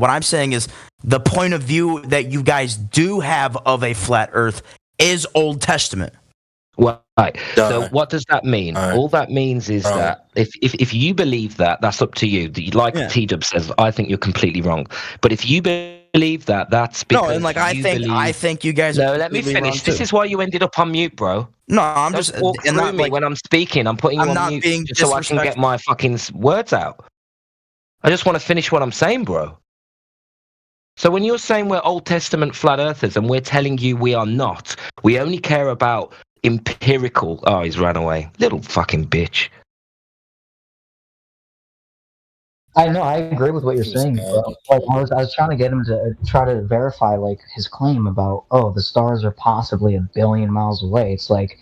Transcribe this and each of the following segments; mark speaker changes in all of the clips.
Speaker 1: What I'm saying is the point of view that you guys do have of a flat Earth is Old Testament.
Speaker 2: Well, right. So what does that mean? All that means is that if you believe that, that's up to you. Like T-Dub says, I think you're completely wrong. But if you believe that, that's because
Speaker 1: I think you guys.
Speaker 2: No, let me finish. This is why you ended up on mute, bro.
Speaker 1: No, I'm
Speaker 2: Don't
Speaker 1: just
Speaker 2: walk through me when I'm speaking. I'm putting you on mute just so I can get my fucking words out. I just want to finish what I'm saying, bro. So when you're saying we're Old Testament flat earthers and we're telling you we are not, we only care about empirical. Oh, he's run away. Little fucking bitch.
Speaker 3: I know, I agree with what you're saying, bro. Like, I was trying to get him to try to verify, like, his claim about, the stars are possibly 1 billion miles away. It's like,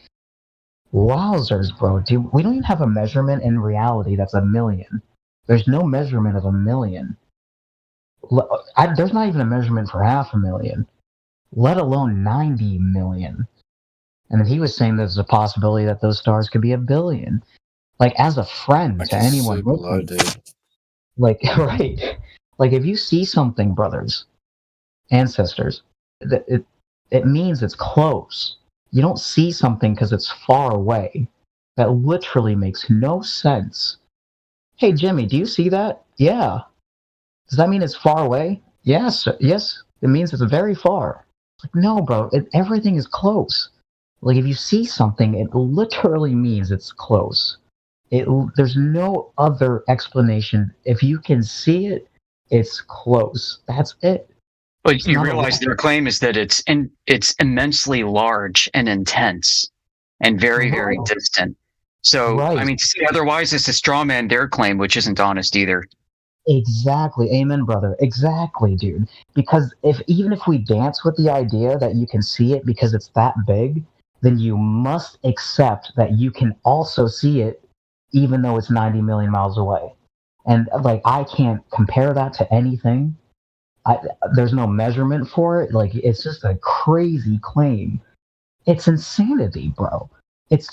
Speaker 3: wowzers, bro. We don't even have a measurement in reality that's 1 million. There's no measurement of 1 million. There's not even a measurement for 500,000, let alone 90 million. And he was saying there's a possibility that those stars could be 1 billion. Like, as a friend to anyone listening, like, right? Like, if you see something, brothers and sisters, it means it's close. You don't see something because it's far away. That literally makes no sense. Hey, Jimmy, do you see that? Yeah. Does that mean it's far away? Yes. Yes. It means it's very far. Like, no, bro. Everything is close. Like, if you see something, it literally means it's close. There's no other explanation. If you can see it, it's close. That's it.
Speaker 4: But you realize their claim is that it's immensely large and intense and very, very distant. So, I mean, to say otherwise is to straw man their claim, which isn't honest either.
Speaker 3: Exactly. Amen, brother. Exactly, dude. Because even if we dance with the idea that you can see it because it's that big, then you must accept that you can also see it even though it's 90 million miles away. And, like, I can't compare that to anything. There's no measurement for it. Like, it's just a crazy claim. It's insanity, bro. It's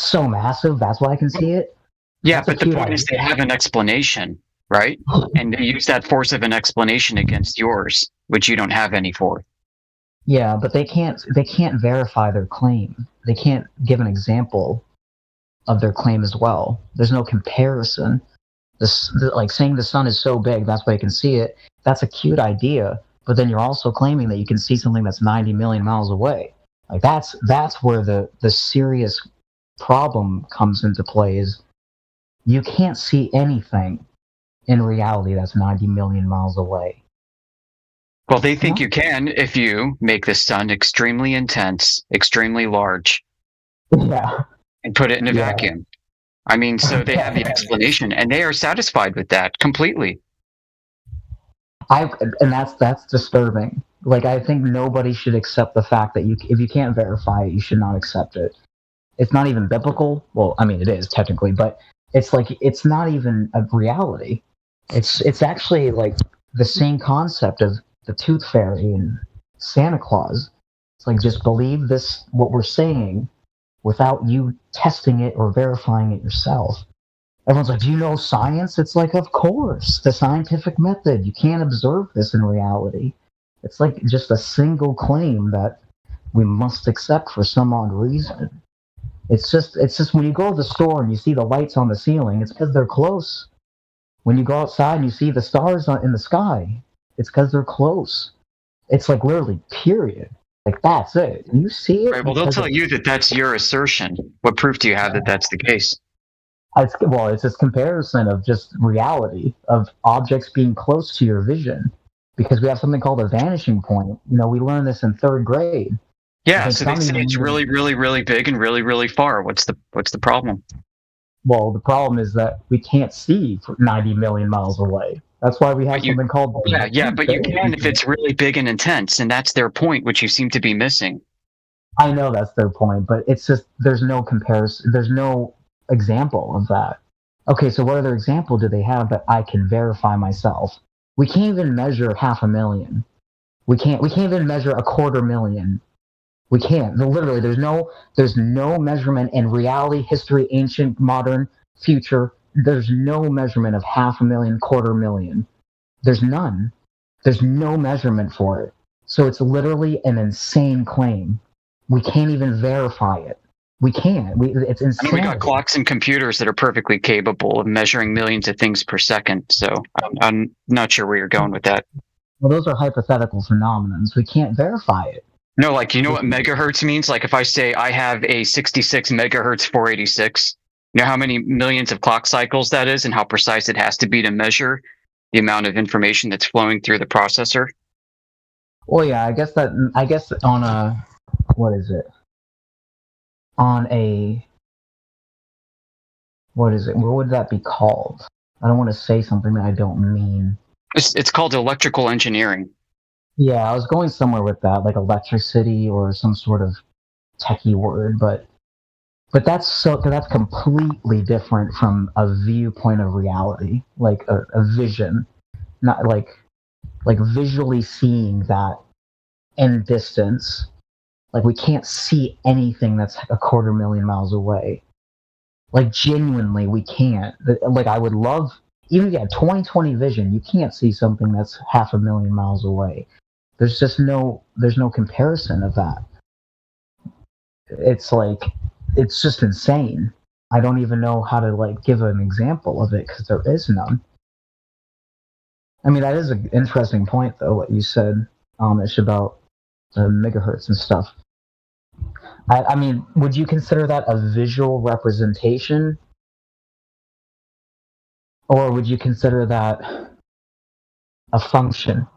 Speaker 3: so massive. That's why I can see it.
Speaker 4: Yeah, but the point is they have an explanation, right? And they use that force of an explanation against yours, which you don't have any for.
Speaker 3: Yeah, but they can't verify their claim. They can't give an example of their claim as well. There's no comparison. Like saying the sun is so big, that's why you can see it. That's a cute idea, but then you're also claiming that you can see something that's 90 million miles away. Like that's where the serious problem comes into play. Is you can't see anything in reality that's 90 million miles away.
Speaker 4: Well, they think you can if you make the sun extremely intense, extremely large, and put it in a vacuum. I mean, so they have the explanation, and they are satisfied with that completely.
Speaker 3: And that's disturbing. Like, I think nobody should accept the fact that if you can't verify it, you should not accept it. It's not even biblical. Well, I mean, it is technically, but it's like it's not even a reality. It's actually like the same concept of the tooth fairy and Santa Claus. It's like, just believe this, what we're saying, without you testing it or verifying it yourself. Everyone's like, do you know science? It's like, of course, the scientific method. You can't observe this in reality. It's like just a single claim that we must accept for some odd reason. It's just when you go to the store and you see the lights on the ceiling, it's because they're close. When you go outside and you see the stars in the sky, it's because they're close. It's like literally period. Like, that's it. You see it.
Speaker 4: Right, well, they'll tell you that that's your assertion. What proof do you have that that's the case?
Speaker 3: It's this comparison of just reality, of objects being close to your vision, because we have something called a vanishing point. You know, we learned this in 3rd grade.
Speaker 4: Yeah, so they say it's really, really, really big and really, really far. What's the problem?
Speaker 3: Well, the problem is that we can't see 90 million miles away. That's why we have something called...
Speaker 4: Yeah, but you can if it's really big and intense, and that's their point, which you seem to be missing.
Speaker 3: I know that's their point, but it's just, there's no comparison, there's no example of that. Okay, so what other example do they have that I can verify myself? We can't even measure 500,000. We can't even measure 250,000. We can't. Literally, there's no measurement in reality, history, ancient, modern, future. There's no measurement of 500,000, 250,000. There's none. There's no measurement for it. So it's literally an insane claim. We can't even verify it. We can't. It's insane.
Speaker 4: I mean, we got clocks and computers that are perfectly capable of measuring millions of things per second. So I'm not sure where you're going with that.
Speaker 3: Well, those are hypothetical phenomena. We can't verify it.
Speaker 4: No, like, you know what megahertz means? Like, if I say I have a 66 megahertz 486, you know how many millions of clock cycles that is and how precise it has to be to measure the amount of information that's flowing through the processor?
Speaker 3: Well, yeah, I guess on a, what is it? On a, what is it? What would that be called? I don't want to say something that I don't mean.
Speaker 4: It's called electrical engineering.
Speaker 3: Yeah, I was going somewhere with that, like electricity or some sort of techie word, but that's completely different from a viewpoint of reality, like a vision, not like visually seeing that in distance. Like, we can't see anything that's 250,000 miles away. Like, genuinely, we can't. Like, I would love, even if you had 20/20 vision, you can't see something that's 500,000 miles away. There's just there's no comparison of that. It's like, it's just insane. I don't even know how to, like, give an example of it because there is none. I mean, that is an interesting point, though, what you said, Amish, about the megahertz and stuff. I mean, would you consider that a visual representation? Or would you consider that a function?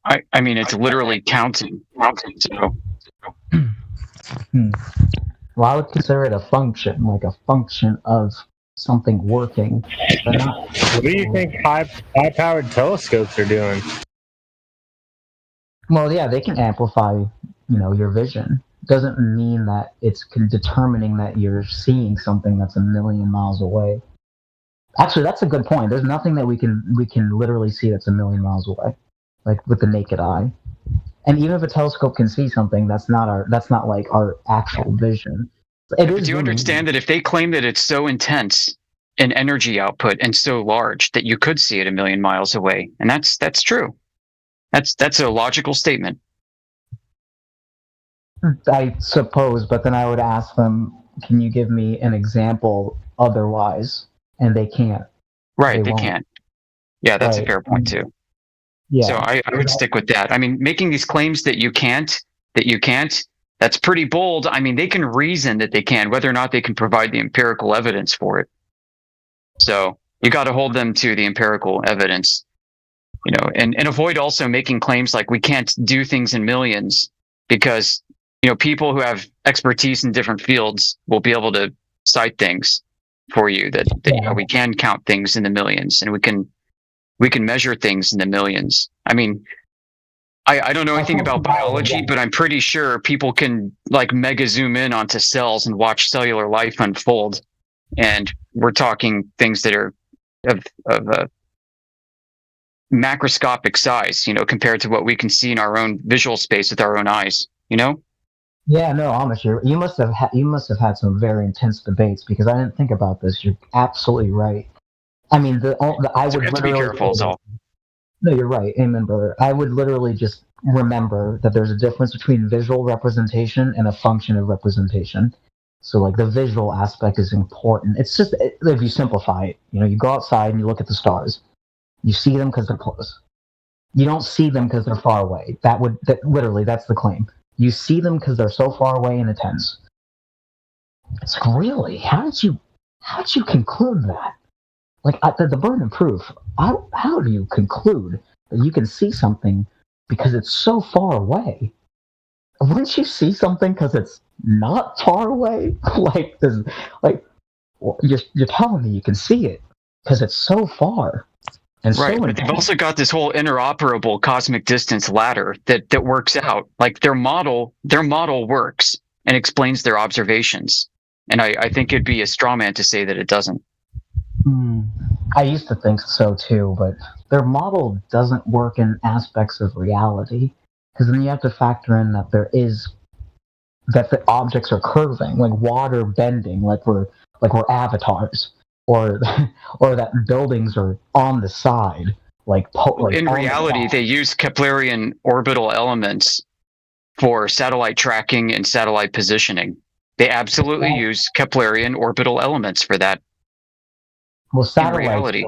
Speaker 4: I mean, it's literally counting. So.
Speaker 3: Well, I would consider it a function, like a function of something working. But not.
Speaker 5: What do you think high-powered telescopes are doing?
Speaker 3: Well, yeah, they can amplify, your vision. Doesn't mean that it's determining that you're seeing something that's 1,000,000 miles away. Actually, that's a good point. There's nothing that we can literally see that's 1,000,000 miles away, like with the naked eye. And even if a telescope can see something, that's not like our actual vision.
Speaker 4: But do you understand that if they claim that it's so intense in energy output and so large that you could see it 1,000,000 miles away, and that's true. That's a logical statement.
Speaker 3: I suppose, but then I would ask them, can you give me an example otherwise? And they can't.
Speaker 4: Right, they can't. Yeah, that's a fair point too.
Speaker 3: Yeah.
Speaker 4: So I would stick with that. I mean, making these claims that you can't, that's pretty bold. I mean, they can reason that they can, whether or not they can provide the empirical evidence for it. So you got to hold them to the empirical evidence, and avoid also making claims like we can't do things in millions because, people who have expertise in different fields will be able to cite things for you that we can count things in the millions and we can measure things in the millions. I mean, I don't know anything about biology, but I'm pretty sure people can like mega zoom in onto cells and watch cellular life unfold. And we're talking things that are of a macroscopic size, compared to what we can see in our own visual space with our own eyes,
Speaker 3: Yeah, no, Amish, you must have had some very intense debates because I didn't think about this. You're absolutely right. I mean, I would
Speaker 4: have to be careful as all.
Speaker 3: No, you're right. Amen, brother. I would literally just remember that there's a difference between visual representation and a function of representation. So, like, the visual aspect is important. It's just, if you simplify it, you go outside and you look at the stars. You see them because they're close. You don't see them because they're far away. Literally, that's the claim. You see them because they're so far away and intense. It's like, really? How did you conclude that? Like, the burden of proof. How do you conclude that you can see something because it's so far away? Wouldn't you see something because it's not far away? You're telling me you can see it because it's so far. And
Speaker 4: right, but they've also got this whole interoperable cosmic distance ladder that works out. Like their model works and explains their observations. And I think it'd be a straw man to say that it doesn't.
Speaker 3: I used to think so too, but their model doesn't work in aspects of reality because then you have to factor in that the objects are curving, like water bending, like we're avatars. Or that buildings are on the side,
Speaker 4: In reality, they use Keplerian orbital elements for satellite tracking and satellite positioning. They absolutely use Keplerian orbital elements for that.
Speaker 3: Well, satellites.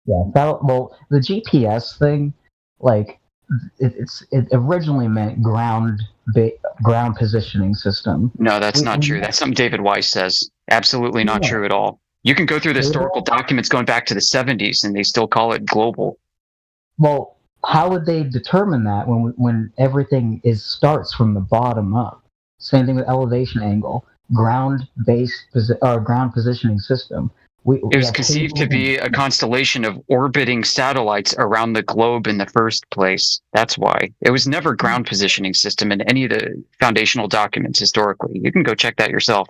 Speaker 3: Well, the GPS thing, like, it originally meant ground positioning system.
Speaker 4: No, that's not true. That's something David Weiss says. Absolutely not true at all. You can go through the historical documents going back to the 70s, and they still call it global.
Speaker 3: Well, how would they determine that when everything starts from the bottom up? Same thing with elevation angle, ground positioning system.
Speaker 4: It was conceived to be a constellation of orbiting satellites around the globe in the first place. That's why. It was never ground positioning system in any of the foundational documents historically. You can go check that yourself.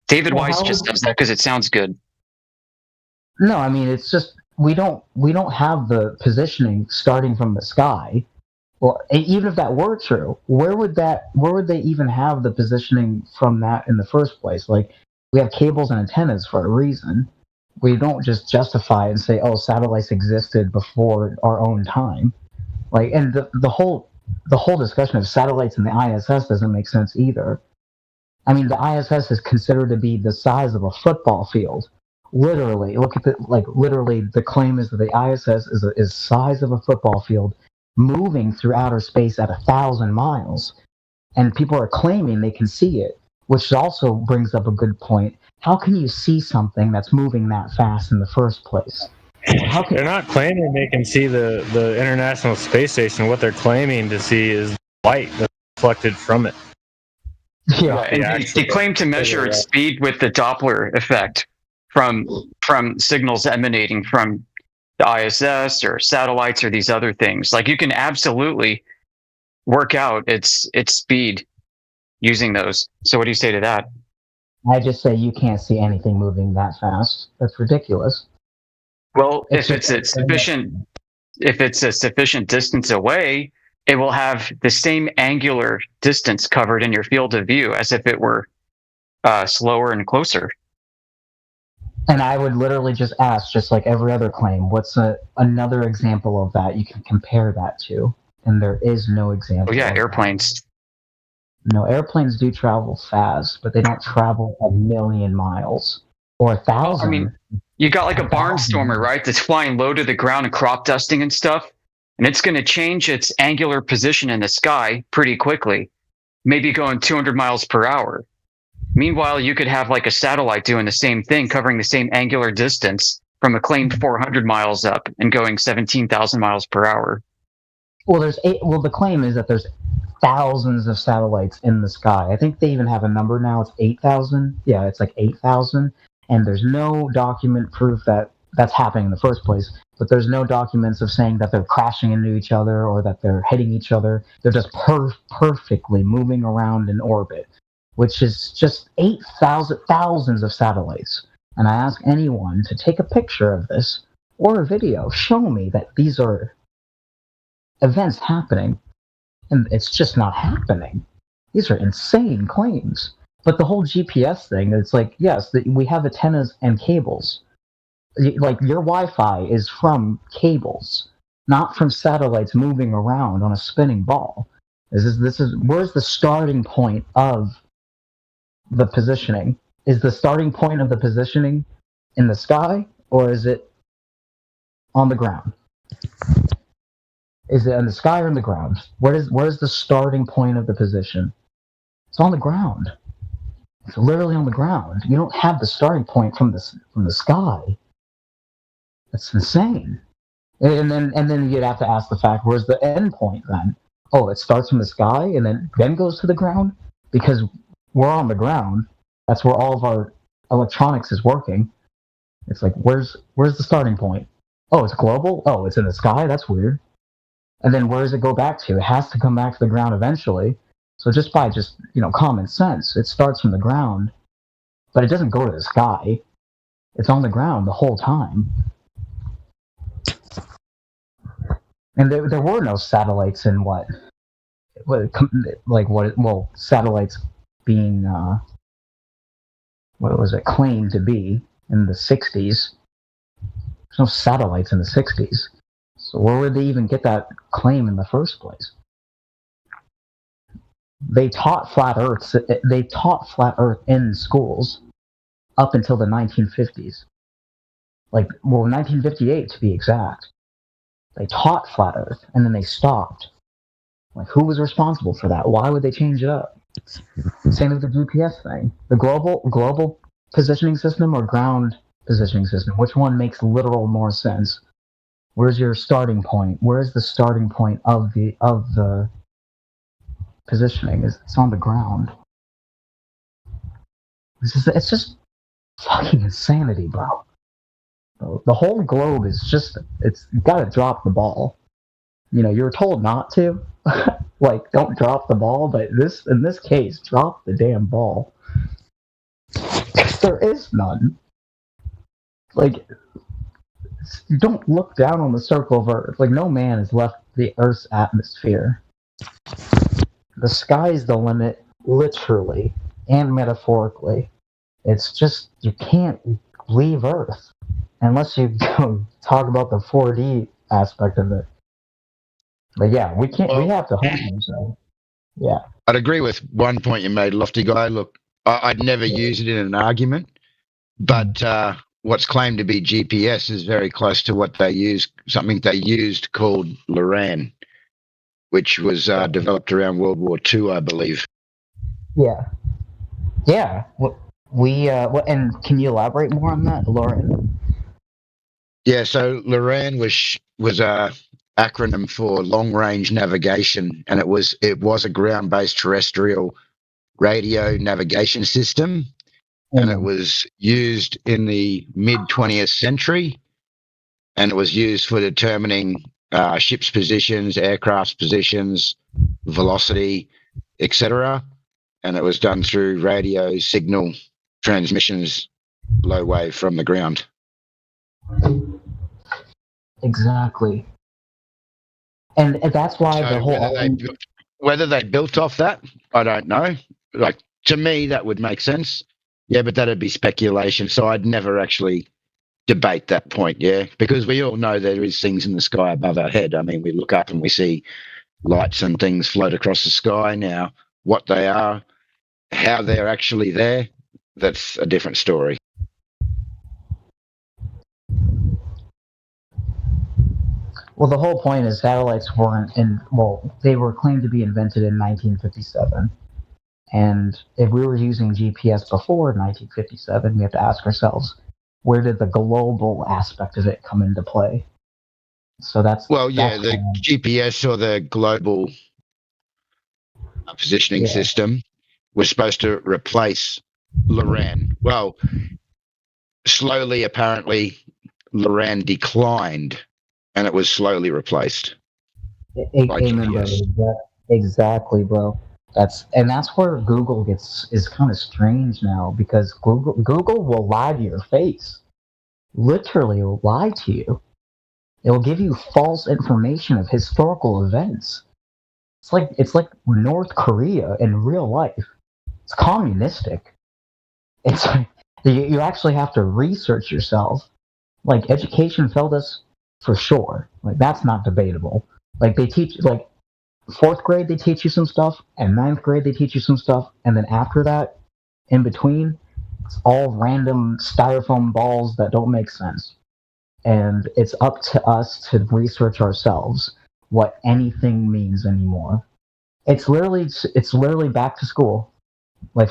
Speaker 4: David Weiss just does that because it sounds good.
Speaker 3: No, I mean, it's just we don't have the positioning starting from the sky. Well, even if that were true, where would they even have the positioning from that in the first place? Like, we have cables and antennas for a reason. We don't just justify and say, "Oh, satellites existed before our own time." Like, and the whole discussion of satellites in the ISS doesn't make sense either. I mean, the ISS is considered to be the size of a football field. Literally, literally, the claim is that the ISS is the size of a football field, moving through outer space at 1,000 miles, and people are claiming they can see it. Which also brings up a good point. How can you see something that's moving that fast in the first place?
Speaker 5: They're not claiming they can see the International Space Station. What they're claiming to see is light that's reflected from it.
Speaker 4: Yeah, and they claim to measure its speed with the Doppler effect from signals emanating from the ISS or satellites or these other things. Like, you can absolutely work out its speed using those. So what do you say to that?
Speaker 3: I just say you can't see anything moving that fast. That's ridiculous.
Speaker 4: Well, if it's a sufficient distance away, it will have the same angular distance covered in your field of view as if it were slower and closer.
Speaker 3: And I would literally just ask, just like every other claim, what's another example of that you can compare that to? And there is no example.
Speaker 4: Oh yeah, airplanes.
Speaker 3: No, airplanes do travel fast, but they don't travel 1,000,000 miles or 1,000.
Speaker 4: I mean, you got like a barnstormer, right? That's flying low to the ground and crop dusting and stuff, and it's going to change its angular position in the sky pretty quickly, maybe going 200 miles per hour. Meanwhile, you could have like a satellite doing the same thing, covering the same angular distance from a claimed 400 miles up and going 17,000 miles per hour.
Speaker 3: Well, the claim is that there's thousands of satellites in the sky. I think they even have a number now. It's 8,000. Yeah, it's like 8,000. And there's no document proof that that's happening in the first place. But there's no documents of saying that they're crashing into each other or that they're hitting each other. They're just perfectly moving around in orbit, which is just 8,000 of satellites. And I ask anyone to take a picture of this or a video. Show me that these are events happening. And it's just not happening. These are insane claims. But the whole GPS thing, it's like, yes, we have antennas and cables. Like, your Wi-Fi is from cables, not from satellites moving around on a spinning ball. This is where's the starting point of the positioning? Is the starting point of the positioning in the sky, or is it on the ground? Is it in the sky or in the ground? Where's the starting point of the position? It's on the ground. It's literally on the ground. You don't have the starting point from the sky. That's insane. And then you'd have to ask the fact, where's the end point then? Oh, it starts from the sky and then goes to the ground? Because we're on the ground. That's where all of our electronics is working. It's like, where's the starting point? Oh, it's global? Oh, it's in the sky? That's weird. And then where does it go back to? It has to come back to the ground eventually. So just by common sense, it starts from the ground, but it doesn't go to the sky. It's on the ground the whole time. And there were no satellites in satellites being, what was it claimed to be in the 60s. There's no satellites in the 60s. So where would they even get that claim in the first place? They taught flat Earth. They taught flat Earth in schools up until the 1950s. 1958 to be exact. They taught flat Earth, and then they stopped. Who was responsible for that? Why would they change it up? Same with the GPS thing. The global positioning system or ground positioning system? Which one makes literal more sense? Where's your starting point? Where's the starting point of the positioning? It's on the ground. It's just fucking insanity, bro. The whole globe is it's gotta drop the ball. You're told not to. Don't drop the ball, but in this case, drop the damn ball. Because there is none. Don't look down on the circle of Earth. No man has left the Earth's atmosphere. The sky's the limit, literally and metaphorically. It's just, you can't leave Earth unless you talk about the 4D aspect of it. But yeah, we can't. We have to hold ourselves. Yeah,
Speaker 6: I'd agree with one point you made, Lofty Guy. Look, I'd never use it in an argument, but what's claimed to be GPS is very close to what they use. Something they used called LORAN, which was developed around World War II, I believe.
Speaker 3: Yeah. And can you elaborate more on that, LORAN?
Speaker 6: Yeah, so LORAN was a acronym for long range navigation, and it was a ground based terrestrial radio navigation system, and it was used in the mid 20th century, and it was used for determining ships' positions, aircraft's positions, velocity, etc. And it was done through radio signal transmissions, low wave from the ground.
Speaker 3: Exactly. And that's why the whole...
Speaker 6: Whether they built off that, I don't know. To me, that would make sense. Yeah, but that'd be speculation. So I'd never actually debate that point, yeah? Because we all know there is things in the sky above our head. I mean, we look up and we see lights and things float across the sky. Now, what they are, how they're actually there, that's a different story.
Speaker 3: Well, the whole point is satellites they were claimed to be invented in 1957. And if we were using GPS before 1957, we have to ask ourselves, where did the global aspect of it come into play? So the
Speaker 6: GPS or the global positioning system was supposed to replace LORAN. Well, slowly, apparently, LORAN declined, and it was slowly replaced.
Speaker 3: Amen, bro. Exactly, bro. That's where Google is kind of strange now, because Google will lie to your face. Literally will lie to you. It will give you false information of historical events. It's like North Korea in real life. It's communistic. It's like you actually have to research yourself. Education failed us for sure. That's not debatable. They teach fourth grade they teach you some stuff, and ninth grade they teach you some stuff, and then after that, in between, it's all random styrofoam balls that don't make sense. And it's up to us to research ourselves what anything means anymore. It's literally back to school.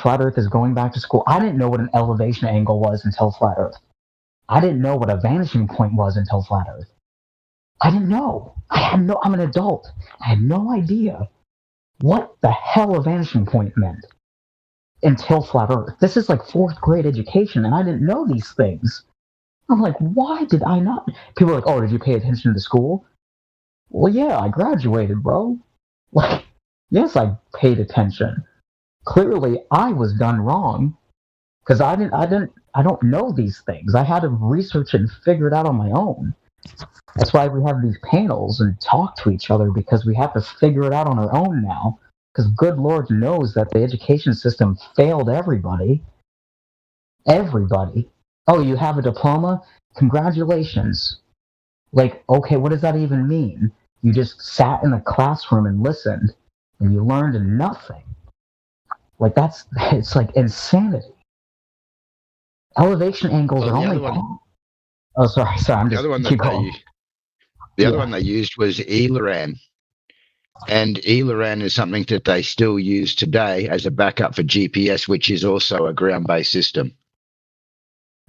Speaker 3: Flat Earth is going back to school. I didn't know what an elevation angle was until Flat Earth. I didn't know what a vanishing point was until Flat Earth. I didn't know. I'm an adult. I had no idea what the hell a vanishing point meant until Flat Earth. This is fourth grade education, and I didn't know these things. I'm like, why did I not? People are like, oh, did you pay attention to school? Well, yeah, I graduated, bro. Yes, I paid attention. Clearly, I was done wrong because I don't know these things. I had to research and figure it out on my own. That's why we have these panels and talk to each other, because we have to figure it out on our own now. Because good Lord knows that the education system failed everybody. Everybody. Oh, you have a diploma? Congratulations. Like, okay, what does that even mean? You just sat in a classroom and listened, and you learned nothing. Like, it's like insanity. Elevation angles are only... Oh, sorry, I'm just...
Speaker 6: The other one they used was Eloran. And Eloran is something that they still use today as a backup for GPS, which is also a ground-based system.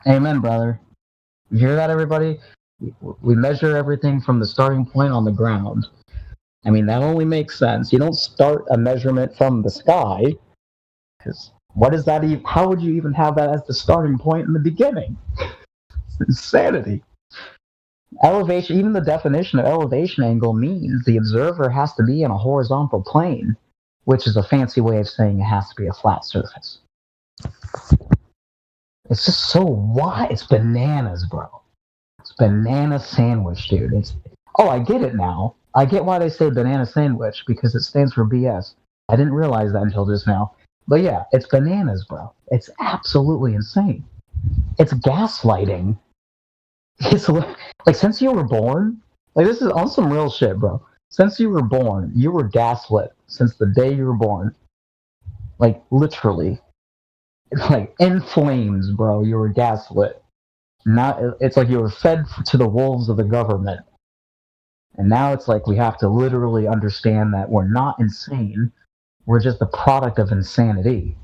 Speaker 3: Amen, brother. You hear that, everybody? We measure everything from the starting point on the ground. I mean, that only makes sense. You don't start a measurement from the sky, because what is that even? How would you even have that as the starting point in the beginning? It's insanity. Elevation, even the definition of elevation angle means the observer has to be in a horizontal plane, which is a fancy way of saying it has to be a flat surface. It's just so wide. It's bananas, bro. It's banana sandwich, dude. I get it now. I get why they say banana sandwich, because it stands for BS. I didn't realize that until just now. But yeah, it's bananas, bro. It's absolutely insane. It's gaslighting. It's like, since you were born, like, this is on some real shit, bro. Since you were born, you were gaslit since the day you were born. Like, literally. Like, in flames, bro. You were gaslit. It's like you were fed to the wolves of the government. And now it's like we have to literally understand that we're not insane. We're just the product of insanity.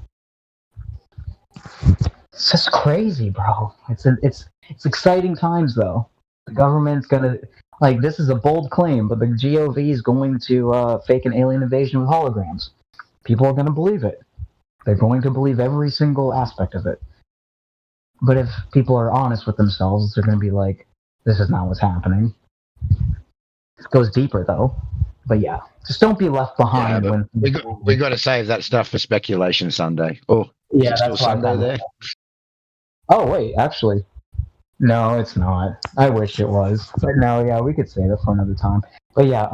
Speaker 3: It's just crazy, bro. It's exciting times, though. The government's gonna, like, this is a bold claim, but the GOV is going to fake an alien invasion with holograms. People are gonna believe it. They're going to believe every single aspect of it. But if people are honest with themselves, they're gonna be like, this is not what's happening. It goes deeper, though. But yeah, just don't be left behind.
Speaker 6: Yeah, we got to save that stuff for Speculation Sunday. Oh,
Speaker 3: yeah,
Speaker 6: that's still Sunday there.
Speaker 3: Oh wait, actually, no, it's not. I wish it was, but no, yeah, we could save it for another time. But yeah,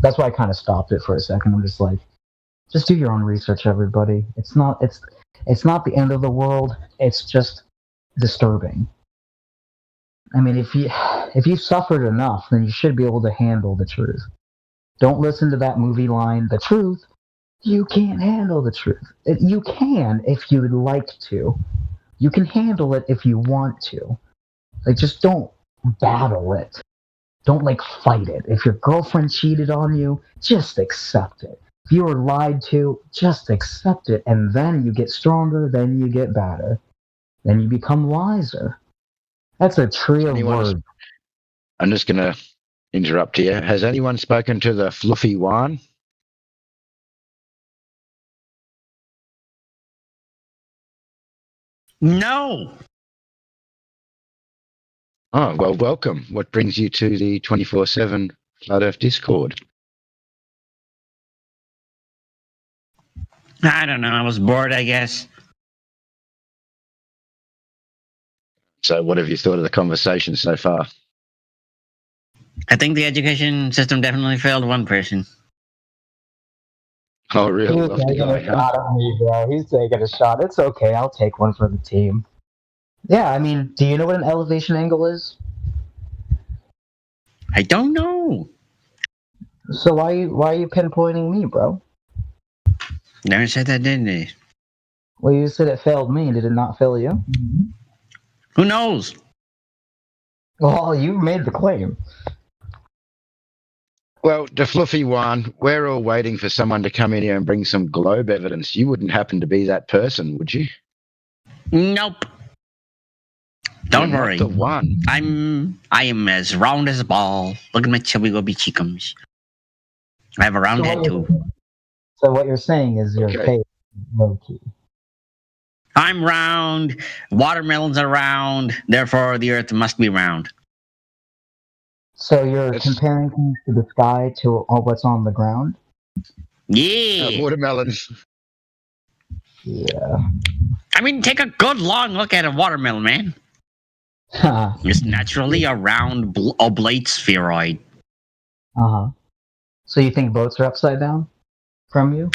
Speaker 3: that's why I kind of stopped it for a second. I'm just like, just do your own research, everybody. It's not the end of the world. It's just disturbing. I mean, if you've suffered enough, then you should be able to handle the truth. Don't listen to that movie line, the truth. You can't handle the truth. You can if you would like to. You can handle it if you want to. Like, just don't battle it. Don't, like, fight it. If your girlfriend cheated on you, just accept it. If you were lied to, just accept it. And then you get stronger, then you get better. Then you become wiser. That's a tree of words.
Speaker 6: I'm just going to interrupt here. Has anyone spoken to the fluffy one?
Speaker 7: No.
Speaker 6: Oh, well, welcome. What brings you to the 24/7 Flat Earth Discord?
Speaker 7: I don't know. I was bored, I guess.
Speaker 6: So what have you thought of the conversation so far?
Speaker 7: I think the education system definitely failed one person.
Speaker 6: Oh, really?
Speaker 3: He's taking a shot at me, bro. He's taking a shot. It's okay. I'll take one for the team. Yeah, I mean, do you know what an elevation angle is?
Speaker 7: I don't know.
Speaker 3: So why are you pinpointing me, bro?
Speaker 7: Never said that, didn't they?
Speaker 3: Well, you said it failed me. Did it not fail you?
Speaker 7: Who knows?
Speaker 3: Well, you made the claim.
Speaker 6: Well, the fluffy one, we're all waiting for someone to come in here and bring some globe evidence. You wouldn't happen to be that person, would you?
Speaker 7: Nope. Don't worry.
Speaker 6: The one.
Speaker 7: I am as round as a ball. Look at my chubby wubby cheekums. I have a round head too.
Speaker 3: So what you're saying is your face is low key.
Speaker 7: I'm round. Watermelons are round. Therefore, the Earth must be round.
Speaker 3: So you're comparing things to the sky to what's on the ground?
Speaker 7: Yeah.
Speaker 6: Watermelons.
Speaker 3: Yeah.
Speaker 7: I mean, take a good long look at a watermelon, man. It's naturally a round oblate spheroid.
Speaker 3: Uh-huh. So you think boats are upside down from you?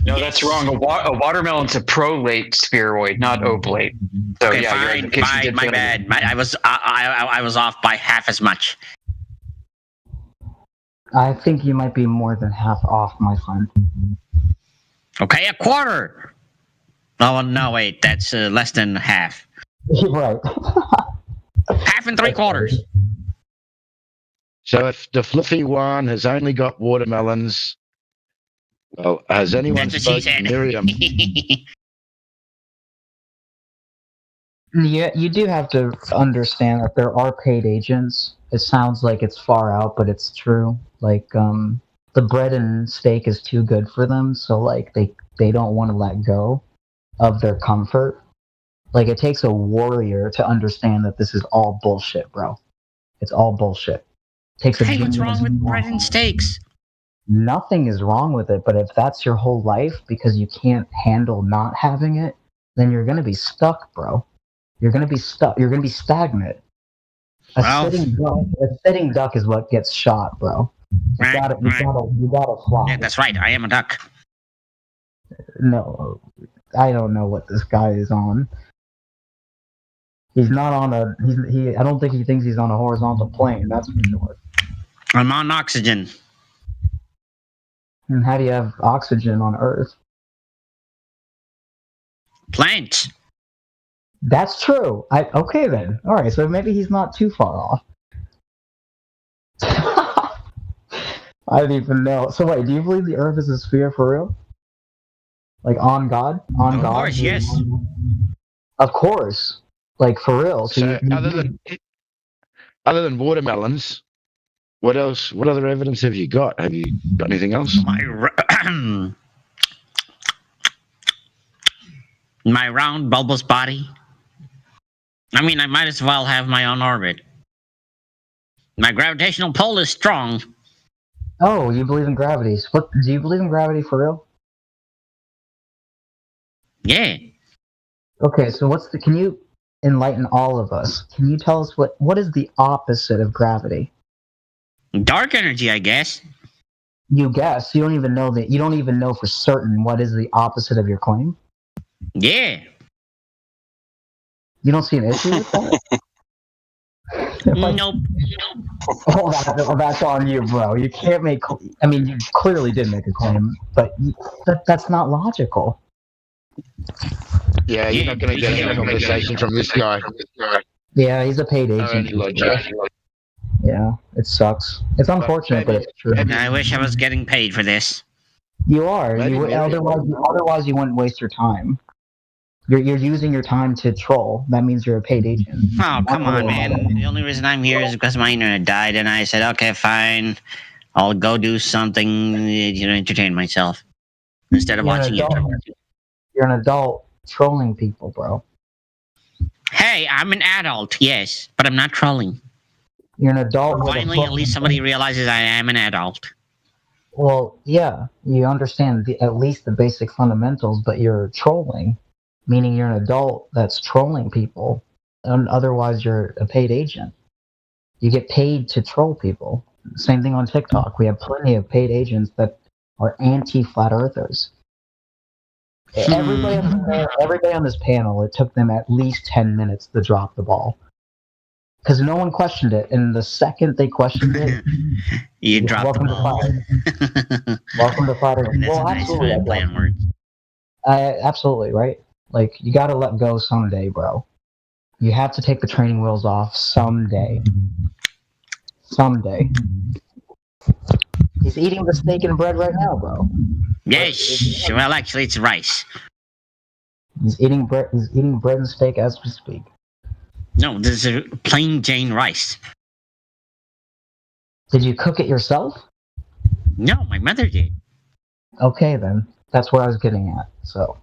Speaker 4: No, that's wrong. A watermelon's a prolate spheroid, not oblate. So
Speaker 7: Okay,
Speaker 4: yeah,
Speaker 7: fine. My bad. I was off by half as much.
Speaker 3: I think you might be more than half off, my friend.
Speaker 7: Okay, a quarter. Oh no, wait, that's less than half.
Speaker 3: Right.
Speaker 7: Half and 3/4.
Speaker 6: So if the fluffy one has only got watermelons, well, has anyone
Speaker 7: That's what she
Speaker 6: spoken
Speaker 7: said.
Speaker 6: to Miriam?
Speaker 3: Yeah, you do have to understand that there are paid agents. It sounds like it's far out, but it's true. Like, the bread and steak is too good for them, so like they don't want to let go of their comfort. Like, it takes a warrior to understand that this is all bullshit, bro. It's all bullshit. It takes a
Speaker 7: Hey, what's wrong with bread and steaks?
Speaker 3: Nothing is wrong with it, but if that's your whole life because you can't handle not having it, then you're gonna be stuck, bro. You're gonna be stuck. You're gonna be stagnant. A sitting duck is what gets shot, bro. You gotta fly.
Speaker 7: Yeah, that's right. I am a duck.
Speaker 3: No, I don't know what this guy is on. He's not on a. I don't think he thinks he's on a horizontal plane. That's for sure.
Speaker 7: I'm on oxygen.
Speaker 3: And how do you have oxygen on Earth?
Speaker 7: Plants.
Speaker 3: That's true. Okay then. All right. So maybe he's not too far off. I don't even know. So wait, do you believe the Earth is a sphere for real? Like on God? On God?
Speaker 7: Of course, yes.
Speaker 3: Of course. Like for real.
Speaker 6: So other than watermelons, what else? What other evidence have you got? Have you got anything else?
Speaker 7: My round, bulbous body. I mean, I might as well have my own orbit. My gravitational pull is strong.
Speaker 3: Oh, you believe in gravity? What? Do you believe in gravity for real?
Speaker 7: Yeah.
Speaker 3: Okay, so can you enlighten all of us? Can you tell us what is the opposite of gravity?
Speaker 7: Dark energy, I guess.
Speaker 3: You guess. You don't even know that. You don't even know for certain what is the opposite of your claim.
Speaker 7: Yeah.
Speaker 3: You don't see an issue with that?
Speaker 7: Nope.
Speaker 3: Oh, that's on you, bro. You can't make. I mean, you clearly did make a claim, but that's not logical.
Speaker 6: Yeah, you're not going to get any conversation from this guy.
Speaker 3: Yeah, he's a paid agent. Yeah, it sucks. It's unfortunate, but it's true.
Speaker 7: I wish I was getting paid for this.
Speaker 3: You are. Otherwise, you wouldn't waste your time. You're using your time to troll. That means you're a paid agent.
Speaker 7: Oh, come on, man. The only reason I'm here is because my internet died, and I said, okay, fine. I'll go do something to entertain myself instead of watching it.
Speaker 3: You're an adult trolling people, bro.
Speaker 7: Hey, I'm an adult, yes, but I'm not trolling.
Speaker 3: You're an adult.
Speaker 7: Finally, at least somebody realizes I am an adult.
Speaker 3: Well, yeah, you understand at least the basic fundamentals, but you're trolling, meaning you're an adult that's trolling people, and otherwise you're a paid agent. You get paid to troll people. Same thing on TikTok. We have plenty of paid agents that are anti-flat earthers. Everybody on this panel, it took them at least 10 minutes to drop the ball. Because no one questioned it. And the second they questioned it,
Speaker 7: you dropped the ball.
Speaker 3: Welcome to Flat Earth.
Speaker 7: That's a nice way of playing words.
Speaker 3: Absolutely, right? Like, you gotta let go someday, bro. You have to take the training wheels off someday. Someday. He's eating the steak and bread right now, bro.
Speaker 7: Yes. Well, actually, it's rice.
Speaker 3: He's eating bread and steak as we speak.
Speaker 7: No, this is plain Jane rice.
Speaker 3: Did you cook it yourself?
Speaker 7: No, my mother did.
Speaker 3: Okay, then. That's what I was getting at. So,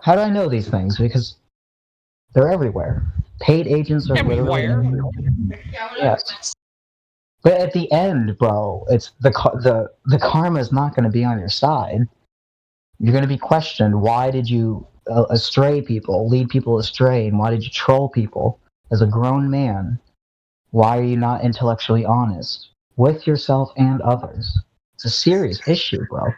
Speaker 3: how do I know these things? Because they're everywhere. Paid agents are literally everywhere. Yes. But at the end, bro, it's the karma is not going to be on your side. You're going to be questioned. Why did you lead people astray, and why did you troll people as a grown man? Why are you not intellectually honest with yourself and others? It's a serious issue, bro.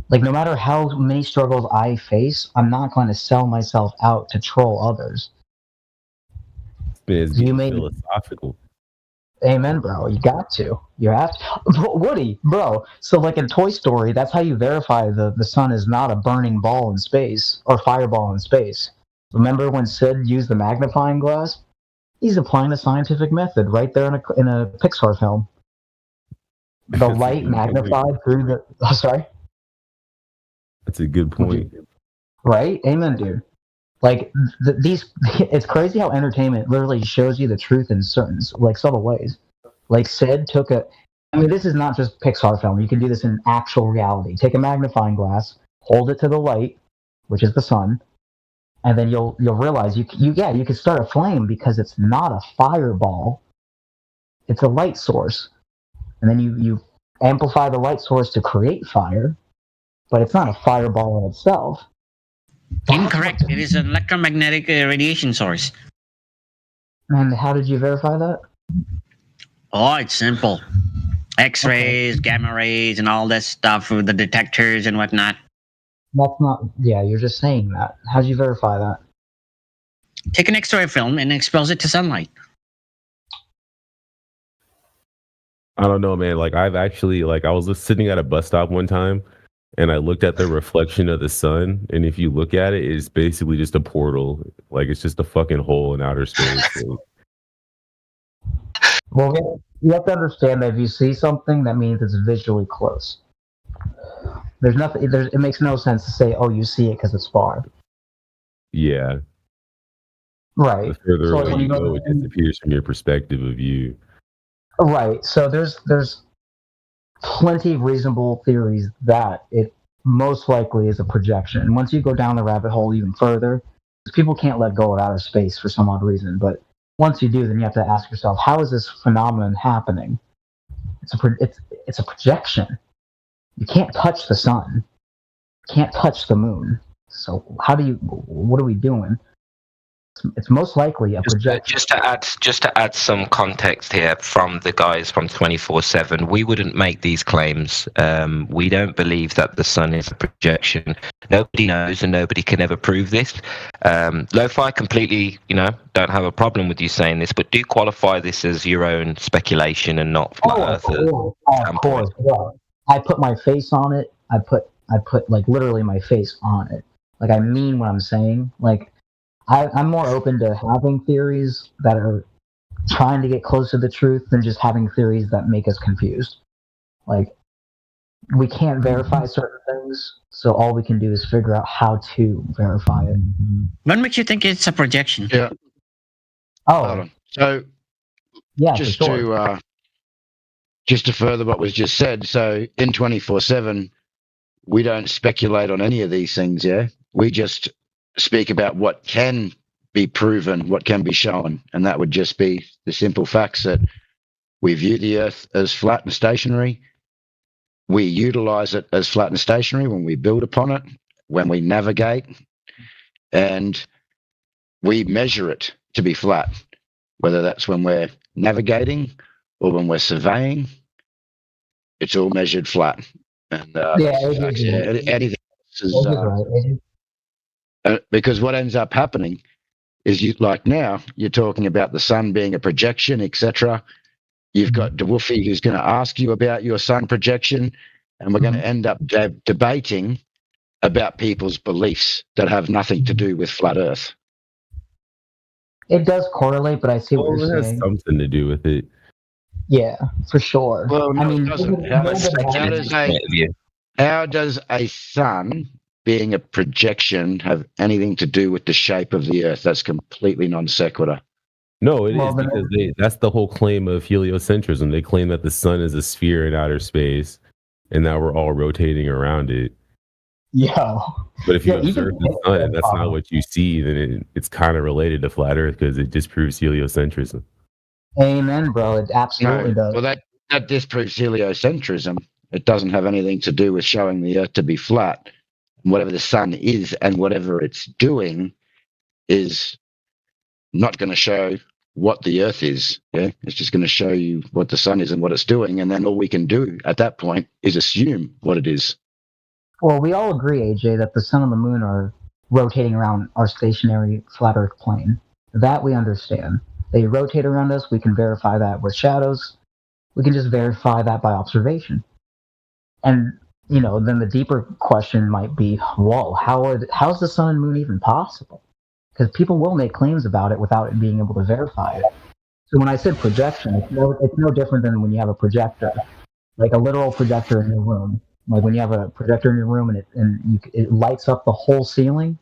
Speaker 3: Like, no matter how many struggles I face, I'm not going to sell myself out to troll others.
Speaker 8: It's getting philosophical.
Speaker 3: Amen, bro. You got to. You have to. Woody, bro. So, like in Toy Story, that's how you verify the sun is not a burning ball in space or fireball in space. Remember when Sid used the magnifying glass? He's applying the scientific method right there in a Pixar film. The light magnified through the. Oh, sorry.
Speaker 8: That's a good point.
Speaker 3: Right? Amen, dude. Like it's crazy how entertainment literally shows you the truth in certain, like, subtle ways. Like Sid took I mean, this is not just Pixar film. You can do this in actual reality. Take a magnifying glass, hold it to the light, which is the sun, and then you'll realize you can start a flame because it's not a fireball. It's a light source, and then you amplify the light source to create fire, but it's not a fireball in itself.
Speaker 7: Incorrect. It is an electromagnetic radiation source.
Speaker 3: And how did you verify that?
Speaker 7: Oh, it's simple. X-rays, gamma rays, and all that stuff with the detectors and whatnot.
Speaker 3: That's not... Yeah, you're just saying that. How did you verify that?
Speaker 7: Take an X-ray film and expose it to sunlight.
Speaker 8: I don't know, man. Like, I've actually... Like, I was just sitting at a bus stop one time, and I looked at the reflection of the sun, and if you look at it, it's basically just a portal. Like, it's just a fucking hole in outer space.
Speaker 3: Well, you have to understand that if you see something, that means it's visually close. There's nothing. It makes no sense to say, "Oh, you see it because it's far."
Speaker 8: Yeah.
Speaker 3: Right.
Speaker 8: The further away you go, it disappears from your perspective of view.
Speaker 3: Right. So there's plenty of reasonable theories that it most likely is a projection. And once you go down the rabbit hole even further, people can't let go of outer space for some odd reason. But once you do, then you have to ask yourself, how is this phenomenon happening? It's a projection. You can't touch the sun. You can't touch the moon. So what are we doing? It's most likely a projection.
Speaker 2: Just to add some context here from the guys from 24/7, we wouldn't make these claims. We don't believe that the sun is a projection. Nobody knows, and nobody can ever prove this. Lo-Fi completely, don't have a problem with you saying this, but do qualify this as your own speculation and not flat earthers.
Speaker 3: Of course. Yeah. I put my face on it. I put like literally my face on it. Like, I mean what I'm saying. Like, I'm more open to having theories that are trying to get close to the truth than just having theories that make us confused. Like, we can't verify certain things, so all we can do is figure out how to verify it.
Speaker 7: What makes you think it's a projection?
Speaker 6: Yeah.
Speaker 3: Oh.
Speaker 6: So,
Speaker 3: yeah,
Speaker 6: just to further what was just said, so in 24/7, we don't speculate on any of these things, yeah? We just speak about what can be proven, what can be shown, and that would just be the simple facts that we view the Earth as flat and stationary. We utilize it as flat and stationary when we build upon it, when we navigate, and we measure it to be flat, whether that's when we're navigating or when we're surveying. It's all measured flat. And anything else is... because what ends up happening is now you're talking about the sun being a projection, etc. You've got DeWolfie who's going to ask you about your sun projection, and we're going to end up debating about people's beliefs that have nothing to do with flat Earth.
Speaker 3: It does correlate, but I see what you're saying.
Speaker 8: It has something to do with it.
Speaker 3: Yeah, for sure.
Speaker 6: Well, no,
Speaker 3: I mean,
Speaker 6: it doesn't. How does a sun being a projection have anything to do with the shape of the Earth? That's completely non sequitur.
Speaker 8: No, it is because that's the whole claim of heliocentrism. They claim that the sun is a sphere in outer space and that we're all rotating around it.
Speaker 3: Yeah.
Speaker 8: But if you observe the sun and that's not what you see, then it's kind of related to flat Earth because it disproves heliocentrism.
Speaker 3: Amen, bro. It absolutely does.
Speaker 6: Well, that disproves heliocentrism. It doesn't have anything to do with showing the Earth to be flat. Whatever the sun is and whatever it's doing is not going to show what the Earth is. Yeah, it's just going to show you what the sun is and what it's doing, and then all we can do at that point is assume what it is.
Speaker 3: Well, we all agree, AJ, that the sun and the moon are rotating around our stationary flat Earth plane. That we understand. They rotate around us. We can verify that with shadows. We can just verify that by observation. And, then the deeper question might be, whoa, how's the sun and moon even possible? Because people will make claims about it without it being able to verify it. So when I said projection, it's no different than when you have a projector, like a literal projector in your room. Like when you have a projector in your room and it lights up the whole ceiling.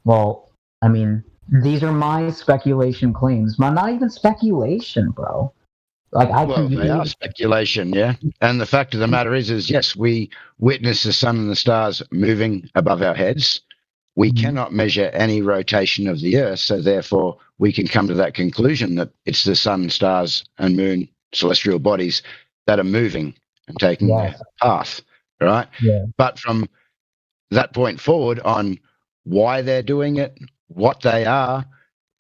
Speaker 3: Well, I mean, these are my speculation claims. Not even speculation, bro. Like
Speaker 6: they are speculation, yeah. And the fact of the matter is yes, we witness the sun and the stars moving above our heads. We cannot measure any rotation of the Earth, so therefore we can come to that conclusion that it's the sun, stars, and moon, celestial bodies that are moving and taking their path, right?
Speaker 3: Yeah.
Speaker 6: But from that point forward on why they're doing it, what they are,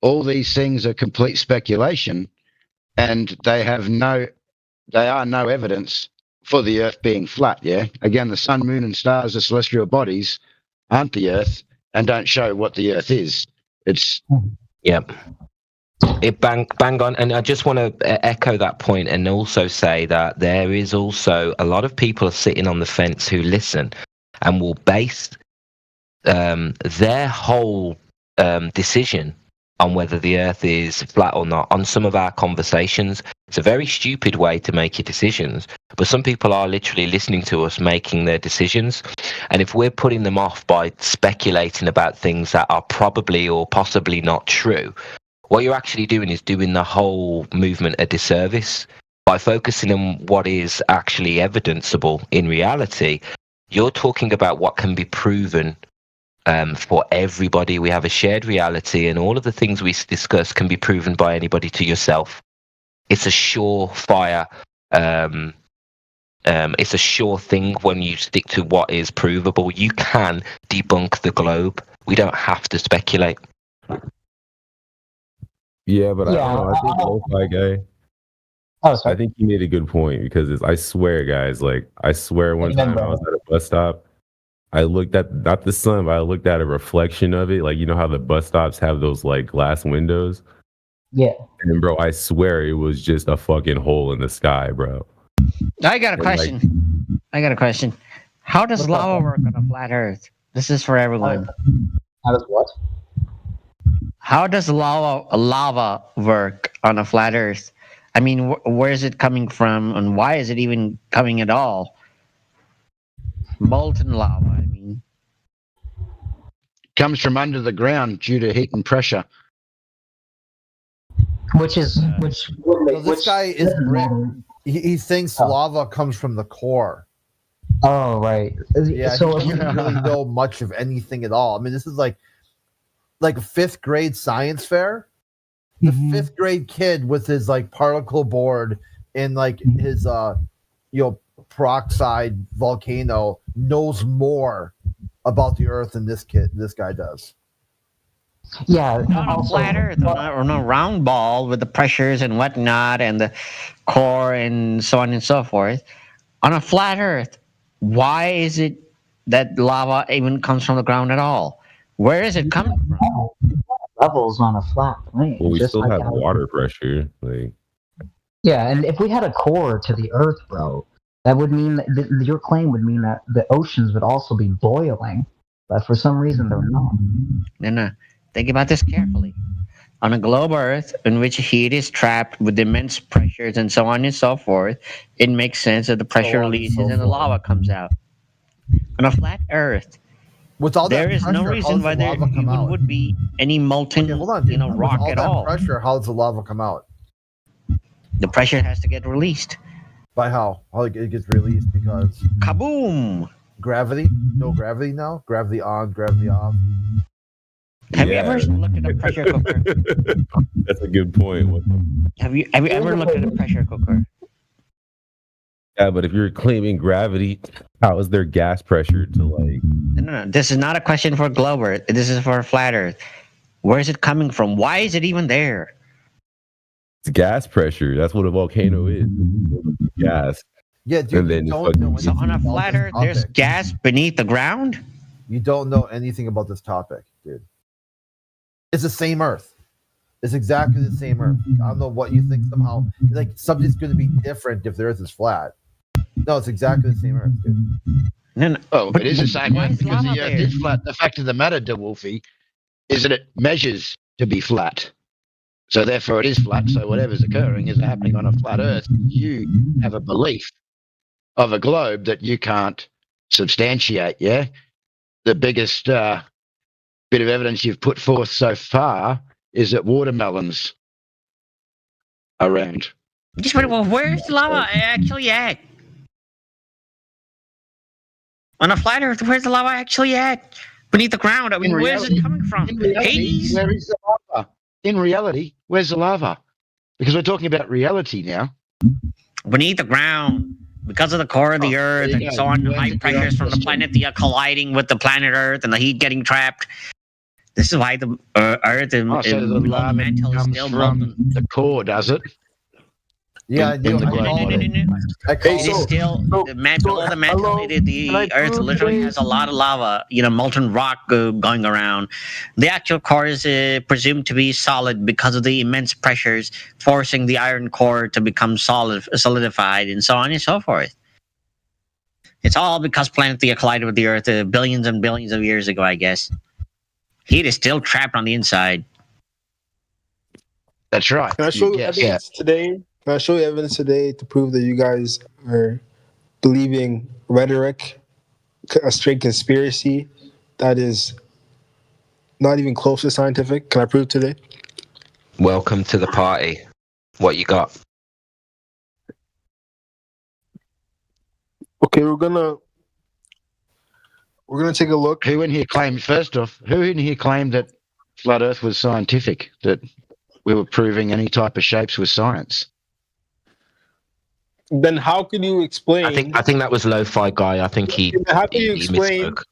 Speaker 6: all these things are complete speculation, and they are no evidence for the Earth being flat, yeah? Again, the sun, moon, and stars are celestial bodies, aren't the Earth, and don't show what the Earth is. It's...
Speaker 2: Yep. It bang on, and I just want to echo that point and also say that there is also a lot of people sitting on the fence who listen and will base their whole decision on whether the Earth is flat or not on some of our conversations. It's a very stupid way to make your decisions, but some people are literally listening to us making their decisions, and if we're putting them off by speculating about things that are probably or possibly not true, what you're actually doing is doing the whole movement a disservice. By focusing on what is actually evidenceable in reality, you're talking about what can be proven for everybody. We have a shared reality, and all of the things we discuss can be proven by anybody to yourself. It's a surefire. It's a sure thing when you stick to what is provable. You can debunk the globe. We don't have to speculate.
Speaker 8: Yeah, but I don't know. I think Lo-Fi guy.
Speaker 3: Oh, sorry.
Speaker 8: I think he made a good point because I swear, guys, I swear one time I was at a bus stop. I looked at not the sun, but I looked at a reflection of it. Like, you know how the bus stops have those glass windows?
Speaker 3: Yeah.
Speaker 8: And bro, I swear it was just a fucking hole in the sky, bro.
Speaker 7: I got a question. How does lava work on a flat Earth? This is for everyone.
Speaker 3: How does what?
Speaker 7: How does lava work on a flat Earth? I mean, where is it coming from, and why is it even coming at all? Molten lava, I mean.
Speaker 6: Comes from under the ground due to heat and pressure.
Speaker 9: This guy is he thinks lava comes from the core.
Speaker 3: Oh, right.
Speaker 9: Yeah, so he doesn't really know much of anything at all. I mean, this is like a 5th grade science fair. The 5th grade kid with his particle board and his peroxide volcano knows more about the Earth than this guy does.
Speaker 3: Yeah,
Speaker 7: not a flat Earth or no round ball with the pressures and whatnot and the core and so on and so forth. On a flat Earth, why is it that lava even comes from the ground at all? Where is it coming from?
Speaker 3: Levels on a flat plane.
Speaker 8: Well, we still have water pressure.
Speaker 3: Yeah, and if we had a core to the Earth, bro, that would mean that your claim would mean that the oceans would also be boiling, but for some reason they're not.
Speaker 7: No. Think about this carefully. On a globe Earth, in which heat is trapped with immense pressures and so on and so forth, it makes sense that the pressure releases and the lava comes out. On a flat Earth, there is no reason why there would be any molten, rock at all.
Speaker 9: Pressure, how does the lava come out?
Speaker 7: The pressure has to get released.
Speaker 9: By how? How it gets released? Because
Speaker 7: kaboom!
Speaker 9: Gravity? No gravity now? Gravity on, gravity off.
Speaker 7: Have you ever looked at a pressure cooker?
Speaker 8: That's a good point.
Speaker 7: Have you ever looked at a pressure cooker?
Speaker 8: Yeah, but if you're claiming gravity, how is there gas pressure to
Speaker 7: No. This is not a question for globe Earth. This is for flat Earth. Where is it coming from? Why is it even there?
Speaker 8: It's gas pressure. That's what a volcano is. Gas.
Speaker 9: Yeah, dude.
Speaker 7: So on a flat Earth, there's gas beneath the ground?
Speaker 9: You don't know anything about this topic, dude. It's the same Earth. It's exactly the same Earth. I don't know what you think somehow. Like something's going to be different if the Earth is flat. No, it's exactly the same Earth, dude.
Speaker 7: No,
Speaker 6: Oh, it is the same
Speaker 7: why
Speaker 6: Earth
Speaker 7: is
Speaker 6: because the
Speaker 7: lava
Speaker 6: Earth
Speaker 7: there?
Speaker 6: is flat. The fact of the matter, DeWolfie, is that it measures to be flat. So therefore it is flat. So whatever's occurring is happening on a flat Earth. You have a belief of a globe that you can't substantiate, yeah? The biggest bit of evidence you've put forth so far is that watermelons are round.
Speaker 7: Just wait, well, where's the lava actually at? On a flat Earth, where's the lava actually at? Beneath the ground. I mean, where's it coming from? Hades?
Speaker 6: Where is the lava? In reality, where's the lava? Because we're talking about reality now.
Speaker 7: Beneath the ground. Because of the core of the Earth and so on, high pressures from the planet they are colliding with the planet Earth and the heat getting trapped. This is why the Earth and
Speaker 6: So the lava
Speaker 7: mantle is
Speaker 6: comes
Speaker 7: still
Speaker 6: from
Speaker 7: molten.
Speaker 6: the core, does it?
Speaker 9: Yeah,
Speaker 6: in the globe model.
Speaker 7: It is still below the mantle. The Earth literally has a lot of lava, molten rock going around. The actual core is presumed to be solid because of the immense pressures forcing the iron core to become solidified, and so on and so forth. It's all because planet Theia collided with the Earth billions and billions of years ago, I guess. Heat is still trapped on the inside.
Speaker 6: That's right.
Speaker 10: Can I show you evidence today? Can I show you evidence today to prove that you guys are believing rhetoric, a straight conspiracy that is not even close to scientific? Can I prove today?
Speaker 2: Welcome to the party. What you got?
Speaker 10: Okay, we're gonna take a look.
Speaker 6: Who in here claimed that flat Earth was scientific? That we were proving any type of shapes with science?
Speaker 10: Then how can you explain?
Speaker 2: I think that was Lo-Fi Guy. I think
Speaker 10: How can you explain
Speaker 2: misspoke.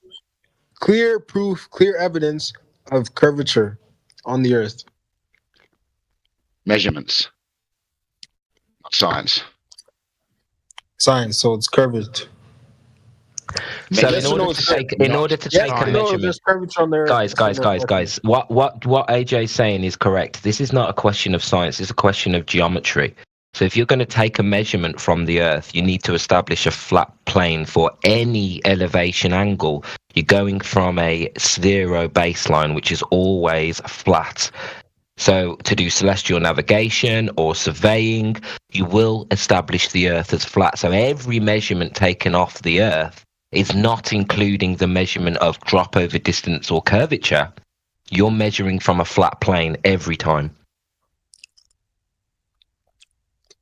Speaker 10: Clear proof, clear evidence of curvature on the Earth?
Speaker 6: Measurements, not science.
Speaker 10: Science, so it's curved.
Speaker 2: So in order to take a measurement, guys, what AJ's saying is correct. This is not a question of science. It's a question of geometry. So if you're going to take a measurement from the Earth, you need to establish a flat plane for any elevation angle. You're going from a zero baseline, which is always flat. So to do celestial navigation or surveying, you will establish the Earth as flat. So every measurement taken off the Earth is not including the measurement of drop over distance or curvature. You're measuring from a flat plane every time.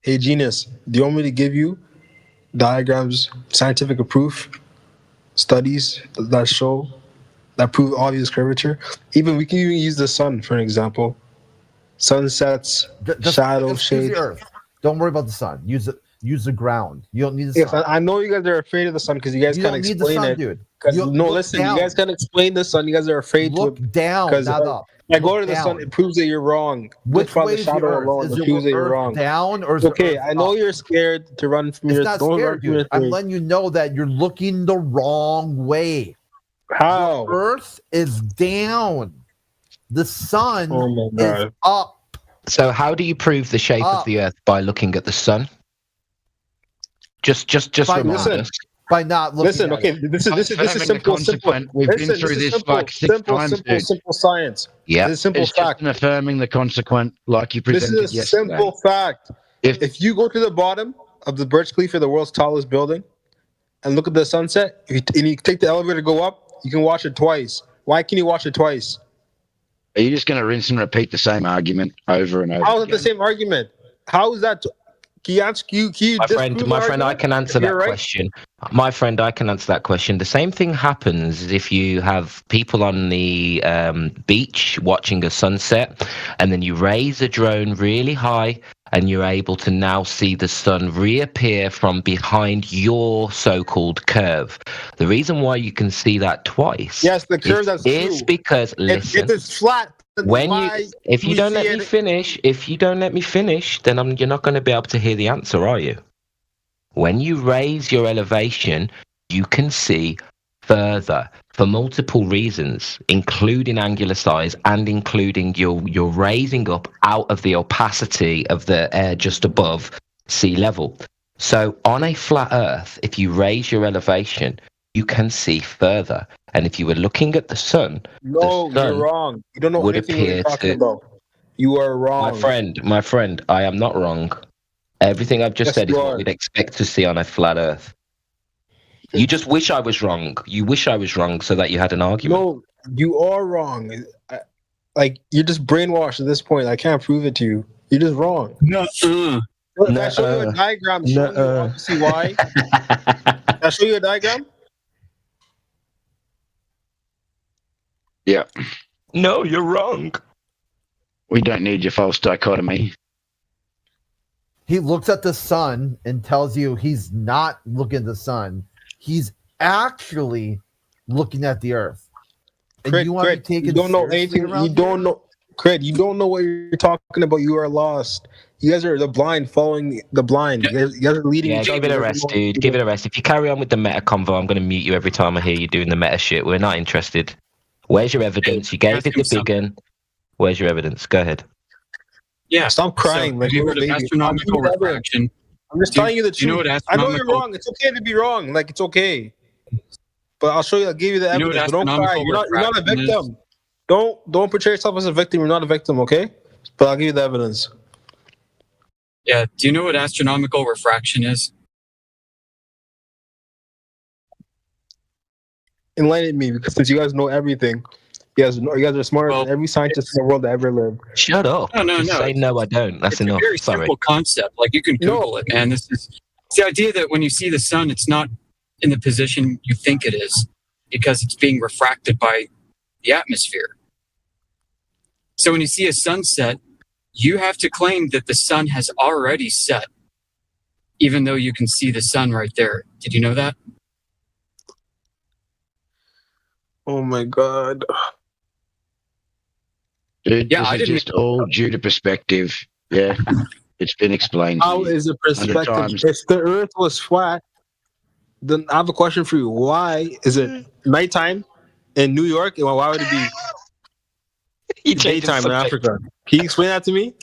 Speaker 10: Hey, Genius, do you want me to give you diagrams, scientific proof, studies that prove obvious curvature? We can even use the sun for an example. Sunsets, shadow, shade.
Speaker 9: Use the Earth. Don't worry about the sun. Use the ground. You don't need the sun.
Speaker 10: I know you guys are afraid of the sun because you guys can't explain it.
Speaker 9: Dude.
Speaker 10: Listen, you guys can't explain the sun. You guys are afraid
Speaker 9: to look down, not up.
Speaker 10: I go to the sun, it proves that you're wrong.
Speaker 9: Which way is the Earth?
Speaker 10: Alone, it proves that you're wrong.
Speaker 9: Down or is
Speaker 10: okay, I know you're scared to run from your.
Speaker 9: It's not scared, dude. I'm letting you know that you're looking the wrong way.
Speaker 10: How?
Speaker 9: The Earth is down. The sun is up.
Speaker 2: So how do you prove the shape of the Earth? By looking at the sun? Just remind us.
Speaker 9: By not looking.
Speaker 10: Listen, okay. This is simple.
Speaker 6: We've been through this like six times, dude.
Speaker 10: Simple science.
Speaker 2: Yeah,
Speaker 6: it's simple fact. Just affirming the consequent, like you presented yesterday.
Speaker 10: This is a simple fact. If you go to the bottom of the Burj Khalifa, the world's tallest building, and look at the sunset, and you take the elevator to go up, you can watch it twice. Why can you watch it twice?
Speaker 6: Are you just going to rinse and repeat the same argument over and over?
Speaker 10: How is it the same argument? How is that?
Speaker 2: My friend, I can answer that question. My friend, I can answer that question. The same thing happens if you have people on the beach watching a sunset, and then you raise a drone really high, and you're able to now see the sun reappear from behind your so-called curve. The reason why you can see that twice,
Speaker 10: yes, the curve
Speaker 2: is because listen,
Speaker 10: if it's flat.
Speaker 2: If you don't let me finish, then you're not going to be able to hear the answer, are you? When you raise your elevation, you can see further for multiple reasons, including angular size and including you're raising up out of the opacity of the air just above sea level. So on a flat Earth, if you raise your elevation, you can see further. And if you were looking at the sun,
Speaker 10: No,
Speaker 2: the sun
Speaker 10: you're wrong. You don't know
Speaker 2: would
Speaker 10: anything what you're
Speaker 2: appear
Speaker 10: talking
Speaker 2: to.
Speaker 10: about. You are wrong.
Speaker 2: My friend, I am not wrong. Everything I've just
Speaker 10: Yes,
Speaker 2: said is
Speaker 10: you
Speaker 2: what
Speaker 10: are.
Speaker 2: we'd expect to see on a flat Earth. You just wish I was wrong. You wish I was wrong so that you had an argument.
Speaker 10: No, you are wrong. Like, you're just brainwashed at this point. I can't prove it to you. You're just wrong.
Speaker 4: No.
Speaker 10: If I show you a diagram showing you obviously why. Can I show you a diagram?
Speaker 6: Yeah.
Speaker 2: No, you're wrong.
Speaker 6: We don't need your false dichotomy.
Speaker 9: He looks at the sun and tells you he's not looking at the sun. He's actually looking at the earth. And
Speaker 10: Craig,
Speaker 9: you want to take it
Speaker 10: you don't know anything. You don't know, Craig. You don't know what you're talking about. You are lost. You guys are the blind following the blind. You guys are leading each other.
Speaker 2: Give it a rest, dude. Give it a rest. If you carry on with the meta convo, I'm going to mute you every time I hear you doing the meta shit. We're not interested. Where's your evidence? You gave it the big one. Where's your evidence? Go ahead.
Speaker 4: Yeah.
Speaker 10: Stop crying.
Speaker 4: So,
Speaker 10: like
Speaker 4: you
Speaker 10: you're a
Speaker 4: heard of
Speaker 10: baby.
Speaker 4: astronomical refraction.
Speaker 10: I'm just telling you the truth.
Speaker 4: You know what
Speaker 10: I know you're wrong. It's okay to be wrong. Like, it's okay. But I'll show you. I'll give you the evidence. But don't cry. You're not a victim. Don't portray yourself as a victim. You're not a victim, okay? But I'll give you the evidence.
Speaker 4: Yeah. Do you know what astronomical refraction is?
Speaker 10: Enlighten me, because since you guys know everything, you guys are smarter than every scientist in the world that ever lived.
Speaker 2: Shut up.
Speaker 4: No.
Speaker 2: Say no, I don't. That's enough.
Speaker 4: It's a very simple concept. Like, you can Google it, man. It's the idea that when you see the sun, it's not in the position you think it is because it's being refracted by the atmosphere. So when you see a sunset, you have to claim that the sun has already set, even though you can see the sun right there. Did you know that?
Speaker 10: Oh my God.
Speaker 6: Dude, yeah, this is just all due to perspective. Yeah, it's been explained.
Speaker 10: How is it perspective? If the Earth was flat, then I have a question for you. Why is it nighttime in New York, and why would it be daytime in Africa? Can you explain that to me?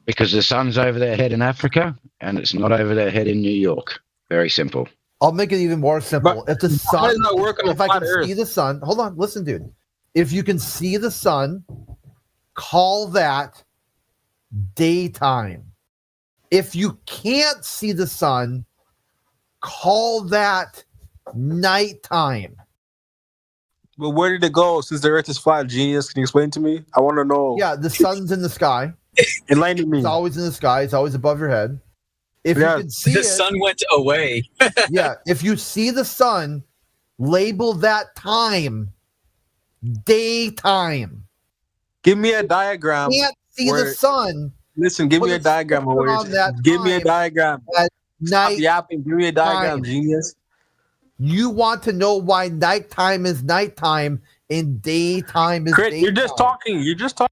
Speaker 6: Because the sun's over their head in Africa, and it's not over their head in New York. Very simple.
Speaker 9: I'll make it even more simple. If the sun,
Speaker 10: does that work on
Speaker 9: if I can see the sun, hold on, listen, dude. If you can see the sun, call that daytime. If you can't see the sun, call that nighttime.
Speaker 10: But where did it go since the Earth is flat? Genius, can you explain to me? I want to know.
Speaker 9: Yeah, the sun's in the sky.
Speaker 10: Enlighten me.
Speaker 9: It's always in the sky. It's always above your head. If you can see
Speaker 4: the sun went away.
Speaker 9: Yeah, if you see the sun, label that time daytime.
Speaker 10: Give me a diagram.
Speaker 9: You can't see the sun.
Speaker 10: Listen, give me a diagram. Give me a diagram. Stop yapping. Give me a diagram, genius.
Speaker 9: You want to know why nighttime is nighttime and daytime is daytime.
Speaker 10: You're just talking.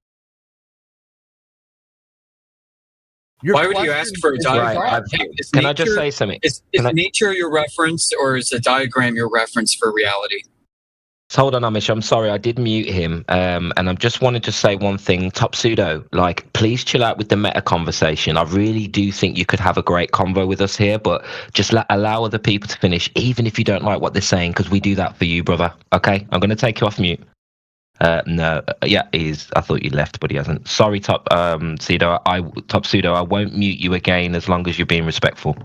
Speaker 4: Why would you ask for a diagram?
Speaker 2: Can I just say something?
Speaker 4: Is nature your reference, or is a diagram your reference for reality?
Speaker 2: Hold on, Amish. I'm sorry, I did mute him, and I just wanted to say one thing. Top Pseudo, like, please chill out with the meta conversation. I really do think you could have a great convo with us here, but just allow other people to finish, even if you don't like what they're saying, because we do that for you, brother. Okay, I'm going to take you off mute. No, yeah, I thought you left, but he hasn't. Sorry, Top Pseudo. Top Pseudo, I won't mute you again as long as you're being respectful.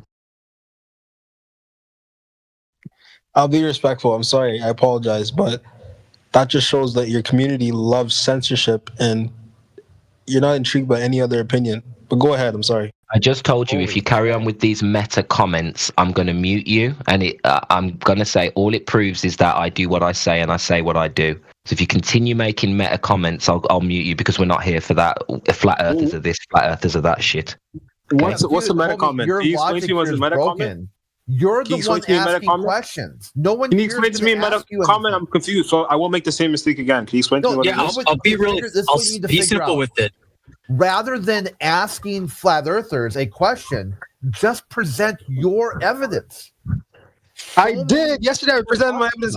Speaker 10: I'll be respectful. I'm sorry. I apologize, but that just shows that your community loves censorship and you're not intrigued by any other opinion. But go ahead. I'm sorry.
Speaker 2: I just told you if you carry on with these meta comments, I'm going to mute you, and I'm going to say all it proves is that I do what I say and I say what I do. So if you continue making meta comments, I'll mute you, because we're not here for that. Flat earthers are this, flat earthers are that shit.
Speaker 10: Okay? What's a meta comment? Can you explain to me what's a meta comment?
Speaker 9: You're the one asking questions. No one.
Speaker 10: Can you explain to me a meta comment? I'm confused, so I won't make the same mistake again. Can you explain to me what it is?
Speaker 4: I'll be really. I'll be simple with it.
Speaker 9: Rather than asking flat earthers a question, just present your evidence.
Speaker 10: I did yesterday. I presented my evidence.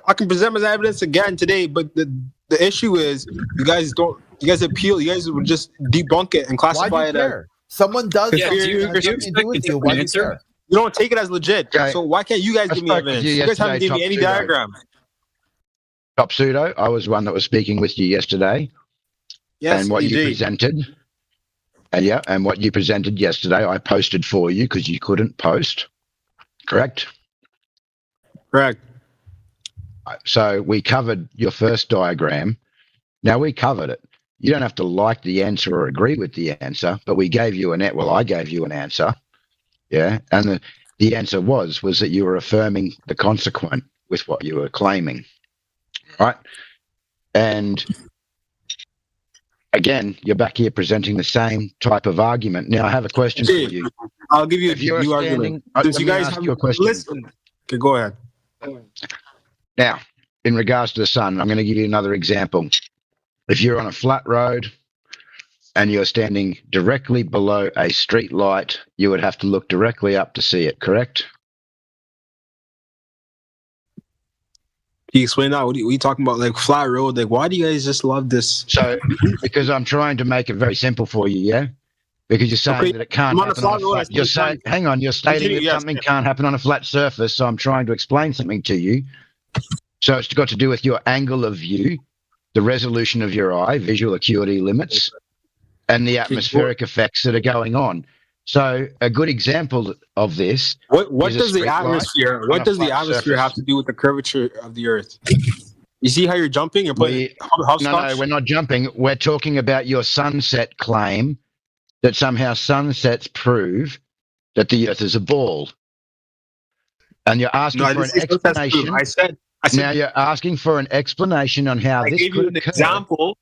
Speaker 10: I can present my evidence again today. But the issue is, you guys appeal. You guys would just debunk it and classify it as.
Speaker 9: Someone does
Speaker 10: Yeah,
Speaker 9: something
Speaker 10: do you
Speaker 9: that has nothing to do with you. Why do you care?
Speaker 10: You don't take it as legit.
Speaker 6: Okay.
Speaker 10: So why can't you guys give me evidence? You guys haven't given me any diagrams.
Speaker 6: Top pseudo, I was one that was speaking with you yesterday.
Speaker 10: Yes,
Speaker 6: and what you presented. And what you presented yesterday, I posted for you because you couldn't post. Correct?
Speaker 10: Correct.
Speaker 6: So we covered your first diagram. Now we covered it. You don't have to like the answer or agree with the answer, but we gave you I gave you an answer. Yeah. And the answer was that you were affirming the consequent with what you were claiming. Right? And again, you're back here presenting the same type of argument. Now I have a question for you.
Speaker 10: I'll give you a new argument. Since you guys have listen. Okay, go ahead.
Speaker 6: Now, in regards to the sun, I'm going to give you another example. If you're on a flat road and you're standing directly below a street light, you would have to look directly up to see it, correct?
Speaker 10: Can you explain that? What are you talking about? Like flat road? Like, why do you guys just love this?
Speaker 6: So, because I'm trying to make it very simple for you, yeah? Because you're saying that it can't happen on a flat. You're saying, hang on, you're stating that something can't happen on a flat surface, so I'm trying to explain something to you. So it's got to do with your angle of view, the resolution of your eye, visual acuity limits, and the atmospheric effects that are going on. So a good example of this.
Speaker 10: What does the atmosphere? What does the atmosphere have to do with the curvature of the Earth? You see how you're jumping? You're putting
Speaker 6: no, we're not jumping. We're talking about your sunset claim that somehow sunsets prove that the Earth is a ball, and you're asking for an explanation. I said now you're asking for an explanation on how this could occur.
Speaker 10: Example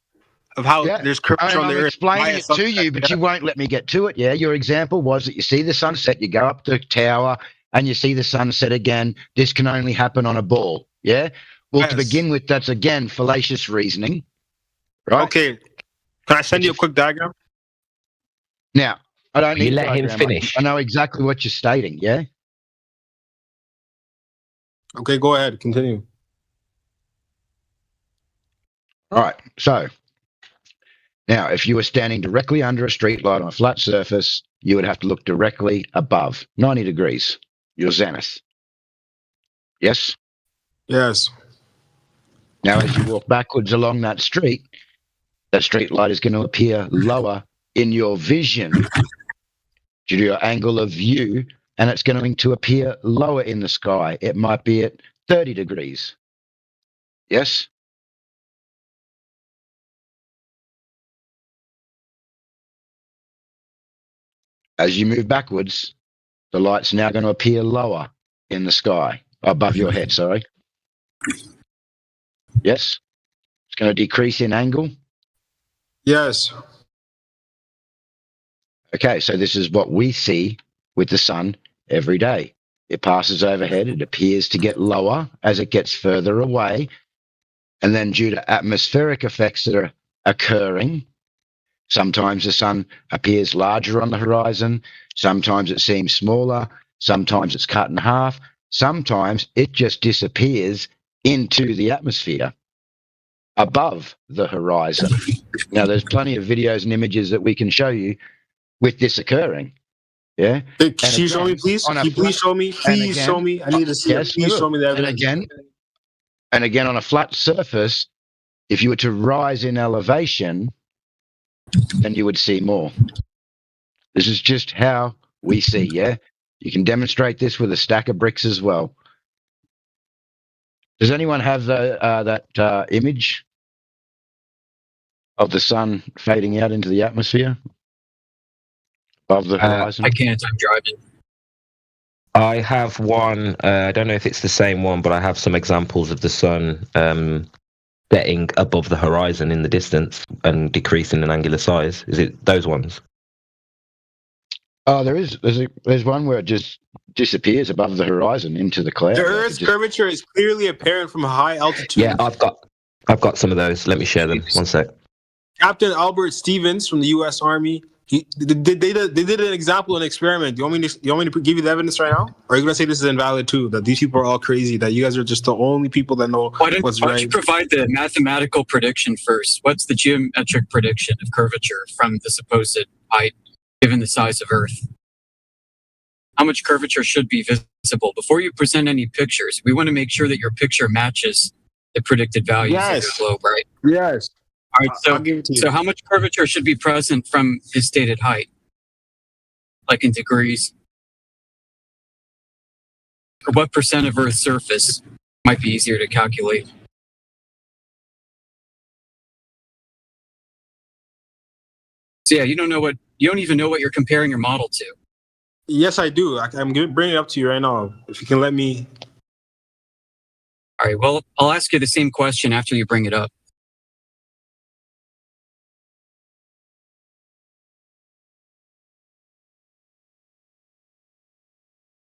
Speaker 10: of how there's curvature on the Earth.
Speaker 6: I'm explaining it to you, but you won't let me get to it. Yeah, your example was that you see the sunset, you go up the tower, and you see the sunset again. This can only happen on a ball. Yeah. Well, to begin with, that's again fallacious reasoning, right?
Speaker 10: Okay. Can I send you a quick diagram?
Speaker 6: Now, I don't need
Speaker 2: you let him finish.
Speaker 6: I know exactly what you're stating. Yeah.
Speaker 10: Okay, go ahead. Continue.
Speaker 6: All right. So now, if you were standing directly under a street light on a flat surface, you would have to look directly above 90 degrees, your zenith. Yes?
Speaker 10: Yes.
Speaker 6: Now, as you walk backwards along that street light is going to appear lower in your vision due to your angle of view, and it's going to appear lower in the sky. It might be at 30 degrees. Yes? As you move backwards, the light's now going to appear lower in the sky, above your head, sorry. Yes? It's going to decrease in angle?
Speaker 10: Yes.
Speaker 6: Okay, so this is what we see with the sun every day. It passes overhead, it appears to get lower as it gets further away, and then due to atmospheric effects that are occurring, sometimes the sun appears larger on the horizon, sometimes it seems smaller, sometimes it's cut in half, sometimes it just disappears into the atmosphere above the horizon. Now, there's plenty of videos and images that we can show you with this occurring. Yeah.
Speaker 10: Can you show me, please? Can you please show me? Please show me. I need to see it. Please show me that.
Speaker 6: And again, on a flat surface, if you were to rise in elevation, then you would see more. This is just how we see, yeah? You can demonstrate this with a stack of bricks as well. Does anyone have that image of the sun fading out into the atmosphere above the horizon?
Speaker 11: I can't. I'm driving.
Speaker 2: I have one. I don't know if it's the same one, but I have some examples of the sun getting above the horizon in the distance and decreasing in angular size. Is it those ones?
Speaker 6: Oh, there's one where it just disappears above the horizon into the cloud.
Speaker 10: The Earth's curvature is clearly apparent from high altitude.
Speaker 2: Yeah, I've got some of those. Let me share them. One sec.
Speaker 10: Captain Albert Stevens from the U.S. Army, They did an example, an experiment. You want me to give you the evidence right now? Or are you gonna say this is invalid too? That these people are all crazy. That you guys are just the only people that know what's right.
Speaker 4: Why don't you provide the mathematical prediction first? What's the geometric prediction of curvature from the supposed height, given the size of Earth? How much curvature should be visible before you present any pictures? We want to make sure that your picture matches the predicted values of the globe, right?
Speaker 10: Yes.
Speaker 4: All right, so how much curvature should be present from his stated height? Like in degrees? Or what percent of Earth's surface might be easier to calculate? So yeah, you don't even know what you're comparing your model to.
Speaker 10: Yes, I do. I'm going to bring it up to you right now. If you can let me.
Speaker 4: All right, well, I'll ask you the same question after you bring it up.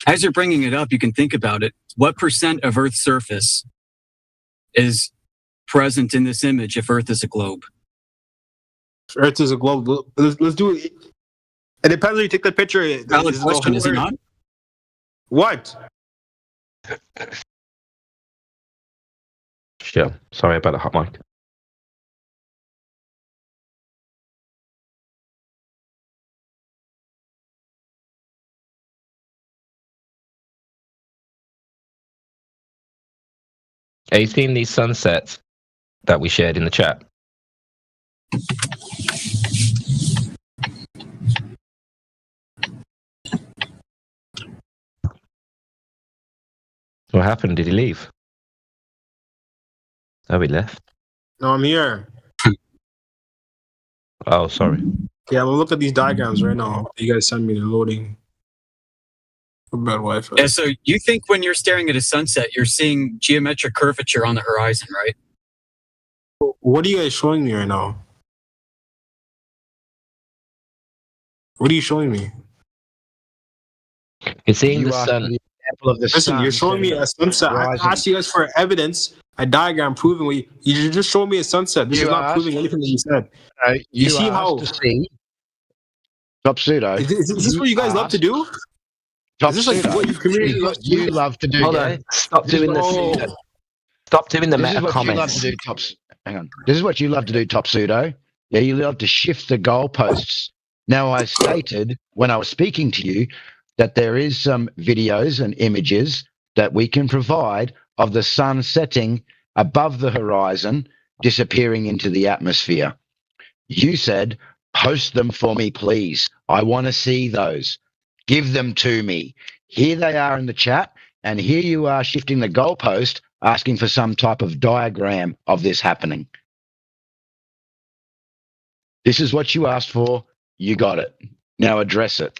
Speaker 4: As you're bringing it up, you can think about it. What percent of Earth's surface is present in this image if Earth is a globe?
Speaker 10: If Earth is a globe. Let's do it. It depends when you take the picture.
Speaker 4: Valid question, is it not?
Speaker 10: What?
Speaker 2: Sure. Sorry about the hot mic. Are you seeing these sunsets that we shared in the chat? What happened? Did he leave? Oh, he left.
Speaker 10: No, I'm here.
Speaker 2: Oh, sorry.
Speaker 10: Yeah, we'll look at these diagrams right now. You guys send me the loading. Bad Wi-Fi.
Speaker 4: Yeah, so you think when you're staring at a sunset, you're seeing geometric curvature on the horizon, right?
Speaker 10: What are you guys showing me right now? What are you showing me?
Speaker 2: You're seeing the sun.
Speaker 10: Listen, you're showing me a sunset. I asked you guys for evidence, a diagram proving you just showed me a sunset. This is not proving anything that you said.
Speaker 6: You
Speaker 10: see how
Speaker 6: to see top pseudo.
Speaker 10: Is this what you guys love to do?
Speaker 6: Top
Speaker 10: is this like what your community loves to do?
Speaker 6: You love to do.
Speaker 2: Hold on. Stop doing this. Stop doing the meta comments.
Speaker 6: Hang on. This is what you love to do, top pseudo. Yeah, you love to shift the goalposts. Now, I stated when I was speaking to you that there is some videos and images that we can provide of the sun setting above the horizon, disappearing into the atmosphere. You said, post them for me, please. I want to see those. Give them to me. Here they are in the chat, and here you are shifting the goalpost, asking for some type of diagram of this happening. This is what you asked for. You got it. Now address it.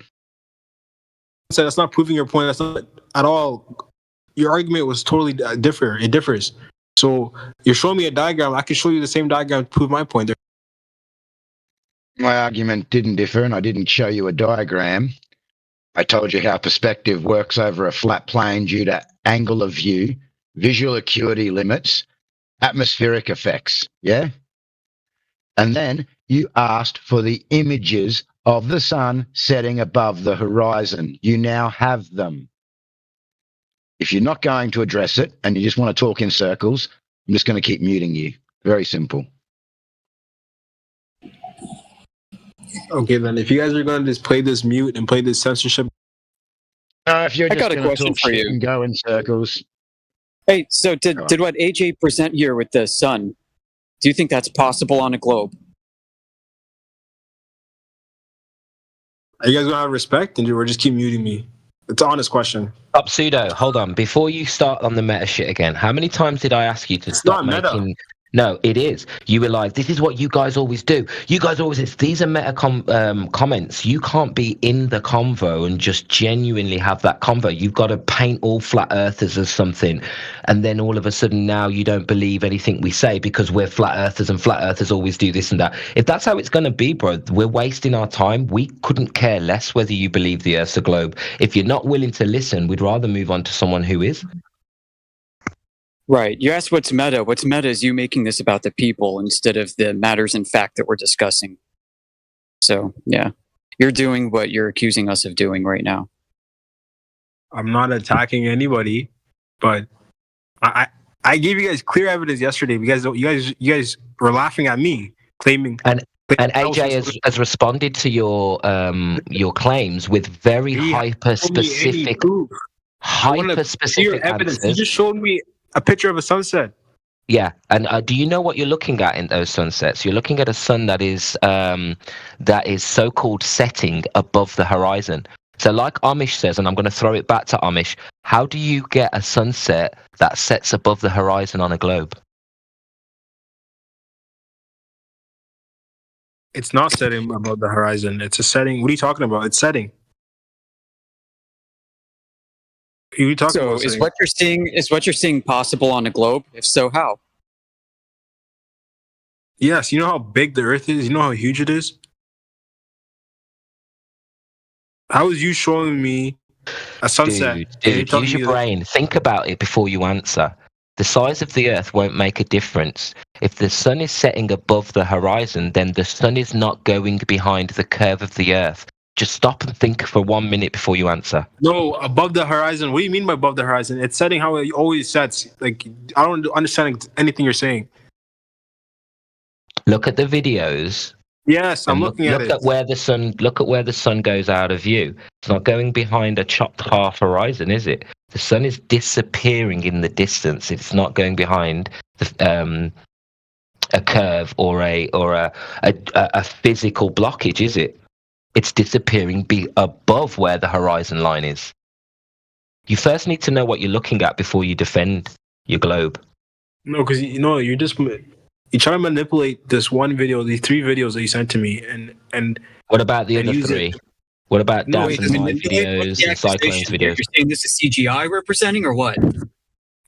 Speaker 10: So that's not proving your point. That's not at all. Your argument was totally different. It differs. So you're showing me a diagram. I can show you the same diagram to prove my point.
Speaker 6: My argument didn't differ, and I didn't show you a diagram. I told you how perspective works over a flat plane due to angle of view, visual acuity limits, atmospheric effects. Yeah? And then you asked for the images of the sun setting above the horizon. You now have them. If you're not going to address it and you just want to talk in circles, I'm just going to keep muting you. Very simple.
Speaker 10: Okay, then if you guys are going to just play this mute and play this censorship.
Speaker 6: If you're
Speaker 4: I
Speaker 6: just
Speaker 4: got a
Speaker 6: going to
Speaker 4: question
Speaker 6: talk
Speaker 4: for
Speaker 6: shit
Speaker 4: you.
Speaker 6: and go in circles.
Speaker 4: Hey, so did what AJ present here with the sun, do you think that's possible on a globe?
Speaker 10: Are you guys going to have respect or just keep muting me? It's an honest question.
Speaker 2: Top pseudo, hold on. Before you start on the meta shit again, how many times did I ask you to stop making... Meta. No, it is. You were like, this is what you guys always do. You guys always, these are meta comments. You can't be in the convo and just genuinely have that convo. You've got to paint all flat earthers as something. And then all of a sudden now you don't believe anything we say because we're flat earthers and flat earthers always do this and that. If that's how it's going to be, bro, we're wasting our time. We couldn't care less whether you believe the earth's a globe. If you're not willing to listen, we'd rather move on to someone who is.
Speaker 11: Right. You asked what's meta. What's meta is you making this about the people instead of the matters in fact that we're discussing. So, yeah. You're doing what you're accusing us of doing right now.
Speaker 5: I'm not attacking anybody, but I gave you guys clear evidence yesterday. You guys were laughing at me, claiming.
Speaker 2: And AJ has responded to your claims with very hyper-specific
Speaker 5: evidence. You just showed me a picture of a sunset.
Speaker 2: Yeah, and do you know what you're looking at in those sunsets? You're looking at a sun that is so-called setting above the horizon. So like Amish says, and I'm going to throw it back to Amish, how do you get a sunset that sets above the horizon on a globe?
Speaker 5: It's not setting above the horizon. It's a setting. What are you talking about? It's setting. What are you talking about?
Speaker 11: Is what you're seeing possible on a globe? If so, how?
Speaker 5: Yes, you know how big the Earth is? You know how huge it is? How is you showing me a sunset?
Speaker 2: Dude, use your brain. Think about it before you answer. The size of the Earth won't make a difference. If the sun is setting above the horizon, then the sun is not going behind the curve of the Earth. Just stop and think for 1 minute before you answer.
Speaker 5: No, above the horizon. What do you mean by above the horizon? It's setting how it always sets. Like, I don't understand anything you're saying.
Speaker 2: Look at the videos.
Speaker 5: Yes, I'm looking at it.
Speaker 2: Look at where the sun goes out of view. It's not going behind a chopped half horizon, is it? The sun is disappearing in the distance. It's not going behind a curve or a physical blockage, is it? It's disappearing above where the horizon line is. You first need to know what you're looking at before you defend your globe.
Speaker 5: No, because you're trying to manipulate this one video, these 3 videos that you sent to me, and
Speaker 2: what about the other 3? What about Daz and my videos and Cyclone's videos?
Speaker 11: You're saying this is CGI representing or what?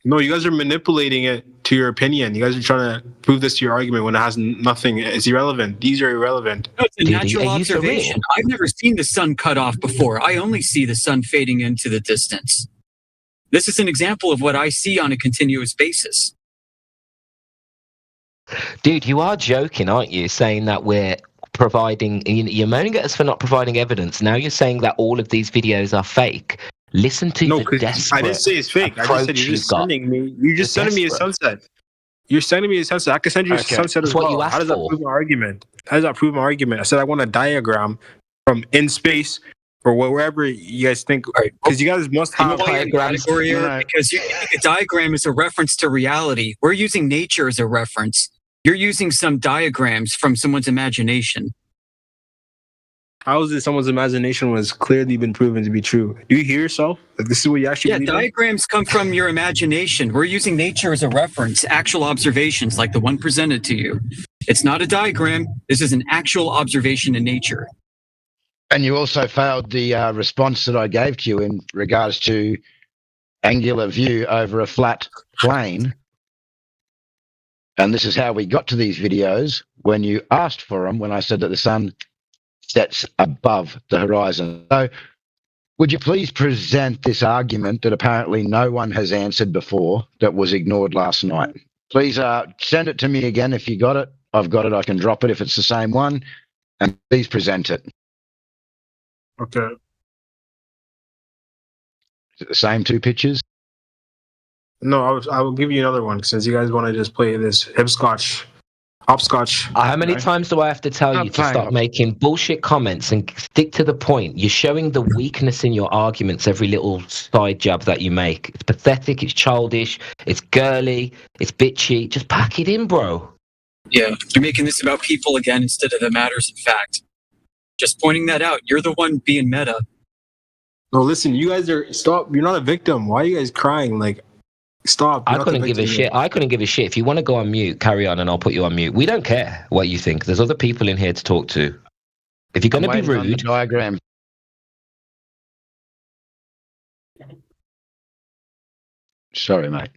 Speaker 5: No, you guys are manipulating it to your opinion. You guys are trying to prove this to your argument when it has nothing. It's irrelevant. These are irrelevant.
Speaker 11: No, it's a natural observation. I've never seen the sun cut off before. I only see the sun fading into the distance. This is an example of what I see on a continuous basis.
Speaker 2: Dude, you are joking, aren't you? Saying that we're providing... You're moaning at us for not providing evidence. Now you're saying that all of these videos are fake. Listen to the desperate...
Speaker 5: I didn't say it's fake. I just said you're just sending me... You're just sending me a sunset. You're sending me a sunset. I can send you a sunset as well. How does that prove my argument? How does that prove my argument? I said I want a diagram from in space or wherever you guys think... Because you guys must have...
Speaker 11: Because you think a diagram is a reference to reality. We're using nature as a reference. You're using some diagrams from someone's imagination.
Speaker 5: How is it someone's imagination was clearly been proven to be true? Do you hear yourself? Like, this is what you actually believe
Speaker 11: diagrams come from your imagination. We're using nature as a reference, actual observations like the one presented to you. It's not a diagram. This is an actual observation in nature.
Speaker 6: And you also failed the response that I gave to you in regards to angular view over a flat plane. And this is how we got to these videos when you asked for them, when I said that the sun sets above the horizon. So would you please present this argument that apparently no one has answered before that was ignored last night? Please send it to me again if you got it. I've got it. I can drop it if it's the same one. And please present it.
Speaker 5: Okay.
Speaker 6: Is it the same 2 pictures?
Speaker 5: No, I will give you another one since you guys want to just play this hopscotch.
Speaker 2: How many times do I have to tell you to stop making bullshit comments and stick to the point? You're showing the weakness in your arguments every little side jab that you make. It's pathetic, it's childish, it's girly, it's bitchy. Just pack it in, bro.
Speaker 11: Yeah, you're making this about people again instead of the matters of fact. Just pointing that out. You're the one being meta.
Speaker 5: No, listen, you guys stop. You're not a victim. Why are you guys crying? Like, stop.
Speaker 2: I couldn't give a shit. I couldn't give a shit. If you want to go on mute, carry on and I'll put you on mute. We don't care what you think. There's other people in here to talk to. If you're going to be rude...
Speaker 6: Diagram. Sorry, mate.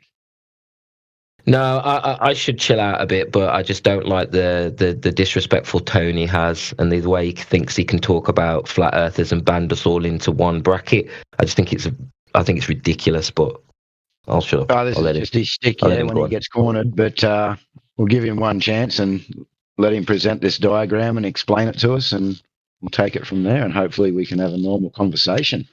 Speaker 2: No, I should chill out a bit, but I just don't like the disrespectful tone he has and the way he thinks he can talk about flat earthers and band us all into one bracket. I just think it's ridiculous, but I'll shut up.
Speaker 6: This is just his stick when he gets cornered, but we'll give him one chance and let him present this diagram and explain it to us, and we'll take it from there, and hopefully we can have a normal conversation.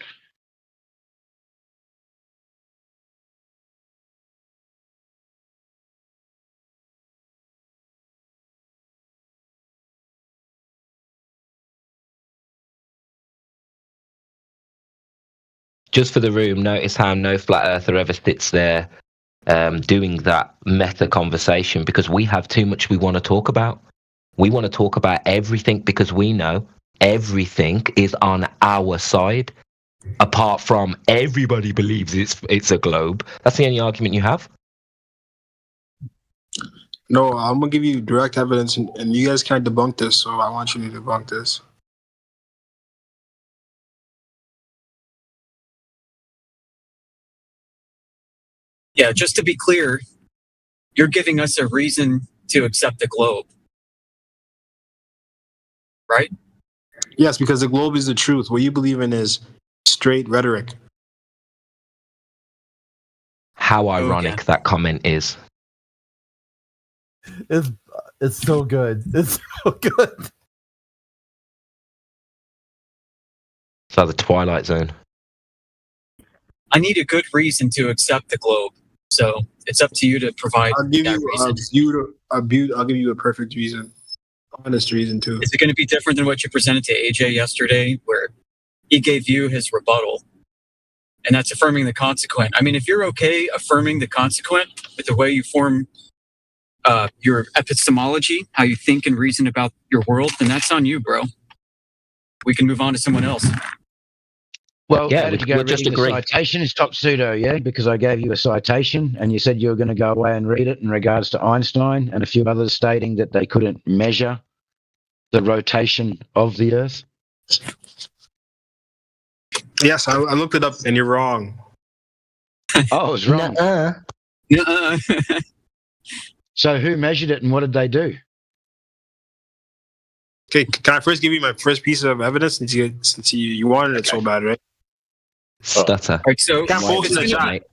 Speaker 2: Just for the room, notice how no flat earther ever sits there doing that meta conversation, because we have too much we want to talk about. We want to talk about everything because we know everything is on our side, apart from everybody believes it's a globe. That's the only argument you have.
Speaker 10: No, I'm gonna give you direct evidence, and you guys can't debunk this. So I want you to debunk this.
Speaker 11: Yeah, just to be clear, you're giving us a reason to accept the globe, right?
Speaker 10: Yes, because the globe is the truth. What you believe in is straight rhetoric.
Speaker 2: How ironic that comment is.
Speaker 9: It's so good. It's so good.
Speaker 2: It's like the Twilight Zone.
Speaker 11: I need a good reason to accept the globe. So it's up to you to provide
Speaker 10: I'll give
Speaker 11: that
Speaker 10: you
Speaker 11: reason.
Speaker 10: I'll give you a perfect reason. Honest reason, too.
Speaker 11: Is it going to be different than what you presented to AJ yesterday, where he gave you his rebuttal? And that's affirming the consequent. I mean, if you're okay affirming the consequent with the way you form your epistemology, how you think and reason about your world, then that's on you, bro. We can move on to someone else.
Speaker 6: Well,
Speaker 2: yeah,
Speaker 6: we'll just agree. Citation is top pseudo, yeah, because I gave you a citation and you said you were going to go away and read it in regards to Einstein and a few others stating that they couldn't measure the rotation of the Earth.
Speaker 10: Yes, I looked it up and you're wrong.
Speaker 6: Oh, I was wrong.
Speaker 11: Nuh-uh.
Speaker 6: So who measured it and what did they do?
Speaker 10: Okay, can I first give you my first piece of evidence since you wanted it so bad, right?
Speaker 2: Stutter.
Speaker 11: All right, so
Speaker 10: can't post in the chat.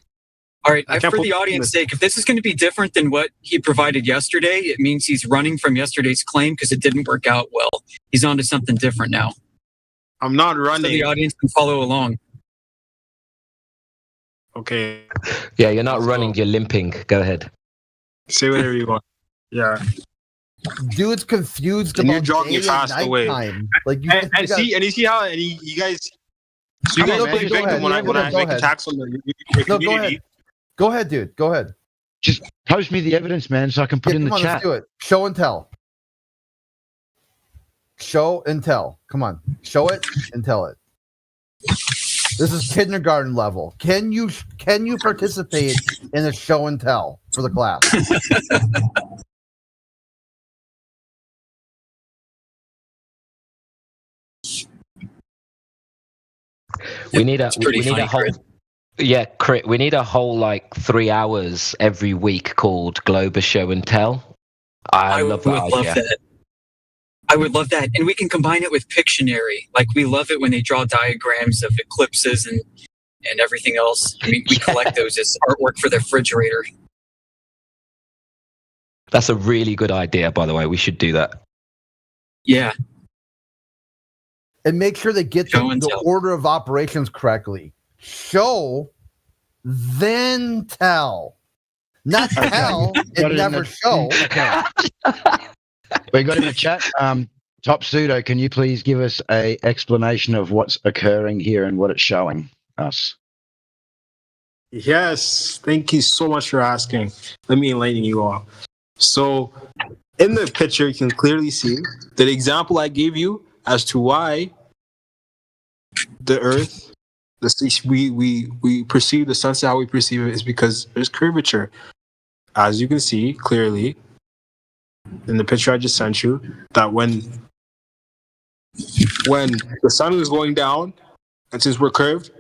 Speaker 11: All right, for the audience's sake, if this is going to be different than what he provided yesterday, it means he's running from yesterday's claim because it didn't work out well. He's on to something different now.
Speaker 10: I'm not running.
Speaker 11: So the audience can follow along.
Speaker 10: Okay.
Speaker 2: Yeah, you're not running, you're limping. Go ahead.
Speaker 10: Say whatever you want. Yeah.
Speaker 9: Dude's confused
Speaker 10: and
Speaker 9: about
Speaker 10: you're jogging fast away.
Speaker 9: Like you
Speaker 10: see how you guys. So you guys play victim when I make attacks on the community.
Speaker 9: Go ahead, dude. Go ahead.
Speaker 6: Just post me the evidence, man, so I can put in the chat.
Speaker 9: Let's do it. Show and tell. Show and tell. Come on. Show it and tell it. This is kindergarten level. Can you participate in a show and tell for the class?
Speaker 2: We need a whole. Yeah, we need a whole like 3 hours every week called Global Show and Tell. I love that.
Speaker 11: I would love that. And we can combine it with Pictionary. Like, we love it when they draw diagrams of eclipses and everything else. We collect those as artwork for the refrigerator.
Speaker 2: That's a really good idea, by the way. We should do that.
Speaker 11: Yeah.
Speaker 9: And make sure they get the order of operations correctly. Show, then tell. Not tell and never show.
Speaker 6: We got in the chat. Top pseudo, can you please give us a explanation of what's occurring here and what it's showing us?
Speaker 10: Yes, thank you so much for asking. Let me enlighten you all. So, in the picture, you can clearly see the example I gave you as to why the Earth, we perceive the sunset how we perceive it is because there's curvature. As you can see clearly in the picture I just sent you, that when the sun is going down, and since we're curved,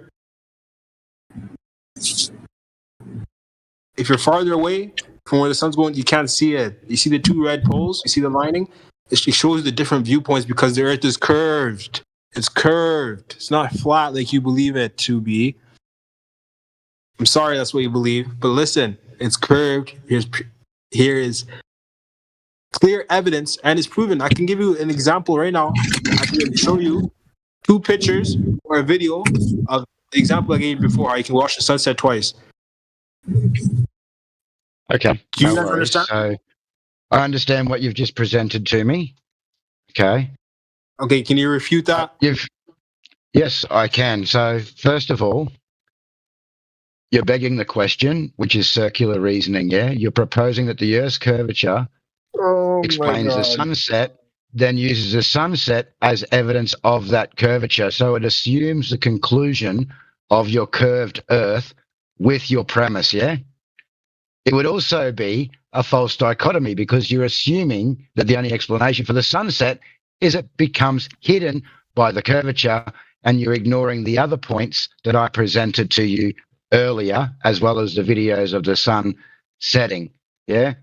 Speaker 10: if you're farther away from where the sun's going, you can't see it. You see the two red poles? You see the lining? It shows the different viewpoints because the Earth is curved. It's curved. It's not flat like you believe it to be. I'm sorry that's what you believe, but listen, it's curved. Here is clear evidence and it's proven. I can give you an example right now. I can show you 2 pictures or a video of the example I gave you before. How you can watch the sunset twice.
Speaker 6: Okay.
Speaker 10: Do you guys understand?
Speaker 6: So I understand what you've just presented to me. Okay.
Speaker 10: Okay, can you refute that?
Speaker 6: Yes, I can. So first of all, you're begging the question, which is circular reasoning, yeah? You're proposing that the Earth's curvature explains the sunset, then uses the sunset as evidence of that curvature. So it assumes the conclusion of your curved Earth with your premise, yeah? It would also be a false dichotomy because you're assuming that the only explanation for the sunset is it becomes hidden by the curvature, and you're ignoring the other points that I presented to you earlier, as well as the videos of the sun setting. Yeah.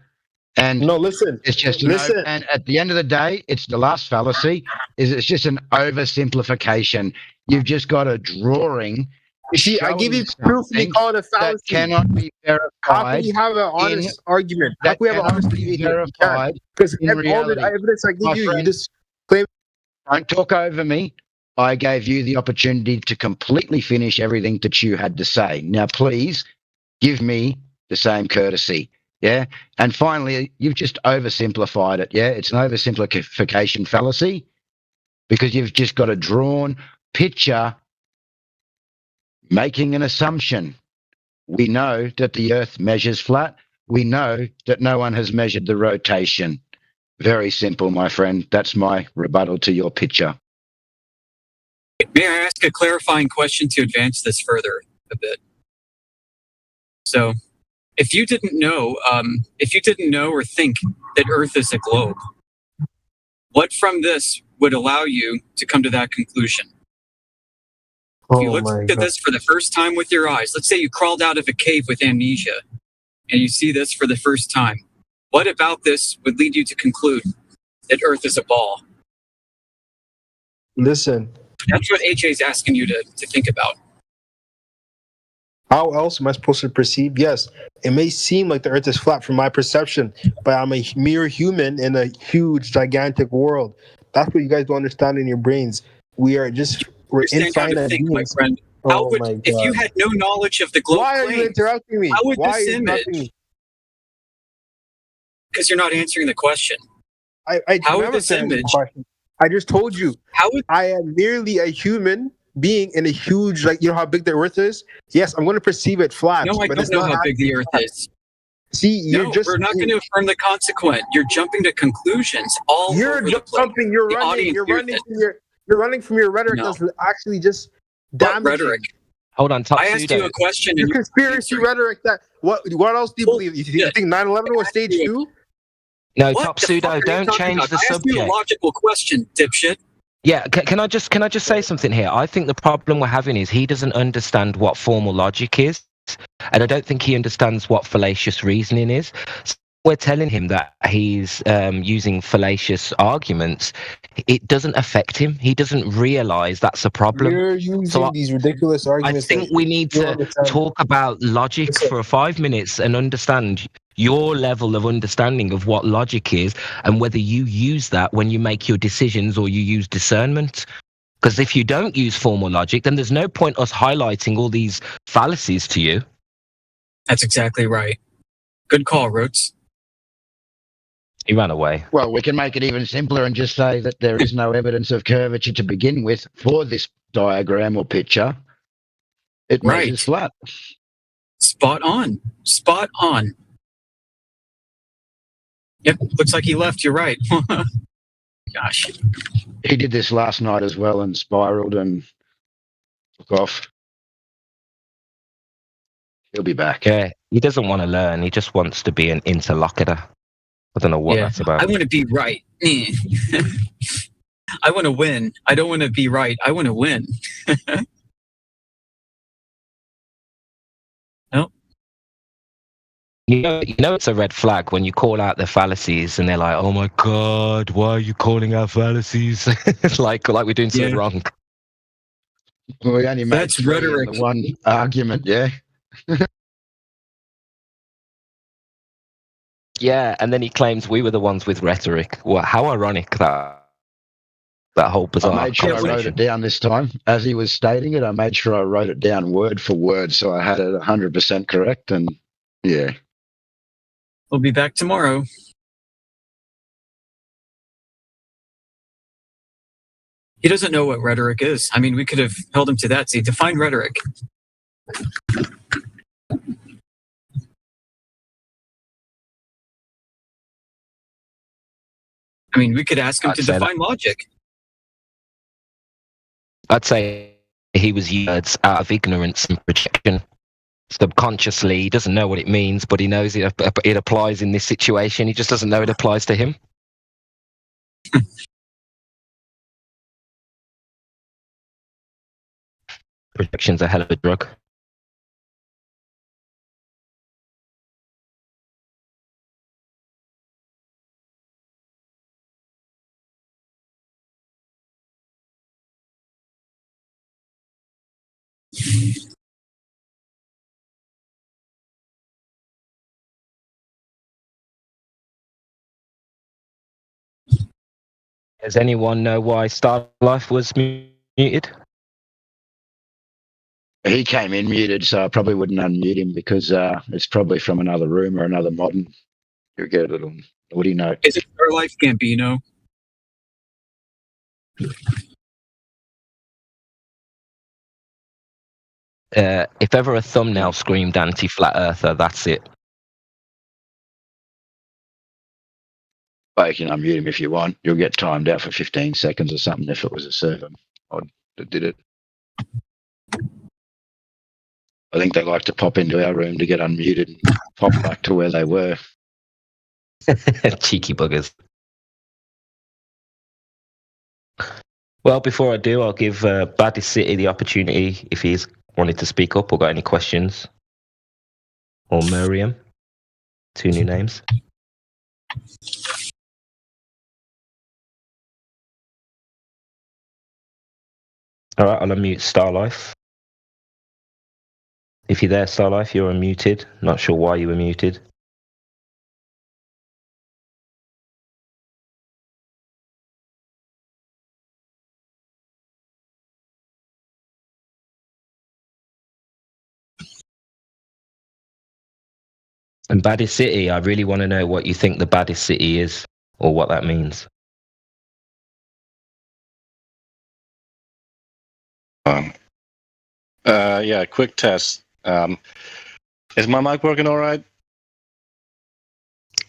Speaker 6: And
Speaker 10: no, listen,
Speaker 6: it's just, and at the end of the day, it's the last fallacy is it's just an oversimplification. You've just got a drawing.
Speaker 10: You see, I give you proof and you call it a fallacy.
Speaker 6: That cannot be verified.
Speaker 10: How can you have an honest argument? How can we have an honest debate here? Because all the evidence I give you, you just claim.
Speaker 6: Don't talk over me. I gave you the opportunity to completely finish everything that you had to say. Now, please give me the same courtesy. Yeah. And finally, you've just oversimplified it. Yeah. It's an oversimplification fallacy because you've just got a drawn picture making an assumption. We know that the Earth measures flat. We know that no one has measured the rotation. Very simple, my friend. That's my rebuttal to your picture.
Speaker 11: May I ask a clarifying question to advance this further a bit? So, if you didn't know or think that Earth is a globe, what from this would allow you to come to that conclusion? If you looked at this for the first time with your eyes, let's say you crawled out of a cave with amnesia, and you see this for the first time, what about this would lead you to conclude that Earth is a ball?
Speaker 10: Listen.
Speaker 11: That's what AJ is asking you to think about.
Speaker 10: How else am I supposed to perceive? Yes, it may seem like the Earth is flat from my perception, but I'm a mere human in a huge, gigantic world. That's what you guys don't understand in your brains. We're infinite
Speaker 11: beings. My friend. If you had no knowledge of the globe,
Speaker 10: why are you interrupting me?
Speaker 11: How would this image? Because you're not answering the question.
Speaker 10: How would this image? I just told you. I am merely a human being in a huge, you know how big the Earth is? Yes, I'm going to perceive it flat.
Speaker 11: No, I don't know how big the Earth is.
Speaker 10: See,
Speaker 11: we're not going to affirm the consequent. You're jumping to conclusions all over the place.
Speaker 10: You're running from your rhetoric that's actually just damaging.
Speaker 11: Rhetoric?
Speaker 2: Hold on,
Speaker 11: I asked you a question.
Speaker 10: Your conspiracy rhetoric. What else do you believe? You think 9/11 was stage 2?
Speaker 2: No, Top Pseudo, don't change the subject.
Speaker 11: I asked you a logical question, dipshit.
Speaker 2: Yeah, can I just say something here? I think the problem we're having is he doesn't understand what formal logic is, and I don't think he understands what fallacious reasoning is. So we're telling him that he's using fallacious arguments. It doesn't affect him. He doesn't realize that's a problem.
Speaker 10: You're using these ridiculous arguments.
Speaker 2: I think we need to talk about logic for 5 minutes and understand your level of understanding of what logic is and whether you use that when you make your decisions or you use discernment. Because if you don't use formal logic, then there's no point us highlighting all these fallacies to you.
Speaker 11: That's exactly right. Good call, Roots.
Speaker 2: He ran away.
Speaker 6: Well, we can make it even simpler and just say that there is no evidence of curvature to begin with for this diagram or picture. It measures flat.
Speaker 11: Spot on. Spot on. Yep, looks like he left. You're right. Gosh.
Speaker 6: He did this last night as well and spiraled and took off. He'll be back.
Speaker 2: Yeah, he doesn't want to learn. He just wants to be an interlocutor. I don't know what that's about.
Speaker 11: I want to be right. I want to win. I don't want to be right. I want to win. No.
Speaker 2: You know it's a red flag when you call out the fallacies and they're like, "Oh my God, why are you calling out fallacies?" It's like we're doing something wrong.
Speaker 6: Well, we only made
Speaker 11: That's rhetoric.
Speaker 6: One argument, yeah.
Speaker 2: Yeah, and then he claims we were the ones with rhetoric. Well, how ironic that whole bizarre
Speaker 6: I made sure I wrote it down this time. As he was stating it, I made sure I wrote it down word for word, so I had it 100% correct, and yeah.
Speaker 11: We'll be back tomorrow. He doesn't know what rhetoric is. I mean, we could have held him to that. See, define rhetoric. I mean, we could ask him to define logic.
Speaker 2: I'd say he was used out of ignorance and projection. Subconsciously, he doesn't know what it means, but he knows it applies in this situation. He just doesn't know it applies to him. Projection's a hell of a drug. Does anyone know why Starlife was muted?
Speaker 6: He came in muted, so I probably wouldn't unmute him because it's probably from another room or another modern. You get a little. What do you know?
Speaker 11: Is it Starlife Gambino?
Speaker 2: If ever a thumbnail screamed anti-flat earther, that's it.
Speaker 6: Well, you can unmute him if you want. You'll get timed out for 15 seconds or something if it was a server that did it. I think they like to pop into our room to get unmuted and pop back to where they were.
Speaker 2: Cheeky buggers. Well, before I do, I'll give Baddest City the opportunity if he's wanted to speak up or got any questions. Or Miriam. 2 new names. All right, I'll unmute Starlife. If you're there, Starlife, you're unmuted. Not sure why you were muted. And Baddest City, I really want to know what you think the Baddest City is or what that means.
Speaker 12: Yeah, quick test. Is my mic working all right?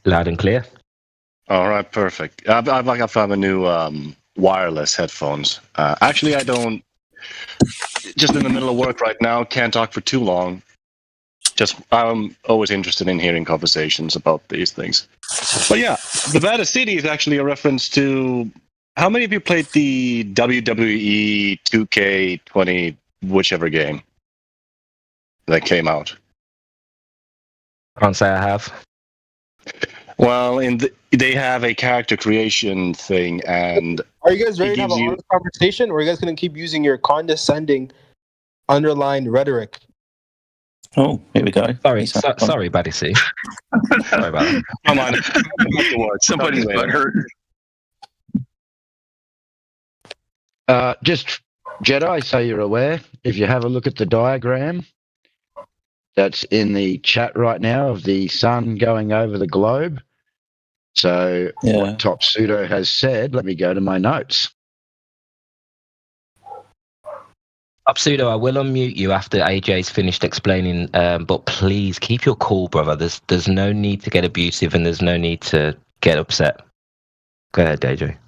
Speaker 2: Loud and clear.
Speaker 12: All right, perfect. I found a new wireless headphones. Actually, I don't. Just in the middle of work right now, can't talk for too long. I'm always interested in hearing conversations about these things. But yeah, the Baddest City is actually a reference to. How many of you played the WWE 2K20, whichever game that came out?
Speaker 2: Can't say I have.
Speaker 12: Well, they have a character creation thing, and
Speaker 10: are you guys ready to have an honest conversation, or are you guys going to keep using your condescending, underlined rhetoric?
Speaker 13: Oh, here we go.
Speaker 2: Sorry, Buddy C. Sorry about that.
Speaker 12: Come on,
Speaker 13: somebody's butt hurt.
Speaker 6: Just Jedi, so you're aware, if you have a look at the diagram that's in the chat right now of the sun going over the globe. So what Top Pseudo has said, let me go to my notes.
Speaker 2: Top Pseudo, I will unmute you after AJ's finished explaining, but please keep your cool, brother. There's no need to get abusive and there's no need to get upset. Go ahead, AJ.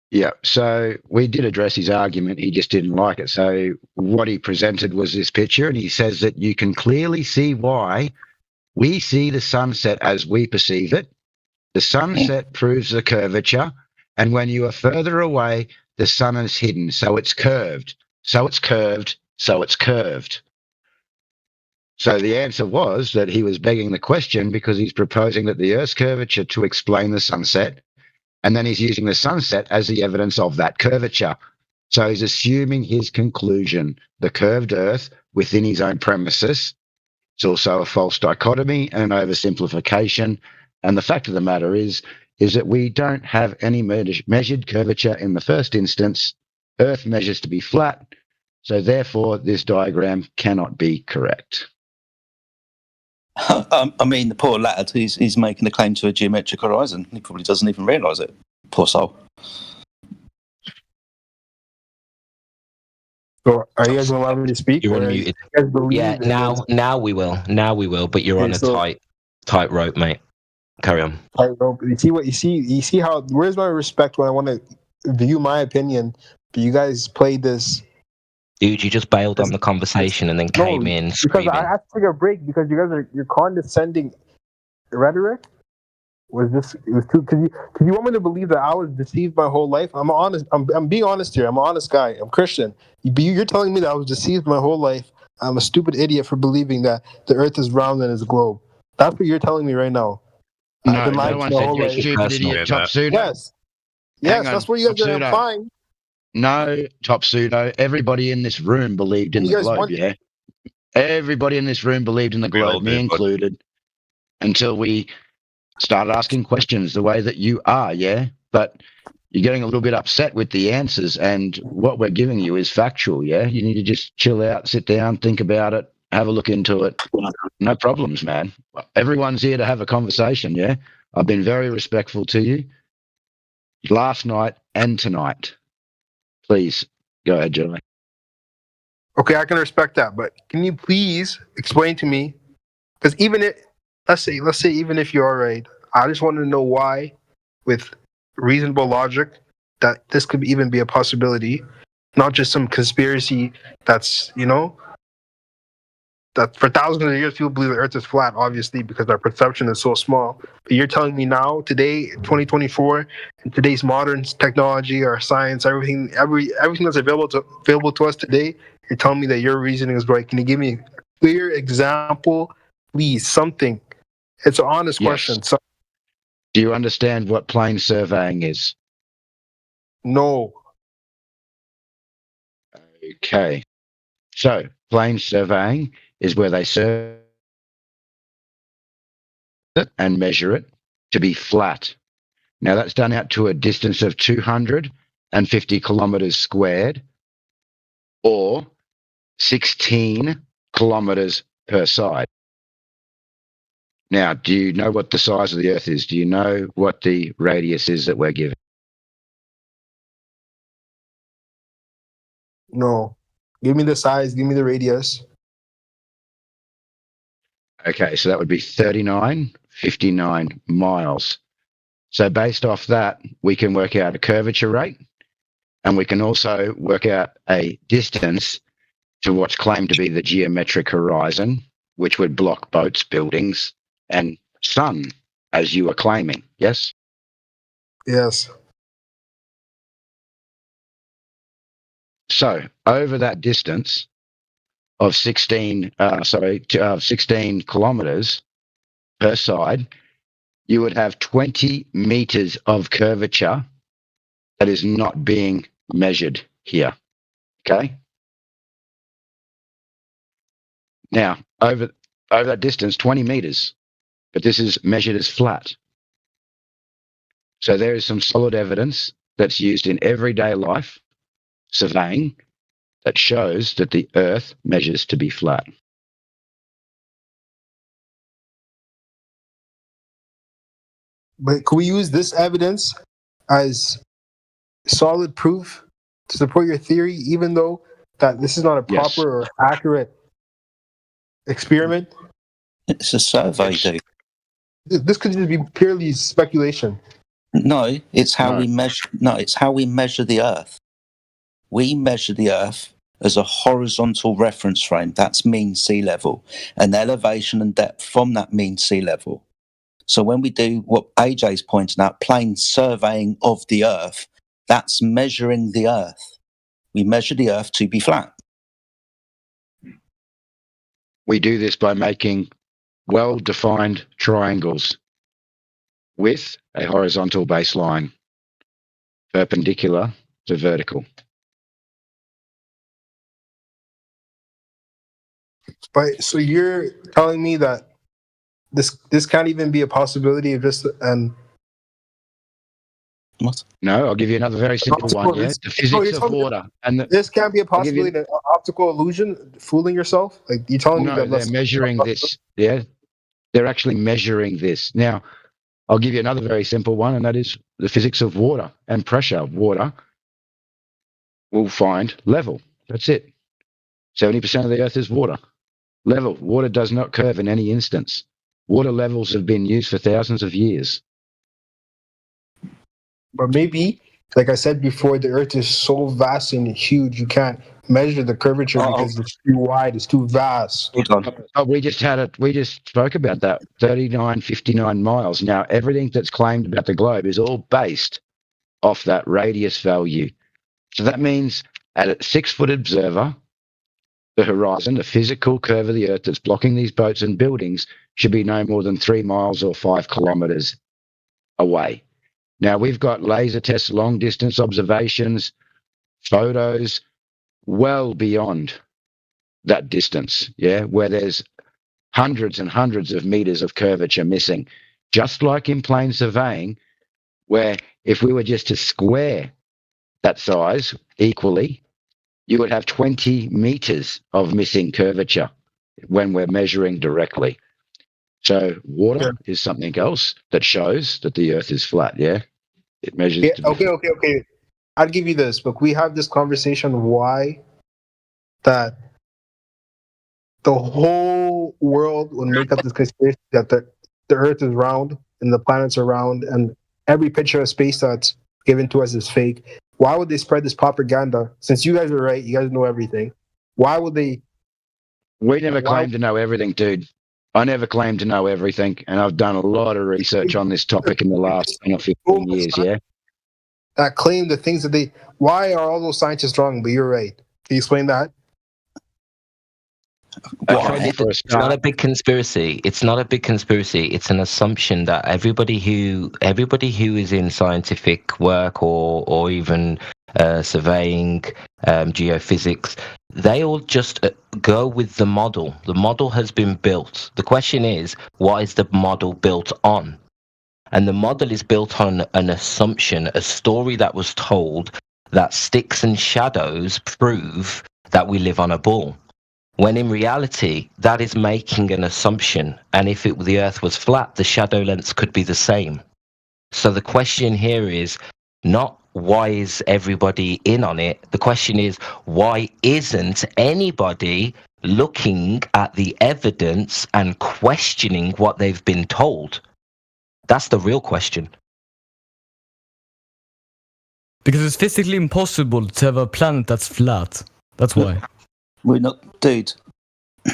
Speaker 6: Yeah, so we did address his argument. He just didn't like it. So what he presented was this picture, and he says that you can clearly see why we see the sunset as we perceive it. The sunset proves the curvature, and when you are further away, the sun is hidden, so it's curved. So it's curved, so it's curved. So the answer was that he was begging the question because he's proposing that the Earth's curvature to explain the sunset, and then he's using the sunset as the evidence of that curvature. So he's assuming his conclusion, the curved Earth within his own premises. It's also a false dichotomy and an oversimplification And the fact of the matter is that we don't have any measured curvature in the first instance. Earth measures to be flat, so therefore this diagram cannot be correct.
Speaker 13: I mean, the poor lad, he's making a claim to a geometric horizon. He probably doesn't even realise it. Poor soul.
Speaker 10: So, are you guys going to allow me to speak?
Speaker 2: You're unmuted. Yeah, now we will. Now we will. But you're on a tight rope, mate. Carry on.
Speaker 10: Tight rope. You see what you see? You see how? Where's my respect when I want to view my opinion? But you guys played this.
Speaker 2: Dude, you just bailed on the conversation and then came in screaming.
Speaker 10: Because I have to take a break because you guys you're condescending rhetoric. It was too. Cause you want me to believe that I was deceived my whole life? I'm honest. I'm being honest here. I'm an honest guy. I'm Christian. You're telling me that I was deceived my whole life. I'm a stupid idiot for believing that the Earth is round and is a globe. That's what you're telling me right now.
Speaker 6: No, no one said you're a stupid idiot, Top Pseudo.
Speaker 10: Yes, that's what you guys are implying.
Speaker 6: No, Top Pseudo. Everybody in this room believed in the globe, yeah? Everybody in this room believed in the globe, me included, until we started asking questions the way that you are, yeah? But you're getting a little bit upset with the answers, and what we're giving you is factual, yeah? You need to just chill out, sit down, think about it, have a look into it. No problems, man. Everyone's here to have a conversation, yeah? I've been very respectful to you last night and tonight. Please, go ahead, Joey.
Speaker 10: Okay, I can respect that, but can you please explain to me, because let's say even if you're right, I just want to know why, with reasonable logic, that this could even be a possibility, not just some conspiracy that's, that for thousands of years people believe the Earth is flat, obviously, because our perception is so small. But you're telling me now, today, 2024, in today's modern technology, our science, everything that's available to us today, you're telling me that your reasoning is right. Can you give me a clear example, please? Something. It's an honest question. So,
Speaker 6: do you understand what plane surveying is?
Speaker 10: No.
Speaker 6: Okay. So, plane surveying is where they survey it and measure it to be flat. Now, that's done out to a distance of 250 kilometers squared, or 16 kilometers per side. Now, do you know what the size of the Earth is? Do you know what the radius is that we're given?
Speaker 10: No. Give me the size, give me the radius.
Speaker 6: Okay, so that would be 3959 miles. So based off that, we can work out a curvature rate, and we can also work out a distance to what's claimed to be the geometric horizon, which would block boats, buildings, and sun, as you are claiming. Yes?
Speaker 10: Yes.
Speaker 6: So over that distance of 16 kilometers per side, you would have 20 meters of curvature that is not being measured here. Okay? Now, over that distance, 20 meters, but this is measured as flat. So there is some solid evidence that's used in everyday life, surveying, that shows that the Earth measures to be flat.
Speaker 10: But can we use this evidence as solid proof to support your theory, even though that this is not a proper or accurate experiment?
Speaker 13: It's a survey, dude.
Speaker 10: This could just be purely speculation.
Speaker 13: No, it's how we measure. No, it's how we measure the Earth. We measure the Earth as a horizontal reference frame. That's mean sea level, and elevation and depth from that mean sea level. So when we do what AJ's pointing out, plane surveying of the Earth, that's measuring the Earth. We measure the Earth to be flat.
Speaker 6: We do this by making well-defined triangles with a horizontal baseline, perpendicular to vertical.
Speaker 10: But so you're telling me that this can't even be a possibility of just
Speaker 13: What?
Speaker 6: No, I'll give you another very simple one. Yeah, the physics of water, and
Speaker 10: this can't be a possibility. An optical illusion, fooling yourself. Like you're telling me that
Speaker 6: they're measuring this. Yeah, they're actually measuring this. Now, I'll give you another very simple one, and that is the physics of water and pressure. Water will find level. That's it. 70% of the Earth is water. Level. Water does not curve in any instance. Water levels have been used for thousands of years.
Speaker 10: But maybe, like I said before, the Earth is so vast and huge, you can't measure the curvature because it's too wide, it's too vast.
Speaker 6: Oh, we just spoke about that. 59 miles. Now, everything that's claimed about the globe is all based off that radius value. So that means at a 6-foot observer, the horizon, the physical curve of the Earth that's blocking these boats and buildings should be no more than 3 miles or 5 kilometers away. Now, we've got laser tests, long-distance observations, photos well beyond that distance, yeah, where there's hundreds and hundreds of meters of curvature missing. Just like in plane surveying, where if we were just to square that size equally, you would have 20 meters of missing curvature when we're measuring directly. So water is something else that shows that the Earth is flat, yeah? It measures...
Speaker 10: Yeah, okay. I'll give you this, but we have this conversation why that the whole world would make up this conspiracy that the Earth is round and the planets are round and every picture of space that's given to us is fake. Why would they spread this propaganda? Since you guys are right, you guys know everything. Why would they...
Speaker 6: We never claimed to know everything, dude. I never claimed to know everything, and I've done a lot of research on this topic in the last 10 or 15 years, yeah?
Speaker 10: That claim the things that they... Why are all those scientists wrong? But you're right. Can you explain that?
Speaker 2: It's not a big conspiracy. It's not a big conspiracy. It's an assumption that everybody who is in scientific work or even surveying, geophysics, they all just go with the model. The model has been built. The question is, what is the model built on? And the model is built on an assumption, a story that was told that sticks and shadows prove that we live on a ball. When in reality, that is making an assumption. And if the Earth was flat, the shadow lengths could be the same. So the question here is not why is everybody in on it? The question is, why isn't anybody looking at the evidence and questioning what they've been told? That's the real question.
Speaker 14: Because it's physically impossible to have a planet that's flat. That's why.
Speaker 13: We're not, dude.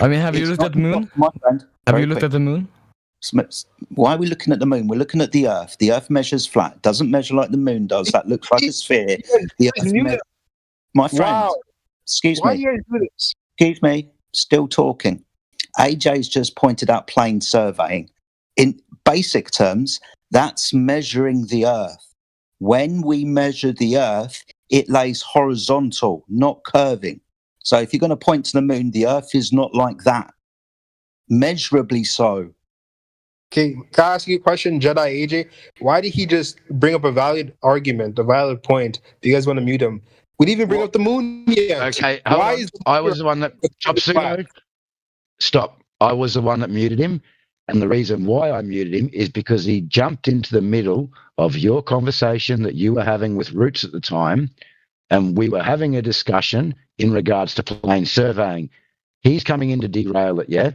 Speaker 14: I mean, have you looked at the moon? Have you looked at the moon?
Speaker 13: Why are we looking at the moon? We're looking at the Earth. The Earth measures flat. It doesn't measure like the moon does. That looks like a sphere. The Earth my friend, excuse me.
Speaker 10: Why do you guys do this?
Speaker 13: Excuse me. Still talking. AJ's just pointed out plane surveying. In basic terms, that's measuring the Earth. When we measure the Earth, it lays horizontal, not curving. So if you're going to point to the moon, the Earth is not like that. Measurably so.
Speaker 10: Okay, can I ask you a question, Jedi AJ? Why did he just bring up a valid argument, a valid point? Do you guys want to mute him? We didn't even bring up the moon yet.
Speaker 6: Okay, I was the one that... Stop. I was the one that muted him. And the reason why I muted him is because he jumped into the middle of your conversation that you were having with Roots at the time. And we were having a discussion in regards to plane surveying. He's coming in to derail it, yeah?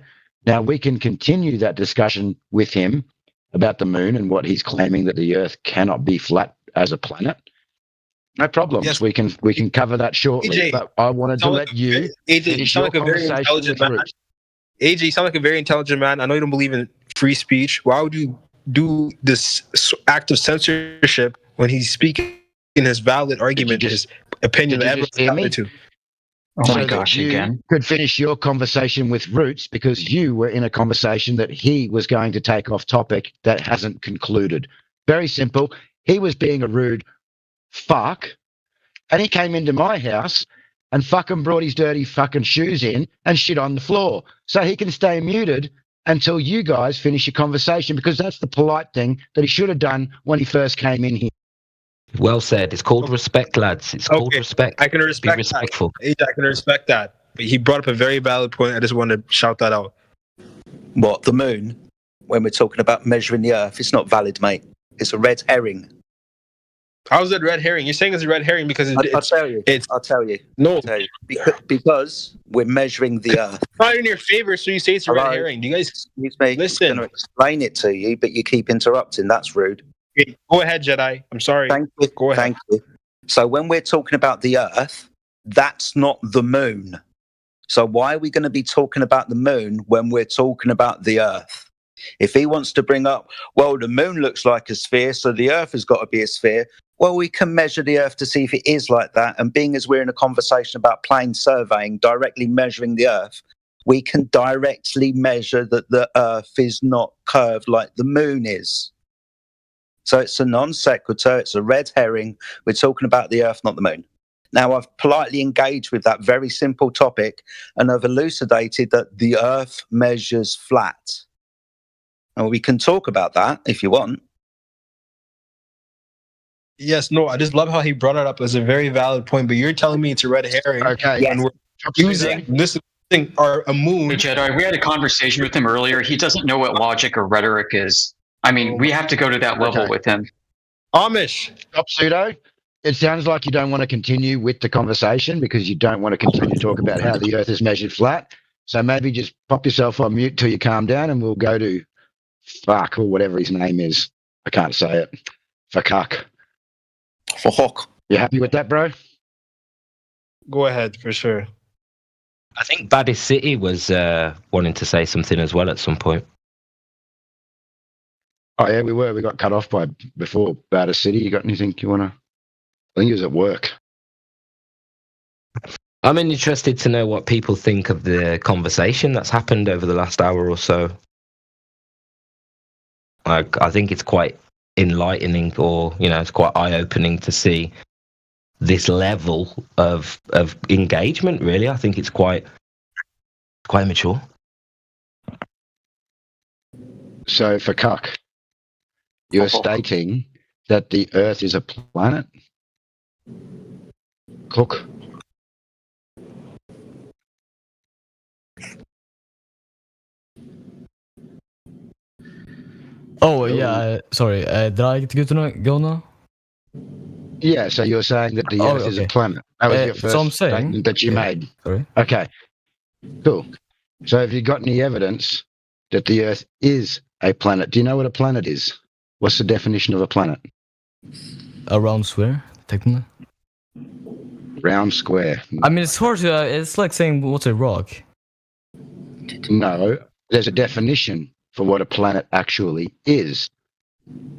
Speaker 6: Now, we can continue that discussion with him about the moon and what he's claiming that the Earth cannot be flat as a planet. No problems. Yes. We can cover that shortly. AJ, but I wanted to let you finish your conversation with Roots.
Speaker 10: AJ, you sound like a very intelligent man. I know you don't believe in free speech. Why would you do this act of censorship when he's speaking his valid argument, his opinion?
Speaker 6: Oh my gosh, again. Could finish your conversation with Roots because you were in a conversation that he was going to take off topic that hasn't concluded. Very simple. He was being a rude fuck, and he came into my house and fucking brought his dirty fucking shoes in and shit on the floor. So he can stay muted until you guys finish your conversation, because that's the polite thing that he should have done when he first came in here.
Speaker 2: Well said. It's called respect, lads. It's called respect.
Speaker 5: I can respect
Speaker 2: Be respectful.
Speaker 5: that. I can respect that. But he brought up a very valid point. I just want to shout that out.
Speaker 13: What, the moon? When we're talking about measuring the Earth, it's not valid, mate. It's a red herring.
Speaker 5: How's it red herring? You're saying it's a red herring because
Speaker 13: I'll tell you. I'll tell you.
Speaker 5: No.
Speaker 13: I'll tell you. Because we're measuring the Earth.
Speaker 5: It's not in your favor, so you say it's a red herring. Do you guys
Speaker 13: excuse me?
Speaker 5: listen?
Speaker 13: I'm going to explain it to you, but you keep interrupting. That's rude.
Speaker 5: Okay, go ahead, Jedi. I'm sorry.
Speaker 13: Thank you.
Speaker 5: Go ahead.
Speaker 13: Thank you. So when we're talking about the Earth, that's not the moon. So why are we going to be talking about the moon when we're talking about the Earth? If he wants to bring up, well, the moon looks like a sphere, so the Earth has got to be a sphere. Well, we can measure the Earth to see if it is like that. And being as we're in a conversation about plane surveying, directly measuring the Earth, we can directly measure that the Earth is not curved like the moon is. So it's a non sequitur, it's a red herring. We're talking about the Earth, not the moon. Now, I've politely engaged with that very simple topic, and I've elucidated that the Earth measures flat. And we can talk about that if you want.
Speaker 5: Yes, no, I just love how he brought it up as a very valid point, but you're telling me it's a red herring.
Speaker 6: Okay.
Speaker 5: And we're using this thing, or a moon.
Speaker 4: Hey, Jedi, we had a conversation with him earlier. He doesn't know what logic or rhetoric is. I mean, we have to go to that level with him.
Speaker 5: Amish.
Speaker 6: Stop, pseudo. It sounds like you don't want to continue with the conversation because you don't want to continue to talk about how the Earth is measured flat. So maybe just pop yourself on mute till you calm down, and we'll go to fuck or whatever his name is. I can't say it. Fuck.
Speaker 13: For Hawk.
Speaker 6: You happy with that, bro?
Speaker 5: Go ahead, for sure.
Speaker 2: I think Baddest City was wanting to say something as well at some point.
Speaker 6: Oh, yeah, we were. We got cut off before Baddest City. You got anything you want to? I think he was at work.
Speaker 2: I'm interested to know what people think of the conversation that's happened over the last hour or so. I think it's quite enlightening, or it's quite eye-opening to see this level of engagement. Really, I think it's quite mature.
Speaker 6: So for Cuck, you're stating that the Earth is a planet? Cook.
Speaker 14: Oh, yeah, sorry. Did I get to go now?
Speaker 6: Yeah, so you're saying that the Earth is a planet. That was your first statement that you made.
Speaker 14: Sorry.
Speaker 6: Okay, cool. So have you got any evidence that the Earth is a planet? Do you know what a planet is? What's the definition of a planet?
Speaker 14: A round square, technically.
Speaker 6: Round square.
Speaker 14: I mean, it's hard to. It's like saying what's a rock.
Speaker 6: No, there's a definition for what a planet actually is.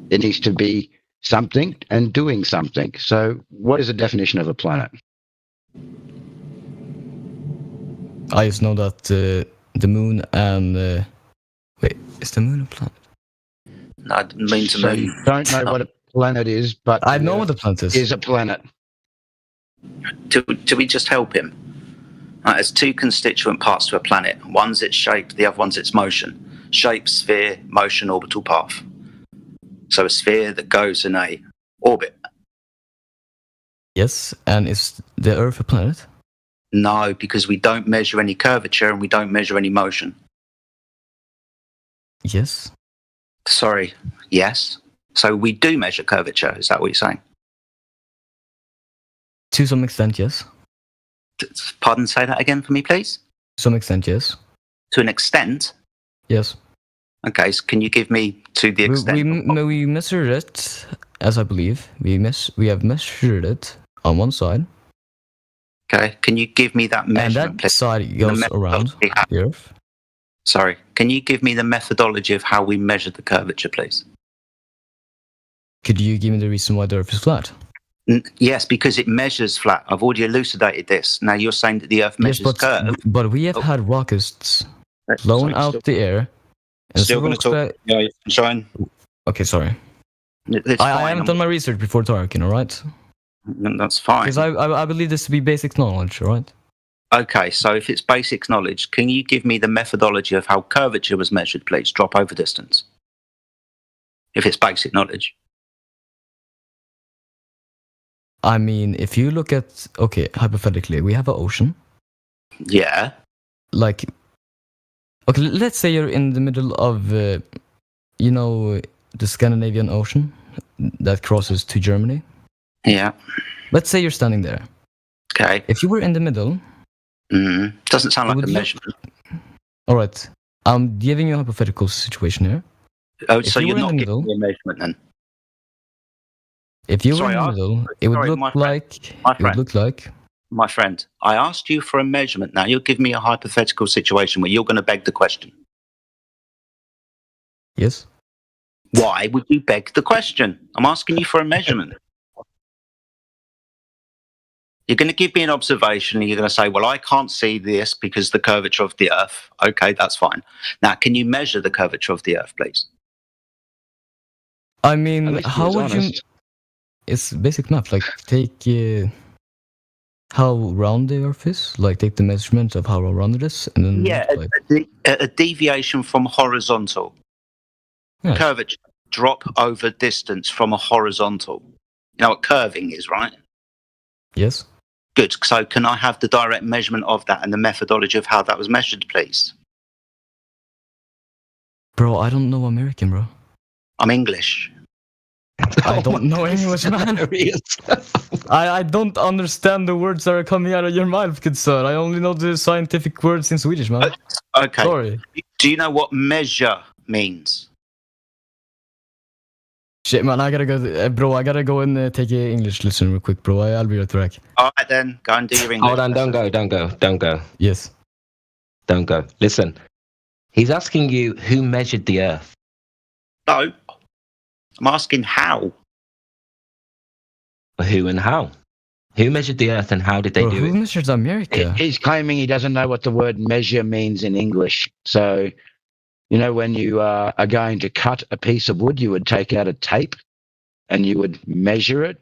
Speaker 6: It needs to be something and doing something. So, what is the definition of a planet?
Speaker 14: I just know that the moon and wait, is the moon a planet?
Speaker 13: No, I didn't mean to moon.
Speaker 6: Don't know what a planet is, but
Speaker 14: I know what a planet is.
Speaker 6: Is a planet.
Speaker 13: Do we just help him? There's two constituent parts to a planet. One's its shape, the other one's its motion. Shape, sphere, motion, orbital path. So a sphere that goes in a orbit.
Speaker 14: Yes, and is the Earth a planet?
Speaker 13: No, because we don't measure any curvature and we don't measure any motion.
Speaker 14: Yes.
Speaker 13: Sorry, yes. So we do measure curvature, is that what you're saying?
Speaker 14: To some extent, yes.
Speaker 13: Pardon, say that again for me, please?
Speaker 14: To some extent, yes.
Speaker 13: To an extent?
Speaker 14: Yes.
Speaker 13: Okay, so can you give me to the extent?
Speaker 14: We measured it, as I believe. We have measured it on one side.
Speaker 13: Okay, can you give me that measurement?
Speaker 14: And that side goes around the Earth.
Speaker 13: Sorry, can you give me the methodology of how we measure the curvature, please?
Speaker 14: Could you give me the reason why the Earth is flat?
Speaker 13: Yes, because it measures flat. I've already elucidated this. Now you're saying that the Earth measures curve.
Speaker 14: But we have had rockets flown out the air. And
Speaker 13: still going to talk. Yeah, Sean.
Speaker 14: Okay, sorry. I haven't done my research before talking, all right?
Speaker 13: That's fine.
Speaker 14: Because I believe this to be basic knowledge, all right?
Speaker 13: Okay, so if it's basic knowledge, can you give me the methodology of how curvature was measured, please? Drop over distance. If it's basic knowledge.
Speaker 14: I mean, if you look at, okay, hypothetically, we have an ocean.
Speaker 13: Yeah.
Speaker 14: Like, okay, let's say you're in the middle of, you know, the Scandinavian Ocean that crosses to Germany.
Speaker 13: Yeah.
Speaker 14: Let's say you're standing there.
Speaker 13: Okay.
Speaker 14: If you were in the middle.
Speaker 13: Doesn't sound like a measurement.
Speaker 14: All right. I'm giving you a hypothetical situation here.
Speaker 13: Oh, so you're not giving me a measurement then?
Speaker 14: If you were in the middle, it would look like. It would look like.
Speaker 13: My friend, I asked you for a measurement. Now you'll give me a hypothetical situation where you're going to beg the question.
Speaker 14: Yes.
Speaker 13: Why would you beg the question? I'm asking you for a measurement. You're going to give me an observation and you're going to say, well, I can't see this because the curvature of the Earth. Okay, that's fine. Now, can you measure the curvature of the Earth, please?
Speaker 14: I mean, how would you... It's basic math. Like, take how round the Earth is. Like, take the measurement of how round it is. And then
Speaker 13: yeah, a deviation from horizontal. Yes. Curvature. Drop over distance from a horizontal. You know what curving is, right?
Speaker 14: Yes.
Speaker 13: Good. So can I have the direct measurement of that and the methodology of how that was measured, please?
Speaker 14: Bro, I don't know American, bro.
Speaker 13: I'm English.
Speaker 14: I don't know English, man. I don't understand the words that are coming out of your mouth, good sir. I only know the scientific words in Swedish, man.
Speaker 13: Okay.
Speaker 14: Sorry.
Speaker 13: Do you know what measure means?
Speaker 14: Shit, man, I gotta go, bro. I gotta go and take an English lesson real quick, bro. I'll be right back.
Speaker 13: All right, then. Go and do your English.
Speaker 2: Hold on, don't go.
Speaker 14: Yes.
Speaker 2: Don't go. Listen, he's asking you who measured the Earth.
Speaker 13: No. I'm asking how.
Speaker 2: Who and how? Who measured the Earth and how did they do it?
Speaker 14: Who measured America?
Speaker 6: He's claiming he doesn't know what the word measure means in English. So, you know, when you are going to cut a piece of wood, you would take out a tape and you would measure it,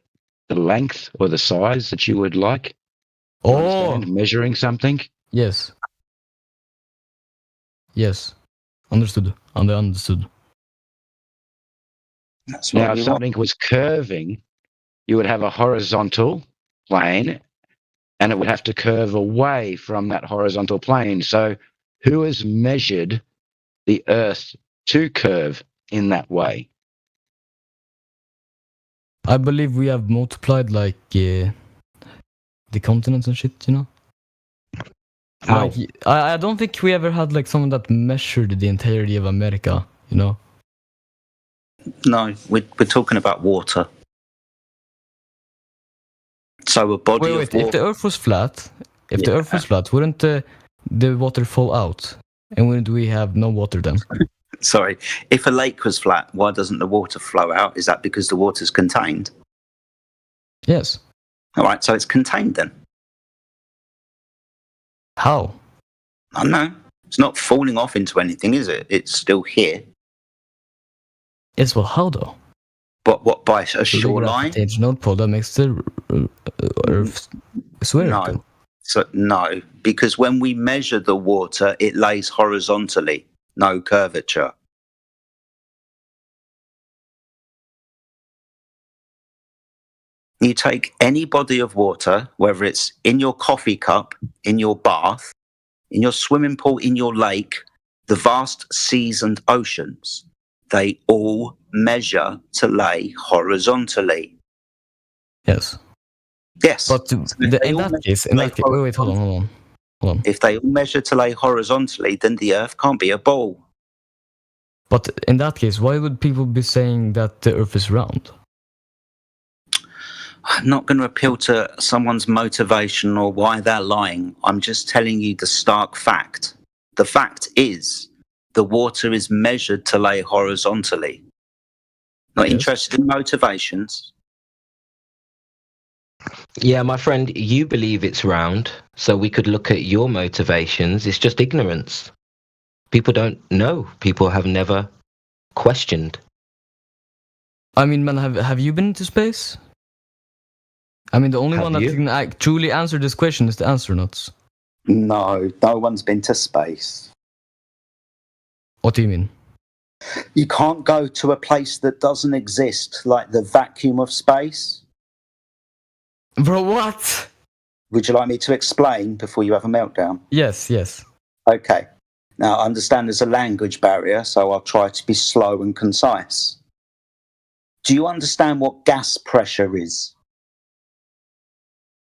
Speaker 6: the length or the size that you would like.
Speaker 14: Oh,
Speaker 6: measuring something.
Speaker 14: Yes. Yes. Understood. Understood.
Speaker 6: Now, if something was curving, you would have a horizontal plane and it would have to curve away from that horizontal plane. So who has measured the Earth to curve in that way?
Speaker 14: I believe we have multiplied like the continents and shit, you know?
Speaker 2: How?
Speaker 14: Like, I don't think we ever had like someone that measured the entirety of America, you know?
Speaker 13: No, we're talking about water. So a body of water.
Speaker 14: If the Earth was flat, wouldn't the water fall out? And wouldn't we have no water then?
Speaker 13: Sorry, if a lake was flat, why doesn't the water flow out? Is that because the water's contained?
Speaker 14: Yes.
Speaker 13: All right, so it's contained then.
Speaker 14: How?
Speaker 13: I don't know. It's not falling off into anything, is it? It's still here.
Speaker 14: Yes, well, how though?
Speaker 13: What by a shoreline?
Speaker 14: Node pole that makes the Earth spherical.
Speaker 13: No. So no, because when we measure the water, it lays horizontally, no curvature. You take any body of water, whether it's in your coffee cup, in your bath, in your swimming pool, in your lake, the vast seas and oceans, they all measure to lay horizontally.
Speaker 14: Yes.
Speaker 13: Yes.
Speaker 14: But in that case, wait, hold on.
Speaker 13: If they all measure to lay horizontally, then the Earth can't be a ball.
Speaker 14: But in that case, why would people be saying that the Earth is round?
Speaker 13: I'm not going to appeal to someone's motivation or why they're lying. I'm just telling you the stark fact. The fact is, the water is measured to lay horizontally. Not interested in motivations.
Speaker 2: Yeah, my friend, you believe it's round, so we could look at your motivations. It's just ignorance. People don't know. People have never questioned.
Speaker 14: I mean, man, have you been into space? I mean, the only one that can truly answer this question is the astronauts.
Speaker 13: No one's been to space.
Speaker 14: What do you mean?
Speaker 13: You can't go to a place that doesn't exist, like the vacuum of space.
Speaker 14: Bro, what?
Speaker 13: Would you like me to explain before you have a meltdown?
Speaker 14: Yes.
Speaker 13: Okay. Now, I understand there's a language barrier, so I'll try to be slow and concise. Do you understand what gas pressure is?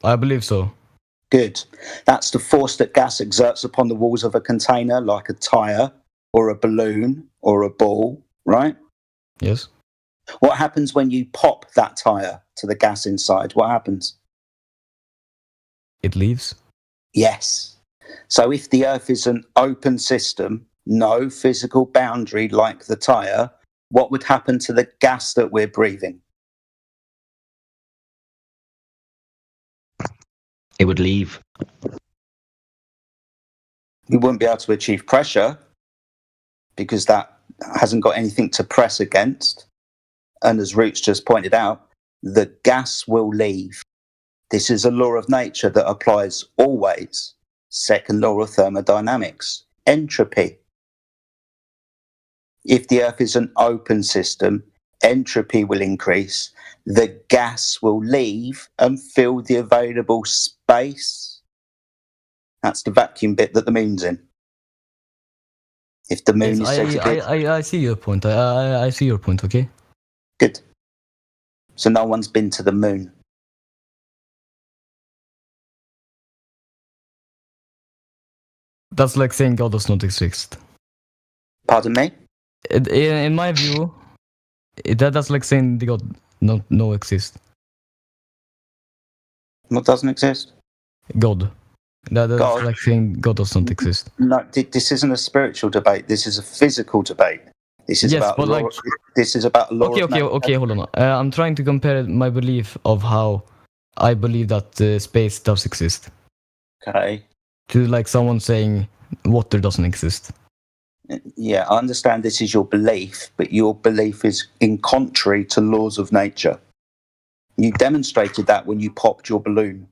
Speaker 14: I believe so.
Speaker 13: Good. That's the force that gas exerts upon the walls of a container, like a tyre or a balloon or a ball, right?
Speaker 14: Yes.
Speaker 13: What happens when you pop that tyre to the gas inside? What happens?
Speaker 14: It leaves?
Speaker 13: Yes. So if the Earth is an open system, no physical boundary like the tyre, what would happen to the gas that we're breathing?
Speaker 2: It would leave.
Speaker 13: We wouldn't be able to achieve pressure because that hasn't got anything to press against. And as Roots just pointed out, the gas will leave. This is a law of nature that applies always. Second law of thermodynamics, entropy. If the Earth is an open system, entropy will increase, the gas will leave and fill the available space. That's the vacuum bit that the moon's in. If the moon is said to be...
Speaker 14: I see your point. I see your point, okay?
Speaker 13: Good. So no one's been to the moon.
Speaker 14: That's like saying God does not exist.
Speaker 13: Pardon me?
Speaker 14: In my view, that's like saying the God no exist.
Speaker 13: What doesn't exist?
Speaker 14: God. That's
Speaker 13: God.
Speaker 14: like saying God does not exist.
Speaker 13: No, this isn't a spiritual debate. This is a physical debate. This is about law. Like, this is about law.
Speaker 14: Okay. Hold on. I'm trying to compare my belief of how I believe that space does exist.
Speaker 13: Okay.
Speaker 14: To like someone saying water doesn't exist.
Speaker 13: Yeah, I understand this is your belief, but your belief is in contrary to laws of nature. You demonstrated that when you popped your balloon.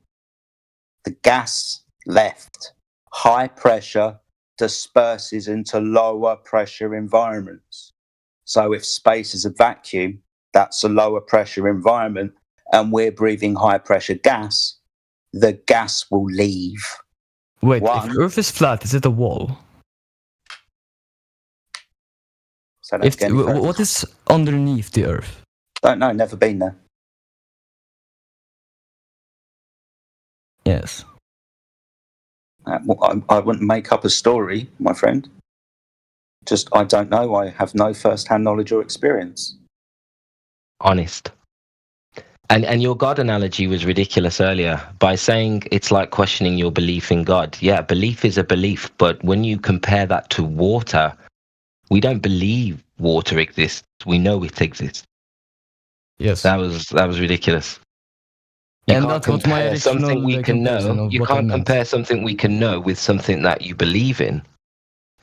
Speaker 13: The gas left. High pressure disperses into lower pressure environments. So if space is a vacuum, that's a lower pressure environment, and we're breathing high pressure gas, the gas will leave.
Speaker 14: Wait, if Earth is flat, is it a wall? What is underneath the Earth?
Speaker 13: Don't know, never been there.
Speaker 14: Yes.
Speaker 13: I wouldn't make up a story, my friend. Just, I don't know. I have no first-hand knowledge or experience.
Speaker 2: Honest. And your God analogy was ridiculous earlier by saying it's like questioning your belief in God. Yeah, belief is a belief, but when you compare that to water, we don't believe water exists. We know it exists.
Speaker 14: Yes.
Speaker 2: That was ridiculous. You
Speaker 14: and
Speaker 2: can't
Speaker 14: that's what my
Speaker 2: compare something we can know. You can't compare something we can know with something that you believe in.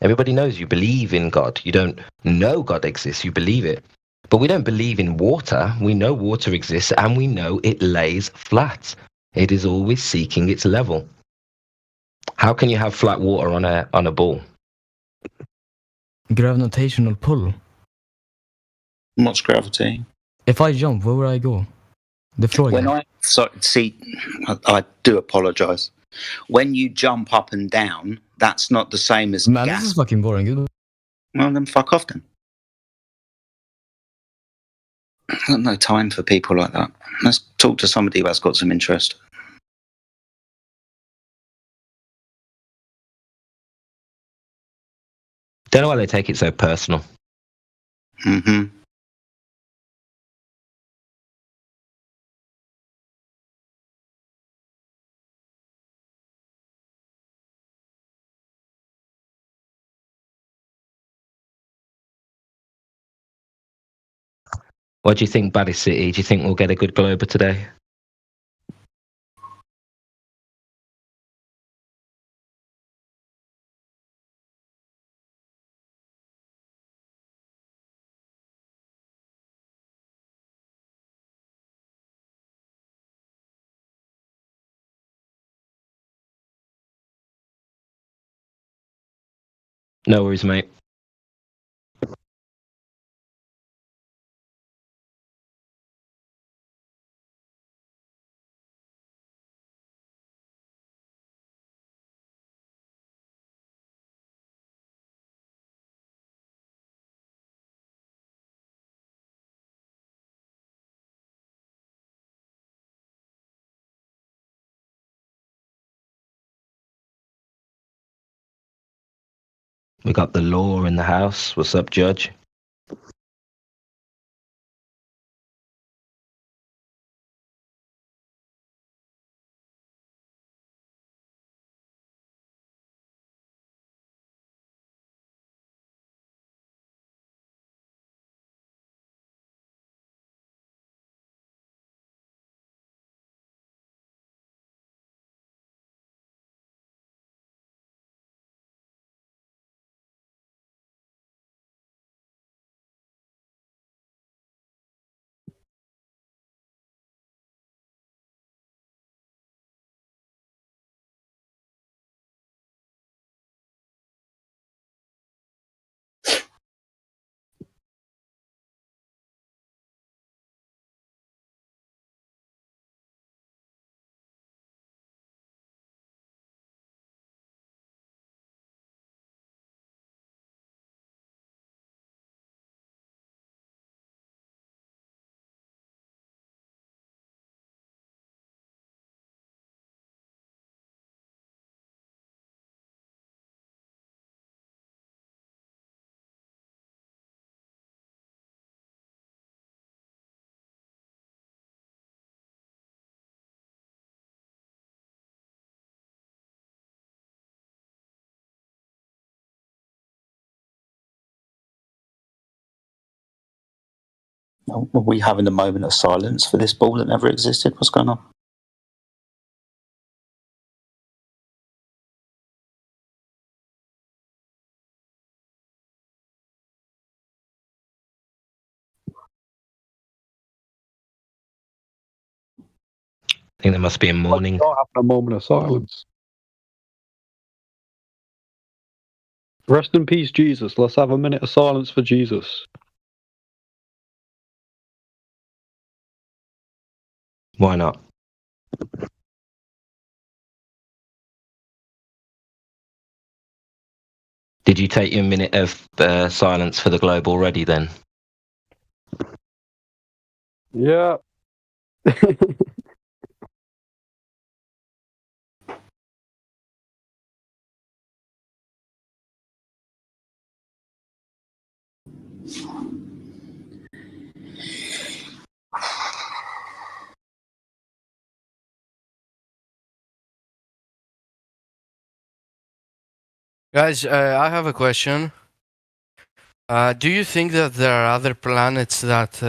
Speaker 2: Everybody knows you believe in God. You don't know God exists, you believe it. But we don't believe in water. We know water exists and we know it lays flat. It is always seeking its level. How can you have flat water on a ball?
Speaker 14: Gravitational pull.
Speaker 13: What's gravity?
Speaker 14: If I jump, where will I go? The floor.
Speaker 13: I do apologise. When you jump up and down, that's not the same as
Speaker 14: Man,
Speaker 13: gas.
Speaker 14: this is fucking boring.
Speaker 13: Well, then fuck off then. I've got no time for people like that. Let's talk to somebody who has got some interest.
Speaker 2: Don't know why they take it so personal.
Speaker 13: Mm-hmm.
Speaker 2: What do you think, Baddy City? Do you think we'll get a good Glober today? No worries, mate. We got the law in the house. What's up, Judge?
Speaker 13: Are we having a moment of silence for this ball that never existed? What's going on?
Speaker 2: I think there must be a morning.
Speaker 15: Not having a moment of silence. Rest in peace, Jesus. Let's have a minute of silence for Jesus.
Speaker 2: Why not? Did you take your minute of silence for the globe already then?
Speaker 15: Yeah.
Speaker 16: Guys, I have a question. Do you think that there are other planets that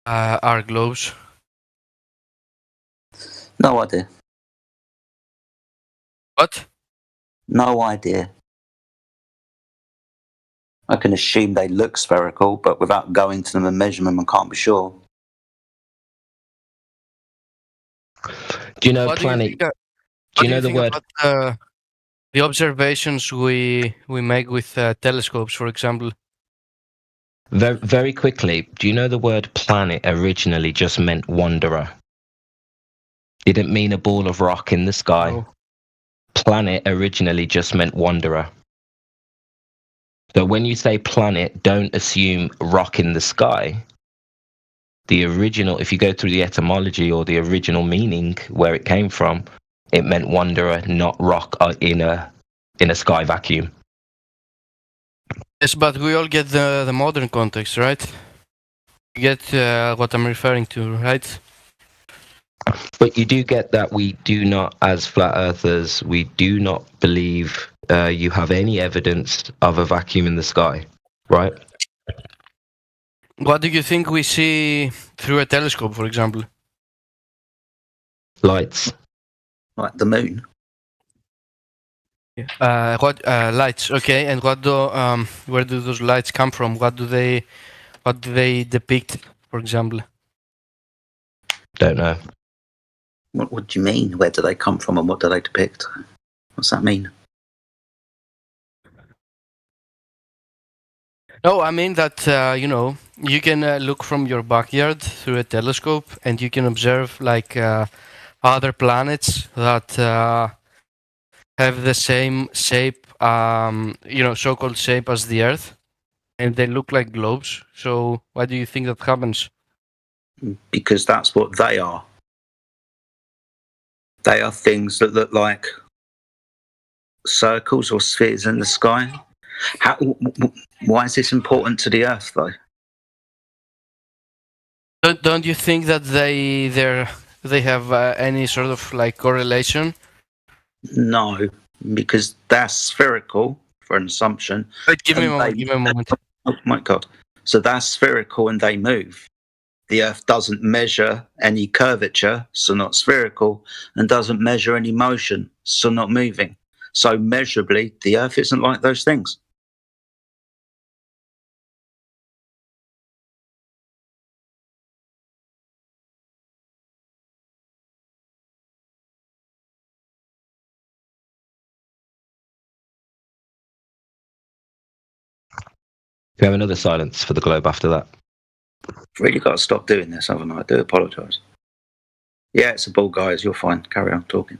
Speaker 16: are globes?
Speaker 13: No idea.
Speaker 16: What?
Speaker 13: No idea. I can assume they look spherical, but without going to them and measuring them, I can't be sure.
Speaker 2: Do you know planet? Do you know the word?
Speaker 16: About, the observations we make with telescopes, for example.
Speaker 2: Very, very quickly, do you know the word planet originally just meant wanderer? It didn't mean a ball of rock in the sky.
Speaker 16: No.
Speaker 2: Planet originally just meant wanderer. So when you say planet, don't assume rock in the sky. The original, if you go through the etymology or the original meaning where it came from, it meant wanderer, not rock in a sky vacuum.
Speaker 16: Yes, but we all get the modern context, right? You get what I'm referring to, right?
Speaker 2: But you do get that we do not, as flat earthers, we do not believe you have any evidence of a vacuum in the sky, right?
Speaker 16: What do you think we see through a telescope, for example?
Speaker 2: Lights.
Speaker 13: Like the moon.
Speaker 16: What lights? Okay, and what do where do those lights come from? What do they depict, for example?
Speaker 2: Don't know.
Speaker 13: What do you mean? Where do they come from and what do they depict? What's that mean?
Speaker 16: No, I mean that you can look from your backyard through a telescope, and you can observe like other planets that have the same shape, so-called shape as the Earth, and they look like globes. So why do you think that happens?
Speaker 13: Because that's what they are. They are things that look like circles or spheres in the sky. Why is this important to the Earth, though?
Speaker 16: Don't you think that they have any sort of like correlation?
Speaker 13: No, because they're spherical for an assumption.
Speaker 16: Wait, give me a moment.
Speaker 13: Oh my God! So they're spherical and they move. The Earth doesn't measure any curvature, so not spherical, and doesn't measure any motion, so not moving. So measurably, the Earth isn't like those things.
Speaker 2: We have another silence for the globe after that.
Speaker 13: Really got to stop doing this, haven't I? I do apologise. Yeah, it's a ball, guys. You're fine. Carry on talking.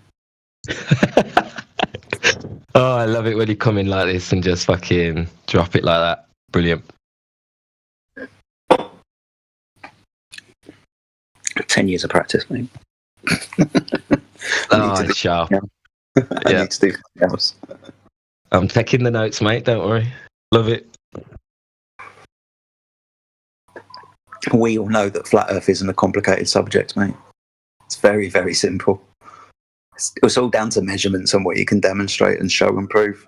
Speaker 2: Oh, I love it when you come in like this and just fucking drop it like that. Brilliant.
Speaker 13: 10 years of practice, mate.
Speaker 2: Oh, sharp.
Speaker 13: Yeah. I need to do something else.
Speaker 2: I'm taking the notes, mate. Don't worry. Love it.
Speaker 13: We all know that flat Earth isn't a complicated subject, mate. It's very, very simple. It's all down to measurements and what you can demonstrate and show and prove.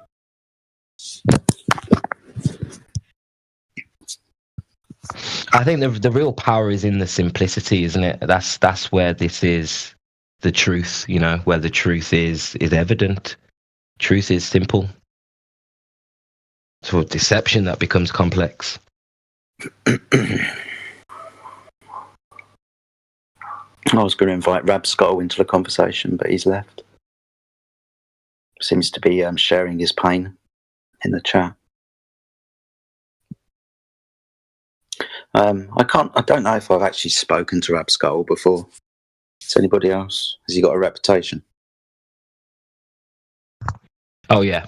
Speaker 2: I think the real power is in the simplicity, isn't it? That's where this is the truth, where the truth is evident. Truth is simple. It's for deception that becomes complex.
Speaker 13: I was going to invite Rab Scottle into the conversation, but he's left. Seems to be sharing his pain in the chat. I don't know if I've actually spoken to Rab Scottle before. Is anybody else? Has he got a reputation?
Speaker 2: Oh yeah,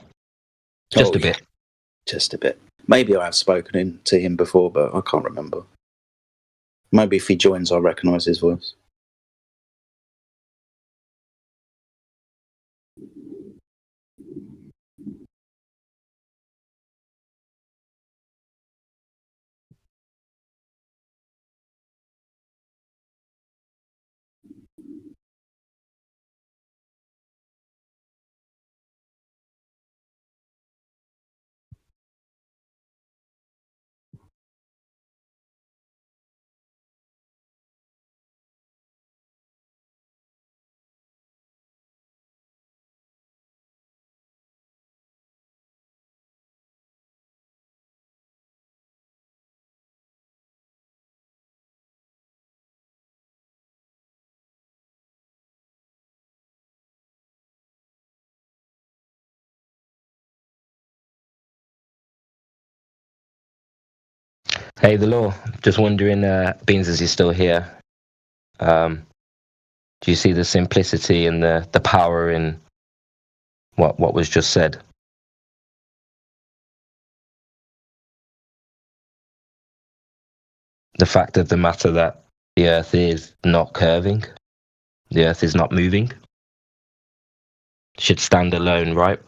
Speaker 2: just a bit.
Speaker 13: Just a bit. Maybe I have spoken to him before, but I can't remember. Maybe if he joins, I'll recognise his voice.
Speaker 2: Hey, the law. Just wondering, Beans, as you're still here, do you see the simplicity and the power in what was just said? The fact of the matter that the Earth is not curving, the Earth is not moving, should stand alone, right?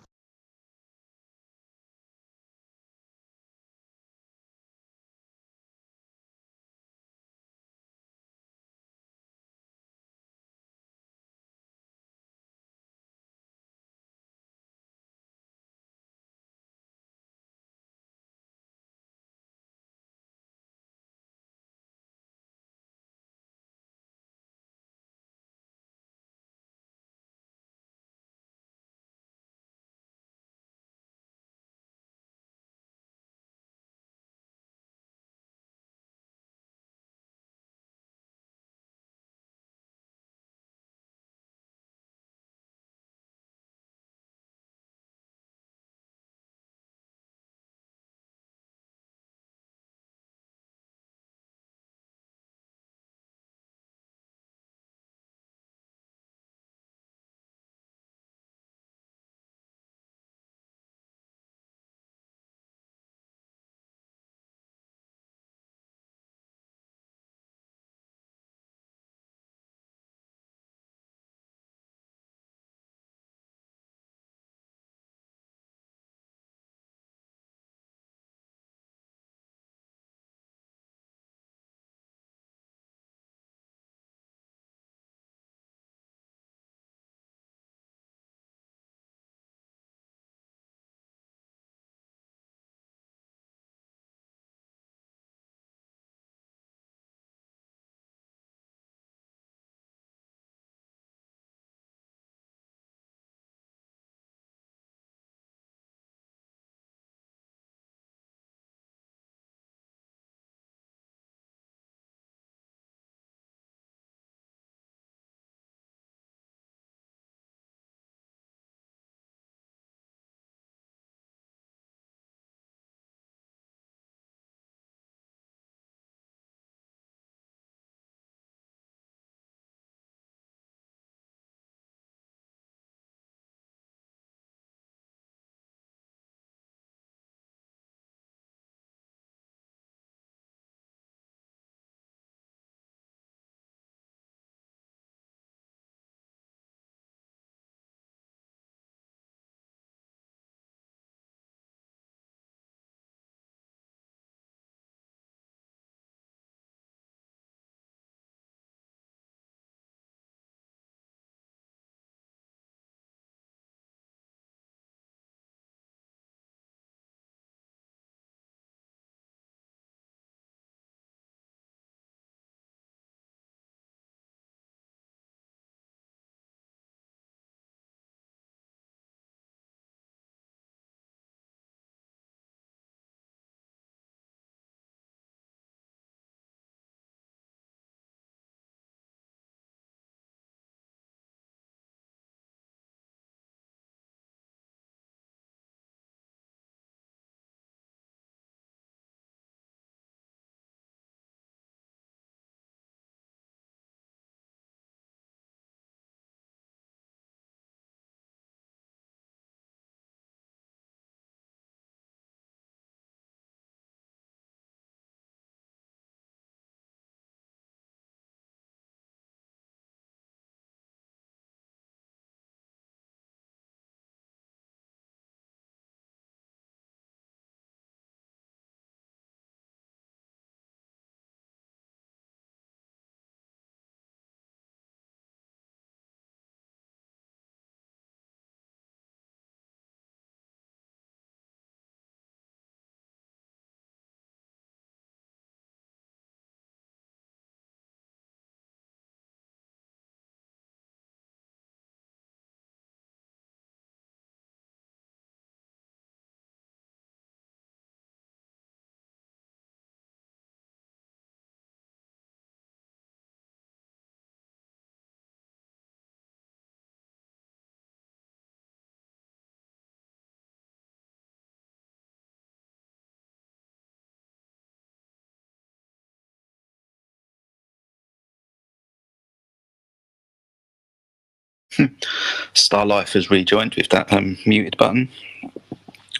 Speaker 13: Star Life has rejoined with that muted button.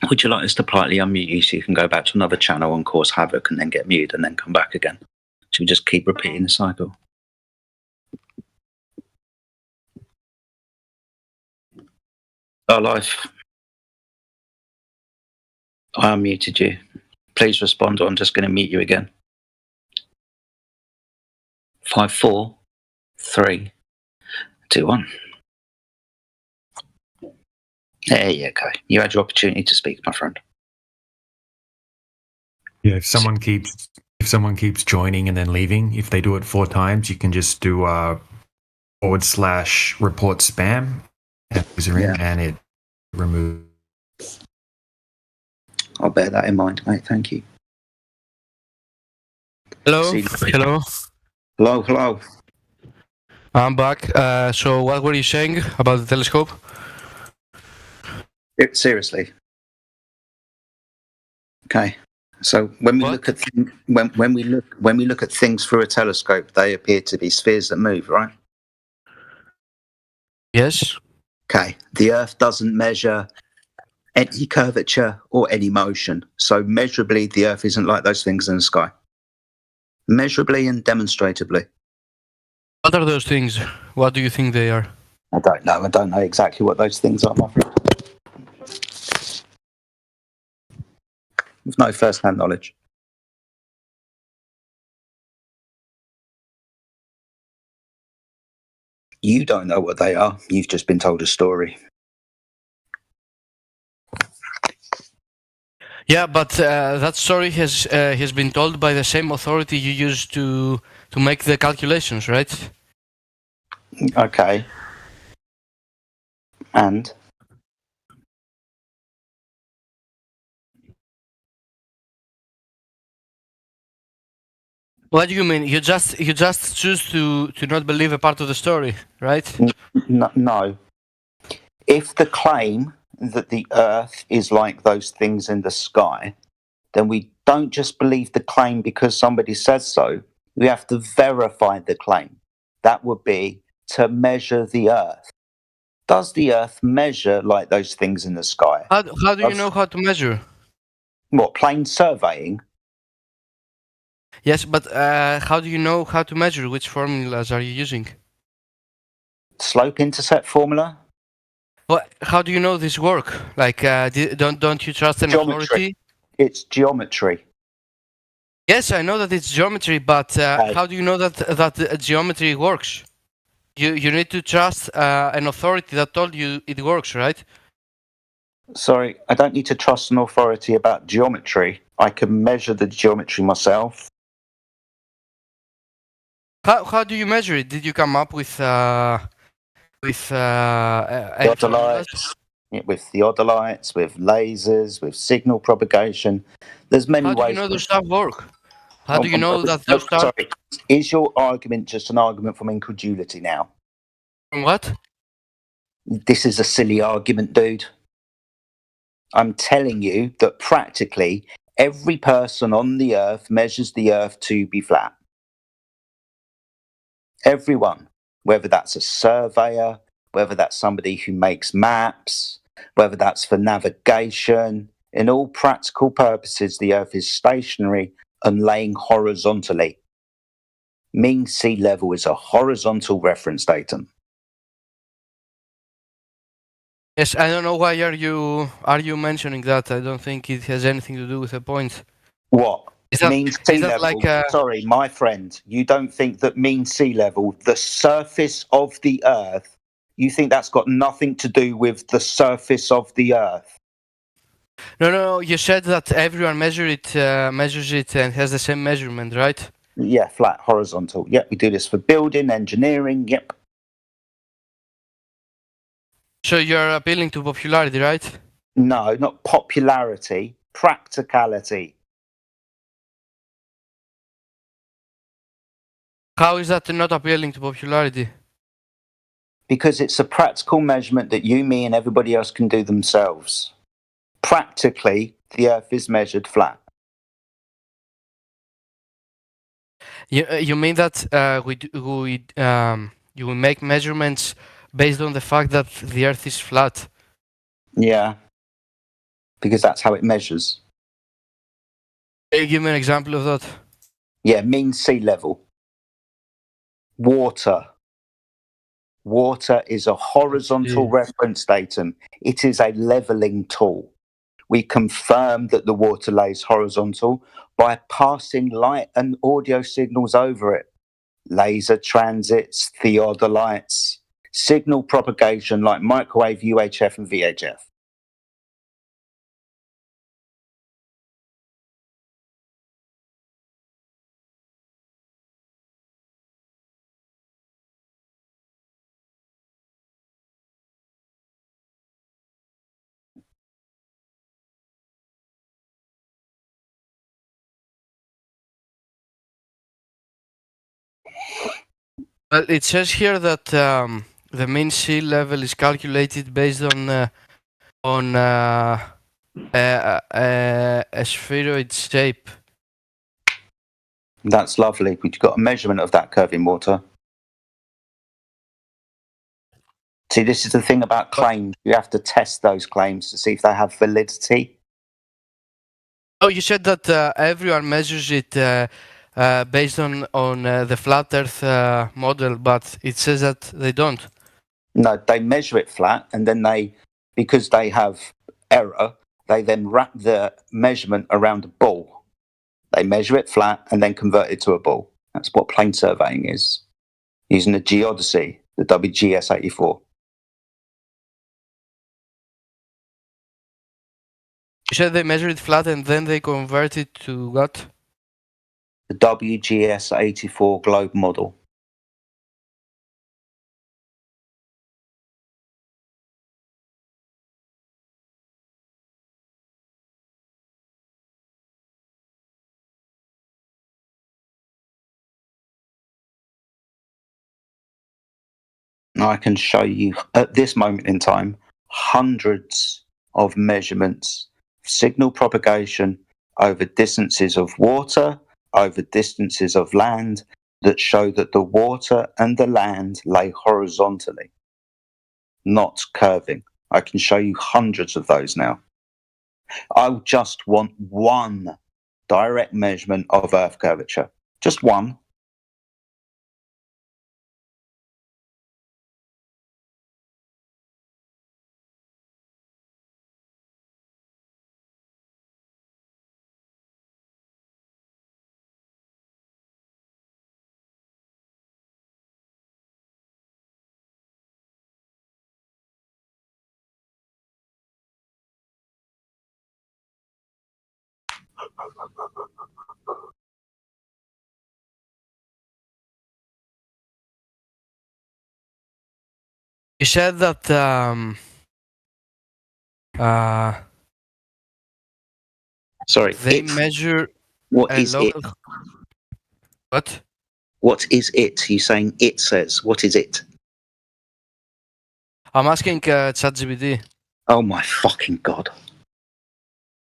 Speaker 13: Would you like us to politely unmute you so you can go back to another channel and cause havoc and then get muted and then come back again? Should we just keep repeating the cycle? Star Life, I unmuted you. Please respond or I'm just going to mute you again. 5, 4, 3, 2, 1. There you go. You had your opportunity to speak, my friend.
Speaker 17: Yeah, if someone keeps joining and then leaving, if they do it 4 times, you can just do / report spam and it removes.
Speaker 13: I'll bear that in mind, mate. Thank you.
Speaker 16: Hello. Hello.
Speaker 13: Hello. Hello.
Speaker 16: I'm back. So what were you saying about the telescope?
Speaker 13: Seriously. Okay. So when we look at when we look at things through a telescope, they appear to be spheres that move, right?
Speaker 16: Yes.
Speaker 13: Okay. The Earth doesn't measure any curvature or any motion. So measurably, the Earth isn't like those things in the sky. Measurably and demonstratively.
Speaker 16: What are those things? What do you think they are?
Speaker 13: I don't know. I don't know exactly what those things are, my friend. With no first-hand knowledge. You don't know what they are. You've just been told a story.
Speaker 16: Yeah, but that story has been told by the same authority you used to make the calculations, right?
Speaker 13: Okay. And?
Speaker 16: What do you mean? You just choose to not believe a part of the story, right?
Speaker 13: No. If the claim that the Earth is like those things in the sky, then we don't just believe the claim because somebody says so. We have to verify the claim. That would be to measure the Earth. Does the Earth measure like those things in the sky?
Speaker 16: How do you know how to measure?
Speaker 13: What, plain surveying?
Speaker 16: Yes, but how do you know how to measure? Which formulas are you using?
Speaker 13: Slope-intercept formula?
Speaker 16: Well, how do you know this work? Like, don't you trust an authority?
Speaker 13: It's geometry.
Speaker 16: Yes, I know that it's geometry, but how do you know that geometry works? You need to trust an authority that told you it works, right?
Speaker 13: Sorry, I don't need to trust an authority about geometry. I can measure the geometry myself.
Speaker 16: How do you measure it? Did you come up with
Speaker 13: theodolites, with theodolites, with lasers, with signal propagation? There's many ways.
Speaker 16: How do you know those stuff work? How do you know that those stuff?
Speaker 13: Sorry, is your argument just an argument from incredulity now?
Speaker 16: From what?
Speaker 13: This is a silly argument, dude. I'm telling you that practically every person on the Earth measures the Earth to be flat. Everyone, whether that's a surveyor, whether that's somebody who makes maps, whether that's for navigation, in all practical purposes, the Earth is stationary and laying horizontally. Mean sea level is a horizontal reference datum.
Speaker 16: Yes, I don't know why are you mentioning that. I don't think it has anything to do with the point.
Speaker 13: What? Mean sea
Speaker 16: is that
Speaker 13: level?
Speaker 16: like
Speaker 13: Sorry, my friend, you don't think that mean sea level, the surface of the Earth, you think that's got nothing to do with the surface of the Earth?
Speaker 16: No. You said that everyone measures it and has the same measurement, right?
Speaker 13: Yeah, flat, horizontal. Yep, we do this for building, engineering. Yep.
Speaker 16: So you're appealing to popularity, right?
Speaker 13: No, not popularity, practicality.
Speaker 16: How is that not appealing to popularity?
Speaker 13: Because it's a practical measurement that you, me, and everybody else can do themselves. Practically, the Earth is measured flat.
Speaker 16: You mean that you will make measurements based on the fact that the Earth is flat.
Speaker 13: Yeah, because that's how it measures.
Speaker 16: Can you give me an example of that?
Speaker 13: Yeah, mean sea level. Water. Water is a horizontal reference datum. It is a leveling tool. We confirm that the water lays horizontal by passing light and audio signals over it. Laser transits, theodolites, signal propagation like microwave, UHF and VHF.
Speaker 16: Well, it says here that the mean sea level is calculated based on a spheroid shape.
Speaker 13: That's lovely. We've got a measurement of that curve in water. See, this is the thing about claims. You have to test those claims to see if they have validity.
Speaker 16: Oh, you said that everyone measures it based on the flat Earth model, but it says that they don't.
Speaker 13: No, they measure it flat, and then because they have error, they then wrap the measurement around a ball. They measure it flat and then convert it to a ball. That's what plane surveying is, using the geodesy, the WGS-84.
Speaker 16: You said they measure it flat and then they convert it to what?
Speaker 13: The WGS-84 globe model. I can show you at this moment in time hundreds of measurements, signal propagation over distances of water, over distances of land, that show that the water and the land lay horizontally, not curving. I can show you hundreds of those now. I just want one direct measurement of Earth curvature. Just one.
Speaker 16: You said that
Speaker 13: sorry,
Speaker 16: they measure
Speaker 13: what is
Speaker 16: local...
Speaker 13: it?
Speaker 16: What?
Speaker 13: What is it? You're saying it says. What is it?
Speaker 16: I'm asking ChatGPT.
Speaker 13: Oh my fucking god.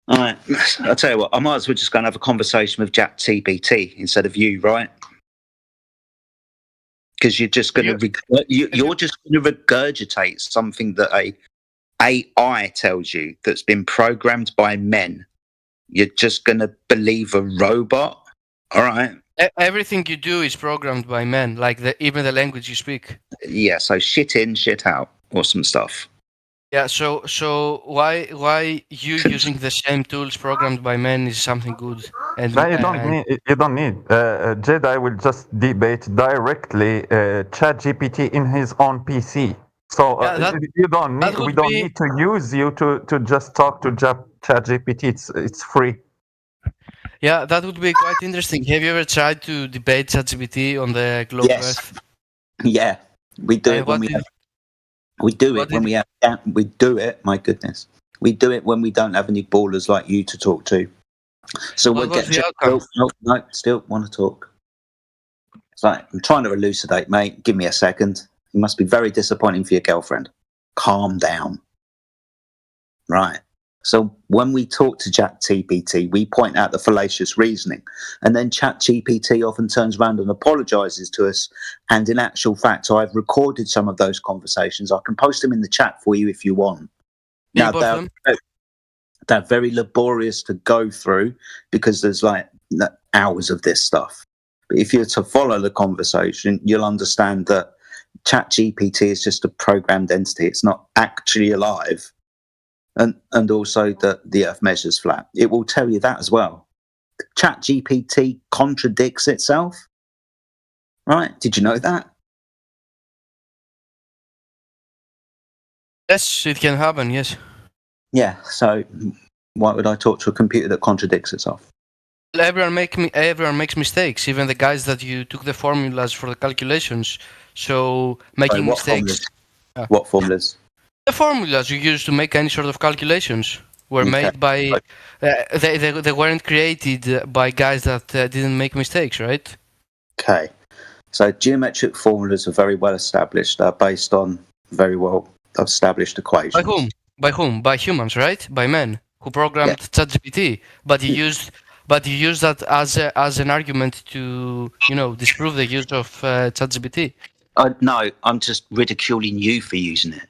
Speaker 13: All right, I'll tell you what, I might as well just go and have a conversation with ChatGPT instead of you, right? Because you're just going to you're just going to regurgitate something that a AI tells you that's been programmed by men. You're just going to believe a robot, all right?
Speaker 16: Everything you do is programmed by men, like even the language you speak.
Speaker 13: Yeah, so shit in, shit out, awesome stuff.
Speaker 16: Yeah, so why you using the same tools programmed by men is something good? And
Speaker 18: no, you don't need. Jedi will just debate directly ChatGPT in his own PC. So you don't need. We don't need to use you to just talk to ChatGPT. It's free.
Speaker 16: Yeah, that would be quite interesting. Have you ever tried to debate ChatGPT on the globe Earth?
Speaker 13: Yeah, we do it when we do it when we have. We do it. My goodness, we do it when we don't have any ballers like you to talk to. So we'll get. Still want to talk. It's like I'm trying to elucidate, mate. Give me a second. It must be very disappointing for your girlfriend. Calm down. Right. So when we talk to ChatGPT, we point out the fallacious reasoning, and then ChatGPT often turns around and apologizes to us. And in actual fact, I've recorded some of those conversations. I can post them in the chat for you if you want. Now, they're very laborious to go through because there's like hours of this stuff. But if you're to follow the conversation, you'll understand that ChatGPT is just a programmed entity. It's not actually alive. And also that the Earth measures flat. It will tell you that as well. ChatGPT contradicts itself. Right? Did you know that?
Speaker 16: Yes, it can happen, yes.
Speaker 13: Yeah, so why would I talk to a computer that contradicts itself?
Speaker 16: Everyone makes mistakes, even the guys that you took the formulas for the calculations. So making mistakes.
Speaker 13: What formulas?
Speaker 16: The formulas you use to make any sort of calculations were made by. They weren't created by guys that didn't make mistakes, right?
Speaker 13: Okay. So geometric formulas are very well established. They're based on very well established equations.
Speaker 16: By whom? By whom? By humans, right? By men who programmed ChatGPT. But you used that as an argument to disprove the use of ChatGPT.
Speaker 13: No, I'm just ridiculing you for using it.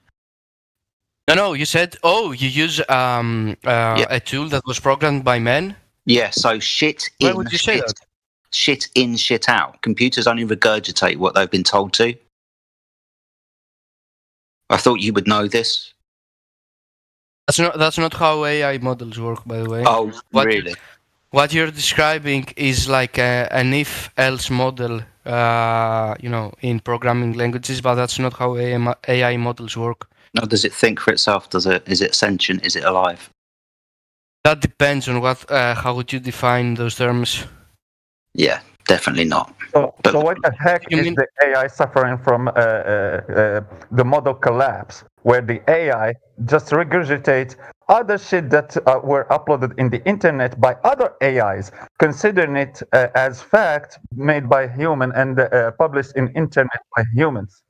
Speaker 16: No, you said, you use a tool that was programmed by men?
Speaker 13: Yeah, so shit in,
Speaker 16: Why would you say that?
Speaker 13: Shit in, shit out. Computers only regurgitate what they've been told to. I thought you would know this.
Speaker 16: That's not how AI models work, by the way.
Speaker 13: Oh, really?
Speaker 16: What you're describing is like an if-else model, in programming languages, but that's not how AI models work.
Speaker 13: No, does it think for itself? Is it sentient? Is it alive?
Speaker 16: That depends on how would you define those terms.
Speaker 13: Yeah, definitely not.
Speaker 18: So what the heck is the AI suffering from the model collapse, where the AI just regurgitates other shit that were uploaded in the internet by other AIs, considering it as fact made by human and published in internet by humans.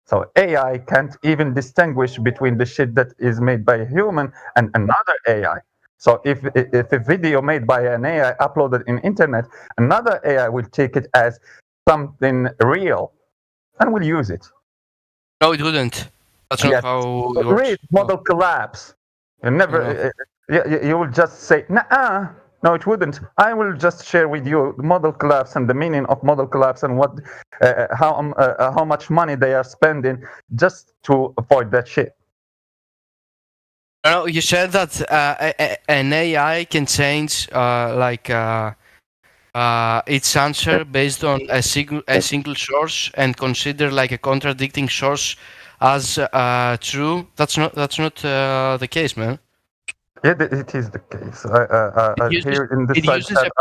Speaker 18: So AI can't even distinguish between the shit that is made by a human and another AI. So if a video made by an AI uploaded in internet, another AI will take it as something real and will use it.
Speaker 16: No, it wouldn't. That's not how it works.
Speaker 18: Read model collapse. You never. You will just say, nah. No, it wouldn't. I will just share with you the model collapse and the meaning of model collapse and how much money they are spending just to avoid that shit.
Speaker 16: No, you said that an AI can change its answer based on a single source and consider like a contradicting source as true. That's not the case, man.
Speaker 18: Yeah, it is the case. Here in the side chat,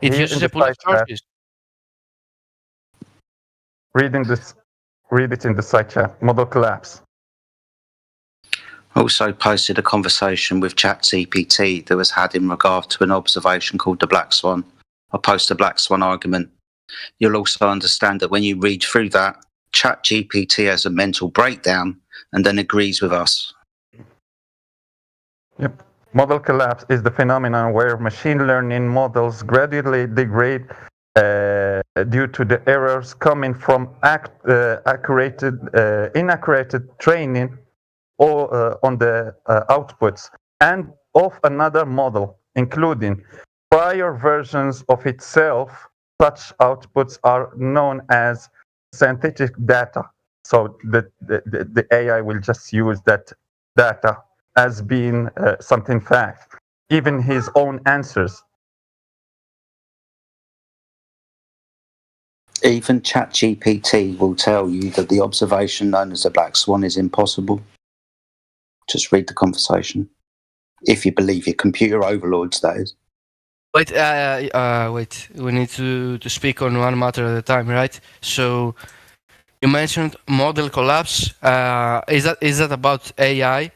Speaker 16: it uses a pool of sources.
Speaker 18: Read it in the side chat. Model collapse.
Speaker 13: Also posted a conversation with ChatGPT that was had in regard to an observation called the Black Swan. I'll post the Black Swan argument. You'll also understand that when you read through that, ChatGPT has a mental breakdown and then agrees with us.
Speaker 18: Yep. Model collapse is the phenomenon where machine learning models gradually degrade due to the errors coming from inaccurate training or on the outputs and of another model, including prior versions of itself. Such outputs are known as synthetic data. So the AI will just use that data as being something fact, even his own answers.
Speaker 13: Even ChatGPT will tell you that the observation known as the Black Swan is impossible. Just read the conversation. If you believe your computer overlords, that is.
Speaker 16: Wait. We need to speak on one matter at a time, right? So, you mentioned model collapse. Is that about AI?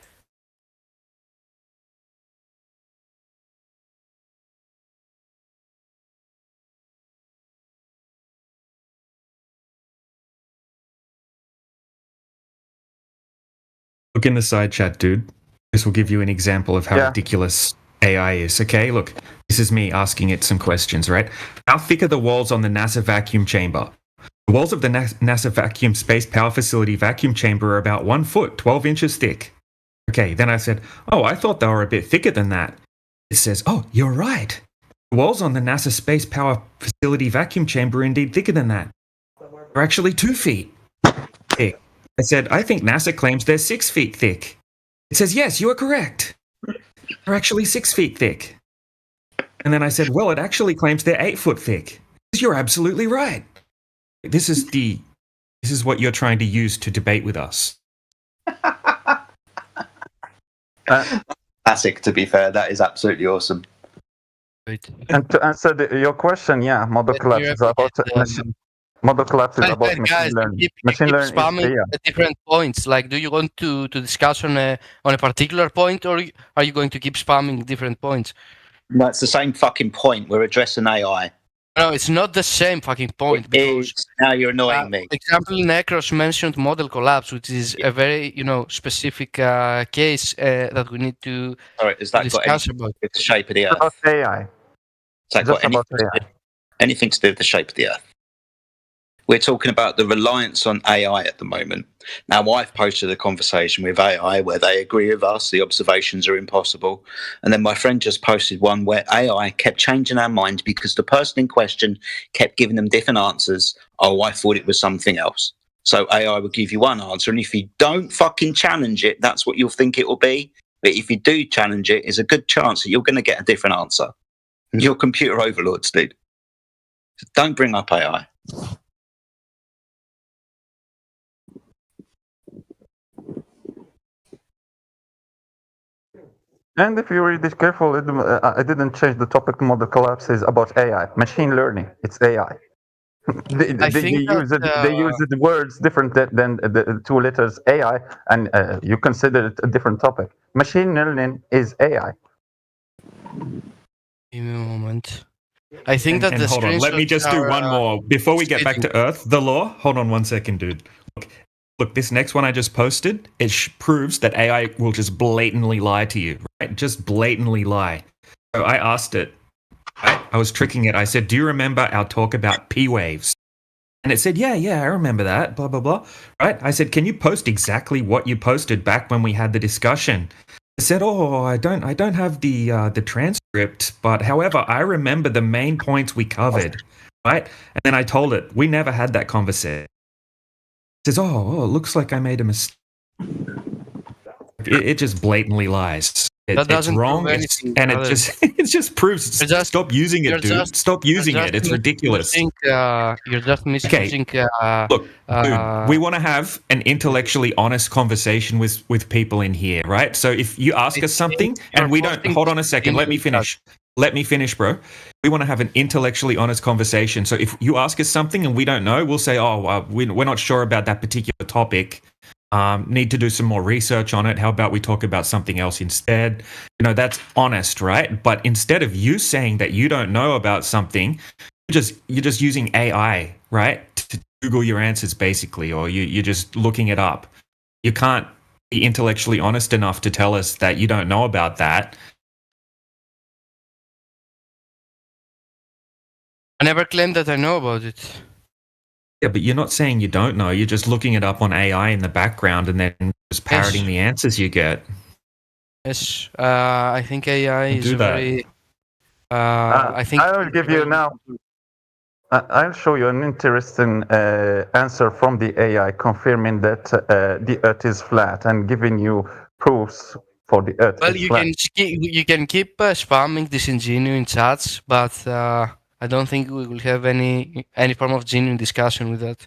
Speaker 17: Look in the side chat, dude. This will give you an example of how ridiculous AI is. Okay, look, this is me asking it some questions, right? How thick are the walls on the NASA vacuum chamber? The walls of the NASA Vacuum Space Power Facility vacuum chamber are about 1 foot, 12 inches thick. Okay, then I said, oh, I thought they were a bit thicker than that. It says, oh, you're right. The walls on the NASA Space Power Facility vacuum chamber are indeed thicker than that. They're actually 2 feet thick. I said, I think NASA claims they're 6 feet thick. It says, yes, you are correct. They're actually 6 feet thick. And then I said, well, it actually claims they're 8 foot thick. You're absolutely right. This is what you're trying to use to debate with us.
Speaker 13: Classic, to be fair. That is absolutely awesome.
Speaker 18: And to answer your question, model collapse is about machine learning. Machine learning
Speaker 16: spamming at different points. Like, do you want to discuss on a particular point, or are you going to keep spamming different points?
Speaker 13: No, it's the same fucking point. We're addressing AI.
Speaker 16: No, it's not the same fucking point. Because
Speaker 13: now you're annoying me.
Speaker 16: Example, Necros mentioned model collapse, which is a very specific case that we need to discuss about.
Speaker 13: With the shape of the Earth?
Speaker 18: About AI.
Speaker 13: Anything to do with the shape of the Earth? We're talking about the reliance on AI at the moment. Now, I've posted a conversation with AI where they agree with us, the observations are impossible. And then my friend just posted one where AI kept changing our mind because the person in question kept giving them different answers. Oh, I thought it was something else. So AI will give you one answer, and if you don't fucking challenge it, that's what you'll think it will be. But if you do challenge it, there's a good chance that you're going to get a different answer. And you're computer overlords, dude. So don't bring up AI.
Speaker 18: And if you read this carefully, I didn't change the topic. Model collapse is about AI, machine learning. It's AI. They use the words different than the 2 letters AI, and you consider it a different topic. Machine learning is AI.
Speaker 16: Give me a moment. I think that the
Speaker 17: hold on, let me just do one more before we get back to Earth. The law. Hold on 1 second, dude. Look, this next one I just posted, it proves that AI will just blatantly lie to you, right? Just blatantly lie. So I asked it, right? I was tricking it. I said, do you remember our talk about P waves? And it said, yeah, I remember that, blah, blah, blah. Right? I said, can you post exactly what you posted back when we had the discussion? It said, oh, I don't have the transcript, but however, I remember the main points we covered, right? And then I told it, we never had that conversation. It says, oh, it looks like I made a mistake. It just blatantly lies. It's wrong, and it just proves. Stop using it, dude. Stop using it. It's ridiculous.
Speaker 16: You're just misusing.
Speaker 17: Look, dude, we want to have an intellectually honest conversation with people in here, right? So if you ask us something and we don't, hold on a second, let me finish. Let me finish, bro. We want to have an intellectually honest conversation. So if you ask us something and we don't know, we'll say, oh, we're not sure about that particular topic. Need to do some more research on it. How about we talk about something else instead? That's honest, right? But instead of you saying that you don't know about something, you're just using AI, right, to Google your answers, basically, or you're just looking it up. You can't be intellectually honest enough to tell us that you don't know about that.
Speaker 16: I never claimed that I know about it.
Speaker 17: Yeah, but you're not saying you don't know. You're just looking it up on AI in the background and then just parroting the answers you get.
Speaker 16: Yes, I think AI is very... I think
Speaker 18: I will give you now... I'll show you an interesting answer from the AI confirming that the Earth is flat and giving you proofs for the Earth is flat.
Speaker 16: You can keep spamming disingenuine chats, but... I don't think we will have any form of genuine discussion with that.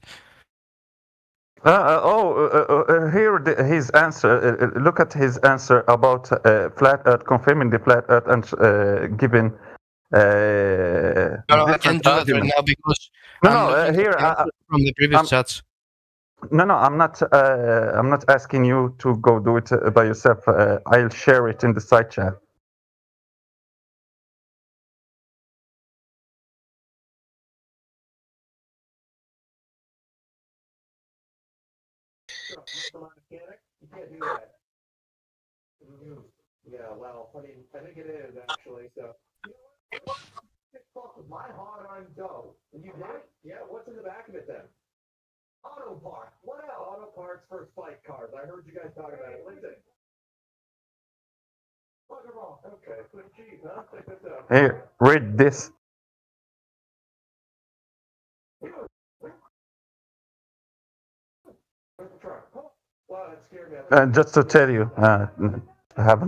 Speaker 18: Here his answer. Look at his answer about flat Earth, confirming the flat Earth and giving.
Speaker 16: No, I can't do that right now because
Speaker 18: here
Speaker 16: from the previous chats.
Speaker 18: No, I'm not asking you to go do it by yourself. I'll share it in the side chat.
Speaker 19: Yeah, well, I mean, I think it is actually. So, fuck with my hard-earned dough. And you did? Yeah. What's in the back of it then? Auto parts. What else? Auto parts for fight cars. I heard you guys talk about it. Listen. Okay. Good cheese, huh? Check this out.
Speaker 18: Here, read this. Just to tell you, I have a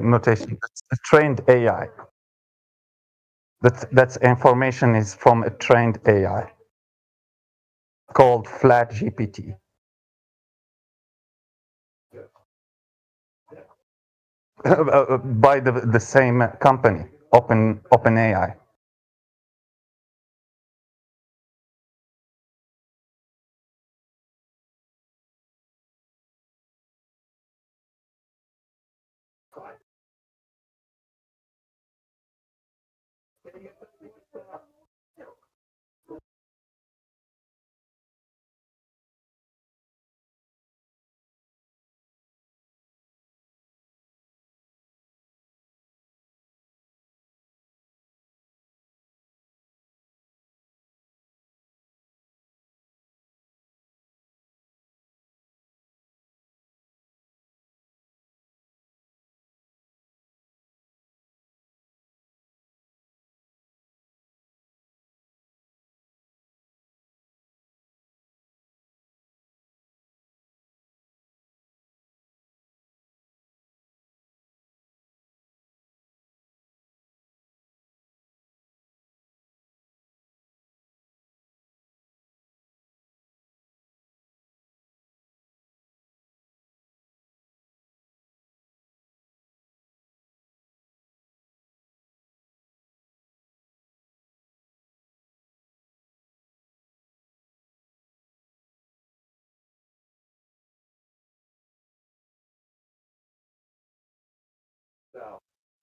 Speaker 18: notation. It's a trained AI. That's information is from a trained AI called Flat GPT. By the same company, OpenAI.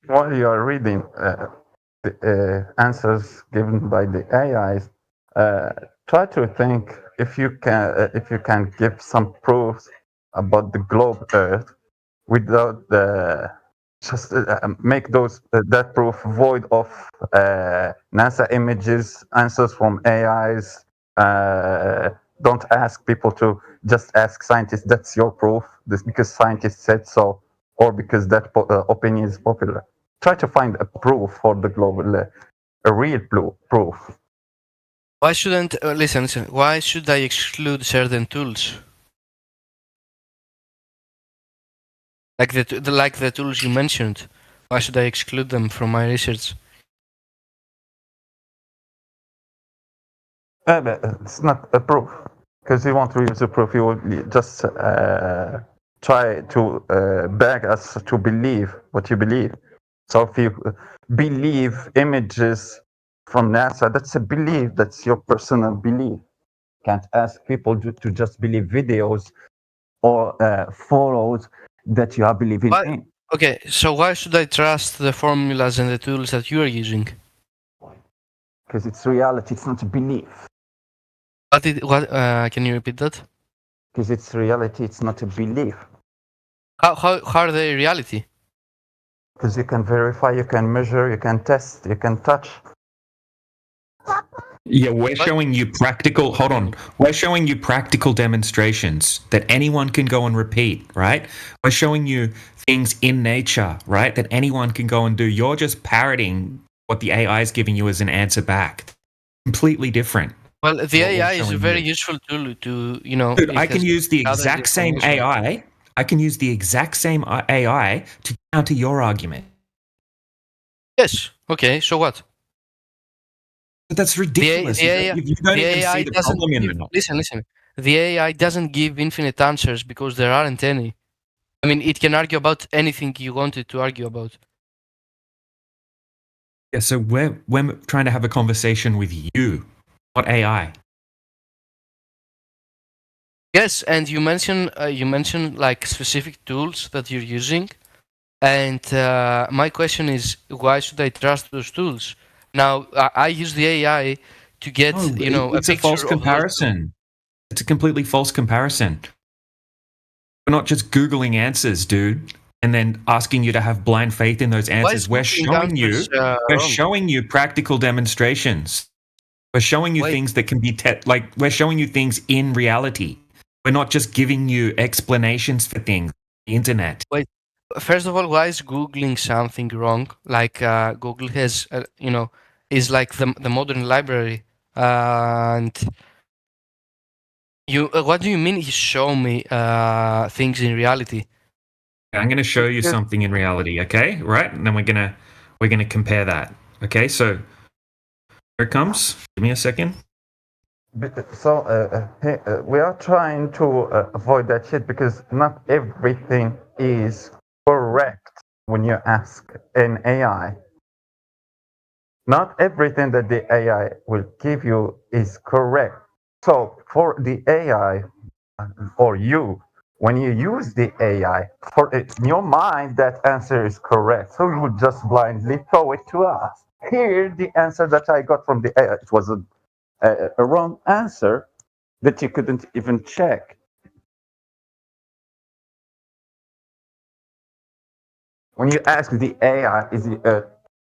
Speaker 18: While you are reading the answers given by the AIs, try to think if you can give some proofs about the globe Earth without just make those that proof void of NASA images, answers from AIs. Don't ask people to just ask scientists. That's your proof. This because scientists said so, or because that opinion is popular. Try to find a proof for the global, a real proof.
Speaker 16: Why shouldn't listen? Why should I exclude certain tools? Like the tools you mentioned. Why should I exclude them from my research?
Speaker 18: It's not a proof because you want to use a proof. You will just try to beg us to believe what you believe. So if you believe images from NASA, that's a belief. That's your personal belief. Can't ask people to just believe videos or photos that you are believing in.
Speaker 16: Okay, so why should I trust the formulas and the tools that you are using?
Speaker 18: Because it's reality. It's not a belief.
Speaker 16: What? Can you repeat that?
Speaker 18: Because it's reality. It's not a belief.
Speaker 16: How are they reality?
Speaker 18: Because you can verify, you can measure, you can test, you can touch.
Speaker 17: Yeah, we're showing you practical. Hold on, we're showing you practical demonstrations that anyone can go and repeat. Right? We're showing you things in nature, right, that anyone can go and do. You're just parroting what the AI is giving you as an answer back. Completely different.
Speaker 16: Well, the AI is a very useful tool to, you know.
Speaker 17: Dude, I can use the exact same AI. I can use the exact same AI to counter your argument.
Speaker 16: Yes. Okay. So what?
Speaker 17: But that's ridiculous.
Speaker 16: The AI,
Speaker 17: you don't even see the problem in it.
Speaker 16: Listen. The AI doesn't give infinite answers because there aren't any. I mean, it can argue about anything you wanted to argue about.
Speaker 17: Yeah. So we're trying to have a conversation with you, not AI.
Speaker 16: Yes, and you mentioned like specific tools that you're using, and my question is, why should I trust those tools? Now, I use the AI to get
Speaker 17: it's a false comparison. It's a completely false comparison. We're not just Googling answers, dude. and then asking you to have blind faith in those answers. We're showing you practical demonstrations. We're showing you things that can be we're showing you things in reality. We're not just giving you explanations for things on the internet.
Speaker 16: Wait, first of all, why is Googling something wrong? Like Google has, is like the modern library. And you, what do you mean? You show me things in reality.
Speaker 17: I'm going to show you something in reality, okay? Right, and then we're gonna compare that. Okay, so here it comes. Give me a second.
Speaker 18: So we are trying to avoid that shit because not everything is correct when you ask an AI. Not everything that the AI will give you is correct. So for the AI, or you, when you use the AI, in your mind, that answer is correct. So you would just blindly throw it to us. Here, the answer that I got from the AI, it was a wrong answer that you couldn't even check. When you ask the AI, is the Earth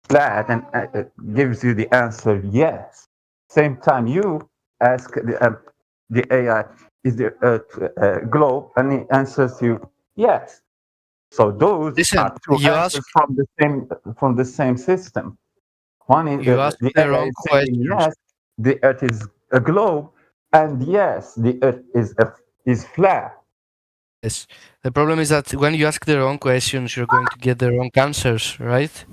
Speaker 18: flat, and it gives you the answer yes. Same time you ask the AI, is the Earth globe, and it answers you yes. So those are two answers from the same system. One is the AI is saying yes, the Earth is a globe, and yes, the Earth is flat.
Speaker 16: Yes. The problem is that when you ask the wrong questions, you're going to get the wrong answers, right?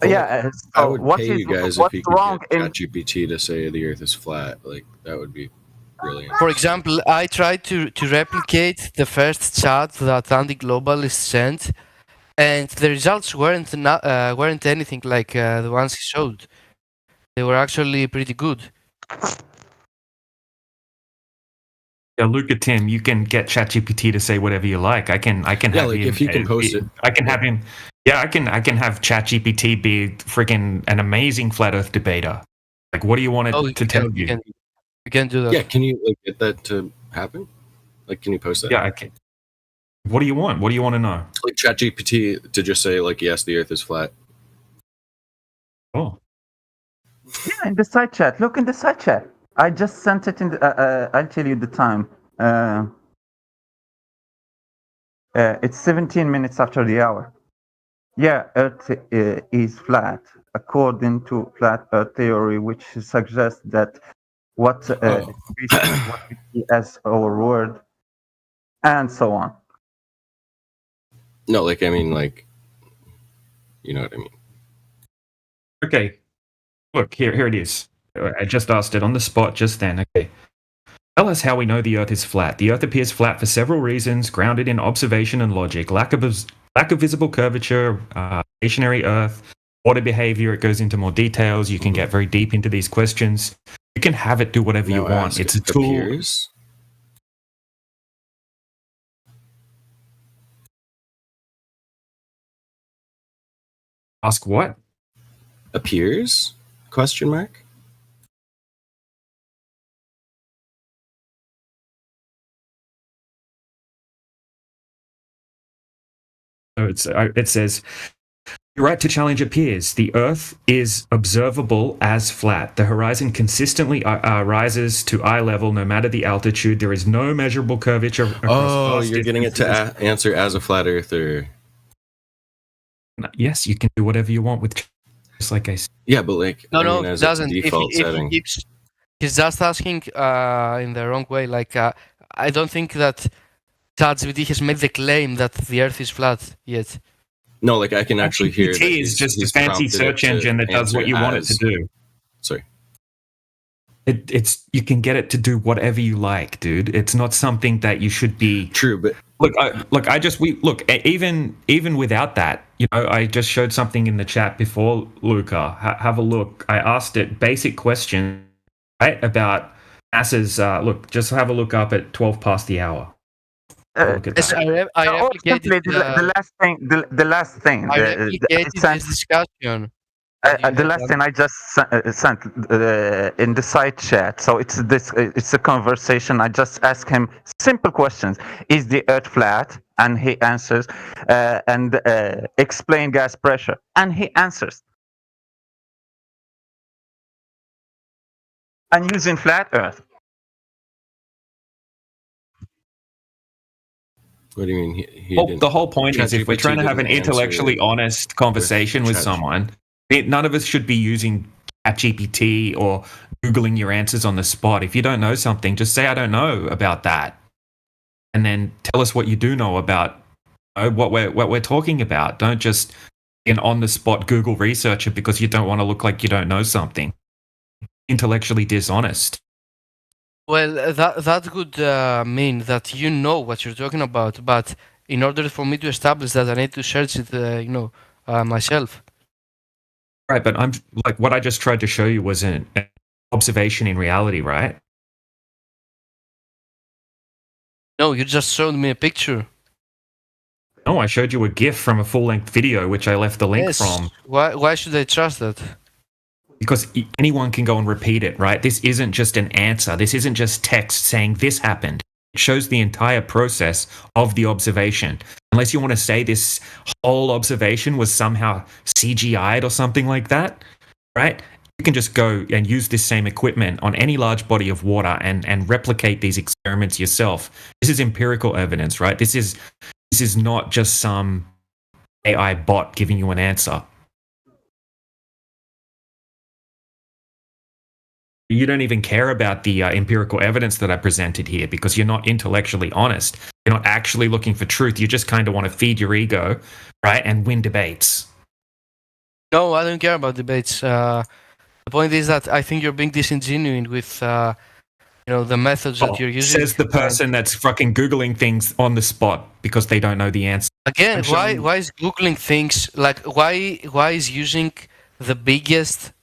Speaker 18: Yeah.
Speaker 20: I would pay you guys if you could get ChatGPT to say the Earth is flat. Like that would be brilliant.
Speaker 16: For example, I tried to replicate the first chat that Anti-Globalist sent, and the results weren't anything like the ones he showed. They were actually pretty good.
Speaker 17: Yeah, Luca, Tim, you can get ChatGPT to say whatever you like. I can have him.
Speaker 20: If you can post it,
Speaker 17: I can have him. Yeah, I can have ChatGPT be freaking an amazing flat Earth debater. Like, what do you want it to tell you?
Speaker 16: You can do that.
Speaker 20: Yeah, can you get that to happen? Like, can you post that?
Speaker 17: Yeah, I can. What do you want? What do you want to know?
Speaker 20: Like ChatGPT to just say like, yes, the Earth is flat.
Speaker 17: Oh.
Speaker 18: Yeah, in the side chat. Look in the side chat. I just sent it in. I'll tell you the time. It's 17 minutes after the hour. Yeah, Earth is flat according to flat Earth theory, which suggests that what we see as our world, and so on.
Speaker 20: No, like I mean, like, you know what I mean.
Speaker 17: Okay, look here it is. I just asked it on the spot just then. Okay. Tell us how we know the Earth is flat. The Earth appears flat for several reasons, grounded in observation and logic. Lack of visible curvature, stationary Earth, water behavior. It goes into more details. You can get very deep into these questions. You can have it do whatever you want. It's a tool.
Speaker 20: Appears?
Speaker 17: Ask what?
Speaker 20: Appears? Question mark?
Speaker 17: So it says, your right to challenge appears. The Earth is observable as flat. The horizon consistently rises to eye level no matter the altitude. There is no measurable curvature across
Speaker 20: you're getting it to answer as a flat earther.
Speaker 17: Yes, you can do whatever you want with just like I said.
Speaker 20: Yeah, but like
Speaker 16: no, it doesn't. He's just asking in the wrong way. Like I don't think that ChatGPT has made the claim that the Earth is flat yet.
Speaker 20: No, like I can actually hear.
Speaker 17: GPT is just a fancy search engine that does what you want it to do.
Speaker 20: Sorry.
Speaker 17: It's you can get it to do whatever you like, dude. It's not something that you should be.
Speaker 20: True, but
Speaker 17: even without that, you know, I just showed something in the chat before, Luca. Have a look. I asked it basic questions, right, about NASA's. Look, just have a look up at 12 past the hour. Look at that.
Speaker 16: I replicated
Speaker 18: the last thing.
Speaker 16: I replicated this discussion.
Speaker 18: The last thing I just sent in the side chat. So it's a conversation. I just asked him simple questions. Is the Earth flat? and he answers, and explain gas pressure, and he answers. And using flat Earth.
Speaker 20: What do you mean?
Speaker 17: The whole point is, if we're trying to have an intellectually honest conversation with someone, none of us should be using ChatGPT or Googling your answers on the spot. If you don't know something, just say, I don't know about that. And then tell us what you do know about what we're talking about. Don't just on the spot Google research it because you don't want to look like you don't know something. Intellectually dishonest.
Speaker 16: Well, that could mean that you know what you're talking about, but in order for me to establish that, I need to search it, myself.
Speaker 17: Right, but I'm like what I just tried to show you was an observation in reality, right?
Speaker 16: No, you just showed me a picture.
Speaker 17: No, I showed you a GIF from a full-length video, which I left the link from.
Speaker 16: Why should I trust that?
Speaker 17: Because anyone can go and repeat it, right? This isn't just an answer. This isn't just text saying this happened. It shows the entire process of the observation. Unless you want to say this whole observation was somehow CGI'd or something like that, right? You can just go and use this same equipment on any large body of water and replicate these experiments yourself. This is empirical evidence, right? This is not just some AI bot giving you an answer. You don't even care about the empirical evidence that I presented here because you're not intellectually honest. You're not actually looking for truth. You just kind of want to feed your ego, right, and win debates.
Speaker 16: No, I don't care about debates. The point is that I think you're being disingenuous with, the methods that you're using.
Speaker 17: Says the person that's fucking Googling things on the spot because they don't know the answer.
Speaker 16: Again, why is Googling things, like, why is using the best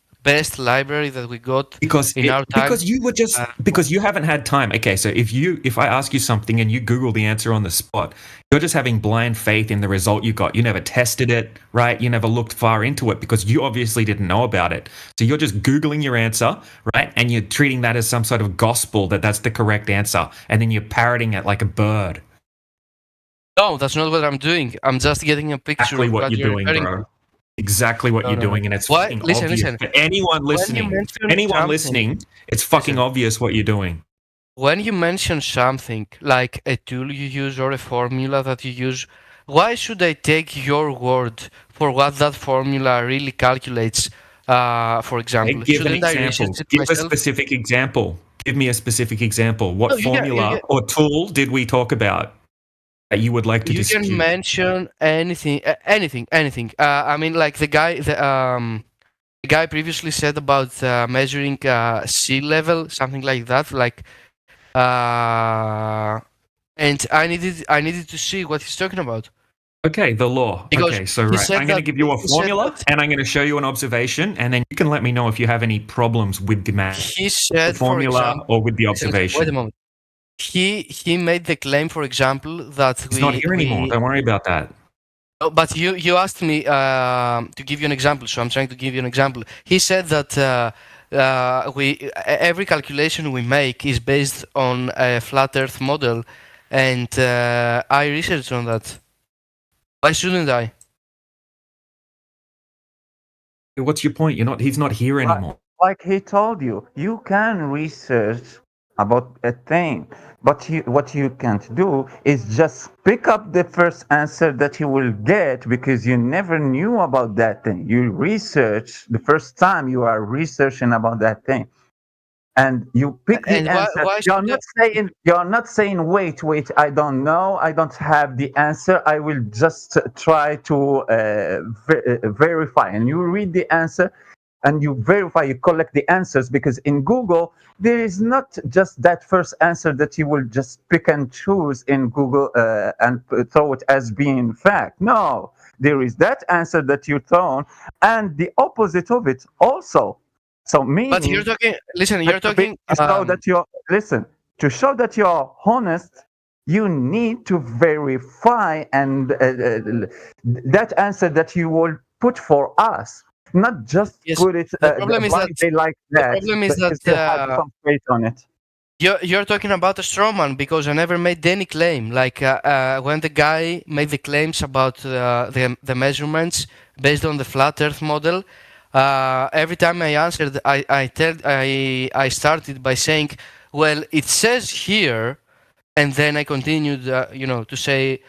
Speaker 16: library that we got in our time?
Speaker 17: Because you were just because you haven't had time. Okay, so if I ask you something and you Google the answer on the spot, you're just having blind faith in the result you got. You never tested it, right? You never looked far into it because you obviously didn't know about it. So you're just Googling your answer, right? And you're treating that as some sort of gospel that that's the correct answer, and then you're parroting it like a bird.
Speaker 16: No, that's not what I'm doing. I'm just getting a picture
Speaker 17: exactly
Speaker 16: of
Speaker 17: what you're doing, bro. Exactly what you're doing, and it's fucking obvious.
Speaker 16: Listen.
Speaker 17: For anyone listening, it's fucking obvious what you're doing.
Speaker 16: When you mention something like a tool you use or a formula that you use, why should I take your word for what that formula really calculates? For example,
Speaker 17: give an example. Give a specific example. Give me a specific example. What formula or tool did we talk about that you would like to dispute?
Speaker 16: You can mention anything. I mean, like the guy previously said about measuring sea level, something like that. Like, and I needed to see what he's talking about.
Speaker 17: Okay, the law.
Speaker 16: Because
Speaker 17: okay, so right, I'm going to give you a formula, and I'm going to show you an observation, and then you can let me know if you have any problems with the
Speaker 16: the
Speaker 17: formula,
Speaker 16: for example,
Speaker 17: or with the observation.
Speaker 16: Wait a moment. He made the claim, for example, that
Speaker 17: he's not here anymore. Don't worry about that.
Speaker 16: Oh, but you asked me to give you an example, so I'm trying to give you an example. He said that every calculation we make is based on a flat Earth model, and I researched on that. Why shouldn't I?
Speaker 17: What's your point? He's not here anymore.
Speaker 18: Like he told you, you can research about a thing, but what you can't do is just pick up the first answer that you will get because you never knew about that thing. You research the first time you are researching about that thing, and you pick the answer. You're not saying wait, I don't know, I don't have the answer, I will just try to verify. And you read the answer and you verify, you collect the answers, because in Google there is not just that first answer that you will just pick and choose in Google and throw it as being fact. No, there is that answer that you throw and the opposite of it also. So meaning,
Speaker 16: but you're talking. Listen, you're talking.
Speaker 18: To show that you're honest, you need to verify and that answer that you will put for us, not just put it
Speaker 16: the problem is that
Speaker 18: like that.
Speaker 16: The problem is that
Speaker 18: have some weight on it.
Speaker 16: You're talking about a straw man because I never made any claim. Like when the guy made the claims about the measurements based on the flat Earth model, every time I answered, I started by saying, "Well, it says here," and then I continued, to say.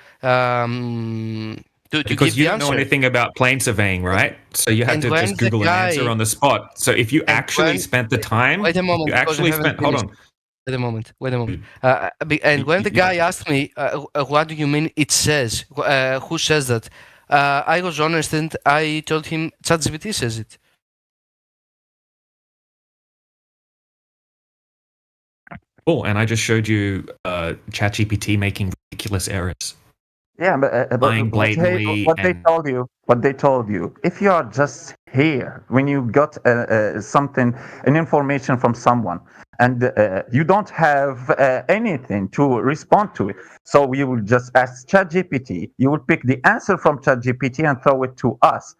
Speaker 17: Because you don't know anything about plane surveying, right? So you had to just Google an answer on the spot. So if you actually spent the time,
Speaker 16: wait a moment,
Speaker 17: hold on.
Speaker 16: Wait a moment. And when the guy asked me, what do you mean it says? Who says that? I was honest and I told him ChatGPT says it.
Speaker 17: Cool, and I just showed you ChatGPT making ridiculous errors.
Speaker 18: Yeah, but
Speaker 17: blatantly
Speaker 18: what they told you, if you are just here when you got an information from someone, and you don't have anything to respond to it, so you will just ask ChatGPT. You will pick the answer from ChatGPT and throw it to us.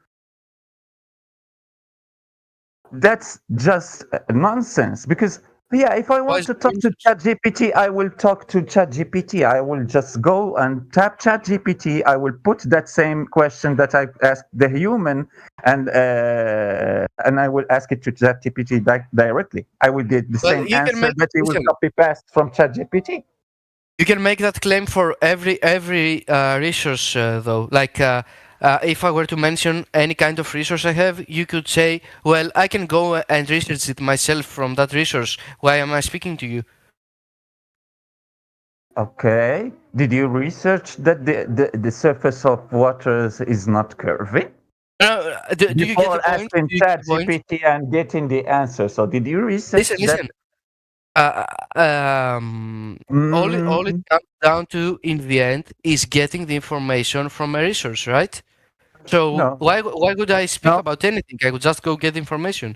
Speaker 18: That's just nonsense because. Yeah, if I want to talk to ChatGPT, I will talk to ChatGPT. I will just go and tap ChatGPT. I will put that same question that I asked the human, and I will ask it to ChatGPT directly. I will get the same answer that it will copy paste from ChatGPT.
Speaker 16: You can make that claim for every resource, though. Like. If I were to mention any kind of resource I have, you could say, well, I can go and research it myself from that resource. Why am I speaking to you?
Speaker 18: Okay. Did you research that the surface of waters is not curvy?
Speaker 16: No, do you get the point?
Speaker 18: Asking ChatGPT and getting the answer. So did you research
Speaker 16: Listen. All it comes down to in the end is getting the information from a resource, right? So why would I speak about anything? I would just go get information,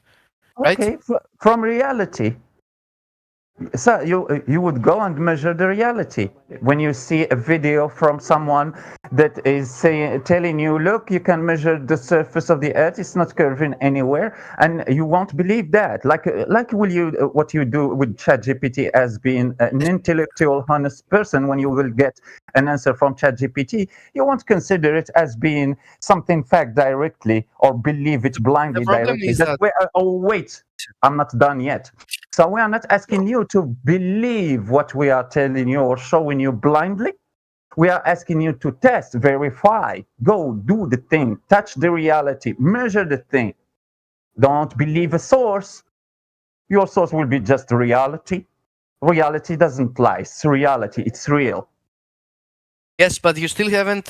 Speaker 16: right?
Speaker 18: Okay, from reality. So you would go and measure the reality when you see a video from someone that is telling you, look, you can measure the surface of the earth, it's not curving anywhere, and you won't believe that. Like will you what you do with ChatGPT as being an intellectual, honest person? When you will get an answer from ChatGPT, you won't consider it as being something fact directly or believe it blindly directly. Wait, I'm not done yet. So we are not asking you to believe what we are telling you or showing you blindly. We are asking you to test, verify, go do the thing, touch the reality, measure the thing. Don't believe a source. Your source will be just reality. Reality doesn't lie. It's reality. It's real.
Speaker 16: Yes, but you still haven't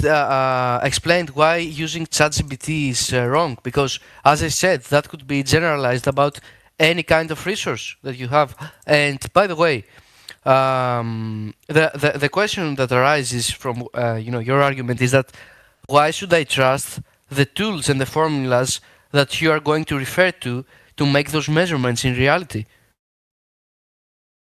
Speaker 16: explained why using ChatGPT is wrong. Because, as I said, that could be generalized about any kind of resource that you have. And by the way, the question that arises from your argument is that why should I trust the tools and the formulas that you are going to refer to make those measurements in reality?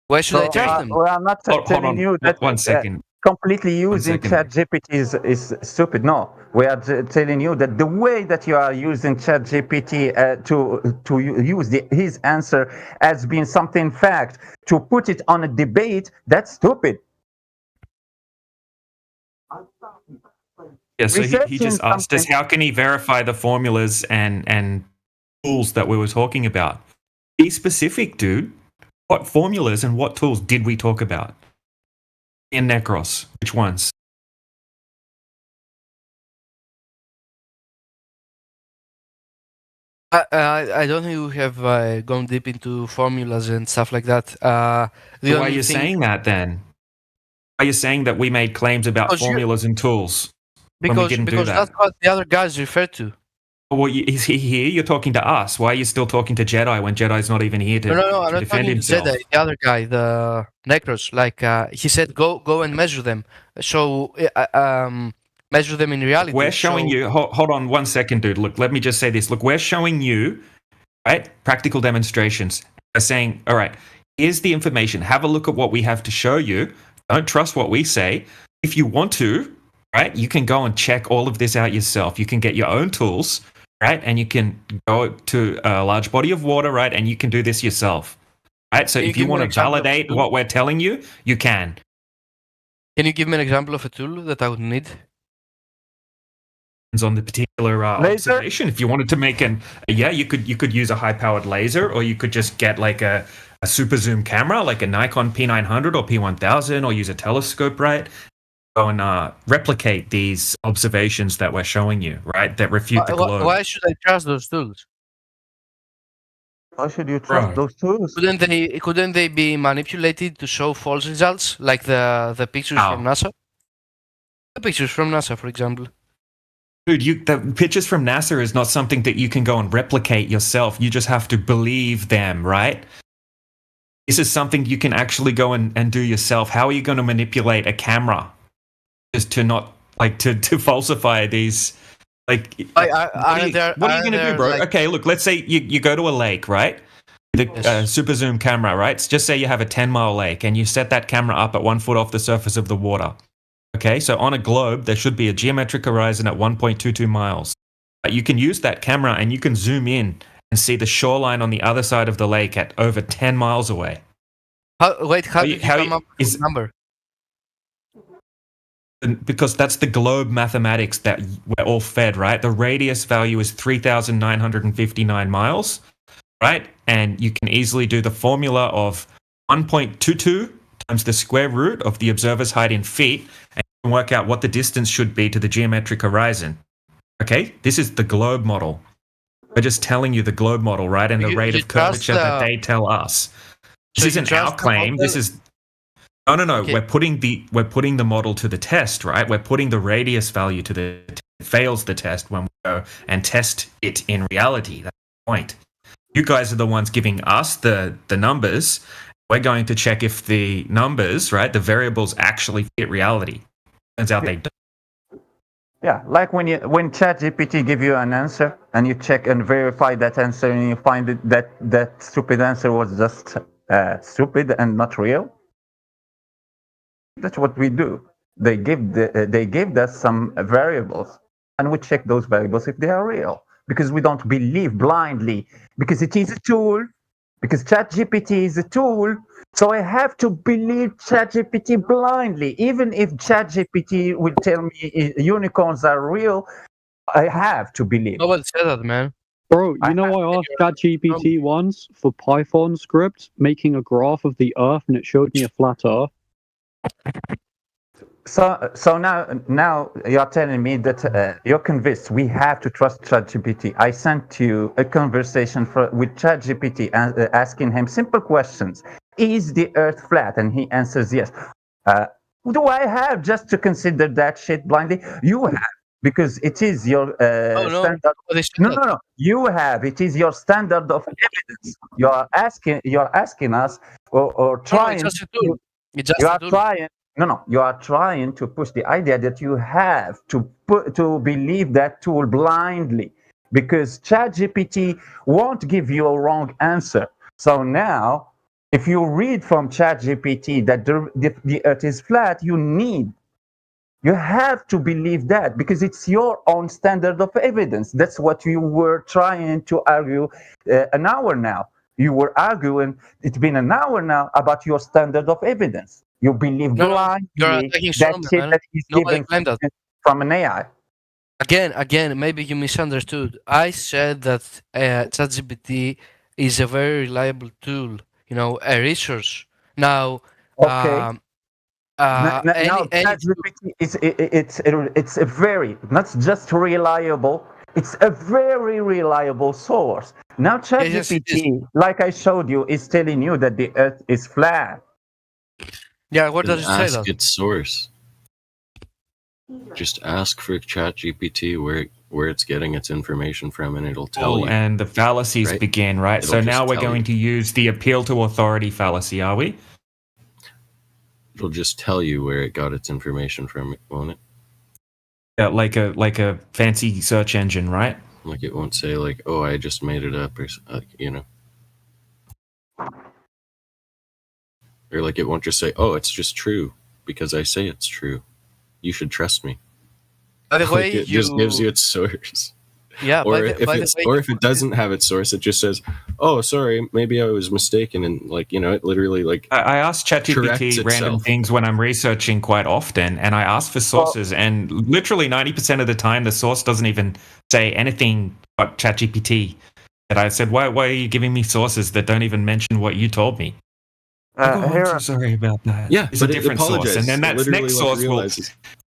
Speaker 16: Why should I trust them?
Speaker 18: Well, I'm not telling you that.
Speaker 17: 1 second.
Speaker 18: Completely using ChatGPT is stupid. No, we are telling you that the way that you are using ChatGPT to use his answer as being something fact, to put it on a debate, that's stupid.
Speaker 17: Yeah, so he just asked us, how can he verify the formulas and tools that we were talking about? Be specific, dude. What formulas and what tools did we talk about? In Necros, which ones?
Speaker 16: I don't think we have gone deep into formulas and stuff like that.
Speaker 17: Why are you saying that then? Why are you saying that we made claims about formulas and tools when we didn't do that?
Speaker 16: That's what the other guys referred to.
Speaker 17: Well, is he here? You're talking to us. Why are you still talking to Jedi when Jedi's not even here to defend himself?
Speaker 16: I'm not talking to Jedi. The other guy, the Necros, he said, go and measure them. So measure them in reality.
Speaker 17: We're showing you. Hold on 1 second, dude. Look, let me just say this. Look, we're showing you, right, practical demonstrations. We're saying, all right, here's the information. Have a look at what we have to show you. Don't trust what we say. If you want to, right, you can go and check all of this out yourself. You can get your own tools, right, and you can go to a large body of water, right, and you can do this yourself. Right? So if you want to validate what we're telling you, you can.
Speaker 16: Can you give me an example of a tool that I would need?
Speaker 17: On the particular observation, if you wanted to make you could use a high-powered laser, or you could just get like a super zoom camera, like a Nikon P900 or P1000, or use a telescope, right? Go and replicate these observations that we're showing you, right? That refute the globe.
Speaker 16: Why should I trust those tools?
Speaker 18: Why should you trust those tools?
Speaker 16: Couldn't they be manipulated to show false results, like the pictures from NASA? The pictures from NASA, for example.
Speaker 17: Dude, the pictures from NASA is not something that you can go and replicate yourself. You just have to believe them, right? This is something you can actually go and do yourself. How are you going to manipulate a camera just to not to falsify these? Like, what are you going to do, bro? Like, okay, look, let's say you go to a lake, right? The super zoom camera, right? Just say you have a 10-mile lake and you set that camera up at 1 foot off the surface of the water. Okay, so on a globe, there should be a geometric horizon at 1.22 miles. You can use that camera and you can zoom in and see the shoreline on the other side of the lake at over 10 miles away.
Speaker 16: How did you come up with this number?
Speaker 17: Because that's the globe mathematics that we're all fed, right? The radius value is 3,959 miles, right? And you can easily do the formula of 1.22 times the square root of the observer's height in feet, and you can work out what the distance should be to the geometric horizon. Okay? This is the globe model. We're just telling you the globe model, right? And the rate of curvature that they tell us. This isn't our claim. This is... No. Okay. We're putting the model to the test, right? We're putting the radius value to the fails the test when we go and test it in reality. That's the point. You guys are the ones giving us the numbers. We're going to check if the numbers, right, the variables actually fit reality. Turns out they don't.
Speaker 18: Yeah, like when ChatGPT give you an answer and you check and verify that answer and you find that stupid answer was just stupid and not real. That's what we do. They gave us some variables, and we check those variables if they are real, because we don't believe blindly, because it is a tool, because ChatGPT is a tool. So I have to believe ChatGPT blindly, even if ChatGPT will tell me unicorns are real. I have to believe.
Speaker 16: Nobody said that, man.
Speaker 15: Bro, you know I asked ChatGPT once for Python script making a graph of the Earth, and it showed me a flat Earth.
Speaker 18: So now you're telling me that you're convinced we have to trust ChatGPT. I sent you a conversation with ChatGPT asking him simple questions. Is the Earth flat? And he answers yes. Do I have just to consider that shit blindly? You have, because it is your standard. No. You have. It is your standard of evidence. You are asking us or trying. You are trying to push the idea that you have to believe that tool blindly, because ChatGPT won't give you a wrong answer. So now, if you read from ChatGPT that the Earth is flat, you have to believe that, because it's your own standard of evidence. That's what you were trying to argue an hour now. You were arguing, it's been an hour now, about your standard of evidence. You believe blindly that is given from an AI.
Speaker 16: Again, maybe you misunderstood. I said that ChatGPT is a very reliable tool, a resource. Now,
Speaker 18: now ChatGPT it's a very, not just reliable, it's a very reliable source. Now ChatGPT, like I showed you, is telling you that the Earth is flat.
Speaker 16: Yeah, what does it say?
Speaker 20: Ask its source. Just ask for ChatGPT where it's getting its information from, and it'll tell you.
Speaker 17: And the fallacies begin, right? So now we're going to use the appeal to authority fallacy, are we?
Speaker 20: It'll just tell you where it got its information from, won't it?
Speaker 17: Yeah, like a fancy search engine, right?
Speaker 20: Like it won't say like, "Oh, I just made it up," or Or like it won't just say, "Oh, it's just true because I say it's true. You should trust me."
Speaker 16: By the way,
Speaker 20: it just gives you its source.
Speaker 16: Yeah,
Speaker 12: or if it doesn't have its source, it just says, "Oh, sorry, maybe I was mistaken," and like it literally like.
Speaker 17: I ask ChatGPT random things when I'm researching quite often, and I ask for sources, and literally 90% of the time, the source doesn't even say anything but ChatGPT. And I said, why are you giving me sources that don't even mention what you told me? I'm so sorry about that.
Speaker 12: Yeah,
Speaker 17: it's a different source, and then that next source will.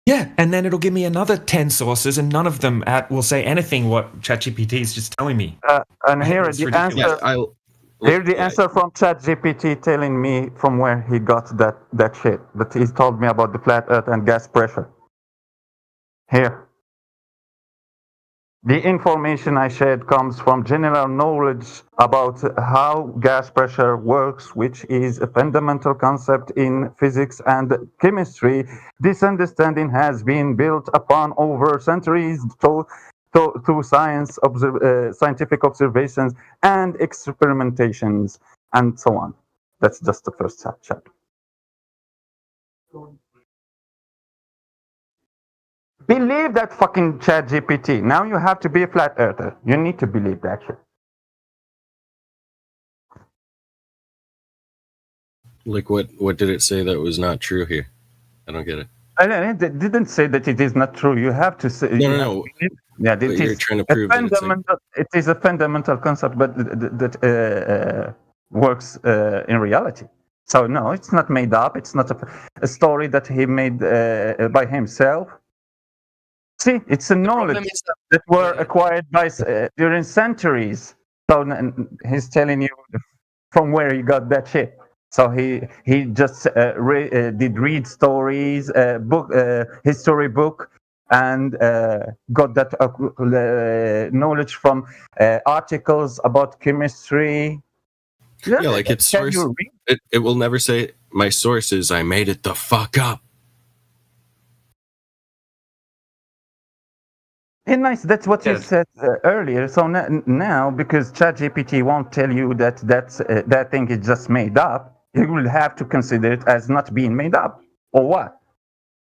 Speaker 17: Yeah, and then it'll give me another 10 sources, and none of them will say anything what ChatGPT is just telling me.
Speaker 18: And here is the answer. Here's the answer from ChatGPT telling me from where he got that shit that he's told me about the flat Earth and gas pressure. Here. The information I shared comes from general knowledge about how gas pressure works, which is a fundamental concept in physics and chemistry. This understanding has been built upon over centuries through scientific observations and experimentations, and so on. That's just the first chapter. Believe that fucking ChatGPT. Now you have to be a flat earther. You need to believe that shit.
Speaker 12: Like what did it say that was not true here? I don't get it.
Speaker 18: It didn't say that it is not true. You have to say.
Speaker 12: No.
Speaker 18: Yeah,
Speaker 12: you're trying to prove
Speaker 18: it is a fundamental concept, but that works in reality. So no, it's not made up. It's not a story that he made by himself. See, it's a knowledge that were acquired by during centuries. So he's telling you from where he got that shit. So he just did read stories, history book, and got that knowledge from articles about chemistry.
Speaker 12: Yeah, like its source. It will never say my source is I made it the fuck up.
Speaker 18: Nice. That's what you said earlier. So now, because ChatGPT won't tell you that thing is just made up, you will have to consider it as not being made up, or what?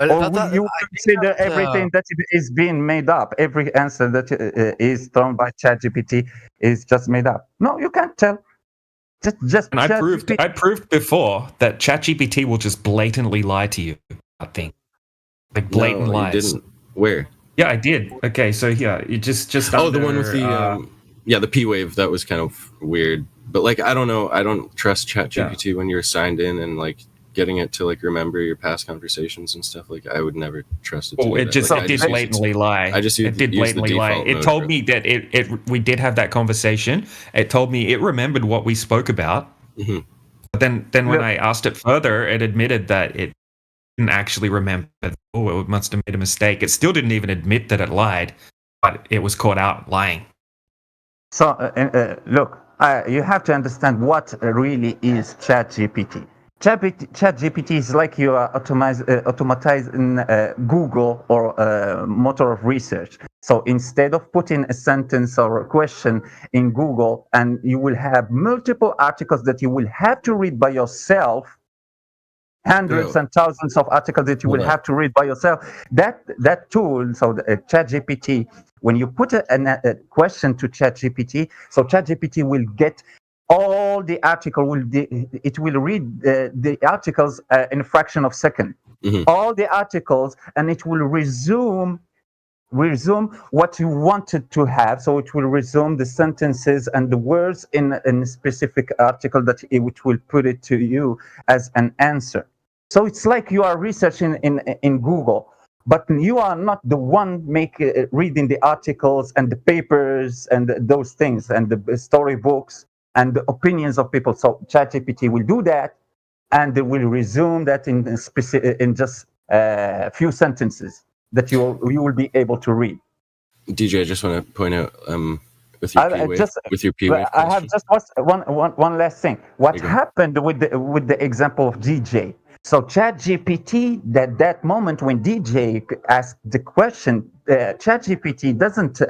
Speaker 18: Or will you consider everything that is being made up? Every answer that is thrown by ChatGPT is just made up. No, you can't tell. Just.
Speaker 17: And I proved before that ChatGPT will just blatantly lie to you. I think, like blatant lies.
Speaker 12: You didn't. Where?
Speaker 17: Yeah, I did. Okay, so yeah, you just
Speaker 12: the one with the P wave, that was kind of weird. But like I don't know, I don't trust ChatGPT when you're signed in and like getting it to like remember your past conversations and stuff. Like I would never trust it.
Speaker 17: It did blatantly lie. It did blatantly lie. It told me that we did have that conversation. It told me it remembered what we spoke about.
Speaker 12: Mm-hmm.
Speaker 17: But then when I asked it further, it admitted that it didn't actually remember. It must have made a mistake. It still didn't even admit that it lied, but it was caught out lying.
Speaker 18: So look, you have to understand what really is ChatGPT. ChatGPT is like you are automatizing Google or motor of research. So instead of putting a sentence or a question in Google, and you will have multiple articles that you will have to read by yourself, hundreds and thousands of articles that you will have to read by yourself. That tool, so the ChatGPT, when you put a question to ChatGPT, so ChatGPT will get all the article. It will read the articles in a fraction of a second.
Speaker 12: Mm-hmm.
Speaker 18: All the articles, and it will resume what you wanted to have. So it will resume the sentences and the words in a specific article which will put it to you as an answer. So it's like you are researching in Google, but you are not the one reading the articles and the papers and those things and the storybooks and the opinions of people. So ChatGPT will do that, and it will resume that in just a few sentences that you will be able to read.
Speaker 12: DJ, I just want to point out with your P-wave
Speaker 18: I have just one last thing. What happened with the example of DJ? So ChatGPT, that moment when DJ asked the question, ChatGPT doesn't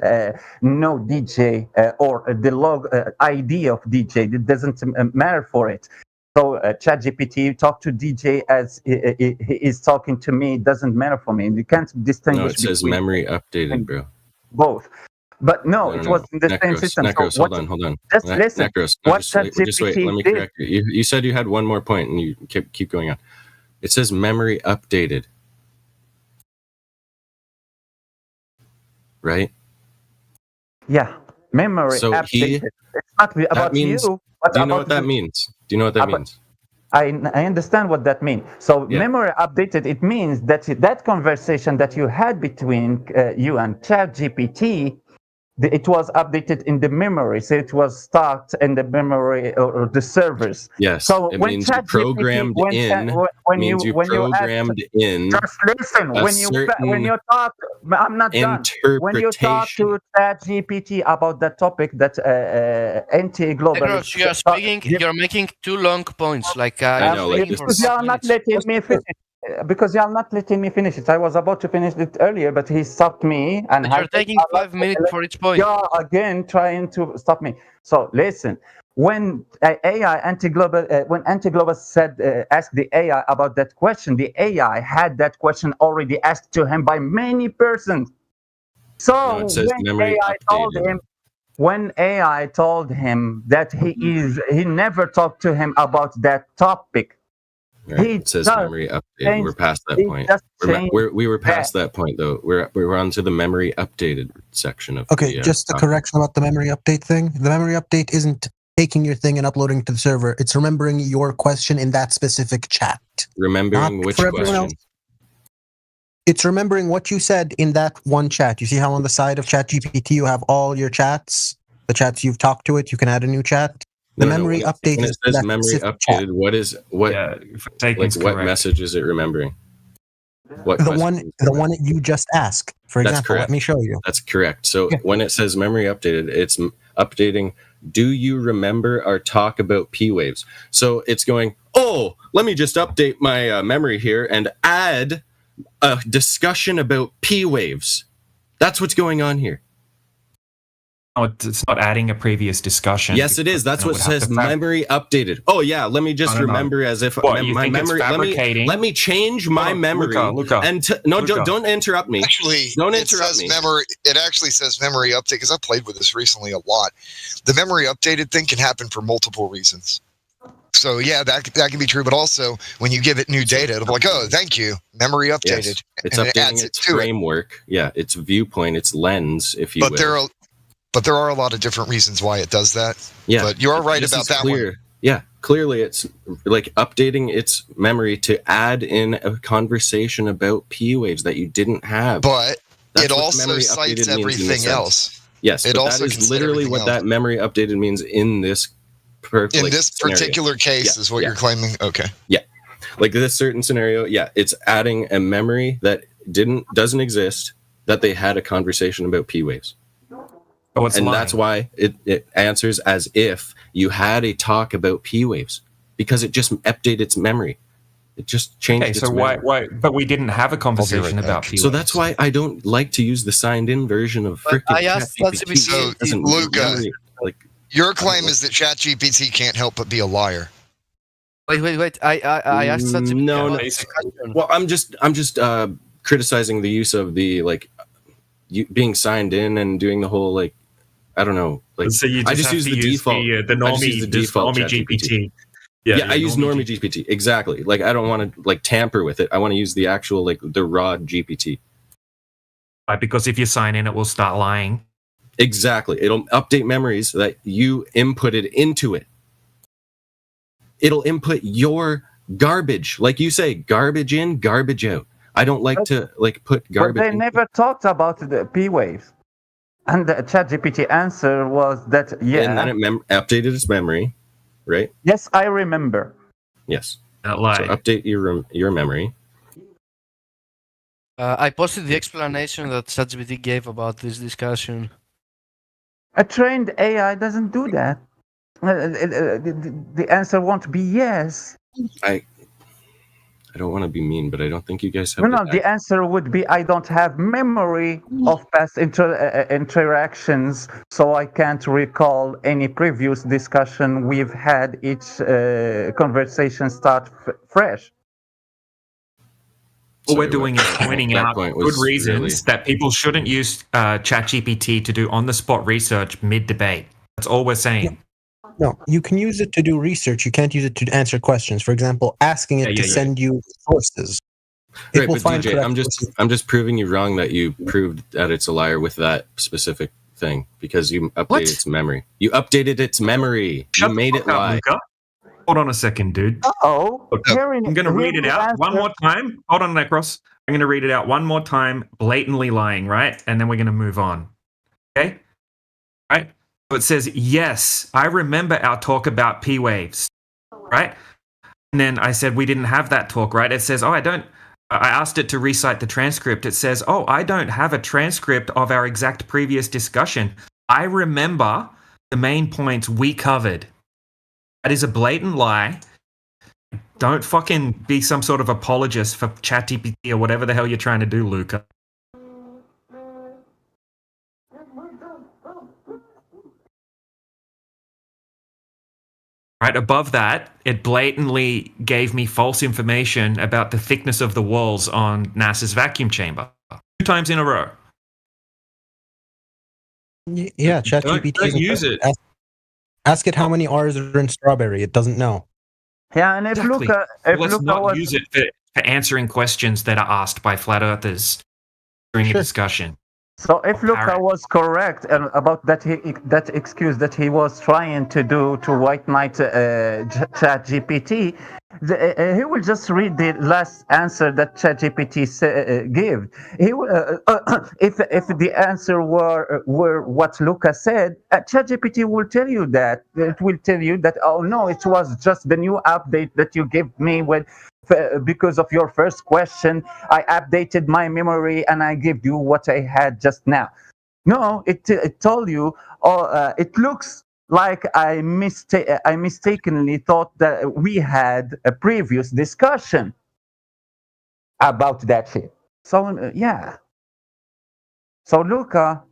Speaker 18: know DJ or the log ID of DJ. It doesn't matter for it. So ChatGPT talk to DJ as he is talking to me. It doesn't matter for me. You can't distinguish.
Speaker 12: No, it says memory updated, bro.
Speaker 18: Both.
Speaker 21: But no, it was in the same system.
Speaker 12: Necros,
Speaker 21: so
Speaker 12: hold on.
Speaker 21: Just listen.
Speaker 12: Necros,
Speaker 21: just
Speaker 12: wait. Let me correct you. You said you had one more point, and you keep going on. It says memory updated. Right?
Speaker 21: Yeah, memory updated. It's not about you.
Speaker 12: Do you know what that means? Do you know what that means?
Speaker 21: I understand what that means. So memory updated, it means that that conversation that you had between you and ChatGPT, it was updated in the memory. So it was stocked in the memory or the servers.
Speaker 12: Yes.
Speaker 21: So
Speaker 12: it
Speaker 21: when
Speaker 12: means you programmed in.
Speaker 21: Just listen. When you talk, I'm not done. When you talk to ChatGPT about that topic, that anti-globalist.
Speaker 16: You're speaking. You're making two long points. Like
Speaker 12: I know.
Speaker 21: Because you are not letting me finish. Because you are not letting me finish it. I was about to finish it earlier, but he stopped me. And
Speaker 16: you're taking 5 minutes for each point.
Speaker 21: You're again trying to stop me. So listen, when AI anti-global, when anti-global said asked the AI about that question, the AI had that question already asked to him by many persons. So when AI told him that he never talked to him about that topic.
Speaker 12: Right. It says memory updated. We're past that point. We were past that point though. We're on to the memory updated section of.
Speaker 22: Okay, just a correction about the memory update thing. The memory update isn't taking your thing and uploading it to the server. It's remembering your question in that specific chat.
Speaker 12: Remembering which question?
Speaker 22: It's remembering what you said in that one chat. You see how on the side of ChatGPT you have all your chats, the chats you've talked to it. You can add a new chat. The memory update
Speaker 12: when it says memory updated, what message is it remembering?
Speaker 22: The one that you just asked. For example, let me show you.
Speaker 12: That's correct. So when it says memory updated, it's updating. Do you remember our talk about P waves? So it's going, oh, let me just update my memory here and add a discussion about P waves. That's what's going on here.
Speaker 17: No, it's not adding a previous discussion.
Speaker 12: Yes, it is. That's what says memory updated. Oh yeah, let me just remember as if my memory. Let me change my memory.
Speaker 17: Luca.
Speaker 12: And don't interrupt me.
Speaker 23: Actually,
Speaker 12: don't interrupt me.
Speaker 23: It actually says memory update because I played with this recently a lot. The memory updated thing can happen for multiple reasons. So yeah, that can be true. But also, when you give it new data, it'll be like, oh, thank you, memory updated.
Speaker 12: Yes, it's updating its framework. Yeah, its viewpoint, its lens, if you will.
Speaker 23: But there are a lot of different reasons why it does that.
Speaker 12: Yeah,
Speaker 23: but you are right about that one.
Speaker 12: Yeah, clearly it's like updating its memory to add in a conversation about P waves that you didn't have.
Speaker 23: But it also cites everything else.
Speaker 12: Yes, it also that is literally what that memory updated means in this
Speaker 23: particular case is what you're claiming. Okay.
Speaker 12: Yeah, like this certain scenario. Yeah, it's adding a memory that doesn't exist that they had a conversation about P waves. That's why it answers as if you had a talk about P waves because it just updated its memory. It just changed its memory.
Speaker 17: Why? But we didn't have a conversation about P waves.
Speaker 12: So that's why I don't like to use the signed-in version of frickin' ChatGPT.
Speaker 23: So, Luca, your claim is that ChatGPT can't help but be a liar.
Speaker 16: Wait. I asked ChatGPT.
Speaker 12: No. Well, I'm just criticizing the use of the you being signed in and doing the whole I don't know.
Speaker 17: So you just I just use the default. The normie GPT.
Speaker 12: Yeah, I use normie GPT. Exactly. I don't want to tamper with it. I want to use the actual the raw GPT.
Speaker 17: Because if you sign in, it will start lying.
Speaker 12: Exactly. It'll update memories that you inputted into it. It'll input your garbage, like you say, garbage in, garbage out. I don't like to put garbage.
Speaker 21: But they never talked about the P waves. And the ChatGPT answer was that,
Speaker 12: and then it updated its memory, right?
Speaker 21: Yes, I remember.
Speaker 12: Yes.
Speaker 17: So
Speaker 12: update your memory.
Speaker 16: I posted the explanation that ChatGPT gave about this discussion.
Speaker 21: A trained AI doesn't do that. The answer won't be yes.
Speaker 12: I don't want to be mean, but I don't think you guys have.
Speaker 21: No, the answer would be I don't have memory of past interactions, so I can't recall any previous discussion we've had. Each conversation start fresh.
Speaker 17: All we're doing is pointing out good reasons that people shouldn't use ChatGPT to do on-the-spot research mid-debate. That's all we're saying.
Speaker 22: No, you can use it to do research. You can't use it to answer questions. For example, asking it to send you sources.
Speaker 20: Right, but DJ, I'm just proving you wrong that you proved that it's a liar with that specific thing because you updated its memory. You updated its memory. You made it lie.
Speaker 17: Hold on a second, dude.
Speaker 21: Oh,
Speaker 17: I'm going to read it out one more time. Hold on, Necros. I'm going to read it out one more time, blatantly lying, right? And then we're going to move on. Okay? Right? So it says, yes, I remember our talk about P waves, right? And then I said we didn't have that talk, right? It says, I asked it to recite the transcript. It says, I don't have a transcript of our exact previous discussion. I remember the main points we covered. That is a blatant lie. Don't fucking be some sort of apologist for ChatGPT or whatever the hell you're trying to do, Luca. Right above that, it blatantly gave me false information about the thickness of the walls on NASA's vacuum chamber 2 times in a row.
Speaker 22: Yeah, ChatGPT.
Speaker 17: Don't use it.
Speaker 22: Ask it how many R's are in strawberry. It doesn't know.
Speaker 21: Yeah, and
Speaker 17: exactly. Let's not use it for answering questions that are asked by flat earthers during a discussion.
Speaker 21: So if Luca was correct about that excuse that he was trying to do to white knight ChatGPT, he will just read the last answer that ChatGPT gave. If the answer were what Luca said, ChatGPT will tell you that. It will tell you that, oh no, it was just the new update that you gave me because of your first question. I updated my memory and I gave you what I had just now. No, it told you, it looks like I mistakenly thought that we had a previous discussion about that shit. So, yeah. So, Luca,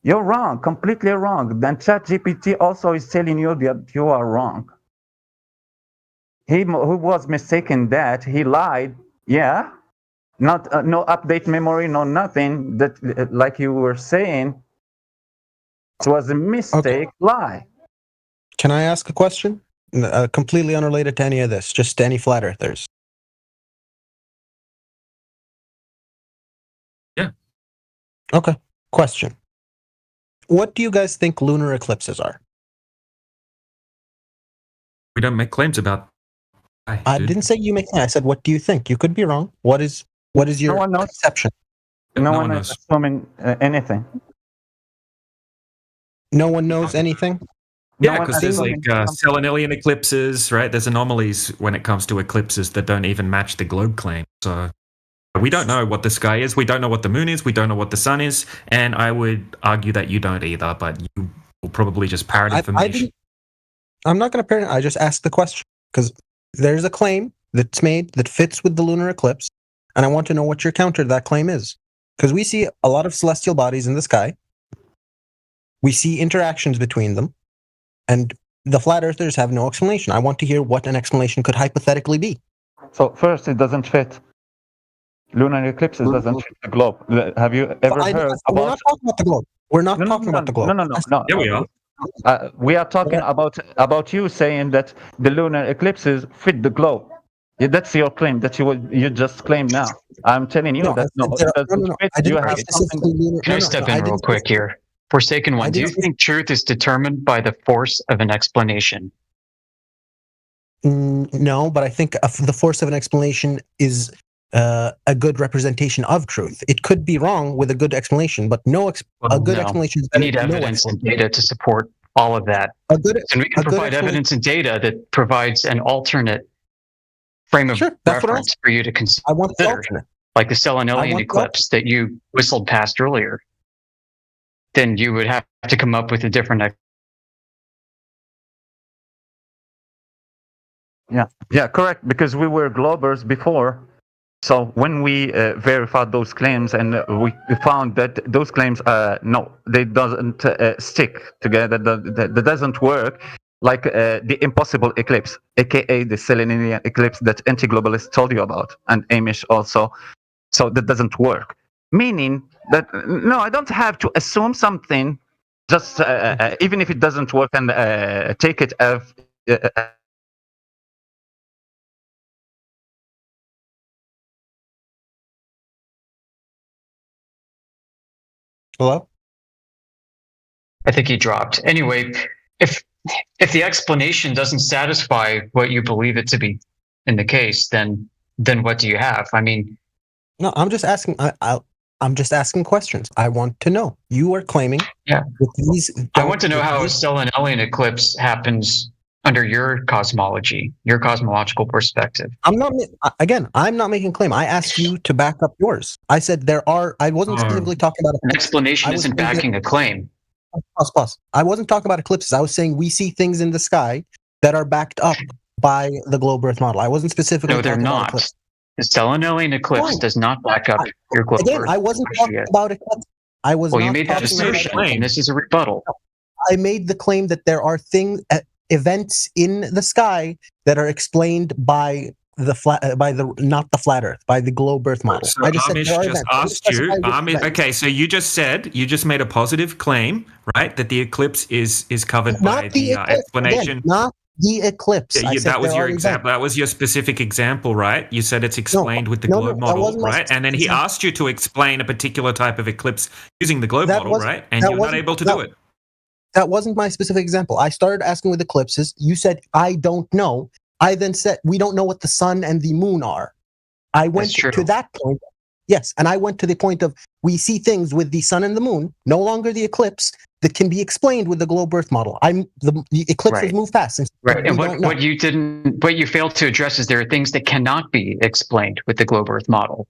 Speaker 21: you're wrong, completely wrong. Then ChatGPT also is telling you that you are wrong. Who was mistaken that he lied, yeah. Not no update memory, no nothing. That like you were saying, it was a mistake lie.
Speaker 22: Can I ask a question? Completely unrelated to any of this, just to any flat earthers.
Speaker 17: Yeah.
Speaker 22: Okay. Question. What do you guys think lunar eclipses are?
Speaker 17: We don't make claims about.
Speaker 22: I didn't say you make. I said, what do you think? You could be wrong. What is your conception?
Speaker 21: No one is assuming anything.
Speaker 22: No one knows anything?
Speaker 17: Yeah, because there's like Selenelian eclipses, right? There's anomalies when it comes to eclipses that don't even match the globe claim. So we don't know what the sky is. We don't know what the moon is. We don't know what the sun is. And I would argue that you don't either, but you will probably just parrot information.
Speaker 22: I'm not going to parrot. I just asked the question because there's a claim that's made that fits with the lunar eclipse. And I want to know what your counter to that claim is. Because we see a lot of celestial bodies in the sky. We see interactions between them. And the flat earthers have no explanation. I want to hear what an explanation could hypothetically be.
Speaker 21: So first, it doesn't fit. Lunar eclipses doesn't fit the globe. Have you ever heard about...
Speaker 22: We're not talking about the globe. We're not talking about the globe.
Speaker 21: No.
Speaker 17: Yeah, we are.
Speaker 21: We are talking about you saying that the lunar eclipses fit the globe. Yeah, that's your claim that you just claimed now. I'm telling you that it doesn't fit. You have something.
Speaker 4: Can I step in real quick here? Forsaken One, do you think truth is determined by the force of an explanation?
Speaker 22: No, but I think the force of an explanation is a good representation of truth. It could be wrong with a good explanation, but a good explanation is better.
Speaker 4: We need evidence and data to support all of that. And we can provide evidence and data that provides an alternate frame of reference for you to consider, like the Selenelian eclipse that you whistled past earlier. Then you would have to come up with a different.
Speaker 21: Yeah, correct. Because we were globers before. So when we verified those claims and we found that those claims, they doesn't stick together, that doesn't work, like the impossible eclipse, aka the Selenelian eclipse that anti-globalists told you about, and Amish also So that doesn't work. Meaning that, no, I don't have to assume something, just even if it doesn't work, and take it as
Speaker 22: Hello?
Speaker 11: I think he dropped. Anyway, if the explanation doesn't satisfy what you believe it to be in the case, then what do you have? I mean,
Speaker 22: no, I'm just asking. I'm just asking questions. I want to know. You are claiming.
Speaker 11: Yeah.
Speaker 22: I
Speaker 11: want to know how a stellar-Alien eclipse happens under your cosmology, your cosmological perspective.
Speaker 22: I'm not making a claim. I asked you to back up yours. I said there are. I wasn't specifically talking about
Speaker 11: an explanation. Isn't backing a claim.
Speaker 22: Pause. I wasn't talking about eclipses. I was saying we see things in the sky that are backed up by the globe Earth model. I wasn't specifically.
Speaker 11: No, they're not. The stellar-Alien eclipse does not back up your globe.
Speaker 22: Again, I wasn't talking about eclipse. I was.
Speaker 11: Well, you made that assertion, and this is a rebuttal.
Speaker 22: I made the claim that there are events in the sky that are explained by not the flat Earth, by the globe Earth model.
Speaker 17: So Amish just asked you. Okay, so you just made a positive claim, right? That the eclipse is covered by the explanation.
Speaker 22: Again, not the eclipse.
Speaker 17: Yeah, that was your example. That was your specific example, right? You said it's explained with the globe model, right? And then he asked you to explain a particular type of eclipse using the globe model, right? And you're not able to do it.
Speaker 22: That wasn't my specific example. I started asking with eclipses. You said, I don't know. I then said, we don't know what the sun and the moon are. I went to that point. Yes. And I went to the point of we see things with the sun and the moon, no longer the eclipse, that can be explained with the globe Earth model. The eclipse has moved past.
Speaker 11: Right. And what you failed to address is there are things that cannot be explained with the globe Earth model.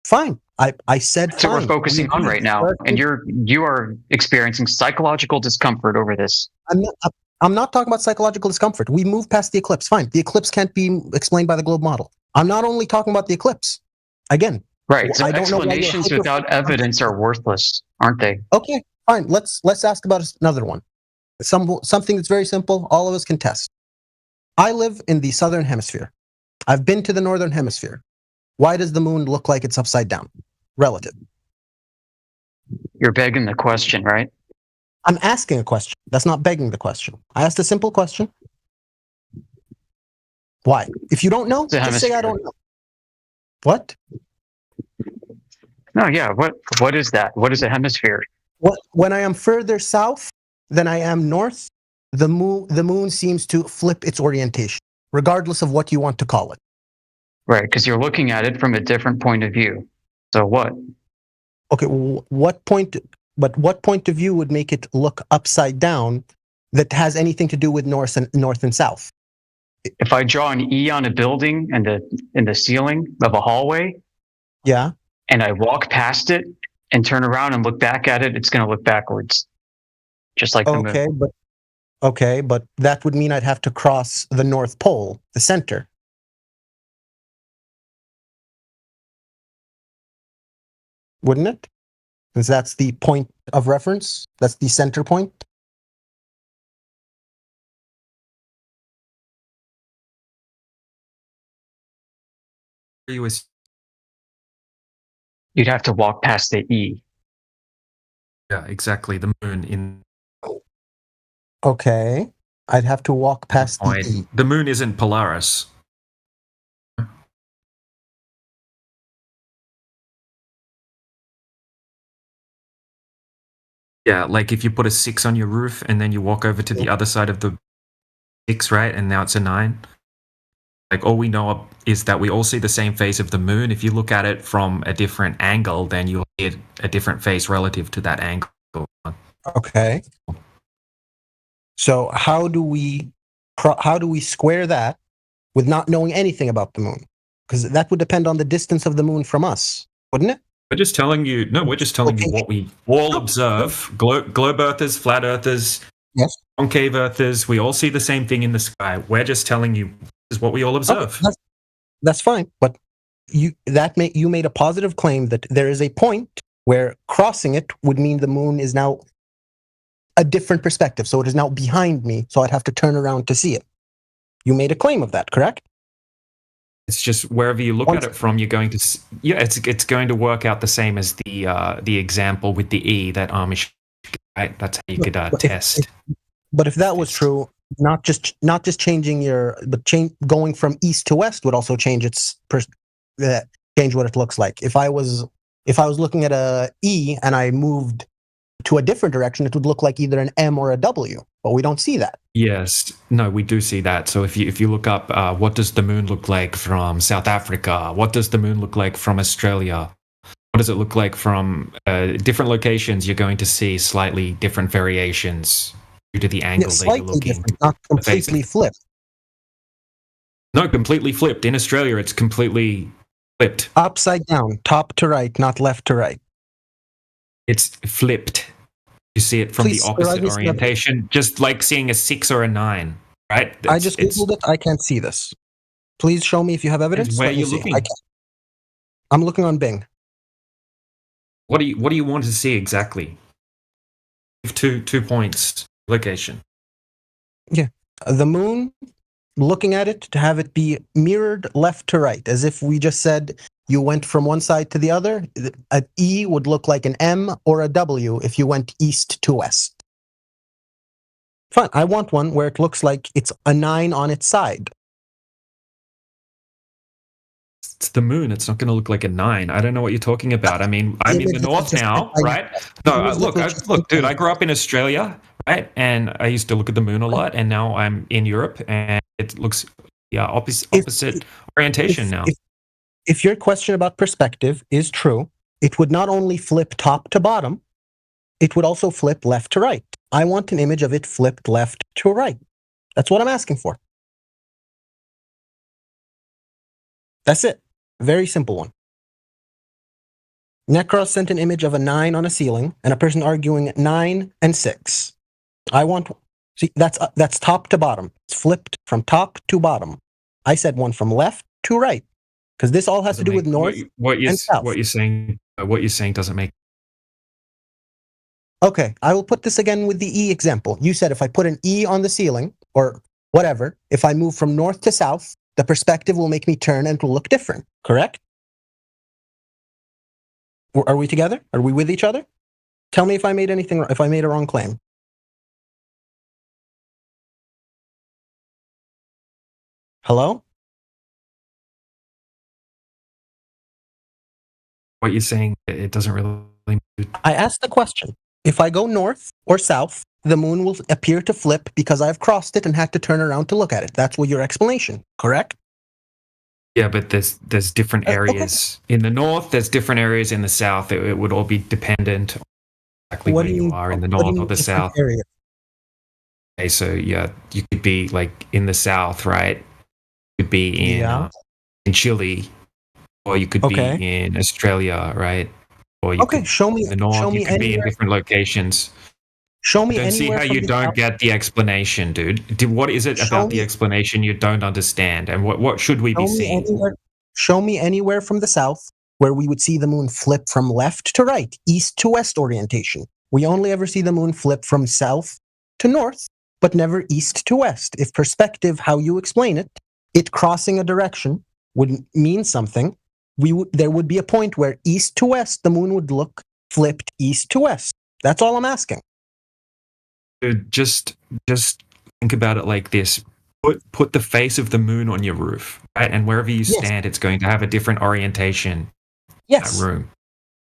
Speaker 22: Fine. I said
Speaker 11: that's what we're focusing on right now. And you are experiencing psychological discomfort over this.
Speaker 22: I'm not talking about psychological discomfort. We moved past the eclipse. Fine. The eclipse can't be explained by the globe model. I'm not only talking about the eclipse. Again.
Speaker 11: Right. So explanations without evidence are worthless, aren't they?
Speaker 22: Okay. Fine. Let's ask about another one. Something that's very simple. All of us can test. I live in the southern hemisphere. I've been to the northern hemisphere. Why does the moon look like it's upside down? Relative.
Speaker 11: You're begging the question, right?
Speaker 22: I'm asking a question. That's not begging the question. I asked a simple question. Why? If you don't know, just say I don't know. What?
Speaker 11: No, yeah. What is that? What is a hemisphere?
Speaker 22: When I am further south than I am north, the moon seems to flip its orientation, regardless of what you want to call it.
Speaker 11: Right, because you're looking at it from a different point of view. So what?
Speaker 22: Okay, what point of view would make it look upside down that has anything to do with north and south?
Speaker 11: If I draw an E on a building and in the ceiling of a hallway,
Speaker 22: yeah,
Speaker 11: and I walk past it and turn around and look back at it, it's going to look backwards, just like the moon.
Speaker 22: But that would mean I'd have to cross the North Pole, the center. Wouldn't it? Because that's the point of reference. That's the center point.
Speaker 11: You'd have to walk past the E.
Speaker 17: Yeah, exactly. The moon in.
Speaker 22: Okay, I'd have to walk past the E.
Speaker 17: The moon isn't Polaris. Yeah, like if you put a 6 on your roof and then you walk over to the other side of the 6, right? And now it's a 9. Like all we know is that we all see the same face of the moon. If you look at it from a different angle, then you'll get a different face relative to that angle.
Speaker 22: Okay. So how do we square that with not knowing anything about the moon? Because that would depend on the distance of the moon from us, wouldn't it?
Speaker 17: We're just telling you. No, we're just telling you what we all observe. Globe earthers, flat earthers,
Speaker 22: yes,
Speaker 17: concave earthers. We all see the same thing in the sky. We're just telling you this is what we all observe.
Speaker 22: Okay, that's fine. But you made a positive claim that there is a point where crossing it would mean the moon is now a different perspective. So it is now behind me. So I'd have to turn around to see it. You made a claim of that, correct?
Speaker 17: It's just wherever you look at it from, you're going to it's going to work out the same as the example with the E that Amish. Right? That's how you could test.
Speaker 22: But if that was true, not just changing going from east to west would also change change what it looks like. If I was looking at a E and I moved to a different direction, it would look like either an M or a W, but we don't see that.
Speaker 17: Yes, no, we do see that. So if you look up what does the moon look like from South Africa, what does the moon look like from Australia, what does it look like from different locations, you're going to see slightly different variations due to the angle that you're looking.
Speaker 22: Different, not completely flipped.
Speaker 17: No, completely flipped. In Australia, it's completely flipped.
Speaker 22: Upside down, top to right, not left to right.
Speaker 17: It's flipped. You see it from the opposite orientation, just like seeing a 6 or a 9, right?
Speaker 22: I just Googled it. I can't see this. Please show me if you have evidence.
Speaker 17: Where are you looking?
Speaker 22: I'm looking on Bing.
Speaker 17: What do you want to see exactly? 2 points location.
Speaker 22: Yeah, the moon. Looking at it to have it be mirrored left to right, as if we just said you went from one side to the other. An E would look like an M or a W if you went east to west. Fine, I want one where it looks like it's a 9 on its side.
Speaker 17: It's the moon. It's not going to look like a 9. I don't know what you're talking about. I mean, I'm in the north now, right? No, look, dude, I grew up in Australia, right? And I used to look at the moon a lot, and now I'm in Europe, and it looks opposite orientation now.
Speaker 22: If your question about perspective is true, it would not only flip top to bottom, it would also flip left to right. I want an image of it flipped left to right. That's what I'm asking for. That's it. Very simple one. Necros sent an image of a 9 on a ceiling and a person arguing 9 and 6. See, that's top to bottom. It's flipped from top to bottom. I said one from left to right. Because this all has to do with north and south.
Speaker 17: What you're saying doesn't make.
Speaker 22: Okay, I will put this again with the E example. You said if I put an E on the ceiling, or whatever, if I move from north to south, the perspective will make me turn and it will look different, correct? Are we together? Are we with each other? Tell me if I made a wrong claim. Hello?
Speaker 17: What you're saying, it doesn't really.
Speaker 22: I asked the question. If I go north or south, the moon will appear to flip because I've crossed it and had to turn around to look at it. That's what your explanation, correct?
Speaker 17: Yeah, but there's different areas in the north. There's different areas in the south. It would all be dependent on exactly where you are in the north or the south.
Speaker 22: Area?
Speaker 17: Okay, so yeah, you could be like in the south, right? You could be in Chile, or you could be in Australia, right? Or you could
Speaker 22: show me
Speaker 17: in the north. You could be in different locations.
Speaker 22: Show me.
Speaker 17: I don't see how you don't get the explanation, dude. What is it about the explanation you don't understand, and what should we be seeing?
Speaker 22: Show me anywhere from the south where we would see the moon flip from left to right, east to west orientation. We only ever see the moon flip from south to north, but never east to west. If perspective, how you explain it, it crossing a direction would mean something. There would be a point where east to west, the moon would look flipped east to west. That's all I'm asking.
Speaker 17: Dude, just think about it like this. Put the face of the moon on your roof, right? And wherever you stand, it's going to have a different orientation.
Speaker 22: Yes.
Speaker 17: That room.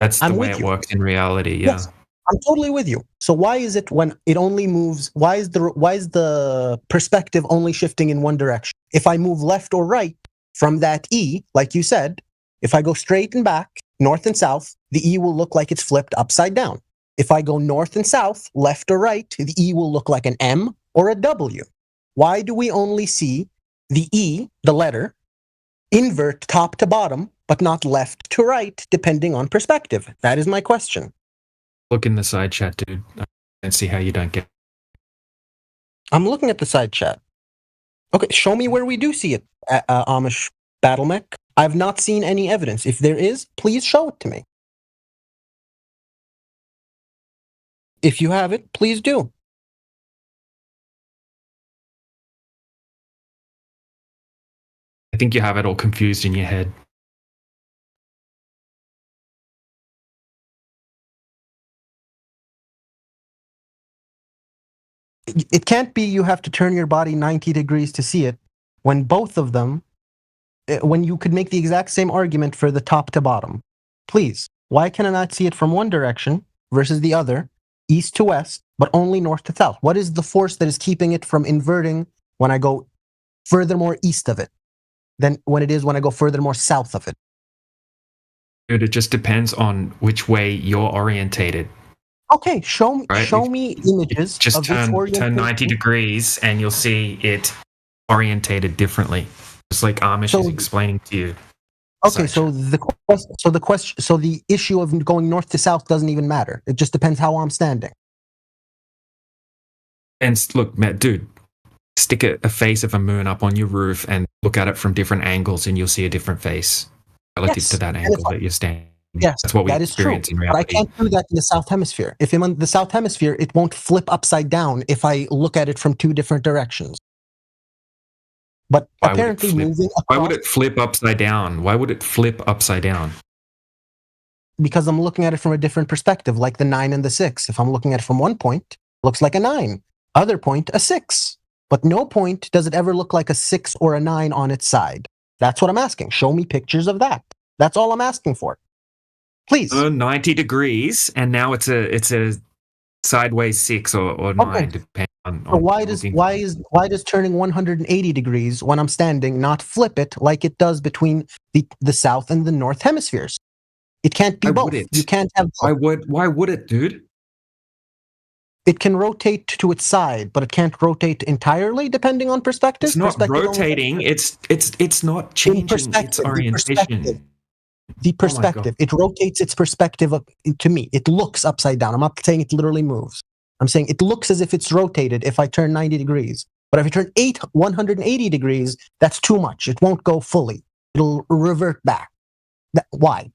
Speaker 17: That's the way it works in reality. Yeah.
Speaker 22: Yes. I'm totally with you. So why is it when it only moves? Why is the perspective only shifting in one direction? If I move left or right from that E, like you said, if I go straight and back, north and south, the E will look like it's flipped upside down. If I go north and south, left or right, the E will look like an M or a W. Why do we only see the E, the letter, invert top to bottom, but not left to right, depending on perspective? That is my question.
Speaker 17: Look in the side chat, dude, and see how you don't get.
Speaker 22: I'm looking at the side chat. Okay, show me where we do see it, Amish Battle Mech. I've not seen any evidence. If there is, please show it to me. If you have it, please do.
Speaker 17: I think you have it all confused in your head.
Speaker 22: It can't be you have to turn your body 90 degrees to see it when both of them, when you could make the exact same argument for the top to bottom. Please, why can I not see it from one direction versus the other, east to west, but only north to south? What is the force that is keeping it from inverting when I go furthermore east of it than when it is when I go furthermore south of it?
Speaker 17: Dude, it just depends on which way you're orientated.
Speaker 22: Okay, show me images
Speaker 17: just
Speaker 22: of this orientation.
Speaker 17: turn 90 degrees and you'll see it orientated differently. Just like Amish is explaining to you.
Speaker 22: Okay, so the issue of going north to south doesn't even matter. It just depends how I'm standing.
Speaker 17: And look, Matt, dude, stick a face of a moon up on your roof and look at it from different angles and you'll see a different face relative to that angle that you're standing.
Speaker 22: Yes,
Speaker 17: that's what we
Speaker 22: that is true.
Speaker 17: experience in reality.
Speaker 22: But I can't do that in the South Hemisphere. If I'm in the South Hemisphere, it won't flip upside down if I look at it from two different directions. But apparently moving across...
Speaker 17: Why would it flip upside down? Why would it flip upside down?
Speaker 22: Because I'm looking at it from a different perspective, like the 9 and the 6. If I'm looking at it from one point, it looks like a 9. Other point, a 6. But no point does it ever look like a 6 or a 9 on its side. That's what I'm asking. Show me pictures of that. That's all I'm asking for. Please.
Speaker 17: 90 degrees, and now it's a sideways 6 or 9, depending on.
Speaker 22: So why does turning 180 degrees when I'm standing not flip it like it does between the south and the north hemispheres? It can't be both. You can't have both.
Speaker 17: Why would it, dude?
Speaker 22: It can rotate to its side, but it can't rotate entirely depending on perspective.
Speaker 17: It's not rotating. It's not changing its orientation.
Speaker 22: The perspective. It rotates its perspective up to me. It looks upside down. I'm not saying it literally moves. I'm saying it looks as if it's rotated if I turn 90 degrees. But if I turn 180 degrees, that's too much. It won't go fully. It'll revert back. Why?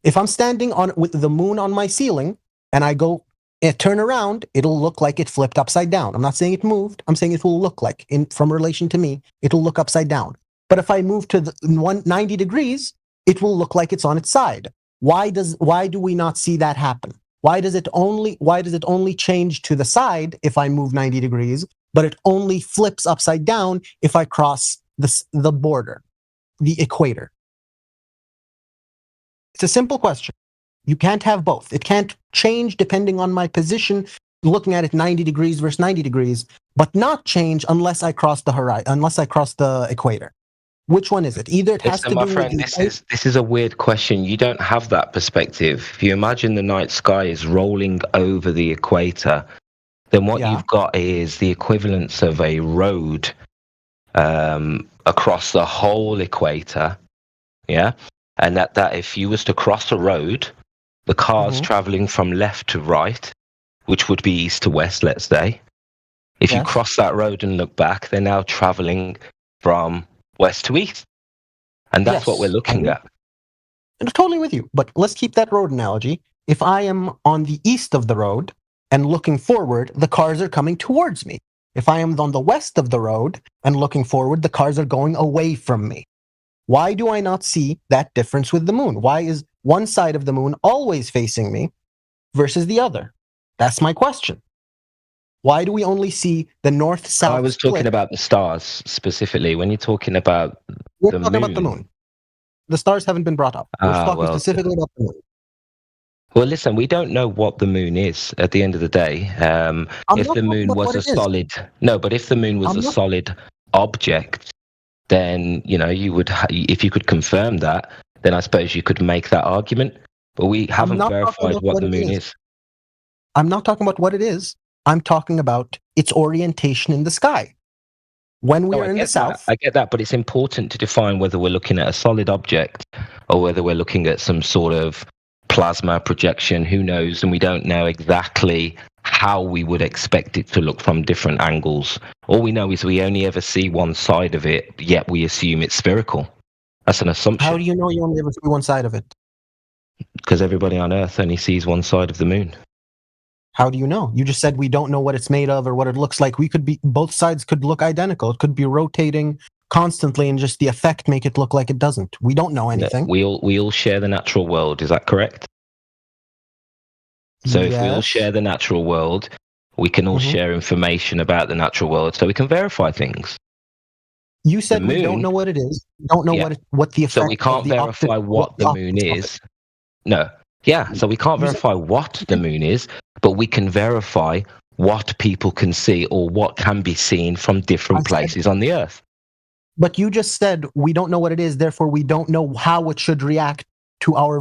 Speaker 22: If I'm standing with the moon on my ceiling and I go turn around, it'll look like it flipped upside down. I'm not saying it moved. I'm saying it will look like, from relation to me, it'll look upside down. But if I move to 90 degrees, it will look like it's on its side. Why do we not see that happen? Why does it only change to the side if I move 90 degrees, but it only flips upside down if I cross the border, the equator? It's a simple question. You can't have both. It can't change depending on my position, looking at it 90 degrees versus 90 degrees, but not change unless I cross the horizon, unless I cross the equator. Which one is it? Either it has to do
Speaker 2: my friend,
Speaker 22: with...
Speaker 2: This is a weird question. You don't have that perspective. If you imagine the night sky is rolling over the equator, then what you've got is the equivalence of a road across the whole equator. Yeah? And that if you was to cross a road, the cars traveling from left to right, which would be east to west, let's say, if you cross that road and look back, they're now traveling from west to east. And that's what we're looking at.
Speaker 22: I'm totally with you. But let's keep that road analogy. If I am on the east of the road and looking forward, the cars are coming towards me. If I am on the west of the road and looking forward, the cars are going away from me. Why do I not see that difference with the moon? Why is one side of the moon always facing me versus the other? That's my question. Why do we only see the north-south?
Speaker 2: I was talking about the stars specifically. When you're talking about the moon.
Speaker 22: About the moon. The stars haven't been brought up. We're talking specifically about the moon.
Speaker 2: Well, listen, we don't know what the moon is at the end of the day. If the moon was a solid... No, but if the moon was a solid object, then, you would... If you could confirm that, then I suppose you could make that argument. But we haven't verified what the moon is.
Speaker 22: I'm not talking about what it is. I'm talking about its orientation in the sky. When we are in the south...
Speaker 2: I get that, but it's important to define whether we're looking at a solid object or whether we're looking at some sort of plasma projection. Who knows? And we don't know exactly how we would expect it to look from different angles. All we know is we only ever see one side of it, yet we assume it's spherical. That's an assumption.
Speaker 22: How do you know you only ever see one side of it?
Speaker 2: Because everybody on Earth only sees one side of the moon.
Speaker 22: How do you know? You just said we don't know what it's made of or what it looks like. Both sides could look identical. It could be rotating constantly, and just the effect make it look like it doesn't. We don't know anything.
Speaker 2: We all share the natural world. Is that correct? So if we all share the natural world, we can all share information about the natural world, so we can verify things.
Speaker 22: You said we don't know what it is. We don't know what the effect.
Speaker 2: So we can't verify what the moon is. No. Yeah. So we can't verify what the moon is, but we can verify what people can see or what can be seen from different places on the Earth.
Speaker 22: But you just said we don't know what it is, therefore we don't know how it should react to our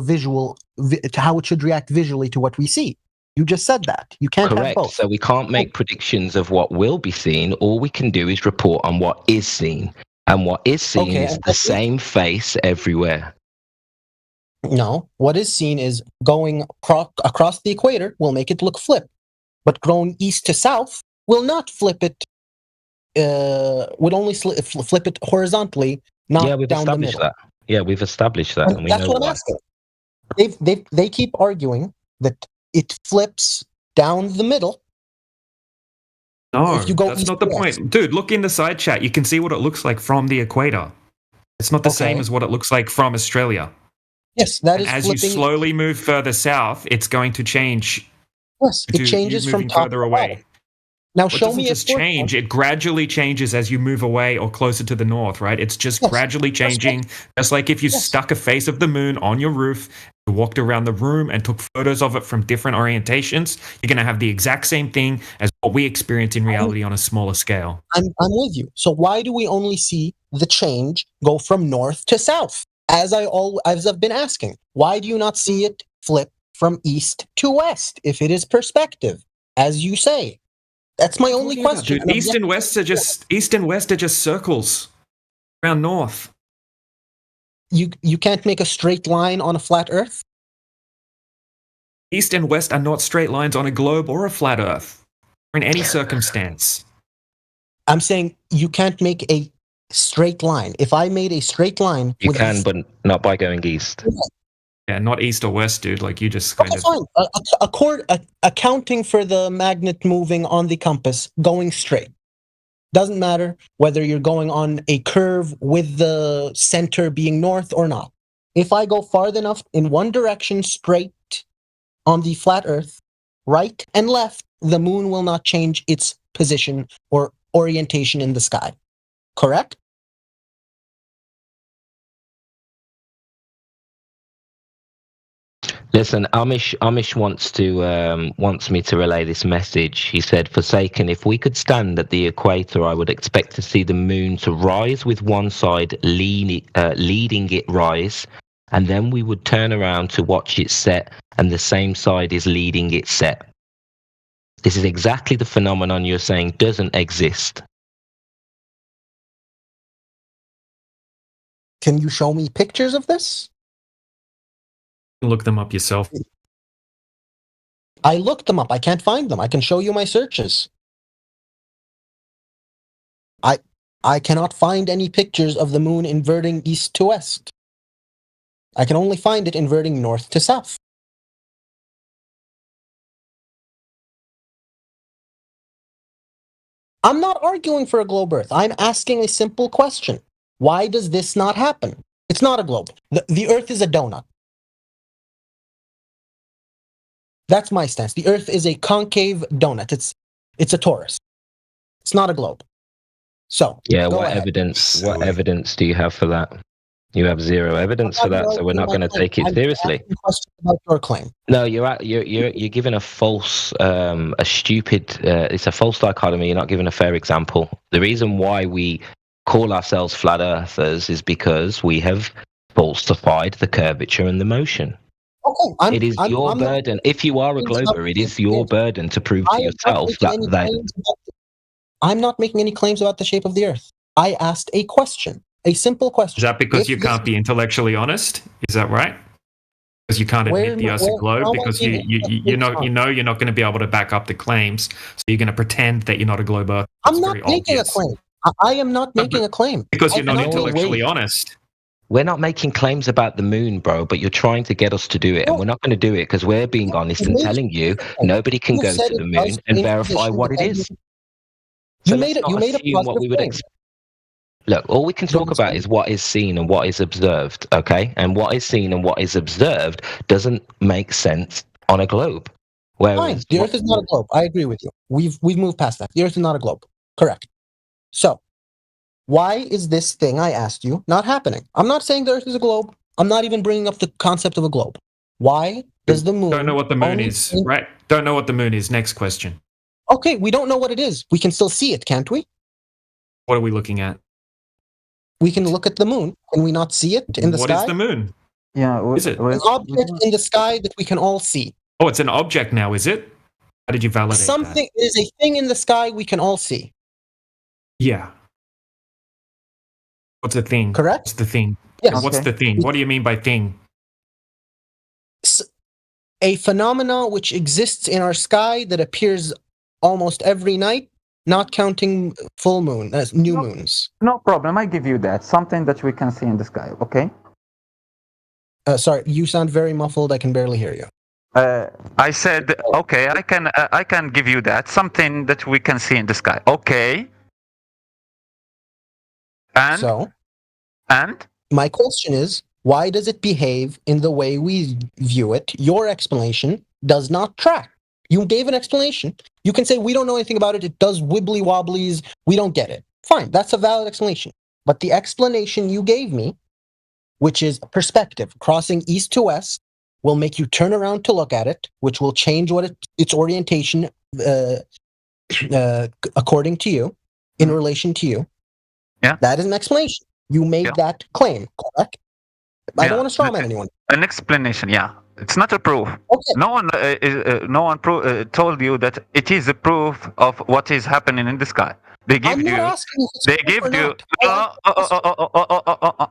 Speaker 22: how it should react visually to what we see. You just said that. You can't have both.
Speaker 2: So we can't make predictions of what will be seen. All we can do is report on what is seen. And what is seen is the same face everywhere.
Speaker 22: No, what is seen is going across the equator will make it look flip. But going east to south will not flip it, would only flip it horizontally, not
Speaker 2: we've
Speaker 22: down the
Speaker 2: established
Speaker 22: middle.
Speaker 2: that. Yeah, we've established that. And we
Speaker 22: that's
Speaker 2: know
Speaker 22: what I'm asking. They keep arguing that it flips down the middle.
Speaker 17: No, that's not the point. Dude, look in the side chat. You can see what it looks like from the equator. It's not the same as what it looks like from Australia.
Speaker 22: Yes, that is
Speaker 17: as
Speaker 22: flipping.
Speaker 17: You slowly move further south, it's going to change.
Speaker 22: Yes, it changes from top
Speaker 17: further away.
Speaker 22: Now show me
Speaker 17: just change. It gradually changes as you move away or closer to the north, right? It's just gradually changing. Just like if you stuck a face of the moon on your roof, you walked around the room and took photos of it from different orientations, you're going to have the exact same thing as what we experience in reality on a smaller scale.
Speaker 22: I'm with you. So why do we only see the change go from north to south? As I've been asking, why do you not see it flip from east to west if it is perspective, as you say? That's my only question.
Speaker 17: Dude, east and west are just circles around north.
Speaker 22: You can't make a straight line on a flat Earth?
Speaker 17: East and west are not straight lines on a globe or a flat Earth, or in any circumstance.
Speaker 22: I'm saying you can't make a straight line. If I made a straight line,
Speaker 2: you can, but not by going east.
Speaker 17: Yeah, not east or west, dude. Like you just kind
Speaker 22: of accounting for the magnet moving on the compass, going straight. Doesn't matter whether you're going on a curve with the center being north or not. If I go far enough in one direction straight on the flat Earth, right and left, the moon will not change its position or orientation in the sky. Correct?
Speaker 2: Listen, Amish wants me to relay this message. He said, "Forsaken, if we could stand at the equator, I would expect to see the moon to rise with one side leading it rise, and then we would turn around to watch it set, and the same side is leading it set." This is exactly the phenomenon you're saying doesn't exist.
Speaker 22: Can you show me pictures of this?
Speaker 17: Look them up yourself.
Speaker 22: I looked them up. I can't find them. I can show you my searches. I cannot find any pictures of the moon inverting east to west. I can only find it inverting north to south. I'm not arguing for a globe Earth. I'm asking a simple question. Why does this not happen? It's not a globe. The Earth is a donut. That's my stance. The Earth is a concave donut. It's a torus. It's not a globe. So
Speaker 2: yeah, what evidence do you have for that? You have zero evidence for that, so we're not going to take it seriously.
Speaker 22: About your claim.
Speaker 2: No, you're giving a false, a stupid. It's a false dichotomy. You're not giving a fair example. The reason why we call ourselves flat earthers is because we have falsified the curvature and the motion.
Speaker 22: Okay,
Speaker 2: it is your burden. If you are a glober, it is your burden to prove to yourself that.
Speaker 22: I'm not making any claims about the shape of the Earth. I asked a question, a simple question.
Speaker 17: Is that because you can't be intellectually honest? Is that right? Because you can't admit the Earth's a globe because you're not going to be able to back up the claims, so you're going to pretend that you're not a globe Earth.
Speaker 22: I'm not making a claim. I am not making a claim
Speaker 17: because you're not intellectually honest.
Speaker 2: We're not making claims about the moon, bro, but you're trying to get us to do it, and we're not going to do it because we're being honest and telling you nobody can go to the moon and verify what it is.
Speaker 22: You made a positive claim.
Speaker 2: Look, all we can talk about is what is seen and what is observed, okay? And what is seen and what is observed doesn't make sense on a globe.
Speaker 22: Fine, the Earth is not a globe. I agree with you. We've moved past that. The Earth is not a globe. Correct. So, why is this thing I asked you not happening? I'm not saying the Earth is a globe. I'm not even bringing up the concept of a globe. Why does the moon...
Speaker 17: Don't know what the moon is, right? Don't know what the moon is. Next question.
Speaker 22: Okay, we don't know what it is. We can still see it, can't we?
Speaker 17: What are we looking at?
Speaker 22: We can look at the moon. Can we not see it in the sky?
Speaker 17: What is the moon?
Speaker 21: Yeah,
Speaker 17: is it?
Speaker 22: An object in the sky that we can all see.
Speaker 17: Oh, it's an object now, is it? How did you validate
Speaker 22: Something is a thing in the sky we can all see.
Speaker 17: Yeah. What's a thing?
Speaker 22: Correct?
Speaker 17: What's the thing?
Speaker 22: Yes.
Speaker 17: What's the thing? What do you mean by thing?
Speaker 22: A phenomena which exists in our sky that appears almost every night, not counting full moon, new moons.
Speaker 21: No problem. I give you that. Something that we can see in the sky. Okay.
Speaker 22: Sorry, you sound very muffled. I can barely hear you.
Speaker 21: I said, okay, I can give you that. Something that we can see in the sky. Okay. And?
Speaker 22: So?
Speaker 21: And?
Speaker 22: My question is, why does it behave in the way we view it? Your explanation does not track. You gave an explanation. You can say, we don't know anything about it. It does wibbly wobblies. We don't get it. Fine, that's a valid explanation. But the explanation you gave me, which is perspective, crossing east to west, will make you turn around to look at it, which will change what its orientation according to you, in relation to you.
Speaker 21: Yeah.
Speaker 22: That is an explanation. You made that claim, correct? I don't want to strawman anyone.
Speaker 21: An explanation, yeah. It's not a proof.
Speaker 22: Okay.
Speaker 21: No one told you that it is a proof of what is happening in the sky. They give you. They give you.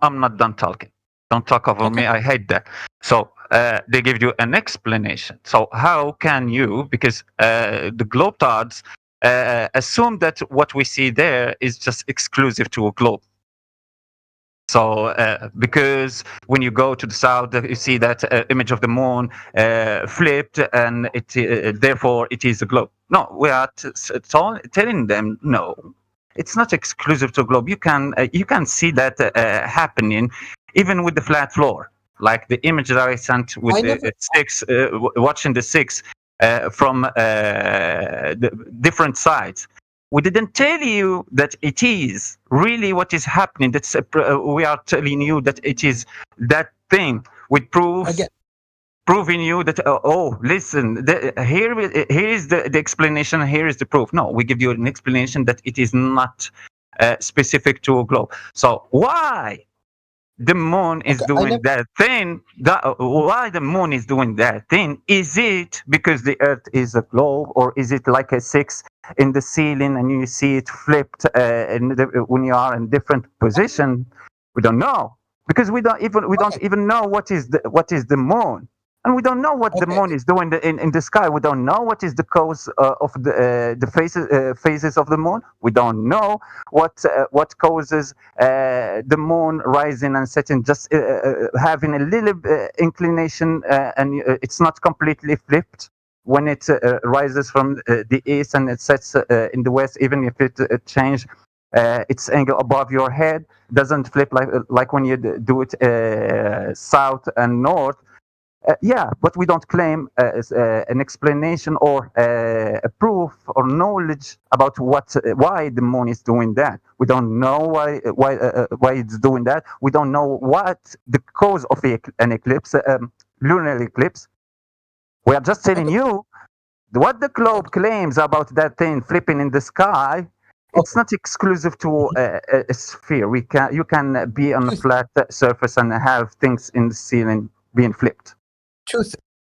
Speaker 21: I'm not done talking. Don't talk over me. I hate that. So they give you an explanation. So how can you? Because the globetrotters assume that what we see there is just exclusive to a globe. So, because when you go to the south, you see that image of the moon flipped, and therefore it is a globe. No, we are telling them no. It's not exclusive to a globe. You can see that happening even with the flat floor, like the image that I sent with the six, watching the six from the different sides. We didn't tell you that it is really what is happening. That's we are telling you that it is that thing with proof, proving you that listen, here is the explanation. Here is the proof. No, we give you an explanation that it is not specific to a globe. So why the moon is doing that thing? Why the moon is doing that thing? Is it because the Earth is a globe, or is it like a six in the ceiling and you see it flipped when you are in different position? We don't know, because we don't even know what is the moon, and we don't know what the moon is doing in the sky. We don't know what is the cause of the phases of the moon. We don't know what causes the moon rising and setting, just having a little inclination, and it's not completely flipped when it rises from the east and it sets in the west. Even if it change its angle above your head, doesn't flip like when you do it south and north. But we don't claim an explanation or a proof or knowledge about why the moon is doing that. We don't know why it's doing that. We don't know what the cause of an eclipse, lunar eclipse. We are just telling you what the globe claims about that thing flipping in the sky. It's not exclusive to a sphere. You can be on a flat surface and have things in the ceiling being flipped.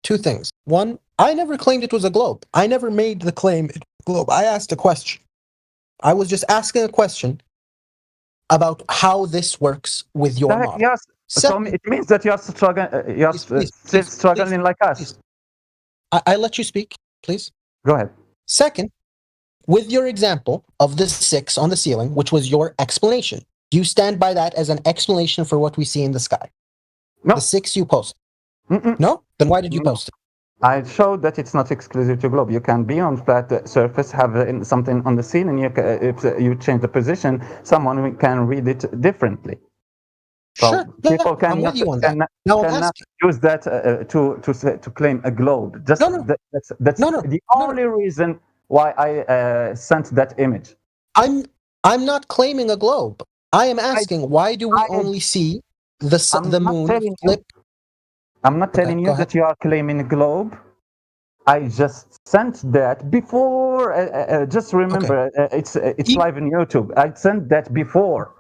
Speaker 22: Two things. One, I never claimed it was a globe. I never made the claim it was a globe. I asked a question. I was just asking a question about how this works with your model.
Speaker 21: Yes. So it means that you're still struggling like us.
Speaker 22: I let you speak, please.
Speaker 21: Go ahead.
Speaker 22: Second, with your example of the 6 on the ceiling, which was your explanation, do you stand by that as an explanation for what we see in the sky?
Speaker 21: No.
Speaker 22: The 6 you posted.
Speaker 21: Mm-mm.
Speaker 22: No? Then why did you post it?
Speaker 21: I showed that it's not exclusive to globe. You can be on flat surface, have something on the scene, and if you change the position, someone can read it differently. So people cannot use that to claim a globe. That's the only reason why I sent that image.
Speaker 22: I'm not claiming a globe. I am asking why do we only see the moon flip?
Speaker 21: I'm not telling you that you are claiming a globe. I just sent that before. Just remember, it's live on YouTube. I sent that before.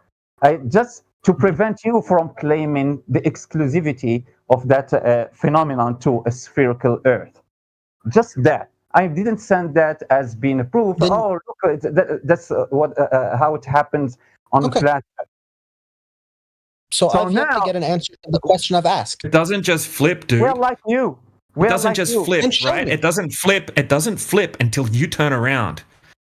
Speaker 21: To prevent you from claiming the exclusivity of that phenomenon to a spherical Earth. Just that. I didn't send that as being a proof. Look, that's how it happens on flat.
Speaker 22: So I've yet to get an answer to the question I've asked.
Speaker 17: It doesn't just flip, dude.
Speaker 21: We're like you.
Speaker 17: It doesn't just flip, right? It doesn't flip. It doesn't flip until you turn around.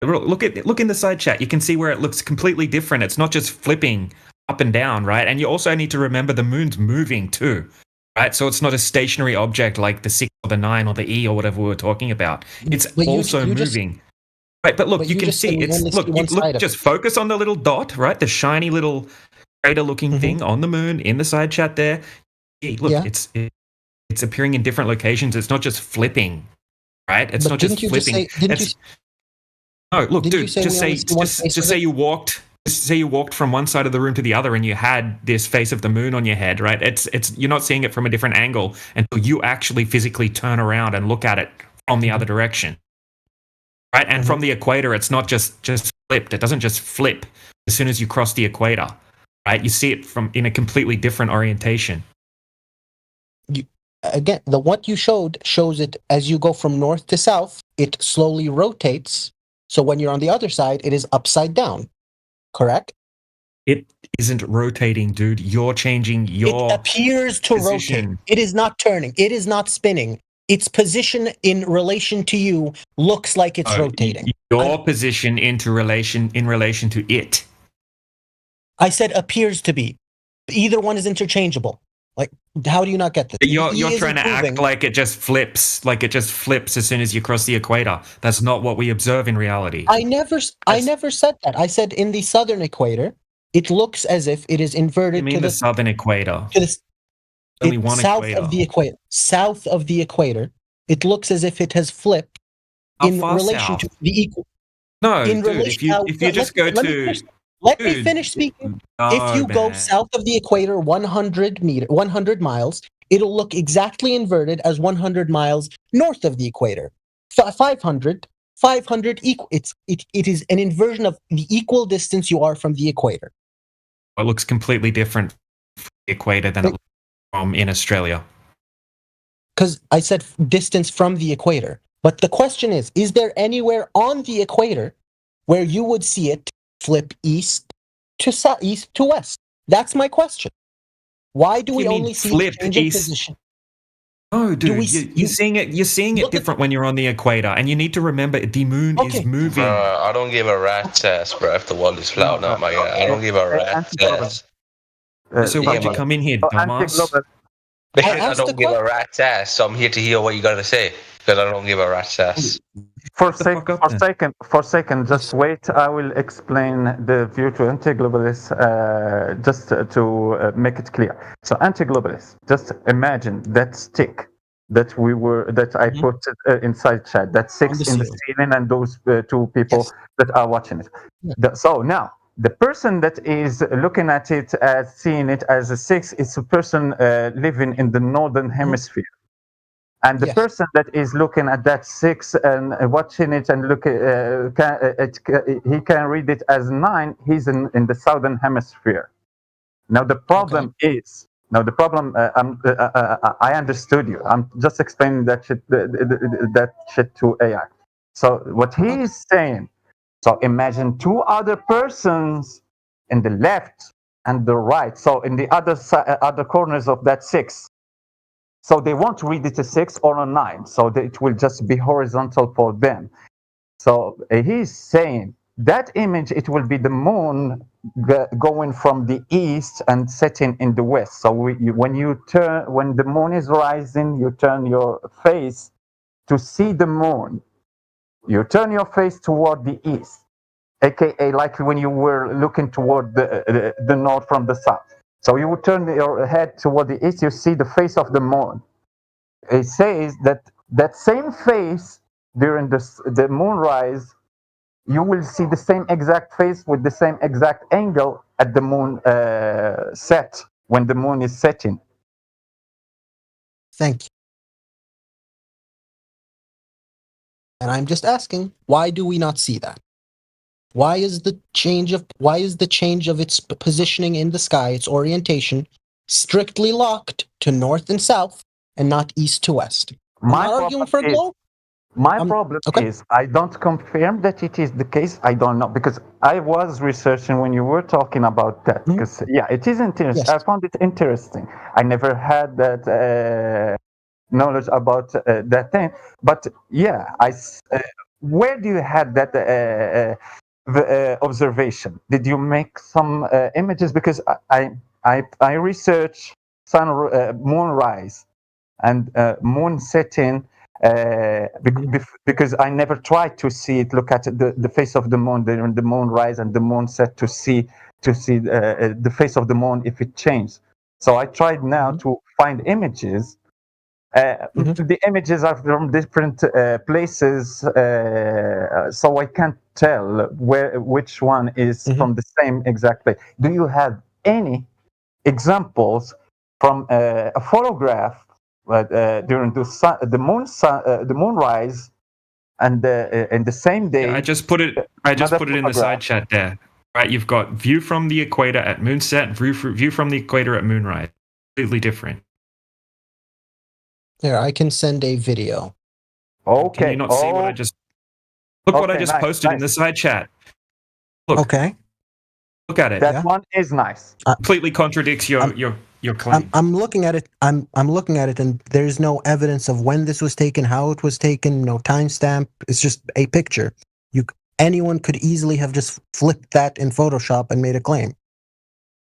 Speaker 17: Look in the side chat. You can see where it looks completely different. It's not just flipping up and down, right? And you also need to remember the moon's moving too, right? So it's not a stationary object like the 6 or the 9 or the E or whatever we were talking about. It's also moving. Right, but look, you can see it's just focus on the little dot, right? The shiny little crater-looking thing on the moon in the side chat there. Look, it's appearing in different locations. It's not just flipping, right? It's not just flipping. No, look, dude. Just say you walked. Say you walked from one side of the room to the other, and you had this face of the moon on your head, right? It's you're not seeing it from a different angle until you actually physically turn around and look at it from the other direction, right? And from the equator, it's not just flipped. It doesn't just flip as soon as you cross the equator, right? You see it in a completely different orientation.
Speaker 22: Again, what you showed shows it as you go from north to south. It slowly rotates. So when you're on the other side, it is upside down. Correct?
Speaker 17: It isn't rotating, dude. You're changing your.
Speaker 22: It appears to rotate. It is not turning. It is not spinning. Its position in relation to you looks like it's rotating.
Speaker 17: Your position in relation to it.
Speaker 22: I said appears to be. Either one is interchangeable. Like, how do you not get this?
Speaker 17: You're trying to act like it just flips, as soon as you cross the equator. That's not what we observe in reality.
Speaker 22: I never said that. I said in the southern equator, it looks as if it is inverted.
Speaker 17: You mean the southern equator? Only one
Speaker 22: south
Speaker 17: equator.
Speaker 22: Of the equator. South of the equator, it looks as if it has flipped in relation to the equal.
Speaker 17: No, dude. If you just go to.
Speaker 22: Let me finish speaking. If you go south of the equator 100 miles, it'll look exactly inverted as 100 miles north of the equator. 500 equal. It is an inversion of the equal distance you are from the equator.
Speaker 17: It looks completely different from the equator than it looks from in Australia.
Speaker 22: Because I said distance from the equator. But the question is there anywhere on the equator where you would see it flip east to south, east to west? That's my question. Why do we only see
Speaker 17: flip
Speaker 22: change
Speaker 17: east?
Speaker 22: In position?
Speaker 17: Oh, dude, you're seeing it. You're seeing it different when you're on the equator, and you need to remember the moon is moving.
Speaker 1: I don't give a rat's ass, bro. If the world is flat or not, my guy, I don't give a rat's ass.
Speaker 17: So why'd you come in here, dumbass?
Speaker 1: Because I don't give a rat's ass. So I'm here to hear what you got to say. Because I don't give a rat's ass.
Speaker 21: For a second, just wait. I will explain the view to anti-globalists just to make it clear. So anti-globalists, just imagine that stick that I put inside chat, that 6 in the ceiling, and those 2 people that are watching it. So now, the person that is looking at it as seeing it as a 6 is a person living in the northern hemisphere. And the person that is looking at that 6 and watching it and he can read it as 9. He's in the southern hemisphere. Now the problem is, I understood you. I'm just explaining that shit to AI. So what he is saying. So imagine 2 other persons in the left and the right. So in the other corners of that 6. So they won't read it a 6 or a 9. So it will just be horizontal for them. So he's saying that image, it will be the moon going from the east and setting in the west. So when the moon is rising, you turn your face to see the moon, you turn your face toward the east, aka like when you were looking toward the north from the south. So you would turn your head toward the east, you see the face of the moon. It says that same face during the moonrise, you will see the same exact face with the same exact angle at the moon set, when the moon is setting.
Speaker 22: Thank you. And I'm just asking, why do we not see that? Why is the change of its positioning in the sky, its orientation, strictly locked to north and south and not east to west? I'm not arguing for a globe.
Speaker 21: My problem is I don't confirm that it is the case. I don't know, because I was researching when you were talking about that. Because it is interesting. Yes. I found it interesting. I never had that knowledge about that thing. But where do you have that observation? Did you make some images? Because I research moonrise and moon setting. Because I never tried to see it, look at the face of the moon during the moon rise and the moon set to see the face of the moon if it changed. So I tried now to find images. The images are from different places, so I can't tell which one is from the same exact place. Do you have any examples from a photograph during the moonrise and the same day?
Speaker 3: I just put it in the side chat there. Right, you've got view from the equator at moonset, view from the equator at moonrise. Completely different.
Speaker 22: Here, I can send a video.
Speaker 21: Okay.
Speaker 3: Can you not see what I just? Look what I just posted in the side chat. Look.
Speaker 22: Okay.
Speaker 3: Look at it.
Speaker 21: That one is nice.
Speaker 3: Completely contradicts your claim.
Speaker 22: I'm looking at it. I'm looking at it, and there's no evidence of when this was taken, how it was taken, no timestamp. It's just a picture. Anyone could easily have just flipped that in Photoshop and made a claim.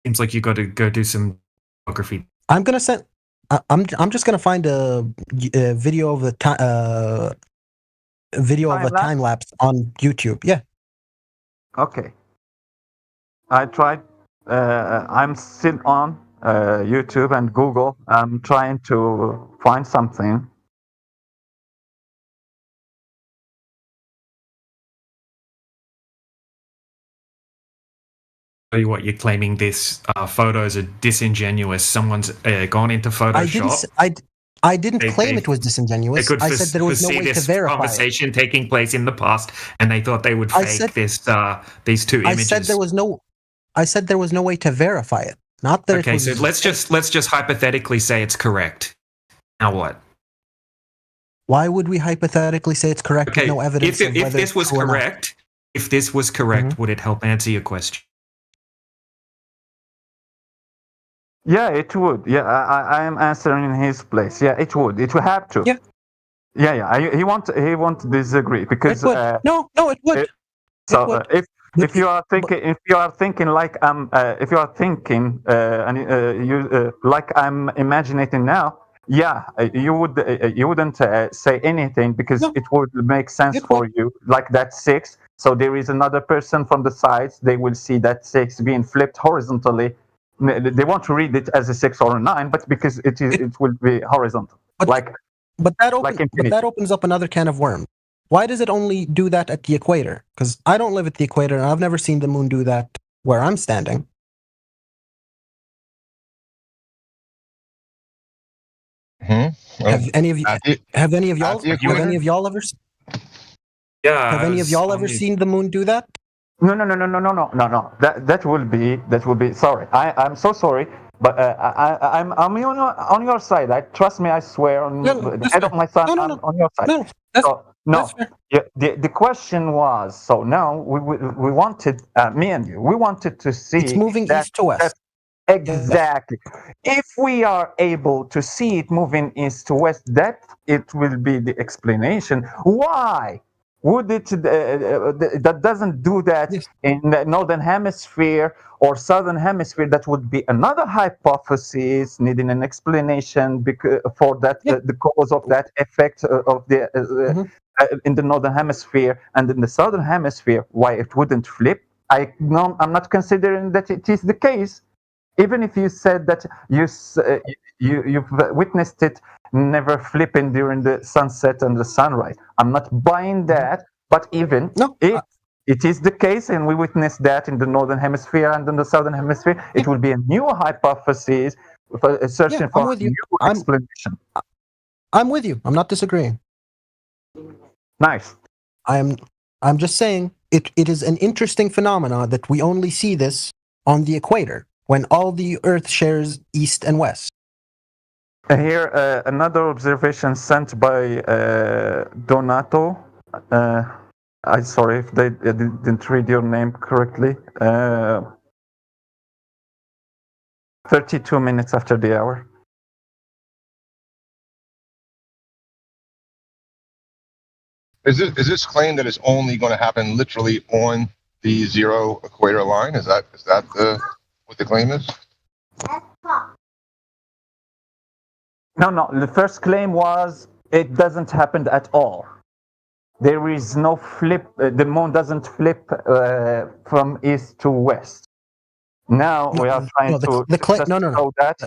Speaker 3: Seems like you got to go do some photography.
Speaker 22: I'm gonna send. I'm just gonna find a video of the time lapse on YouTube. Yeah.
Speaker 21: Okay. I tried. I'm still on YouTube and Google. I'm trying to find something.
Speaker 3: Tell you what, you're claiming this photos are disingenuous. Someone's gone into Photoshop.
Speaker 22: I didn't claim it was disingenuous. I said there was no way to verify
Speaker 3: conversation taking place in the past, and they thought they would fake these two images.
Speaker 22: I said there was no way to verify it. Not that.
Speaker 3: Okay, so let's just hypothetically say it's correct. Now what?
Speaker 22: Why would we hypothetically say it's correct with no evidence?
Speaker 3: If this was correct, would it help answer your question?
Speaker 21: Yeah, it would. Yeah, I am answering in his place. Yeah, it would. It would have to.
Speaker 22: Yeah.
Speaker 21: Yeah. He won't disagree because
Speaker 22: it would. No, it would.
Speaker 21: If you are thinking like like I'm imagining now, you wouldn't say anything because it would make sense for you. Like that 6. So there is another person from the sides. They will see that 6 being flipped horizontally. They want to read it as a 6 or a 9, but because it will be horizontal.
Speaker 22: But that opens up another can of worms. Why does it only do that at the equator? Because I don't live at the equator, and I've never seen the moon do that where I'm standing. Have any of y'all ever?
Speaker 3: Yeah.
Speaker 22: Have any of y'all ever seen the moon do that?
Speaker 21: No. That will be. Sorry, I'm so sorry, but I'm on your side. Trust me. I swear on the head of my son. I'm on your side. No. The question was. So now we wanted me and you. We wanted to see.
Speaker 22: It's moving east to west.
Speaker 21: Exactly. If we are able to see it moving east to west, that it will be the explanation why Would it that doesn't do that in the northern hemisphere or southern hemisphere? That would be another hypothesis needing an explanation for that the cause of that effect of the in the northern hemisphere and in the southern hemisphere. Why it wouldn't flip? I'm not considering that it is the case. Even if you said that you've witnessed it never flipping during the sunset and the sunrise, I'm not buying that. But even if it is the case, and we witness that in the northern hemisphere and in the southern hemisphere, it will be a new hypothesis searching for a new explanation.
Speaker 22: I'm with you. I'm not disagreeing.
Speaker 21: Nice.
Speaker 22: I'm just saying it is an interesting phenomenon that we only see this on the equator when all the Earth shares east and west.
Speaker 21: Here, another observation sent by Donato. I'm sorry if I didn't read your name correctly. 32 minutes after the hour.
Speaker 7: Is this claim that it's only going to happen literally on the zero equator line? Is that what the claim is?
Speaker 21: No. The first claim was it doesn't happen at all. There is no flip. The moon doesn't flip from east to west. Now we are trying to show that.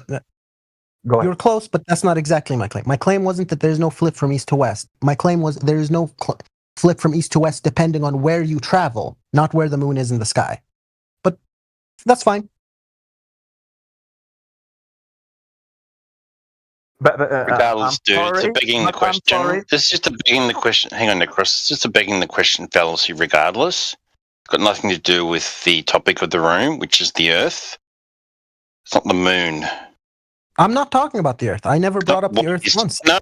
Speaker 21: Go ahead.
Speaker 22: You're close, but that's not exactly my claim. My claim wasn't that there's no flip from east to west. My claim was there is no flip from east to west depending on where you travel, not where the moon is in the sky. But that's fine.
Speaker 8: Regardless, dude, it's a begging the question. It's just a begging the question. Hang on, Necros. It's just a begging the question fallacy. Regardless, it's got nothing to do with the topic of the room, which is the Earth. It's not the moon.
Speaker 22: I'm not talking about the Earth. I never brought up the Earth once.
Speaker 8: No,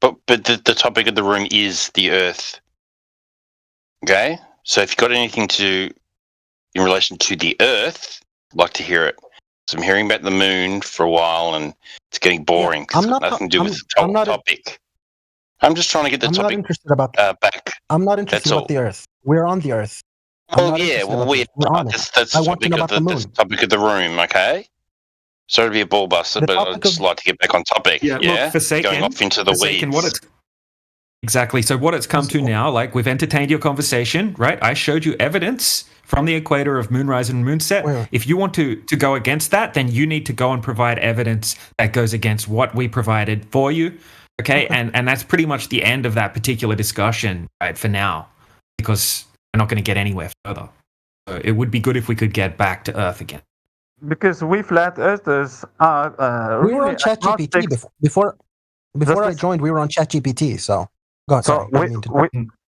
Speaker 8: but the topic of the room is the Earth. Okay, so if you've got anything to do in relation to the Earth, I'd like to hear it. So I'm hearing about the moon for a while, and it's getting boring. It's got nothing to do with the topic. I'm just trying to get the topic back.
Speaker 22: I'm not interested about the Earth. We're on the Earth.
Speaker 8: Well, yeah, that's the topic of the topic of the room. Okay. Sorry to be a ball buster, but I'd just like to get back on topic.
Speaker 3: Yeah, look, Forsaken,
Speaker 8: going off into the weeds.
Speaker 3: Exactly. So what it's come to now, like we've entertained your conversation, right? I showed you evidence from the equator of moonrise and moonset.
Speaker 22: Well,
Speaker 3: if you want to go against that, then you need to go and provide evidence that goes against what we provided for you. Okay. And that's pretty much the end of that particular discussion, right, for now, because we're not going to get anywhere further. So it would be good if we could get back to Earth again.
Speaker 21: Because we flat earthers are
Speaker 22: we were on ChatGPT before I joined. We were on ChatGPT, so go ahead.
Speaker 21: So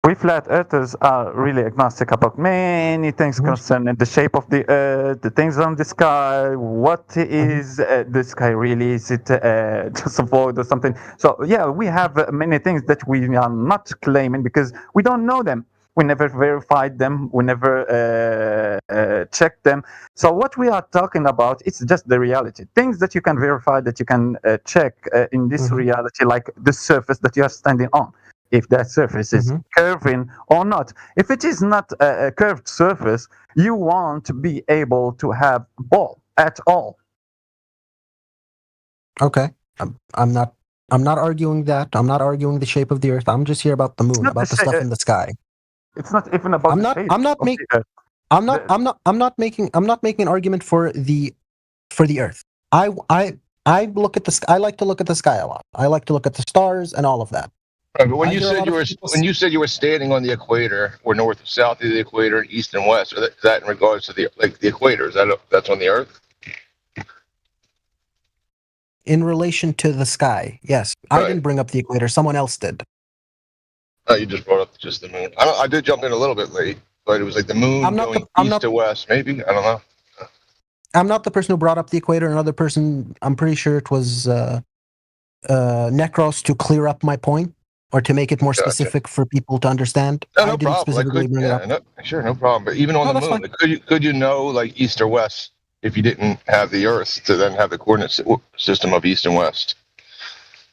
Speaker 21: we flat earthers are really agnostic about many things concerning the shape of the Earth, the things on the sky. What is the sky really? Is it just a void or something? So yeah, we have many things that we are not claiming because we don't know them. We never verified them. We never checked them. So what we are talking about, it's just the reality. Things that you can verify, that you can check in this reality, like the surface that you are standing on. If that surface is curving or not. If it is not a curved surface, you won't be able to have ball at all.
Speaker 22: Okay. I'm not arguing that. I'm not arguing the shape of the Earth. I'm just here about the moon, about the stuff in the sky.
Speaker 21: It's not even about
Speaker 22: I'm not making an argument for the Earth. I look at the sky. I like to look at the sky a lot. I like to look at the stars and all of that.
Speaker 7: Right, but when you said you were standing on the equator, or north or south of the equator, and east and west, is that in regards to the equator? Is that's on the Earth?
Speaker 22: In relation to the sky, yes. Right. I didn't bring up the equator. Someone else did.
Speaker 7: Oh, you just brought up just the moon. I did jump in a little bit late, but it was like the moon going east to west, maybe? I don't know.
Speaker 22: I'm not the person who brought up the equator. Another person, I'm pretty sure it was Necros, to clear up my point or to make it more specific for people to understand.
Speaker 7: No problem. Specifically bring it up. Sure, no problem. But even on the moon, could you know like east or west if you didn't have the Earth to then have the coordinate system of east and west?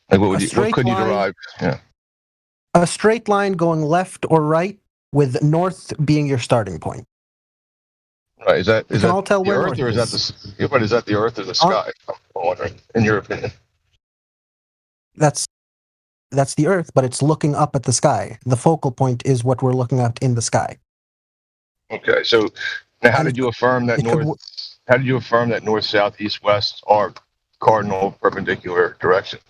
Speaker 7: Like what could you derive? Yeah.
Speaker 22: A straight line going left or right, with north being your starting point.
Speaker 7: Right? Is that
Speaker 22: all tell
Speaker 7: the
Speaker 22: where
Speaker 7: Earth,
Speaker 22: north
Speaker 7: or is that the? But is that the Earth or the sky? I'm wondering, in your opinion.
Speaker 22: That's the Earth, but it's looking up at the sky. The focal point is what we're looking at in the sky.
Speaker 7: Okay, so now how did you affirm that How did you affirm that north, south, east, west are cardinal perpendicular directions?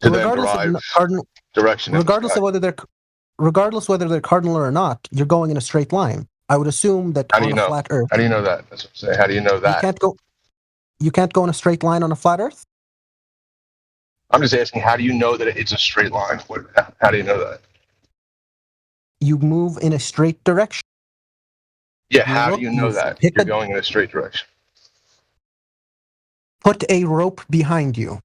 Speaker 7: To then derive direction.
Speaker 22: Regardless whether they're cardinal or not, you're going in a straight line. I would assume that on a flat Earth.
Speaker 7: How do you know that? That's what I'm saying. How do you know that?
Speaker 22: You can't go in a straight line on a flat Earth?
Speaker 7: I'm just asking, how do you know that it's a straight line? How do you know that?
Speaker 22: You move in a straight direction.
Speaker 7: Yeah, how do you know that you're going in a straight direction?
Speaker 22: Put a rope behind you.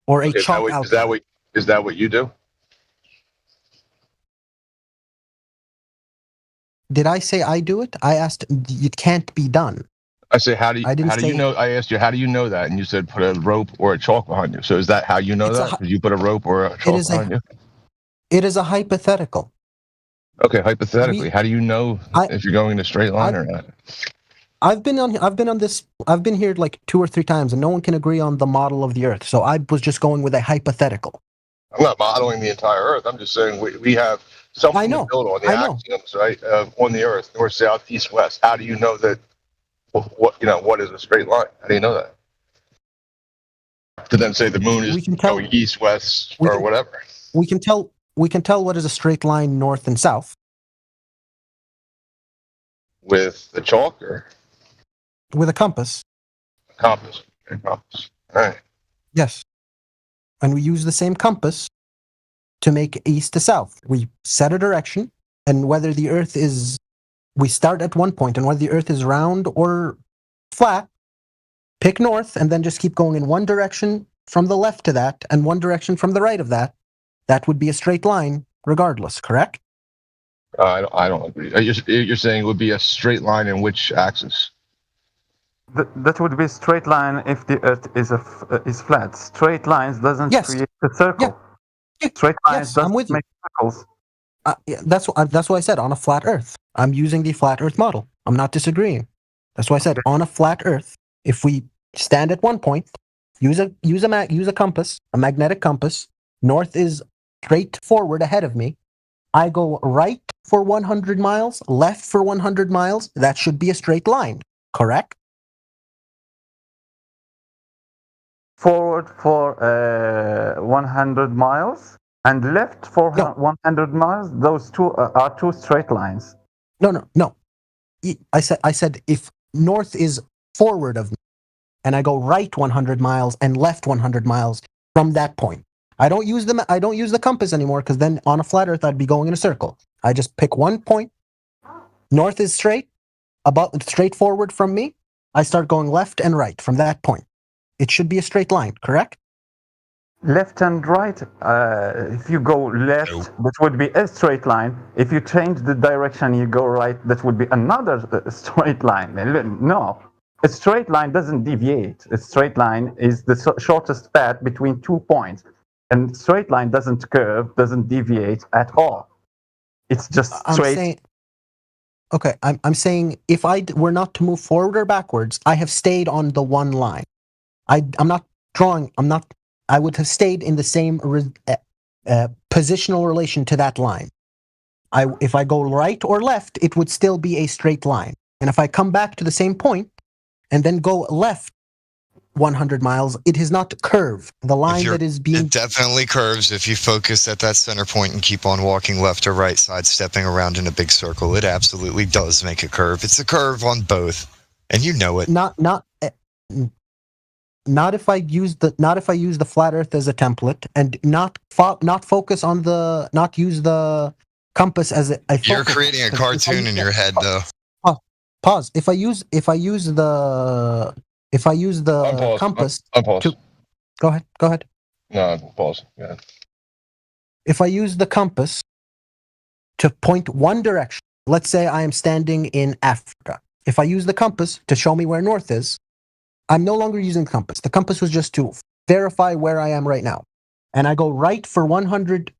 Speaker 22: Or a chalk outline.
Speaker 7: Is that what you do?
Speaker 22: Did I say I do it? I asked, it can't be done.
Speaker 7: I say, how do you know? I asked you, how do you know that? And you said, put a rope or a chalk behind you. So is that how you know that? Did you put a rope or a chalk behind you?
Speaker 22: It is a hypothetical.
Speaker 7: Okay, hypothetically, how do you know if you're going in a straight line or not?
Speaker 22: I've been here like 2 or 3 times, and no one can agree on the model of the Earth. So I was just going with a hypothetical.
Speaker 7: I'm not modeling the entire Earth. I'm just saying we have something to build on, the axioms, right? On the Earth, north, south, east, west. How do you know that? What is a straight line? How do you know that? To then say the moon is going east, west, or whatever.
Speaker 22: We can tell what is a straight line north and south.
Speaker 7: With the chalk or?
Speaker 22: With a compass.
Speaker 7: Compass. Okay, compass. All right.
Speaker 22: Yes. And we use the same compass to make east to south. We set a direction, and whether the Earth is... We start at one point, and whether the Earth is round or flat, pick north, and then just keep going in one direction from the left to that, and one direction from the right of that. That would be a straight line, regardless, correct?
Speaker 7: I don't agree. You're saying it would be a straight line in which axis?
Speaker 18: That would be a straight line if the Earth is flat. Straight lines doesn't create a circle.
Speaker 22: Yeah.
Speaker 18: Straight lines doesn't make circles.
Speaker 22: That's what I said, on a flat Earth. I'm using the flat Earth model. I'm not disagreeing. That's why I said, on a flat Earth, if we stand at one point, use a compass, a magnetic compass. North is straight forward ahead of me. I go right for 100 miles, left for 100 miles. That should be a straight line, correct?
Speaker 18: Forward for 100 miles and left for 100 miles. Those two are two straight lines.
Speaker 22: No. I said if north is forward of me, and I go right 100 miles and left 100 miles from that point. I don't use the compass anymore, because then on a flat Earth I'd be going in a circle. I just pick one point. North is straight forward from me. I start going left and right from that point. It should be a straight line, correct?
Speaker 18: Left and right. If you go left, that would be a straight line. If you change the direction, you go right, that would be another straight line. No, a straight line doesn't deviate. A straight line is the shortest path between 2 points. And straight line doesn't curve, doesn't deviate at all. It's just straight.
Speaker 22: I'm saying if I were not to move forward or backwards, I have stayed on the one line. I would have stayed in the same positional relation to that line. If I go right or left, it would still be a straight line. And if I come back to the same point and then go left 100 miles, it is not curved. The line that is being...
Speaker 23: It definitely curves if you focus at that center point and keep on walking left or right side, stepping around in a big circle. It absolutely does make a curve. It's a curve on both, and you know it.
Speaker 22: Not if I use the flat Earth as a template, and not use the compass as a focus.
Speaker 23: You're creating a cartoon in your head, though.
Speaker 22: Pause. If I use the compass to... Go ahead.
Speaker 7: No, pause. Yeah.
Speaker 22: If I use the compass to point one direction, let's say I am standing in Africa. If I use the compass to show me where north is, I'm no longer using the compass. The compass was just to verify where I am right now. and I go right for 100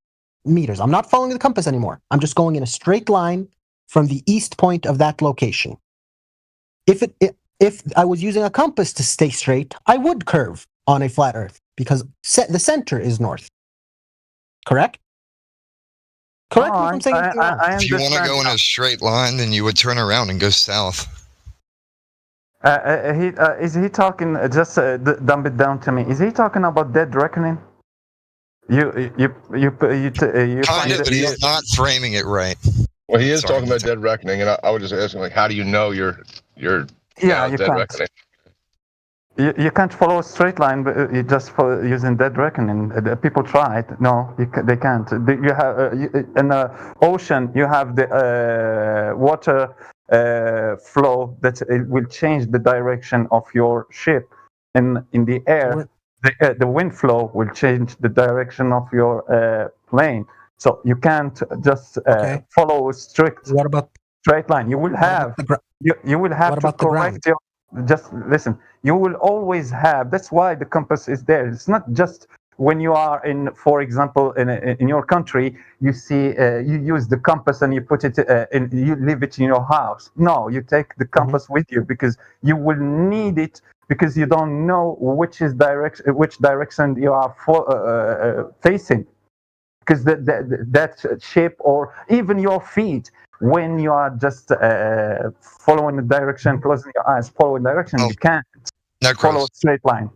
Speaker 22: meters. I'm not following the compass anymore. I'm just going in a straight line from the east point of that location. If I was using a compass to stay straight, I would curve on a flat Earth because the center is north. Correct? Correct me if I'm saying anything wrong.
Speaker 23: If you want to go in a straight line, then you would turn around and go south.
Speaker 18: Is he talking? Just dumb it down to me. Is he talking about dead reckoning? You
Speaker 23: Kind of, but he's not framing it right.
Speaker 7: Well, he is talking about dead reckoning, and I was just asking, like, how do you know you're
Speaker 18: you
Speaker 7: dead
Speaker 18: can't.
Speaker 7: reckoning?
Speaker 18: You can't follow a straight line, but you just follow using dead reckoning. People try it. No, they can't. You have in the ocean. You have the water flow that it will change the direction of your ship. In the air, the wind flow will change the direction of your plane. So you can't just follow a strict straight line. You will have you will have to correct your. Just listen. You will always have. That's why the compass is there. It's not just when you are in, for example, in your country, you see you use the compass and you put it in, you leave it in your house. No, you take the compass with you because you will need it because you don't know which direction you are facing. Because that shape or even your feet, when you are just following the direction, closing your eyes, following direction, you can't follow a straight line.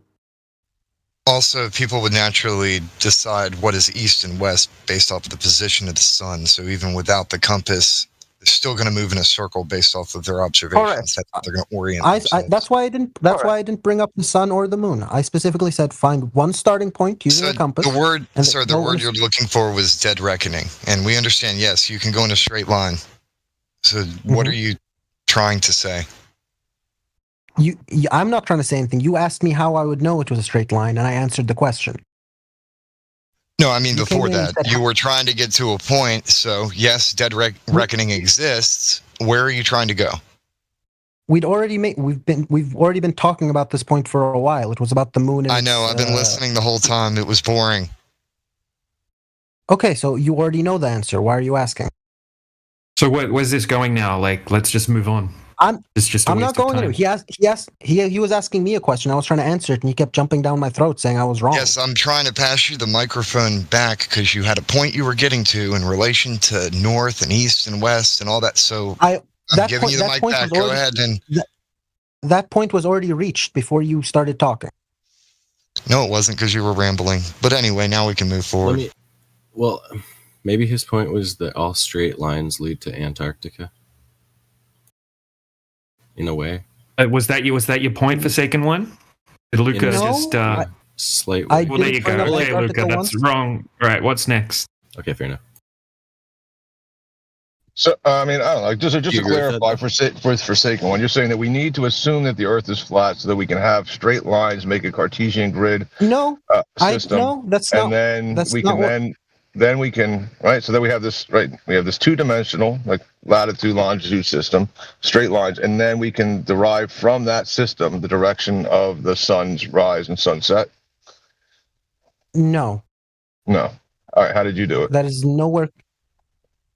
Speaker 23: Also, people would naturally decide what is east and west based off of the position of the sun. So even without the compass, they're still going to move in a circle based off of their observations. That's how they're going to orient themselves.
Speaker 22: That's why I didn't. That's why I didn't bring up the sun or the moon. I specifically said find one starting point using a compass.
Speaker 23: The word, the word you're looking for was dead reckoning, and we understand. Yes, you can go in a straight line. So, what are you trying to say?
Speaker 22: I'm not trying to say anything. You asked me how I would know it was a straight line, and I answered the question.
Speaker 23: No, I mean before that, you were trying to get to a point. So yes, dead reckoning exists. Where are you trying to go?
Speaker 22: We've already been talking about this point for a while. It was about the moon. And
Speaker 23: I know. I've been listening the whole time. It was boring.
Speaker 22: Okay, so you already know the answer. Why are you asking?
Speaker 3: So where's this going now? Like, let's just move on.
Speaker 22: I'm not going anywhere. He was asking me a question. I was trying to answer it, and he kept jumping down my throat, saying I was wrong.
Speaker 23: Yes, I'm trying to pass you the microphone back because you had a point you were getting to in relation to north and east and west and all that. So I'm giving you the mic back. Go ahead and.
Speaker 22: That point was already reached before you started talking.
Speaker 23: No, it wasn't because you were rambling. But anyway, now we can move forward.
Speaker 20: Well, maybe his point was that all straight lines lead to Antarctica. In a way,
Speaker 3: was that your point, Forsaken One? Did Luca
Speaker 20: slightly?
Speaker 3: Well, there you go. Okay, Luca, that's wrong. Right, what's next?
Speaker 20: Okay, fair enough.
Speaker 7: So, I mean, I don't know. Just to clarify for Forsaken One, you're saying that we need to assume that the Earth is flat so that we can have straight lines, make a Cartesian grid system.
Speaker 22: No, that's not.
Speaker 7: And then we can right. So then we have this We have this two-dimensional, like latitude, longitude system, straight lines, and then we can derive from that system the direction of the sun's rise and sunset.
Speaker 22: No.
Speaker 7: All right. How did you do it?
Speaker 22: That is nowhere.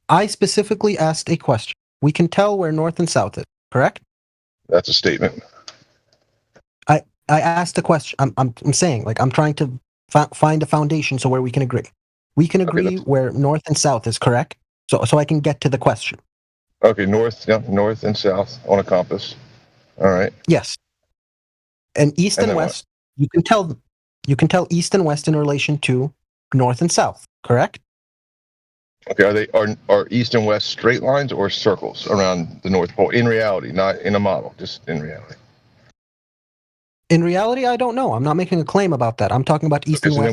Speaker 22: I specifically asked a question. We can tell where north and south is, correct?
Speaker 7: That's a statement.
Speaker 22: I asked a question. I'm saying, like, I'm trying to find a foundation so where we can agree. We can agree where north and south is, correct? So I can get to the question.
Speaker 7: Okay, north and south on a compass. All right.
Speaker 22: Yes. And east and west, you can tell east and west in relation to north and south, correct?
Speaker 7: Okay, are east and west straight lines or circles around the North Pole? In reality, not in a model, just in reality.
Speaker 22: In reality, I don't know. I'm not making a claim about that. I'm talking about east and west.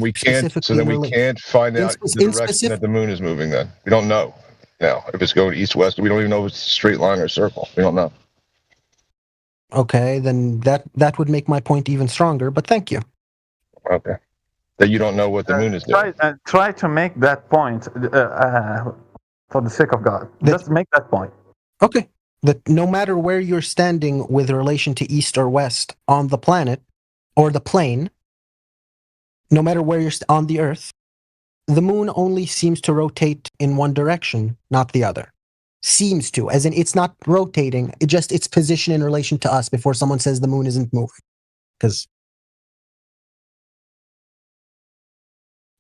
Speaker 7: So then we can't find out the direction that the moon is moving. Then we don't know now if it's going east west. We don't even know if it's a straight line or circle. We don't know.
Speaker 22: Okay, then that would make my point even stronger. But thank you.
Speaker 7: Okay, that you don't know what the moon is doing.
Speaker 18: Try to make that point for the sake of God. Just make that point.
Speaker 22: Okay. That no matter where you're standing with relation to east or west on the planet or the plane, no matter where you're on the Earth, the moon only seems to rotate in one direction, not the other. Seems to, as in it's not rotating, it just its position in relation to us before someone says the moon isn't moving. Because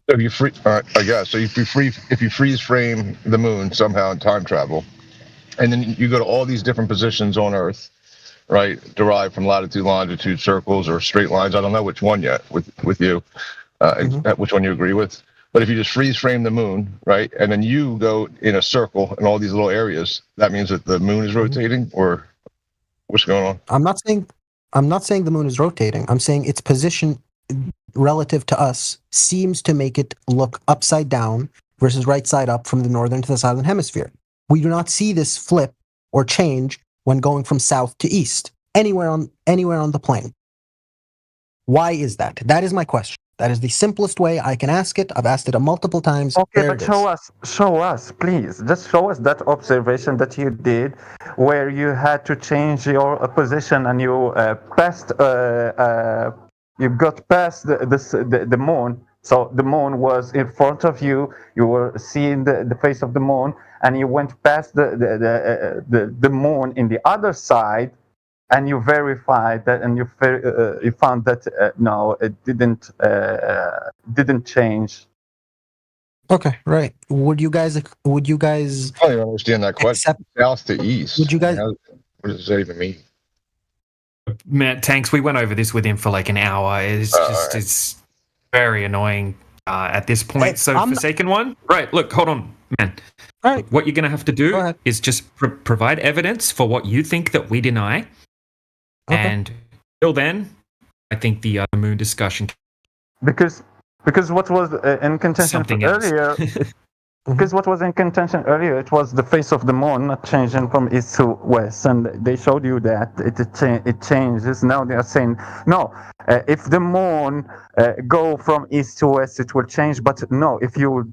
Speaker 7: if you free, I guess so. If you freeze frame the moon somehow in time travel, and then you go to all these different positions on Earth, right? Derived from latitude, longitude, circles, or straight lines. I don't know which one yet with you, which one you agree with. But if you just freeze frame the moon, right, and then you go in a circle in all these little areas, that means that the moon is rotating, or what's going on?
Speaker 22: I'm not saying the moon is rotating. I'm saying its position relative to us seems to make it look upside down versus right side up from the northern to the southern hemisphere. We do not see this flip or change when going from south to east anywhere on the plane. Why is that? That is my question. That is the simplest way I can ask it. I've asked it multiple times.
Speaker 18: Okay, but show us, please. Just show us that observation that you did, where you had to change your position and you you got past the moon. So the moon was in front of you. You were seeing the face of the moon, and you went past the moon in the other side. And you verified that, and you found that no, it didn't change.
Speaker 22: Okay, right. Would you guys?
Speaker 7: I don't even understand that question. South to east.
Speaker 22: Would you guys?
Speaker 7: What does that even mean?
Speaker 3: Matt, Tanks, we went over this with him for like an hour. It's very annoying at this point. So Forsaken one, right? Look, hold on, man.
Speaker 22: All right.
Speaker 3: What you're going to have to do is just provide evidence for what you think that we deny. Okay. And till then, I think the moon discussion.
Speaker 18: Because what was in contention earlier, because what was in contention earlier, it was the face of the moon not changing from east to west, and they showed you that it changes. Now they are saying no. If the moon go from east to west, it will change. But no, if you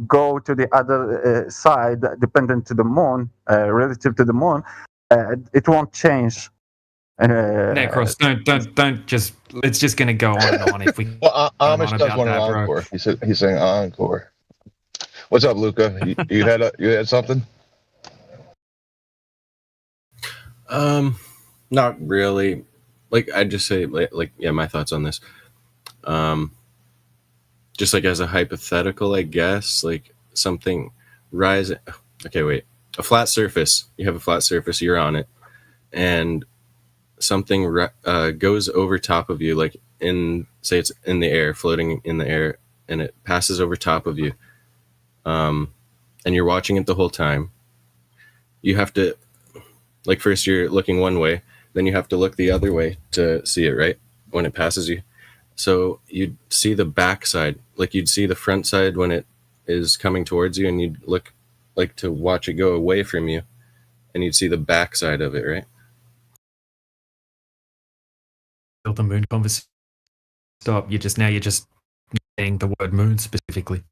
Speaker 18: go to the other side, dependent to the moon, relative to the moon, it won't change.
Speaker 3: Necros, don't just. It's just going to go on and on if we.
Speaker 7: Well, Amish does want an encore. He's saying encore. What's up, Luca? You had something?
Speaker 20: Not really. Like I'd just say, like yeah, my thoughts on this. Just like as a hypothetical, I guess, like something rising. Okay, wait. A flat surface. You have a flat surface. You're on it, and something goes over top of you, like say it's in the air, floating in the air, and it passes over top of you, and you're watching it the whole time. You have to, like, first you're looking one way, then you have to look the other way to see it, right, when it passes you. So you'd see the back side, like you'd see the front side when it is coming towards you, and you'd look like to watch it go away from you, and you'd see the back side of it, right?
Speaker 3: The moon conversation. Stop. You're just saying the word moon specifically.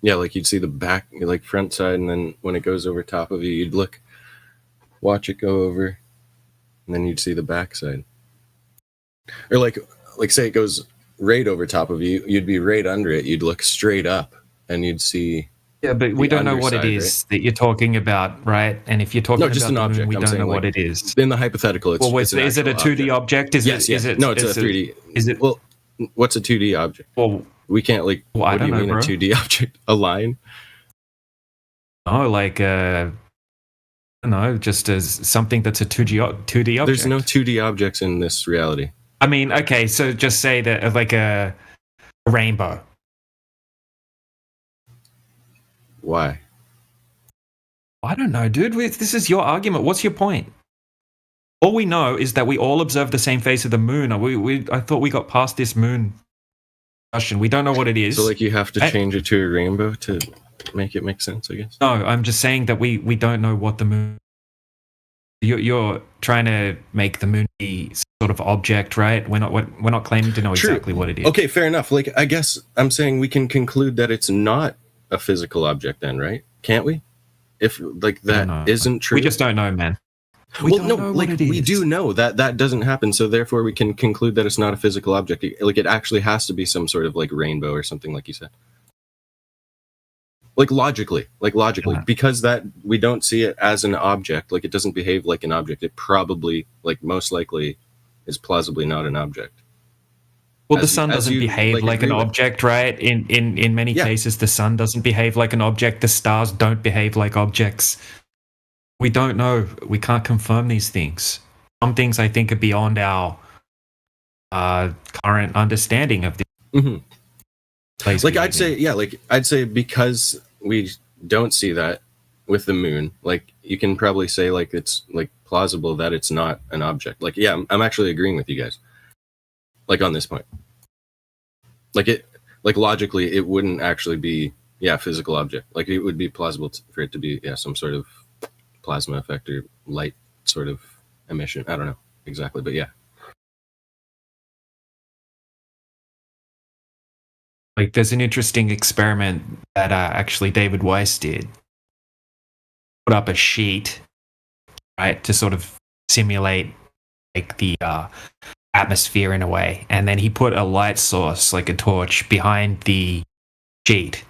Speaker 20: Yeah, like you'd see the back, like front side, and then when it goes over top of you, you'd watch it go over, and then you'd see the back side. Or like say it goes right over top of you, you'd be right under it. You'd look straight up, and you'd see.
Speaker 3: Yeah, but we don't know what it is that you're talking about, right? And if you're talking
Speaker 20: just
Speaker 3: about
Speaker 20: an object,
Speaker 3: moon, we don't know what it is.
Speaker 20: In the hypothetical, it's
Speaker 3: is it a 2D object?
Speaker 20: Yes. No, it's a 3D.
Speaker 3: Is it?
Speaker 20: Well, what's a 2D object?
Speaker 3: Well,
Speaker 20: we can't what do you mean, bro? A 2D object? A line?
Speaker 3: Oh, like I don't know, just as something that's a 2D object.
Speaker 20: There's no 2D objects in this reality.
Speaker 3: I mean, okay, so just say that like a rainbow.
Speaker 20: Why?
Speaker 3: I don't know, dude. This is your argument. What's your point? All we know is that we all observe the same face of the moon. I thought we got past this moon question. We don't know what it is.
Speaker 20: So, like, you have to change it to a rainbow to make it make sense, I guess?
Speaker 3: No, I'm just saying that we don't know what the moon... You're trying to make the moon be sort of object, right? We're not claiming to know exactly what it is.
Speaker 20: Okay, fair enough. Like, I guess I'm saying we can conclude that it's not a physical object then, right? Can't we? If like that isn't true.
Speaker 3: We just don't know, man.
Speaker 20: We do know that that doesn't happen, so therefore we can conclude that it's not a physical object. Like, it actually has to be some sort of like rainbow or something, like you said. Like logically, because that we don't see it as an object. Like, it doesn't behave like an object. It probably, like, most likely, is plausibly not an object.
Speaker 3: Well, the sun doesn't behave like an object, right? In many cases, the sun doesn't behave like an object. The stars don't behave like objects. We don't know. We can't confirm these things. Some things I think are beyond our current understanding of the.
Speaker 20: Mm-hmm. Like, I'd say because we don't see that with the moon, like, you can probably say, like, it's like plausible that it's not an object. Like, yeah, I'm actually agreeing with you guys. Like, on this point, like logically, it wouldn't actually be a physical object. Like, it would be plausible for it to be some sort of plasma effect or light sort of emission. I don't know exactly, but yeah.
Speaker 3: Like, there's an interesting experiment that actually David Weiss did. Put up a sheet, right, to sort of simulate like the atmosphere in a way, and then he put a light source, like a torch, behind the sheet,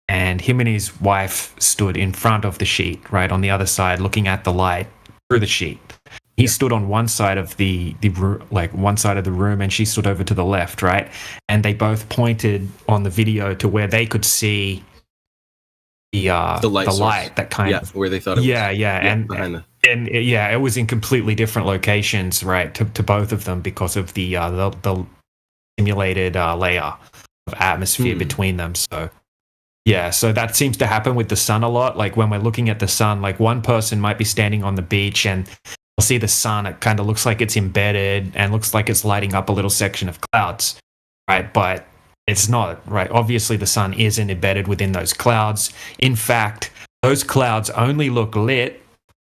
Speaker 3: and him and his wife stood in front of the sheet, right on the other side, looking at the light through the sheet. He stood on one side of the one side of the room, and she stood over to the left, right? And they both pointed on the video to where they could see the light that kind of
Speaker 20: where they thought it was.
Speaker 3: And it was in completely different locations, right, to both of them because of the simulated layer of atmosphere between them. So so that seems to happen with the sun a lot. Like, when we're looking at the sun, like, one person might be standing on the beach and they'll see the sun. It kind of looks like it's embedded and looks like it's lighting up a little section of clouds, right? But it's not, right? Obviously, the sun isn't embedded within those clouds. In fact, those clouds only look lit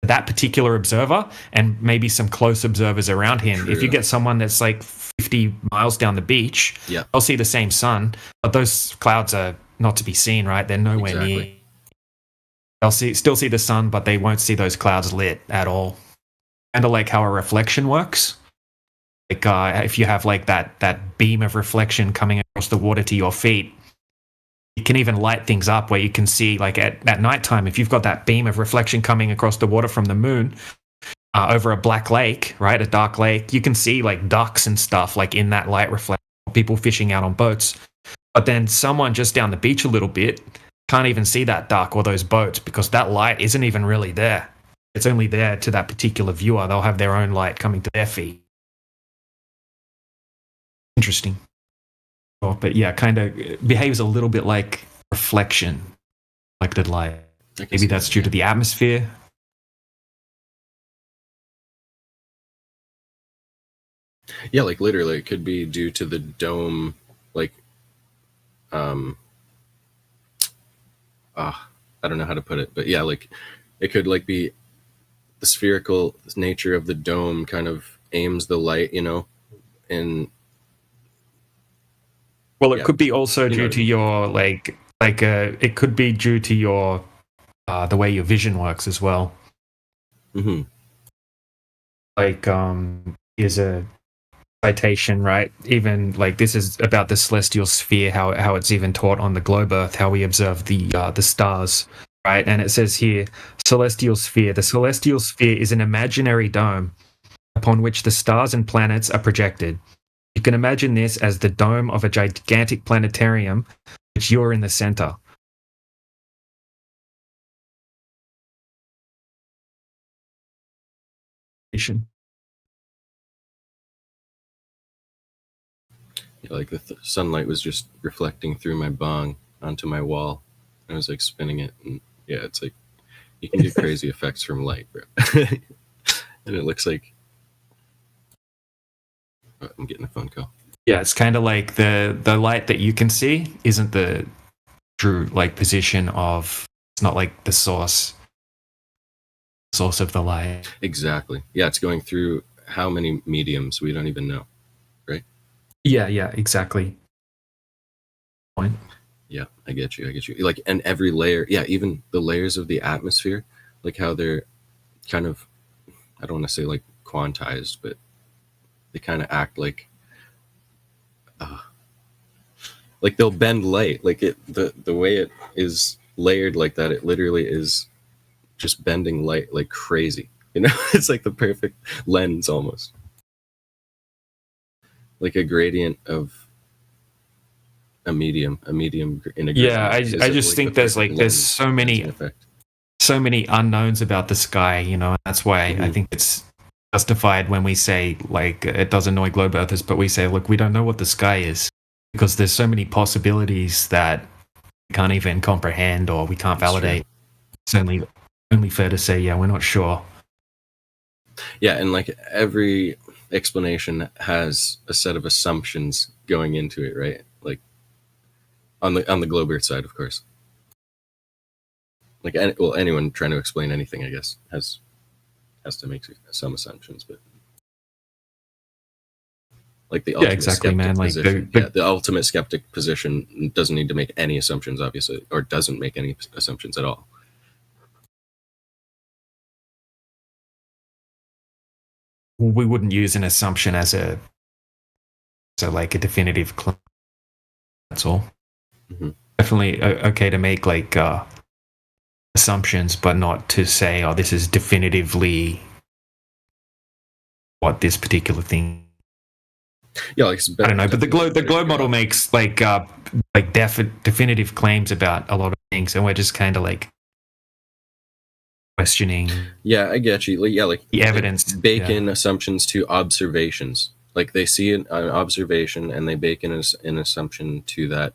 Speaker 3: to that particular observer and maybe some close observers around him. True. If you get someone that's like 50 miles down the beach, they'll see the same sun, but those clouds are not to be seen, right? They're nowhere near. They'll still see the sun, but they won't see those clouds lit at all. Kind of like how a reflection works. Like, if you have like that beam of reflection coming across the water to your feet, it can even light things up where you can see, like, at nighttime, if you've got that beam of reflection coming across the water from the moon over a black lake, right, a dark lake, you can see like ducks and stuff like in that light reflection, people fishing out on boats. But then someone just down the beach a little bit can't even see that duck or those boats because that light isn't even really there. It's only there to that particular viewer. They'll have their own light coming to their feet. Interesting. Oh, but yeah, kind of behaves a little bit like reflection, reflected light. Maybe that's due to the atmosphere.
Speaker 20: Yeah, like, literally, it could be due to the dome, like, I don't know how to put it, but yeah, like, it could, like, be the spherical nature of the dome kind of aims the light, and
Speaker 3: well, it could be also due to your it could be due to your the way your vision works as well.
Speaker 20: Mm-hmm.
Speaker 3: Like, here's a citation, right? Even like this is about the celestial sphere, how it's even taught on the globe Earth, how we observe the stars, right? And it says here, celestial sphere. The celestial sphere is an imaginary dome upon which the stars and planets are projected. You can imagine this as the dome of a gigantic planetarium, which you're in the center.
Speaker 20: Yeah, like the sunlight was just reflecting through my bong onto my wall. I was like spinning it, and yeah, it's like you can do crazy effects from light, bro. And it looks like I'm getting a phone call.
Speaker 3: Yeah, it's kind of like the light that you can see isn't the true like position of. It's not like the source of the light.
Speaker 20: Exactly. Yeah, it's going through how many mediums we don't even know, right?
Speaker 3: Yeah, exactly. Point.
Speaker 20: Yeah, I get you. Like, and every layer, yeah, even the layers of the atmosphere, like how they're kind of, I don't want to say like quantized, but they kind of act like they'll bend light, like the way it is layered like that, it literally is just bending light like crazy. You know, it's like the perfect lens almost, like a gradient of a medium in a
Speaker 3: yeah. I just think there's so many unknowns about the sky, you know. That's why I think it's justified when we say like it does annoy globe earthers, but we say, look, we don't know what the sky is because there's so many possibilities that we can't even comprehend or we can't validate. It's only fair to say, yeah, we're not sure.
Speaker 20: Yeah, and like every explanation has a set of assumptions going into it, right? Like on the globe earth side, of course. Like anyone trying to explain anything, I guess, has to make some assumptions, but like the ultimate skeptic position, the ultimate skeptic position doesn't need to make any assumptions, obviously, or doesn't make any assumptions at all.
Speaker 3: We wouldn't use an assumption as a definitive claim. That's all. Definitely okay to make like assumptions, but not to say, oh, this is definitively what this particular thing.
Speaker 20: Yeah, like
Speaker 3: I don't know, but the globe model makes definitive claims about a lot of things, and we're just kind of like questioning.
Speaker 20: Yeah, I get you. Like, yeah, like
Speaker 3: the evidence.
Speaker 20: Bake in assumptions to observations. Like they see an observation and they bake in an assumption to that.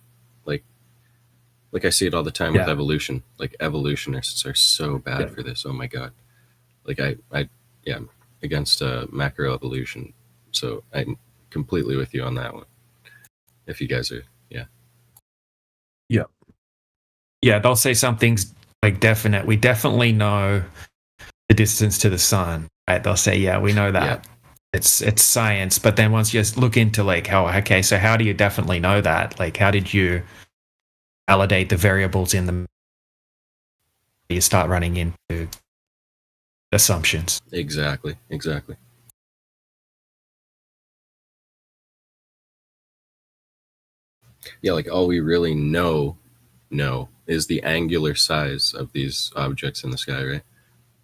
Speaker 20: Like I see it all the time with evolution. Like evolutionists are so bad for this. Oh my god. Like I'm against macroevolution. So I'm completely with you on that one. If you guys are,
Speaker 3: yeah, they'll say something's like definite. We definitely know the distance to the sun. Right? They'll say, yeah, we know that. It's science. But then once you look into like so how do you definitely know that? Like how did you validate the variables in the? You start running into assumptions.
Speaker 20: Exactly. Yeah, like all we really know is the angular size of these objects in the sky, right?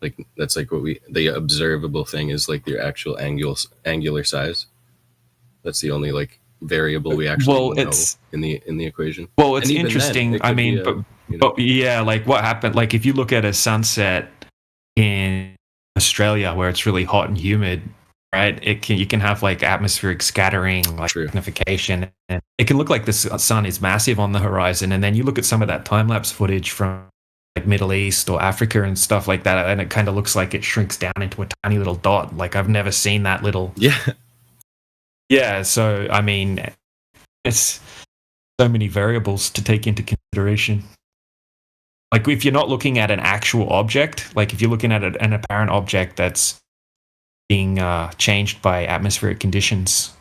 Speaker 20: Like that's like the observable thing is like their actual angular size. That's the only like variable we actually know in the equation.
Speaker 3: Well, it's interesting. I mean, but yeah, like what happened? Like if you look at a sunset in Australia where it's really hot and humid, right? You can have like atmospheric scattering, like magnification, and it can look like the sun is massive on the horizon. And then you look at some of that time lapse footage from like Middle East or Africa and stuff like that, and it kind of looks like it shrinks down into a tiny little dot. Like I've never seen that little. Yeah. So I mean, it's so many variables to take into consideration. Like if you're not looking at an actual object, like if you're looking at an apparent object that's being changed by atmospheric conditions,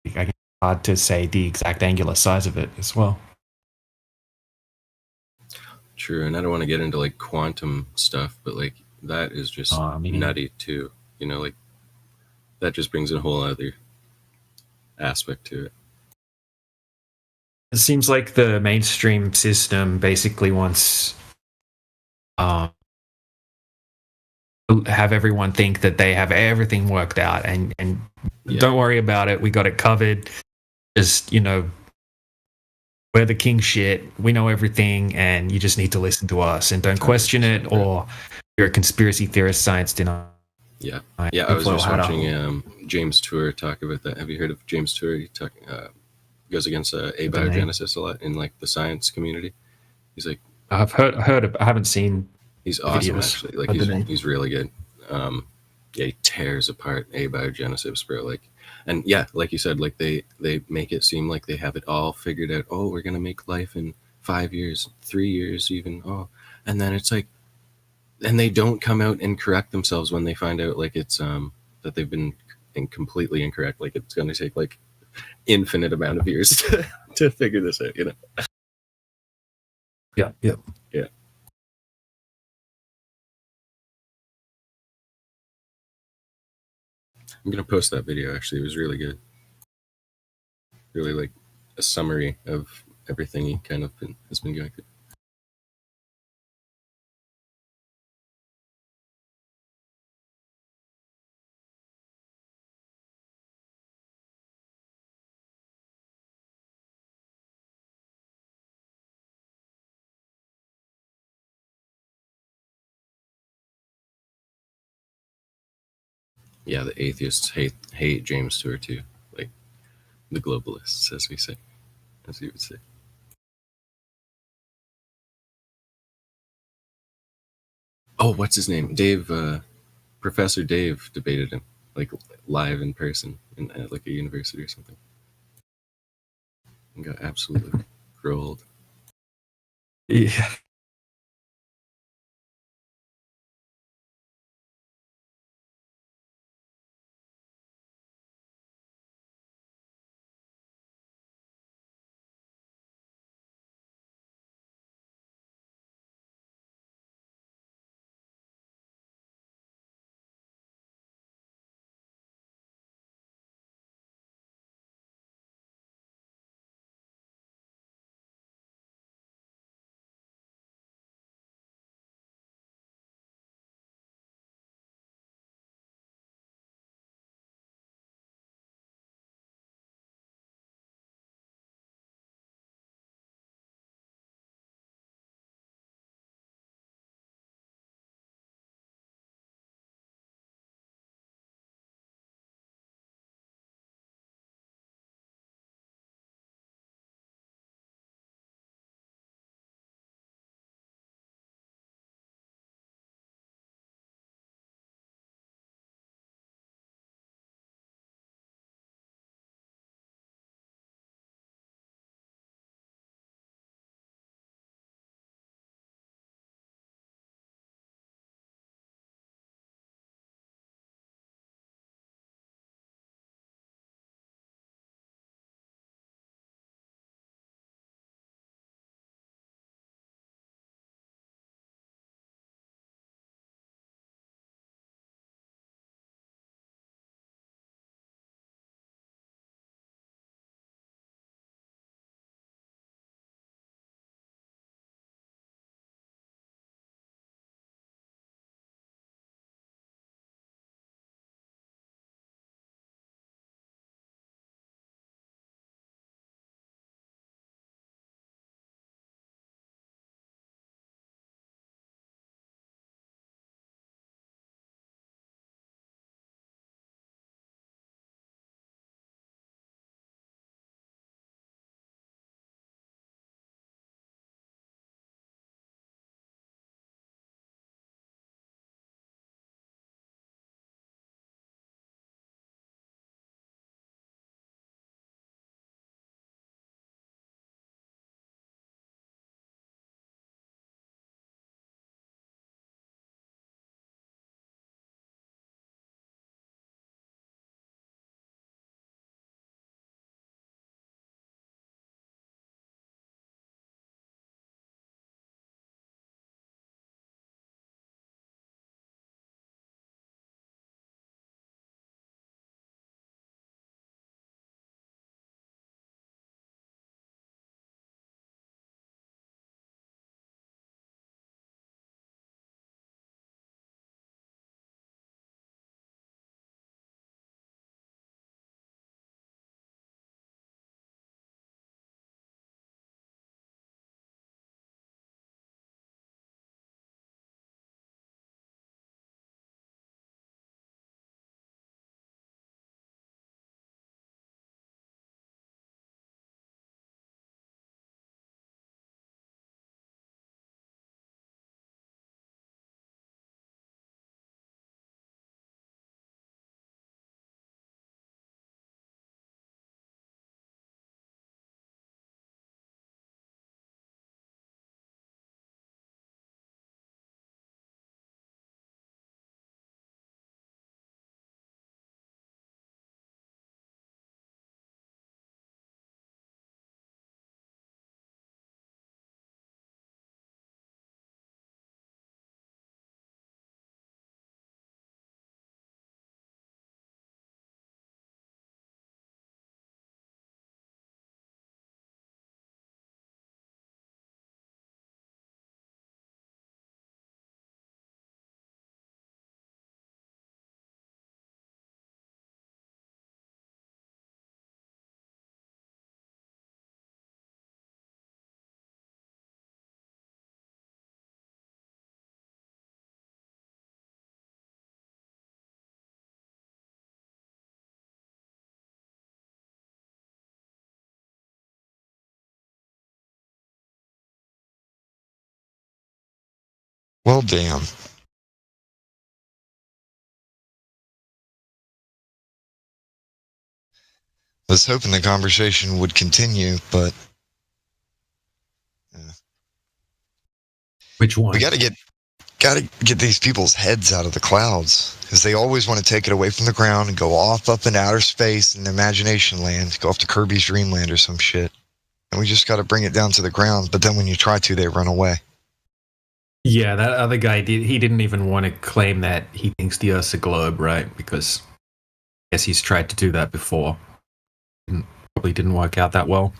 Speaker 3: I guess it's hard to say the exact angular size of it as well.
Speaker 20: True, and I don't want to get into like quantum stuff, but like that is just nutty too. You know, like that just brings a whole other aspect to it.
Speaker 3: It seems like the mainstream system basically wants have everyone think that they have everything worked out and don't worry about it. We got it covered. Just, you know, we're the king shit. We know everything and you just need to listen to us and don't question it, or you're a conspiracy theorist, science denier.
Speaker 20: Yeah. I was just watching James Tour talk about that. Have you heard of James Tour? He goes against abiogenesis a lot in like the science community. He's like,
Speaker 3: I've heard of, I haven't seen.
Speaker 20: He's awesome, actually. Like he's really good. He tears apart abiogenesis, bro. Like, and yeah, like you said, like they make it seem like they have it all figured out. Oh, we're gonna make life in 5 years, 3 years, even. Oh, and then it's like, and they don't come out and correct themselves when they find out like it's that they've been completely incorrect. Like it's gonna take like infinite amount of years to figure this out. You know.
Speaker 3: Yeah.
Speaker 20: I'm gonna post that video. Actually, it was really good. Really like a summary of everything he kind of has been going through. Yeah, the atheists hate James Stewart too, like the globalists, as we say, as you would say. Oh, what's his name? Dave, Professor Dave debated him, like live in person at like a university or something, and got absolutely grilled.
Speaker 3: Yeah.
Speaker 23: Well, damn. I was hoping the conversation would continue, but
Speaker 3: which one?
Speaker 23: We gotta get these people's heads out of the clouds, because they always want to take it away from the ground and go off up in outer space and imagination land, go off to Kirby's Dream Land or some shit. And we just got to bring it down to the ground. But then when you try to, they run away.
Speaker 3: Yeah, that other guy he didn't even want to claim that he thinks the Earth's a globe, right? Because I guess he's tried to do that before. Probably didn't work out that well.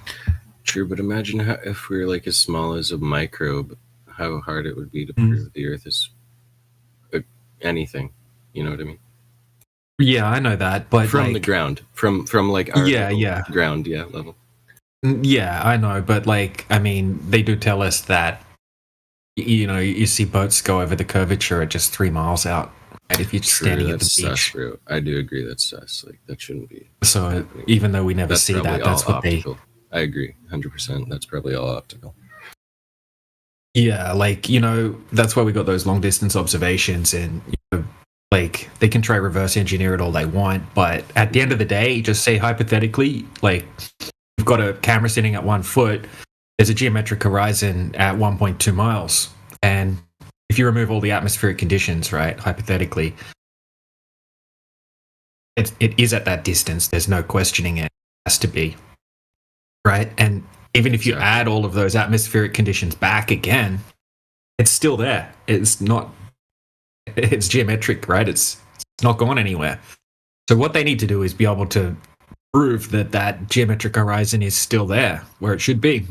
Speaker 20: True, but imagine if we're like as small as a microbe, how hard it would be to prove the Earth is anything. You know what I mean?
Speaker 3: Yeah, I know that, but
Speaker 20: from the ground, from like our ground, level.
Speaker 3: Yeah, I know, but like, I mean, they do tell us that, you know, you see boats go over the curvature at just 3 miles out. Right? If you're standing at the beach.
Speaker 20: Sus, bro. I do agree that's sus. Like, that shouldn't be.
Speaker 3: So even though we never see that, that's what
Speaker 20: optical. I agree, 100%. That's probably all optical.
Speaker 3: Yeah, like, you know, that's why we got those long distance observations, and you know, like, they can try reverse engineer it all they want, but at the end of the day, just say hypothetically, like, you've got a camera sitting at 1 foot, there's a geometric horizon at 1.2 miles, and if you remove all the atmospheric conditions, right, hypothetically, it is at that distance. There's no questioning it. It has to be, right? And even if you add all of those atmospheric conditions back again, it's still there. It's not. It's geometric, right? It's not gone anywhere. So what they need to do is be able to prove that that geometric horizon is still there, where it should be.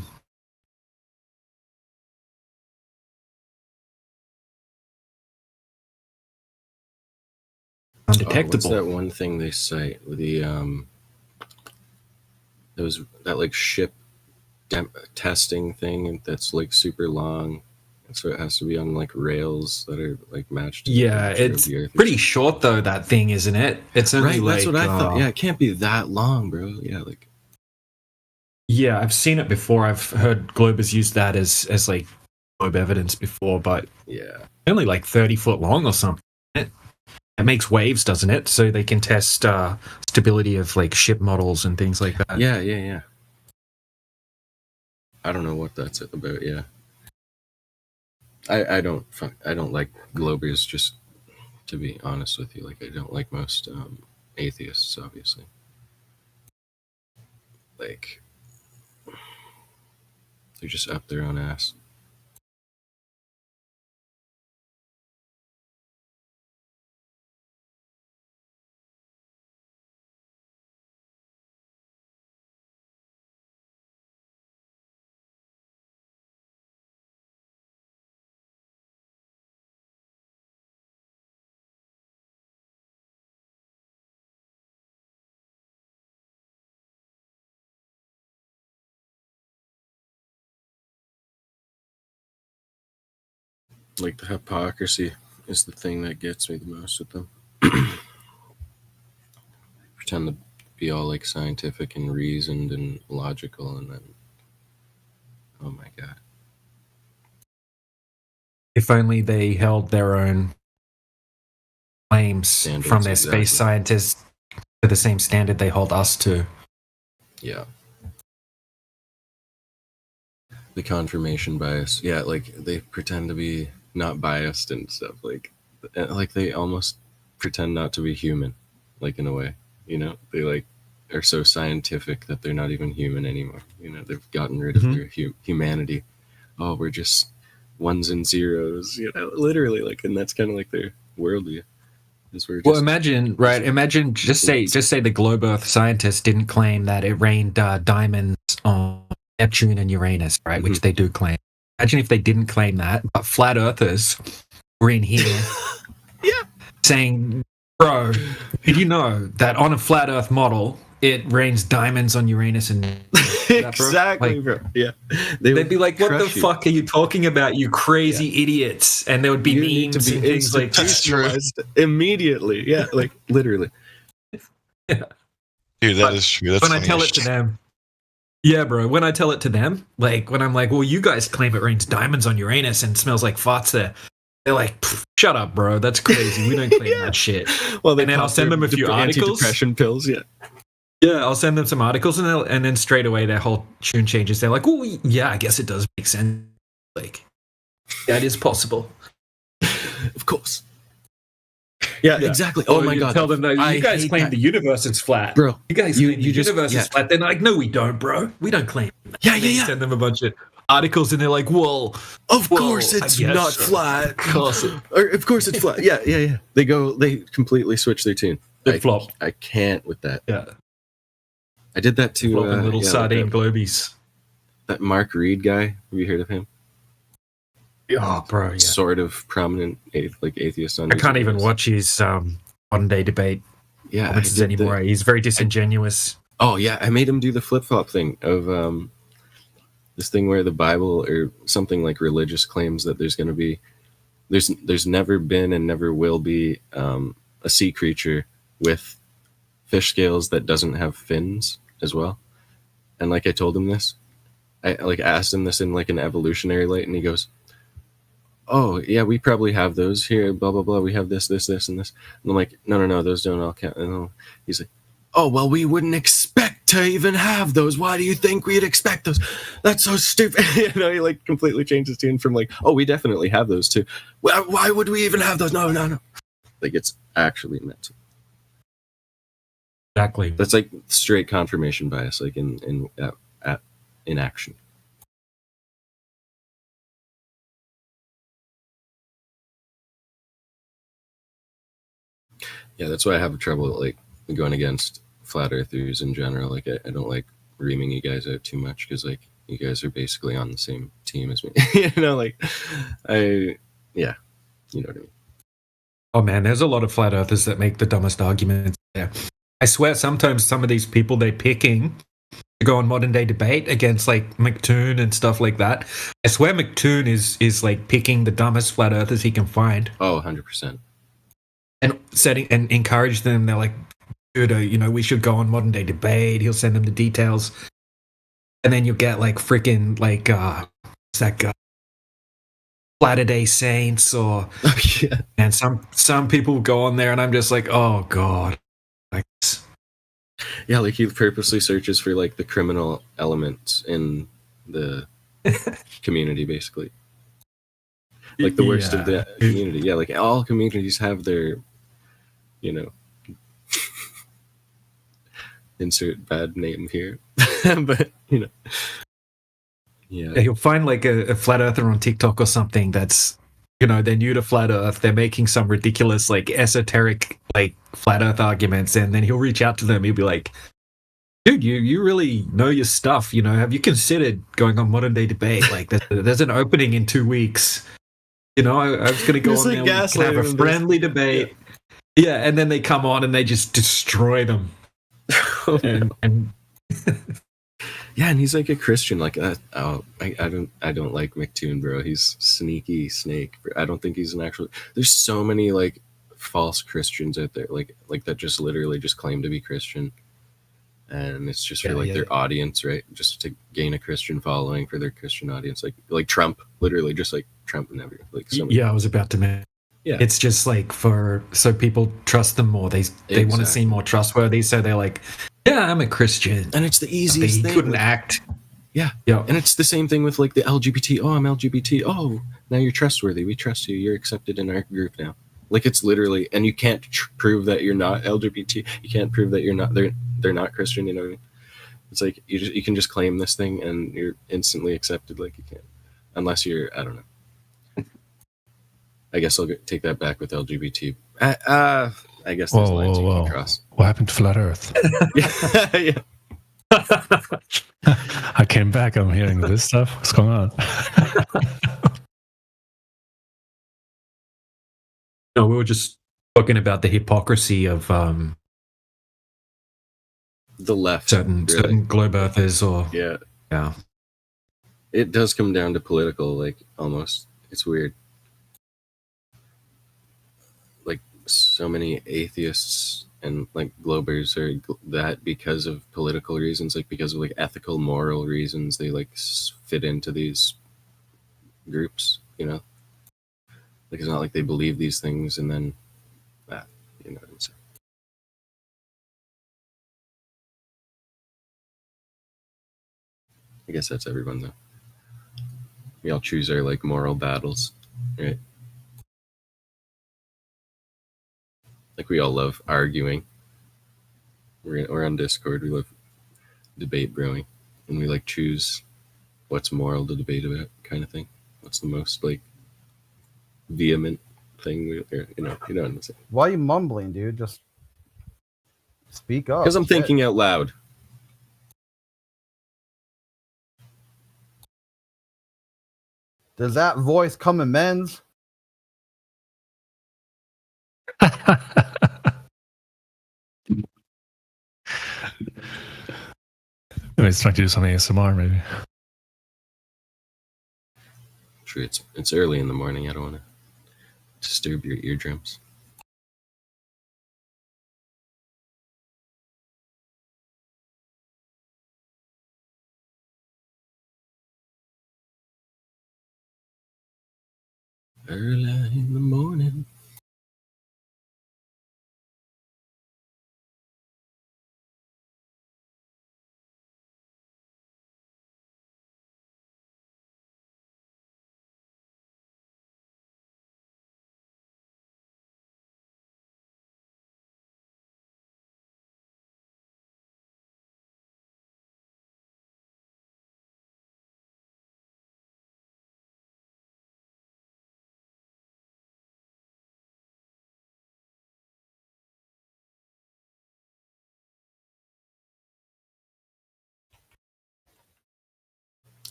Speaker 3: Undetectable.
Speaker 20: What's that one thing they cite? The there was that like ship testing thing that's like super long, and so it has to be on like rails that are like matched to
Speaker 3: yeah, it's pretty short though, that thing, isn't it? It's only
Speaker 20: right, that's what I thought. Yeah, it can't be that long, bro. Yeah, like
Speaker 3: yeah, I've seen it before. I've heard globers use that as like globe evidence before, but
Speaker 20: yeah,
Speaker 3: only like 30 foot long or something. It makes waves, doesn't it? So they can test stability of like ship models and things like that.
Speaker 20: Yeah. I don't know what that's about. Yeah, I don't like globers, just to be honest with you. Like, I don't like most atheists, obviously. Like, they're just up their own ass. Like, the hypocrisy is the thing that gets me the most with them. Pretend to be all like scientific and reasoned and logical, and then, oh my god.
Speaker 3: If only they held their own claims standards from their space scientists to the same standard they hold us to.
Speaker 20: Yeah. The confirmation bias. Yeah, like, they pretend to be not biased and stuff. Like they almost pretend not to be human, like, in a way. You know, they like are so scientific that they're not even human anymore. You know, they've gotten rid of their humanity. Oh, we're just ones and zeros. You know, literally, like, and that's kind of like their worldview.
Speaker 3: Well, imagine just say the globe Earth scientists didn't claim that it rained diamonds on Neptune and Uranus, right? Which they do claim. Imagine if they didn't claim that, but flat earthers were in here saying, bro, did you know that on a flat earth model, it rains diamonds on Uranus and
Speaker 20: exactly, bro. Yeah.
Speaker 3: They'd be like, what the fuck are you talking about, you crazy idiots? And there would be memes and things like
Speaker 20: that. Immediately. Yeah, like, literally.
Speaker 23: Yeah. Dude, that is true. That's
Speaker 3: when I tell it to them. Yeah, bro. When I tell it to them, like, when I'm like, well, you guys claim it rains diamonds on Uranus and smells like farts there. They're like, shut up, bro. That's crazy. We don't claim that shit.
Speaker 20: Well,
Speaker 3: and then I'll send them a few articles.
Speaker 20: Antidepressant pills, yeah.
Speaker 3: Yeah, I'll send them some articles, and then straight away their whole tune changes. They're like, "Oh, yeah, I guess it does make sense. Like, that is possible,
Speaker 20: of course." Yeah, exactly. Oh my god!
Speaker 3: Tell them that you guys claim the universe is flat,
Speaker 20: bro.
Speaker 3: You guys claim the universe is flat. They're like, "No, we don't, bro. We don't claim." That.
Speaker 20: Yeah.
Speaker 3: Send them a bunch of articles, and they're like, "Well,
Speaker 20: of course it's not flat. Of course it's flat." Yeah. They completely switch their tune.
Speaker 3: They flop.
Speaker 20: I can't with that.
Speaker 3: Yeah.
Speaker 20: I did that to
Speaker 3: little sardine globies.
Speaker 20: That Mark Reed guy. Have you heard of him?
Speaker 3: Oh, bro, yeah.
Speaker 20: Sort of prominent atheist on.
Speaker 3: I can't even watch his modern day debate.
Speaker 20: Yeah,
Speaker 3: anymore. He's very disingenuous.
Speaker 20: I made him do the flip flop thing of this thing where the Bible or something like religious claims that there's going to be there's never been and never will be a sea creature with fish scales that doesn't have fins as well. And I told him this, I asked him this in an evolutionary light, and he goes, "Oh yeah, we probably have those here, blah blah blah. We have this, and this." And I'm like, no, those don't all count. And he's like, "Oh well, we wouldn't expect to even have those. Why do you think we'd expect those? That's so stupid." He completely changed his tune from "Oh, we definitely have those too. Why would we even have those? No. It's actually mental.
Speaker 3: Exactly.
Speaker 20: That's straight confirmation bias, in action. Yeah, that's why I have trouble going against flat earthers in general. I don't like reaming you guys out too much because you guys are basically on the same team as me. You know what I mean.
Speaker 3: Oh man, there's a lot of flat earthers that make the dumbest arguments. Yeah, I swear sometimes some of these people they're picking to go on modern day debate against McToon and stuff like that. I swear McToon is picking the dumbest flat earthers he can find.
Speaker 20: Oh, 100%.
Speaker 3: And encourage them. They're like, dude, we should go on modern day debate. He'll send them the details. And then you'll get freaking what's that guy? Latter-day Saints or and some people go on there and I'm just like, oh god.
Speaker 20: Yeah, he purposely searches for the criminal element in the community, basically. The worst of the community. Yeah, all communities have their, insert bad name here. But, Yeah,
Speaker 3: you'll find a flat earther on TikTok or something that's, they're new to flat earth. They're making some ridiculous, esoteric, flat earth arguments. And then he'll reach out to them. He'll be like, dude, you really know your stuff. Have you considered going on modern day debate? There's an opening in 2 weeks. I was going to go on there. We can have a friendly debate. Yeah, and then they come on and they just destroy them. and
Speaker 20: yeah, and he's a Christian. I don't like McToon, bro. He's sneaky snake. I don't think he's an actual. There's so many false Christians out there, that just literally just claim to be Christian, and it's just for their audience, right? Just to gain a Christian following for their Christian audience, like Trump, literally just Trump and everything.
Speaker 3: I was about to mention. Yeah, it's just so people trust them more. They want to seem more trustworthy, so they're like, yeah, I'm a Christian,
Speaker 20: and it's the easiest thing.
Speaker 3: He couldn't act.
Speaker 20: Yeah, and it's the same thing with the LGBT. Oh, I'm LGBT. Oh, now you're trustworthy. We trust you. You're accepted in our group now. It's literally, and you can't prove that you're not LGBT. You can't prove that you're not. They're not Christian. You know what I mean? It's you can just claim this thing and you're instantly accepted. You can't, unless you're, I don't know. I guess I'll take that back with LGBT. I guess there's lines you can cross.
Speaker 5: What happened to flat Earth?
Speaker 20: Yeah.
Speaker 5: I came back. I'm hearing this stuff. What's going on?
Speaker 3: No, we were just talking about the hypocrisy of
Speaker 20: the left,
Speaker 3: certain globe earthers, or
Speaker 20: yeah. It does come down to political, almost. It's weird. So many atheists and globers are that because of political reasons, because of ethical, moral reasons, they fit into these groups, Like it's not like they believe these things and then that, you know what I'm saying? I guess that's everyone though. We all choose our like moral battles, right? Like we all love arguing. We're on Discord. We love debate brewing, and we like choose what's moral to debate about, kind of thing. What's the most like vehement thing? You know what I'm saying?
Speaker 6: Why are you mumbling, dude? Just speak up.
Speaker 20: Because I'm thinking out loud.
Speaker 6: Does that voice come in men's?
Speaker 5: Maybe it's trying to do some ASMR, maybe.
Speaker 20: Sure, it's early in the morning. I don't want to disturb your eardrums. Early in the morning.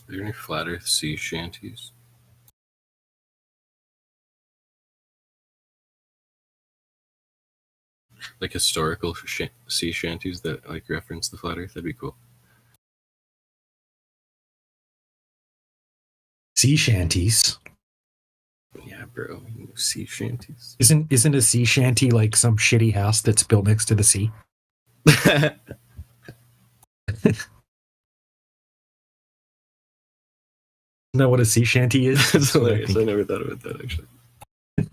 Speaker 20: Are there any flat earth sea shanties? Like historical sea shanties that like reference the flat earth? That'd be cool.
Speaker 3: Sea shanties?
Speaker 20: Yeah, bro. Sea shanties.
Speaker 3: Isn't a sea shanty like some shitty house that's built next to the sea? Isn't that what a sea shanty is?
Speaker 20: That's hilarious. I never thought about that, actually.
Speaker 3: It's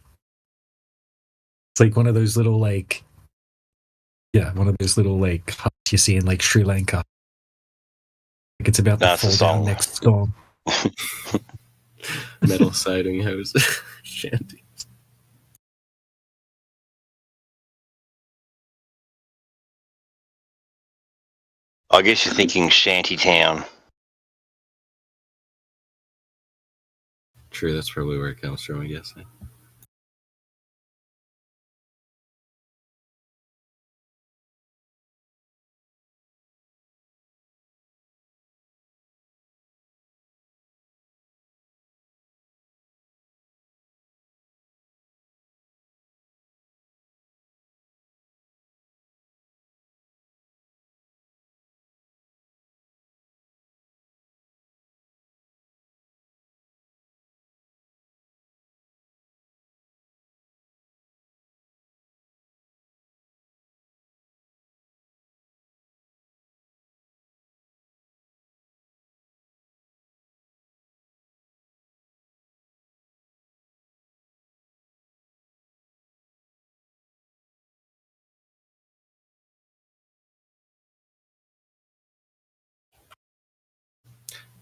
Speaker 3: like one of those little, like, huts you see in, like, Sri Lanka. Like it's about to fall down next storm.
Speaker 20: Metal siding house shanties.
Speaker 8: I guess you're thinking shantytown.
Speaker 20: True, that's probably where it comes from, I guess.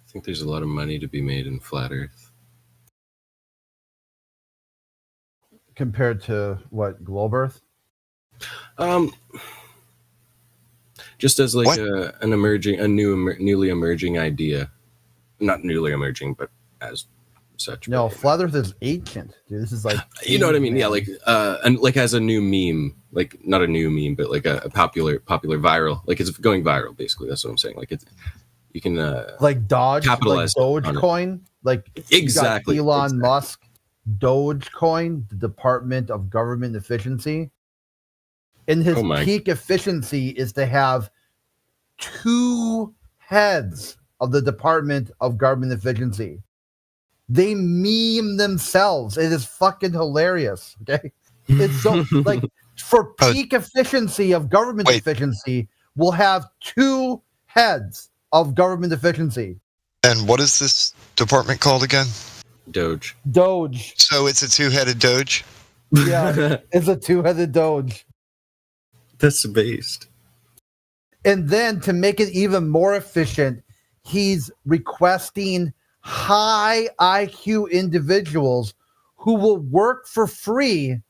Speaker 20: I think there's a lot of money to be made in flat Earth.
Speaker 6: Compared to what, globe Earth?
Speaker 20: Just as like newly emerging idea, not newly emerging, but as such.
Speaker 6: No, flat Earth is ancient, dude. This is like
Speaker 20: you know what I mean? Yeah, like and like as a new meme, like not a new meme, but like a popular viral, like it's going viral. Basically, that's what I'm saying. Like it's you can
Speaker 6: like Dodge,
Speaker 20: capitalize
Speaker 6: like Dogecoin, like
Speaker 20: exactly
Speaker 6: Elon Musk, Dogecoin, the Department of Government Efficiency. And his peak efficiency is to have 2 heads of the Department of Government Efficiency. They meme themselves. It is fucking hilarious. Okay, it's so like for peak efficiency of government efficiency, we'll have 2 heads of government efficiency.
Speaker 23: And what is this department called again?
Speaker 20: Doge.
Speaker 6: Doge.
Speaker 23: So it's a two-headed Doge?
Speaker 6: Yeah, it's a two-headed Doge.
Speaker 20: That's based.
Speaker 6: And then to make it even more efficient, he's requesting high IQ individuals who will work for free,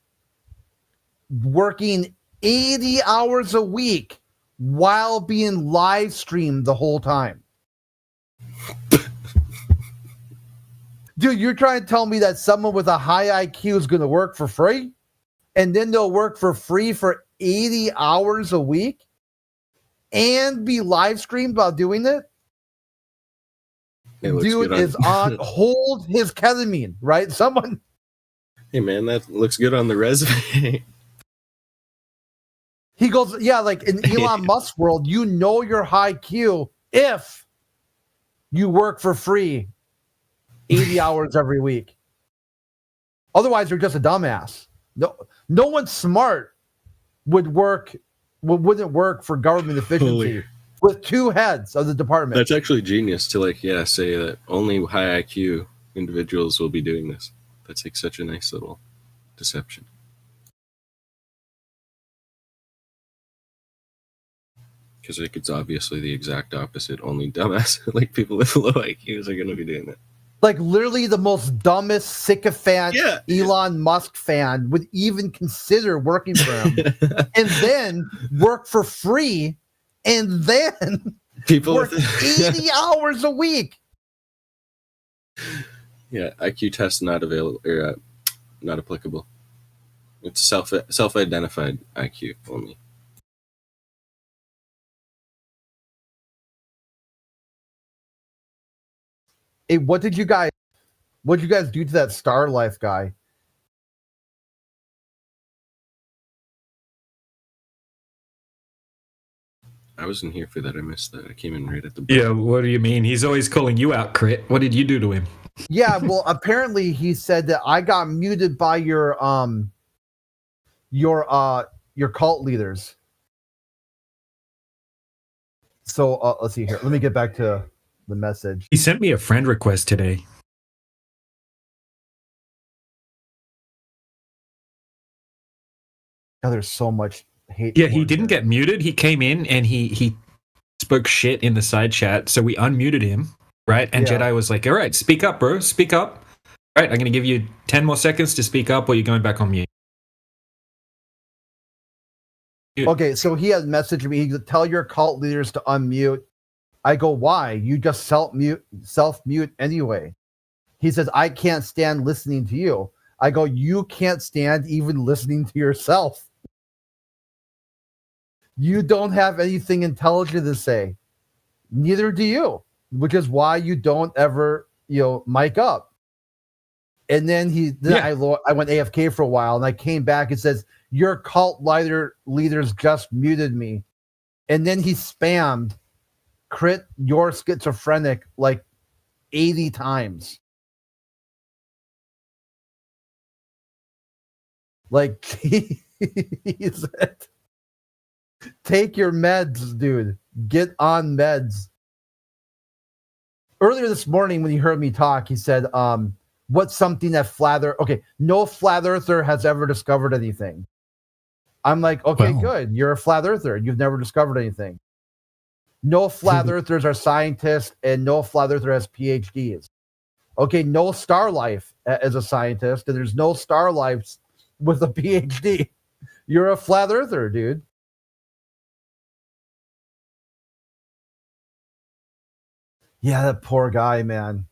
Speaker 6: working 80 hours a week while being live streamed the whole time. Dude, you're trying to tell me that someone with a high IQ is going to work for free? And then they'll work for free for 80 hours a week and be live streamed while doing it? Dude is on hold his ketamine, right? Someone.
Speaker 20: Hey man, that looks good on the resume.
Speaker 6: He goes, yeah, like in Elon Musk's world, you know you're high Q if you work for free 80 hours every week. Otherwise, you're just a dumbass. No one smart wouldn't work for government efficiency with two heads of the department.
Speaker 20: That's actually genius to say that only high IQ individuals will be doing this. That's like such a nice little deception. Because it's obviously the exact opposite. Only dumbass, people with low IQs are going to be doing that.
Speaker 6: Like literally the most dumbest sycophant Elon Musk fan would even consider working for him. And then work for free and then work 80 hours a week.
Speaker 20: Yeah, IQ test not available or not applicable. It's self-identified IQ only.
Speaker 6: Hey, what did you guys do to that Star Life guy?
Speaker 20: I wasn't here for that. I missed that. I came in right at the
Speaker 3: Yeah, what do you mean? He's always calling you out, Crit. What did you do to him?
Speaker 6: Yeah, well, apparently he said that I got muted by your cult leaders. So let's see here. Let me get back to the message.
Speaker 3: He sent me a friend request today.
Speaker 6: Oh, there's so much hate.
Speaker 3: Yeah, he didn't get muted. He came in and he spoke shit in the side chat, so we unmuted him, right? And Jedi was like, all right, speak up, bro. Speak up. All right, I'm going to give you 10 more seconds to speak up or you're going back on mute.
Speaker 6: Okay, so he had messaged me. He said, tell your cult leaders to unmute. I go, why? You just self-mute anyway. He says, I can't stand listening to you. I go, you can't stand even listening to yourself. You don't have anything intelligent to say. Neither do you, which is why you don't ever, mic up. And then I went AFK for a while, and I came back and says, your cult leaders just muted me. And then he spammed, Crit, you're schizophrenic, like 80 times. Like, he said, take your meds, dude. Get on meds. Earlier this morning when he heard me talk, he said, what's something that no flat earther has ever discovered anything. I'm like, okay, good. You're a flat earther. You've never discovered anything. No flat earthers are scientists, and no flat earther has PhDs. Okay, no star life as a scientist, and there's no star life with a PhD. You're a flat earther, dude. Yeah, that poor guy, man.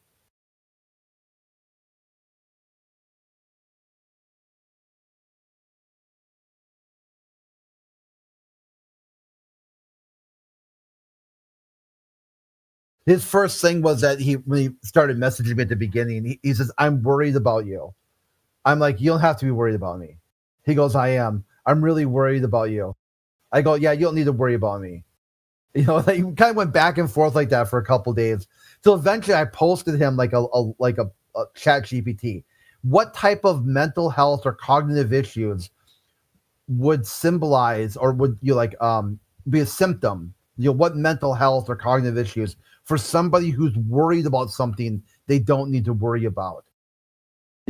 Speaker 6: His first thing was that when he started messaging me at the beginning, he says, I'm worried about you. I'm like, you don't have to be worried about me. He goes, I am. I'm really worried about you. I go, yeah, you don't need to worry about me. He kind of went back and forth like that for a couple days. So eventually I posted him like a chat GPT. What type of mental health or cognitive issues would symbolize or would be a symptom? What mental health or cognitive issues for somebody who's worried about something they don't need to worry about?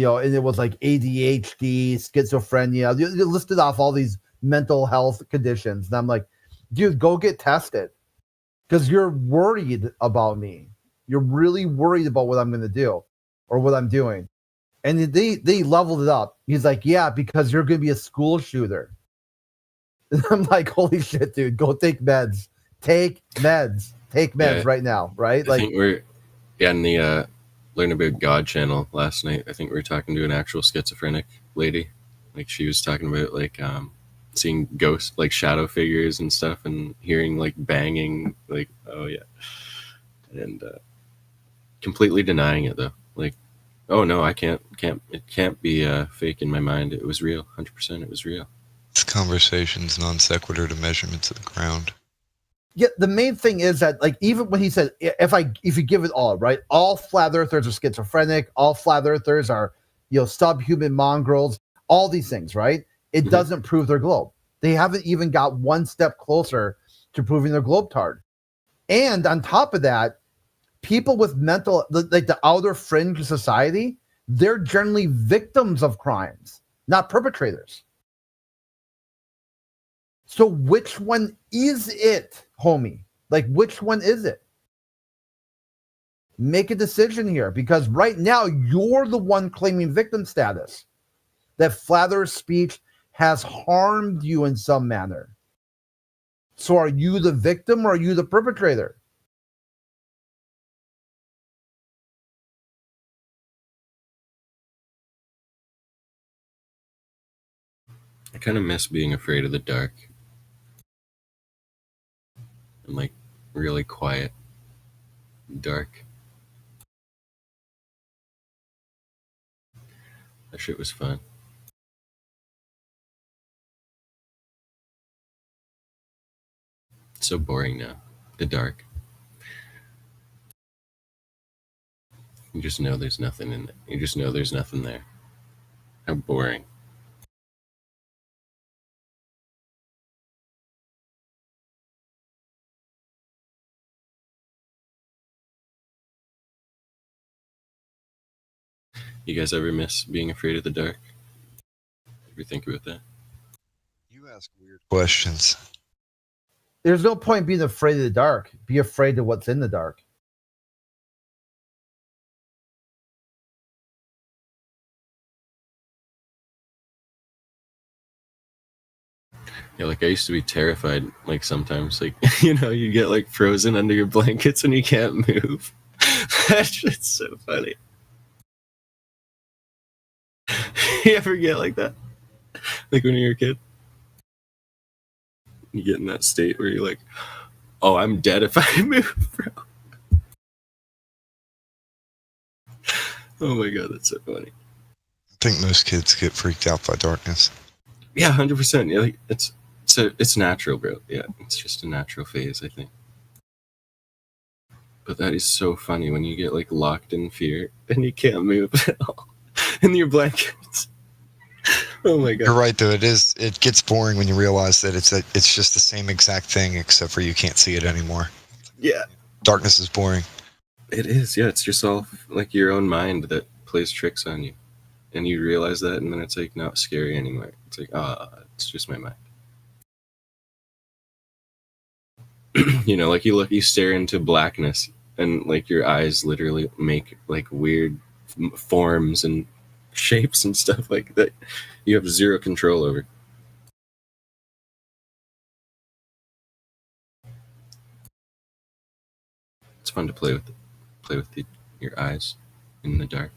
Speaker 6: and it was like ADHD, schizophrenia. You listed off all these mental health conditions. And I'm like, dude, go get tested because you're worried about me. You're really worried about what I'm going to do or what I'm doing. And they leveled it up. He's like, yeah, because you're going to be a school shooter. And I'm like, holy shit, dude, go take meds. Take meds right now, right?
Speaker 20: I think we're in the Learn About God channel last night. I think we were talking to an actual schizophrenic lady. Like she was talking about like seeing ghosts, like shadow figures and stuff, and hearing like banging, like oh yeah, and completely denying it though. Like, oh no, I can't. It can't be fake in my mind. It was real, 100%. It was real.
Speaker 23: It's conversations non sequitur to measurements of the ground.
Speaker 6: Yeah, the main thing is that, like, even when he said, if you give it all, right, all flat earthers are schizophrenic, all flat earthers are, subhuman mongrels, all these things, right? It doesn't prove their globe. They haven't even got one step closer to proving their globetard. And on top of that, people with mental, like the outer fringe of society, they're generally victims of crimes, not perpetrators. So which one is it, homie? Like, which one is it? Make a decision here, because right now you're the one claiming victim status. That flat earth speech has harmed you in some manner. So are you the victim or are you the perpetrator?
Speaker 20: I kind of miss being afraid of the dark. And like really quiet, dark. That shit was fun. It's so boring now. The dark. You just know there's nothing in it. You just know there's nothing there. How boring. You guys ever miss being afraid of the dark? Ever think about that?
Speaker 23: You ask weird questions.
Speaker 6: There's no point being afraid of the dark. Be afraid of what's in the dark.
Speaker 20: Yeah, like I used to be terrified, like sometimes, like, you get like frozen under your blankets and you can't move. That shit's so funny. You ever get like that? Like when you're a kid? You get in that state where you're like, oh, I'm dead if I move, bro. Oh my god, that's so funny.
Speaker 23: I think most kids get freaked out by darkness.
Speaker 20: Yeah, 100%. Yeah, like it's natural, bro. Yeah, it's just a natural phase, I think. But that is so funny when you get like locked in fear and you can't move at all in your blankets. Oh my god.
Speaker 23: You're right though. It gets boring when you realize that it's just the same exact thing except for you can't see it anymore.
Speaker 20: Yeah.
Speaker 23: Darkness is boring.
Speaker 20: It is. Yeah, it's yourself, like your own mind that plays tricks on you. And you realize that, and then it's like not scary anymore. It's like, it's just my mind. Like you stare into blackness, and like your eyes literally make like weird forms and shapes and stuff like that. You have zero control over. It's fun to play with your eyes in the dark.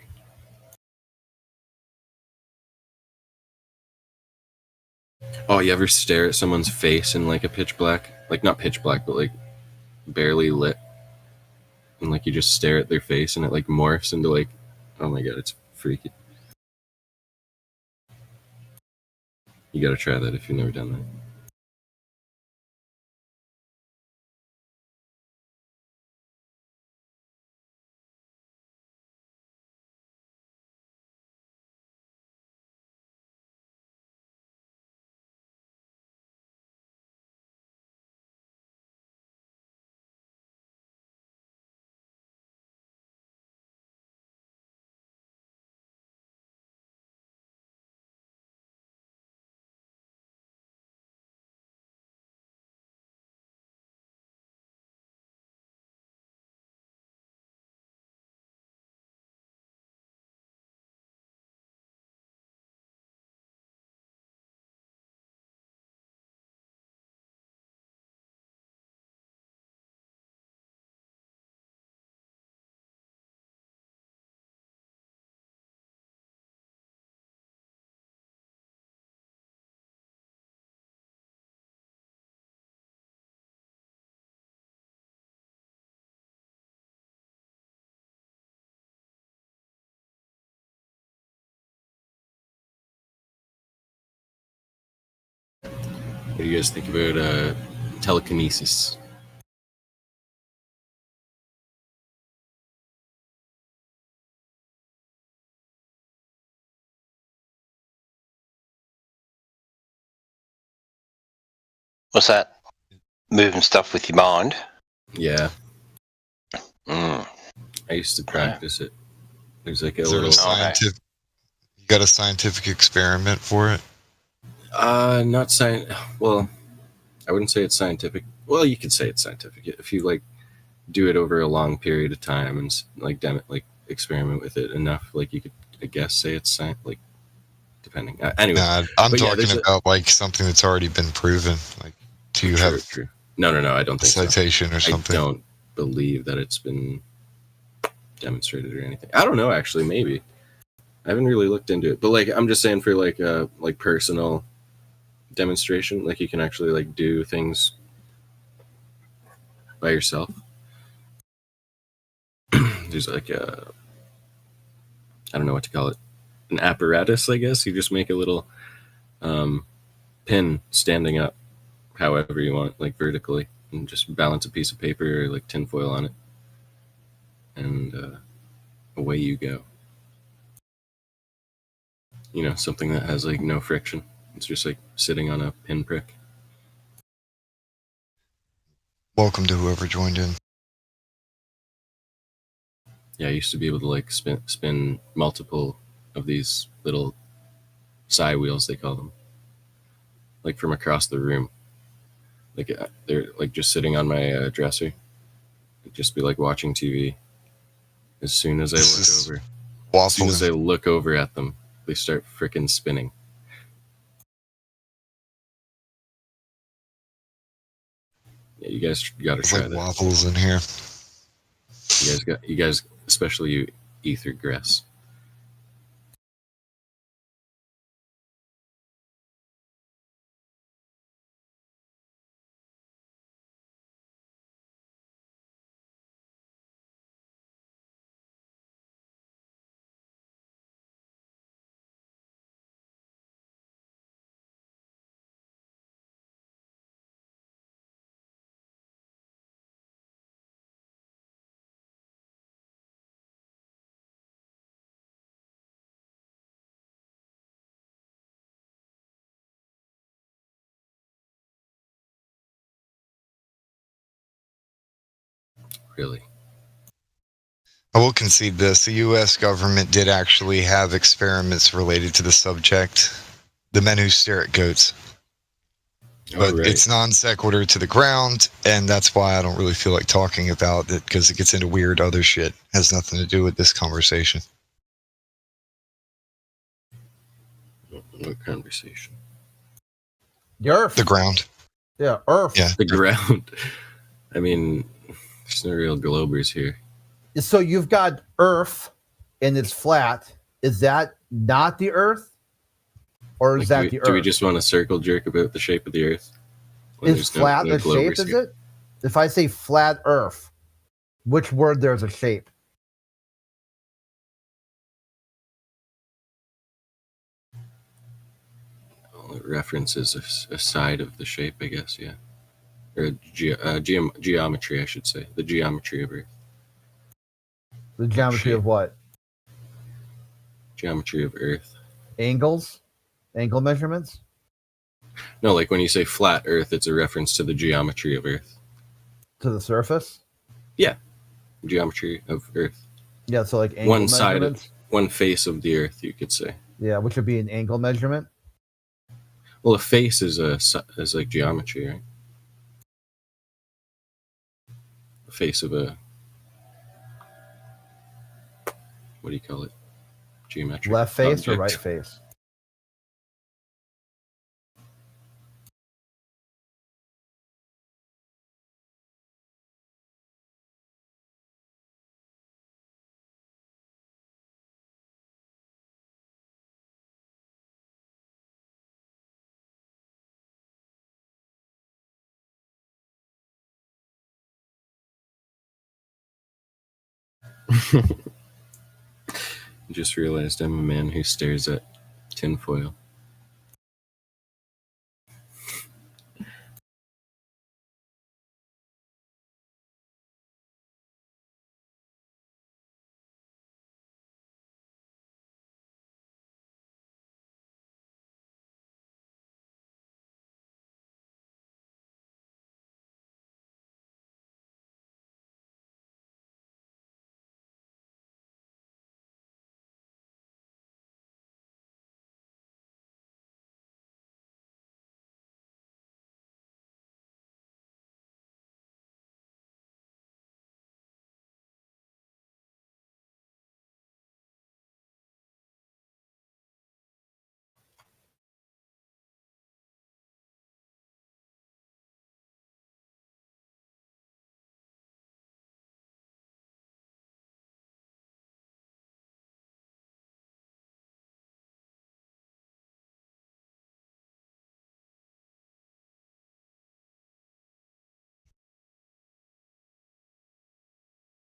Speaker 20: Oh, you ever stare at someone's face in like a pitch black, like not pitch black, but like barely lit, and like you just stare at their face and it like morphs into like, oh my god, it's freaky. You gotta try that if you've never done that. What do you guys think about telekinesis?
Speaker 8: What's that? Moving stuff with your mind?
Speaker 20: Yeah.
Speaker 8: Mm.
Speaker 20: I used to practice it. There's like a
Speaker 23: Is there
Speaker 20: little
Speaker 23: a scientific. You got a scientific experiment for it?
Speaker 20: Not science. Well, I wouldn't say it's scientific. Well, you could say it's scientific if you like do it over a long period of time and like experiment with it enough. Like you could, I guess, say it's science. Like depending. Anyway,
Speaker 23: I'm talking about like something that's already been proven. Like, do you have
Speaker 20: true? No. I don't think
Speaker 23: citation
Speaker 20: so.
Speaker 23: or something?
Speaker 20: I don't believe that it's been demonstrated or anything. I don't know. Actually, maybe. I haven't really looked into it, but like I'm just saying for like personal demonstration, like you can actually like do things by yourself. There's like I don't know what to call it, an apparatus, I guess. You just make a little pin standing up however you want, like vertically, and just balance a piece of paper or like tinfoil on it, and away you go. You know, something that has like no friction. It's just like sitting on a pinprick.
Speaker 23: Welcome to whoever joined in.
Speaker 20: Yeah, I used to be able to like spin multiple of these little psi wheels, they call them, like from across the room. Like they're like just sitting on my dresser. I'd just be like watching TV. As soon as I look over at them, they start frickin' spinning. Yeah, you guys got to try
Speaker 23: like
Speaker 20: that.
Speaker 23: Waffles in here.
Speaker 20: You guys, especially you, Ether Gress. Really?
Speaker 23: I will concede this. The U.S. government did actually have experiments related to the subject. The men who stare at goats. But it's non sequitur to the ground, and that's why I don't really feel like talking about it, because it gets into weird other shit. It has nothing to do with this conversation.
Speaker 20: What conversation?
Speaker 6: The Earth.
Speaker 23: The ground.
Speaker 6: Yeah, Earth.
Speaker 23: Yeah.
Speaker 20: The ground. I mean, there's no real globers here.
Speaker 6: So you've got Earth, and it's flat. Is that not the Earth? Or is that the Earth?
Speaker 20: Do we just want to circle jerk about the shape of the Earth?
Speaker 6: Is flat the shape, is it? If I say flat Earth, which word there's a shape?
Speaker 20: Well, it references a side of the shape, I guess, yeah. Or geometry, I should say. The geometry of Earth.
Speaker 6: The geometry of what?
Speaker 20: Geometry of Earth.
Speaker 6: Angles? Angle measurements?
Speaker 20: No, like when you say flat Earth, it's a reference to the geometry of Earth.
Speaker 6: To the surface?
Speaker 20: Yeah. Geometry of Earth.
Speaker 6: Yeah, so like angle measurements?
Speaker 20: One face of the Earth, you could say.
Speaker 6: Yeah, which would be an angle measurement?
Speaker 20: Well, a face is like geometry, right? The face of a... What do you call it? Geometric
Speaker 6: left face
Speaker 20: object.
Speaker 6: Or right face?
Speaker 20: Just realized I'm a man who stares at tinfoil.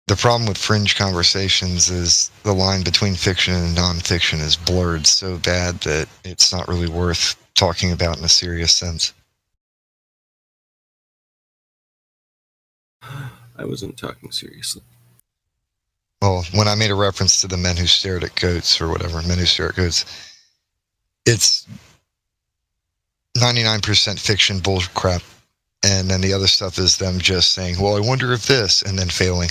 Speaker 23: The problem with fringe conversations is the line between fiction and nonfiction is blurred so bad that it's not really worth talking about in a serious sense.
Speaker 20: I wasn't talking seriously.
Speaker 23: Well, when I made a reference to the men who stared at goats or whatever, men who stare at goats, it's 99% fiction bullcrap. And then the other stuff is them just saying, well, I wonder if this, and then failing.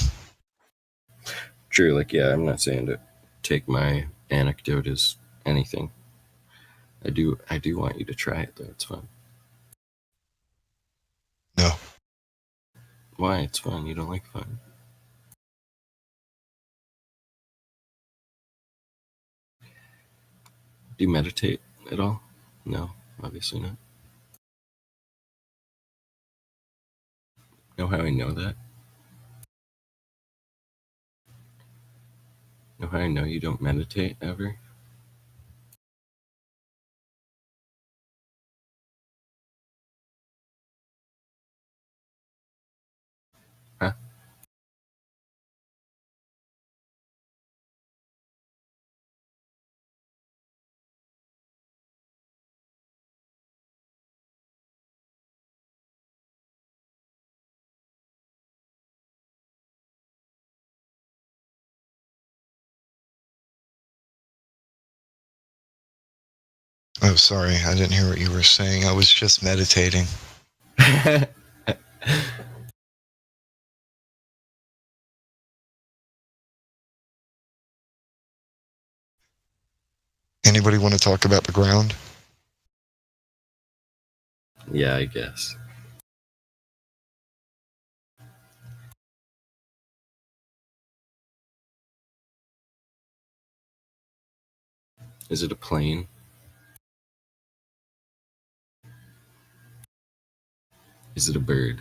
Speaker 20: True, like, yeah, I'm not saying to take my anecdote as anything. I do want you to try it, though. It's fun.
Speaker 23: No.
Speaker 20: Why? It's fun. You don't like fun. Do you meditate at all? No, obviously not. Know how I know that? Know how I know you don't meditate ever? Huh?
Speaker 23: Oh, sorry, I didn't hear what you were saying. I was just meditating. Anybody want to talk about the ground?
Speaker 20: Yeah, I guess. Is it a plane? Is it a bird?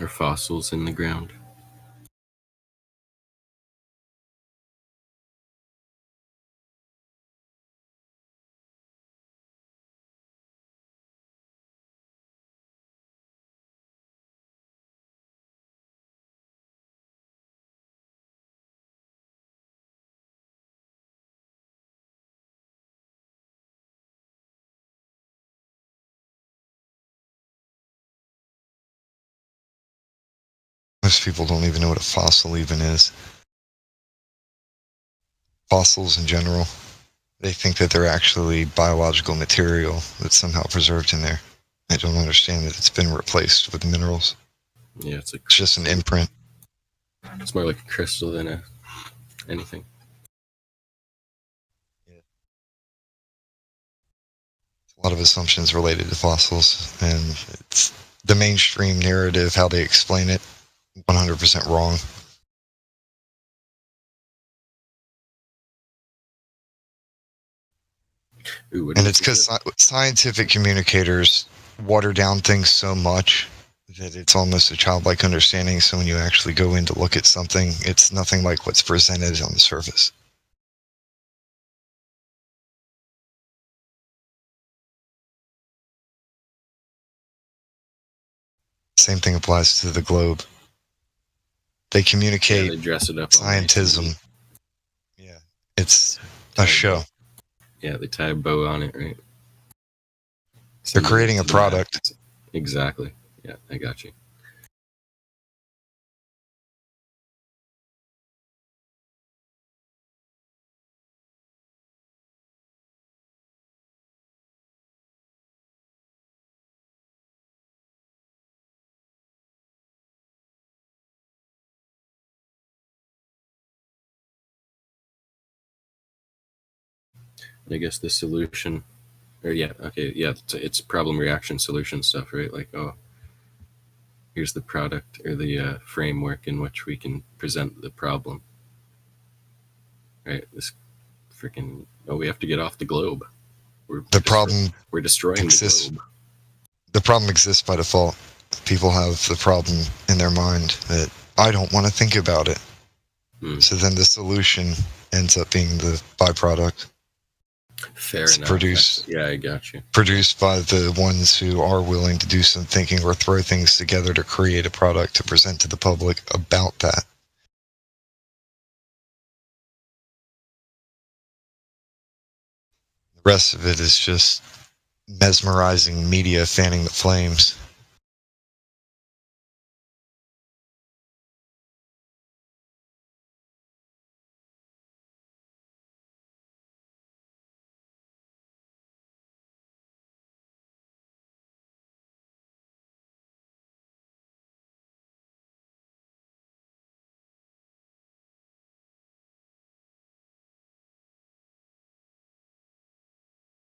Speaker 20: Are fossils in the ground?
Speaker 23: Most people don't even know what a fossil even is. Fossils in general, they think that they're actually biological material that's somehow preserved in there. I don't understand that it's been replaced with minerals.
Speaker 20: Yeah, it's
Speaker 23: just an imprint.
Speaker 20: It's more like a crystal than anything.
Speaker 23: A lot of assumptions related to fossils, and it's the mainstream narrative, how they explain it, 100% wrong.
Speaker 20: Ooh,
Speaker 23: and it's because scientific communicators water down things so much that it's almost a childlike understanding. So when you actually go in to look at something, it's nothing like what's presented on the surface. Same thing applies to the globe. They communicate
Speaker 20: they dress it up
Speaker 23: scientism. Yeah, it's a show.
Speaker 20: Yeah, they tie a bow on it, right?
Speaker 23: They're creating a product.
Speaker 20: Exactly. Yeah, I got you. I guess the solution, or it's problem reaction solution stuff, right? Like, oh, here's the product or the framework in which we can present the problem. Right? This freaking, we have to get off the globe. We're destroying the globe.
Speaker 23: The problem exists by default. People have the problem in their mind that I don't want to think about it. So then the solution ends up being the byproduct.
Speaker 20: Fair
Speaker 23: enough.
Speaker 20: I got you.
Speaker 23: Produced by the ones who are willing to do some thinking or throw things together to create a product to present to the public about that. The rest of it is just mesmerizing media fanning the flames.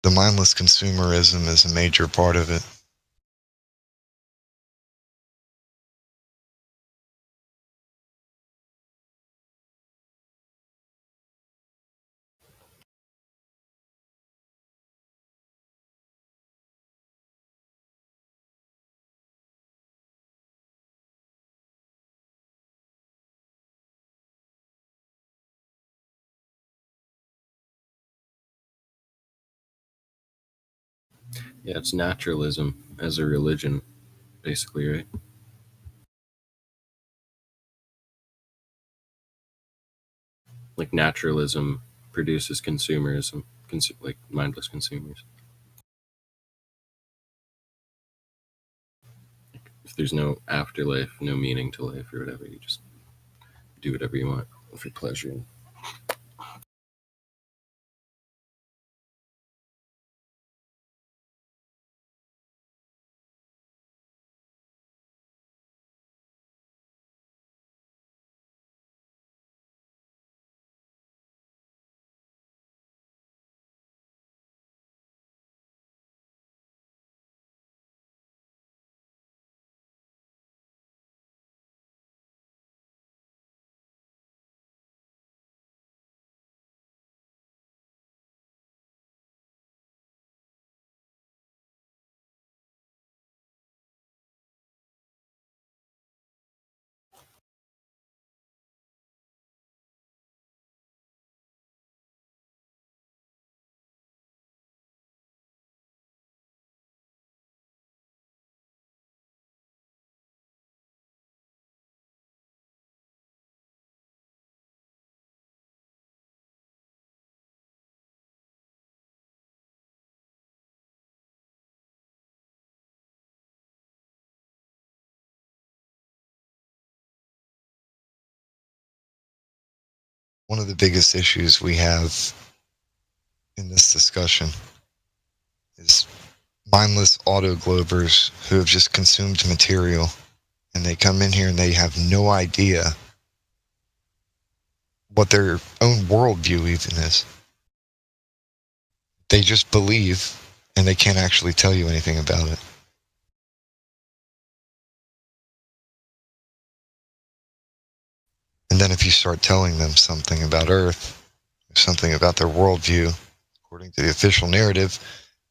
Speaker 23: The mindless consumerism is a major part of it.
Speaker 20: Yeah, it's naturalism as a religion, basically, right? Like naturalism produces consumerism, like mindless consumers. If there's no afterlife, no meaning to life or whatever, you just do whatever you want for pleasure.
Speaker 23: One of the biggest issues we have in this discussion is mindless auto-globers who have just consumed material, and they come in here and they have no idea what their own worldview even is. They just believe, and they can't actually tell you anything about it. And then if you start telling them something about Earth, something about their worldview, according to the official narrative,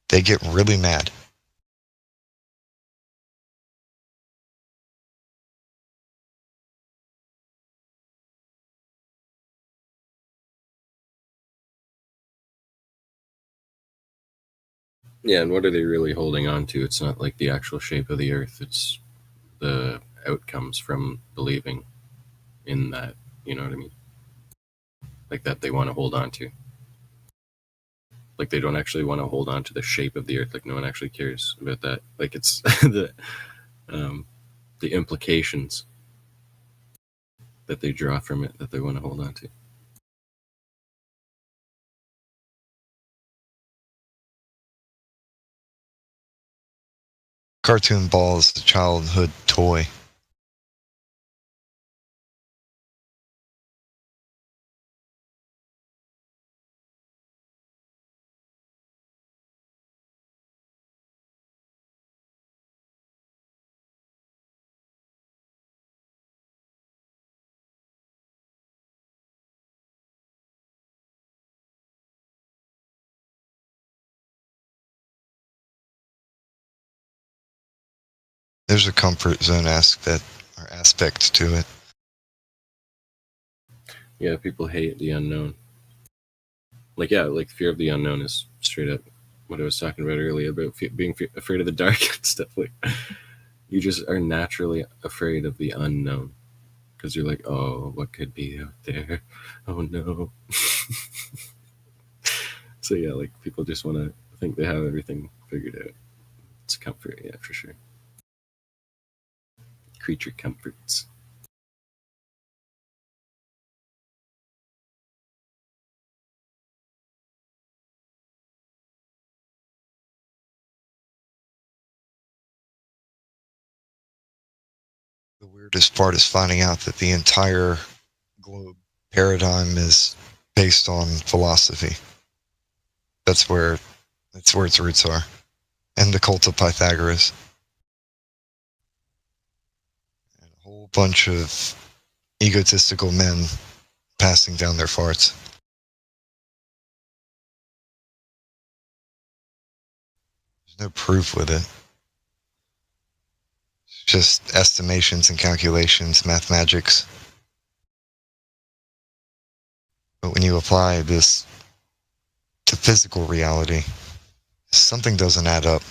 Speaker 23: they get really mad.
Speaker 20: Yeah, and what are they really holding on to? It's not like the actual shape of the Earth, it's the outcomes from believing in that, you know what I mean? Like that they want to hold on to. Like they don't actually want to hold on to the shape of the Earth. Like no one actually cares about that. Like it's the implications that they draw from it that they want to hold on to.
Speaker 23: Cartoon ball is a childhood toy. There's a comfort zone aspect to it.
Speaker 20: Yeah, people hate the unknown. Like, yeah, like fear of the unknown is straight up what I was talking about earlier about being afraid of the dark and stuff. Like, you just are naturally afraid of the unknown because you're like, oh, what could be out there? Oh no. So yeah, like people just want to think they have everything figured out. It's comfort, yeah, for sure. Creature comforts.
Speaker 23: The weirdest part is finding out that the entire globe paradigm is based on philosophy. That's where its roots are. And the cult of Pythagoras. And a whole bunch of egotistical men passing down their farts. There's no proof with it. It's just estimations and calculations, mathematics. But when you apply this to physical reality, something doesn't add up.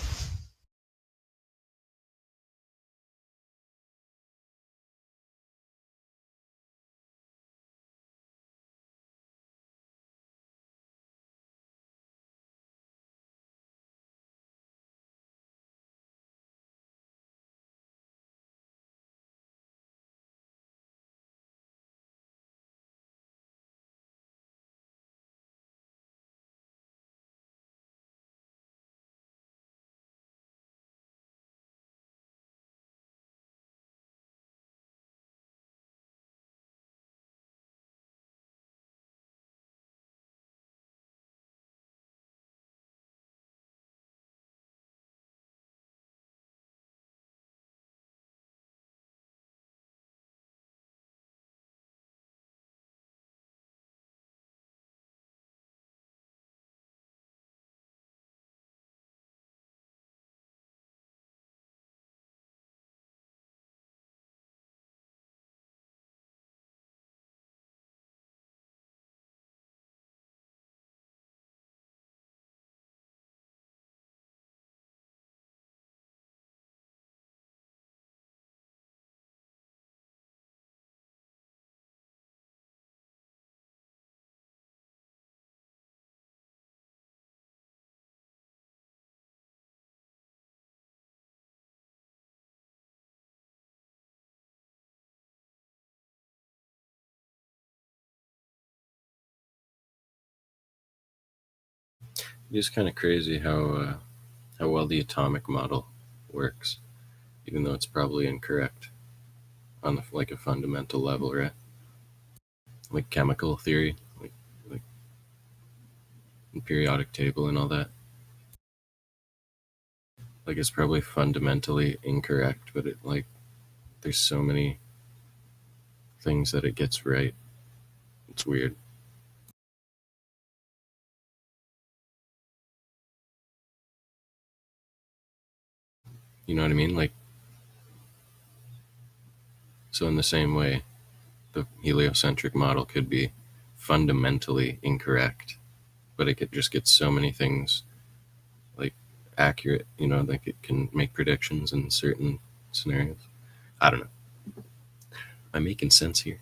Speaker 20: It's kind of crazy how well the atomic model works, even though it's probably incorrect on like a fundamental level, right? Like chemical theory, like periodic table and all that. Like it's probably fundamentally incorrect, but it like there's so many things that it gets right. It's weird. You know what I mean? Like, so in the same way, the heliocentric model could be fundamentally incorrect, but it could just get so many things like accurate, you know, like it can make predictions in certain scenarios. I don't know. I'm making sense here.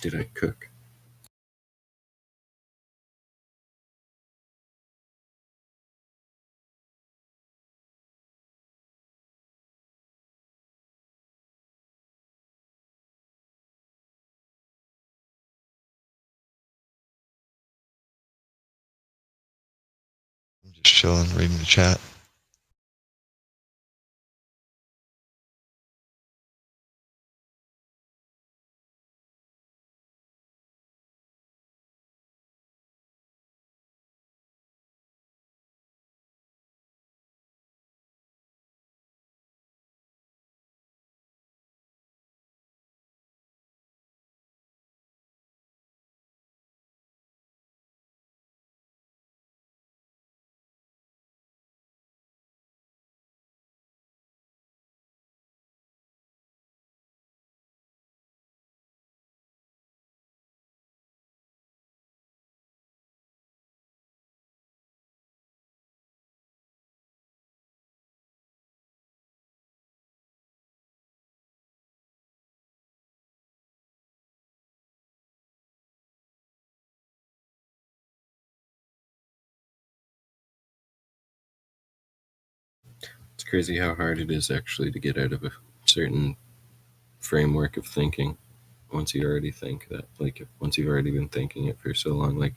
Speaker 20: Did I cook?
Speaker 23: Just chilling, reading the chat.
Speaker 20: It's crazy how hard it is actually to get out of a certain framework of thinking once you already think that, like, once you've already been thinking it for so long. Like,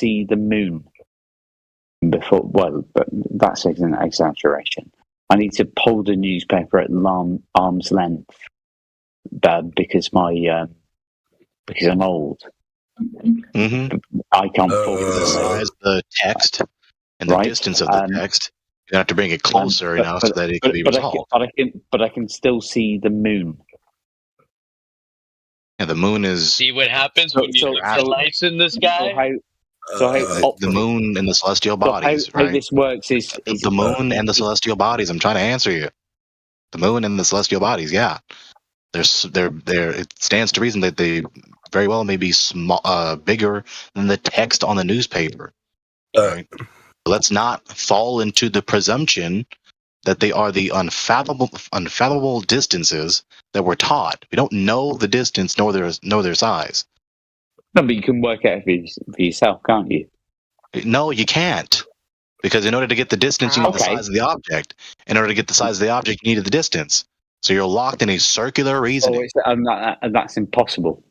Speaker 9: see the moon before. Well, but that's an exaggeration. I need to pull the newspaper at arm's length, because because I'm old.
Speaker 12: Mm-hmm.
Speaker 9: I can't focus.
Speaker 12: The size of the text and the distance of the text. You have to bring it closer enough so that it can be resolved.
Speaker 9: But I can still see the moon.
Speaker 12: Yeah, the moon is.
Speaker 10: See what happens when you look for lights in the sky?
Speaker 12: The moon and the celestial bodies,
Speaker 9: how this works is
Speaker 12: the moon and the celestial bodies. I'm trying to answer you. The moon and the celestial bodies, yeah. It stands to reason that they very well may be bigger than the text on the newspaper. Right? Let's not fall into the presumption that they are the unfathomable distances that we're taught. We don't know the distance nor their size.
Speaker 9: No, but you can work out for yourself, can't you?
Speaker 12: No, you can't. Because in order to get the distance, you need the size of the object. In order to get the size of the object, you needed the distance. So you're locked in a circular reasoning.
Speaker 9: That's impossible.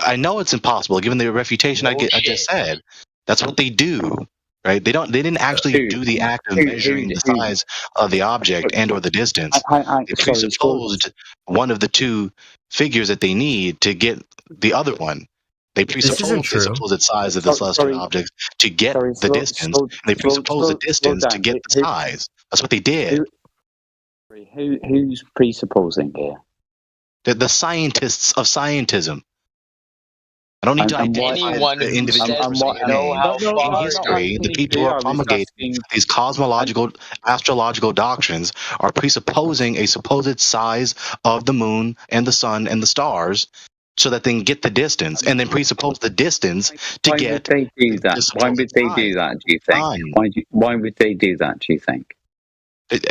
Speaker 12: I know it's impossible, given the refutation I just said. That's what they do, right? They didn't actually do the act of measuring the size of the object and or the distance. They presupposed one of the two figures that they need to get the other one. They presuppose the supposed size of the celestial objects to get the distance. And they presuppose the distance to get the size. That's what they did.
Speaker 9: Who's presupposing here?
Speaker 12: The scientists of scientism. I don't need to identify the individuals in history. The people who are promulgating these cosmological, astrological doctrines are presupposing a supposed size of the moon and the sun and the stars, so that they can get the distance, and then presuppose the distance to get.
Speaker 9: Why would they do that? Why would they do that? Do you think? Why would they do that? Do you think?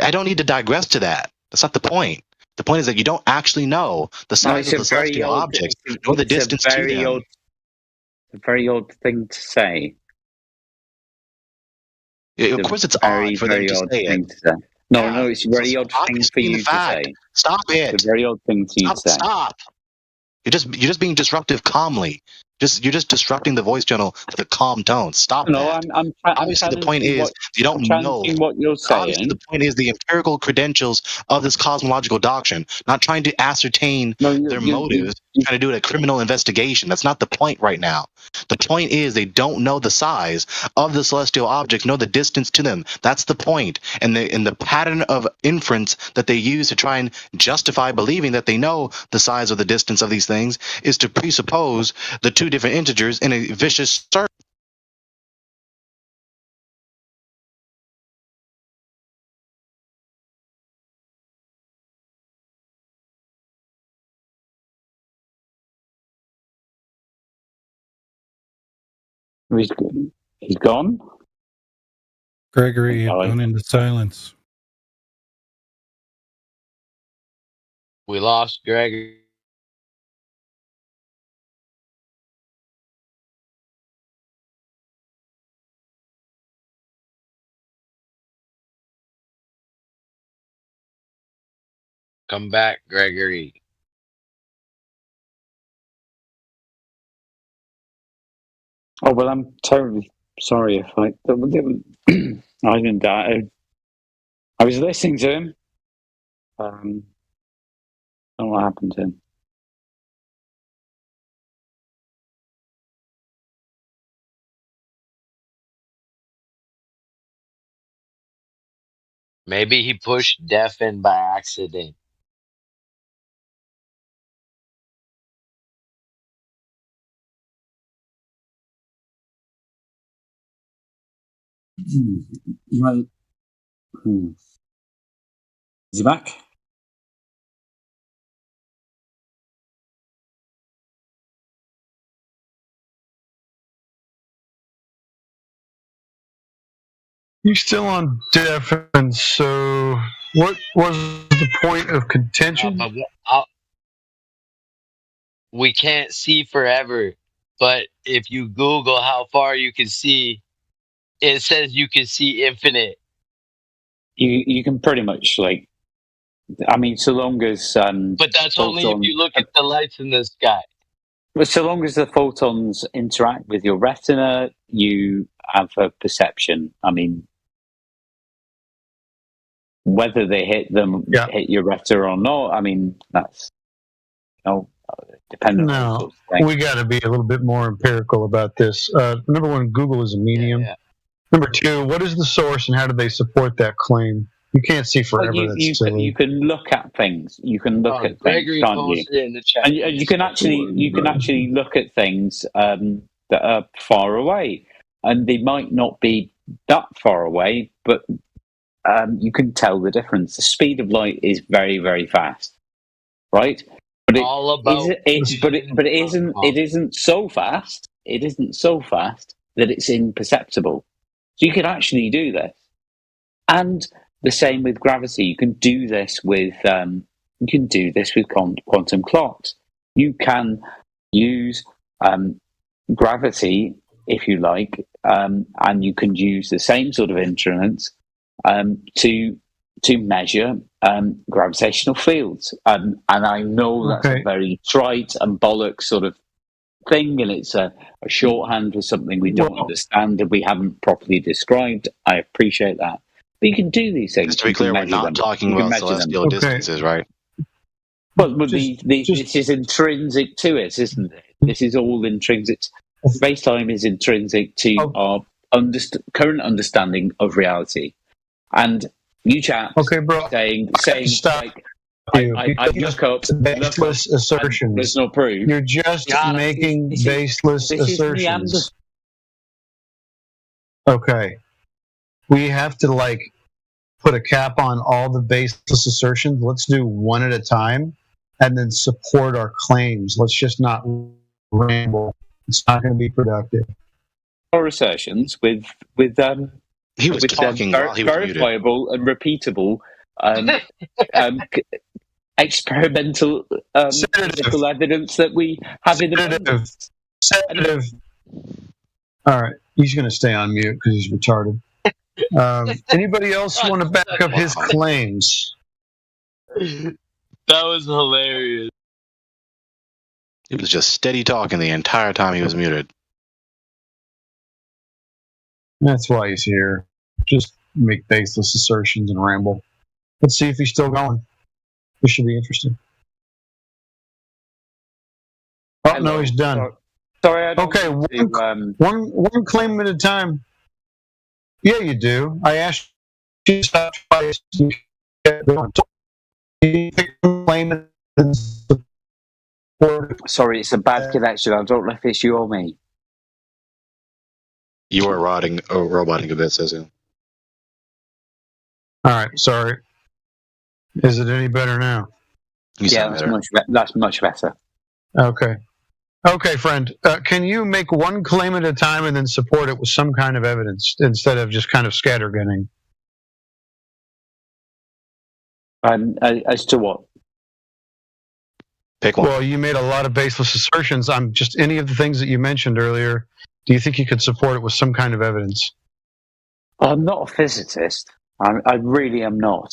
Speaker 12: I don't need to digress to that. That's not the point. The point is that you don't actually know the size of the celestial objects nor the distance to them.
Speaker 9: It's a very odd thing to say.
Speaker 12: Of course, it's odd for them to say it.
Speaker 9: No, it's a very odd thing for you to say.
Speaker 12: Stop it!
Speaker 9: It's a very odd thing for you to say.
Speaker 12: Stop! You're just being disruptive calmly. You're just disrupting the voice channel with a calm tone. Stop that. Obviously, the point is you don't know
Speaker 9: what you're saying.
Speaker 12: Obviously, the point is the empirical credentials of this cosmological doctrine. Not trying to ascertain their motives. Trying to do a criminal investigation. That's not the point right now. The point is they don't know the size of the celestial objects, nor the distance to them. That's the point. And the pattern of inference that they use to try and justify believing that they know the size of the distance of these things is to presuppose the two different integers in a vicious circle.
Speaker 9: He's gone?
Speaker 14: Gregory, you've gone into silence.
Speaker 10: We lost Gregory. Come back, Gregory.
Speaker 9: Oh, well, I'm terribly sorry if I didn't die. I was listening to him. I don't know what happened to him.
Speaker 10: Maybe he pushed Def in by accident.
Speaker 9: Well, is he back?
Speaker 24: You're still on deference, so what was the point of contention?
Speaker 10: We can't see forever, but if you Google how far you can see, it says you can see infinite.
Speaker 9: You can pretty much I mean, so long as
Speaker 10: but that's only if you look at the lights in the sky.
Speaker 9: Well, so long as the photons interact with your retina, you have a perception. I mean, whether they hit your retina or not, I mean, that's dependent on all sorts of things.
Speaker 24: We got to be a little bit more empirical about this. Number one, Google is a medium.
Speaker 9: Yeah.
Speaker 24: Number two, what is the source and how do they support that claim? You can't see forever.
Speaker 9: You can look at things. You can look at things, can't you?
Speaker 10: In the chat.
Speaker 9: And you can actually look at things that are far away, and they might not be that far away, but you can tell the difference. The speed of light is very, very fast, right? But it isn't so fast. It isn't so fast that it's imperceptible. So you can actually do this, and the same with gravity. You can do this with quantum clocks. You can use gravity, if you like, and you can use the same sort of instruments to measure gravitational fields. And I know that's a very trite and bollocks sort of thing, and it's a shorthand for something we don't understand and we haven't properly described. I appreciate that. But you can do these things.
Speaker 12: Just to be clear, we're not talking about celestial distances, right?
Speaker 9: But this is intrinsic to it, isn't it? This is all intrinsic. Space-time is intrinsic to our current understanding of reality. And you chaps saying like, I look up
Speaker 24: baseless assertions.
Speaker 9: There's no proof.
Speaker 24: You're just making baseless assertions. Okay. We have to put a cap on all the baseless assertions. Let's do one at a time and then support our claims. Let's just not ramble. It's not going to be productive.
Speaker 9: Or assertions with verifiable and repeatable experimental physical evidence that we have in the
Speaker 24: Sedative. All right, he's going to stay on mute because he's retarded. Anybody else want to back up his claims?
Speaker 10: That was hilarious.
Speaker 12: He was just steady talking the entire time he was muted.
Speaker 24: That's why he's here. Just make baseless assertions and ramble. Let's see if he's still going. This should be interesting. Oh, no, he's done.
Speaker 9: Sorry,
Speaker 24: okay, one claim at a time. Yeah, you do. I asked you to stop twice.
Speaker 9: Sorry, it's a bad connection. I don't know if it's you or me.
Speaker 12: You are roboting a bit, says he.
Speaker 24: All right, sorry. Is it any better now?
Speaker 9: That's much better.
Speaker 24: Okay, friend. Can you make one claim at a time and then support it with some kind of evidence instead of just kind of scattergunning?
Speaker 9: As to what?
Speaker 12: Pick one.
Speaker 24: Well, you made a lot of baseless assertions. Just any of the things that you mentioned earlier. Do you think you could support it with some kind of evidence?
Speaker 9: I'm not a physicist. I really am not.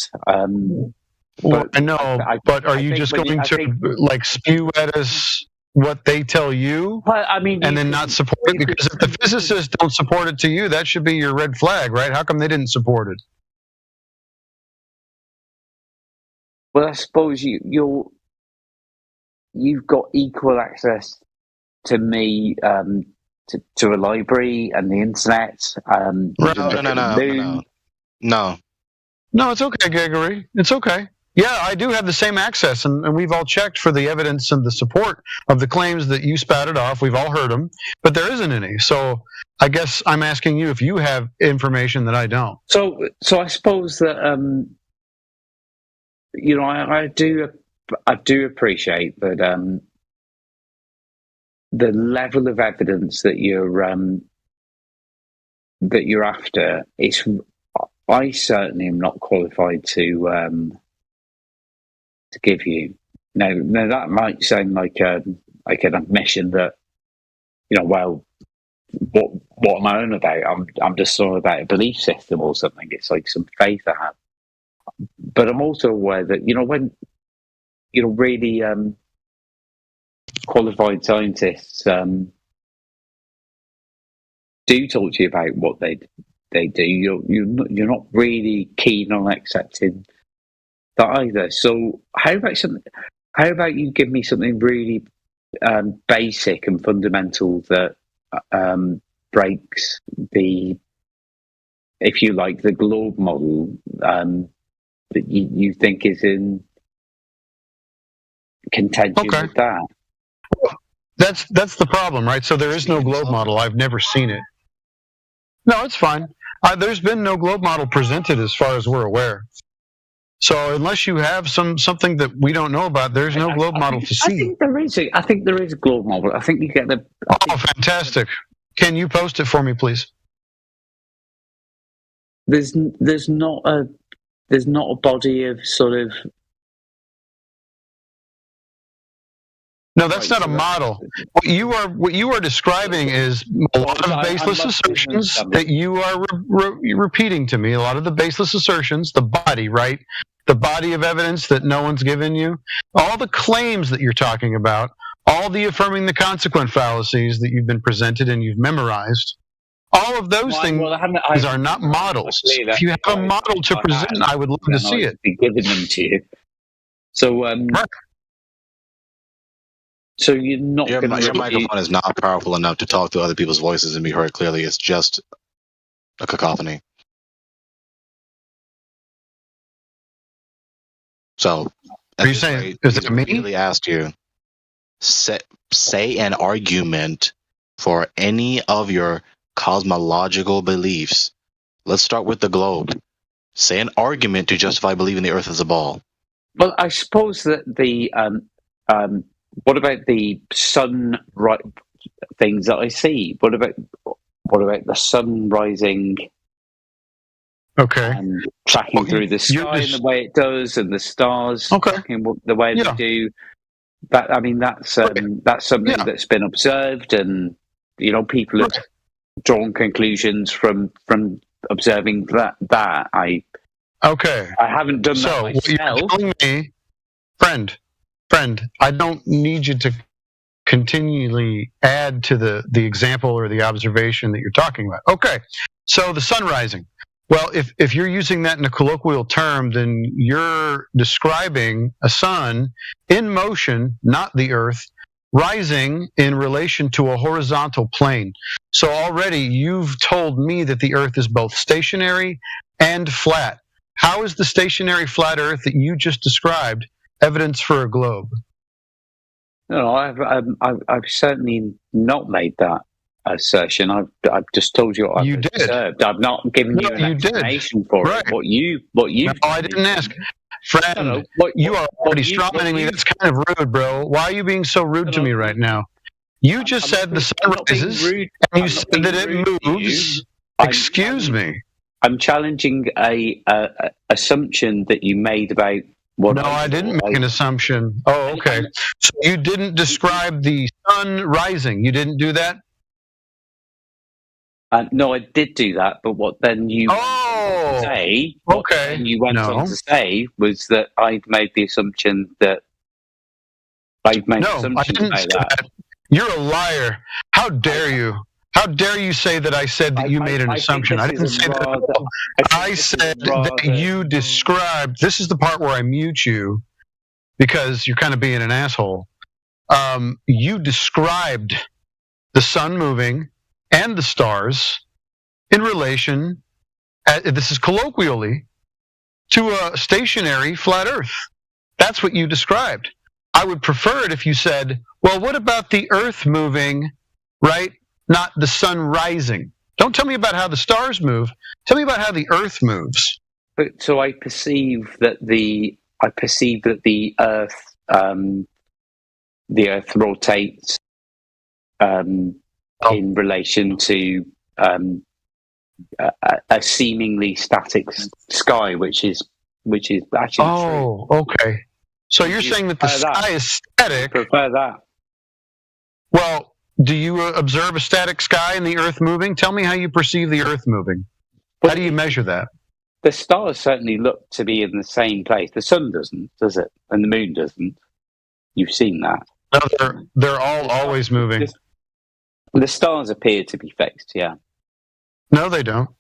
Speaker 24: Well, I know, but are you just going to spew at us what they tell you, and then not support it? Because if the physicists don't support it to you, that should be your red flag, right? How come they didn't support it?
Speaker 9: Well, I suppose you've got equal access to me, to a library and the internet.
Speaker 24: No, it's okay, Gregory. It's okay. Yeah, I do have the same access, and we've all checked for the evidence and the support of the claims that you spouted off. We've all heard them, but there isn't any. So I guess I'm asking you if you have information that I don't.
Speaker 9: So I suppose that I do appreciate that the level of evidence that you're after is. I certainly am not qualified to give you. Now that might sound like an admission that, well, what am I on about? I'm just on about a belief system or something. It's like some faith I have. But I'm also aware that when really qualified scientists do talk to you about what they do, you're not really keen on accepting that either. So how about you give me something really basic and fundamental that breaks the, if you like, the globe model that you think is in contention with that.
Speaker 24: That's the problem, right? So there is no globe model. I've never seen it. No, it's fine. There's been no globe model presented as far as we're aware. So unless you have something that we don't know about, there's no globe model to see.
Speaker 9: I think there is a globe model. I think you get the.
Speaker 24: Oh, fantastic! Can you post it for me, please?
Speaker 9: There's not a body of sort of.
Speaker 24: No, that's not a model. What you are describing is a lot of baseless assertions that you are repeating to me. A lot of the baseless assertions, the body, right? The body of evidence that no one's given you. All the claims that you're talking about, all the affirming the consequent fallacies that you've been presented and you've memorized. All of those things are not models. If you have a model to present, I would love to see it.
Speaker 9: Be giving them to you. So, so you're not.
Speaker 13: Your microphone is not powerful enough to talk to other people's voices and be heard clearly. It's just a cacophony. So,
Speaker 24: are you saying? Is it me?
Speaker 13: Really asked you. Say an argument for any of your cosmological beliefs. Let's start with the globe. Say an argument to justify believing the Earth is a ball.
Speaker 9: Well, I suppose that the what about the sun things that I see? What about the sun rising?
Speaker 24: Okay.
Speaker 9: And tracking through the sky in the way it does, and the stars tracking the way they do. That, I mean, that's something that's been observed, and people have drawn conclusions from observing that. I haven't done that myself.
Speaker 24: What you're telling me, friend, I don't need you to continually add to the example or the observation that you're talking about. Okay, so the sun rising. Well, if you're using that in a colloquial term, then you're describing a sun in motion, not the Earth, rising in relation to a horizontal plane. So already you've told me that the Earth is both stationary and flat. How is the stationary flat Earth that you just described evidence for a globe?
Speaker 9: No, I've certainly not made that assertion. I've just told you what I've observed. I've not given you an explanation for it. What you?
Speaker 24: No, I didn't ask. Friend, you are already strawmanning me. That's kind of rude, bro. Why are you being so rude to me right now? You just said the sun rises, and you said that it moves. Excuse me.
Speaker 9: I'm challenging a assumption that you made about what.
Speaker 24: No, I didn't make an assumption. Oh, okay. So you didn't describe the sun rising. You didn't do that?
Speaker 9: No, I did do that, but what then you went on to say was that I'd made the assumption that I've made assumptions about that.
Speaker 24: You're a liar. How dare you? How dare you say that I said that you made an assumption? I didn't say that at all. I said that you described, this is the part where I mute you because you're kind of being an asshole. You described the sun moving and the stars in relation, this is colloquially, to a stationary flat Earth. That's what you described. I would prefer it if you said, well, what about the Earth moving, right? Not the sun rising. Don't tell me about how the stars move. Tell me about how the Earth moves.
Speaker 9: But so I perceive that the Earth rotates in relation to a seemingly static sky, which is actually true.
Speaker 24: Okay. So you're saying that the sky is static.
Speaker 9: I prefer that.
Speaker 24: Well, do you observe a static sky and the Earth moving? Tell me how you perceive the Earth moving. How do you measure that?
Speaker 9: The stars certainly look to be in the same place. The sun doesn't, does it? And the moon doesn't. You've seen that.
Speaker 24: No, they're all always moving.
Speaker 9: The stars appear to be fixed. Yeah.
Speaker 24: No, they don't.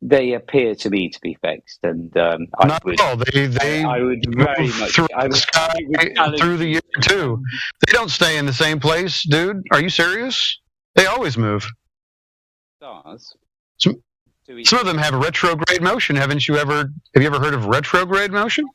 Speaker 9: They appear to be fixed, and
Speaker 24: not at all. I
Speaker 9: would very much
Speaker 24: through the sky through the year too. They don't stay in the same place, dude. Are you serious? They always move.
Speaker 9: Stars.
Speaker 24: Some of them have retrograde motion. Have you ever heard of retrograde motion?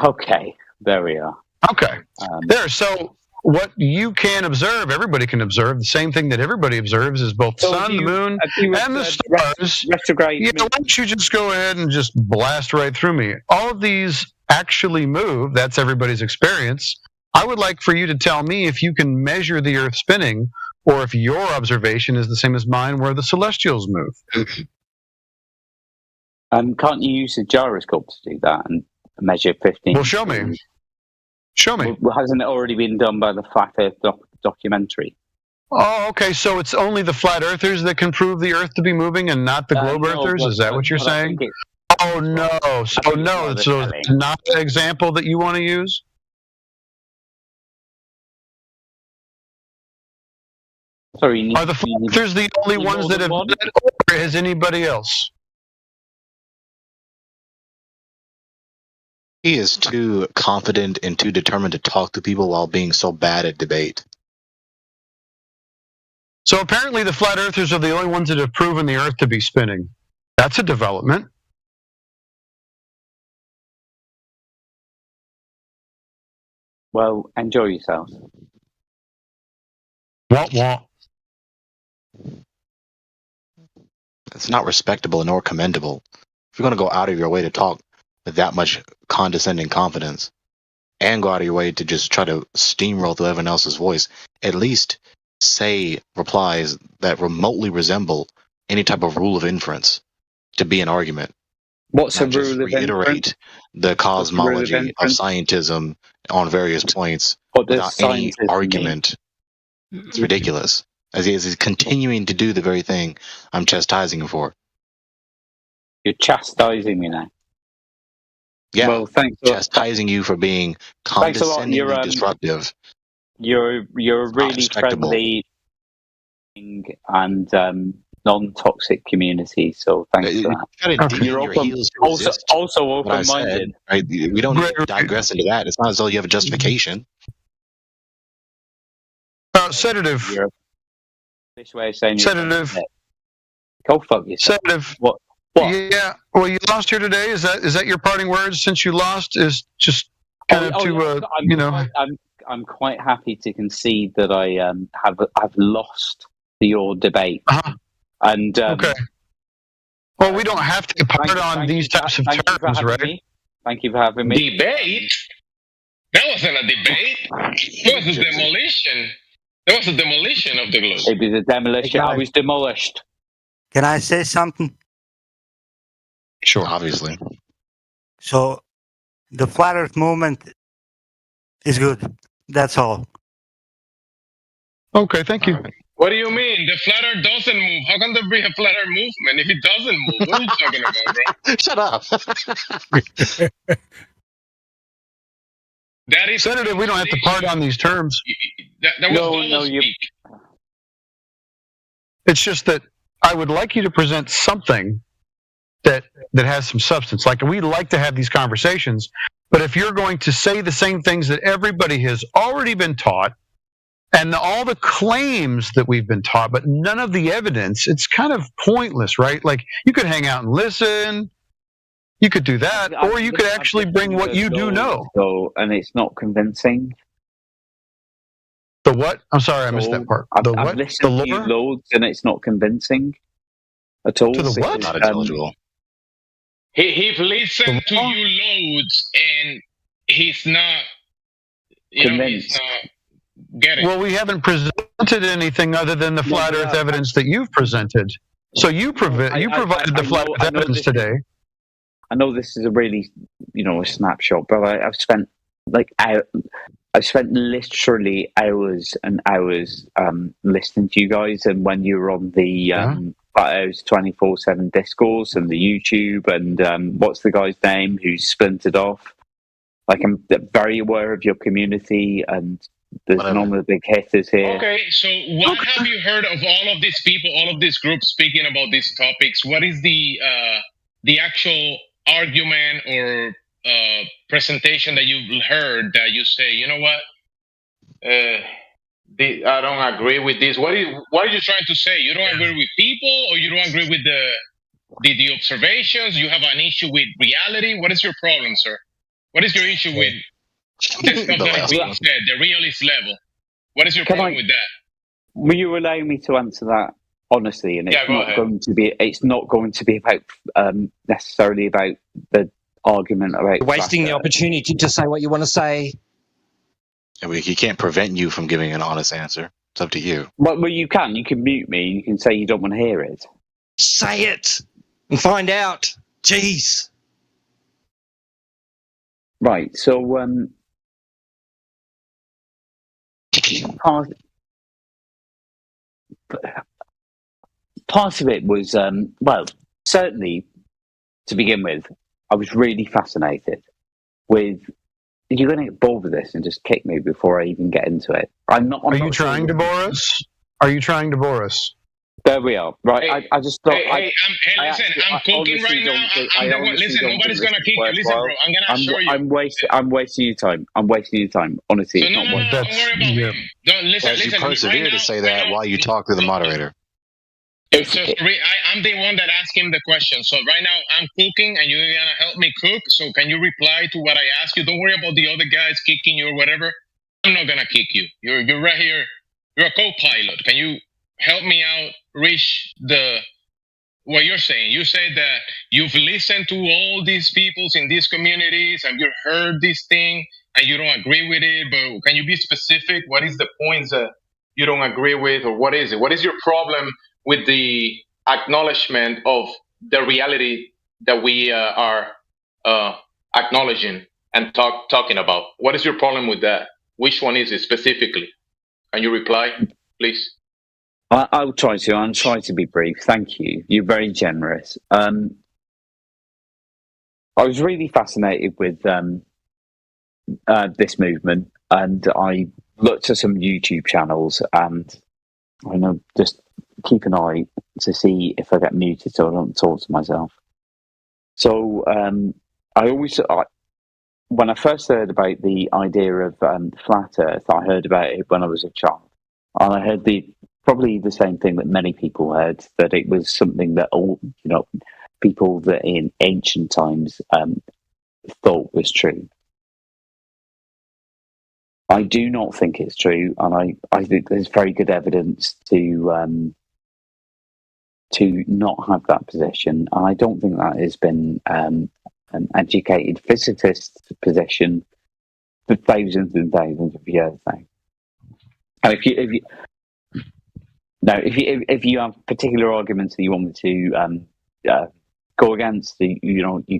Speaker 9: Okay, there we are.
Speaker 24: Okay, there. So what you can observe, everybody can observe. The same thing that everybody observes is both the sun, the moon, and the stars.
Speaker 9: Retrograde.
Speaker 24: Why don't you just go ahead and just blast right through me? All of these actually move. That's everybody's experience. I would like for you to tell me if you can measure the Earth spinning, or if your observation is the same as mine, where the celestials move.
Speaker 9: Can't you use a gyroscope to do that and measure 15?
Speaker 24: Well, show me. Show me.
Speaker 9: Well, hasn't it already been done by the Flat Earth documentary?
Speaker 24: Oh, okay. So it's only the flat earthers that can prove the Earth to be moving, and not the globe earthers. Is that what you're saying? Oh no! So no. So it's not the example that you want to use.
Speaker 9: Sorry,
Speaker 24: are the flat earthers the only ones that have done it, or has anybody else?
Speaker 13: He is too confident and too determined to talk to people while being so bad at debate.
Speaker 24: So apparently the flat earthers are the only ones that have proven the Earth to be spinning. That's a development.
Speaker 9: Well, enjoy yourself.
Speaker 24: Wah.
Speaker 13: It's not respectable nor commendable. If you're going to go out of your way to talk with that much condescending confidence and go out of your way to just try to steamroll through everyone else's voice, at least say replies that remotely resemble any type of rule of inference to be an argument.
Speaker 9: What's a rule of
Speaker 13: reiterate the cosmology of scientism on various points without any argument. It's ridiculous. As he's continuing to do the very thing I'm chastising him for.
Speaker 9: You're chastising me now.
Speaker 13: Yeah,
Speaker 9: well, thanks
Speaker 13: chastising you for being condescendingly disruptive.
Speaker 9: You're really friendly and non-toxic community, so thanks for that. You're also open-minded.
Speaker 13: Right? We don't need to digress into that. It's not as though you have a justification.
Speaker 24: Sedative.
Speaker 9: This way of saying
Speaker 24: sedative.
Speaker 9: Go fuck yourself.
Speaker 24: Sedative.
Speaker 9: What?
Speaker 24: Yeah. Well, you lost here today. Is that your parting words? Since you lost, is just kind of
Speaker 9: I'm quite happy to concede that I've lost your debate. And
Speaker 24: okay. Well, we don't have to part on these types of terms, right?
Speaker 9: Thank you for having me.
Speaker 14: Debate? That wasn't a debate. It was a demolition. There was a demolition of the globe.
Speaker 9: It was a demolition. I was demolished.
Speaker 15: Can I say something?
Speaker 13: Sure, obviously.
Speaker 15: So, the flat Earth movement is good. That's all.
Speaker 24: Okay, thank you.
Speaker 14: What do you mean? The flat Earth doesn't move. How can there be a flat Earth movement if it doesn't move? What are you talking about, bro?
Speaker 13: Shut up.
Speaker 14: That is
Speaker 24: Senator, we don't have to part on these terms.
Speaker 14: That was
Speaker 24: It's just that I would like you to present something that has some substance. Like, we like to have these conversations, but if you're going to say the same things that everybody has already been taught, and all the claims that we've been taught, but none of the evidence, it's kind of pointless, right? Like, you could hang out and listen. You could do that, or you could actually bring what you do know.
Speaker 9: And it's not convincing.
Speaker 24: The what? I'm sorry, I missed that part. The what?
Speaker 9: I've listened to you loads, and it's not convincing at all.
Speaker 24: To the what?
Speaker 13: Not intelligible.
Speaker 14: He listened to you loads, and he's not
Speaker 9: convinced.
Speaker 14: He's not getting.
Speaker 24: Well, we haven't presented anything other than the flat Earth evidence that you've presented. So you provided the flat Earth evidence today.
Speaker 9: I know this is a really, a snapshot, but I've spent literally hours and hours listening to you guys, and when you were on the Flat Earth 24/7 discourse and the YouTube, and what's the guy's name who's splintered off? Like, I'm very aware of your community, and there's none of the big hitters here.
Speaker 14: Okay, so what have you heard of all of these people, all of these groups speaking about these topics? What is the actual argument or presentation that you've heard that you say, you know what, I don't agree with this? What are you trying to say? You don't agree with people, or you don't agree with the observations? You have an issue with reality? What is your problem, sir? What is your issue with the stuff that is being said, the realist level? What is your problem with that?
Speaker 9: Will you allow me to answer that honestly? And it's not going to be. It's not going to be about necessarily about the argument about
Speaker 4: wasting the opportunity to say what you want to say.
Speaker 13: He can't prevent you from giving an honest answer. It's up to you.
Speaker 9: Well, you can. You can mute me. You can say you don't want to hear it.
Speaker 4: Say it and find out. Jeez.
Speaker 9: Right. So, part of it was, well, certainly to begin with, I was really fascinated with. You're going to get bored with this and just kick me before I even get into it. I'm not.
Speaker 24: Are you trying to bore us? Are you trying to bore us?
Speaker 9: There we are. Right.
Speaker 14: Hey,
Speaker 9: I just thought.
Speaker 14: Listen, I'm cooking right now. I'm the one. Listen, nobody's gonna kick you. Listen, bro. I'm gonna assure you.
Speaker 9: I'm wasting your time. I'm wasting your time. Honestly,
Speaker 14: So
Speaker 9: it's
Speaker 14: no,
Speaker 9: not
Speaker 14: no,
Speaker 9: worth
Speaker 14: don't worry about him. Don't listen.
Speaker 13: As you
Speaker 14: Listen.
Speaker 13: persevere to say that while you talk to the moderator.
Speaker 14: I'm the one that asked him the question. So right now I'm cooking, and you're gonna help me cook. So can you reply to what I ask you? Don't worry about the other guys kicking you or whatever. I'm not gonna kick you. You're right here. You're a co-pilot. Can you help me out? Reach what you're saying. You said that you've listened to all these peoples in these communities, and you've heard this thing, and you don't agree with it. But can you be specific? What is the points that you don't agree with, or what is it? What is your problem with the acknowledgement of the reality that we are acknowledging and talking about? What is your problem with that? Which one is it specifically? Can you reply, please?
Speaker 9: I'll try to. I'll try to be brief. Thank you. You're very generous. I was really fascinated with this movement, and I looked at some YouTube channels, and I know just keep an eye to see if I get muted so I don't talk to myself. So when I first heard about the idea of flat Earth, I heard about it when I was a child, and I heard probably the same thing that many people heard, that it was something that all people that in ancient times thought was true. I do not think it's true, and I think there's very good evidence to not have that position, and I don't think that has been an educated physicist position for thousands and thousands of years now. And if you have particular arguments that you want me to go against, you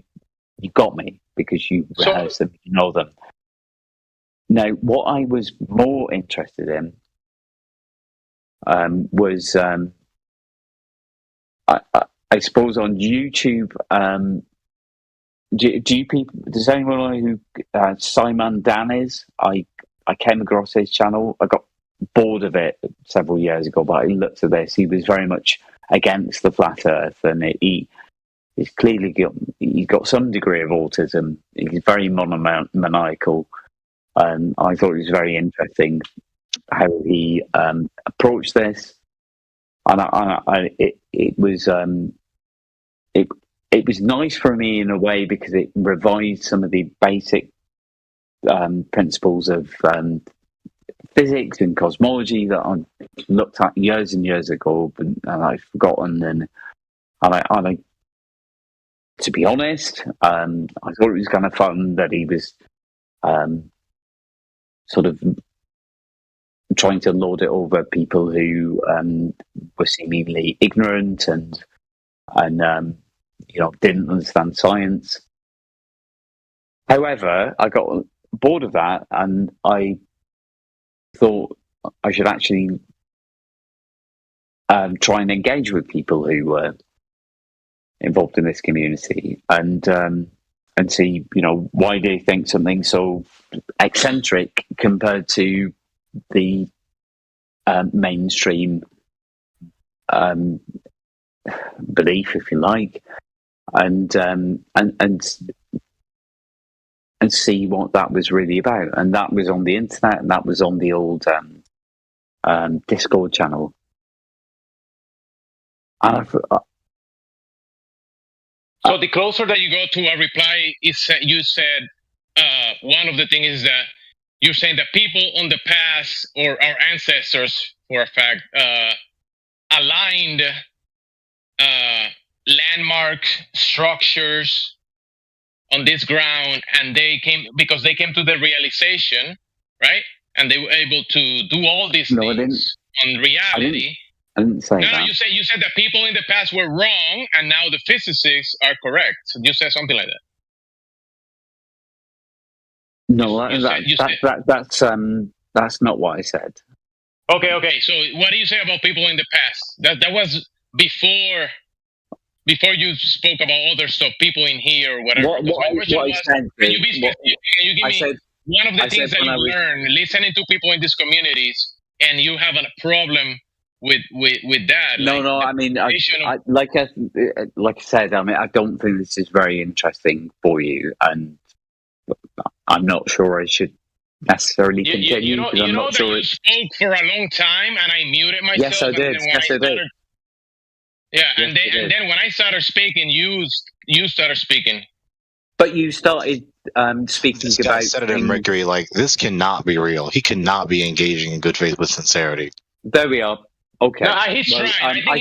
Speaker 9: got me because you rehearsed them, you know them. Now, what I was more interested in was, I suppose, on YouTube. Does anyone know who Simon Dan is? I came across his channel. I got bored of it several years ago, but I looked at this. He was very much against the flat Earth, and he's clearly got some degree of autism. He's very monomaniacal, and I thought it was very interesting how he approached this. And it was nice for me in a way because it revived some of the basic principles of physics and cosmology that I looked at years and years ago, and I've forgotten. And I, to be honest, I thought it was kind of fun that he was sort of trying to lord it over people who were seemingly ignorant and didn't understand science. However, I got bored of that, and I thought I should actually try and engage with people who were involved in this community. And and see, why they think something so eccentric compared to the mainstream belief, if you like, and see what that was really about. And that was on the internet, and that was on the old Discord channel.
Speaker 14: So the closer that you go to a reply, you said one of the things is that you're saying that people on the past or our ancestors, for a fact, aligned landmark structures on this ground, and they came to the realization, right? And they were able to do all these things on reality.
Speaker 9: I didn't say
Speaker 14: no,
Speaker 9: that.
Speaker 14: You said that people in the past were wrong, and now the physicists are correct. You said something like that.
Speaker 9: No, that's not what I said.
Speaker 14: Okay. So what do you say about people in the past? That was before you spoke about other stuff, people in here or whatever. Can you give me one of the things that you learned listening to people in these communities, and you have a problem with that?
Speaker 9: No. I mean, like I said, I mean, I don't think this is very interesting for you, and I'm not sure I should necessarily continue.
Speaker 14: You know that you spoke for a long time, and I muted myself.
Speaker 9: Yes, I did. I did.
Speaker 14: Yeah, and then when I started speaking, you started speaking.
Speaker 9: But you started speaking
Speaker 13: this guy
Speaker 9: about
Speaker 13: said it in Mercury, like, this cannot be real. He cannot be engaging in good faith with sincerity.
Speaker 9: There we are. Okay.
Speaker 14: No, he's trying.
Speaker 9: I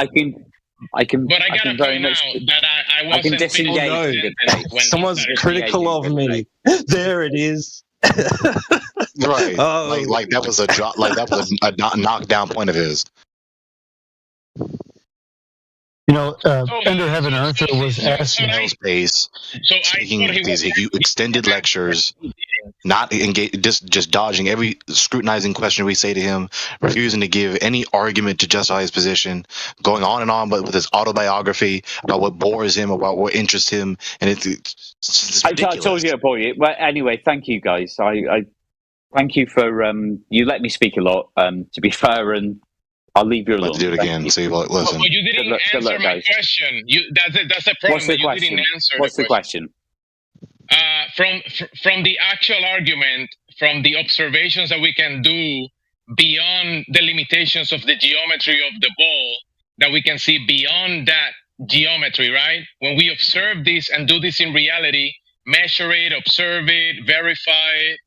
Speaker 9: can.
Speaker 14: But I gotta point out that I wasn't.
Speaker 9: I can disengage.
Speaker 4: Someone's critical of me. There it is.
Speaker 13: Right. Like that was a drop. Like that was a knockdown point of his.
Speaker 24: Under Heaven and Earth, it was
Speaker 13: space. Taking these extended lectures, not engage, just dodging every scrutinizing question we say to him, refusing to give any argument to justify his position, going on and on, but with his autobiography about what bores him, about what interests him, and it's
Speaker 9: I told you about it. Well, anyway, thank you guys. I thank you for you let me speak a lot. To be fair, and I'll leave you alone.
Speaker 13: Let's do it again. So you listen.
Speaker 14: Well, you didn't answer my question. That's the problem.
Speaker 9: What's the
Speaker 14: you
Speaker 9: question?
Speaker 14: Didn't answer
Speaker 9: What's the question?
Speaker 14: From the actual argument, from the observations that we can do beyond the limitations of the geometry of the ball, that we can see beyond that geometry, right? When we observe this and do this in reality, measure it, observe it, verify it,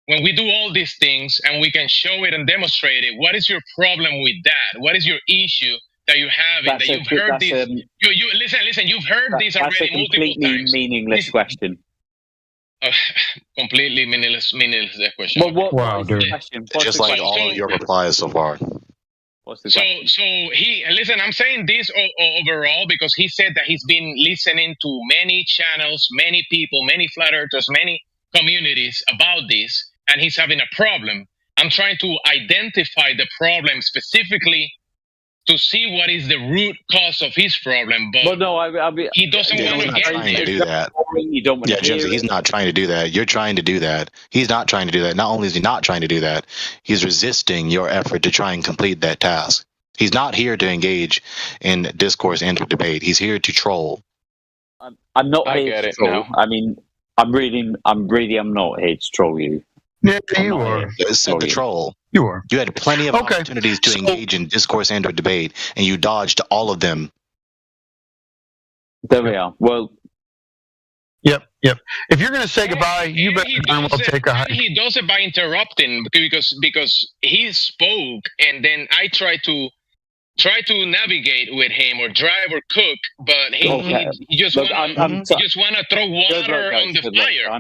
Speaker 14: when we do all these things and we can show it and demonstrate it, what is your problem with that? What is your issue that you have? That you've heard this. You listen. You've heard this already multiple times.
Speaker 9: That's a completely meaningless question.
Speaker 14: Completely meaningless question.
Speaker 9: Well, wow, dude.
Speaker 13: Just like all of your replies so far.
Speaker 9: What's the question?
Speaker 14: So listen. I'm saying this overall because he said that he's been listening to many channels, many people, many flat earthers, many communities about this, and he's having a problem. I'm trying to identify the problem specifically to see what is the root cause of his problem. But
Speaker 9: no,
Speaker 14: he doesn't want to get
Speaker 13: trying
Speaker 14: there.
Speaker 13: to do that. Yeah, Jimsy, he's not trying to do that. You're trying to do that. He's not trying to do that. Not only is he not trying to do that, he's resisting your effort to try and complete that task. He's not here to engage in discourse and debate. He's here to troll.
Speaker 9: I'm not here to troll. Now. I mean, I'm not here to troll you.
Speaker 24: Yeah, you are.
Speaker 13: It's the troll.
Speaker 24: You are.
Speaker 13: You had plenty of opportunities to engage in discourse and or debate, and you dodged all of them.
Speaker 9: There we are. Well,
Speaker 24: Yep. If you're going to say goodbye, you better darn well take a hike.
Speaker 14: He does it by interrupting because he spoke, and then I try to navigate with him or drive or cook, but he just want to throw water on the fire.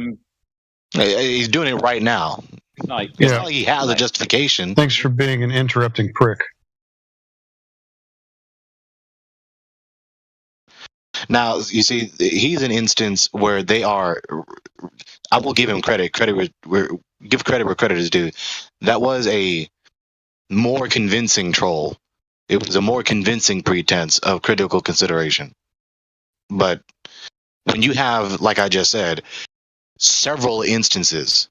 Speaker 13: He's doing it right now. It's not like he has a justification.
Speaker 24: Thanks for being an interrupting prick.
Speaker 13: Now, you see, he's an instance where they are. I will give him credit. Give credit where credit is due. That was a more convincing troll. It was a more convincing pretense of critical consideration. But when you have, like I just said, several instances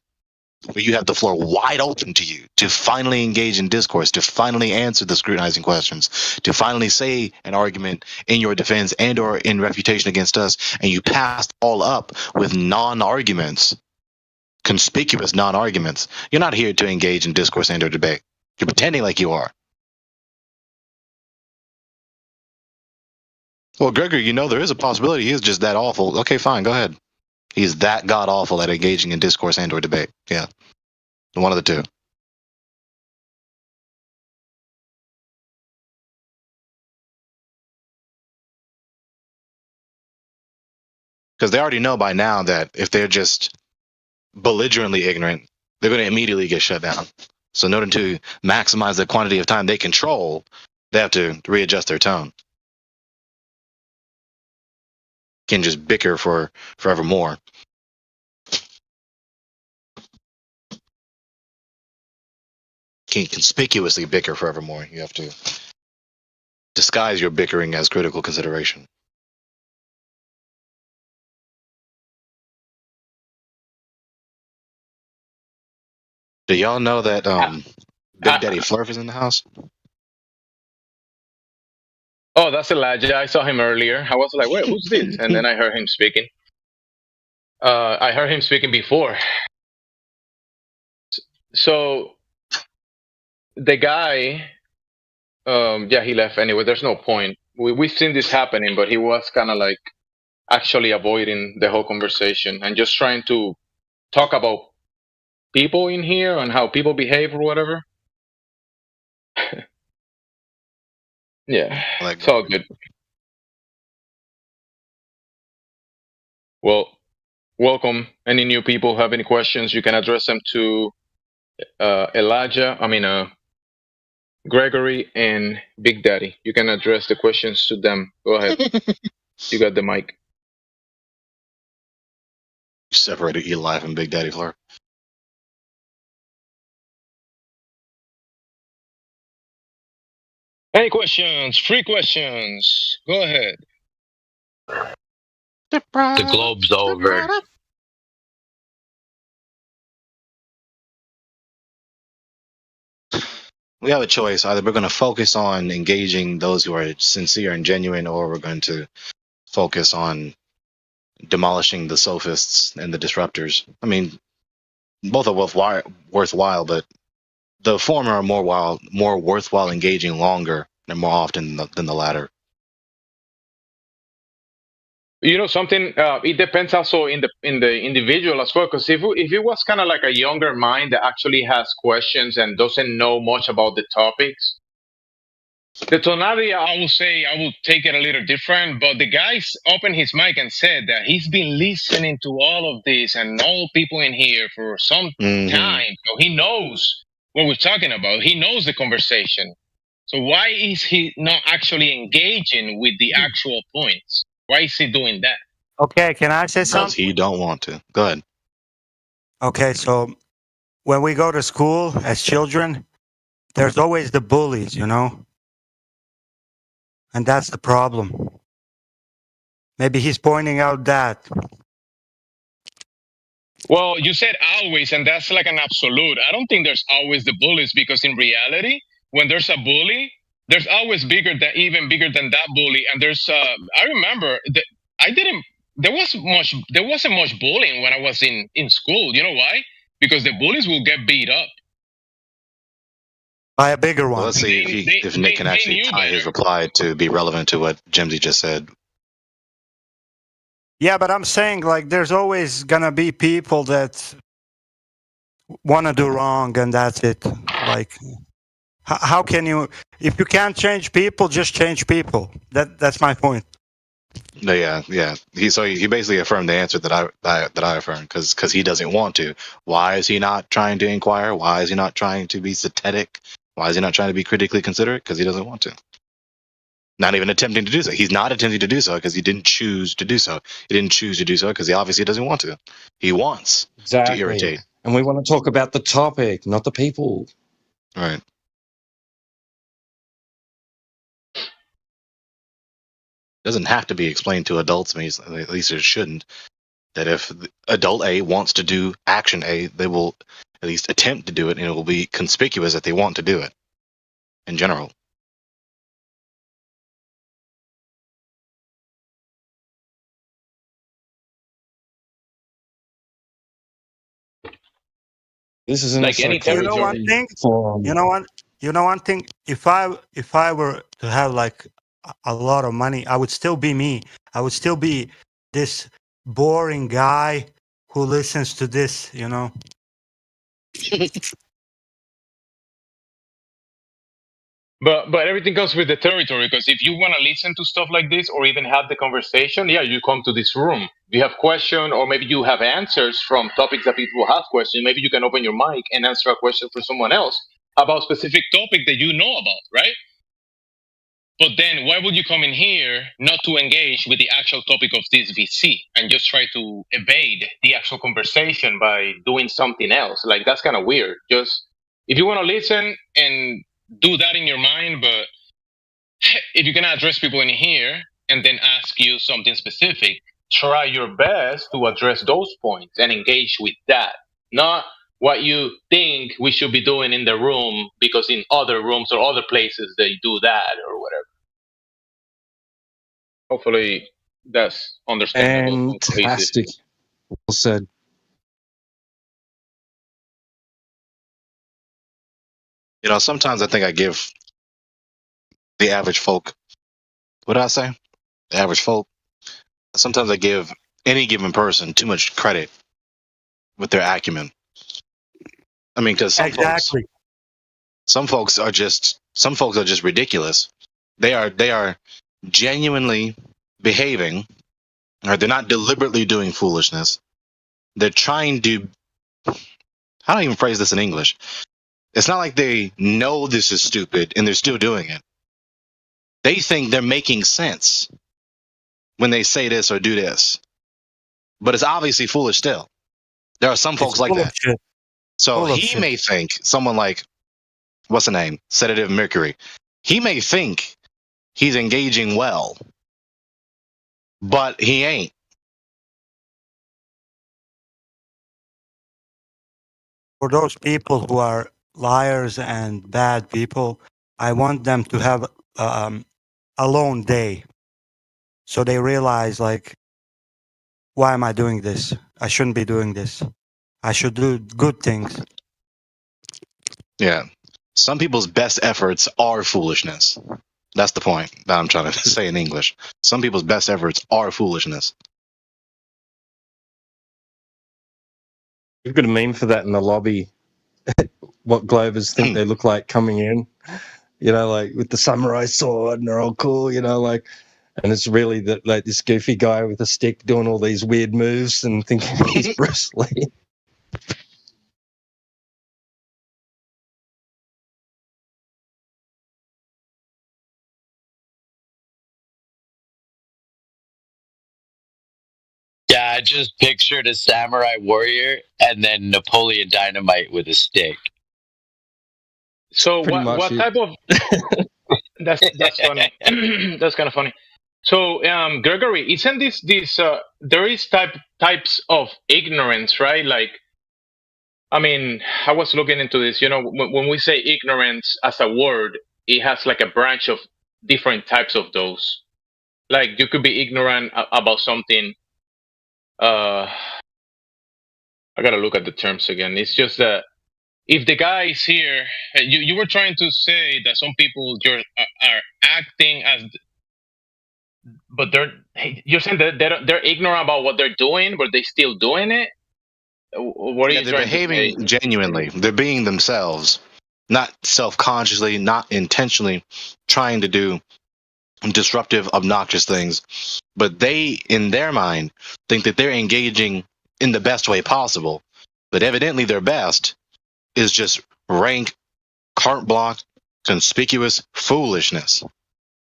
Speaker 13: where you have the floor wide open to you to finally engage in discourse, to finally answer the scrutinizing questions, to finally say an argument in your defense and or in refutation against us, and you passed all up with non-arguments, conspicuous non-arguments, you're not here to engage in discourse and or debate. You're pretending like you are. Well, Gregory, you know there is a possibility he is just that awful. Okay, fine, go ahead. He's that god-awful at engaging in discourse and or debate. Yeah. One of the two. Because they already know by now that if they're just belligerently ignorant, they're going to immediately get shut down. So in order to maximize the quantity of time they control, they have to readjust their tone. Can just bicker forevermore. Can't conspicuously bicker forevermore. You have to disguise your bickering as critical consideration. Do y'all know that Big Daddy Flurf is in the house?
Speaker 14: Oh, that's Elijah. I saw him earlier. I was like, wait, who's this? And then I heard him speaking. I heard him speaking before. So the guy, yeah, he left anyway. There's no point. We've seen this happening, but he was kind of like actually avoiding the whole conversation and just trying to talk about people in here and how people behave or whatever. Yeah, it's all good. Well, welcome. Any new people have any questions, you can address them to Gregory and Big Daddy. You can address the questions to them. Go ahead. You got the mic.
Speaker 13: You separated Eli from Big Daddy Flurf.
Speaker 14: Any questions? Free questions. Go ahead.
Speaker 10: The globe's over.
Speaker 13: We have a choice. Either we're going to focus on engaging those who are sincere and genuine, or we're going to focus on demolishing the sophists and the disruptors. I mean, both are worthwhile, but the former are more worthwhile engaging longer and more often than the latter.
Speaker 14: You know something? It depends also in the individual as well. Because if it was kind of like a younger mind that actually has questions and doesn't know much about the topics, the tonality, I will take it a little different. But the guy's opened his mic and said that he's been listening to all of this and all people in here for some time. So he knows what we're talking about. He knows the conversation. So why is he not actually engaging with the actual points? Why is he doing that?
Speaker 15: Okay, can I say something?
Speaker 13: Because he don't want to. Go ahead.
Speaker 15: Okay, so when we go to school as children, there's always the bullies, you know? And that's the problem. Maybe he's pointing out that.
Speaker 14: Well, you said always, and that's like an absolute. I don't think there's always the bullies, because in reality, when there's a bully, there's always even bigger than that bully. And there's, I remember that there wasn't much bullying when I was in school. You know why? Because the bullies will get beat up.
Speaker 15: By a bigger one.
Speaker 13: Well, let's see if Nick can actually tie his reply to be relevant to what Jimsy just said.
Speaker 15: Yeah, but I'm saying, like, there's always gonna be people that want to do wrong, and that's it. Like, how can you, if you can't change people, just change people. That's my point.
Speaker 13: Yeah. He basically affirmed the answer that I affirmed, because he doesn't want to. Why is he not trying to inquire? Why is he not trying to be synthetic? Why is he not trying to be critically considerate? Because he doesn't want to. Not even attempting to do so. He's not attempting to do so because he didn't choose to do so. He didn't choose to do so because he obviously doesn't want to. He wants to irritate.
Speaker 2: And we want to talk about the topic, not the people.
Speaker 13: Right. doesn't have to be explained to adults. I mean, at least it shouldn't. That if adult A wants to do action A, they will at least attempt to do it, and it will be conspicuous that they want to do it in general.
Speaker 2: This is an
Speaker 14: Like any
Speaker 2: psychology.
Speaker 22: You know one thing. You know one. You know one thing. If I were to have like a lot of money, I would still be me. I would still be this boring guy who listens to this. You know.
Speaker 14: But everything comes with the territory, because if you want to listen to stuff like this or even have the conversation, yeah, you come to this room. You have question, or maybe you have answers from topics that people have questions. Maybe you can open your mic and answer a question for someone else about a specific topic that you know about, right? But then why would you come in here not to engage with the actual topic of this VC and just try to evade the actual conversation by doing something else? Like, that's kind of weird. Just, if you want to listen and do that in your mind, but if you're going to address people in here and then ask you something specific, try your best to address those points and engage with that. Not what you think we should be doing in the room because in other rooms or other places they do that or whatever. Hopefully that's understandable.
Speaker 2: Fantastic. Well said.
Speaker 13: You know, sometimes I think I give the average folk, what did I say? The average folk. Sometimes I give any given person too much credit with their acumen. I mean, because some folks are just ridiculous. They are genuinely behaving, or they're not deliberately doing foolishness. They're trying to. How do I even phrase this in English? It's not like they know this is stupid and they're still doing it. They think they're making sense when they say this or do this, but it's obviously foolish still. There are some folks like that. So he may think, someone like, what's the name? Sedative Mercury. He may think he's engaging well, but he ain't.
Speaker 22: For those people who are liars and bad people, I want them to have a lone day, so they realize, like, why am I doing this? I shouldn't be doing this. I should do good things.
Speaker 13: Yeah. Some people's best efforts are foolishness. That's the point that I'm trying to say in English. Some people's best efforts are foolishness.
Speaker 2: We've got a meme for that in the lobby. What Glovers think they look like coming in. You know, like with the samurai sword and they're all cool, you know, like, and it's really that, like, this goofy guy with a stick doing all these weird moves and thinking he's Bruce Lee.
Speaker 10: Yeah, I just pictured a samurai warrior and then Napoleon Dynamite with a stick.
Speaker 14: So what type of that's funny. That's kind of funny. So Gregory, isn't this there is types of ignorance, right? Like, I mean, I was looking into this. You know, when we say ignorance as a word, it has like a branch of different types of those. Like, you could be ignorant about something. I gotta look at the terms again. It's just that if the guy is here, you were trying to say that some people are acting as, but you're saying that they're ignorant about what they're doing, but they still doing it. What are you
Speaker 13: they're
Speaker 14: trying
Speaker 13: behaving
Speaker 14: to say?
Speaker 13: genuinely. They're being themselves, not self-consciously, not intentionally trying to do disruptive, obnoxious things. But they, in their mind, think that they're engaging in the best way possible. But evidently their best is just rank, carte blanche, conspicuous foolishness.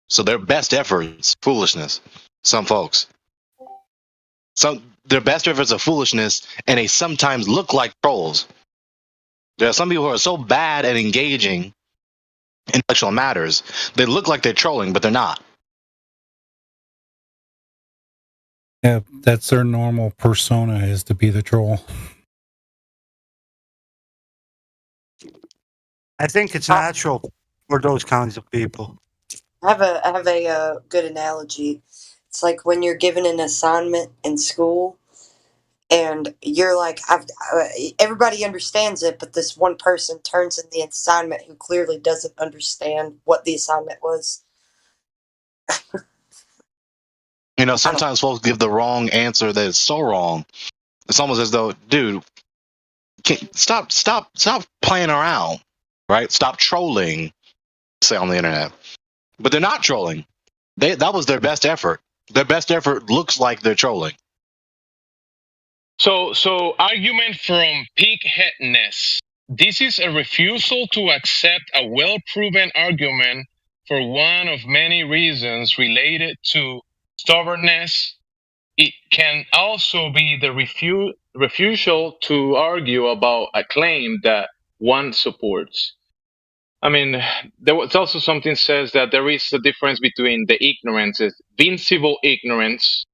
Speaker 13: So their best efforts, foolishness. Some folks. Their best efforts are foolishness, and they sometimes look like trolls. There are some people who are so bad at engaging in intellectual matters, they look like they're trolling, but they're not.
Speaker 11: Yeah, that's their normal persona, is to be the troll.
Speaker 15: I think it's natural for those kinds of people.
Speaker 16: I have a good analogy. It's like when you're given an assignment in school, and you're like, everybody understands it, but this one person turns in the assignment who clearly doesn't understand what the assignment was.
Speaker 13: You know, sometimes folks give the wrong answer that is so wrong. It's almost as though, dude, stop playing around, right? Stop trolling, say on the internet. But they're not trolling. That was their best effort. Their best effort looks like they're trolling.
Speaker 14: So argument from pigheadedness. This is a refusal to accept a well-proven argument for one of many reasons related to stubbornness. It can also be the refusal to argue about a claim that one supports. I mean, there was also something says that there is a difference between the ignorances, vincible ignorance,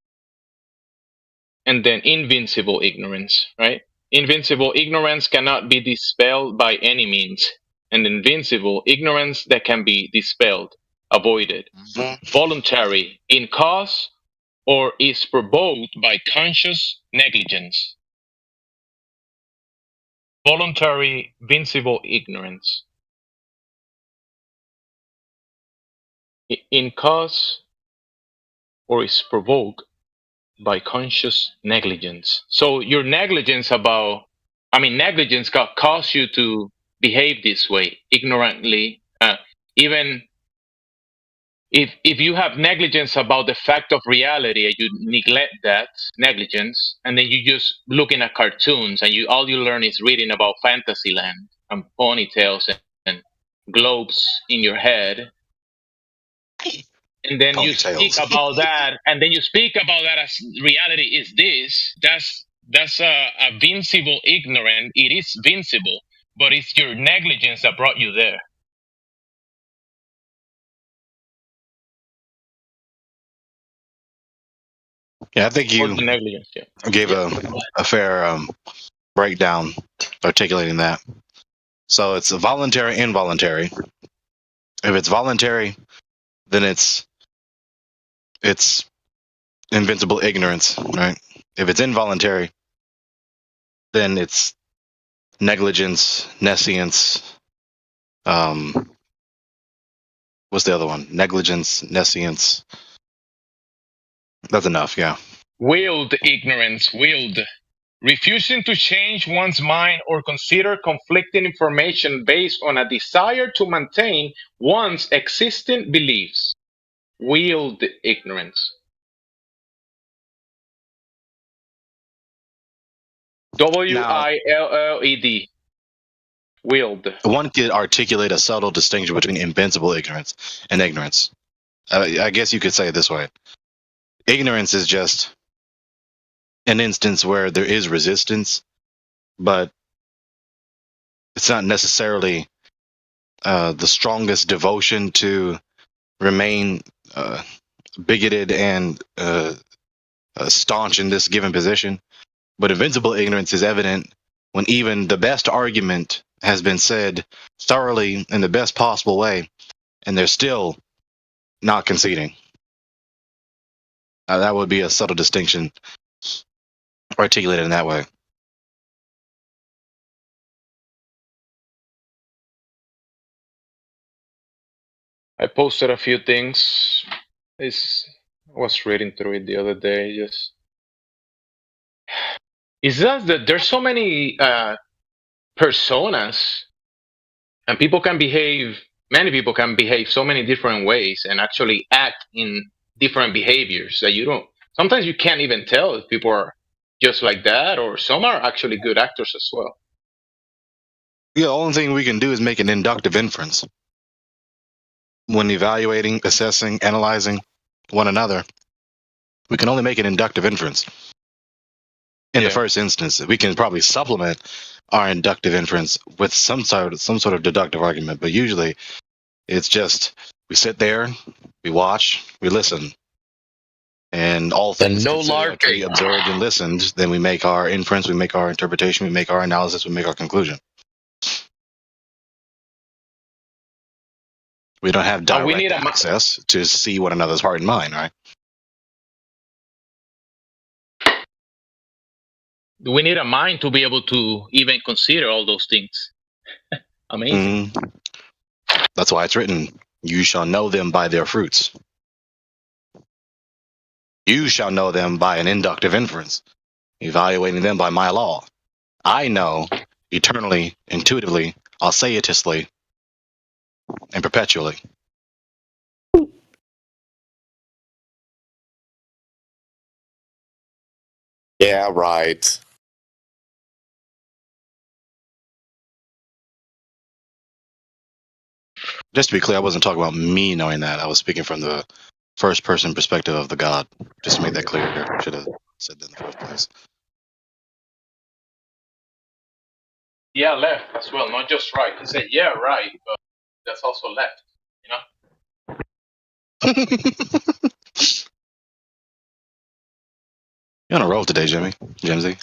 Speaker 14: and then invincible ignorance, right? Invincible ignorance cannot be dispelled by any means, and invincible ignorance that can be dispelled, avoided, voluntary in cause, or is provoked by conscious negligence. Voluntary, vincible ignorance. In cause, or is provoked by conscious negligence. So your negligence negligence cause you to behave this way ignorantly. Even if you have negligence about the fact of reality and you neglect that negligence, and then you just looking at cartoons and all you learn is reading about Fantasyland and ponytails and globes in your head. And then you speak about that, as reality is this. That's a vincible ignorant. It is vincible, but it's your negligence that brought you there.
Speaker 13: Yeah, I think you gave a fair breakdown articulating that. So it's a voluntary, involuntary. If it's voluntary, then it's invincible ignorance, right? If it's involuntary, then it's negligence, nescience. What's the other one? Negligence, nescience. That's enough, yeah.
Speaker 14: Willed ignorance, willed. Refusing to change one's mind or consider conflicting information based on a desire to maintain one's existing beliefs. Willed ignorance. WILLED. Willed.
Speaker 13: One could articulate a subtle distinction between invincible ignorance and ignorance. I guess you could say it this way. Ignorance is just an instance where there is resistance, but it's not necessarily the strongest devotion to remain bigoted and staunch in this given position. But invincible ignorance is evident when even the best argument has been said thoroughly in the best possible way, and they're still not conceding. That would be a subtle distinction articulated in that way.
Speaker 14: I posted a few things. I was reading through it the other day. It's just that there's so many personas, and many people can behave so many different ways and actually act in different behaviors that sometimes you can't even tell if people are just like that, or some are actually good actors as well.
Speaker 13: Yeah, the only thing we can do is make an inductive inference. When evaluating, assessing, analyzing one another, we can only make an inductive inference. In the first instance, we can probably supplement our inductive inference with some sort of deductive argument, but usually it's just we sit there, we watch, we listen. And all things
Speaker 10: no
Speaker 13: considered, after we observed and listened, then we make our inference, we make our interpretation, we make our analysis, we make our conclusion. We don't have
Speaker 14: we need
Speaker 13: direct access to see one another's heart and mind, right?
Speaker 14: We need a mind to be able to even consider all those things. Amazing.
Speaker 13: That's why it's written, you shall know them by their fruits. You shall know them by an inductive inference, evaluating them by my law. I know eternally, intuitively, alceatusly, and perpetually.
Speaker 1: Yeah, right.
Speaker 13: Just to be clear, I wasn't talking about me knowing that. I was speaking from the first person perspective of the God. Just to make that clear. Should have said that in the first place.
Speaker 14: Yeah, left as well, not just right. He said, yeah, right, but that's also left, you know?
Speaker 13: You're on a roll today, Jimsy.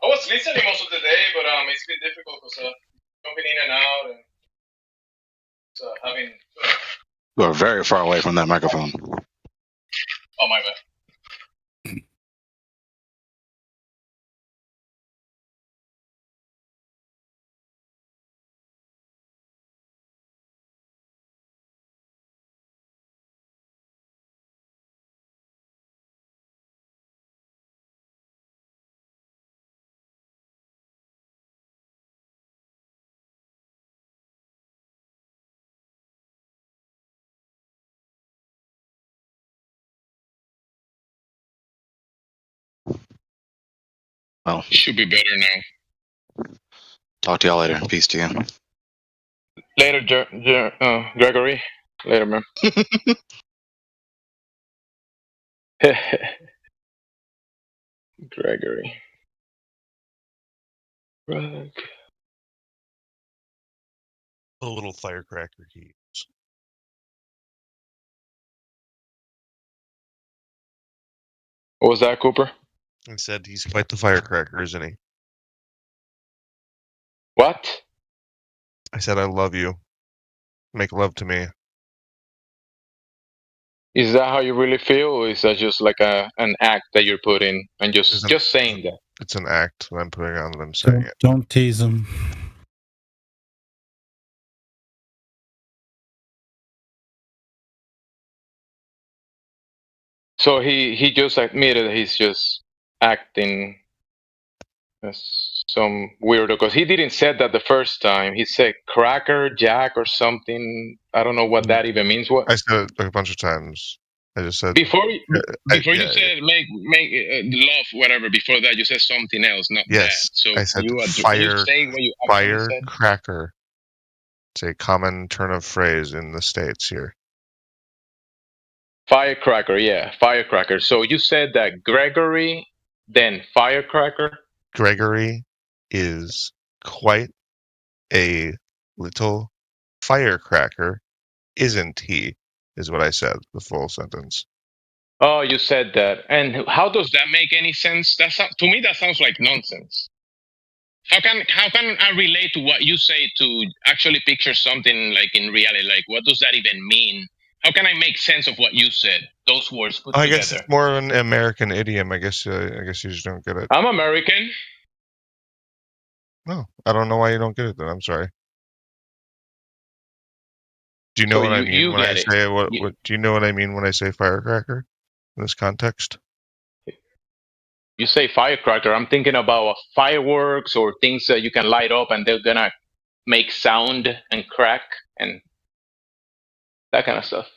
Speaker 14: I was listening most of the day, but it's been difficult because jumping in and out and having.
Speaker 13: You are very far away from that microphone.
Speaker 14: Oh my bad.
Speaker 13: Well,
Speaker 14: should be better now.
Speaker 13: Talk to y'all later. Peace to you.
Speaker 14: Later, Gregory. Later, man. Gregory. Greg.
Speaker 17: A little firecracker he is.
Speaker 14: What was that, Cooper?
Speaker 17: He said he's quite the firecracker, isn't he?
Speaker 14: What?
Speaker 17: I said I love you. Make love to me.
Speaker 14: Is that how you really feel, or is that just like an act that you're putting and just saying that?
Speaker 17: It's an act that I'm putting on them saying it.
Speaker 11: Don't tease him.
Speaker 14: So he just admitted he's just acting as some weirdo, because he didn't say that the first time. He said cracker jack or something. I don't know what that even means. What
Speaker 17: I said it like a bunch of times. I just said
Speaker 14: before you said make love whatever. Before that you said something else, not
Speaker 17: yes.
Speaker 14: that. So
Speaker 17: I said
Speaker 14: can you say what you actually said?
Speaker 17: firecracker. It's a common turn of phrase in the States here.
Speaker 14: Firecracker, yeah, firecracker. So you said that Gregory, then firecracker?
Speaker 17: Gregory is quite a little firecracker, isn't he? Is what I said, the full sentence.
Speaker 14: Oh, you said that. And how does that make any sense? To me, that sounds like nonsense. How can I relate to what you say to actually picture something like in reality? Like, what does that even mean? How can I make sense of what you said? Those words put together.
Speaker 17: I guess it's more of an American idiom. I guess you just don't get it.
Speaker 14: I'm American.
Speaker 17: No, I don't know why you don't get it then. I'm sorry. Do you know what I mean when I say what? Do you know what I mean when I say firecracker in this context?
Speaker 14: You say firecracker, I'm thinking about fireworks or things that you can light up and they're gonna make sound and crack and that kind of stuff.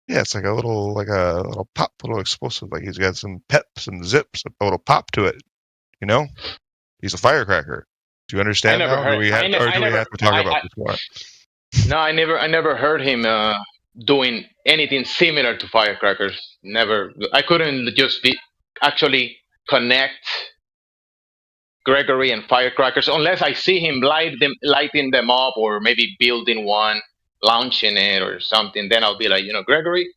Speaker 17: Yeah, it's like a little pop, little explosive. Like he's got some pep, some zips, a little pop to it. You know, he's a firecracker. Do you understand now? Or do we have to talk about this more?
Speaker 14: No, I never heard him doing anything similar to firecrackers. Never. I couldn't just actually connect Gregory and firecrackers, unless I see him lighting them up, or maybe building one, launching it or something. Then I'll be like, Gregory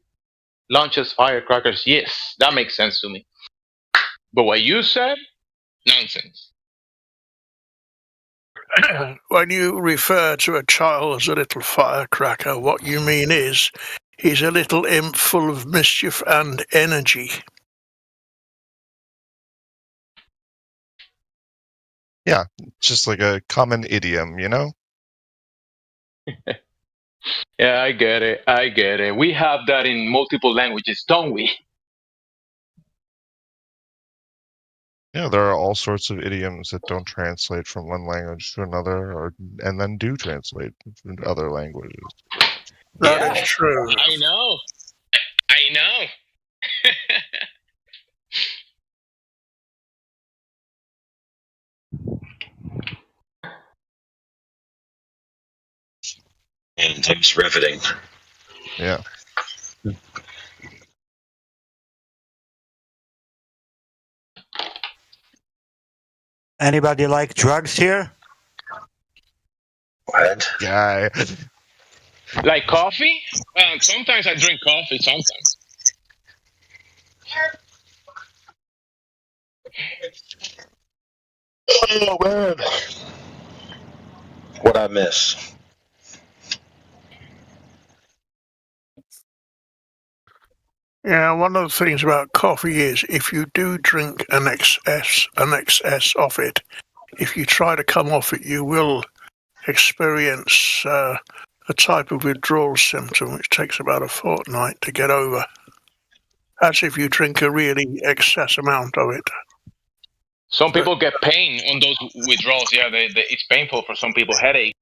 Speaker 14: launches firecrackers. Yes, that makes sense to me. But what you said, nonsense.
Speaker 7: When you refer to a child as a little firecracker, what you mean is he's a little imp full of mischief and energy.
Speaker 17: Yeah, just like a common idiom, you know?
Speaker 14: Yeah, I get it. I get it. We have that in multiple languages, don't we?
Speaker 17: Yeah, there are all sorts of idioms that don't translate from one language to another, and then do translate into other languages.
Speaker 7: That is true.
Speaker 14: I know. I know.
Speaker 13: And I'm just riveting.
Speaker 17: Yeah.
Speaker 15: Anybody like drugs here?
Speaker 13: What?
Speaker 17: Guy.
Speaker 14: Like coffee? Sometimes I drink coffee, sometimes.
Speaker 13: Oh, man. What I miss?
Speaker 7: Yeah, one of the things about coffee is if you do drink an excess of it, if you try to come off it, you will experience a type of withdrawal symptom which takes about a fortnight to get over. That's if you drink a really excess amount of it.
Speaker 14: Some people get pain on those withdrawals. Yeah, it's painful for some people. Headache.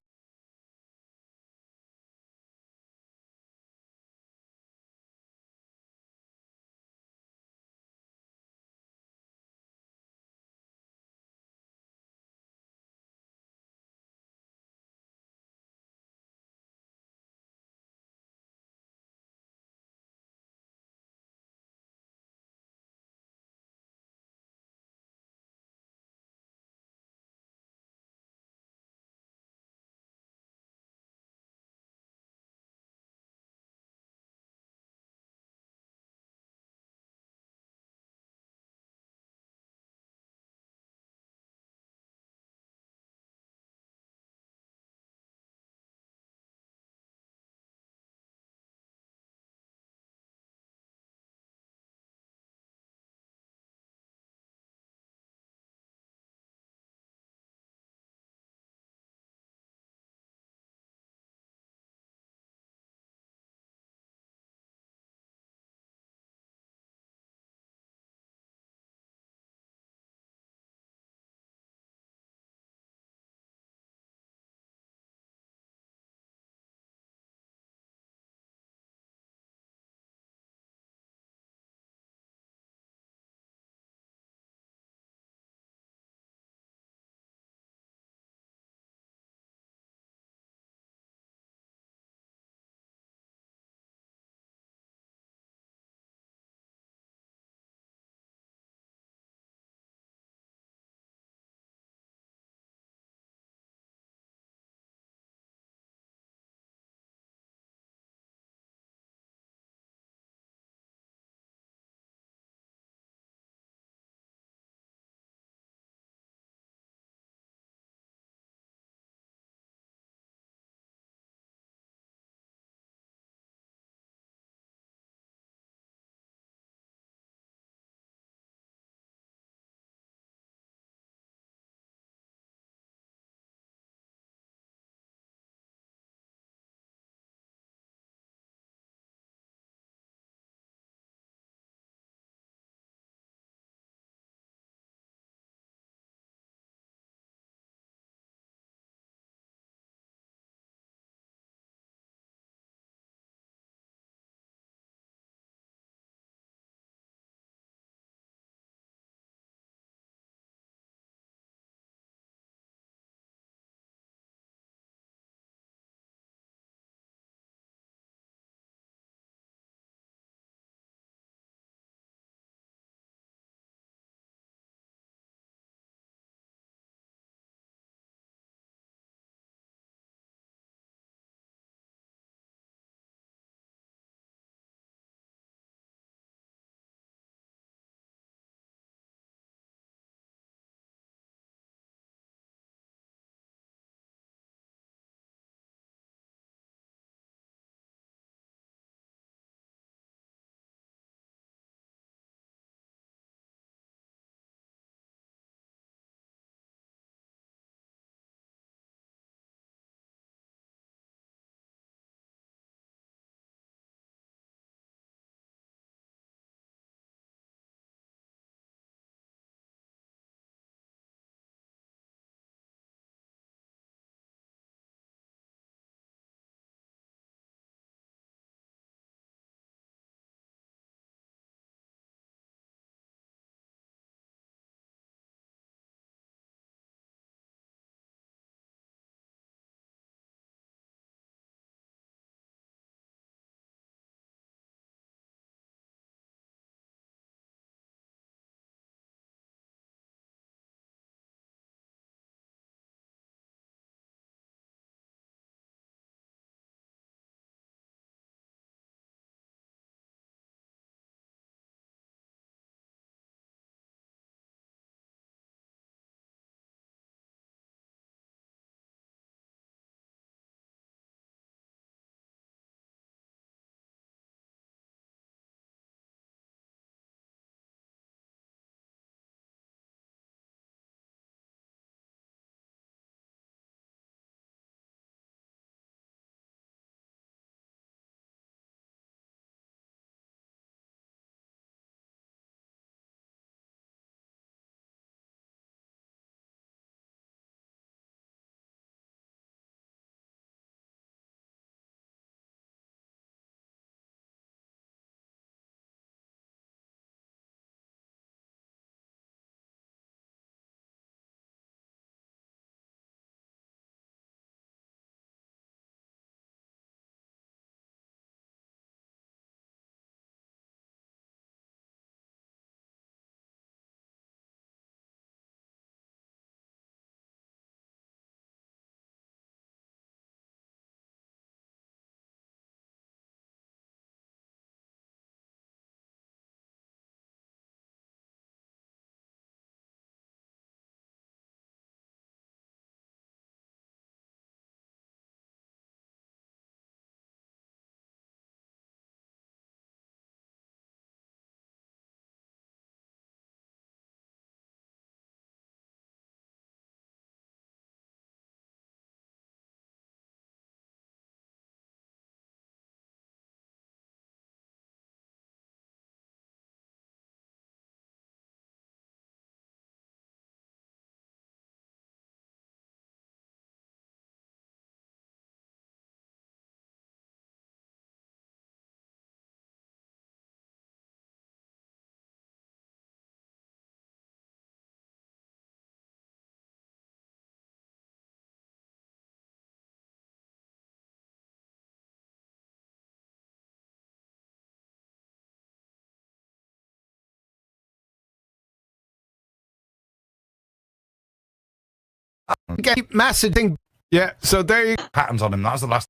Speaker 5: Get massive thing. Yeah, so there you patterns on him. That was the last.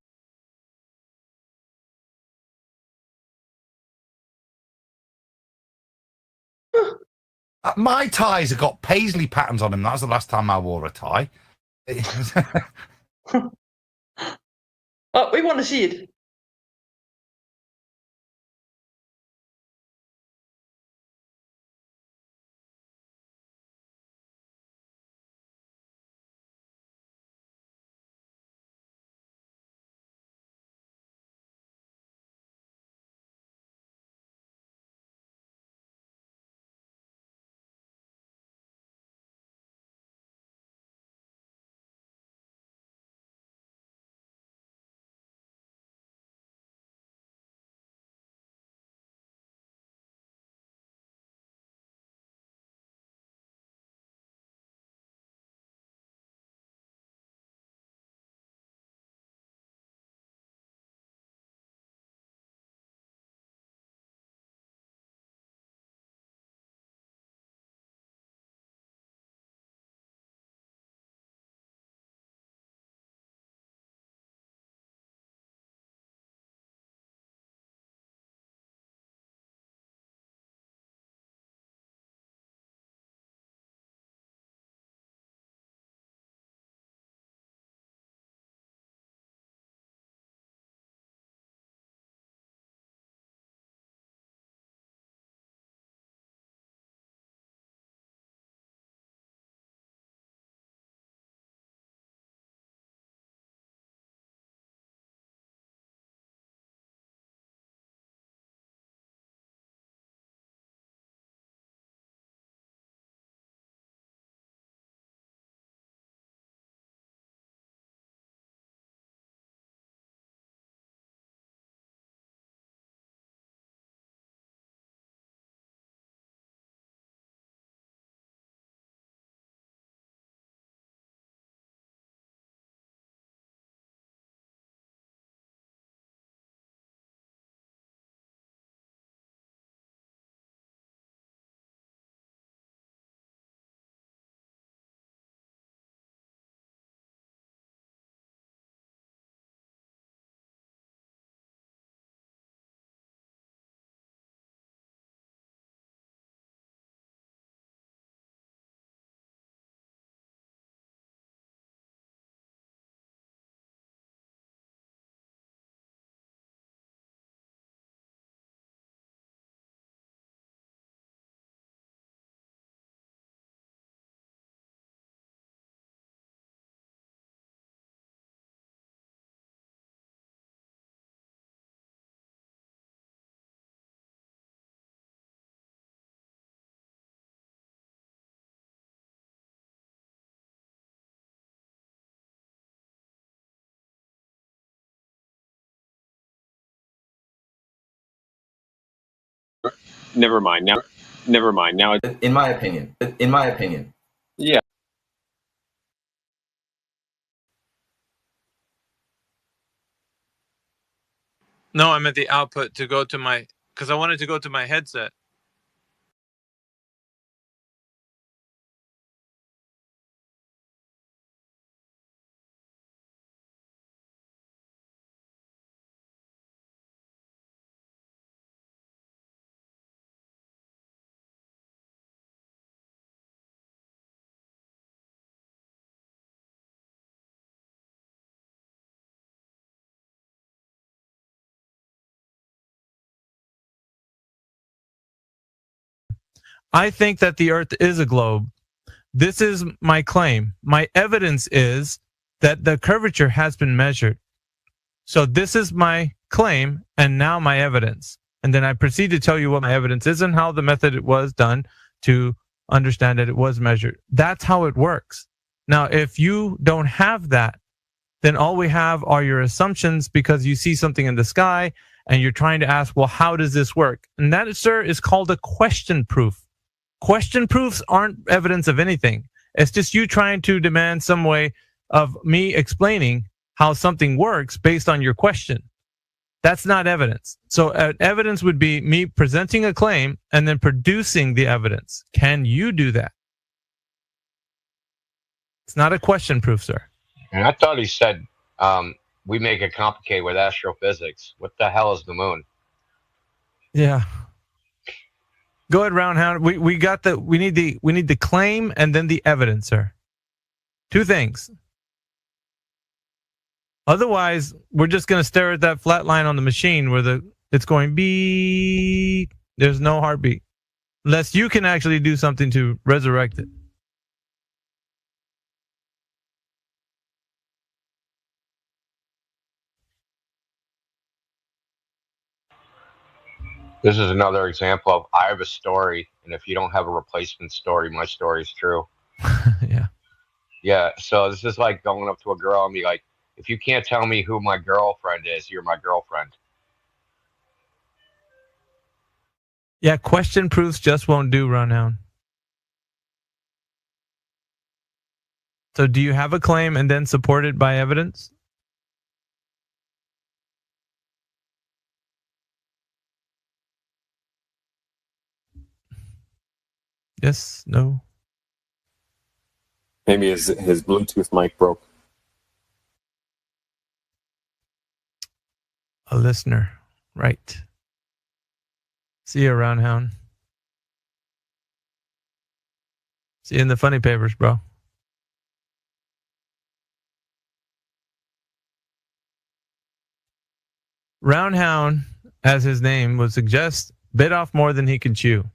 Speaker 5: My ties have got paisley patterns on him. That was the last time I wore a tie.
Speaker 18: Oh, we want to see it.
Speaker 19: Never mind. Now, in my opinion, yeah.
Speaker 21: No, I'm at the output to go to my, because I wanted to go to my headset. I think that the Earth is a globe. This is my claim. My evidence is that the curvature has been measured. So this is my claim and now my evidence. And then I proceed to tell you what my evidence is and how the method it was done to understand that it was measured. That's how it works. Now, if you don't have that, then all we have are your assumptions because you see something in the sky and you're trying to ask, well, how does this work? And that, sir, is called a question proof. Question proofs aren't evidence of anything. It's just you trying to demand some way of me explaining how something works based on your question. That's not evidence. So evidence would be me presenting a claim and then producing the evidence. Can you do that? It's not a question proof, sir.
Speaker 3: And I thought he said we make it complicated with astrophysics. What the hell is the moon?
Speaker 21: Yeah. Go ahead, Roundhound. We need the claim and then the evidence, sir. Two things. Otherwise, we're just going to stare at that flat line on the machine where it's going beep. There's no heartbeat. Unless you can actually do something to resurrect it.
Speaker 3: This is another example of I have a story, and if you don't have a replacement story, my story is true.
Speaker 21: Yeah.
Speaker 3: Yeah, so this is like going up to a girl and be like, if you can't tell me who my girlfriend is, you're my girlfriend.
Speaker 21: Yeah, question proofs just won't do, Roundhound. So do you have a claim and then support it by evidence? Yes, no.
Speaker 1: Maybe his Bluetooth mic broke.
Speaker 21: A listener. Right. See you, Roundhound. See you in the funny papers, bro. Roundhound, as his name would suggest, bit off more than he could chew.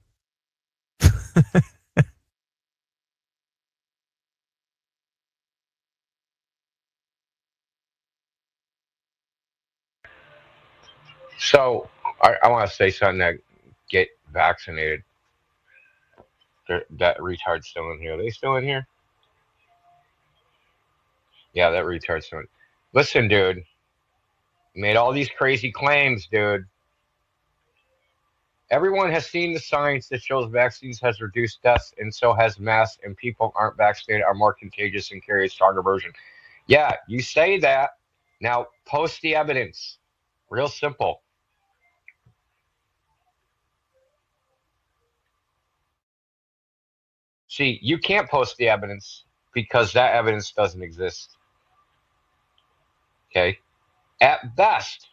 Speaker 3: So I want to say something that get vaccinated. That retard's still in here. Are they still in here? Yeah, that retard's still in. Listen, dude. You made all these crazy claims, dude. Everyone has seen the science that shows vaccines has reduced deaths, and so has masks, and people aren't vaccinated are more contagious and carry a stronger version. Yeah, you say that. Now post the evidence. Real simple. See, you can't post the evidence because that evidence doesn't exist. Okay? At best,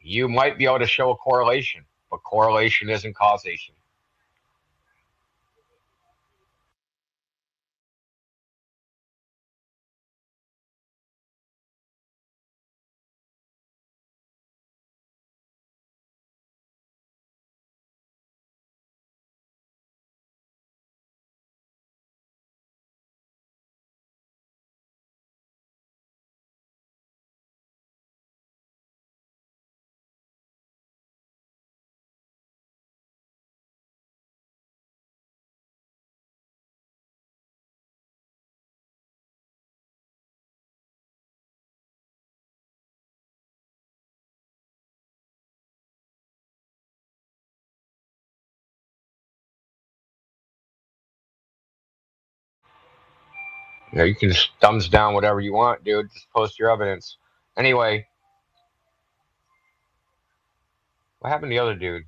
Speaker 3: you might be able to show a correlation, but correlation isn't causation. You know, you can just thumbs down whatever you want, dude. Just post your evidence. Anyway, what happened to the other dude?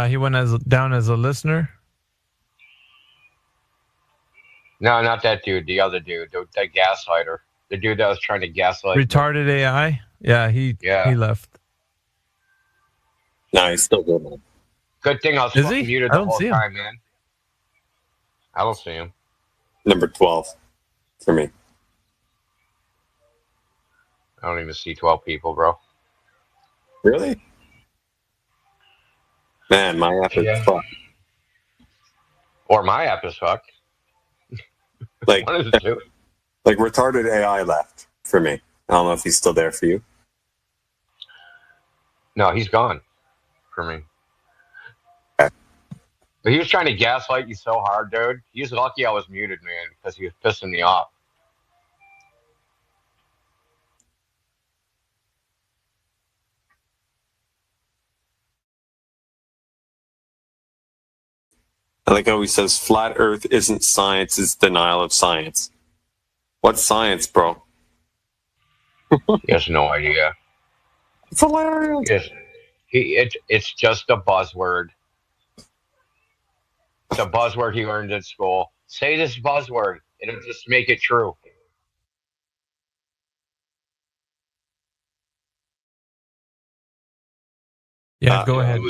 Speaker 21: He went down as a listener.
Speaker 3: No, not that dude. The other dude, the gaslighter. The dude that was trying to gaslight.
Speaker 21: Retarded AI. Yeah, he left.
Speaker 1: No, he's still good, man.
Speaker 3: Good thing I was fucking muted the whole time, man. I don't see him.
Speaker 1: Number 12 for me.
Speaker 3: I don't even see 12 people, bro.
Speaker 1: Really? Man, my app is fucked.
Speaker 3: Or my app is fucked.
Speaker 1: Like,
Speaker 3: One of the two.
Speaker 1: like retarded AI left for me. I don't know if he's still there for you.
Speaker 3: No, he's gone for me.
Speaker 1: Okay.
Speaker 3: But he was trying to gaslight you so hard, dude. He was lucky I was muted, man, because he was pissing me off.
Speaker 1: I like how he says flat Earth isn't science, it's denial of science. What's science, bro?
Speaker 3: He has no idea.
Speaker 1: It's hilarious.
Speaker 3: It's just a buzzword. It's a buzzword he learned in school. Say this buzzword. It'll just make it true.
Speaker 21: Yeah, go ahead.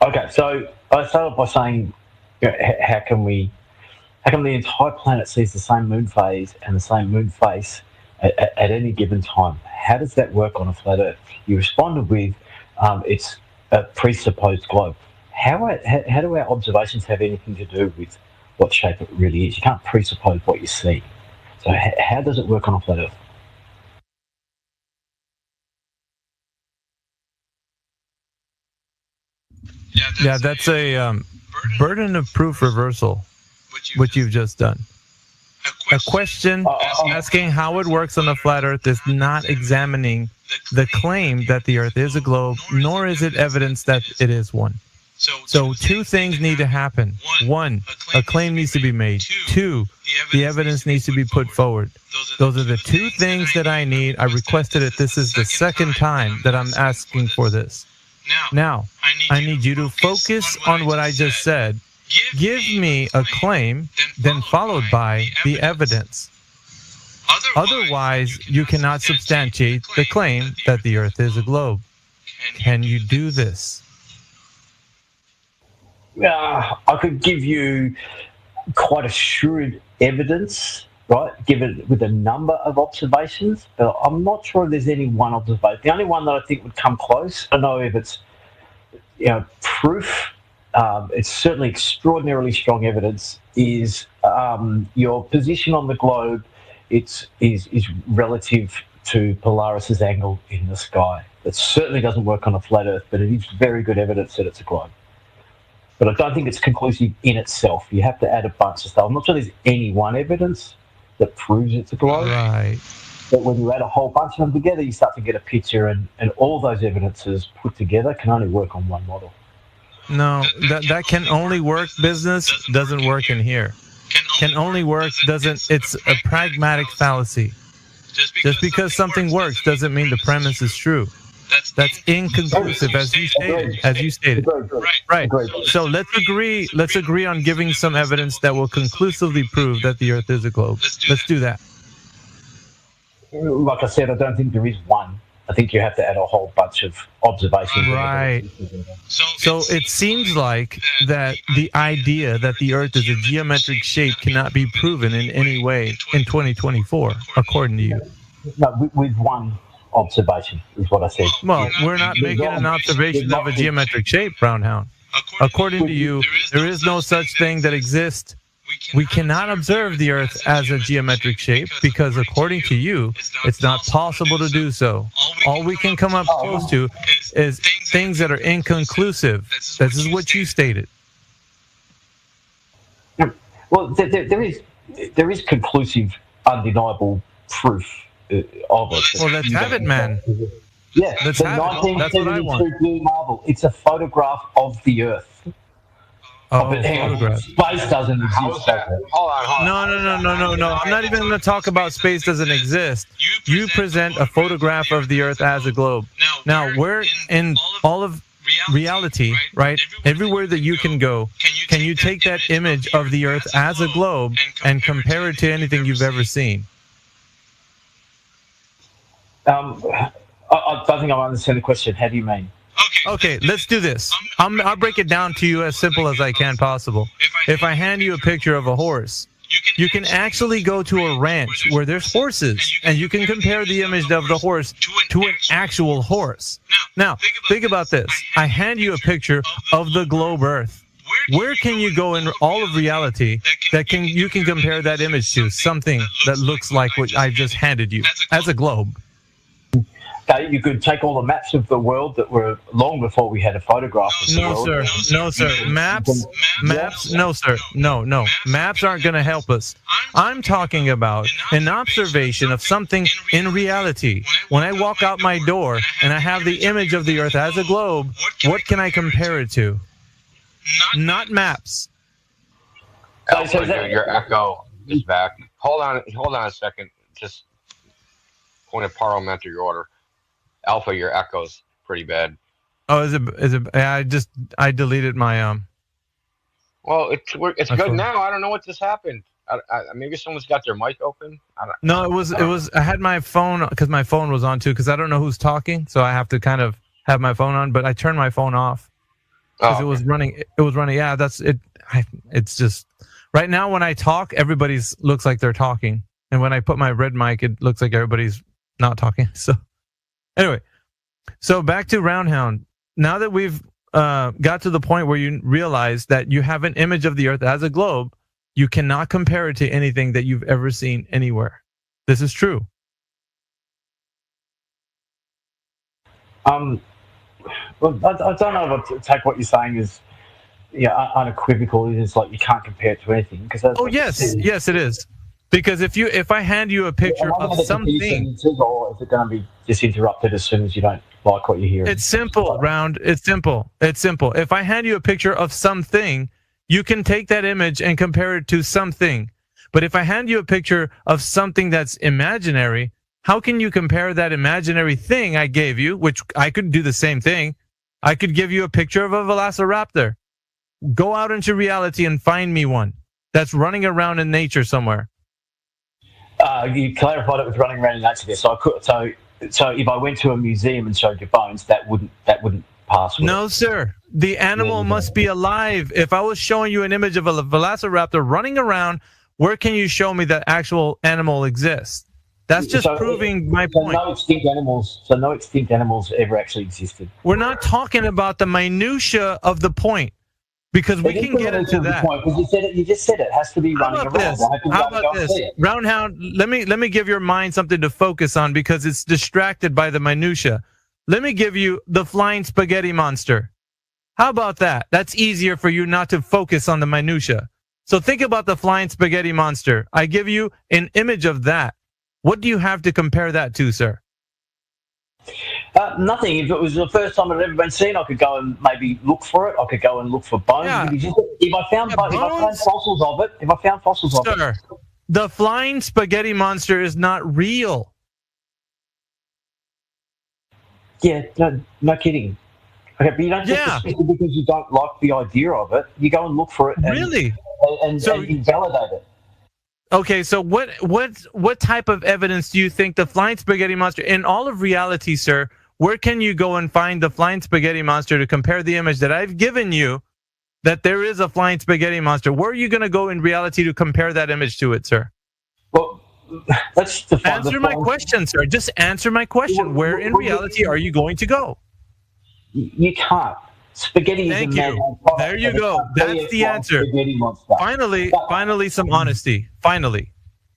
Speaker 6: Okay, so I started by saying, how come the entire planet sees the same moon phase and the same moon face at any given time? How does that work on a flat Earth? You responded with, it's a presupposed globe. How do our observations have anything to do with what shape it really is? You can't presuppose what you see. So how does it work on a flat Earth?
Speaker 21: Yeah, that's a burden of proof reversal, what you've just done. A question asking how it works on a flat Earth is not examining the claim that the Earth is a globe, nor is it evidence that it is one. So two things need to happen. One, a claim needs to be made. Two, the evidence needs to be put forward. Those are the two things that I need. I requested it. This is the second time that I'm asking for this. Now, I need you to focus on what I just said. Give me a claim, then followed by the evidence. Otherwise, you cannot substantiate the claim that the Earth is a globe. Can you do this?
Speaker 6: I could give you quite assured evidence, right? Give it with a number of observations, but I'm not sure if there's any one observation. The only one that I think would come close, I don't know if it's proof. It's certainly extraordinarily strong evidence. Is your position on the globe? Is relative to Polaris's angle in the sky. It certainly doesn't work on a flat Earth, but it is very good evidence that it's a globe. But I don't think it's conclusive in itself. You have to add a bunch of stuff. I'm not sure there's any one evidence that proves it's a globe.
Speaker 21: Right.
Speaker 6: But when you add a whole bunch of them together, you start to get a picture, and all those evidences put together can only work on one model.
Speaker 21: No, that can only work. Business doesn't work in here. Can only work doesn't. It's a pragmatic fallacy. Just because something works doesn't mean the premise is true. That's inconclusive, as you stated. Right. So let's agree on giving some evidence that will conclusively prove that the Earth is a globe. Let's do that.
Speaker 6: Like I said, I don't think there is one. I think you have to add a whole bunch of observations.
Speaker 21: Right. So it seems like that the idea that the Earth is a geometric shape cannot be proven in any way in 2024, according to you.
Speaker 6: No, with one observation is what I said.
Speaker 21: Well, we're not making an observation of a geometric shape, Brownhound. According to you, there is no such thing that exists. We cannot observe the Earth as a geometric shape because, according to you, it's not possible to do so. All we can come up close to is things that are inconclusive. This is what you stated.
Speaker 6: Well, there is conclusive, undeniable proof of it.
Speaker 21: Well, let's have it, man.
Speaker 6: Yeah,
Speaker 21: let's
Speaker 6: the
Speaker 21: have it. That's what I want.
Speaker 6: 1972 Blue Marble. It's a photograph of the Earth.
Speaker 21: Oh, photograph.
Speaker 6: Space doesn't exist.
Speaker 3: Hold on.
Speaker 21: No. I'm not even going to talk about space doesn't exist. You present a photograph of the Earth as a globe. Now, we're in all of reality, right? Everywhere that you can go, can you take that image of the Earth as a globe and compare it to anything you've ever seen?
Speaker 6: I don't think I understand the question. How do you mean?
Speaker 21: Okay, let's do this. I'll break it down to you as simple as I can possible. If I hand you a picture of a horse, you can actually go to a ranch where there's horses, and you can compare the image of the horse to an actual horse. Now, think about this. I hand you a picture of the globe Earth. Where can you go in all of reality that you can compare that image to? Something that looks like what I just handed you as a globe.
Speaker 6: Okay, you could take all the maps of the world that were long before we had a photograph of the world.
Speaker 21: No, sir. Maps, no, sir. No. Maps aren't going to help us. I'm talking about an observation of something in reality. When I walk out my door and I have the image of the Earth as a globe, what can I compare it to? Not maps.
Speaker 3: Alpha, your echo is back. Hold on a second. Just point of parliamentary order. Alpha, your echo's pretty bad.
Speaker 21: Oh, is it? Yeah, I deleted my
Speaker 3: Well, it's
Speaker 21: my
Speaker 3: good
Speaker 21: phone.
Speaker 3: now. I don't know what just happened. Maybe someone's got their mic open.
Speaker 21: No, it was. I had my phone because my phone was on too. Because I don't know who's talking, so I have to kind of have my phone on. But I turned my phone off because it was running. It was running. Yeah, that's it. It's just right now when I talk, everybody's looks like they're talking, and when I put my red mic, it looks like everybody's not talking. So anyway, so back to Roundhound. Now that we've got to the point where you realize that you have an image of the Earth as a globe, you cannot compare it to anything that you've ever seen anywhere. This is true.
Speaker 6: Well, I don't know if I take what you're saying as unequivocal. It's like you can't compare it to anything.
Speaker 21: Yes, it is. Because if I hand you a picture of something,
Speaker 6: or is it going to be just interrupted as soon as you don't like what you hear?
Speaker 21: It's simple, Round. It's simple. It's simple. If I hand you a picture of something, you can take that image and compare it to something. But if I hand you a picture of something that's imaginary, how can you compare that imaginary thing I gave you, which I could do the same thing? I could give you a picture of a velociraptor. Go out into reality and find me one that's running around in nature somewhere.
Speaker 6: You clarified it was running around in nature. So I could. So if I went to a museum and showed you bones, that wouldn't pass.
Speaker 21: No, sir. The animal must be alive. If I was showing you an image of a velociraptor running around, where can you show me that actual animal exists? That's just proving my point.
Speaker 6: No extinct animals ever actually existed.
Speaker 21: We're not talking about the minutia of the point, because we can get into that.
Speaker 6: You just said it has to be running around.
Speaker 21: How about this? Roundhound, let me give your mind something to focus on because it's distracted by the minutia. Let me give you the flying spaghetti monster. How about that? That's easier for you not to focus on the minutia. So think about the flying spaghetti monster. I give you an image of that. What do you have to compare that to, sir?
Speaker 6: Nothing. If it was the first time it had ever been seen, I could go and maybe look for it. I could go and look for bones.
Speaker 21: Yeah.
Speaker 6: If I found fossils of it,
Speaker 21: Sir, the flying spaghetti monster is not real.
Speaker 6: Yeah, no kidding. Okay, but you don't just dismiss it because you don't like the idea of it. You go and look for it and invalidate it.
Speaker 21: Okay, so what type of evidence do you think the flying spaghetti monster, in all of reality, sir, where can you go and find the flying spaghetti monster to compare the image that I've given you that there is a flying spaghetti monster? Where are you going to go in reality to compare that image to it, sir?
Speaker 6: Well, let's
Speaker 21: answer my question, sir. Just answer my question. Where in reality are you going to go?
Speaker 6: You can't. Spaghetti is a man.
Speaker 21: There you go. That's the answer. Finally, some honesty. Finally.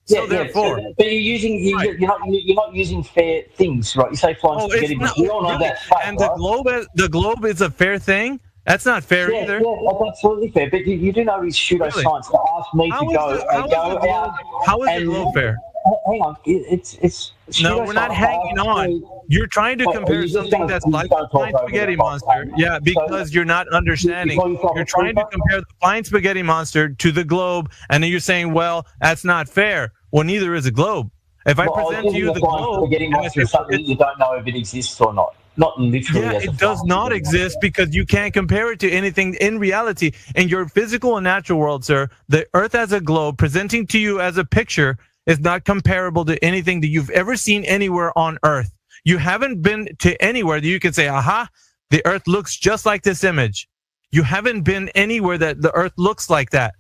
Speaker 21: So therefore,
Speaker 6: but you're not using fair things, right? You say flying spaghetti, but we all know that.
Speaker 21: And the globe is a fair thing. That's not fair either.
Speaker 6: Yeah, that's absolutely fair. But you do know it's pseudoscience to ask me to go out.
Speaker 21: How is the globe fair?
Speaker 6: Hang on, it's
Speaker 21: no, we're not hanging on. You're trying to compare something that's like the flying spaghetti monster. Yeah, because you're not understanding. You're trying to compare the flying spaghetti monster to the globe, and then you're saying, well, that's not fair. Well, neither is a globe. If I present to you the globe,
Speaker 6: spaghetti monster is something you don't know if it exists or not. Not literally.
Speaker 21: Yeah, it does not exist because you can't compare it to anything in reality. In your physical and natural world, sir, the Earth as a globe presenting to you as a picture is not comparable to anything that you've ever seen anywhere on Earth. You haven't been to anywhere that you can say, aha, the Earth looks just like this image. You haven't been anywhere that the Earth looks like that.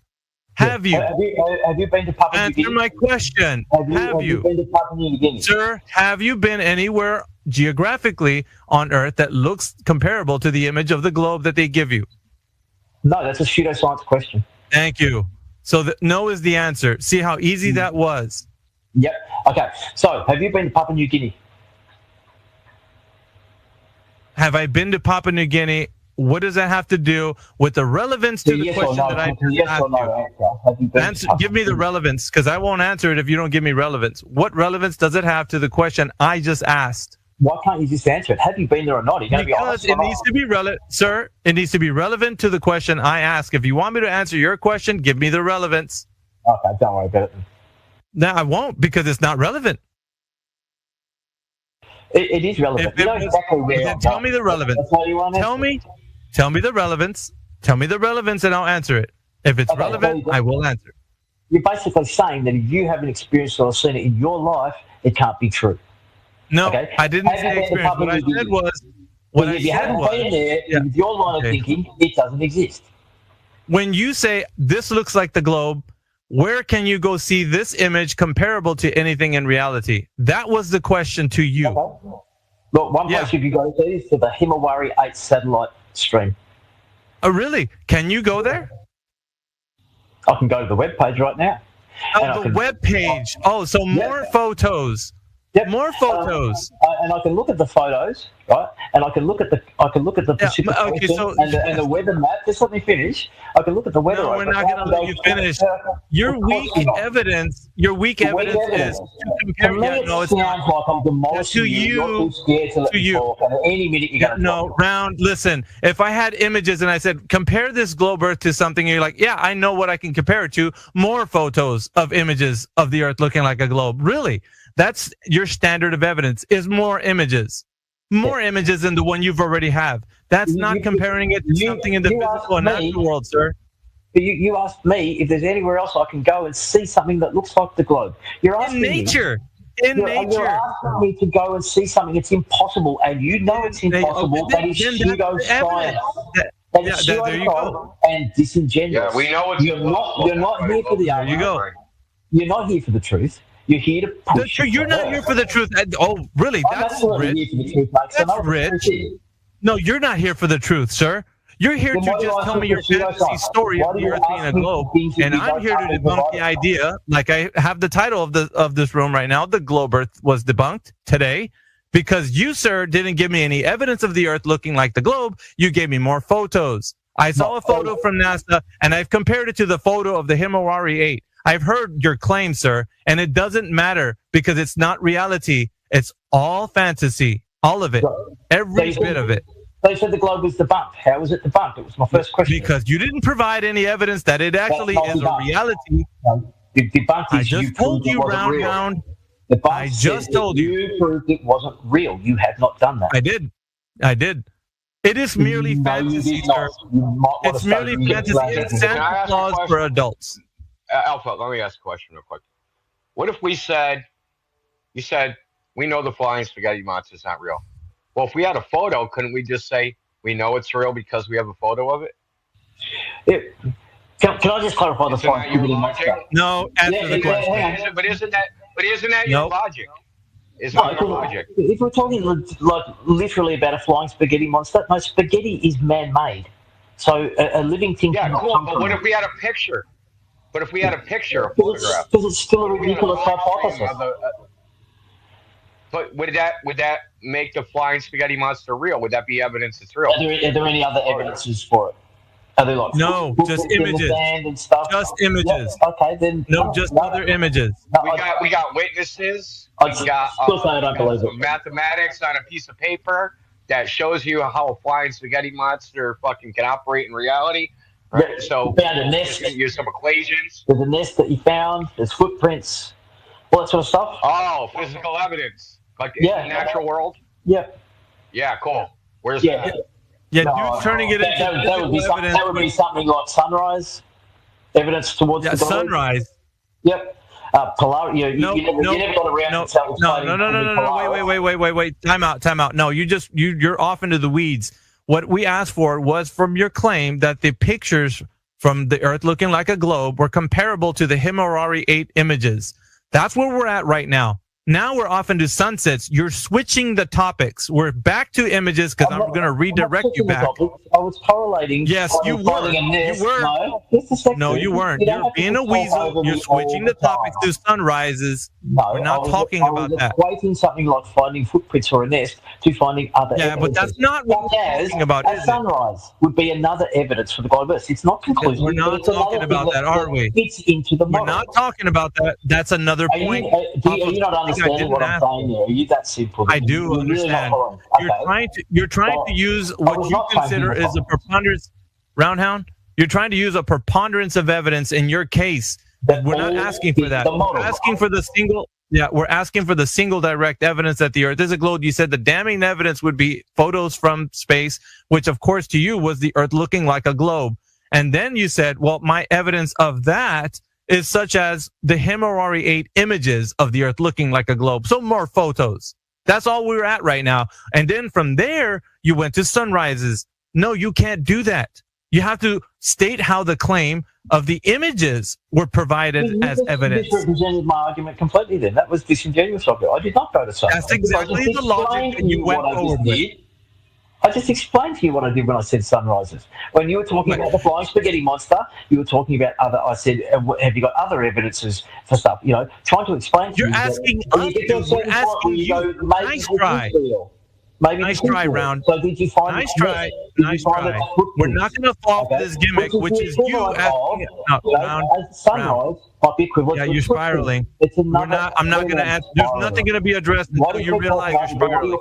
Speaker 21: Have you?
Speaker 6: Have you been to Papua New Guinea?
Speaker 21: Answer my question. Have you
Speaker 6: been to Papua New Guinea?
Speaker 21: Sir, have you been anywhere geographically on Earth that looks comparable to the image of the globe that they give you?
Speaker 6: No, that's a pseudoscience question.
Speaker 21: Thank you. So no is the answer. See how easy that was?
Speaker 6: Yep. Okay. So have you been to Papua New Guinea?
Speaker 21: Have I been to Papua New Guinea? What does that have to do with the relevance to the question that I asked you? Give me the relevance, because I won't answer it if you don't give me relevance. What relevance does it have to the question I just asked?
Speaker 6: Why can't you just answer it? Have you been there or not? Are you going to be honest?
Speaker 21: Because it needs to be relevant, sir. It needs to be relevant to the question I ask. If you want me to answer your question, give me the relevance.
Speaker 6: Okay, don't worry about it.
Speaker 21: No, I won't, because it's not relevant.
Speaker 6: It is relevant. You know exactly where.
Speaker 21: Then tell me the relevance. Tell me the relevance. Tell me the relevance, and I'll answer it. If it's relevant, I will answer.
Speaker 6: You're basically saying that if you haven't experienced or seen it in your life, it can't be true.
Speaker 21: No, I didn't say experience. What I said was.
Speaker 6: If you haven't been there, with your line of thinking, it doesn't exist.
Speaker 21: When you say this looks like the globe, where can you go see this image comparable to anything in reality? That was the question to you.
Speaker 6: Okay. Look, one place you can go to is to the Himawari 8 satellite stream.
Speaker 21: Oh, really? Can you go there?
Speaker 6: I can go to the web page right now.
Speaker 21: Oh, the web page. Oh, so more photos.
Speaker 6: Yep.
Speaker 21: More photos.
Speaker 6: And I can look at the photos, right? And I can look at the precipitation and the weather map. Just let me finish. I can look at the weather.
Speaker 21: No, we're not going to let you finish. Your weak evidence. Your weak evidence is to compare.
Speaker 6: To me, it sounds like I'm demolishing you. You're too scared to let me talk. And any minute you're going to talk.
Speaker 21: Round. Listen, if I had images and I said compare this globe Earth to something, you're like, yeah, I know what I can compare it to. More photos of images of the Earth looking like a globe. Really? That's your standard of evidence, is more images. More images than the one you've already have. That's not comparing it to something in the physical and natural world, sir.
Speaker 6: But you asked me if there's anywhere else I can go and see something that looks like the globe. You're asking
Speaker 21: nature.
Speaker 6: You're asking me to go and see something. It's impossible, and you know it's impossible. That is pseudoscience. That is pseudo and disingenuous.
Speaker 3: Yeah, we know it's
Speaker 6: You're not here for the argument.
Speaker 21: There you go.
Speaker 6: You're not here for the truth. You're here to push.
Speaker 21: You're not here for the truth. Oh, really? That's rich. That's rich. No, you're not here for the truth, sir. You're here to just tell me your fantasy story of the Earth being a globe, and I'm here to debunk the idea. Like I have the title of this room right now. The globe Earth was debunked today because you, sir, didn't give me any evidence of the Earth looking like the globe. You gave me more photos. I saw a photo from NASA, and I've compared it to the photo of the Himawari 8. I've heard your claim, sir, and it doesn't matter because it's not reality. It's all fantasy. All of it. Every bit of it.
Speaker 6: They said the globe was debunked. How was it debunked? It was my first question.
Speaker 21: Because you didn't provide any evidence that it actually is a reality.
Speaker 6: I
Speaker 21: just told you, round. I just told you.
Speaker 6: You proved it wasn't real. You have not done that.
Speaker 21: I did. It is merely fantasy, sir. It's merely fantasy. It's Santa Claus for adults.
Speaker 3: Alpha, let me ask a question real quick. What if you said, we know the flying spaghetti monster is not real. Well, if we had a photo, couldn't we just say we know it's real because we have a photo of it?
Speaker 6: Can I just clarify the flying spaghetti monster?
Speaker 21: No, answer the question.
Speaker 3: But isn't that your logic? Isn't that your logic?
Speaker 6: If we're talking like literally about a flying spaghetti monster, no, spaghetti is man-made. So a living thing.
Speaker 3: Yeah, cool. But what if we had a picture? But if we had a picture, a photograph,
Speaker 6: because it's still a ridiculous hypothesis.
Speaker 3: But would that make the flying spaghetti monster real? Would that be evidence it's real?
Speaker 6: Are there any other evidences for it? Are they like
Speaker 21: just images?
Speaker 6: And stuff?
Speaker 21: Just images.
Speaker 6: Yeah, okay, then
Speaker 21: just other images.
Speaker 3: We got witnesses.
Speaker 6: We got
Speaker 3: mathematics on a piece of paper that shows you how a flying spaghetti monster fucking can operate in reality. Right?
Speaker 6: Yeah,
Speaker 3: so
Speaker 6: found a nest.
Speaker 3: Use some equations.
Speaker 6: There's a nest that you found. There's footprints. All that sort of stuff.
Speaker 3: Oh, physical evidence, like in the natural world.
Speaker 6: Yep.
Speaker 3: Yeah, cool. Where's that?
Speaker 21: Yeah, dude's turning it into
Speaker 6: that would be something like sunrise evidence towards the
Speaker 21: sunrise.
Speaker 6: Yep. Polar. You never got around to tell.
Speaker 21: No. Wait. Time out. No, you're off into the weeds. What we asked for was from your claim that the pictures from the Earth looking like a globe were comparable to the Himawari 8 images. That's where we're at right now. Now we're off into sunsets. You're switching the topics. We're back to images because I'm going to redirect you back.
Speaker 6: I was correlating.
Speaker 21: Yes, you were. No, you weren't. You're being a weasel. You're switching the topics to sunrises.
Speaker 6: No,
Speaker 21: we're not talking about that.
Speaker 6: Equating something like finding footprints or a nest to finding other evidence.
Speaker 21: But that's not what we're talking about, is it?
Speaker 6: Sunrise would be another evidence for the globe Earth. It's not conclusive.
Speaker 21: We're not talking about that, are we?
Speaker 6: Fits into the model.
Speaker 21: We're not talking about that. That's another point.
Speaker 6: Are you not understanding what I'm saying there? Are you that simple?
Speaker 21: I do understand. You're trying to use what you consider is a preponderance. Roundhound, you're trying to use a preponderance of evidence in your case. We're not asking for that. We're asking for the single. Yeah, we're asking for the single direct evidence that the Earth is a globe. You said the damning evidence would be photos from space, which of course to you was the Earth looking like a globe. And then you said, well, my evidence of that is such as the Himawari 8 images of the Earth looking like a globe. So more photos. That's all we're at right now. And then from there, you went to sunrises. No, you can't do that. You have to state how the claim of the images were provided as evidence.
Speaker 6: You misrepresented my argument completely then. That was disingenuous of you. I did not go to sunrise.
Speaker 21: That's exactly the logic that you went forward with.
Speaker 6: I just explained to you what I did when I said sunrises. When you were talking about the flying spaghetti monster, you were talking about other. I said, have you got other evidences for stuff? You know, trying to explain to you.
Speaker 21: You're asking us. We're asking you. Nice try. Nice try, Round.
Speaker 6: So did you find
Speaker 21: nice try? Nice try. We're not going to fall for this gimmick, which is you asking. Round.
Speaker 6: Might be equivalent.
Speaker 21: Yeah, you're spiraling. I'm not going to ask. There's nothing going to be addressed until you realize you're spiraling.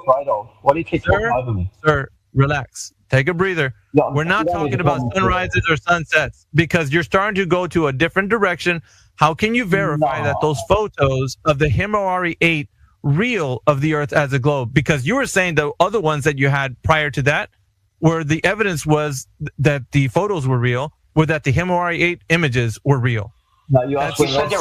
Speaker 6: Why do you keep talking over me?
Speaker 21: Sir, relax. Take a breather. We're not talking about sunrises or sunsets because you're starting to go to a different direction. How can you verify that those photos of the Himawari 8 real of the Earth as a globe? Because you were saying the other ones that you had prior to that, where the evidence was that the photos were real, were that the Himawari 8 images were real.
Speaker 6: No, you asked me. Hold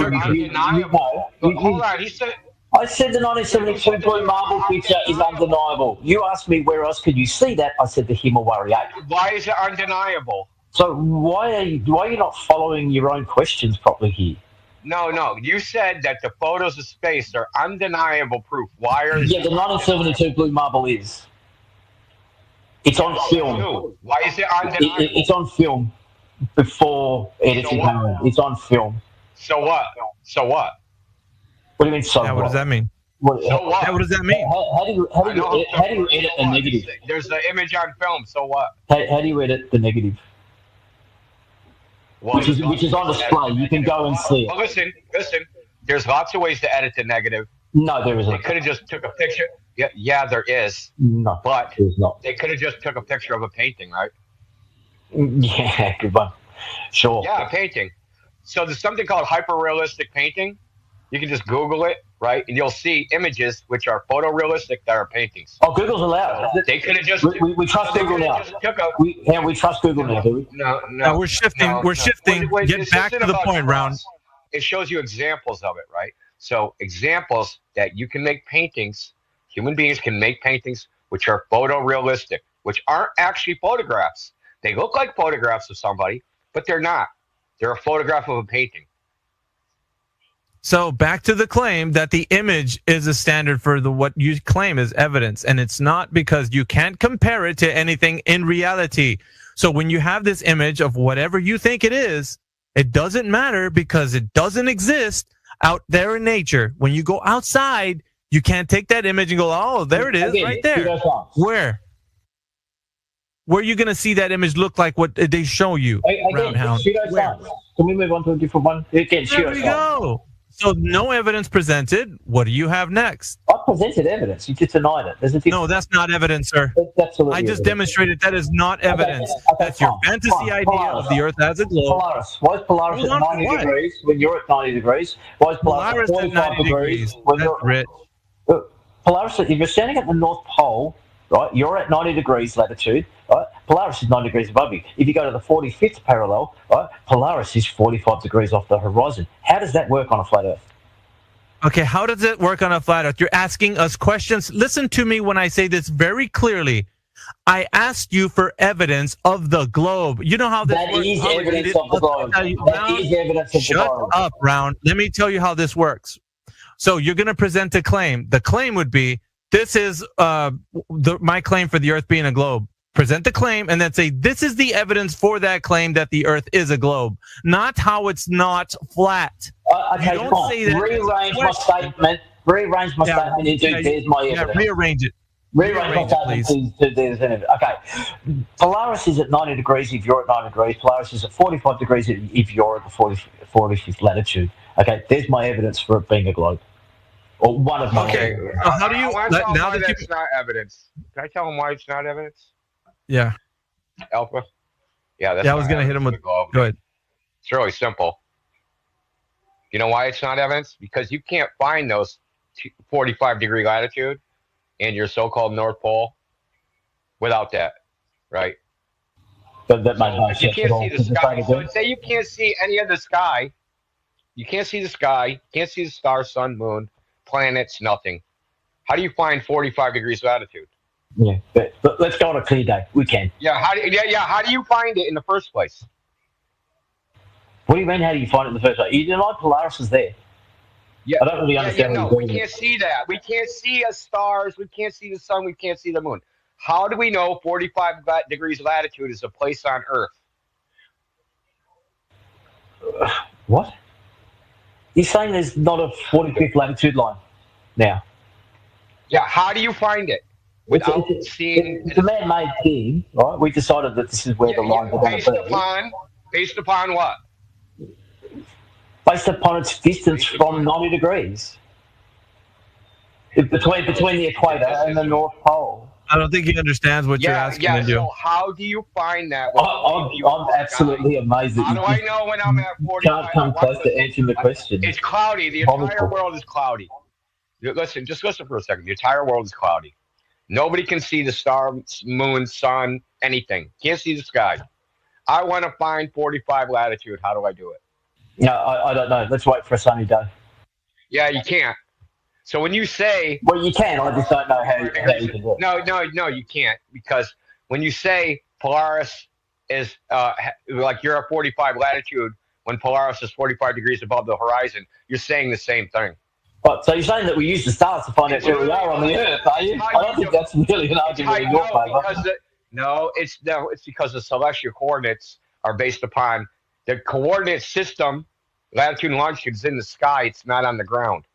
Speaker 6: on, he said. I said the 1972 blue marble picture is undeniable. You asked me where else could you see that. I said the Himawari 8.
Speaker 3: Why is it undeniable?
Speaker 6: So why are you not following your own questions properly here?
Speaker 3: No. You said that the photos of space are undeniable proof. Why are
Speaker 6: the 1972 blue marble is? It's on film.
Speaker 3: Why is it undeniable?
Speaker 6: It's on film before editing. It's on film.
Speaker 3: So what?
Speaker 6: What do you mean? So
Speaker 21: what does that mean?
Speaker 3: So what?
Speaker 21: What does that mean?
Speaker 6: How do you edit a negative?
Speaker 3: There's the image on film. So what?
Speaker 6: How do you edit the negative?
Speaker 3: Well,
Speaker 6: which is on display. You can go and see it.
Speaker 3: Well, listen. There's lots of ways to edit the negative.
Speaker 6: No, there isn't.
Speaker 3: They could have just took a picture. Yeah, there is.
Speaker 6: No,
Speaker 3: but
Speaker 6: there's not.
Speaker 3: They could have just took a picture of a painting, right?
Speaker 6: Yeah, good one. Sure.
Speaker 3: Yeah, a painting. So there's something called hyper-realistic painting. You can just Google it, right? And you'll see images which are photorealistic that are paintings.
Speaker 6: Oh, Google's allowed.
Speaker 3: They could have just.
Speaker 6: We trust Google now. We trust Google now, do we?
Speaker 3: No,
Speaker 21: we're shifting. We're shifting. Get back to the point, Round.
Speaker 3: It shows you examples of it, right? So examples that you can make paintings. Human beings can make paintings which are photorealistic, which aren't actually photographs. They look like photographs of somebody, but they're not. They're a photograph of a painting.
Speaker 21: So back to the claim that the image is a standard for what you claim is evidence, and it's not because you can't compare it to anything in reality. So when you have this image of whatever you think it is, it doesn't matter because it doesn't exist out there in nature. When you go outside, you can't take that image and go, oh, there it is, right there. Where? Where are you going to see that image look like what they show you, Roundhound?
Speaker 6: Can we move on to a different one?
Speaker 21: There we go. So no evidence presented. What do you have next?
Speaker 6: I presented evidence. You just denied it.
Speaker 21: No, that's not evidence, sir. I just demonstrated that is not evidence. That's your fantasy idea of the Earth as a globe.
Speaker 6: Polaris. Why is Polaris at 90 degrees when you're at 90 degrees? Why is Polaris at 90 degrees when you're
Speaker 21: rich?
Speaker 6: Polaris, if you're standing at the North Pole, right, you're at 90 degrees latitude, right? Polaris is 90 degrees above you. If you go to the 45th parallel, right, Polaris is 45 degrees off the horizon. How does that work on a flat Earth?
Speaker 21: Okay, how does it work on a flat Earth? You're asking us questions. Listen to me when I say this very clearly. I asked you for evidence of the globe. You know how this works?
Speaker 6: That is evidence of the globe. That is evidence of the globe.
Speaker 21: Shut up, Round. Let me tell you how this works. So you're going to present a claim. The claim would be, this is my claim for the Earth being a globe. Present the claim and then say, this is the evidence for that claim that the Earth is a globe, not how it's not flat.
Speaker 6: Okay, rearrange my statement. Rearrange my statement into there's my evidence.
Speaker 21: Rearrange it.
Speaker 6: Rearrange my statement to there's evidence. Okay. Polaris is at 90 degrees if you're at 90 degrees. Polaris is at 45 degrees if you're at the 45th latitude. Okay, there's my evidence for it being a globe. Or one of my.
Speaker 3: Okay.
Speaker 21: How do you
Speaker 3: now that it's not evidence? Can I tell him why it's not evidence?
Speaker 21: Yeah.
Speaker 3: Alpha. Yeah. That's
Speaker 21: I was gonna hit him with. Go ahead.
Speaker 3: It's really simple. You know why it's not evidence? Because you can't find those 45-degree latitude and your so-called North Pole without that, right?
Speaker 6: But that makes no
Speaker 3: If you
Speaker 6: sense at
Speaker 3: can't
Speaker 6: all.
Speaker 3: see the
Speaker 6: Could you say
Speaker 3: sky,
Speaker 6: it
Speaker 3: so
Speaker 6: again?
Speaker 3: say you can't see any of the sky, you can't see the sky, can't see the stars, sun, moon, planets, nothing. How do you find 45 degrees latitude?
Speaker 6: Yeah, but let's go on a clear day. We can.
Speaker 3: Yeah, how do you find it in the first place?
Speaker 6: What do you mean? How do you find it in the first place? You deny Polaris is there.
Speaker 3: Yeah,
Speaker 6: I don't really understand
Speaker 3: no,
Speaker 6: what
Speaker 3: we
Speaker 6: you're doing.
Speaker 3: can't see that. We can't see the stars. We can't see the sun. We can't see the moon. How do we know 45 degrees latitude is a place on Earth?
Speaker 6: What? You're saying there's not a 45th latitude line now?
Speaker 3: Yeah, how do you find it? Without seeing
Speaker 6: it's a man-made thing, right? We decided that this is where the lines are going to be.
Speaker 3: Based upon what?
Speaker 6: Based upon its distance from 90 degrees. Between the equator and the North Pole.
Speaker 21: I don't think he understands what you're asking to do.
Speaker 3: So how do you find that?
Speaker 6: I'm absolutely amazed that
Speaker 3: how do I know when I'm at 45?
Speaker 6: can't come close to answering the question.
Speaker 3: It's cloudy. The entire world is cloudy. Listen, just listen for a second. The entire world is cloudy. Nobody can see the stars, moon, sun, anything. Can't see the sky. I want to find 45 latitude. How do I do it?
Speaker 6: No, I don't know. Let's wait for a sunny day.
Speaker 3: Yeah, you can't. So when you say...
Speaker 6: Well, you can. I just don't know how you can do it.
Speaker 3: No, you can't. Because when you say Polaris is... like you're at 45 latitude, when Polaris is 45 degrees above the horizon, you're saying the same thing.
Speaker 6: Right, so you're saying that we use the stars to find out where we are on the Earth, are you? I don't think that's really an argument in your favour.
Speaker 3: It's because the celestial coordinates are based upon the coordinate system. Latitude and longitude is in the sky. It's not on the ground.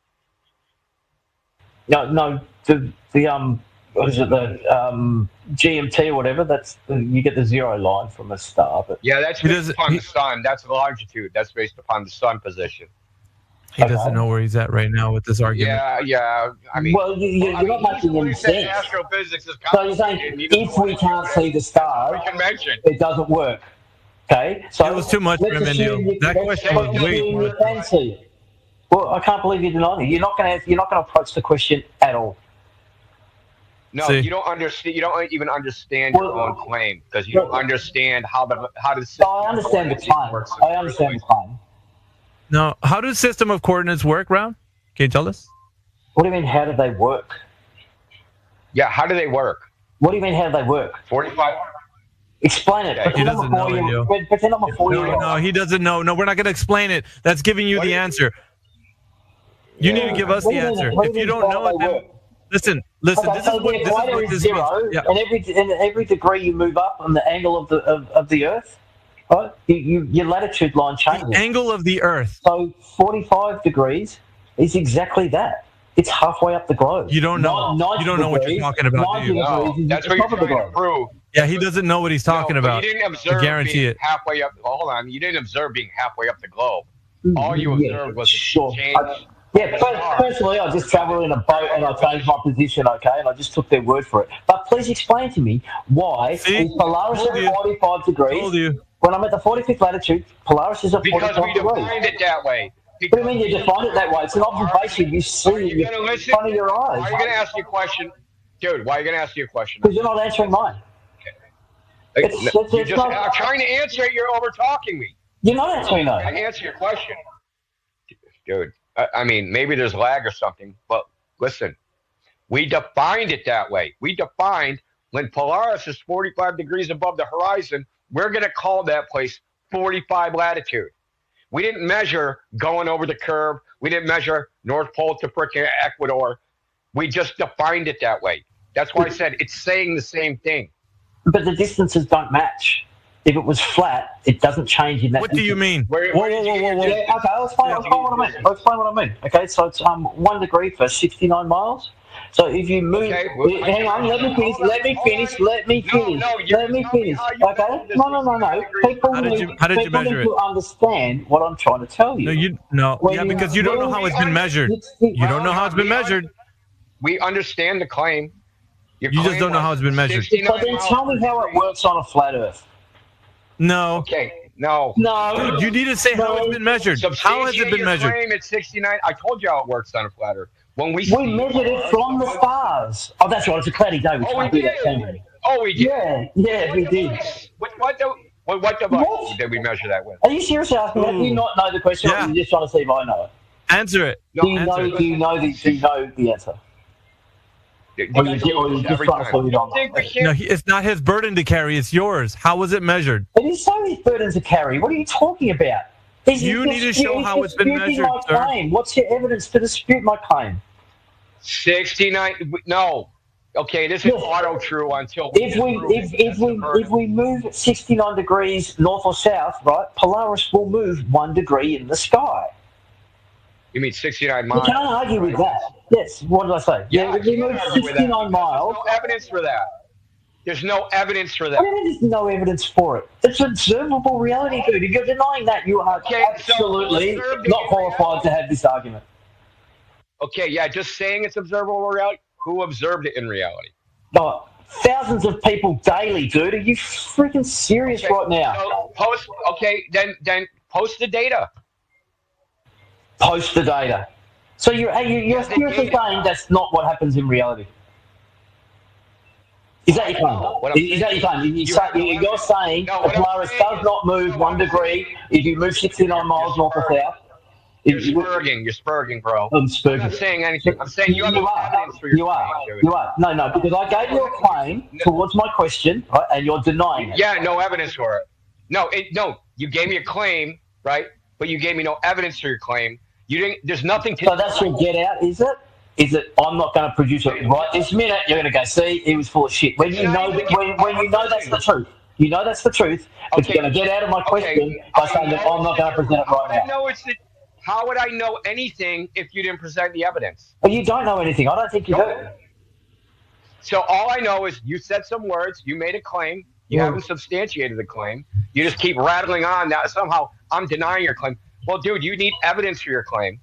Speaker 6: No, what is it, the GMT or whatever? That's you get the zero line from a star. But
Speaker 3: yeah, that's based upon the sun. That's the longitude. That's based upon the sun position.
Speaker 21: He doesn't know where he's at right now with this argument.
Speaker 3: Yeah. I mean,
Speaker 6: well, you're not making any sense.
Speaker 3: Astrophysics is
Speaker 6: so you're saying if we can't see the stars, it doesn't work. Okay, so
Speaker 21: it was too much for him and you. That question was way too much.
Speaker 6: You can see it. Well, I can't believe you deny it. You're not going to approach the question at all.
Speaker 3: No, you don't understand. You don't even understand your own claim because you don't understand how the system.
Speaker 6: I understand the claim. I understand the claim.
Speaker 21: No, how does system of coordinates work, Round? Can you tell us?
Speaker 6: What do you mean, how do they work?
Speaker 3: Yeah, how do they work?
Speaker 6: What do you mean, how do they work?
Speaker 3: 45.
Speaker 6: Explain it.
Speaker 21: Yeah, he doesn't know it,
Speaker 6: Pretend I'm a 4-year-old.
Speaker 21: No, he doesn't know. No, we're not going to explain it. That's giving you the answer. You need to give us the answer. If you don't know it, then listen.
Speaker 6: Okay,
Speaker 21: this is what this
Speaker 6: zero,
Speaker 21: means. Yeah.
Speaker 6: And every degree you move up on the angle of the Earth, right? Your latitude line changes.
Speaker 21: The angle of the Earth.
Speaker 6: So 45 degrees is exactly that. It's halfway up the globe.
Speaker 21: You don't know. You don't know what you're talking about, do you?
Speaker 3: No, that's what you're trying to prove.
Speaker 21: Yeah, he doesn't know what he's talking about.
Speaker 3: You didn't observe
Speaker 21: I guarantee
Speaker 3: being
Speaker 21: it.
Speaker 3: halfway up. Hold on. You didn't observe being halfway up the globe. All you observed was a change.
Speaker 6: Personally, I just travelled in a boat and I changed my position, okay, and I just took their word for it. But please explain to me why is Polaris at 45 degrees? When I'm at the 45th latitude, Polaris is at 45 degrees.
Speaker 3: Because we defined it that way.
Speaker 6: What do you mean you defined it that way? It's an observation you see in front of your eyes.
Speaker 3: Why are you going to ask me a question? Dude, why are you going to ask you a question?
Speaker 6: Because you're not answering mine.
Speaker 3: I'm trying to answer it, you're over-talking me.
Speaker 6: You're not answering that.
Speaker 3: I answer your question. Dude, I mean, maybe there's lag or something, but listen, we defined it that way. We defined when Polaris is 45 degrees above the horizon, we're going to call that place 45 latitude. We didn't measure going over the curve. We didn't measure North Pole to frickin' Ecuador. We just defined it that way. That's why I said it's saying the same thing.
Speaker 6: But the distances don't match. If it was flat, it doesn't change in that.
Speaker 21: What do you mean?
Speaker 6: Whoa. Okay, I'll explain what I mean. Okay, so it's 1 degree for 69 miles. So if you move, hang on, let me finish. Okay, no.
Speaker 21: How did you measure it?
Speaker 6: To understand what I'm trying to tell you.
Speaker 21: Because you don't know how it's been measured. You don't know how it's been measured.
Speaker 3: We understand the claim.
Speaker 21: You just don't know how it's been measured.
Speaker 6: So then tell me how it works on a flat Earth.
Speaker 21: No.
Speaker 3: Okay. No.
Speaker 21: Dude, you need to say how it's been measured. How has it been measured?
Speaker 3: Claim it's 69. I told you how it works on a flat Earth. When we
Speaker 6: measured it from the stars. Oh, that's right. It's a cloudy day. We can't do that, can we?
Speaker 3: Oh, we did.
Speaker 6: Yeah, we did.
Speaker 3: What device did we measure that with?
Speaker 6: Are you serious asking that? Do you not know the question? Or are you just trying to see if I know it?
Speaker 21: Answer it.
Speaker 6: Do you know the answer? Or you just trying to put it on?
Speaker 21: No, it's not his burden to carry. It's yours. How was it measured?
Speaker 6: It is so his burden to carry. What are you talking about?
Speaker 21: You need to show how it's been measured, sir.
Speaker 6: Claim. What's your evidence to dispute my claim?
Speaker 3: 69. No. Okay, this is auto true until
Speaker 6: if we move 69 degrees north or south, right? Polaris will move 1 degree in the sky.
Speaker 3: You mean 69 miles?
Speaker 6: You can't argue with that. Yes. What did I say?
Speaker 3: Yeah,
Speaker 6: if we move 69 miles.
Speaker 3: There's no evidence for that. There's no evidence for that.
Speaker 6: I mean, there's no evidence for it. It's observable reality, dude. If you're denying that, you are absolutely not qualified to have this argument.
Speaker 3: Okay, yeah, just saying it's observable reality. Who observed it in reality?
Speaker 6: Oh, thousands of people daily, dude. Are you freaking serious right now?
Speaker 3: So post. Okay, then post the data.
Speaker 6: Post the data. So you're seriously saying that's not what happens in reality? Is that your claim? Is that your claim? You're saying the Polaris does not move 1 degree if you move 69 miles north or south?
Speaker 3: You're spurging, bro.
Speaker 6: I'm spurging.
Speaker 3: I'm not saying anything. I'm saying you have evidence for your claim.
Speaker 6: You are. No, because I gave you a claim towards my question, right, and you're denying it.
Speaker 3: Yeah, no evidence for it. No, you gave me a claim, right? But you gave me no evidence for your claim. You didn't. There's nothing to.
Speaker 6: So that's your get out, is it? Is it? I'm not going to produce it right this minute. You're going to go see. He was full of shit. When you know when you know that's the truth. You know that's the truth. But you're going to get out of my question by saying that I'm not going to present it right now.
Speaker 3: How would I know anything if you didn't present the evidence?
Speaker 6: Well, you don't know anything. I don't think you do.
Speaker 3: So all I know is you said some words. You made a claim. You haven't substantiated the claim. You just keep rattling on that somehow I'm denying your claim. Well, dude, you need evidence for your claim.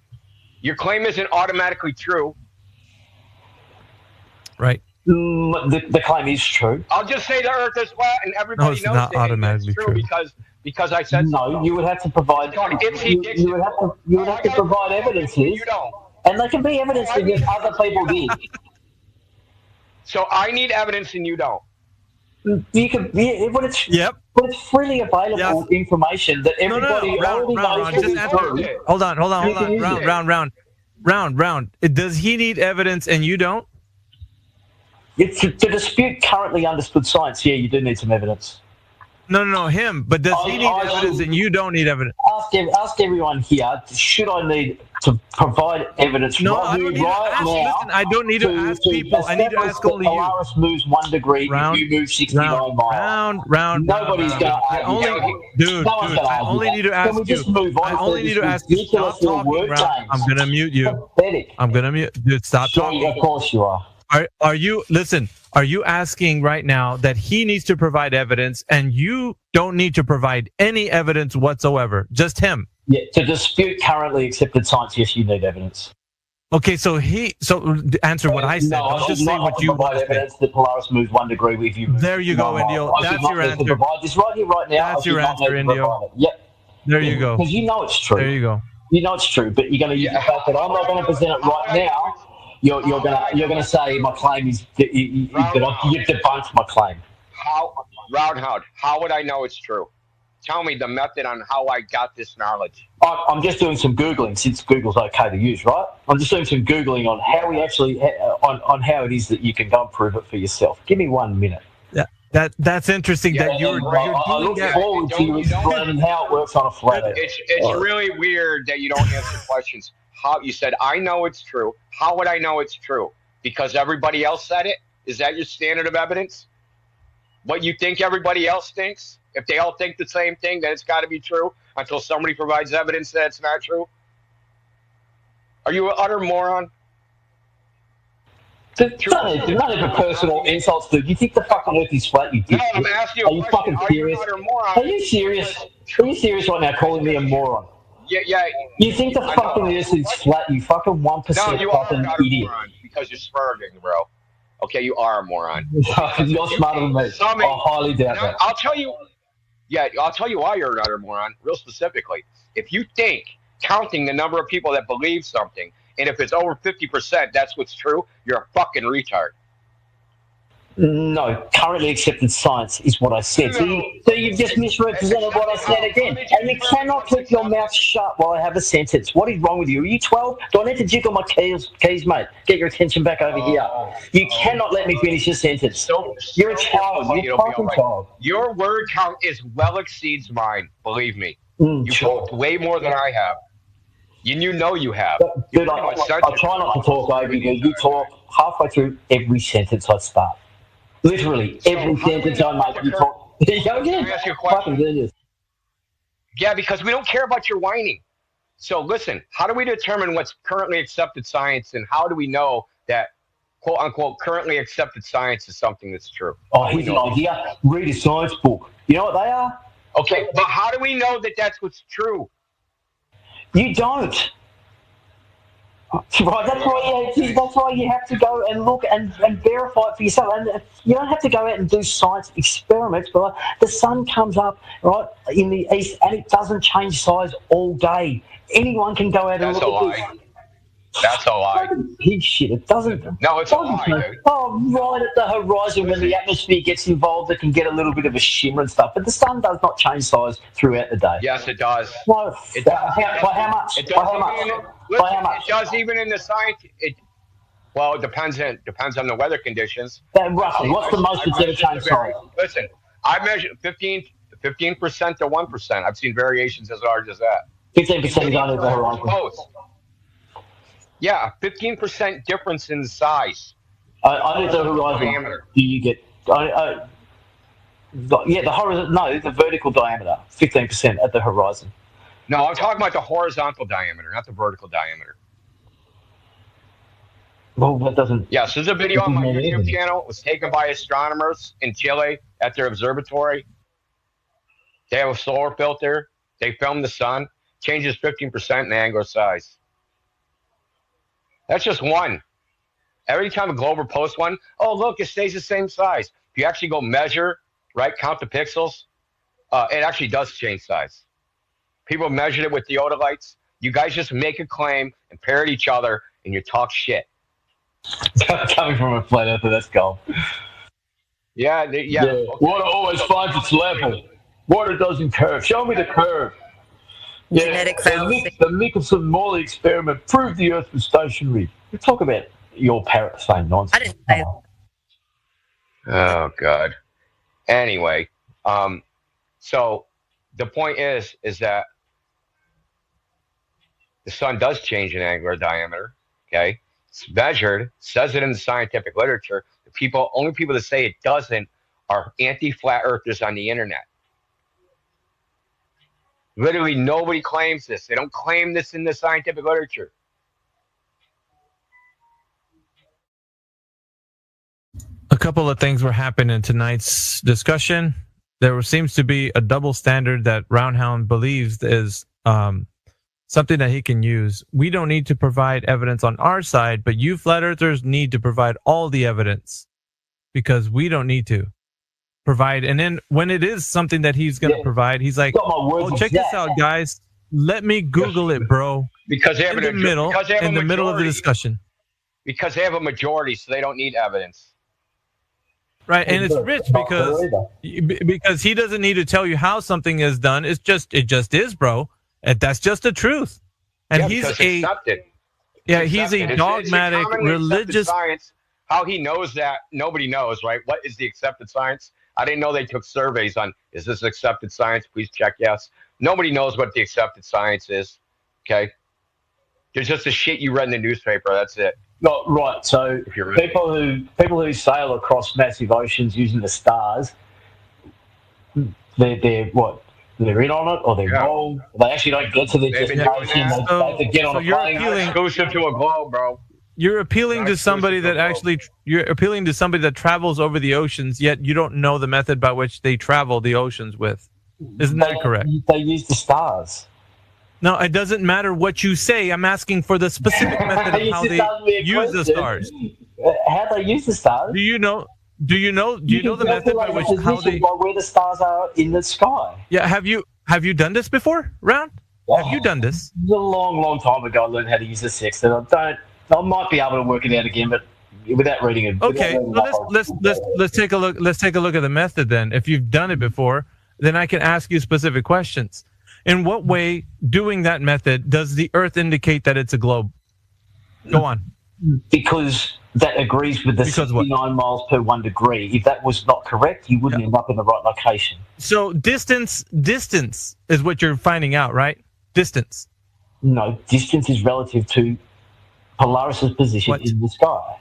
Speaker 3: Your claim isn't automatically true.
Speaker 21: Right.
Speaker 6: The claim is true.
Speaker 3: I'll just say the Earth is flat, and everybody knows
Speaker 21: not automatically
Speaker 3: it's true because I said so.
Speaker 6: No, you would have to provide. You would have to provide evidences.
Speaker 3: You don't.
Speaker 6: And there can be evidence that yes, other people did.
Speaker 3: So I need evidence, and you don't.
Speaker 6: You can, but it's freely available information that everybody already knows to be true.
Speaker 21: Hold on. Round. Does he need evidence and you don't?
Speaker 6: To dispute currently understood science, yeah, you do need some evidence.
Speaker 21: No, him. But does he need evidence and you don't need evidence?
Speaker 6: Ask everyone here, should I need to provide evidence
Speaker 21: I don't need to ask.
Speaker 6: now?
Speaker 21: Listen, I don't need to ask people. I need to ask only you.
Speaker 6: Polaris moves 1 degree if you move 69 miles. Nobody's going to argue.
Speaker 21: Dude, I only need to ask you.
Speaker 6: Can we just move on?
Speaker 21: I only need to ask you. Stop talking, Round. I'm going to mute you. I'm going to mute. Dude, stop talking.
Speaker 6: Of course you are.
Speaker 21: Are you asking right now that he needs to provide evidence and you don't need to provide any evidence whatsoever? Just him?
Speaker 6: Yeah, to dispute currently accepted science, yes, you need evidence.
Speaker 21: Okay, so answer what I said.
Speaker 6: No,
Speaker 21: just say what you
Speaker 6: provide evidence that Polaris moves 1 degree if you move.
Speaker 21: There you go, Indio. That's your answer.
Speaker 6: Provide this right here, right now.
Speaker 21: That's your answer, Indio.
Speaker 6: Yep.
Speaker 21: There you go.
Speaker 6: Because you know it's true.
Speaker 21: There you go.
Speaker 6: You know it's true, but you're going to use the fact that I'm not going to present it right now. You're gonna say my claim is that you've debunked my claim.
Speaker 3: How would I know it's true? Tell me the method on how I got this knowledge.
Speaker 6: I'm just doing some Googling since Google's okay to use, right? I'm just doing some Googling on how we actually on how it is that you can go and prove it for yourself. Give me 1 minute.
Speaker 21: Yeah, that's interesting. That you're
Speaker 6: I look forward to you explaining how it works on a flat Earth.
Speaker 3: It's really weird that you don't answer questions. How you said I know it's true. How would I know it's true? Because everybody else said it? Is that your standard of evidence? What you think everybody else thinks? If they all think the same thing, then it's got to be true until somebody provides evidence that it's not true? Are you an utter moron?
Speaker 6: None of the personal insults, dude. You think the fucking Earth is flat? You
Speaker 3: no, I'm asking you a question.
Speaker 6: Fucking serious? Are you serious? Are you serious right now calling me a moron?
Speaker 3: Yeah.
Speaker 6: You think the fucking Earth is flat? You fucking 1% fucking idiot.
Speaker 3: Because you're spurging, bro. Okay, you are a moron.
Speaker 6: You're smarter than me. I highly doubt that.
Speaker 3: I'll tell you. Yeah, I'll tell you why you're another moron, real specifically. If you think counting the number of people that believe something, and if it's over 50%, that's what's true, you're a fucking retard.
Speaker 6: No, currently accepted science is what I said. So you've just misrepresented what I said again. And you cannot keep your mouth shut while I have a sentence. What is wrong with you? Are you 12? Do I need to jiggle my keys, mate? Get your attention back over here. You cannot let me finish your sentence. You're a child. You're a fucking child.
Speaker 3: Your word count well exceeds mine, believe me. You've talked way more than I have. You know you have.
Speaker 6: But I try not to talk over you. You talk halfway through every sentence I start. Literally, every sentence I make, you talk.
Speaker 3: Let me ask you a question. Yeah, because we don't care about your whining. So listen, how do we determine what's currently accepted science, and how do we know that, quote unquote, currently accepted science is something that's true?
Speaker 6: Oh, here's an idea. Read a science book. You know what they are?
Speaker 3: Okay, but how do we know that that's what's true?
Speaker 6: You don't. Right, that's why you have to go and look and verify it for yourself. And you don't have to go out and do science experiments, but the sun comes up right in the east and it doesn't change size all day. Anyone can go out and look at this.
Speaker 3: That's a lie.
Speaker 6: Pig shit. It doesn't.
Speaker 3: No, it's a lie, dude.
Speaker 6: Oh, right at the horizon when the atmosphere gets involved, it can get a little bit of a shimmer and stuff. But the sun does not change size throughout the day.
Speaker 3: Yes, it does.
Speaker 6: No,
Speaker 3: it does.
Speaker 6: By how much?
Speaker 3: It does.
Speaker 6: By how much?
Speaker 3: Listen,
Speaker 6: By how much?
Speaker 3: It does even in the science. Well, it depends on the weather conditions.
Speaker 6: Roughly, what's the most it's ever changed size?
Speaker 3: Listen, I measured 15% to 1%. I've seen variations as large as that.
Speaker 6: 15% is under the horizon.
Speaker 3: Yeah, 15% difference in size.
Speaker 6: Under the horizon, diameter. Do you get? Yeah, the horizon. No, the vertical diameter, 15% at the horizon.
Speaker 3: No, I'm talking about the horizontal diameter, not the vertical diameter.
Speaker 6: Well, that doesn't.
Speaker 3: Yeah, so there's a video on my YouTube channel. It was taken by astronomers in Chile at their observatory. They have a solar filter. They film the sun. Changes 15% in angular size. That's just one. Every time a Glober posts one, oh, look, it stays the same size. If you actually go measure, right, count the pixels, it actually does change size. People measured it with theodolites. You guys just make a claim and parrot each other, and you talk shit.
Speaker 6: Coming from a flat earther, that's gold.
Speaker 3: Yeah.
Speaker 6: Okay. Water always finds its level. Water doesn't curve. Show me the curve. Yeah,
Speaker 16: Genetic fallacy.
Speaker 6: The Michelson-Morley experiment proved the Earth was stationary. You talk about your parrot saying nonsense.
Speaker 16: I didn't say that.
Speaker 3: Oh, God. Anyway, so the point is that the sun does change in angular diameter, okay? It's measured, says it in the scientific literature. The only people that say it doesn't are anti-flat earthers on the internet. Literally nobody claims this. They don't claim this in the scientific literature.
Speaker 21: A couple of things were happening in tonight's discussion. There seems to be a double standard that Roundhound believes is something that he can use. We don't need to provide evidence on our side, but you flat earthers need to provide all the evidence because we don't need to provide. And then when it is something that he's going to provide, he's like, oh, check this out, guys. Let me Google it, bro.
Speaker 3: Because they have
Speaker 21: in the middle of the discussion.
Speaker 3: Because they have a majority, so they don't need evidence.
Speaker 21: Right, and it's rich because he doesn't need to tell you how something is done. It just is, bro. And that's just the truth. And he's he's a dogmatic religious
Speaker 3: science. How he knows that, nobody knows, right? What is the accepted science? I didn't know they took surveys on, is this accepted science? Please check yes. Nobody knows what the accepted science is, okay? There's just the shit you read in the newspaper, that's it.
Speaker 6: No, right, so people who sail across massive oceans using the stars, they're what? They're in on it, or they're wrong. They actually don't get to their destination. They have to get on a plane.
Speaker 3: Exclusive to a globe, bro.
Speaker 21: You're appealing to somebody that travels over the oceans, yet you don't know the method by which they travel the oceans with. Isn't that correct?
Speaker 6: They use the stars.
Speaker 21: No, it doesn't matter what you say. I'm asking for the specific method of how they use the stars.
Speaker 6: How they use the stars?
Speaker 21: Do Do you know the method by which how they
Speaker 6: where the stars are in the sky?
Speaker 21: Yeah, have you done this before, Round? Have you done this?
Speaker 6: It was a long time ago I learned how to use the sextant. I might be able to work it out again, but without reading it.
Speaker 21: Okay, so let's take a look. Let's take a look at the method then. If you've done it before, then I can ask you specific questions. In what way, doing that method, does the Earth indicate that it's a globe? Go on. Because
Speaker 6: that agrees with the 69 miles per 1 degree. If that was not correct, you wouldn't end up in the right location.
Speaker 21: So distance is what you're finding out, right? Distance.
Speaker 6: No, distance is relative to Polaris's position in the sky.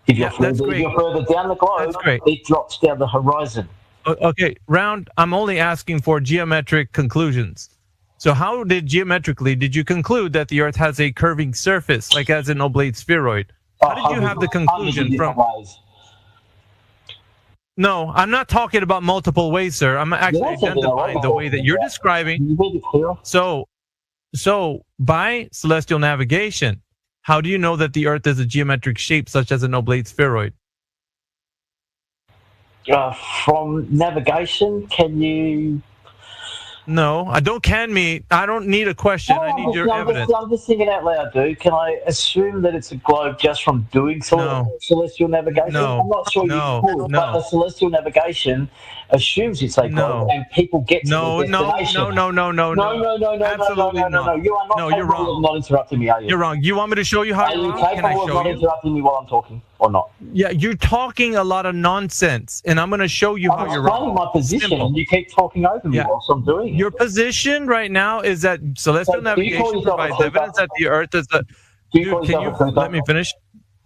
Speaker 6: If you're further down the globe, it drops down the horizon.
Speaker 21: Okay, Round, I'm only asking for geometric conclusions. So how did you conclude that the Earth has a curving surface, like as an oblate spheroid? How did you have the conclusion from? No, I'm not talking about multiple ways, sir. I'm actually identifying the way that you're describing. So by celestial navigation, how do you know that the Earth is a geometric shape such as an oblate spheroid?
Speaker 6: From navigation, can you? No,
Speaker 21: I don't need a question. I need your evidence.
Speaker 6: I'm just thinking out loud, dude. Can I assume that it's a globe just from doing celestial navigation?
Speaker 21: No.
Speaker 6: I'm not sure you could, but the celestial navigation assumes it's a globe, and people get to the destination. No.
Speaker 21: Absolutely not.
Speaker 6: You are not.
Speaker 21: No, you're wrong.
Speaker 6: Of not interrupting me, are you?
Speaker 21: You're wrong. You want me to show you how?
Speaker 6: Are you capable of not interrupting me while I'm talking, or not?
Speaker 21: Yeah, you're talking a lot of nonsense, and I'm going to show you how you're wrong.
Speaker 6: I'm explaining my position, and you keep talking over me whilst I'm doing it.
Speaker 21: Your position right now is that celestial navigation provides evidence that the Earth is the. Dude, can you let me finish?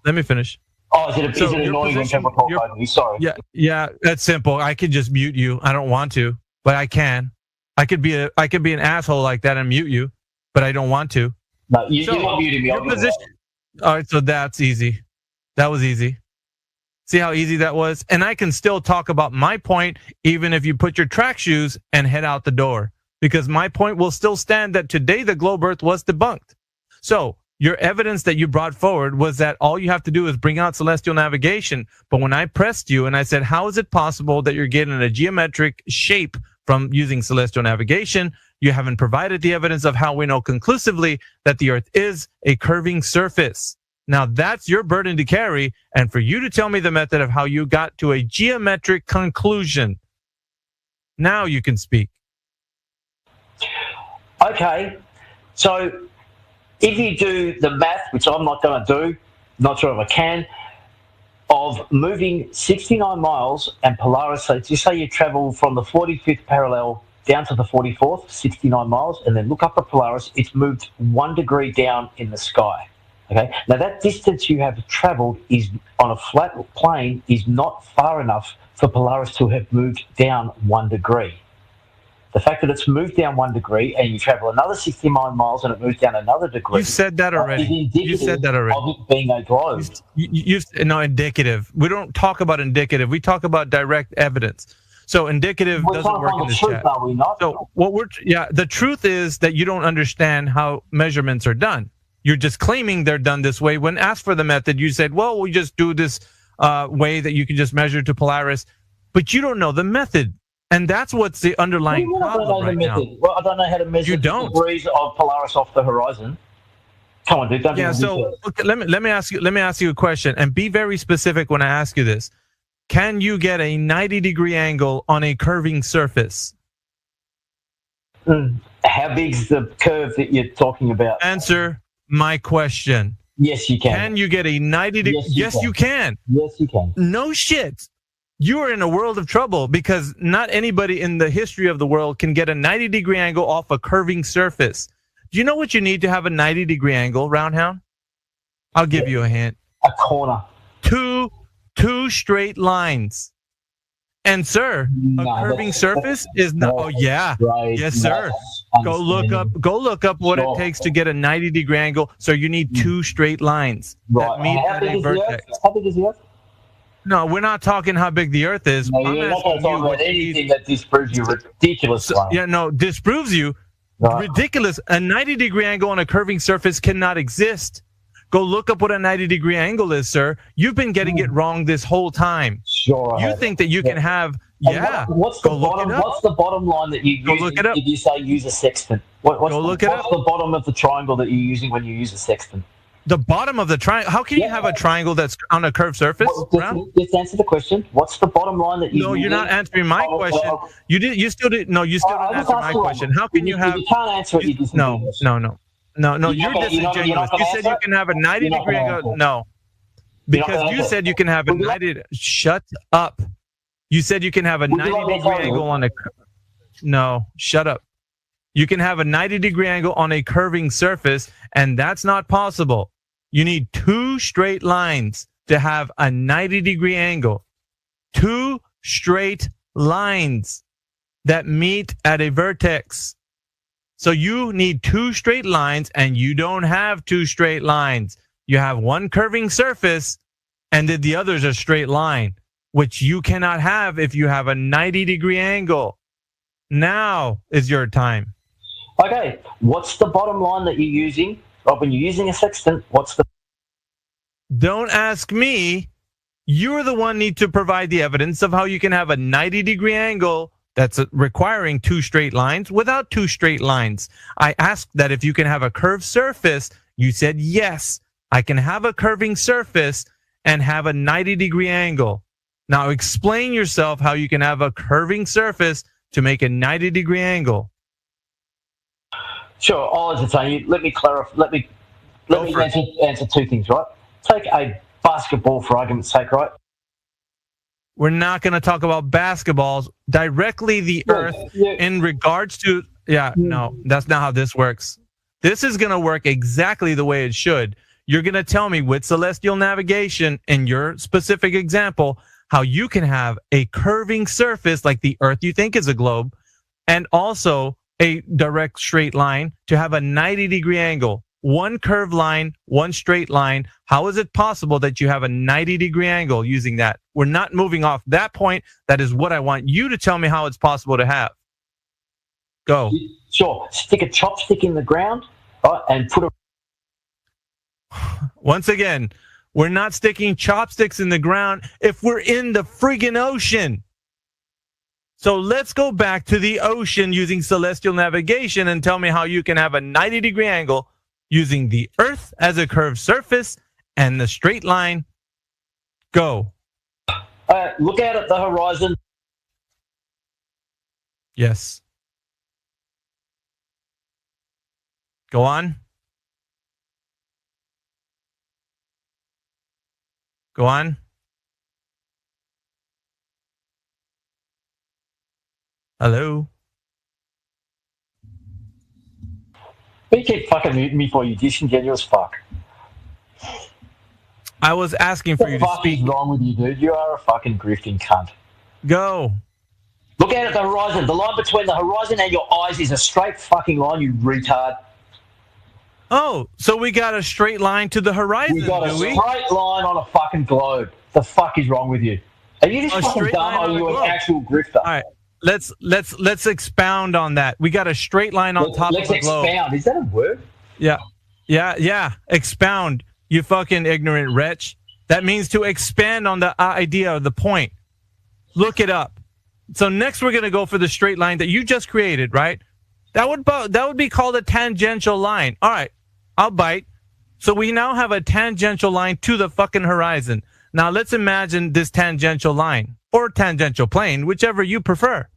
Speaker 21: Let me finish.
Speaker 6: Oh, is it annoying when people talk over me? Sorry.
Speaker 21: Yeah, that's simple. I could just mute you. I don't want to, but I can. I could be an asshole like that and mute you, but I don't want to.
Speaker 6: No, you're not muting me.
Speaker 21: Your position. All right, so that's easy. That was easy. See how easy that was? And I can still talk about my point even if you put your track shoes and head out the door, because my point will still stand that today the globe Earth was debunked. So your evidence that you brought forward was that all you have to do is bring out celestial navigation. But when I pressed you and I said, how is it possible that you're getting a geometric shape from using celestial navigation? You haven't provided the evidence of how we know conclusively that the Earth is a curving surface. Now that's your burden to carry, and for you to tell me the method of how you got to a geometric conclusion. Now you can speak.
Speaker 6: Okay, so if you do the math, which I'm not going to do, not sure if I can, of moving 69 miles and Polaris, so just say you travel from the 45th parallel down to the 44th, 69 miles, and then look up at Polaris, it's moved 1 degree down in the sky. Okay. Now that distance you have travelled is on a flat plane is not far enough for Polaris to have moved down 1 degree. The fact that it's moved down 1 degree and you travel another 69 miles and it moves down another degree.
Speaker 21: You said that already. You said that already.
Speaker 6: Of it being a globe.
Speaker 21: No, indicative. We don't talk about indicative. We talk about direct evidence. So indicative doesn't work in this chat.
Speaker 6: Are we not?
Speaker 21: So the truth is that you don't understand how measurements are done. You're just claiming they're done this way. When asked for the method, you said, well, we just do this way that you can just measure to Polaris. But you don't know the method. And that's what's the underlying problem right now.
Speaker 6: Well, I don't know how to measure the degrees of Polaris off the horizon. Come on, dude.
Speaker 21: Let me ask you a question, and be very specific when I ask you this. Can you get a 90-degree angle on a curving surface?
Speaker 6: How big's the curve that you're talking about?
Speaker 21: Answer my question.
Speaker 6: Yes, you can.
Speaker 21: Can you get a 90 degree? Yes, you can.
Speaker 6: Yes, you can.
Speaker 21: No shit. You are in a world of trouble because not anybody in the history of the world can get a 90-degree angle off a curving surface. Do you know what you need to have a 90-degree angle, Roundhound? I'll give you a hint.
Speaker 6: A corner.
Speaker 21: Two straight lines. And sir, a curving surface is not. Oh yeah,
Speaker 6: right,
Speaker 21: yes sir. Go look up what it takes to get a 90-degree angle. So you need 2 straight lines that meet at a vertex.
Speaker 6: How big is the Earth?
Speaker 21: No, we're not talking how big the Earth is.
Speaker 6: No, you're not going to talk about anything that disproves you ridiculous.
Speaker 21: Disproves you. Right. Ridiculous. A 90-degree angle on a curving surface cannot exist. Go look up what a 90-degree angle is, sir. You've been getting it wrong this whole time.
Speaker 6: Sure.
Speaker 21: You think that you can have,
Speaker 6: What's the bottom? What's the bottom line that you use if you say use a sextant? What's the bottom of the triangle that you're using when you use a sextant?
Speaker 21: The bottom of the triangle. How can you have a triangle that's on a curved surface?
Speaker 6: Just answer the question. What's the bottom line that you?
Speaker 21: No, you're not answering my question. You still didn't. No, you still didn't answer my question. How can you have?
Speaker 6: You can't answer it.
Speaker 21: No. You're disingenuous. You said you can have a 90-degree angle. No, because you said you can have a 90. Shut up. You said you can have a 90-degree angle on a. No, shut up. You can have a 90-degree angle on a curving surface, and that's not possible. You need two straight lines to have a 90-degree angle. Two straight lines that meet at a vertex. So you need two straight lines, and you don't have two straight lines. You have one curving surface, and then the other is a straight line, which you cannot have if you have a 90-degree angle. Now is your time.
Speaker 6: Okay, what's the bottom line that you're using? Or when you're using a sextant, what's the...
Speaker 21: Don't ask me. You're the one need to provide the evidence of how you can have a 90-degree angle that's requiring two straight lines without two straight lines. I asked that if you can have a curved surface. You said, yes, I can have a curving surface and have a 90-degree angle. Now explain yourself how you can have a curving surface to make a 90-degree angle.
Speaker 6: Sure, all I was saying, let me clarify, let me answer two things, right? Take a basketball for argument's sake, right?
Speaker 21: We're not going to talk about basketballs directly. The Earth in regards to no, that's not how this works. This is going to work exactly the way it should. You're going to tell me with celestial navigation in your specific example how you can have a curving surface like the Earth you think is a globe, and also a direct straight line to have a 90-degree angle. One curved line, one straight line. How is it possible that you have a 90-degree angle using that? We're not moving off that point. That is what I want you to tell me how it's possible to have. Go.
Speaker 6: Sure. Stick a chopstick in the ground, right, and put a...
Speaker 21: Once again, we're not sticking chopsticks in the ground if we're in the friggin' ocean. So let's go back to the ocean using celestial navigation and tell me how you can have a 90-degree angle using the Earth as a curved surface and the straight line. Go.
Speaker 6: Look out at the horizon.
Speaker 21: Yes. Go on. Go on. Hello?
Speaker 6: You keep fucking muting me for you disingenuous fuck.
Speaker 21: I was asking for you to speak.
Speaker 6: What's wrong with you, dude? You are a fucking grifting cunt.
Speaker 21: Go.
Speaker 6: Look out at the horizon. The line between the horizon and your eyes is a straight fucking line, you retard.
Speaker 21: Oh, so we got a straight line to the horizon,
Speaker 6: We got a straight line on a fucking globe. The fuck is wrong with you? Are you just fucking dumb or are you an actual grifter?
Speaker 21: All right. Let's expound on that. We got a straight line on top of the globe.
Speaker 6: Let's expound. Is that a word?
Speaker 21: Yeah. Expound, you fucking ignorant wretch. That means to expand on the idea of the point. Look it up. So next we're going to go for the straight line that you just created, right? That would be called a tangential line. All right, I'll bite. So we now have a tangential line to the fucking horizon. Now let's imagine this tangential line or tangential plane, whichever you prefer.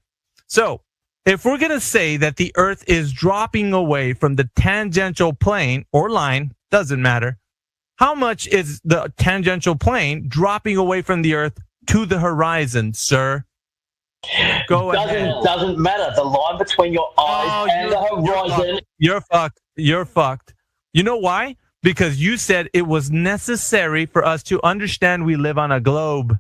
Speaker 21: So if we're going to say that the Earth is dropping away from the tangential plane or line, doesn't matter, how much is the tangential plane dropping away from the Earth to the horizon, sir? Go ahead.
Speaker 6: Doesn't matter. The line between your eyes and the horizon.
Speaker 21: You're fucked. You know why? Because you said it was necessary for us to understand we live on a globe.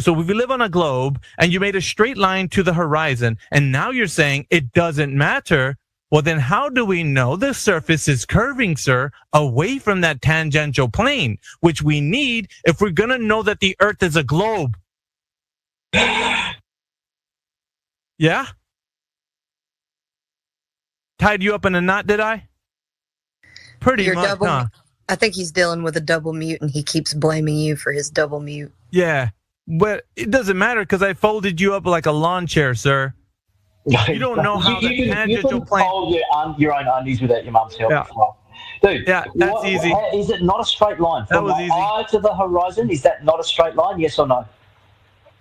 Speaker 21: So if we live on a globe and you made a straight line to the horizon and now you're saying it doesn't matter, well then how do we know the surface is curving, sir, away from that tangential plane, which we need if we're going to know that the Earth is a globe? Yeah? Tied you up in a knot, did I? Pretty much, huh?
Speaker 16: I think he's dealing with a double mute, and he keeps blaming you for his double mute.
Speaker 21: Yeah, but it doesn't matter because I folded you up like a lawn chair, sir. You don't know how the tangential plane.
Speaker 6: You can fold your own undies without your mum's help.
Speaker 21: Yeah.
Speaker 6: Dude,
Speaker 21: yeah, that's easy.
Speaker 6: Is it not a straight line? From the eye to the horizon, is that not a straight line? Yes or no?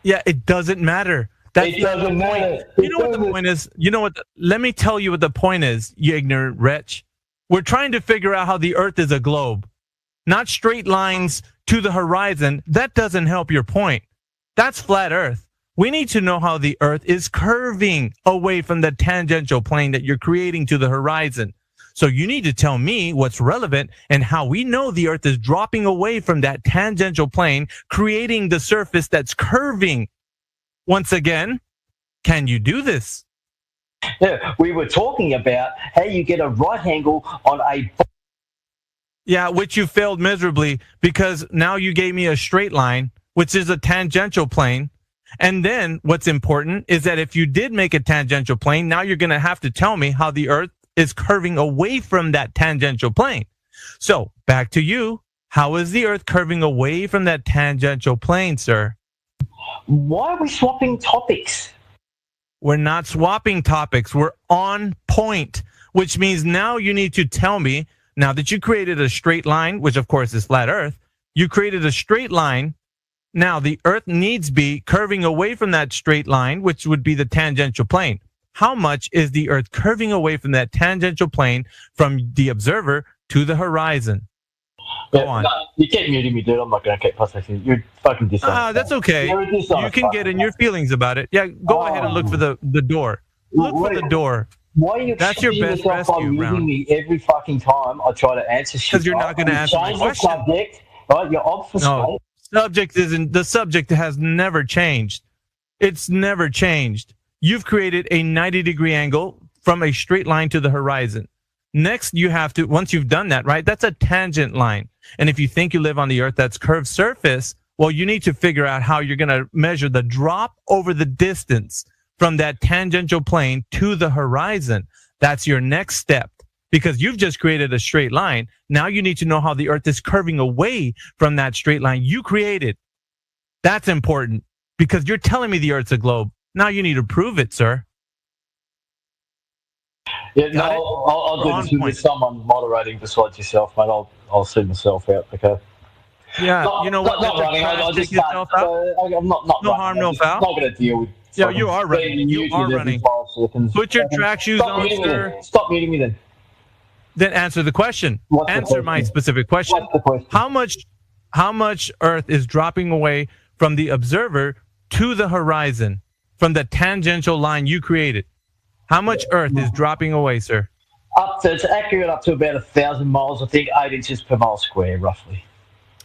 Speaker 21: Yeah, it doesn't matter. That's
Speaker 6: it doesn't matter.
Speaker 21: You know what the point is? You know what? Let me tell you what the point is, you ignorant wretch. We're trying to figure out how the Earth is a globe, not straight lines to the horizon. That doesn't help your point. That's flat Earth. We need to know how the Earth is curving away from the tangential plane that you're creating to the horizon. So you need to tell me what's relevant and how we know the Earth is dropping away from that tangential plane, creating the surface that's curving. Once again, can you do this?
Speaker 6: Yeah, we were talking about how you get a right angle on a...
Speaker 21: Yeah, which you failed miserably because now you gave me a straight line, which is a tangential plane. And then what's important is that if you did make a tangential plane, now you're going to have to tell me how the Earth is curving away from that tangential plane. So back to you. How is the Earth curving away from that tangential plane, sir?
Speaker 6: Why are we swapping topics?
Speaker 21: We're not swapping topics. We're on point, which means now you need to tell me, now that you created a straight line, which of course is flat Earth, you created a straight line. Now, the Earth needs to be curving away from that straight line, which would be the tangential plane. How much is the Earth curving away from that tangential plane from the observer to the horizon? Go on.
Speaker 6: No, you keep muting me, dude. I'm not going to keep processing. You're fucking dishonest.
Speaker 21: That's okay. You can get in your feelings about it. Yeah, go ahead and look for the door. Look for the door.
Speaker 6: Why are you
Speaker 21: That's your best rescue round.
Speaker 6: Me every fucking time I try to answer shit?
Speaker 21: Because you're not going to answer my question.
Speaker 6: Subject, right? You're obfuscate.
Speaker 21: No. The subject has never changed. It's never changed. You've created a 90-degree angle from a straight line to the horizon. Next, you have to, once you've done that, right, that's a tangent line. And if you think you live on the Earth that's curved surface, well, you need to figure out how you're going to measure the drop over the distance from that tangential plane to the horizon. That's your next step. Because you've just created a straight line. Now you need to know how the Earth is curving away from that straight line you created. That's important because you're telling me the Earth's a globe. Now you need to prove it, sir.
Speaker 6: Yeah, no, I'll do this with someone moderating besides yourself, mate. I'll see myself out, okay?
Speaker 21: Yeah, you know what?
Speaker 6: Not running. I just
Speaker 21: yourself out.
Speaker 6: I'm not
Speaker 21: no
Speaker 6: running.
Speaker 21: harm, no foul.
Speaker 6: I'm not going to deal with.
Speaker 21: Yeah, you are running. You are running. Put your track shoes on, sir.
Speaker 6: Stop muting me then.
Speaker 21: Then answer the question. Answer my specific question.
Speaker 6: What's the question?
Speaker 21: How much Earth is dropping away from the observer to the horizon, from the tangential line you created? How much Earth is dropping away, sir?
Speaker 6: It's accurate up to about 1,000 miles, I think, 8 inches per mile square, roughly.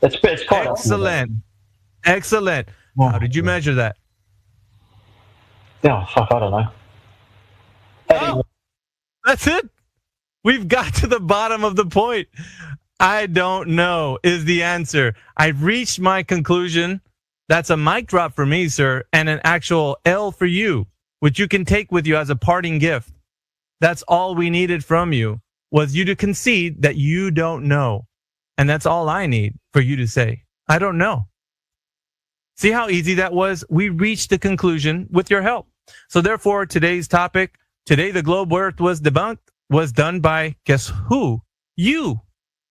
Speaker 6: It's quite
Speaker 21: excellent. Excellent. How did you measure that?
Speaker 6: Oh, fuck, I don't know.
Speaker 21: Oh, that's it. We've got to the bottom of the point. I don't know is the answer. I've reached my conclusion. That's a mic drop for me, sir, and an actual L for you, which you can take with you as a parting gift. That's all we needed from you, was you to concede that you don't know. And that's all I need for you to say. I don't know. See how easy that was? We reached the conclusion with your help. So therefore, today's topic, today the globe Earth was debunked, was done by, guess who? You,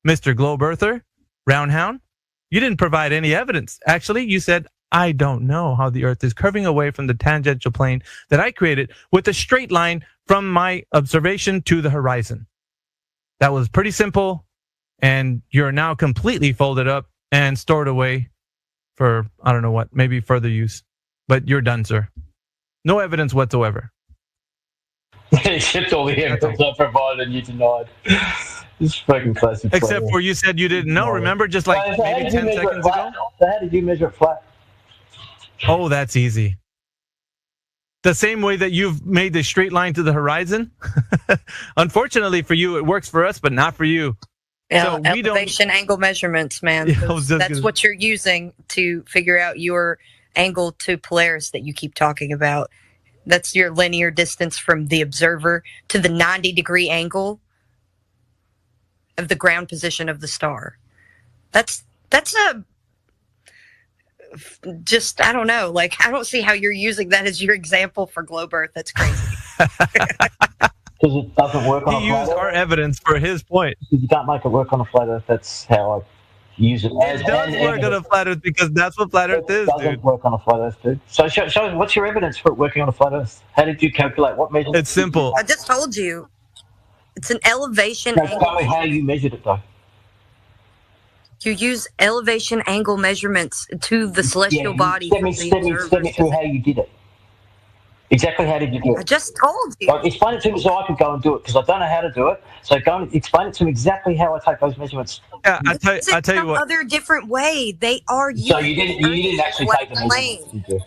Speaker 21: Mr. Globe Earther, Roundhound. You didn't provide any evidence. Actually, you said, I don't know how the Earth is curving away from the tangential plane that I created with a straight line from my observation to the horizon. That was pretty simple, and you're now completely folded up and stored away for, I don't know what, maybe further use. But you're done, sir. No evidence whatsoever.
Speaker 6: Except all the evidence I provided and you denied. This fucking classic.
Speaker 21: Except for you said you didn't know, remember? Just like maybe 10 seconds ago?
Speaker 6: So how did you measure it flat?
Speaker 21: Oh, that's easy. The same way that you've made the straight line to the horizon. Unfortunately for you, it works for us, but not for you.
Speaker 16: Yeah,
Speaker 21: so we
Speaker 16: elevation angle measurements, man. That's what you're using to figure out your angle to Polaris that you keep talking about. That's your linear distance from the observer to the 90-degree angle. of the ground position of the star. That's a just, I don't know. Like, I don't see how you're using that as your example for globe Earth. That's crazy.
Speaker 6: Because it doesn't work on
Speaker 21: He
Speaker 6: a flat
Speaker 21: used
Speaker 6: Earth.
Speaker 21: our evidence for his point.
Speaker 6: You can't make it work on a flat Earth. That's how I use it.
Speaker 21: It does work on a flat Earth because that's what flat Earth is,
Speaker 6: It doesn't work on a flat Earth, dude. So show what's your evidence for it working on a flat Earth? How did you calculate? What measurement?
Speaker 21: It's simple.
Speaker 16: I just told you. It's an elevation
Speaker 6: No,
Speaker 16: angle.
Speaker 6: tell me how you measured it, though.
Speaker 16: You use elevation angle measurements to the celestial body.
Speaker 6: Step me through how you did it. Exactly how did you do it?
Speaker 16: I just told you.
Speaker 6: Like, explain it to me so I could go and do it, because I don't know how to do it. So go and explain it to me exactly how I take those measurements.
Speaker 21: Yeah, I tell you what.
Speaker 16: Other different way. They are using.
Speaker 6: So you didn't actually take the measurements, did you?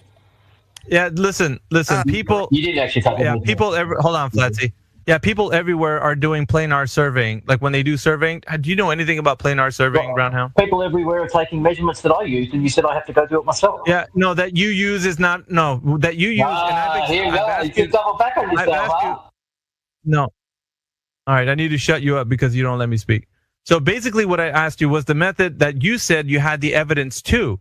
Speaker 21: Yeah, listen. People.
Speaker 6: You didn't actually take the measurements.
Speaker 21: People. Hold on, Flatsy. Yeah, people everywhere are doing planar surveying. Like when they do surveying, do you know anything about planar surveying, Brownhound?
Speaker 6: People everywhere are taking measurements that I used, and you said I have to go do it myself.
Speaker 21: Yeah, no, that you use is not, no, that you use.
Speaker 6: Here you go. You can double back on yourself, huh?
Speaker 21: No. All right, I need to shut you up because you don't let me speak. So basically what I asked you was the method that you said you had the evidence to.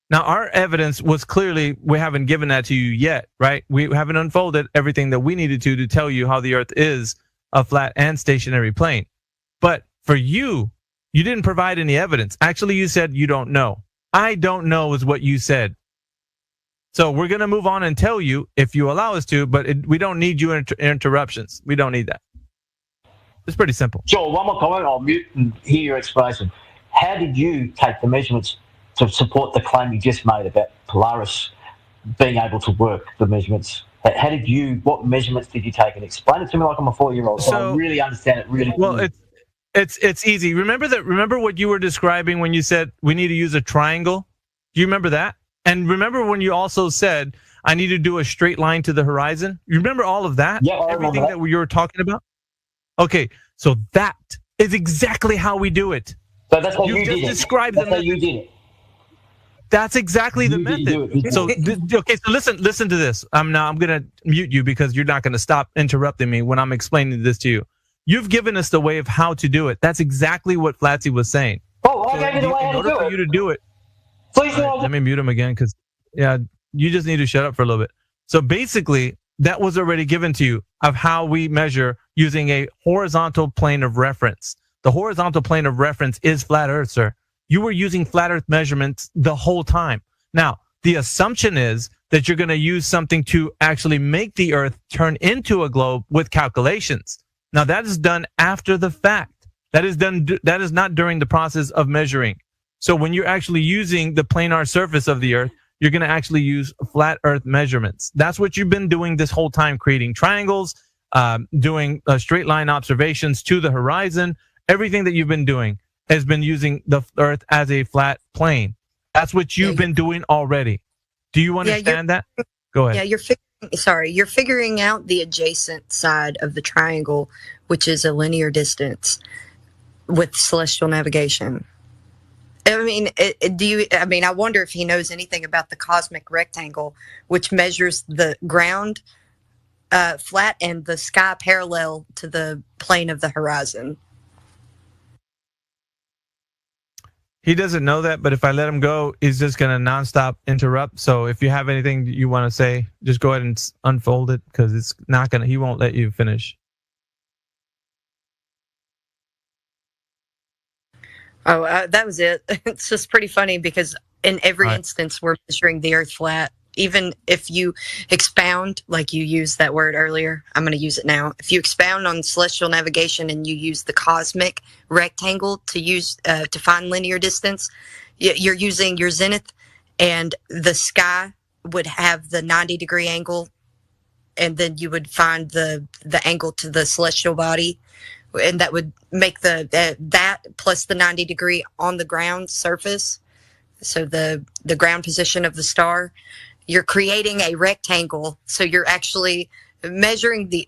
Speaker 21: Now, our evidence was clearly, we haven't given that to you yet, right? We haven't unfolded everything that we needed to tell you how the Earth is a flat and stationary plane. But for you, you didn't provide any evidence. Actually, you said you don't know. I don't know is what you said. So we're going to move on and tell you if you allow us to, but we don't need you interruptions. We don't need that. It's pretty simple.
Speaker 6: Sure, one more comment. I'll mute and hear your explanation. How did you take the measurements to support the claim you just made about Polaris being able to work the measurements? How did you, what measurements did you take? And explain it to me like I'm a 4-year-old, so I really understand it really
Speaker 21: well. It's easy. Remember what you were describing when you said we need to use a triangle? Do you remember that? And remember when you also said I need to do a straight line to the horizon? You remember all of that?
Speaker 6: Yeah, I
Speaker 21: everything
Speaker 6: remember
Speaker 21: that you were talking about? Okay, so that is exactly how we do it.
Speaker 6: So that's how you
Speaker 21: just
Speaker 6: did it.
Speaker 21: described
Speaker 6: That's
Speaker 21: the
Speaker 6: how you did it.
Speaker 21: That's exactly the method. So listen to this. I'm gonna mute you because you're not gonna stop interrupting me when I'm explaining this to you. You've given us the way of how to do it. That's exactly what Flatsy was saying.
Speaker 6: Oh, I gave you the way how to do it.
Speaker 21: In order for you to do it,
Speaker 6: please
Speaker 21: let me mute him again because you just need to shut up for a little bit. So basically, that was already given to you of how we measure using a horizontal plane of reference. The horizontal plane of reference is flat Earth, sir. You were using flat Earth measurements the whole time. Now, the assumption is that you're going to use something to actually make the Earth turn into a globe with calculations. Now, that is done after the fact. That is not during the process of measuring. So when you're actually using the planar surface of the Earth, you're going to actually use flat Earth measurements. That's what you've been doing this whole time, creating triangles, doing straight line observations to the horizon. Everything that you've been doing has been using the Earth as a flat plane. That's what you've been doing already. Do you understand that? Go ahead.
Speaker 16: Yeah, you're figuring out the adjacent side of the triangle, which is a linear distance with celestial navigation. I mean, I wonder if he knows anything about the cosmic rectangle, which measures the ground flat and the sky parallel to the plane of the horizon.
Speaker 21: He doesn't know that, but if I let him go, he's just going to nonstop interrupt. So if you have anything that you want to say, just go ahead and unfold it because it's not going to, he won't let you finish.
Speaker 16: Oh, that was it. It's just pretty funny because in every instance, we're measuring the Earth flat. Even if you expound, like you used that word earlier, I'm going to use it now. If you expound on celestial navigation and you use the cosmic rectangle to find linear distance, you're using your zenith, and the sky would have the 90-degree angle, and then you would find the angle to the celestial body, and that would make that plus the 90-degree on the ground surface. So the ground position of the star. You're creating a rectangle, so you're actually measuring the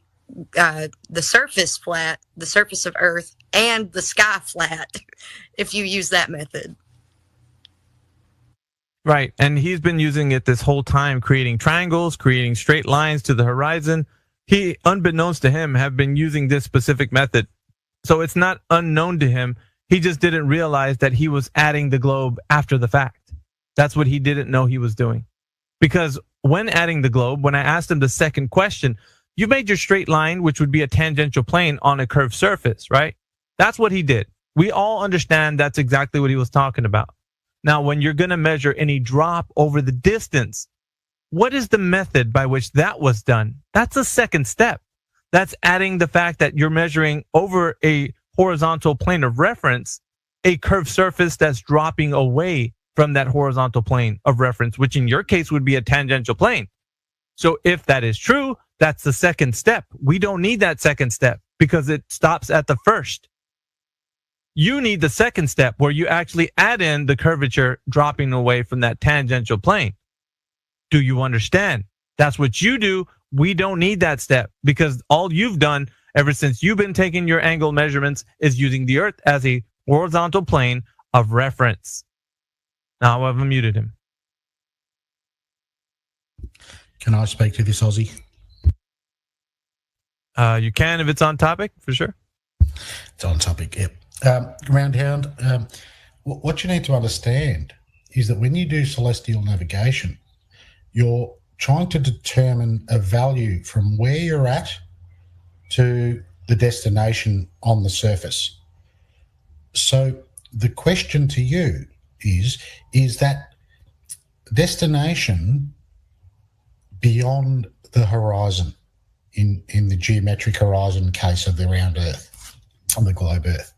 Speaker 16: surface flat, the surface of Earth, and the sky flat, if you use that method.
Speaker 21: Right, and he's been using it this whole time, creating triangles, creating straight lines to the horizon. He, unbeknownst to him, have been using this specific method So it's not unknown to him. He just didn't realize that he was adding the globe after the fact. That's what he didn't know he was doing. Because when adding the globe, when I asked him the second question, you made your straight line, which would be a tangential plane on a curved surface, right? That's what he did. We all understand that's exactly what he was talking about. Now, when you're going to measure any drop over the distance, what is the method by which that was done? That's a second step. That's adding the fact that you're measuring over a horizontal plane of reference, a curved surface that's dropping away from that horizontal plane of reference, which in your case would be a tangential plane. So if that is true, that's the second step. We don't need that second step because it stops at the first. You need the second step where you actually add in the curvature dropping away from that tangential plane. Do you understand? That's what you do. We don't need that step because all you've done ever since you've been taking your angle measurements is using the Earth as a horizontal plane of reference. Now I've muted him.
Speaker 11: Can I speak to this, Aussie?
Speaker 21: You can if it's on topic, for sure.
Speaker 11: It's on topic, yep. Roundhound, what you need to understand is that when you do celestial navigation, you're trying to determine a value from where you're at to the destination on the surface. So the question to you is that destination beyond the horizon in the geometric horizon case of the round Earth, on the globe Earth?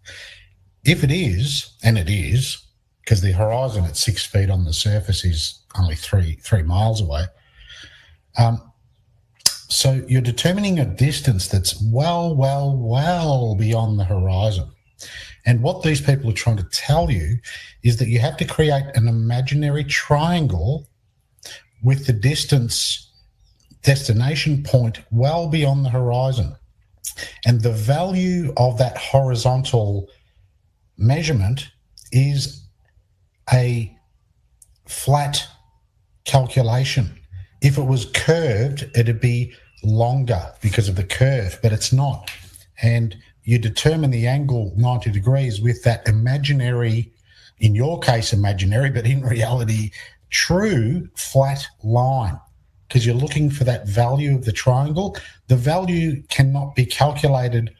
Speaker 11: If it is, and it is, because the horizon at 6 feet on the surface is only 3 miles away, so you're determining a distance that's well beyond the horizon. And what these people are trying to tell you is that you have to create an imaginary triangle with the destination point well beyond the horizon. And the value of that horizontal measurement is a flat calculation. If it was curved, it'd be longer because of the curve, but it's not. And you determine the angle 90 degrees with that imaginary, in your case imaginary, but in reality, true flat line, because you're looking for that value of the triangle. The value cannot be calculated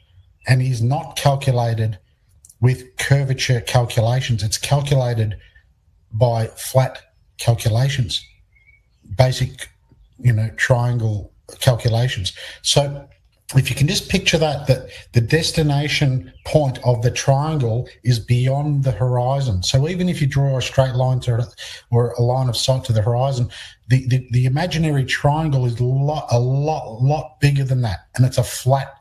Speaker 11: and is not calculated with curvature calculations. It's calculated by flat calculations, basic, triangle calculations. So if you can just picture that the destination point of the triangle is beyond the horizon. So even if you draw a straight line or a line of sight to the horizon, the imaginary triangle is a lot bigger than that, and it's a flat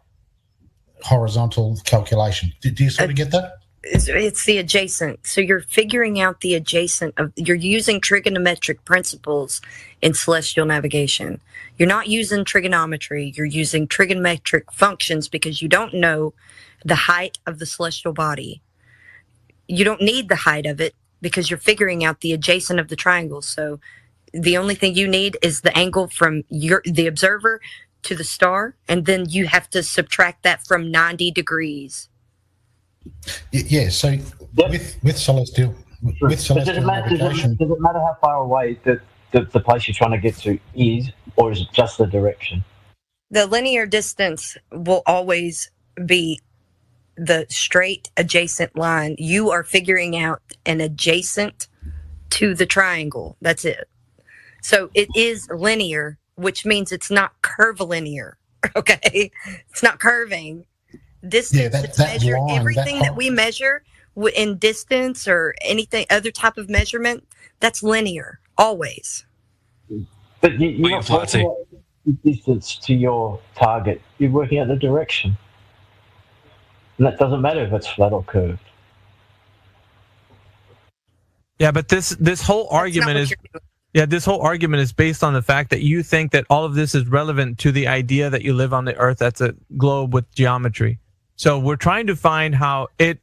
Speaker 11: horizontal calculation. Do you sort of get that?
Speaker 16: It's the adjacent. So you're figuring out the adjacent you're using trigonometric principles in celestial navigation. You're not using trigonometry. You're using trigonometric functions because you don't know the height of the celestial body. You don't need the height of it because you're figuring out the adjacent of the triangle. So the only thing you need is the angle from the observer to the star, and then you have to subtract that from 90 degrees.
Speaker 11: Yeah, so with celestial navigation,
Speaker 6: does it matter how far away the place you're trying to get to is, or is it just the direction?
Speaker 16: The linear distance will always be the straight adjacent line. You are figuring out an adjacent to the triangle. That's it. So it is linear, which means it's not curvilinear. Okay, it's not curving. Distance, everything that we measure in distance or anything other type of measurement, that's linear always.
Speaker 6: But you're not working out the distance to your target. You're working out the direction, and that doesn't matter if it's flat or curved.
Speaker 21: Yeah, but this whole argument is this whole argument is based on the fact that you think that all of this is relevant to the idea that you live on the Earth that's a globe with geometry. So we're trying to find how it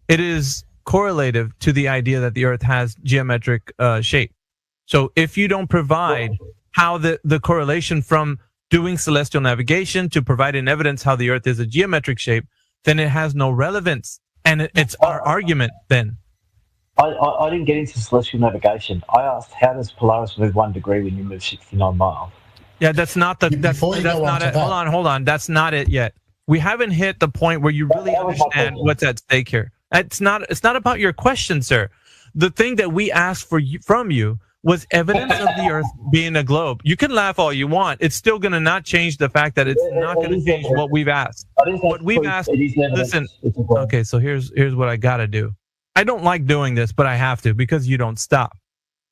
Speaker 21: is correlative to the idea that the Earth has geometric shape. So if you don't provide how the correlation from doing celestial navigation to providing evidence how the Earth is a geometric shape, then it has no relevance. And it's our argument then.
Speaker 6: I didn't get into celestial navigation. I asked, how does Polaris move 1 degree when you move 69 miles?
Speaker 21: Yeah, that's not the. That's not it. Hold on. That's not it yet. We haven't hit the point where you really understand what's at stake here. It's not about your question, sir. The thing that we asked from you was evidence of the Earth being a globe. You can laugh all you want. It's still going to not change the fact that it's not going to change what we've asked. What we've asked. Listen. Okay, so here's what I got to do. I don't like doing this, but I have to because you don't stop.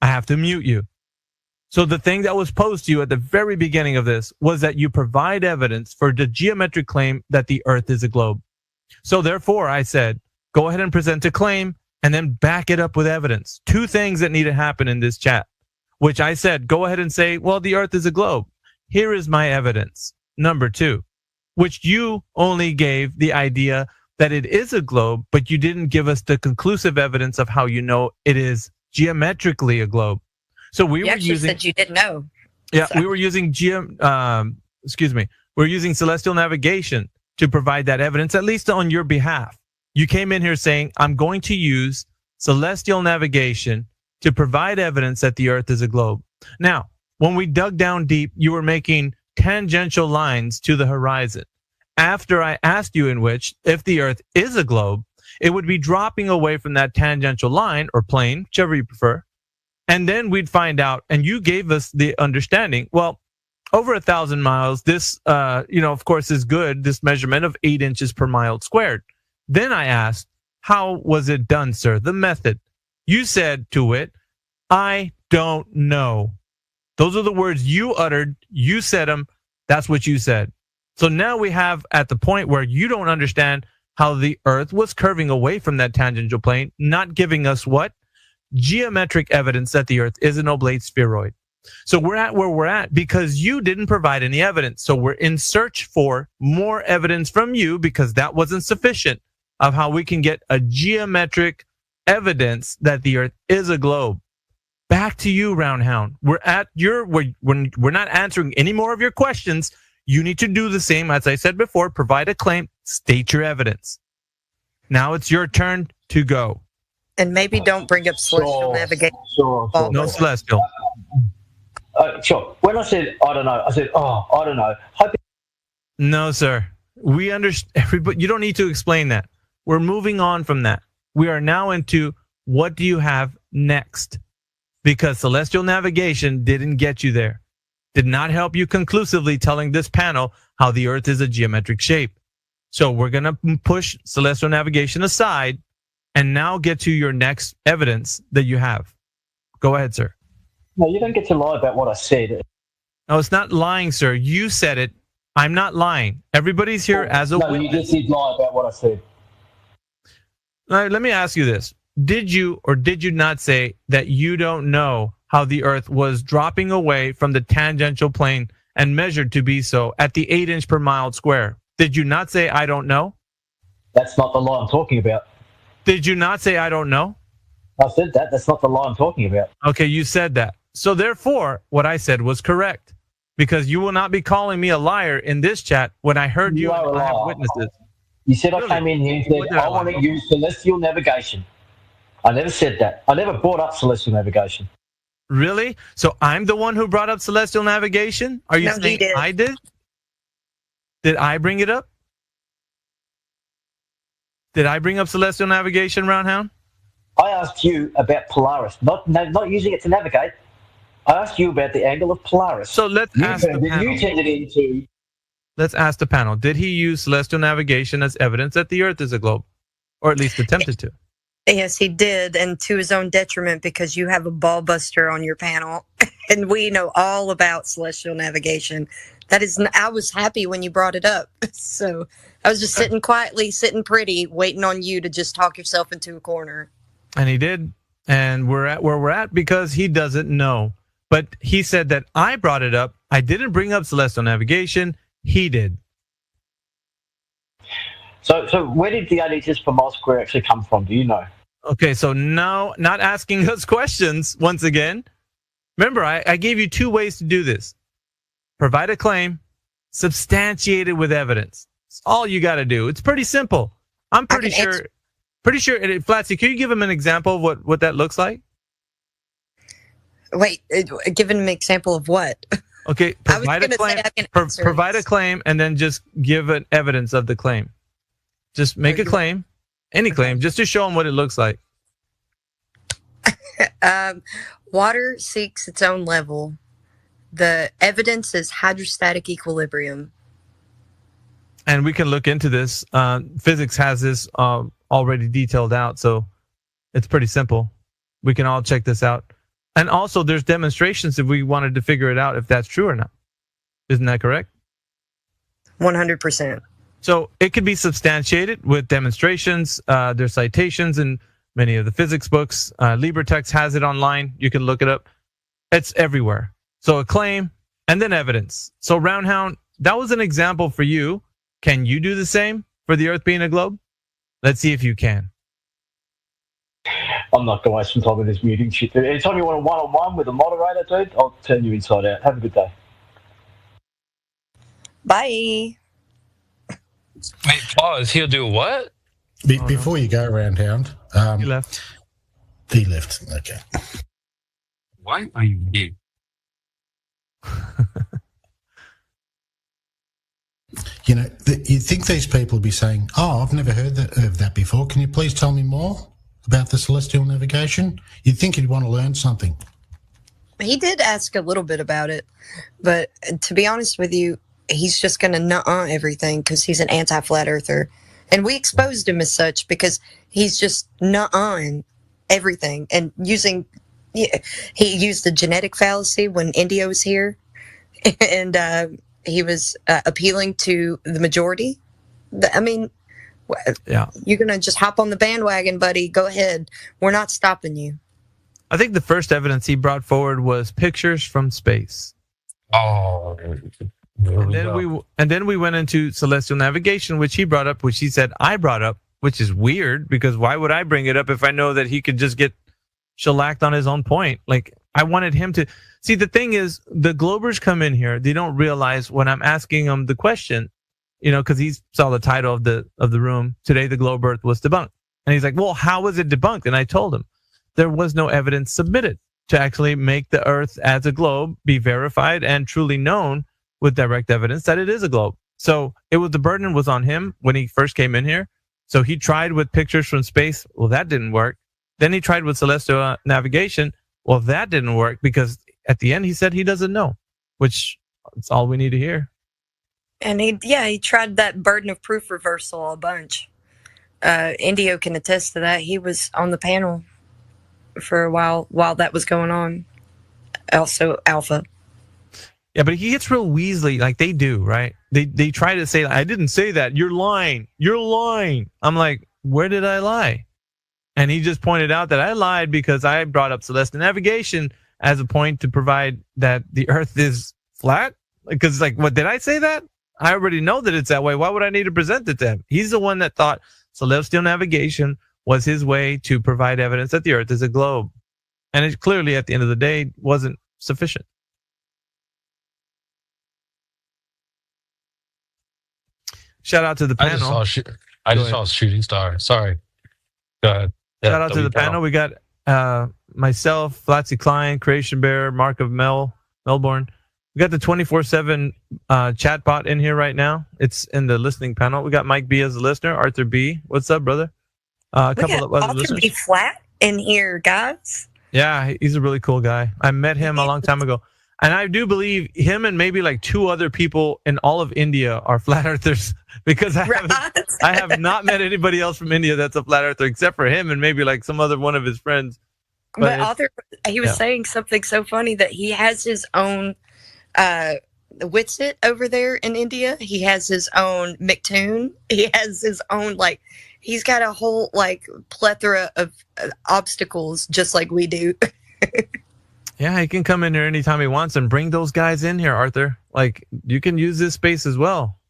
Speaker 21: I have to mute you. So the thing that was posed to you at the very beginning of this was that you provide evidence for the geometric claim that the Earth is a globe. So therefore, I said, go ahead and present a claim and then back it up with evidence. 2 things that need to happen in this chat, which I said, go ahead and say, well, the Earth is a globe. Here is my evidence. Number 2, which you only gave the idea that it is a globe, but you didn't give us the conclusive evidence of how you know it is geometrically a globe. So we were using.
Speaker 8: Said you didn't know.
Speaker 21: Yeah, so. We were using we're using celestial navigation to provide that evidence, at least on your behalf. You came in here saying, I'm going to use celestial navigation to provide evidence that the Earth is a globe. Now, when we dug down deep, you were making tangential lines to the horizon. After I asked you in which, if the Earth is a globe, it would be dropping away from that tangential line or plane, whichever you prefer. And then we'd find out, and you gave us the understanding, well, over 1,000 miles, this, of course, is good, this measurement of 8 inches per mile squared. Then I asked, how was it done, sir? The method. You said to it, I don't know. Those are the words you uttered. You said them. That's what you said. So now we have at the point where you don't understand how the Earth was curving away from that tangential plane, not giving us what? Geometric evidence that the Earth is an oblate spheroid. So we're at where we're at because you didn't provide any evidence. So we're in search for more evidence from you because that wasn't sufficient of how we can get a geometric evidence that the Earth is a globe. Back to you, Roundhound. We're not answering any more of your questions. You need to do the same, as I said before, provide a claim, state your evidence. Now it's your turn to go.
Speaker 8: And maybe don't bring up celestial navigation.
Speaker 6: Sure.
Speaker 21: No celestial.
Speaker 6: Sure. When I said, I don't know, I said, I don't know.
Speaker 21: No, sir. We understand. Everybody, you don't need to explain that. We're moving on from that. We are now into what do you have next? Because celestial navigation didn't get you there. Did not help you conclusively telling this panel how the Earth is a geometric shape. So we're going to push celestial navigation aside and now get to your next evidence that you have. Go ahead, sir.
Speaker 6: No, you don't get to lie about what I said.
Speaker 21: No, it's not lying, sir. You said it. I'm not lying. Everybody's here as a witness.
Speaker 6: You just did lie about what I said.
Speaker 21: All right, let me ask you this. Did you or did you not say that you don't know how the Earth was dropping away from the tangential plane and measured to be so at the 8 inch per mile square? Did you not say, I don't know?
Speaker 6: That's not the lie I'm talking about.
Speaker 21: Did you not say, I don't know?
Speaker 6: I said that. That's not the lie I'm talking about.
Speaker 21: Okay, you said that. So therefore, what I said was correct. Because you will not be calling me a liar in this chat when I heard you and I have witnesses.
Speaker 6: You said really? I came in here and said, I want to use celestial navigation. I never said that. I never brought up celestial navigation.
Speaker 21: Really? So I'm the one who brought up celestial navigation? Are you saying I did? Did I bring it up? Did I bring up celestial navigation, Roundhound?
Speaker 6: I asked you about Polaris, not using it to navigate. I asked you about the angle of Polaris.
Speaker 21: So let's ask the panel.
Speaker 6: You turned it into...
Speaker 21: Let's ask the panel. Did he use celestial navigation as evidence that the Earth is a globe? Or at least attempted to?
Speaker 8: Yes, he did, and to his own detriment because you have a ball buster on your panel, and we know all about celestial navigation. I was happy when you brought it up, so I was just sitting quietly, sitting pretty, waiting on you to just talk yourself into a corner.
Speaker 21: And he did, and we're at where we're at because he doesn't know. But he said that I brought it up. I didn't bring up celestial navigation. He did.
Speaker 6: So where did the 8 inches per mile square actually come from? Do you know?
Speaker 21: Okay, so now not asking us questions once again. Remember, I gave you 2 ways to do this. Provide a claim, substantiate it with evidence. It's all you got to do. It's pretty simple. I'm pretty sure. Pretty sure. Flatsy, can you give him an example of what that looks like?
Speaker 8: Wait, give him an example of what?
Speaker 21: Okay, provide a claim. Provide a claim, and then just give an evidence of the claim. Just make a claim, any claim, just to show them what it looks like.
Speaker 8: Water seeks its own level. The evidence is hydrostatic equilibrium.
Speaker 21: And we can look into this. Physics has this already detailed out, so it's pretty simple. We can all check this out. And also, there's demonstrations if we wanted to figure it out if that's true or not. Isn't that correct?
Speaker 8: 100%.
Speaker 21: So it could be substantiated with demonstrations. There's citations in many of the physics books. LibreText has it online. You can look it up. It's everywhere. So a claim and then evidence. So Roundhound, that was an example for you. Can you do the same for the Earth being a globe? Let's see if you can.
Speaker 6: I'm not going to waste some time with this muting shit. Anytime you want a one-on-one with a moderator, dude, I'll turn you inside out. Have a good day.
Speaker 8: Bye.
Speaker 4: Wait, pause. He'll do what?
Speaker 11: Before you go, Roundhound.
Speaker 21: He left.
Speaker 11: He left. Okay.
Speaker 4: Why are you here?
Speaker 11: You know, you think these people will be saying, "Oh, I've never heard of that before. Can you please tell me more about the celestial navigation?" You'd think he'd want to learn something.
Speaker 8: He did ask a little bit about it, but to be honest with you, he's just going to nuh-uh everything because he's an anti-flat earther. And we exposed him as such because he's just nuh-uh everything. And he used the genetic fallacy when India was here. And he was appealing to the majority. I mean,
Speaker 21: yeah,
Speaker 8: you're going to just hop on the bandwagon, buddy. Go ahead. We're not stopping you.
Speaker 21: I think the first evidence he brought forward was pictures from space.
Speaker 4: Oh,
Speaker 21: and then we went into celestial navigation, which he brought up, which he said I brought up, which is weird because why would I bring it up if I know that he could just get shellacked on his own point? Like, I wanted him to see. The thing is, the Globers come in here, they don't realize when I'm asking them the question, you know, because he saw the title of the room today, the globe Earth was debunked, and he's like, well, how was it debunked? And I told him there was no evidence submitted to actually make the Earth as a globe be verified and truly known with direct evidence that it is a globe. So the burden was on him when he first came in here. So he tried with pictures from space. Well, that didn't work. Then he tried with celestial navigation. Well, that didn't work because at the end he said he doesn't know, which is all we need to hear.
Speaker 8: And he tried that burden of proof reversal a bunch. Indio can attest to that. He was on the panel for a while that was going on. Also, Alpha.
Speaker 21: Yeah, but he gets real Weasley, like they do, right? They try to say, I didn't say that. You're lying. You're lying. I'm like, where did I lie? And he just pointed out that I lied because I brought up celestial navigation as a point to provide that the Earth is flat. Because, like, what did I say that? I already know that it's that way. Why would I need to present it to him? He's the one that thought celestial navigation was his way to provide evidence that the Earth is a globe. And it clearly, at the end of the day, wasn't sufficient. Shout out to the panel.
Speaker 4: I just saw a shooting star. Sorry. Go ahead.
Speaker 21: Shout out to the panel. We got myself, Flatsy Klein, Creation Bear, Mark of Melbourne. We got the 24/7 chat bot in here right now. It's in the listening panel. We got Mike B as a listener. Arthur B. What's up, brother? A couple of other
Speaker 8: Arthur
Speaker 21: listeners.
Speaker 8: B flat in here, guys.
Speaker 21: Yeah, he's a really cool guy. I met him a long time ago. And I do believe him and maybe like two other people in all of India are flat earthers because I have not met anybody else from India that's a flat earther except for him and maybe like some other one of his friends.
Speaker 8: But Arthur, he was saying something so funny that he has his own Witsit over there in India. He has his own McToon. He has his own, like, he's got a whole like plethora of obstacles just like we do.
Speaker 21: Yeah, he can come in here anytime he wants and bring those guys in here, Arthur. Like, you can use this space as well.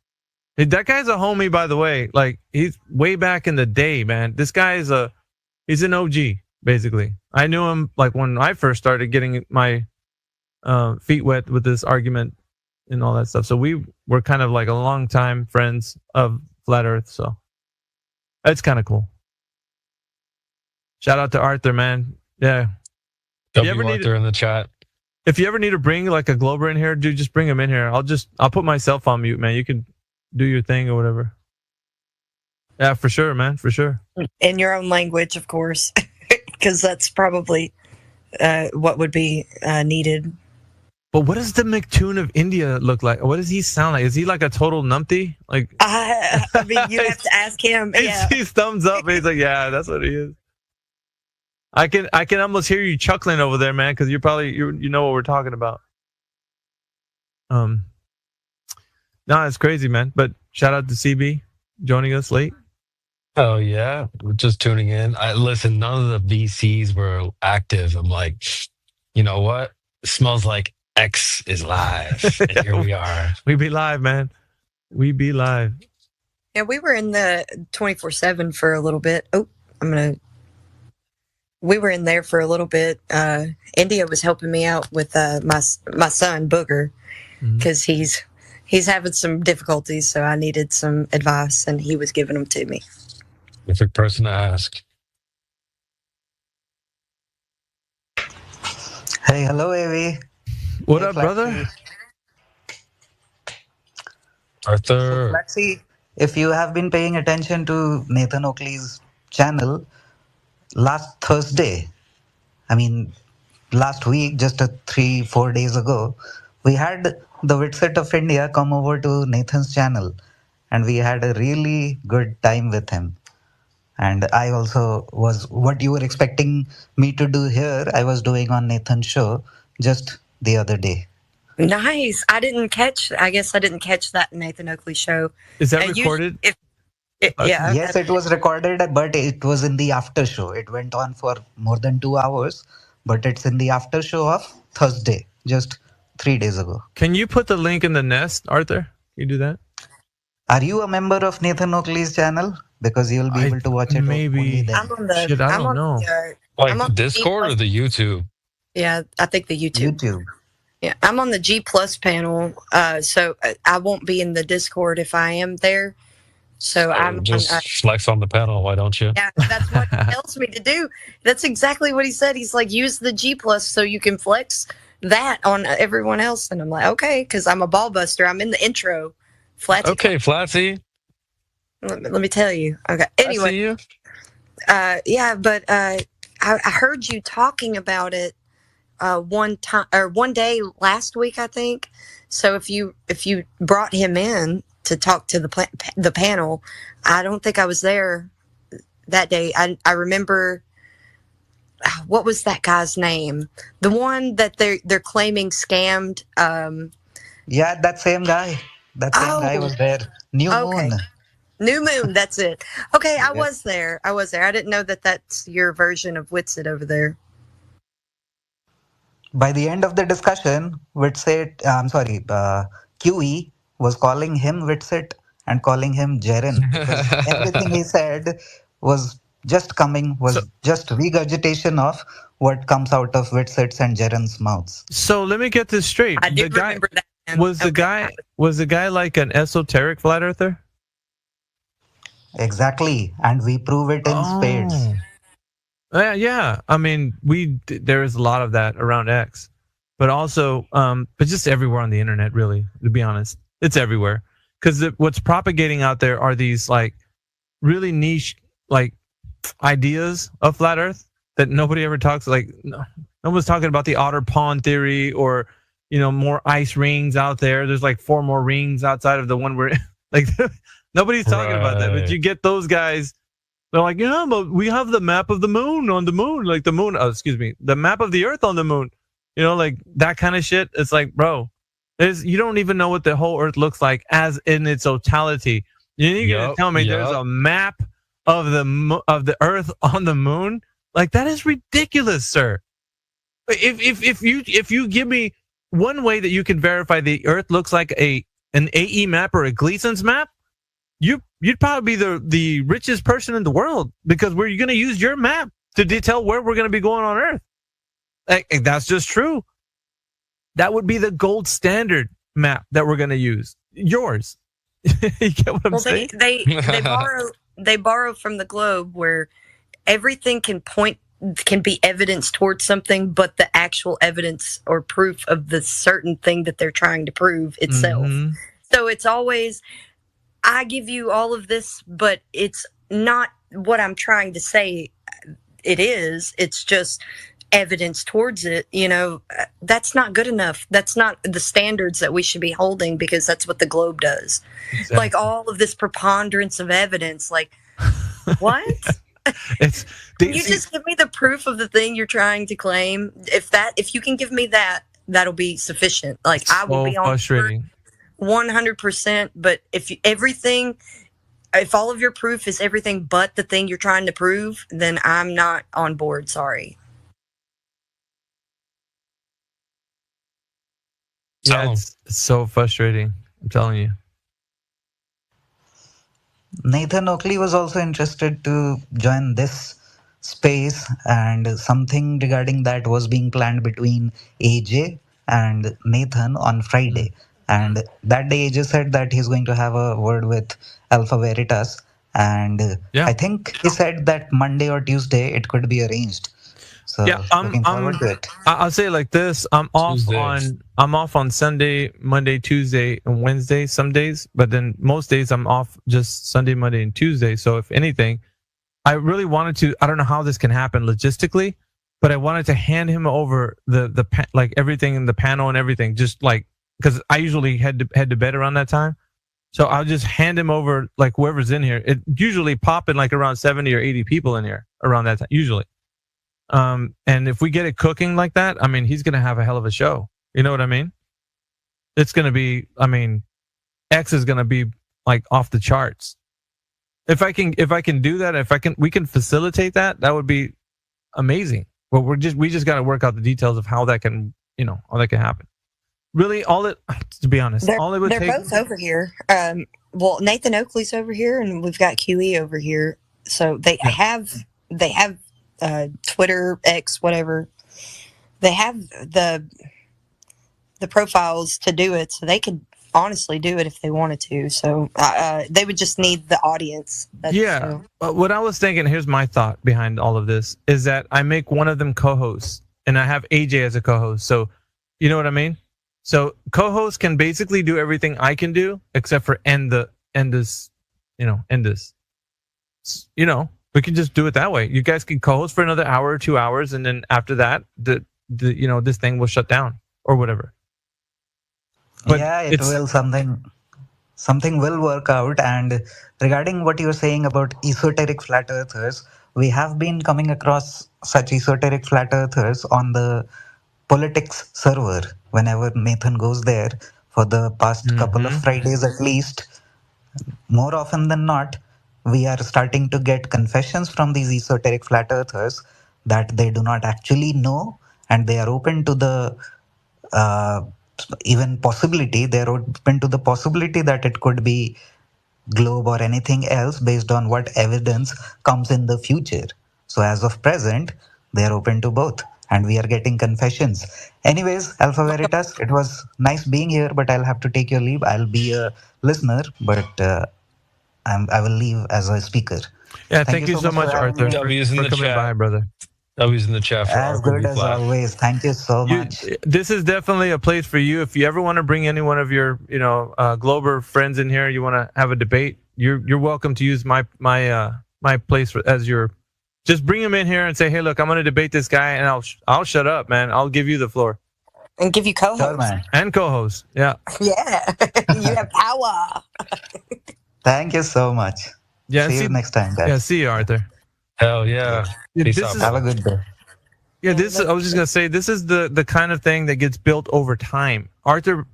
Speaker 21: Hey, that guy's a homie, by the way. Like, he's way back in the day, man. This guy is he's an OG, basically. I knew him like when I first started getting my feet wet with this argument and all that stuff. So we were kind of like a long time friends of Flat Earth. So it's kind of cool. Shout out to Arthur, man. Yeah.
Speaker 4: Arthur in the chat.
Speaker 21: If you ever need to bring like a Glober in here, dude, just bring him in here. I'll put myself on mute, man. You can do your thing or whatever. Yeah, for sure, man. For sure.
Speaker 8: In your own language, of course, because that's probably what would be needed.
Speaker 21: But what does the McToon of India look like? What does he sound like? Is he like a total numpty? Like,
Speaker 8: I mean, you have to ask him. Yeah.
Speaker 21: He's thumbs up. And he's like, yeah, that's what he is. I can almost hear you chuckling over there, man, because you know what we're talking about. No, it's crazy, man. But shout out to CB joining us late.
Speaker 4: Oh yeah, we're just tuning in. Listen, none of the VCs were active. I'm like, you know what? It smells like X is live, and here we are.
Speaker 21: We be live, man. We be live.
Speaker 8: Yeah, we were in the 24/7 for a little bit. We were in there for a little bit. India was helping me out with my son Booger because he's having some difficulties, so I needed some advice, and he was giving them to me.
Speaker 4: Perfect person to ask.
Speaker 9: Hey, hello, AV.
Speaker 21: What up, brother?
Speaker 4: Arthur.
Speaker 9: Let's see if you have been paying attention to Nathan Oakley's channel. Last Thursday, last week, just 3-4 days ago, we had the Witset of India come over to Nathan's channel, and we had a really good time with him. And I also was what you were expecting me to do here, I was doing on Nathan's show just the other day.
Speaker 8: Nice. I guess I didn't catch that Nathan Oakley show.
Speaker 21: Is that recorded?
Speaker 8: Yeah.
Speaker 9: Yes, it was recorded, but it was in the after show. It went on for more than 2 hours, but it's in the after show of Thursday, just 3 days ago.
Speaker 21: Can you put the link in the nest, Arthur? Can you do that?
Speaker 9: Are you a member of Nathan Oakley's channel? Because you'll be able to watch it.
Speaker 21: Maybe.
Speaker 8: I'm on the.
Speaker 21: Shit, I don't know.
Speaker 4: Like the Discord or the YouTube?
Speaker 8: Yeah, I think the YouTube. Yeah, I'm on the G Plus panel, so I won't be in the Discord if I am there. So I'm
Speaker 4: just flex on the panel. Why don't you?
Speaker 8: Yeah, that's what he tells me to do. That's exactly what he said. He's like, use the G Plus so you can flex that on everyone else. And I'm like, okay, because I'm a ball buster. I'm in the intro. Flatsy.
Speaker 4: Okay, Flatsy.
Speaker 8: Let me tell you. Okay. Anyway.
Speaker 4: I see you.
Speaker 8: Yeah, but I heard you talking about it one day last week, I think. So if you brought him in to talk to the panel, I don't think I was there that day. I remember, what was that guy's name? The one that they're claiming scammed.
Speaker 9: Yeah, that same guy. That same guy was there. New Moon.
Speaker 8: New Moon, that's it. Okay, I was there. I didn't know that that's your version of Witsit over there.
Speaker 9: By the end of the discussion, QE was calling him Witsit and calling him Jaren. Because everything he said was just regurgitation of what comes out of Witsit's and Jaren's mouths.
Speaker 21: So let me get this straight.
Speaker 8: I do remember that.
Speaker 21: Was the guy like an esoteric flat earther?
Speaker 9: Exactly, and we prove it in spades.
Speaker 21: Yeah. I mean, there is a lot of that around X, but also, but just everywhere on the internet, really. To be honest, it's everywhere because what's propagating out there are these like really niche like ideas of flat Earth that nobody ever talks. Like no one's talking about the otter pond theory or more ice rings out there. There's like 4 more rings outside of the one we're like. Nobody's talking about that, but you get those guys. They're like, yeah, but we have the map of the moon on the moon, like the moon. Oh, excuse me, the map of the Earth on the moon. Like that kind of shit. It's like, bro, you don't even know what the whole Earth looks like as in its totality. You're gonna tell me there's a map of the Earth on the moon? Like that is ridiculous, sir. If you give me one way that you can verify the Earth looks like an AE map or a Gleason's map, you'd probably be the richest person in the world because we're going to use your map to detail where we're going to be going on Earth. Like, that's just true. That would be the gold standard map that we're going to use. Yours. You get what I'm saying?
Speaker 8: They borrow from the globe where everything can be evidence towards something, but the actual evidence or proof of the certain thing that they're trying to prove itself.
Speaker 21: Mm-hmm.
Speaker 8: So it's always, I give you all of this, but it's not what I'm trying to say it is. It's just evidence towards it. That's not good enough. That's not the standards that we should be holding, because that's what the globe does.
Speaker 21: Exactly.
Speaker 8: Like all of this preponderance of evidence, like what? You just give me the proof of the thing you're trying to claim. If you can give me that, that'll be sufficient. Like I will be on
Speaker 21: frustrating.
Speaker 8: 100%. But if all of your proof is everything but the thing you're trying to prove, then I'm not on board. Sorry.
Speaker 21: Yeah, it's so frustrating. I'm telling you.
Speaker 9: Nathan Oakley was also interested to join this space, and something regarding that was being planned between AJ and Nathan on Friday. And that day AJ said that he's going to have a word with Alpha Veritas, and I think he said that Monday or Tuesday it could be arranged. So looking forward to it.
Speaker 21: I'll say it like this: I'm off on Sunday, Monday, Tuesday, and Wednesday. Some days, but then most days I'm off just Sunday, Monday, and Tuesday. So if anything, I really wanted to. I don't know how this can happen logistically, but I wanted to hand him over like everything in the panel and everything, just like because I usually head to bed around that time. So I'll just hand him over like whoever's in here. It usually popping like around 70 or 80 people in here around that time usually. And if we get it cooking like that, I mean, he's going to have a hell of a show. You know what I mean? It's going to be, X is going to be like off the charts. If I can do that, we can facilitate that, that would be amazing. But we just got to work out the details of how that can, how that can happen. Really, to be honest, all it would take.
Speaker 8: They're both over here. Well, Nathan Oakley's over here, and we've got QE over here. So they have Twitter, X, whatever. They have the profiles to do it, so they could honestly do it if they wanted to. So they would just need the audience.
Speaker 21: What I was thinking, here's my thought behind all of this, is that I make one of them co-hosts, and I have AJ as a co-host. So you know what I mean? So co-host can basically do everything I can do, except for end this. We can just do it that way. You guys can co-host for another hour or 2 hours, and then after that, this thing will shut down or whatever. But
Speaker 9: it will. Something will work out. And regarding what you're saying about esoteric flat earthers, we have been coming across such esoteric flat earthers on the politics server whenever Nathan goes there for the past couple of Fridays at least. More often than not, we are starting to get confessions from these esoteric flat earthers that they do not actually know, and they are open to the they're open to the possibility that it could be globe or anything else based on what evidence comes in the future. So as of present, they are open to both, and we are getting confessions. Anyways, Alpha Veritas, it was nice being here, but I'll have to take your leave. I'll be a listener, but I will leave as a speaker.
Speaker 21: Yeah, thank you so much, Arthur, for coming by, brother.
Speaker 4: W's in the chat for
Speaker 9: as good as always. Thank you so much.
Speaker 21: This is definitely a place for you. If you ever want to bring any one of your, Glober friends in here, you want to have a debate, you're welcome to use my place as your. Just bring him in here and say, hey, look, I'm going to debate this guy, and I'll shut up, man. I'll give you the floor.
Speaker 8: And give you co-host.
Speaker 9: Sure, man.
Speaker 21: And co-host, yeah.
Speaker 8: Yeah, you have power.
Speaker 9: Thank you so much.
Speaker 21: Yeah,
Speaker 9: see you next time, guys.
Speaker 21: Yeah, see you, Arthur.
Speaker 4: Hell yeah.
Speaker 9: Have a good day.
Speaker 21: Yeah, I was just gonna say, this is the kind of thing that gets built over time. Arthur,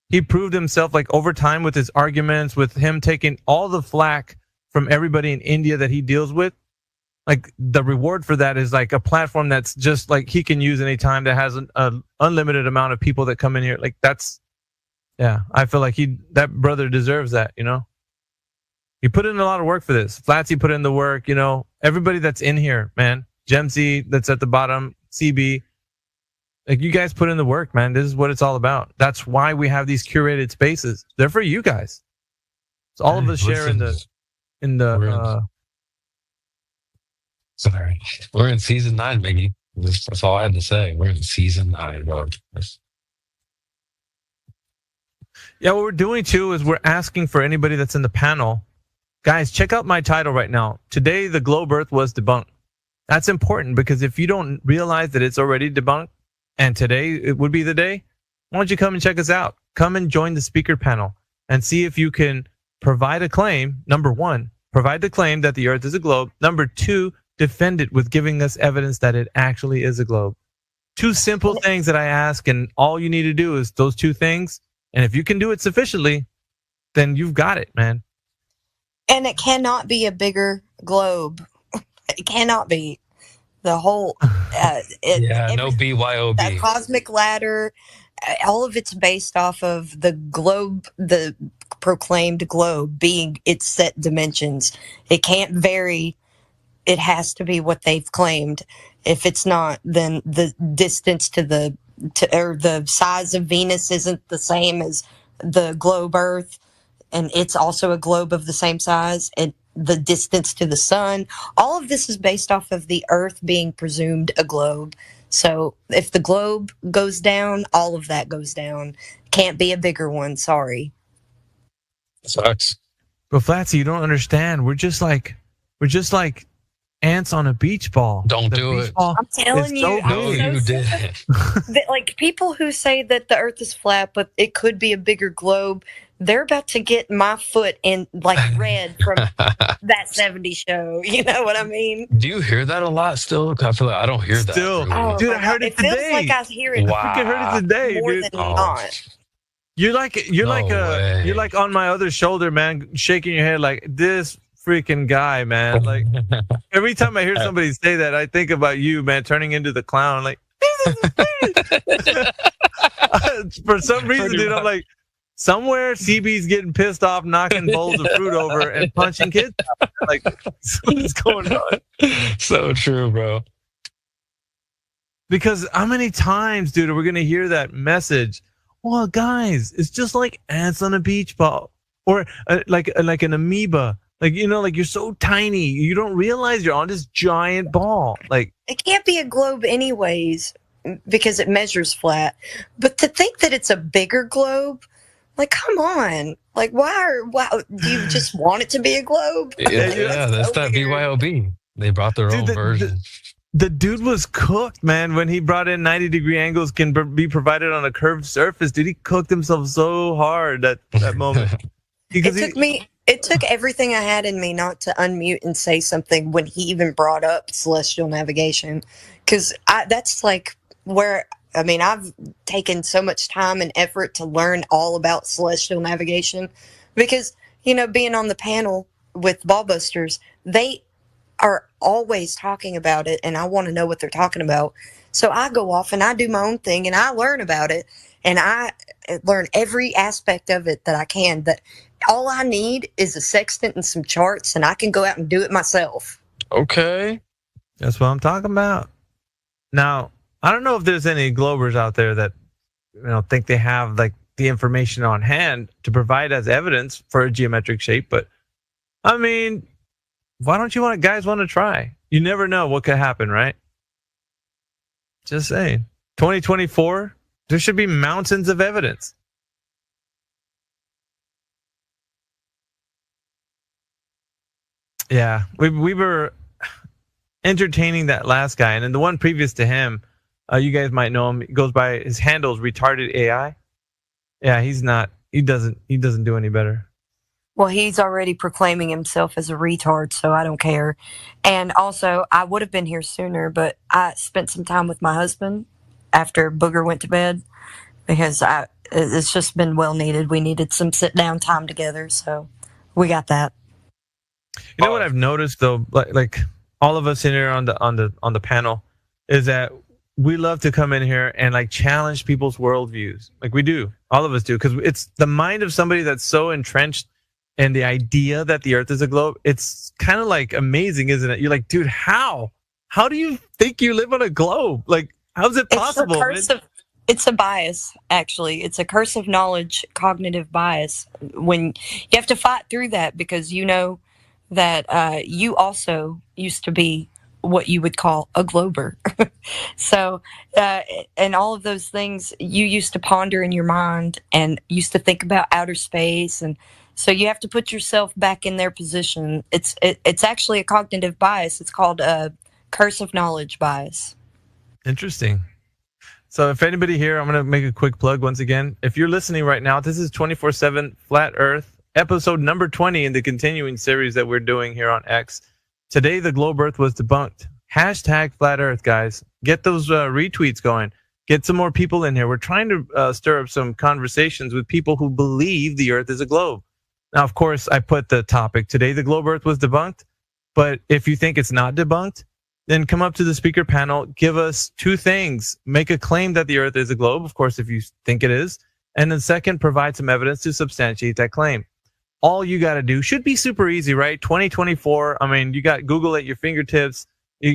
Speaker 21: he proved himself over time with his arguments, with him taking all the flack from everybody in India that he deals with. The reward for that is a platform that's just he can use anytime, that has an unlimited amount of people that come in here. I feel like that brother deserves that, He put in a lot of work for this. Flatsy put in the work, everybody that's in here, man. Gemsy that's at the bottom, CB. Like, you guys put in the work, man. This is what it's all about. That's why we have these curated spaces. They're for you guys. So all of us share in the
Speaker 4: Sorry. We're in season 9, Miggy. That's all I had to say. We're in season 9, bro.
Speaker 21: Yeah, what we're doing too is we're asking for anybody that's in the panel. Guys, check out my title right now. Today, the globe Earth was debunked. That's important because if you don't realize that it's already debunked and today it would be the day, why don't you come and check us out? Come and join the speaker panel and see if you can provide a claim. Number 1, provide the claim that the Earth is a globe. Number 2, defend it with giving us evidence that it actually is a globe. 2 simple things that I ask, and all you need to do is those 2 things. And if you can do it sufficiently, then you've got it, man.
Speaker 8: And it cannot be a bigger globe. It cannot be. The whole...
Speaker 4: no BYOB.
Speaker 8: That cosmic ladder, all of it's based off of the globe, the proclaimed globe being its set dimensions. It can't vary. It has to be what they've claimed. If it's not, then the distance or the size of Venus isn't the same as the globe Earth, and it's also a globe of the same size, and the distance to the sun. All of this is based off of the Earth being presumed a globe. So if the globe goes down, all of that goes down. Can't be a bigger one. Sorry.
Speaker 4: Sucks.
Speaker 21: But Flatsy, you don't understand. We're just like ants on a beach ball.
Speaker 4: Don't do it.
Speaker 8: I'm telling you.
Speaker 4: No, you did.
Speaker 8: Like, people who say that the Earth is flat, but it could be a bigger globe, they're about to get my foot in like red from that 70s show. You know what I mean?
Speaker 4: Do you hear that a lot still? I feel like I don't hear that. Really.
Speaker 8: Oh,
Speaker 21: dude, I heard it today.
Speaker 8: It feels like I hear it.
Speaker 21: Wow. I think I heard it today,
Speaker 8: more
Speaker 21: dude.
Speaker 8: than not.
Speaker 21: You're like on my other shoulder, man, shaking your head like this freaking guy, man. Like every time I hear somebody say that, I think about you, man, turning into the clown. Like for some reason, dude, I'm like, somewhere CB's getting pissed off, knocking bowls of fruit over and punching kids. Like, what's going on?
Speaker 4: So true, bro.
Speaker 21: Because how many times, dude, are we gonna hear that message? Well, guys, it's just like ants on a beach ball, or like an amoeba. Like, you know, like you're so tiny, you don't realize you're on this giant ball. Like,
Speaker 8: it can't be a globe anyways because it measures flat. But to think that it's a bigger globe, like, come on. Like, why do you just want it to be a globe?
Speaker 4: Yeah, that's that BYOB. They brought their own version.
Speaker 21: The dude was cooked, man, when he brought in 90-degree angles can be provided on a curved surface. Dude, he cooked himself so hard that moment.
Speaker 8: It took everything I had in me not to unmute and say something when he even brought up celestial navigation. Because that's like where, I mean, I've taken so much time and effort to learn all about celestial navigation. Because, you know, being on the panel with Ballbusters, they are always talking about it, and I want to know what they're talking about. So I go off and I do my own thing, and I learn about it, and I learn every aspect of it that I can. That all I need is a sextant and some charts, and I can go out and do it myself.
Speaker 4: Okay.
Speaker 21: That's what I'm talking about. Now, I don't know if there's any Globers out there that, you know, think they have like the information on hand to provide as evidence for a geometric shape, but I mean, why don't you guys want to try? You never know what could happen, right? Just saying. 2024, there should be mountains of evidence. Yeah, we were entertaining that last guy, and then the one previous to him, you guys might know him. He goes by, his handle's retarded AI. Yeah, he doesn't do any better.
Speaker 8: Well, he's already proclaiming himself as a retard, so I don't care. And also, I would have been here sooner, but I spent some time with my husband after Booger went to bed because it's just been well needed. We needed some sit down time together, so we got that.
Speaker 21: You know what I've noticed though, like all of us in here on the panel, is that we love to come in here and like challenge people's worldviews. Like we do, all of us do, because it's the mind of somebody that's so entrenched in the idea that the Earth is a globe. It's kind of like amazing, isn't it? You're like, dude, how do you think you live on a globe? Like, How's it possible?
Speaker 8: It's a bias, actually. It's a curse of knowledge, cognitive bias. When you have to fight through that because you know that you also used to be what you would call a glober. So, and all of those things you used to ponder in your mind and used to think about outer space. And so you have to put yourself back in their position. It's actually a cognitive bias. It's called a curse of knowledge bias.
Speaker 21: Interesting. So if anybody here, I'm going to make a quick plug once again. If you're listening right now, this is 24/7 Flat Earth, episode number 20 in the continuing series that we're doing here on X. Today, the globe Earth was debunked. Hashtag Flat Earth, guys. Get those retweets going. Get some more people in here. We're trying to stir up some conversations with people who believe the Earth is a globe. Now, of course, I put the topic, today the globe Earth was debunked. But if you think it's not debunked, then come up to the speaker panel, give us two things. Make a claim that the Earth is a globe, of course, if you think it is. And then second, provide some evidence to substantiate that claim. All you got to do should be super easy, right? 2024. I mean, you got Google at your fingertips,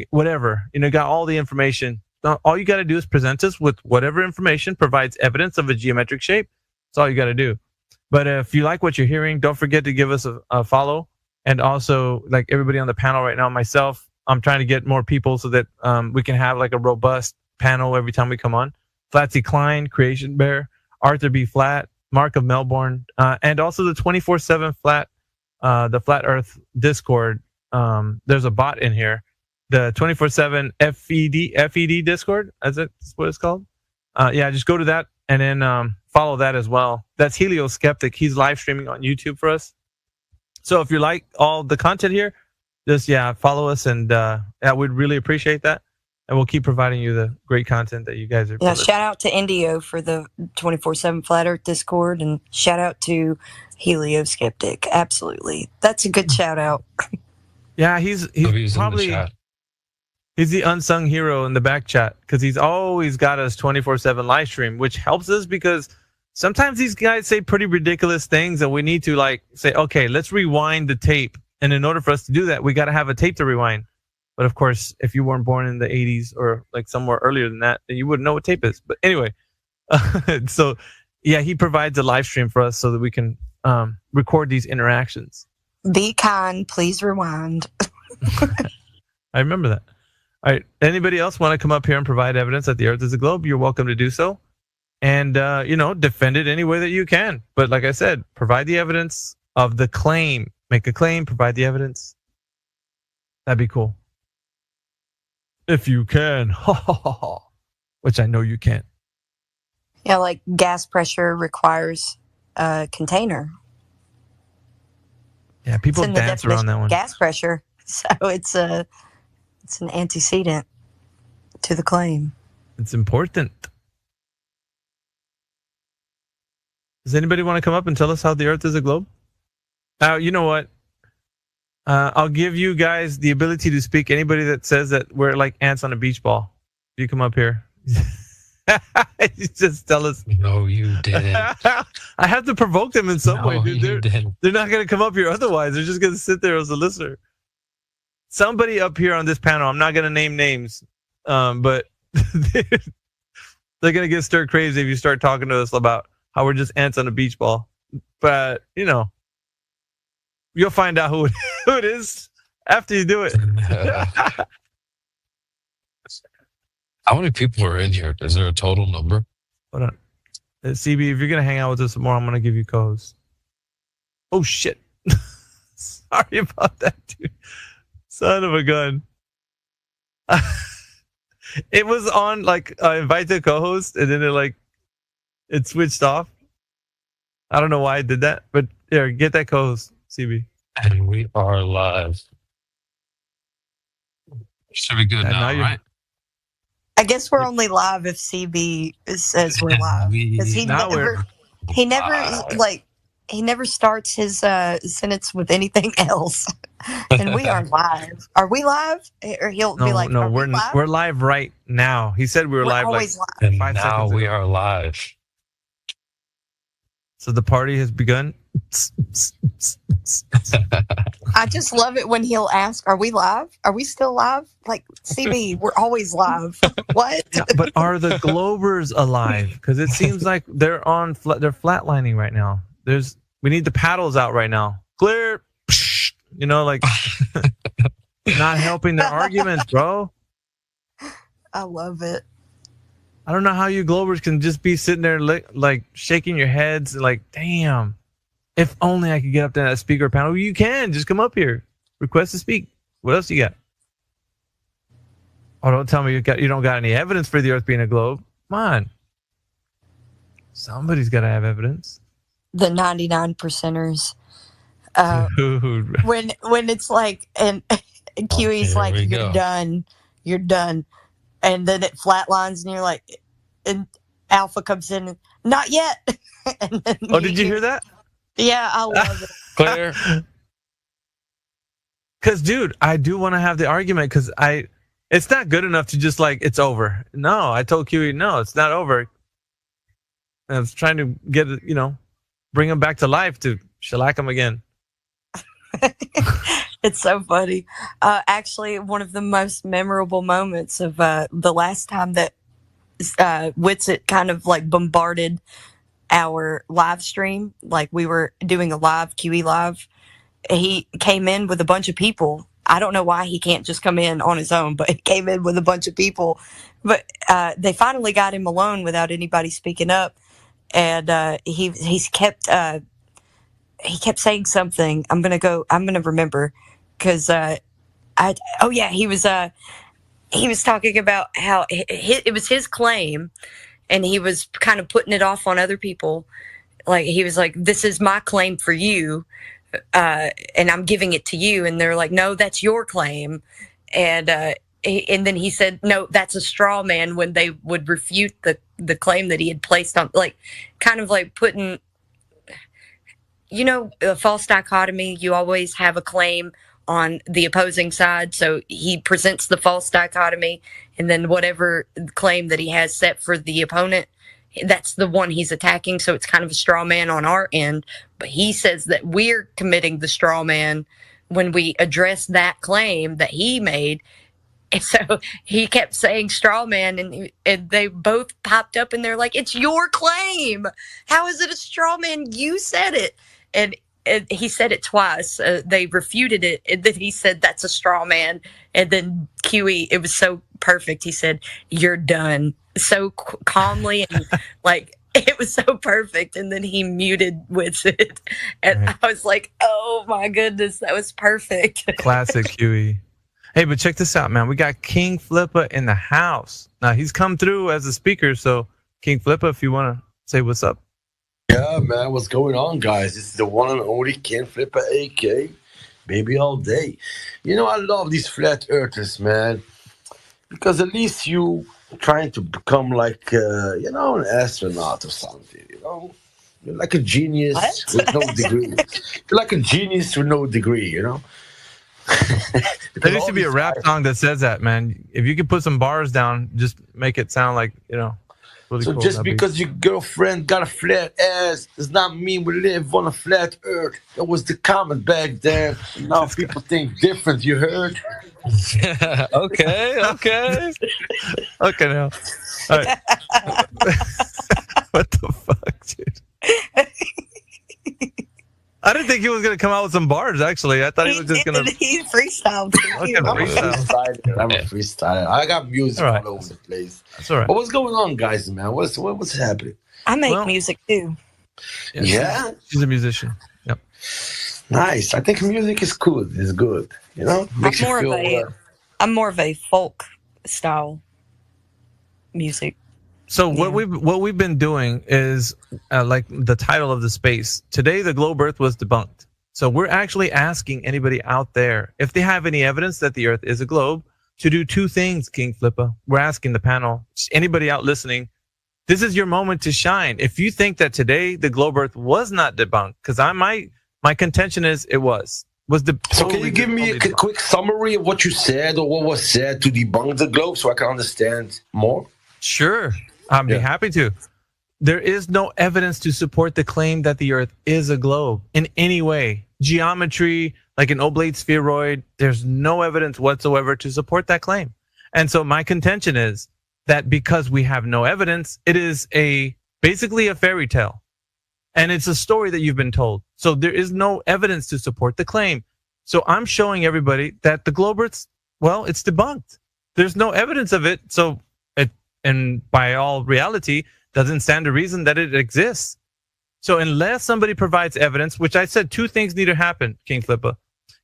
Speaker 21: whatever. Got all the information. All you got to do is present us with whatever information provides evidence of a geometric shape. That's all you got to do. But if you like what you're hearing, don't forget to give us a follow. And also, like everybody on the panel right now, myself, I'm trying to get more people so that we can have like a robust panel every time we come on. Flatsy Klein, Creation Bear, Arthur B. Flat, Mark of Melbourne, and also the 24/7 Flat, the Flat Earth Discord. There's a bot in here, the 24/7 FED Discord. That's what it's called. Yeah, just go to that and then follow that as well. That's Heliocentrism. He's live streaming on YouTube for us. So if you like all the content here, just follow us, and we'd really appreciate that. And we'll keep providing you the great content that you guys are.
Speaker 8: Yeah, shout out to Indio for the 24/7 Flat Earth Discord, and shout out to Heliocentrism. Absolutely, that's a good shout out.
Speaker 21: Yeah, he's probably he's the unsung hero in the back chat because he's always got us 24/7 live stream, which helps us because sometimes these guys say pretty ridiculous things, and we need to say, okay, let's rewind the tape. And in order for us to do that, we got to have a tape to rewind. But of course, if you weren't born in the 80s or like somewhere earlier than that, then you wouldn't know what tape is. But anyway, so yeah, he provides a live stream for us so that we can record these interactions.
Speaker 8: Be kind, please rewind.
Speaker 21: I remember that. All right. Anybody else want to come up here and provide evidence that the Earth is a globe? You're welcome to do so. And, defend it any way that you can. But like I said, provide the evidence of the claim. Make a claim, provide the evidence. That'd be cool. If you can. Which I know you can't.
Speaker 8: Yeah, like gas pressure requires a container.
Speaker 21: Yeah, people dance around that one.
Speaker 8: Gas pressure. So it's an antecedent to the claim.
Speaker 21: It's important. Does anybody want to come up and tell us how the Earth is a globe? You know what? I'll give you guys the ability to speak. Anybody that says that we're like ants on a beach ball, you come up here. You just tell us.
Speaker 4: No, you didn't.
Speaker 21: I have to provoke them in some way, dude. They're not going to come up here otherwise. They're just going to sit there as a listener. Somebody up here on this panel, I'm not going to name names, but they're going to get stir crazy if you start talking to us about how we're just ants on a beach ball. But, you'll find out who it is after you do it.
Speaker 4: How many people are in here? Is there a total number?
Speaker 21: Hold on. CB, if you're going to hang out with us some more, I'm going to give you co-hosts. Oh, shit. Sorry about that, dude. Son of a gun. It was on, invite the co-host, and then it switched off. I don't know why I did that, but here, get that co-host, CB.
Speaker 4: And we are live. Should be good now, right?
Speaker 8: I guess we're only live if CB says we're live because he never starts his sentence with anything else. And we are live. Are we live? Or he'll be like,
Speaker 21: "No, we're live right now." He said we were live.
Speaker 8: Always live.
Speaker 4: And
Speaker 21: 5
Speaker 4: now
Speaker 21: seconds
Speaker 4: we
Speaker 21: ago.
Speaker 4: are live.
Speaker 21: So the party has begun.
Speaker 8: I just love it when he'll ask, "Are we live? Are we still live?" Like, CB, we're always live. What?
Speaker 21: Yeah, but are the Globers alive? Because it seems like they're they're flatlining right now. We need the paddles out right now. Clear. You know, like not helping their arguments, bro.
Speaker 8: I love it.
Speaker 21: I don't know how you Globers can just be sitting there like shaking your heads like, damn, if only I could get up to that speaker panel. You can just come up here, request to speak. What else you got? Oh, don't tell me you don't got any evidence for the Earth being a globe. Come on, somebody's got to have evidence.
Speaker 8: The 99%ers.
Speaker 21: Dude.
Speaker 8: When it's like, and QE's like, you're done. And then it flatlines and you're like, and Alpha comes in and, not yet. And then
Speaker 21: did you hear that?
Speaker 8: Yeah, I love it.
Speaker 4: Clear.
Speaker 21: Because, dude, I do want to have the argument because it's not good enough to just like, it's over. No, I told QE, no, it's not over. And I was trying to get, bring him back to life to shellac him again.
Speaker 8: It's so funny. Actually, one of the most memorable moments of the last time that Witsit kind of like bombarded our live stream, like we were doing a live QE live. He came in with a bunch of people. I don't know why he can't just come in on his own, but he came in with a bunch of people. But they finally got him alone without anybody speaking up, and he kept saying something. I'm gonna remember, because he was talking about how it was his claim, and he was kind of putting it off on other people. Like, he was like, "This is my claim for you, and I'm giving it to you." And they're like, "No, that's your claim." And then he said, "No, that's a straw man," when they would refute the claim that he had placed on, like, kind of like putting, a false dichotomy. You always have a claim on the opposing side. So he presents the false dichotomy, and then whatever claim that he has set for the opponent, that's the one he's attacking. So it's kind of a straw man on our end. But he says that we're committing the straw man when we address that claim that he made. And so he kept saying straw man, and they both popped up and they're like, "It's your claim. How is it a straw man? You said it." And he said it twice. They refuted it, and then he said, "That's a straw man." And then QE, it was so perfect. He said, "You're done," so calmly, and like, it was so perfect. And then he muted with it, and I was like, "Oh my goodness, that was perfect."
Speaker 21: Classic QE. Hey, but check this out, man. We got King Flippa in the house. Now, he's come through as a speaker, so King Flippa, if you want to say what's up.
Speaker 12: Yeah, man, what's going on, guys? This is the one and only King Flipper, AK, baby all day. I love these flat earthers, man, because at least you trying to become like, an astronaut or something, You're like a genius with no degree. You're like a genius with no degree,
Speaker 21: There needs to be a rap song that says that, man. If you could put some bars down, just make it sound like, really
Speaker 12: so
Speaker 21: cool.
Speaker 12: just because your girlfriend got a flat ass does not mean we live on a flat earth. That was the comment back then. Now people think different, you heard?
Speaker 21: Okay. Okay, now. All right. What the fuck, dude? I didn't think he was going to come out with some bars, actually. I thought he was just going to...
Speaker 8: He freestyled.
Speaker 12: I'm a freestyler. I got music all over the place.
Speaker 21: That's all right.
Speaker 12: But what's going on, guys, man? What's happening?
Speaker 8: I make music, too.
Speaker 12: Yeah?
Speaker 21: She's a musician. Yep.
Speaker 12: Nice. I think music is good. It's good. Makes you feel...
Speaker 8: I'm more of a folk style music.
Speaker 21: So what we've been doing is like the title of the space today, the globe Earth was debunked. So we're actually asking anybody out there if they have any evidence that the Earth is a globe to do two things. King Flippa, we're asking the panel, anybody out listening, this is your moment to shine. If you think that today the globe Earth was not debunked, because my contention is it was.
Speaker 12: So can you give me a quick summary of what you said or what was said to debunk the globe so I can understand more?
Speaker 21: Sure. I'd be happy to. there is no evidence to support the claim that the Earth is a globe in any way. Geometry, like an oblate spheroid, there's no evidence whatsoever to support that claim. And so my contention is that because we have no evidence, it is basically a fairy tale. And it's a story that you've been told. So there is no evidence to support the claim. So I'm showing everybody that the globe Earth's, well, it's debunked. There's no evidence of it. So and by all reality, doesn't stand to reason that it exists. So unless somebody provides evidence, which I said two things need to happen, King Flippa.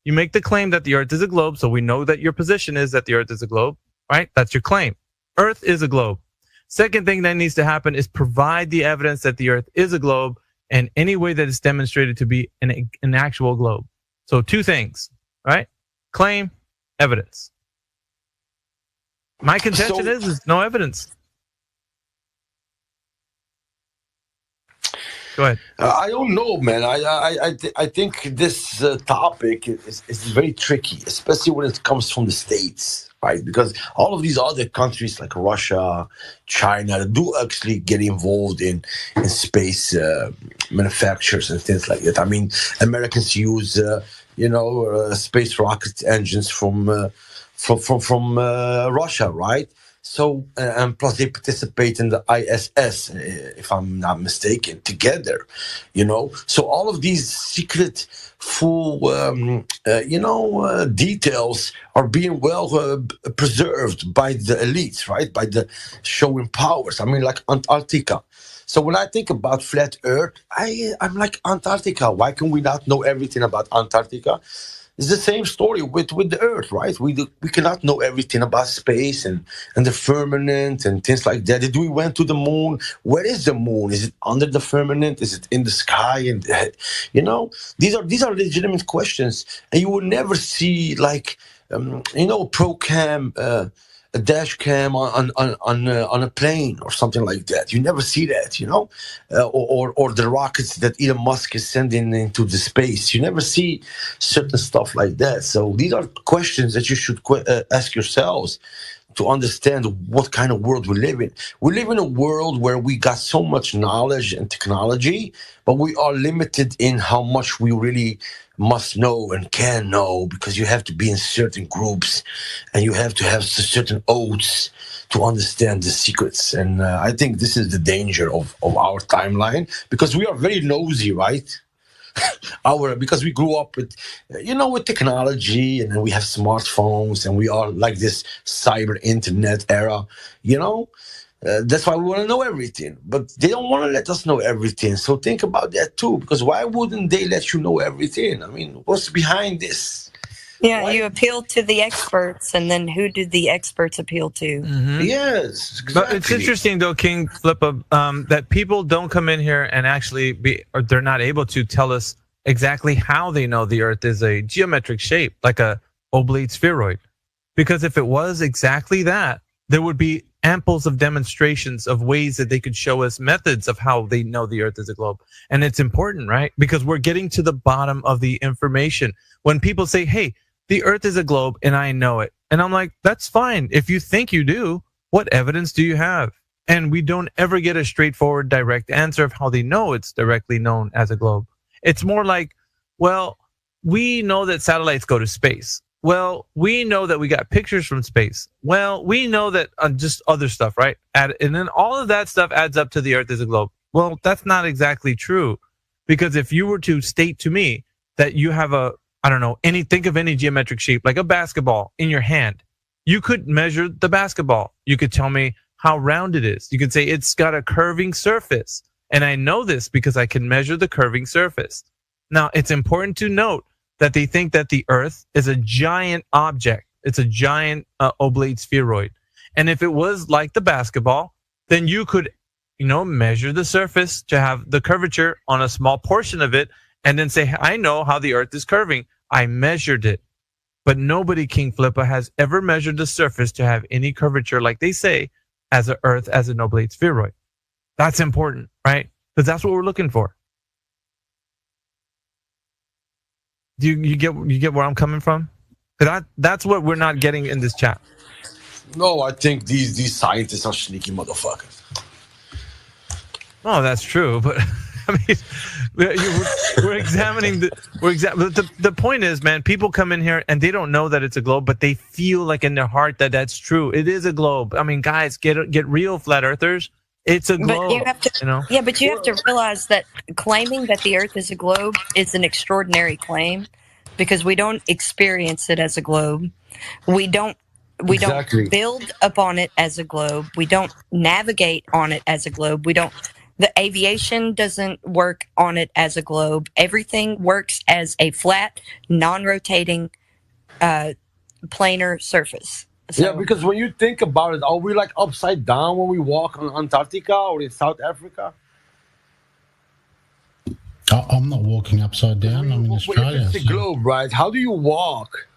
Speaker 21: You make the claim that the Earth is a globe, so we know that your position is that the Earth is a globe, right? That's your claim. Earth is a globe. Second thing that needs to happen is provide the evidence that the Earth is a globe in any way that is demonstrated to be an actual globe. So two things, right? Claim, evidence. My contention is no evidence. Go ahead.
Speaker 12: I don't know, man. I think this topic is very tricky, especially when it comes from the States, right? Because all of these other countries like Russia, China do actually get involved in space manufacturers and things like that. I mean, Americans use space rocket engines from Russia, right? So, and plus they participate in the ISS, if I'm not mistaken, together, So all of these secret, full, details are being well preserved by the elites, right? By the showing powers. I mean, like Antarctica. So when I think about flat Earth, I'm like, Antarctica. Why can we not know everything about Antarctica? It's the same story with the Earth, right? We cannot know everything about space and the firmament and things like that. If we went to the moon, where is the moon? Is it under the firmament? Is it in the sky? And these are legitimate questions, and you will never see like pro cam. A dash cam on a plane or something like that. You never see that, or the rockets that Elon Musk is sending into the space. You never see certain stuff like that. So these are questions that you should ask yourselves to understand what kind of world we live in. We live in a world where we got so much knowledge and technology, but we are limited in how much we really must know and can know, because you have to be in certain groups and you have to have certain oaths to understand the secrets. And I think this is the danger of our timeline, because we are very nosy, right? Because we grew up with technology, and then we have smartphones, and we are like this cyber internet era, that's why we want to know everything, but they don't want to let us know everything. So think about that too, because why wouldn't they let you know everything? I mean, what's behind this?
Speaker 8: Yeah, you appeal to the experts, and then who did the experts appeal to?
Speaker 21: Mm-hmm.
Speaker 12: Yes, exactly.
Speaker 21: But it's interesting though, King Flippa, that people don't come in here and actually or they're not able to tell us exactly how they know the Earth is a geometric shape, like a oblate spheroid. Because if it was exactly that, there would be amples of demonstrations of ways that they could show us methods of how they know the Earth is a globe. And it's important, right? Because we're getting to the bottom of the information. When people say, hey, the Earth is a globe and I know it. And I'm like, that's fine. If you think you do, what evidence do you have? And we don't ever get a straightforward, direct answer of how they know it's directly known as a globe. It's more like, well, we know that satellites go to space. Well, we know that we got pictures from space. Well, we know that just other stuff, right? And then all of that stuff adds up to the Earth as a globe. Well, that's not exactly true. Because if you were to state to me that you have think of any geometric shape, like a basketball in your hand, you could measure the basketball. You could tell me how round it is. You could say it's got a curving surface. And I know this because I can measure the curving surface. Now, it's important to note that they think that the Earth is a giant object. It's a giant oblate spheroid. And if it was like the basketball, then you could, measure the surface to have the curvature on a small portion of it, and then say, I know how the Earth is curving. I measured it. But nobody, King Flippa, has ever measured the surface to have any curvature, like they say, as an Earth as an oblate spheroid. That's important, right? Because that's what we're looking for. Do you get where I'm coming from? Because that's what we're not getting in this chat.
Speaker 12: No, I think these scientists are sneaky motherfuckers.
Speaker 21: Oh, that's true, but I mean, we're examining the point is, man, people come in here and they don't know that it's a globe, but they feel like in their heart that that's true. It is a globe. I mean, guys, get real, flat earthers. It's a globe.
Speaker 8: But you have to,
Speaker 21: you know.
Speaker 8: Yeah, but you have to realize that claiming that the Earth is a globe is an extraordinary claim because we don't experience it as a globe. We don't
Speaker 12: Exactly.
Speaker 8: build upon it as a globe. We don't navigate on it as a globe. The aviation doesn't work on it as a globe. Everything works as a flat, non-rotating, planar surface. So,
Speaker 12: Yeah, because when you think about it, are we like upside down when we walk on Antarctica or in South Africa?
Speaker 11: I'm not walking upside down. I'm in Australia.
Speaker 12: If it's a globe, right? How do you walk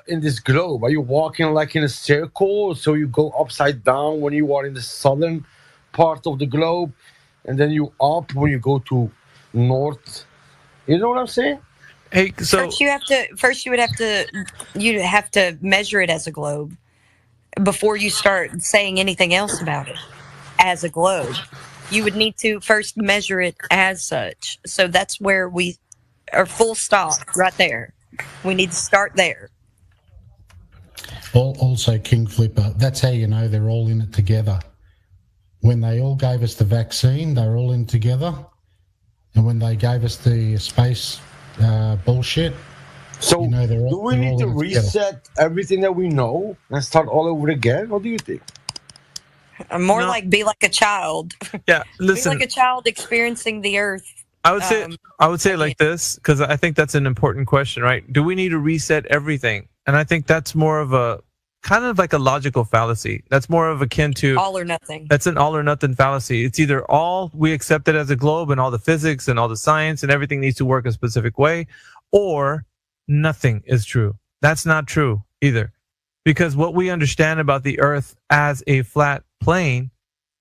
Speaker 12: in this globe? Are you walking like in a circle, so you go upside down when you are in the southern part of the globe, and then you up when you go to north? You know what I'm saying?
Speaker 21: Hey, so
Speaker 8: you'd have to measure it as a globe before you start saying anything else about it as a globe. You would need to first measure it as such. So that's where we are, full stop right there. We need to start there.
Speaker 11: Also, King Flipper, that's how you know they're all in it together. When they all gave us the vaccine, they were all in together. And when they gave us the space bullshit,
Speaker 12: so
Speaker 11: you know,
Speaker 12: do we need to reset everything that we know and start all over again? What do you think?
Speaker 8: More like be like a child.
Speaker 21: Yeah, listen.
Speaker 8: Be like a child experiencing the Earth.
Speaker 21: I would say it like this, because I think that's an important question, right? Do we need to reset everything? And I think that's more of a kind of like a logical fallacy. That's more of akin to
Speaker 8: all or nothing.
Speaker 21: That's an all or nothing fallacy. It's either all we accept it as a globe and all the physics and all the science and everything needs to work a specific way, or nothing is true. That's not true either. Because what we understand about the Earth as a flat plane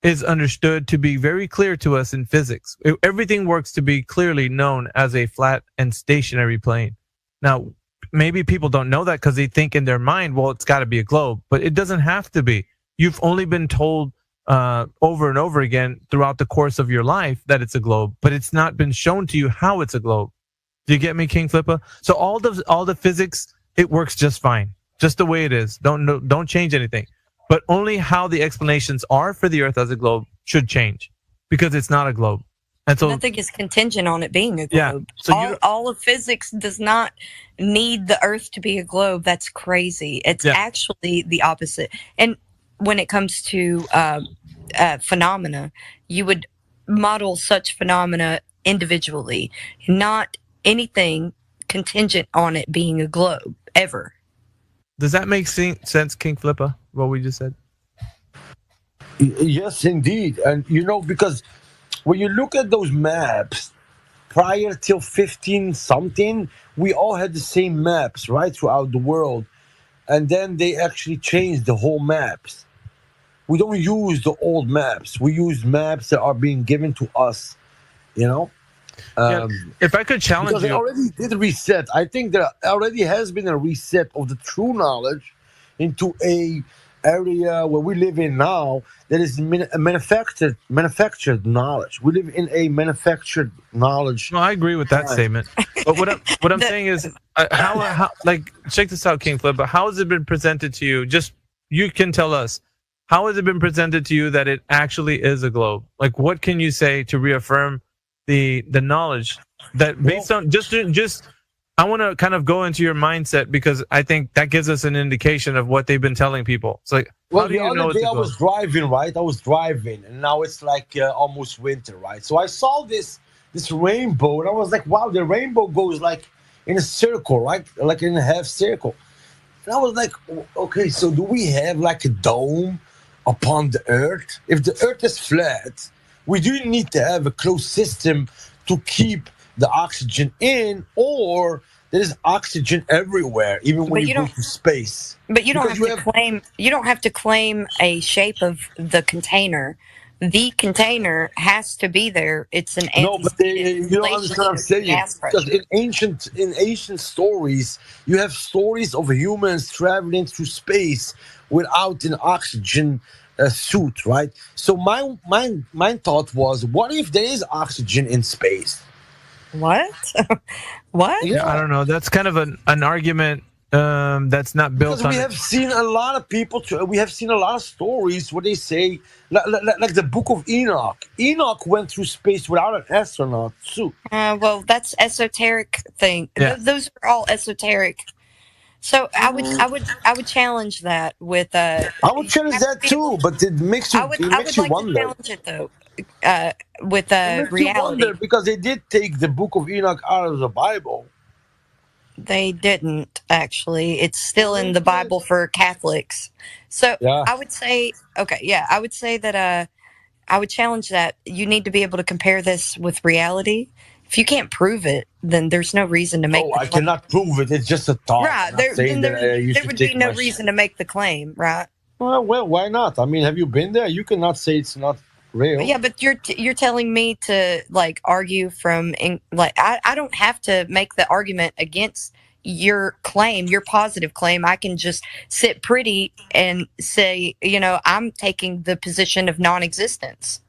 Speaker 21: is understood to be very clear to us in physics. Everything works to be clearly known as a flat and stationary plane. Now, maybe people don't know that because they think in their mind, well, it's got to be a globe, but it doesn't have to be. You've only been told over and over again throughout the course of your life that it's a globe, but it's not been shown to you how it's a globe. Do you get me, King Flipper? So all the physics, it works just fine, just the way it is. Don't change anything. But only how the explanations are for the Earth as a globe should change, because it's not a globe. And so
Speaker 8: nothing is contingent on it being a globe.
Speaker 21: Yeah, so
Speaker 8: all of physics does not need the Earth to be a globe. That's crazy. It's actually the opposite. And when it comes to phenomena, you would model such phenomena individually, not anything contingent on it being a globe, ever.
Speaker 21: Does that make sense, King Flipper, what we just said?
Speaker 12: Yes, indeed. And, because when you look at those maps, prior till 15-something, we all had the same maps, right, throughout the world. And then they actually changed the whole maps. We don't use the old maps. We use maps that are being given to us,
Speaker 21: If I could challenge
Speaker 12: because
Speaker 21: you.
Speaker 12: they already did reset. I think there already has been a reset of the true knowledge into a area where we live in now that is manufactured knowledge. We live in a manufactured knowledge.
Speaker 21: No, I agree with that statement. But what I'm saying is, how like, check this out, King Flipper. How has it been presented to you? Just, you can tell us. How has it been presented to you that it actually is a globe? Like, what can you say to reaffirm the knowledge that based on just I want to kind of go into your mindset, because I think that gives us an indication of what they've been telling people. It's like,
Speaker 12: well,
Speaker 21: how do
Speaker 12: the
Speaker 21: you know
Speaker 12: other day I was driving, right? I was driving, and now it's like almost winter, right? So I saw this rainbow, and I was like, wow, the rainbow goes like in a circle, right? Like in a half circle. And I was like, okay, so do we have like a dome upon the Earth? If the Earth is flat, we do need to have a closed system to keep the oxygen in, or there's oxygen everywhere, even when you go to space.
Speaker 8: But you don't have to claim a shape of the container. The container has to be there. It's an
Speaker 12: you don't understand what I'm saying. Because in ancient stories, you have stories of humans traveling through space without an oxygen suit, right? So my thought was, what if there is oxygen in space?
Speaker 8: What? What?
Speaker 12: Yeah,
Speaker 21: I don't know. That's kind of an argument that's not built
Speaker 12: because
Speaker 21: on
Speaker 12: we have seen a lot of people. We have seen a lot of stories where they say, like the Book of Enoch. Enoch went through space without an astronaut suit.
Speaker 8: Well, that's esoteric thing.
Speaker 21: Yeah.
Speaker 8: Those are all esoteric. So I would challenge that with
Speaker 12: I would challenge that too, but it makes you
Speaker 8: I would
Speaker 12: like to
Speaker 8: wonder. Challenge it though, with
Speaker 12: it makes
Speaker 8: reality.
Speaker 12: you wonder, because they did take the Book of Enoch out of the Bible.
Speaker 8: They didn't actually. It's still in the Bible for Catholics. So
Speaker 12: yeah.
Speaker 8: I would say, I would say that I would challenge that. You need to be able to compare this with reality. If you can't prove it, then there's no reason to make.
Speaker 12: I cannot prove it. It's just a thought.
Speaker 8: Right. There would be no reason to make the claim, right?
Speaker 12: Well, why not? I mean, have you been there? You cannot say it's not real.
Speaker 8: Yeah, but you're telling me to argue from I don't have to make the argument against your claim, your positive claim. I can just sit pretty and say, I'm taking the position of non-existence,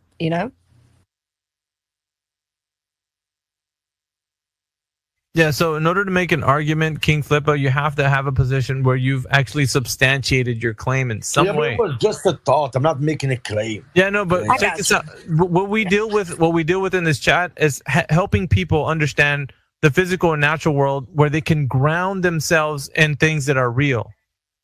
Speaker 21: Yeah, so in order to make an argument, King Flippo, you have to have a position where you've actually substantiated your claim in some way.
Speaker 12: It was just a thought. I'm not making a claim.
Speaker 21: Yeah, no, but check this out. What we deal with in this chat is helping people understand the physical and natural world where they can ground themselves in things that are real.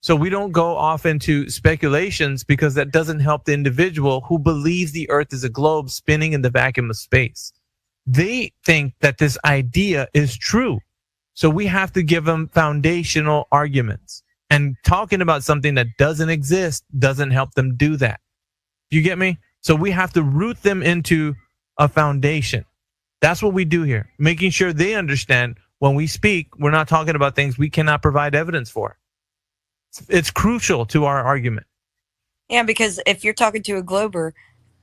Speaker 21: So we don't go off into speculations, because that doesn't help the individual who believes the Earth is a globe spinning in the vacuum of space. They think that this idea is true. So we have to give them foundational arguments. And talking about something that doesn't exist doesn't help them do that. You get me? So we have to root them into a foundation. That's what we do here, making sure they understand when we speak, we're not talking about things we cannot provide evidence for. It's crucial to our argument.
Speaker 8: Yeah, because if you're talking to a glober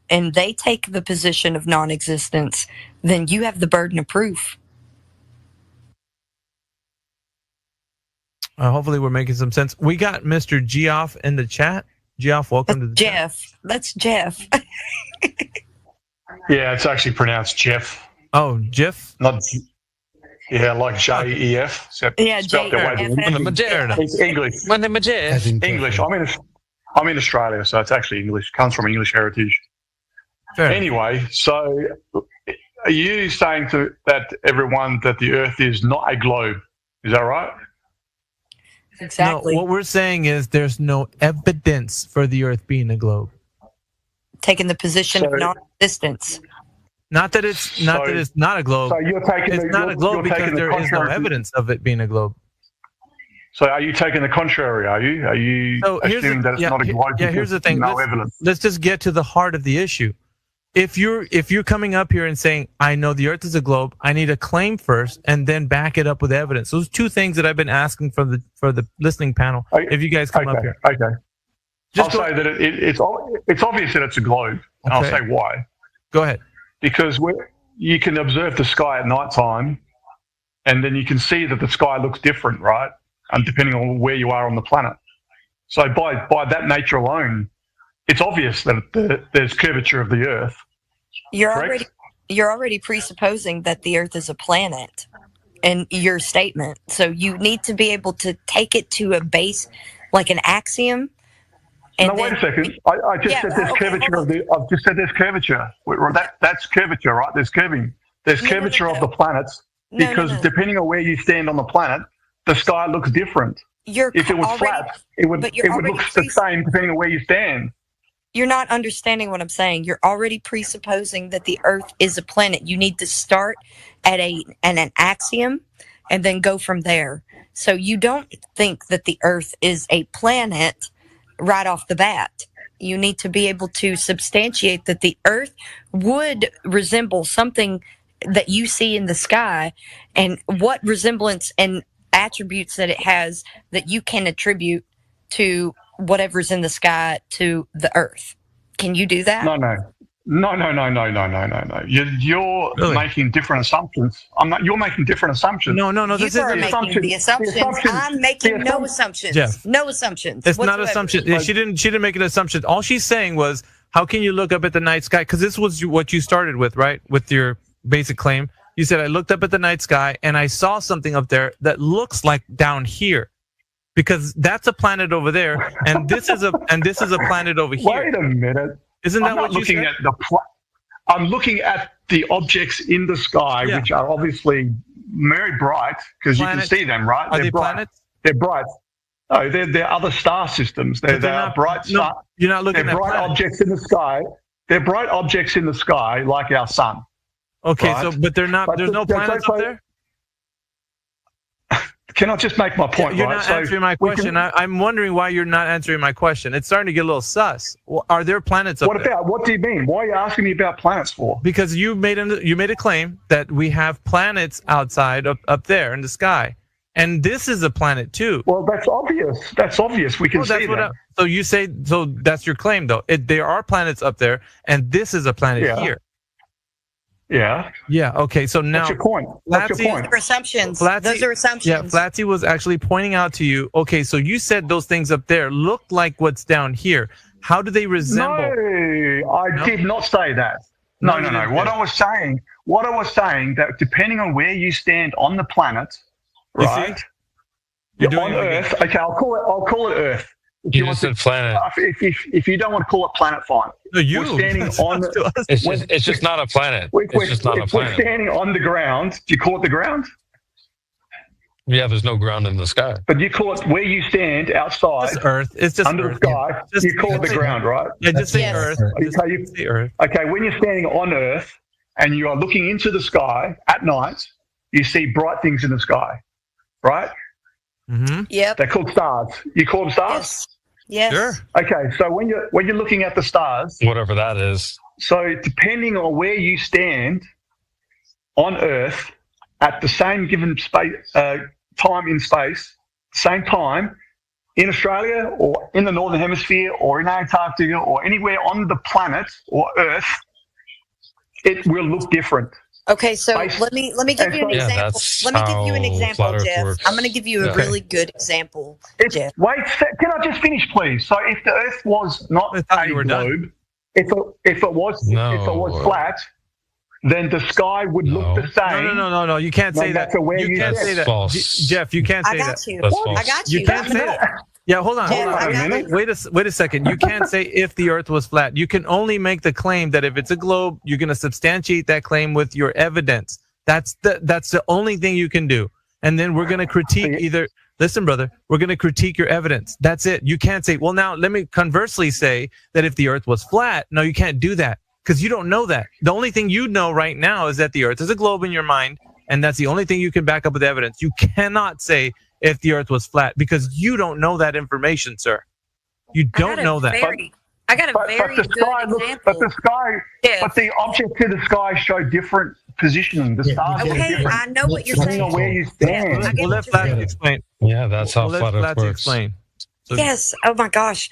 Speaker 8: and they take the position of non-existence, then you have the burden of proof.
Speaker 21: Hopefully we're making some sense. We got Mr. Geoff in the chat. Geoff, welcome to the
Speaker 8: Jeff.
Speaker 21: chat.
Speaker 8: That's Jeff.
Speaker 20: Yeah, it's actually pronounced Jeff.
Speaker 21: Oh, Jeff?
Speaker 20: Not like J-E-F.
Speaker 8: Yeah,
Speaker 20: J-E-F. It's English. English. I'm in Australia, so it's actually English. Comes from English heritage.
Speaker 21: Fair.
Speaker 20: Anyway, so are you saying that the Earth is not a globe? Is that right?
Speaker 8: Exactly.
Speaker 21: No, what we're saying is there's no evidence for the Earth being a globe.
Speaker 8: Taking the position of non-existence.
Speaker 21: Not that it's not a globe.
Speaker 20: So you're taking
Speaker 21: it's not a globe because there is no evidence of it being a globe.
Speaker 20: So are you taking the contrary? Are you assuming that it's not a globe?
Speaker 21: Yeah, here's the thing.
Speaker 20: No evidence.
Speaker 21: Let's just get to the heart of the issue. If you're coming up here and saying, I know the Earth is a globe, I need a claim first and then back it up with evidence. Those two things that I've been asking for the listening panel. If you guys come up here.
Speaker 20: Okay. I'll say that it's obvious that it's a globe. And I'll say why.
Speaker 21: Go ahead.
Speaker 20: Because you can observe the sky at night time, and then you can see that the sky looks different, right? And depending on where you are on the planet. So by that nature alone, it's obvious that there's curvature of the Earth.
Speaker 8: You're already presupposing that the Earth is a planet in your statement. So you need to be able to take it to a base, like an axiom.
Speaker 20: And wait a second. I just said there's curvature I've just said there's curvature. That's curvature, right? There's curving. There's curvature of the planets because depending on where you stand on the planet, the sky looks different. If it was flat, it would look the same depending on where you stand.
Speaker 8: You're not understanding what I'm saying. You're already presupposing that the Earth is a planet. You need to start at an axiom and then go from there. So you don't think that the Earth is a planet right off the bat. You need to be able to substantiate that the Earth would resemble something that you see in the sky, and what resemblance and attributes that it has that you can attribute to whatever's in the sky to the Earth. Can you do that?
Speaker 20: No. No. You're
Speaker 21: Really?
Speaker 20: making different assumptions. I'm not. You're making different assumptions.
Speaker 21: No.
Speaker 8: You
Speaker 21: This
Speaker 8: are
Speaker 21: isn't.
Speaker 8: making the assumptions. I'm making no assumptions.
Speaker 21: Jeff.
Speaker 8: No assumptions.
Speaker 21: It's not
Speaker 8: whatsoever.
Speaker 21: assumption. Yeah, she didn't make an assumption. All she's saying was, how can you look up at the night sky? Because this was what you started with, right? With your basic claim. You said, I looked up at the night sky and I saw something up there that looks like down here. Because that's a planet over there, and this is a planet over here.
Speaker 20: Wait a minute.
Speaker 21: Isn't that
Speaker 20: I'm
Speaker 21: what
Speaker 20: not
Speaker 21: you
Speaker 20: looking
Speaker 21: said?
Speaker 20: at I'm looking at the objects in the sky, which are obviously very bright because you can see them, right?
Speaker 21: Are they
Speaker 20: bright.
Speaker 21: planets?
Speaker 20: They're bright. No, they're other star systems. They're
Speaker 21: not
Speaker 20: bright star.
Speaker 21: You're not looking
Speaker 20: they're
Speaker 21: at
Speaker 20: bright
Speaker 21: planets.
Speaker 20: objects in the sky. They're bright objects in the sky, like our sun.
Speaker 21: Okay,
Speaker 20: right?
Speaker 21: but they're not. There's no planets up there.
Speaker 20: Can I just make my point?
Speaker 21: You're
Speaker 20: right?
Speaker 21: not answering my question. I'm wondering why you're not answering my question. It's starting to get a little sus. Are there planets up there?
Speaker 20: What about? What do you mean? Why are you asking me about planets for?
Speaker 21: Because you made a claim that we have planets outside up there in the sky, and this is a planet too.
Speaker 20: Well, that's obvious. That's obvious. We can see that.
Speaker 21: So you say so? That's your claim, though. There are planets up there, and this is a planet here.
Speaker 20: Yeah.
Speaker 21: Yeah. Okay. So now,
Speaker 20: what's your point? What's your point?
Speaker 8: Those are assumptions. Those are assumptions.
Speaker 21: Yeah. Flatzy was actually pointing out to you. Okay. So you said those things up there look like what's down here. How do they resemble?
Speaker 20: No, I did not say that. No. What I was saying that depending on where you stand on the planet, right? On Earth. Okay, I'll call it Earth.
Speaker 4: You just said planet.
Speaker 20: If you don't want to call it planet, fine.
Speaker 21: No,
Speaker 20: we're standing on.
Speaker 4: It's just not a planet. It's just not a
Speaker 20: If we're
Speaker 4: planet.
Speaker 20: standing on the ground, do you call it the ground?
Speaker 4: Yeah, there's no ground in the sky.
Speaker 20: But you call it where you stand outside.
Speaker 21: It's Earth. It's just
Speaker 20: under
Speaker 21: Earth.
Speaker 20: the sky. You call it the ground, right?
Speaker 21: Yeah, just say Earth.
Speaker 20: Okay,
Speaker 21: Earth.
Speaker 20: Okay, when you're standing on Earth and you are looking into the sky at night, you see bright things in the sky, right?
Speaker 21: Mm-hmm.
Speaker 8: Yep.
Speaker 20: They're called stars. You call them stars?
Speaker 8: Yes.
Speaker 21: Sure.
Speaker 20: Okay, so when you're looking at the stars,
Speaker 4: whatever that is.
Speaker 20: So depending on where you stand on Earth at the same given space, time in space, same time in Australia or in the Northern Hemisphere or in Antarctica or anywhere on the planet or Earth, it will look different.
Speaker 8: Okay, so let me give you an example. Let me give you an example, Jeff.
Speaker 4: works.
Speaker 8: I'm going to give you a really good example, Jeff.
Speaker 20: Wait, can I just finish, please? So if the Earth was not a globe, if it was flat, then the sky would look the same.
Speaker 21: No. You can't say that. You can't say that.
Speaker 4: False.
Speaker 21: Jeff, you can't say that.
Speaker 8: I got you.
Speaker 4: That's false.
Speaker 8: I got you.
Speaker 21: You can't say that. Yeah, hold on. Wait a second. You can't say if the Earth was flat. You can only make the claim that if it's a globe, you're going to substantiate that claim with your evidence. That's the only thing you can do. And then we're going to critique either. Listen, brother, we're going to critique your evidence. That's it. You can't say, well, now let me conversely say that if the Earth was flat. No, you can't do that because you don't know that. The only thing you know right now is that the Earth is a globe in your mind, and that's the only thing you can back up with evidence. You cannot say if the Earth was flat because you don't know that information, sir. You don't know that.
Speaker 8: I got a very good example.
Speaker 20: But the objects in the sky show different positioning. The stars are different.
Speaker 8: I know what you're
Speaker 20: depending
Speaker 8: saying.
Speaker 20: on where you stand.
Speaker 21: We'll let Flatty explain.
Speaker 4: Yeah, that's how flat Earth
Speaker 21: Flatty
Speaker 4: works.
Speaker 21: explain. So,
Speaker 8: Yes. Oh my gosh,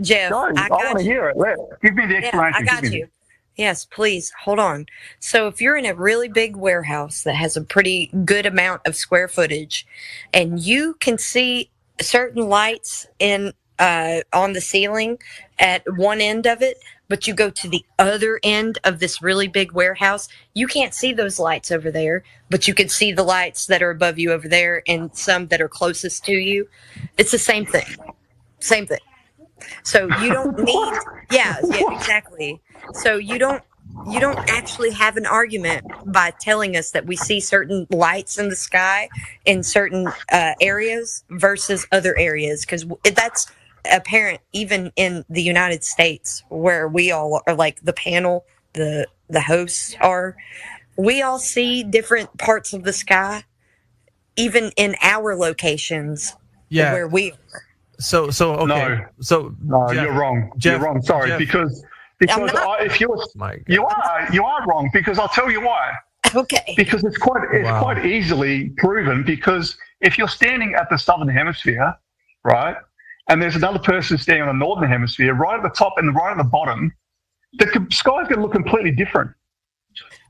Speaker 8: Jeff.
Speaker 20: No, I want to hear it. Give me the explanation.
Speaker 8: I got you. Yes, please. Hold on. So if you're in a really big warehouse that has a pretty good amount of square footage and you can see certain lights in on the ceiling at one end of it, but you go to the other end of this really big warehouse, you can't see those lights over there, but you can see the lights that are above you over there and some that are closest to you. It's the same thing. Same thing. So you don't need, yeah, exactly. So you don't actually have an argument by telling us that we see certain lights in the sky in certain areas versus other areas, because that's apparent even in the United States, where we all are, like the panel, the hosts are. We all see different parts of the sky, even in our locations where we are.
Speaker 21: So okay.
Speaker 20: No,
Speaker 21: Jeff,
Speaker 20: you're wrong.
Speaker 21: Jeff,
Speaker 20: you're wrong. Sorry,
Speaker 21: Jeff.
Speaker 20: because if you're
Speaker 21: My God.
Speaker 20: you are wrong, because I'll tell you why.
Speaker 8: Okay.
Speaker 20: Because it's quite easily proven, because if you're standing at the southern hemisphere, right, and there's another person standing on the northern hemisphere, right at the top and right at the bottom, the sky's going to look completely different.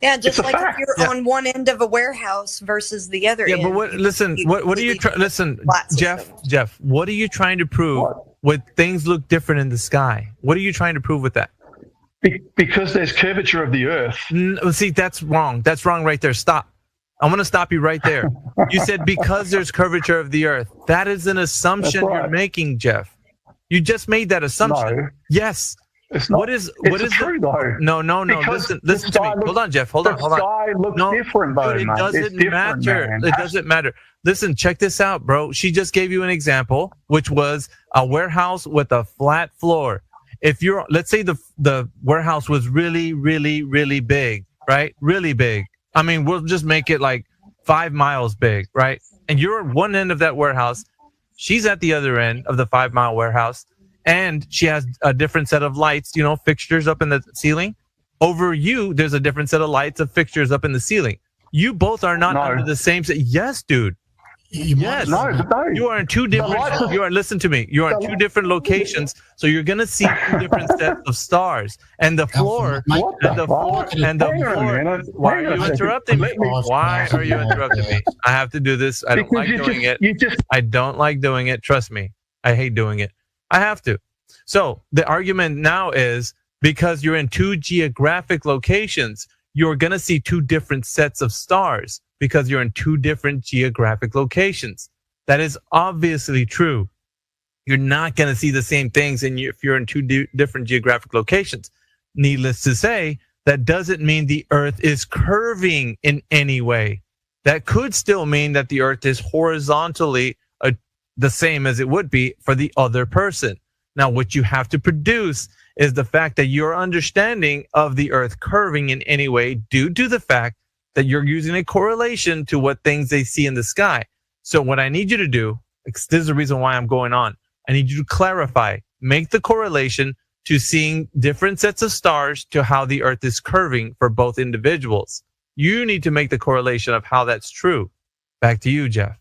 Speaker 8: Yeah, just
Speaker 20: It's a
Speaker 8: like if
Speaker 20: fact.
Speaker 8: you're on one end of a warehouse versus the other end.
Speaker 21: But what? Listen, what are you trying? Listen, Jeff, what are you trying to prove? With things look different in the sky. What are you trying to prove with that?
Speaker 20: Because there's curvature of the Earth.
Speaker 21: See, that's wrong. That's wrong right there. Stop. I'm going to stop you right there. You said because there's curvature of the Earth. That is an assumption you're making, Jeff. You just made that assumption.
Speaker 20: No.
Speaker 21: Yes.
Speaker 20: It's not.
Speaker 21: What is
Speaker 20: true though?
Speaker 21: No. Listen to me. Hold on, Jeff. Hold on.
Speaker 20: The sky looks different though,
Speaker 21: It
Speaker 20: mate.
Speaker 21: doesn't matter. It doesn't matter. Listen, check this out, bro. She just gave you an example, which was a warehouse with a flat floor. If you're, let's say the warehouse was really, really, really big, right? Really big. I mean, we'll just make it like 5 miles big, right? And you're at one end of that warehouse. She's at the other end of the 5 mile warehouse. And she has a different set of lights, fixtures up in the ceiling. Over you, there's a different set of lights of fixtures up in the ceiling. You both are not under the same. Yes, dude. Yes.
Speaker 20: No.
Speaker 21: You are in two different. Listen to me. You are in two different locations, so you're gonna see two different sets of stars. And the floor. Why are you interrupting me? Why are you interrupting me? I have to do this. I don't like doing it. I don't like doing it. Trust me. I hate doing it. I have to. So the argument now is because you're in two geographic locations, you're going to see two different sets of stars because you're in two different geographic locations. That is obviously true. You're not going to see the same things if you're in two different geographic locations. Needless to say, that doesn't mean the Earth is curving in any way. That could still mean that the Earth is horizontally the same as it would be for the other person. Now, what you have to produce is the fact that your understanding of the Earth curving in any way due to the fact that you're using a correlation to what things they see in the sky. So what I need you to do, this is the reason why I'm going on. I need you to clarify, make the correlation to seeing different sets of stars to how the Earth is curving for both individuals. You need to make the correlation of how that's true. Back to you, Jeff.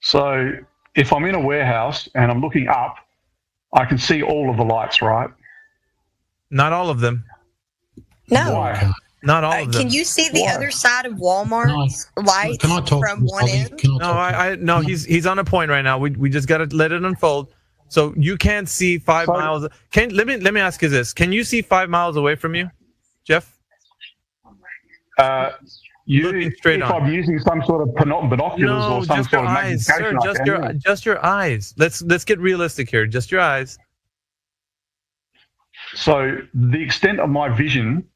Speaker 20: So if I'm in a warehouse and I'm looking up, I can see all of the lights, right?
Speaker 21: Not all of them.
Speaker 8: No.
Speaker 20: Why?
Speaker 21: Not all of them.
Speaker 8: Can you see the other side of Walmart's lights from one end?
Speaker 21: No, he's on a point right now. We just got to let it unfold. So you can't see 5 miles. Let me ask you this. Can you see 5 miles away from you, Jeff? Looking straight on.
Speaker 20: I'm using some sort of binoculars or some
Speaker 21: just
Speaker 20: sort
Speaker 21: your
Speaker 20: of
Speaker 21: eyes,
Speaker 20: magnification.
Speaker 21: sir, just your eyes. Let's get realistic here. Just your eyes.
Speaker 20: So the extent of my vision,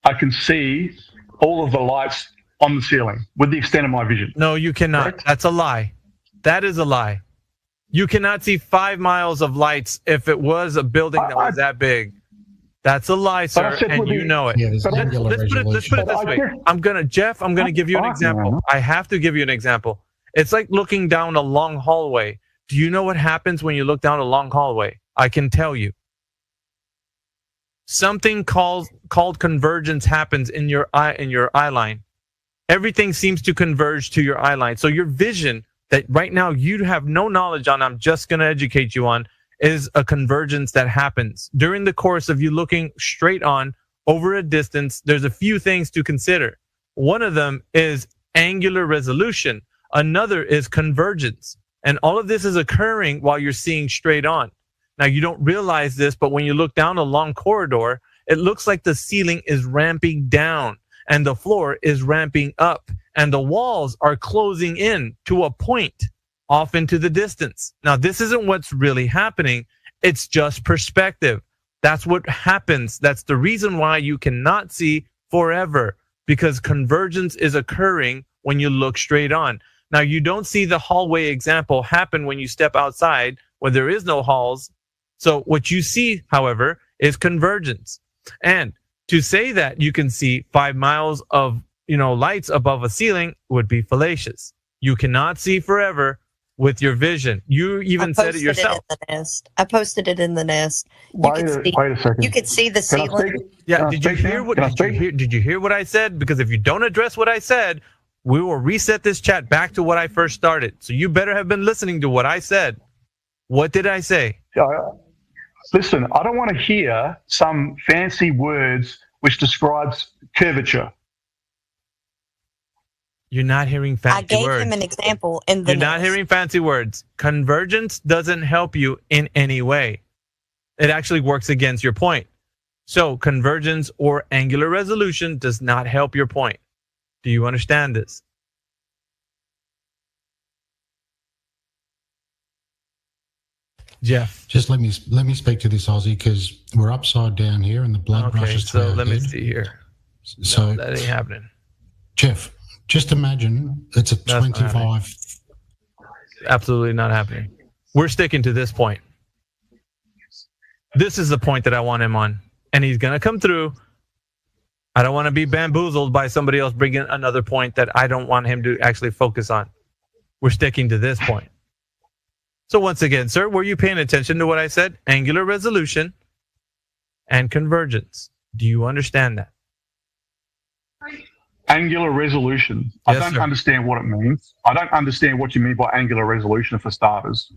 Speaker 20: I can see all of the lights on the ceiling with the extent of my vision.
Speaker 21: No, you cannot. Correct? That's a lie. That is a lie. You cannot see 5 miles of lights if it was a building that was that big. That's a lie, sir, and you know it.
Speaker 11: Yeah,
Speaker 21: let's put it this way. I'm gonna give you an example. I have to give you an example. It's like looking down a long hallway. Do you know what happens when you look down a long hallway? I can tell you. Something called convergence happens in your eye line. Everything seems to converge to your eye line. So your vision that right now you have no knowledge on, I'm just going to educate you on, is a convergence that happens. During the course of you looking straight on over a distance, there's a few things to consider. One of them is angular resolution. Another is convergence. And all of this is occurring while you're seeing straight on. Now, you don't realize this, but when you look down a long corridor, it looks like the ceiling is ramping down and the floor is ramping up and the walls are closing in to a point off into the distance. Now, this isn't what's really happening. It's just perspective. That's what happens. That's the reason why you cannot see forever, because convergence is occurring when you look straight on. Now, you don't see the hallway example happen when you step outside where there is no halls. So what you see, however, is convergence. And to say that you can see 5 miles of, lights above a ceiling would be fallacious. You cannot see forever with your vision. You even said it yourself.
Speaker 8: I posted it in the nest.
Speaker 20: Wait a second.
Speaker 8: You could see the ceiling.
Speaker 21: Yeah. Did you hear what I said? Because if you don't address what I said, we will reset this chat back to what I first started. So you better have been listening to what I said. What did I say?
Speaker 20: Listen, I don't want to hear some fancy words which describes curvature.
Speaker 21: You're not hearing fancy
Speaker 8: I gave
Speaker 21: words.
Speaker 8: him an example in the
Speaker 21: You're not hearing fancy words. Convergence doesn't help you in any way. It actually works against your point. So convergence or angular resolution does not help your point. Do you understand this? Jeff.
Speaker 11: Just let me speak to this, Aussie, because we're upside down here and the blood rushes to our
Speaker 21: so let me
Speaker 11: head.
Speaker 21: see here.
Speaker 11: So
Speaker 21: no, that ain't happening.
Speaker 11: Jeff, just imagine it's a 25.
Speaker 21: Absolutely not happening. We're sticking to this point. This is the point that I want him on. And he's going to come through. I don't want to be bamboozled by somebody else bringing another point that I don't want him to actually focus on. We're sticking to this point. So once again, sir, were you paying attention to what I said? Angular resolution and convergence. Do you understand that?
Speaker 20: Angular resolution. I don't understand what it means. I don't understand what you mean by angular resolution for starters.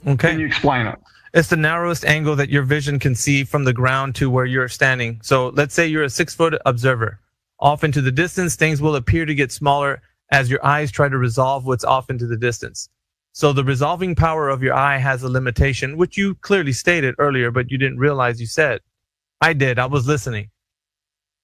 Speaker 21: Okay.
Speaker 20: Can you explain it?
Speaker 21: It's the narrowest angle that your vision can see from the ground to where you're standing. So let's say you're a 6-foot observer. Off into the distance, things will appear to get smaller as your eyes try to resolve what's off into the distance. So the resolving power of your eye has a limitation, which you clearly stated earlier, but you didn't realize you said. I did. I was listening.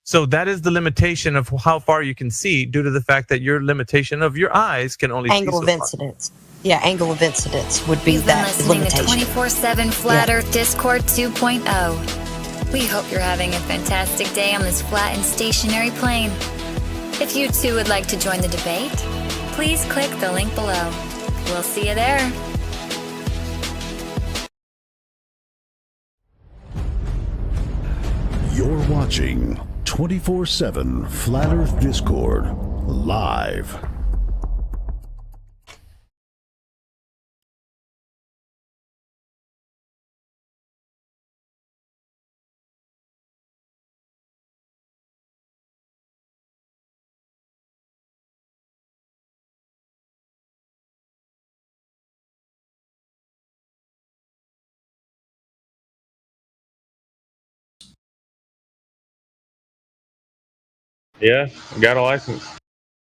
Speaker 21: So that is the limitation of how far you can see due to the fact that your limitation of your eyes can only
Speaker 8: angle
Speaker 21: see
Speaker 8: of
Speaker 21: so
Speaker 8: incidence. Yeah, angle of incidence would be
Speaker 2: You've been
Speaker 8: that
Speaker 2: listening
Speaker 8: limitation.
Speaker 2: to 24/7 Flat Earth Discord 2.0. We hope you're having a fantastic day on this flat and stationary plane. If you too would like to join the debate, please click the link below. We'll see you there.
Speaker 22: You're watching 24/7 Flat Earth Discord live.
Speaker 1: Yeah, got a license.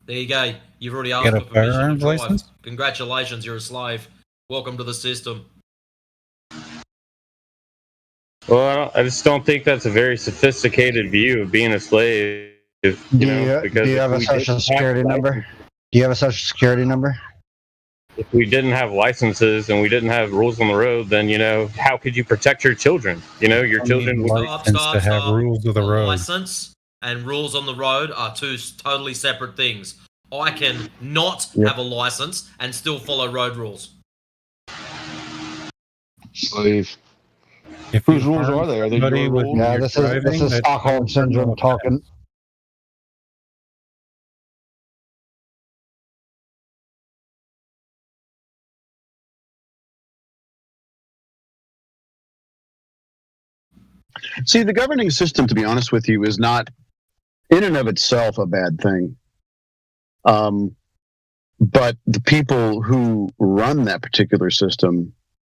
Speaker 23: There you go. You've already asked
Speaker 1: Got a
Speaker 23: for permission to
Speaker 1: firearms
Speaker 23: drive.
Speaker 1: license?
Speaker 23: Congratulations, you're a slave. Welcome to the system.
Speaker 1: Well, I just don't think that's a very sophisticated view of being a slave.
Speaker 24: Do you have a social security number? Do you have a social security number?
Speaker 1: If we didn't have licenses and we didn't have rules on the road, then, how could you protect your children? Your children would
Speaker 23: rules of the road. License and rules on the road are two totally separate things. I can not have a license and still follow road rules.
Speaker 24: Slave.
Speaker 23: Whose rules are they? Are they your rules?
Speaker 24: Yeah, this is Stockholm Syndrome talking.
Speaker 25: See, the governing system, to be honest with you, is not in and of itself a bad thing. But the people who run that particular system,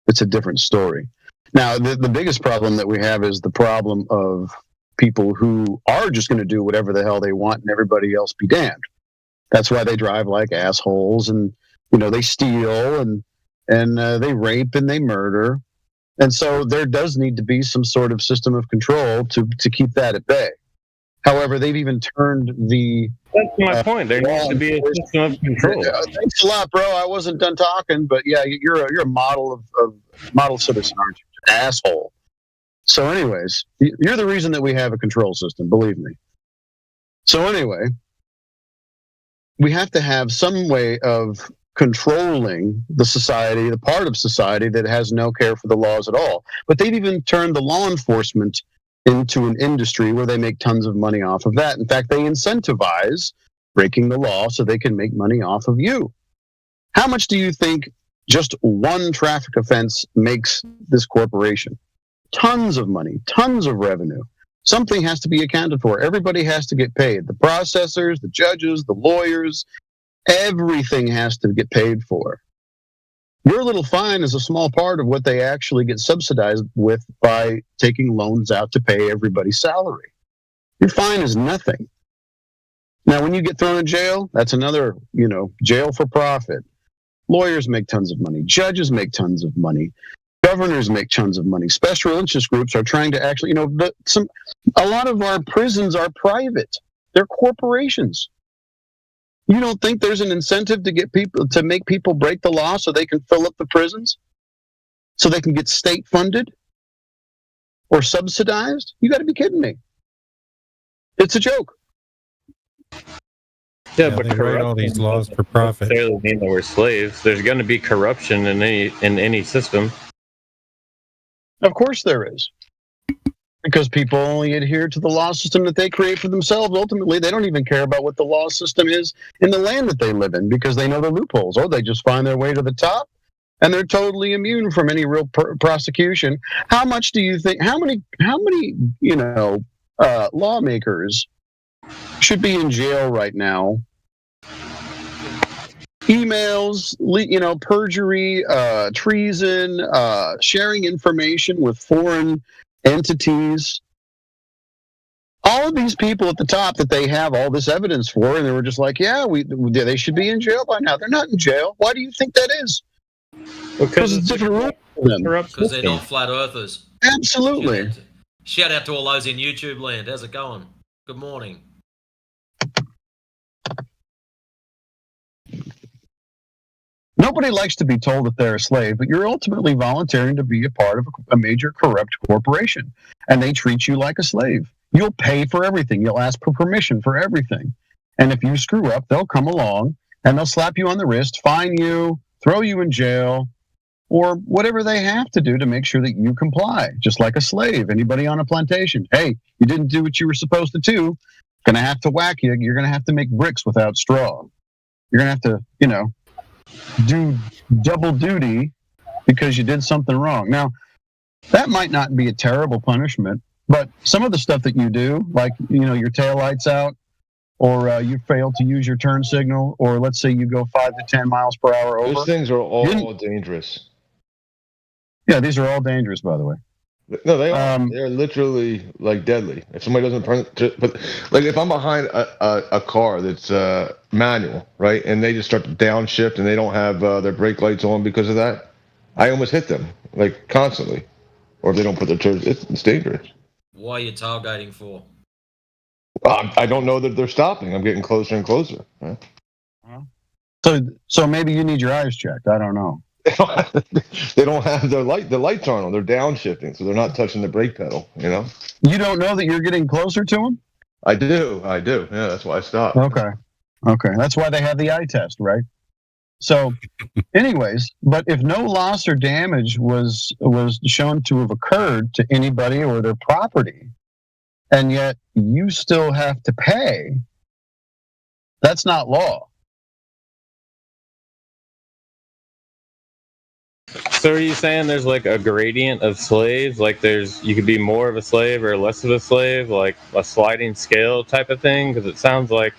Speaker 25: it's a different story. Now, the biggest problem that we have is the problem of people who are just going to do whatever the hell they want and everybody else be damned. That's why they drive like assholes and, they steal and they rape and they murder. And so there does need to be some sort of system of control to keep that at bay. However, they've even turned the...
Speaker 1: That's my point. There needs to be a system of control.
Speaker 25: Thanks a lot, bro. I wasn't done talking, but yeah, you're a model of model citizen, aren't you? Asshole. So anyways, you're the reason that we have a control system, believe me. So anyway, we have to have some way of controlling the society, the part of society that has no care for the laws at all. But they've even turned the law enforcement into an industry where they make tons of money off of that. In fact, they incentivize breaking the law so they can make money off of you. How much do you think just one traffic offense makes this corporation? Tons of money, tons of revenue. Something has to be accounted for. Everybody has to get paid. The processors, the judges, the lawyers, everything has to get paid for. Your little fine is a small part of what they actually get subsidized with by taking loans out to pay everybody's salary. Your fine is nothing. Now, when you get thrown in jail, that's another, jail for profit. Lawyers make tons of money. Judges make tons of money. Governors make tons of money. Special interest groups are trying to actually, a lot of our prisons are private. They're corporations. You don't think there's an incentive to make people break the law so they can fill up the prisons? So they can get state funded or subsidized? You got to be kidding me. It's a joke.
Speaker 1: Yeah, but
Speaker 21: they write all these laws for profit.
Speaker 1: Doesn't necessarily mean that we're slaves. There's going to be corruption in any system.
Speaker 25: Of course there is. Because people only adhere to the law system that they create for themselves. Ultimately, they don't even care about what the law system is in the land that they live in because they know the loopholes. Or they just find their way to the top, and they're totally immune from any real prosecution. How much do you think? How many lawmakers should be in jail right now? Emails, perjury, treason, sharing information with foreign entities. All of these people at the top that they have all this evidence for, and they were just like, they should be in jail by now. They're not in jail. Why do you think that is? Because it's different rules for them.
Speaker 23: Because they're not flat earthers.
Speaker 25: Absolutely.
Speaker 23: Shout out to all those in YouTube land. How's it going? Good morning.
Speaker 25: Nobody likes to be told that they're a slave, but you're ultimately volunteering to be a part of a major corrupt corporation, and they treat you like a slave. You'll pay for everything. You'll ask for permission for everything. And if you screw up, they'll come along, and they'll slap you on the wrist, fine you, throw you in jail, or whatever they have to do to make sure that you comply, just like a slave. Anybody on a plantation, hey, you didn't do what you were supposed to do, going to have to whack you. You're going to have to make bricks without straw. You're going to have to, do double duty because you did something wrong. Now, that might not be a terrible punishment, but some of the stuff that you do, like, your taillight's out, or you fail to use your turn signal, or let's say you go 5 to 10 miles per hour over.
Speaker 7: Those things are all dangerous.
Speaker 25: Yeah, these are all dangerous, by the way.
Speaker 7: No, they are. They're literally like deadly. If somebody doesn't but like if I'm behind a car that's manual, right, and they just start to downshift and they don't have their brake lights on because of that, I almost hit them like constantly. Or if they don't put their turns, it's dangerous.
Speaker 23: Why are you tailgating for?
Speaker 7: I don't know that they're stopping. I'm getting closer and closer. Right?
Speaker 25: So maybe you need your eyes checked. I don't know.
Speaker 7: They don't have their lights aren't on. They're downshifting, so they're not touching the brake pedal.
Speaker 25: You don't know that you're getting closer to them?
Speaker 7: I do. Yeah, that's why I stopped.
Speaker 25: Okay. That's why they have the eye test, right? So, anyways, but if no loss or damage was shown to have occurred to anybody or their property, and yet you still have to pay, that's not law.
Speaker 1: So are you saying there's like a gradient of slaves? Like you could be more of a slave or less of a slave, like a sliding scale type of thing? Because it sounds like,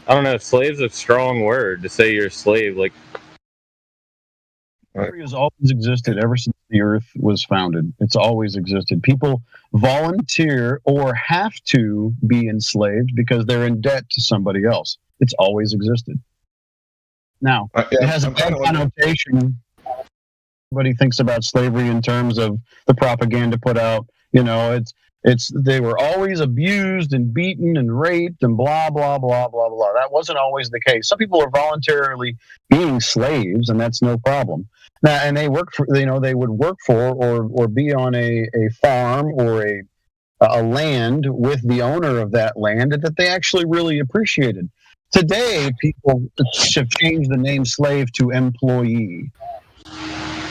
Speaker 1: I don't know, slave's a strong word to say you're a slave. Like,
Speaker 25: slavery has always existed ever since the earth was founded. It's always existed. People volunteer or have to be enslaved because they're in debt to somebody else. It's always existed. Now, it has a bad connotation. Everybody thinks about slavery in terms of the propaganda put out. They were always abused and beaten and raped and blah, blah, blah, blah, blah. That wasn't always the case. Some people are voluntarily being slaves, and that's no problem. Now, and they work for, they would work for or be on a farm or a land with the owner of that land that they actually really appreciated. Today, people have changed the name slave to employee.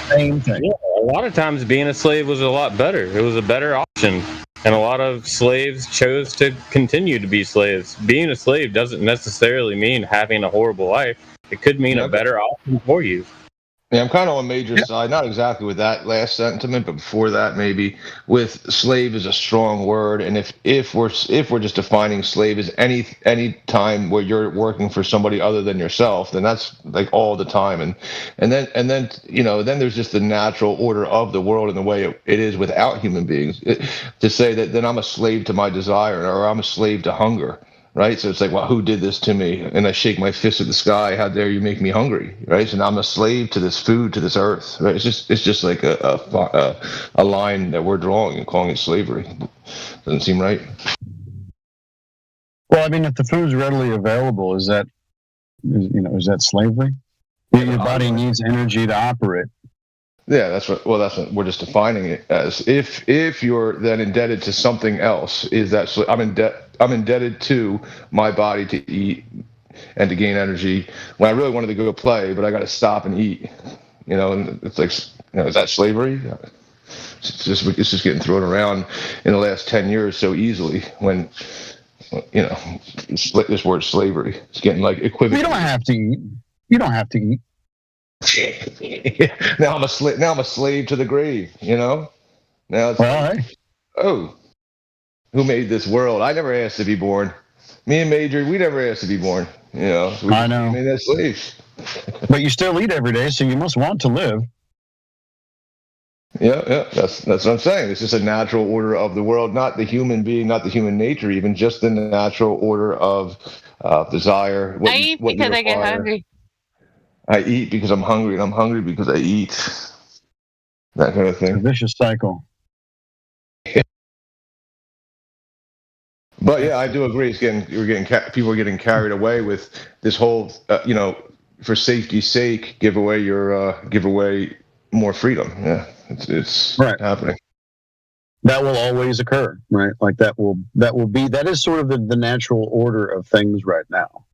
Speaker 25: Same thing.
Speaker 1: Yeah, a lot of times being a slave was a lot better. It was a better option. And a lot of slaves chose to continue to be slaves. Being a slave doesn't necessarily mean having a horrible life. It could mean a better option for you.
Speaker 7: Yeah, I'm kind of on Major's side, not exactly with that last sentiment, but before that, maybe with slave is a strong word, and if we're just defining slave as any time where you're working for somebody other than yourself, then that's like all the time, and then then there's just the natural order of the world and the way it is without human beings. To say that then I'm a slave to my desire or I'm a slave to hunger. Right, so it's like, well, who did this to me? And I shake my fist at the sky. How dare you make me hungry? Right, so now I'm a slave to this food, to this earth. Right, it's just like a line that we're drawing and calling it slavery. Doesn't seem right.
Speaker 25: Well, I mean, if the food's readily available, is that slavery? Your body needs energy to operate.
Speaker 7: Yeah, that's what we're just defining it as. If you're then indebted to something else, is that I'm indebted to my body to eat and to gain energy when I really wanted to go play, but I got to stop and eat. And it's like, is that slavery? It's just getting thrown around in the last 10 years so easily when this word slavery is getting like equivocal.
Speaker 25: You don't have to eat. You don't have to eat.
Speaker 7: Now I'm a slave to the grave. Now it's oh, who made this world? I never asked to be born. Me and Major, we never asked to be born.
Speaker 25: I know.
Speaker 7: We made that slaves.
Speaker 25: But you still eat every day, so you must want to live.
Speaker 7: Yeah. That's what I'm saying. It's just a natural order of the world, not the human being, not the human nature, even just the natural order of desire.
Speaker 10: I eat because I get hungry.
Speaker 7: I eat because I'm hungry, and I'm hungry because I eat. That kind of thing.
Speaker 25: It's a vicious cycle.
Speaker 7: But yeah, I do agree. People are getting carried away with this whole, for safety's sake, give away more freedom. Yeah, it's
Speaker 25: right.
Speaker 7: happening.
Speaker 25: That will always occur, right? Like that is sort of the natural order of things right now.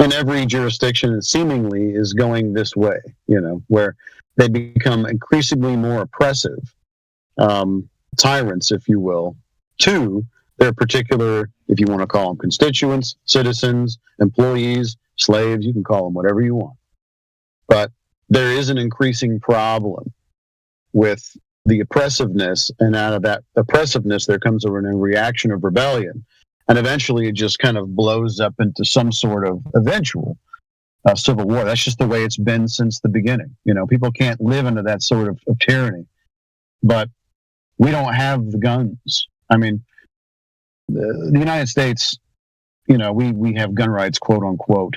Speaker 25: And every jurisdiction seemingly is going this way, where they become increasingly more oppressive, tyrants, if you will, to their particular, if you want to call them constituents, citizens, employees, slaves, you can call them whatever you want. But there is an increasing problem with the oppressiveness, and out of that oppressiveness, there comes a reaction of rebellion. And eventually it just kind of blows up into some sort of eventual civil war. That's just the way it's been since the beginning. People can't live under that sort of tyranny. But we don't have the guns. I mean, the United States, we have gun rights, quote unquote.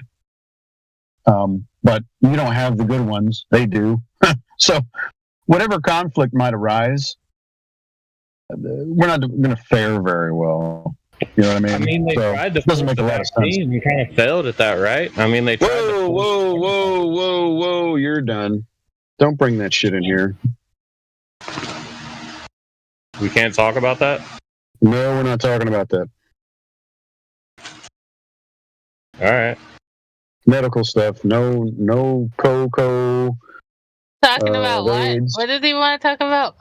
Speaker 25: But we don't have the good ones. They do. So whatever conflict might arise, we're not going to fare very well. You know what I mean?
Speaker 1: I mean, they tried to
Speaker 7: doesn't make a lot of sense.
Speaker 1: You kind of failed at that, right? I mean, they tried
Speaker 25: Whoa, you're done. Don't bring that shit in here.
Speaker 1: We can't talk about that?
Speaker 25: No, we're not talking about that.
Speaker 1: All right.
Speaker 25: Medical stuff. No cocoa.
Speaker 10: Talking about what? What does he want to talk about?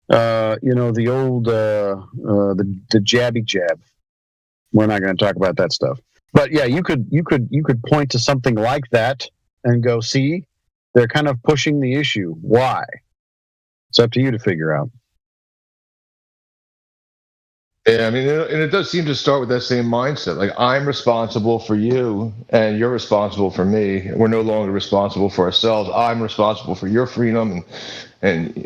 Speaker 25: The old the jabby jab. We're not going to talk about that stuff. But yeah, you could point to something like that and go, see, they're kind of pushing the issue. Why? It's up to you to figure out.
Speaker 7: Yeah, I mean, and it does seem to start with that same mindset. Like, I'm responsible for you, and you're responsible for me. We're no longer responsible for ourselves. I'm responsible for your freedom, and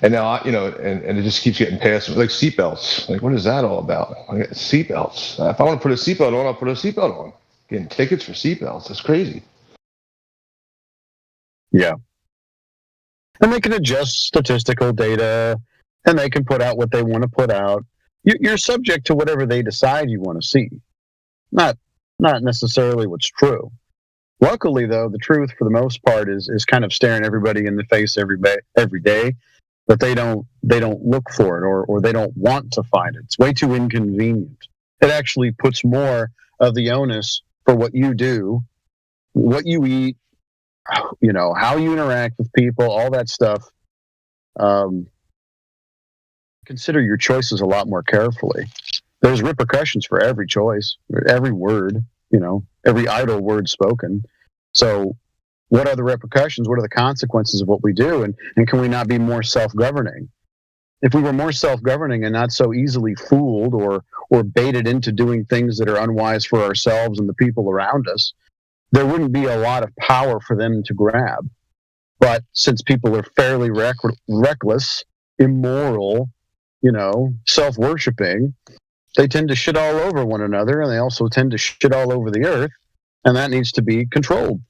Speaker 7: now and it just keeps getting passed. Like seatbelts. Like, what is that all about? Like, seatbelts. If I want to put a seatbelt on, I'll put a seatbelt on. Getting tickets for seatbelts. That's crazy.
Speaker 25: Yeah. And they can adjust statistical data, and they can put out what they want to put out. You're subject to whatever they decide you want to see, not necessarily what's true. Luckily, though, the truth for the most part is kind of staring everybody in the face every day, but they don't look for it or they don't want to find it. It's way too inconvenient. It actually puts more of the onus for what you do, what you eat, how you interact with people, all that stuff. Consider your choices a lot more carefully. There's repercussions for every choice, every word, every idle word spoken. So what are the repercussions? What are the consequences of what we do? And can we not be more self-governing? If we were more self-governing and not so easily fooled or baited into doing things that are unwise for ourselves and the people around us, there wouldn't be a lot of power for them to grab. But since people are fairly reckless, immoral, self-worshiping, they tend to shit all over one another, and they also tend to shit all over the earth, and that needs to be controlled.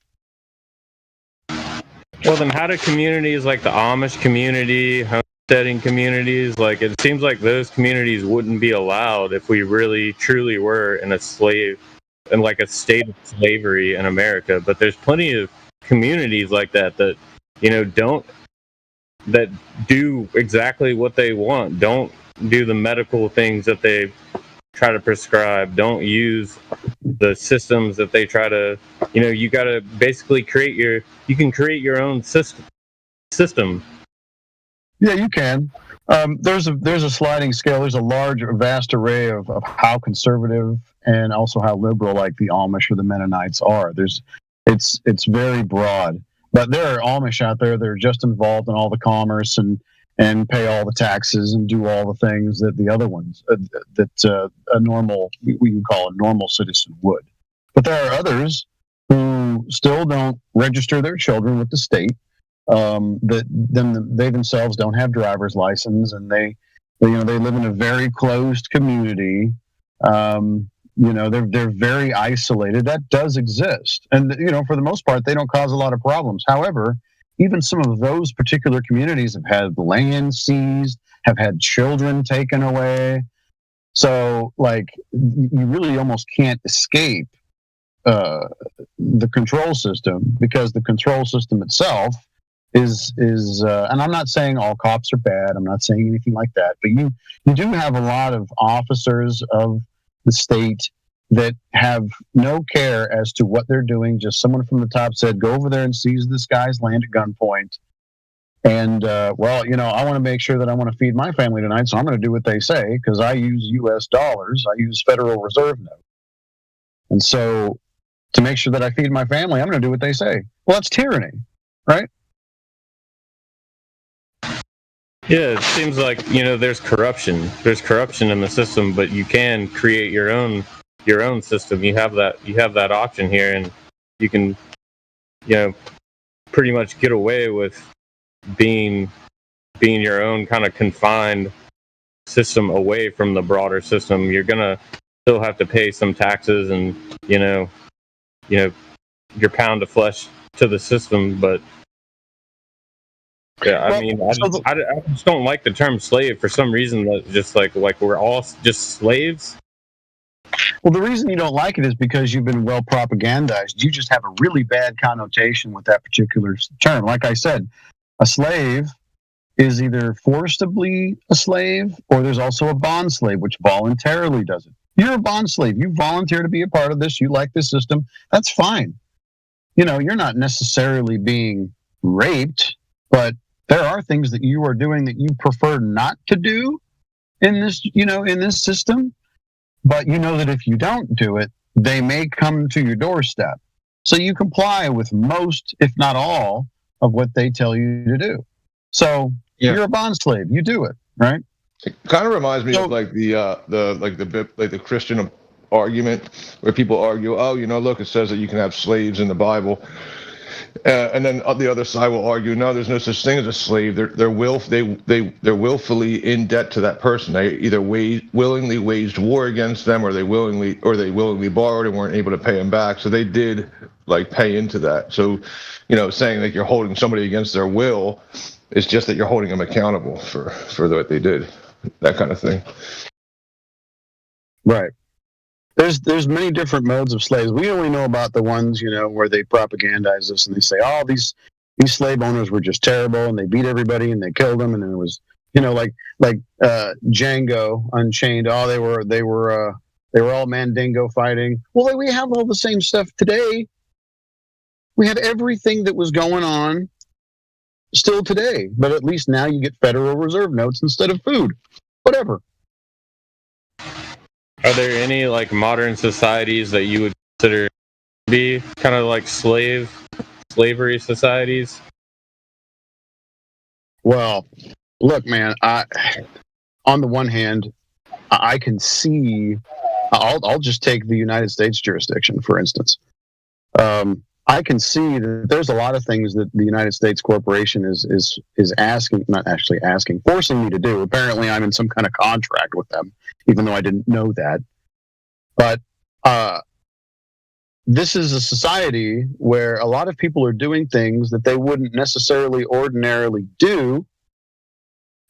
Speaker 1: Well, then how do communities like the Amish community, homesteading communities, like it seems like those communities wouldn't be allowed if we really truly were in a state of slavery in America. But there's plenty of communities like that that do exactly what they want, don't do the medical things that they try to prescribe, don't use the systems that they try to, you got to basically create your own system.
Speaker 25: Yeah, you can. There's a sliding scale. There's a vast array of how conservative and also how liberal, like the Amish or the Mennonites are. It's very broad. But there are Amish out there that are just involved in all the commerce and pay all the taxes and do all the things that the other ones that a normal, we would call a normal citizen would. But there are others who still don't register their children with the state. They themselves don't have driver's license, and they live in a very closed community. They're very isolated. That does exist, and for the most part, they don't cause a lot of problems. However, even some of those particular communities have had land seized, have had children taken away. So, you really almost can't escape the control system, because the control system itself is and I'm not saying all cops are bad. I'm not saying anything like that. But you do have a lot of officers of the state that have no care as to what they're doing. Just someone from the top said, go over there and seize this guy's land at gunpoint. And, I want to make sure that I want to feed my family tonight, so I'm going to do what they say, because I use U.S. dollars. I use Federal Reserve notes. And so to make sure that I feed my family, I'm going to do what they say. Well, that's tyranny, right?
Speaker 1: Yeah, it seems like, there's corruption. There's corruption in the system, but you can create your own system. You have that option here, and you can, pretty much get away with being your own kind of confined system away from the broader system. You're gonna still have to pay some taxes and, your pound of flesh to the system, but yeah, I just don't like the term slave for some reason. That just like we're all just slaves.
Speaker 25: Well, the reason you don't like it is because you've been well propagandized. You just have a really bad connotation with that particular term. Like I said, a slave is either forcibly a slave, or there's also a bond slave, which voluntarily does it. You're a bond slave. You volunteer to be a part of this. You like this system. That's fine. You're not necessarily being raped, but there are things that you are doing that you prefer not to do in this, in this system. But that if you don't do it, they may come to your doorstep. So you comply with most, if not all, of what they tell you to do. So you're a bond slave. You do it, right?
Speaker 7: It kind of reminds me of the Christian argument, where people argue, look, it says that you can have slaves in the Bible. And then the other side will argue, no, there's no such thing as a slave. They're willfully in debt to that person. They either willingly waged war against them, or they willingly borrowed and weren't able to pay them back. So they did pay into that. So, saying that you're holding somebody against their will is just that you're holding them accountable for what they did, that kind of thing.
Speaker 25: Right. There's many different modes of slaves. We only know about the ones, where they propagandize this and they say, oh, these slave owners were just terrible and they beat everybody and they killed them, and then it was, like Django Unchained. Oh, they were all Mandingo fighting. Well, we have all the same stuff today. We have everything that was going on still today, but at least now you get Federal Reserve notes instead of food. Whatever.
Speaker 1: Are there any modern societies that you would consider be kind of like slavery societies?
Speaker 25: Well, look, man. On the one hand, I can see. I'll just take the United States jurisdiction, for instance. I can see that there's a lot of things that the United States corporation is asking, not actually asking, forcing me to do. Apparently, I'm in some kind of contract with them, even though I didn't know that. But this is a society where a lot of people are doing things that they wouldn't necessarily ordinarily do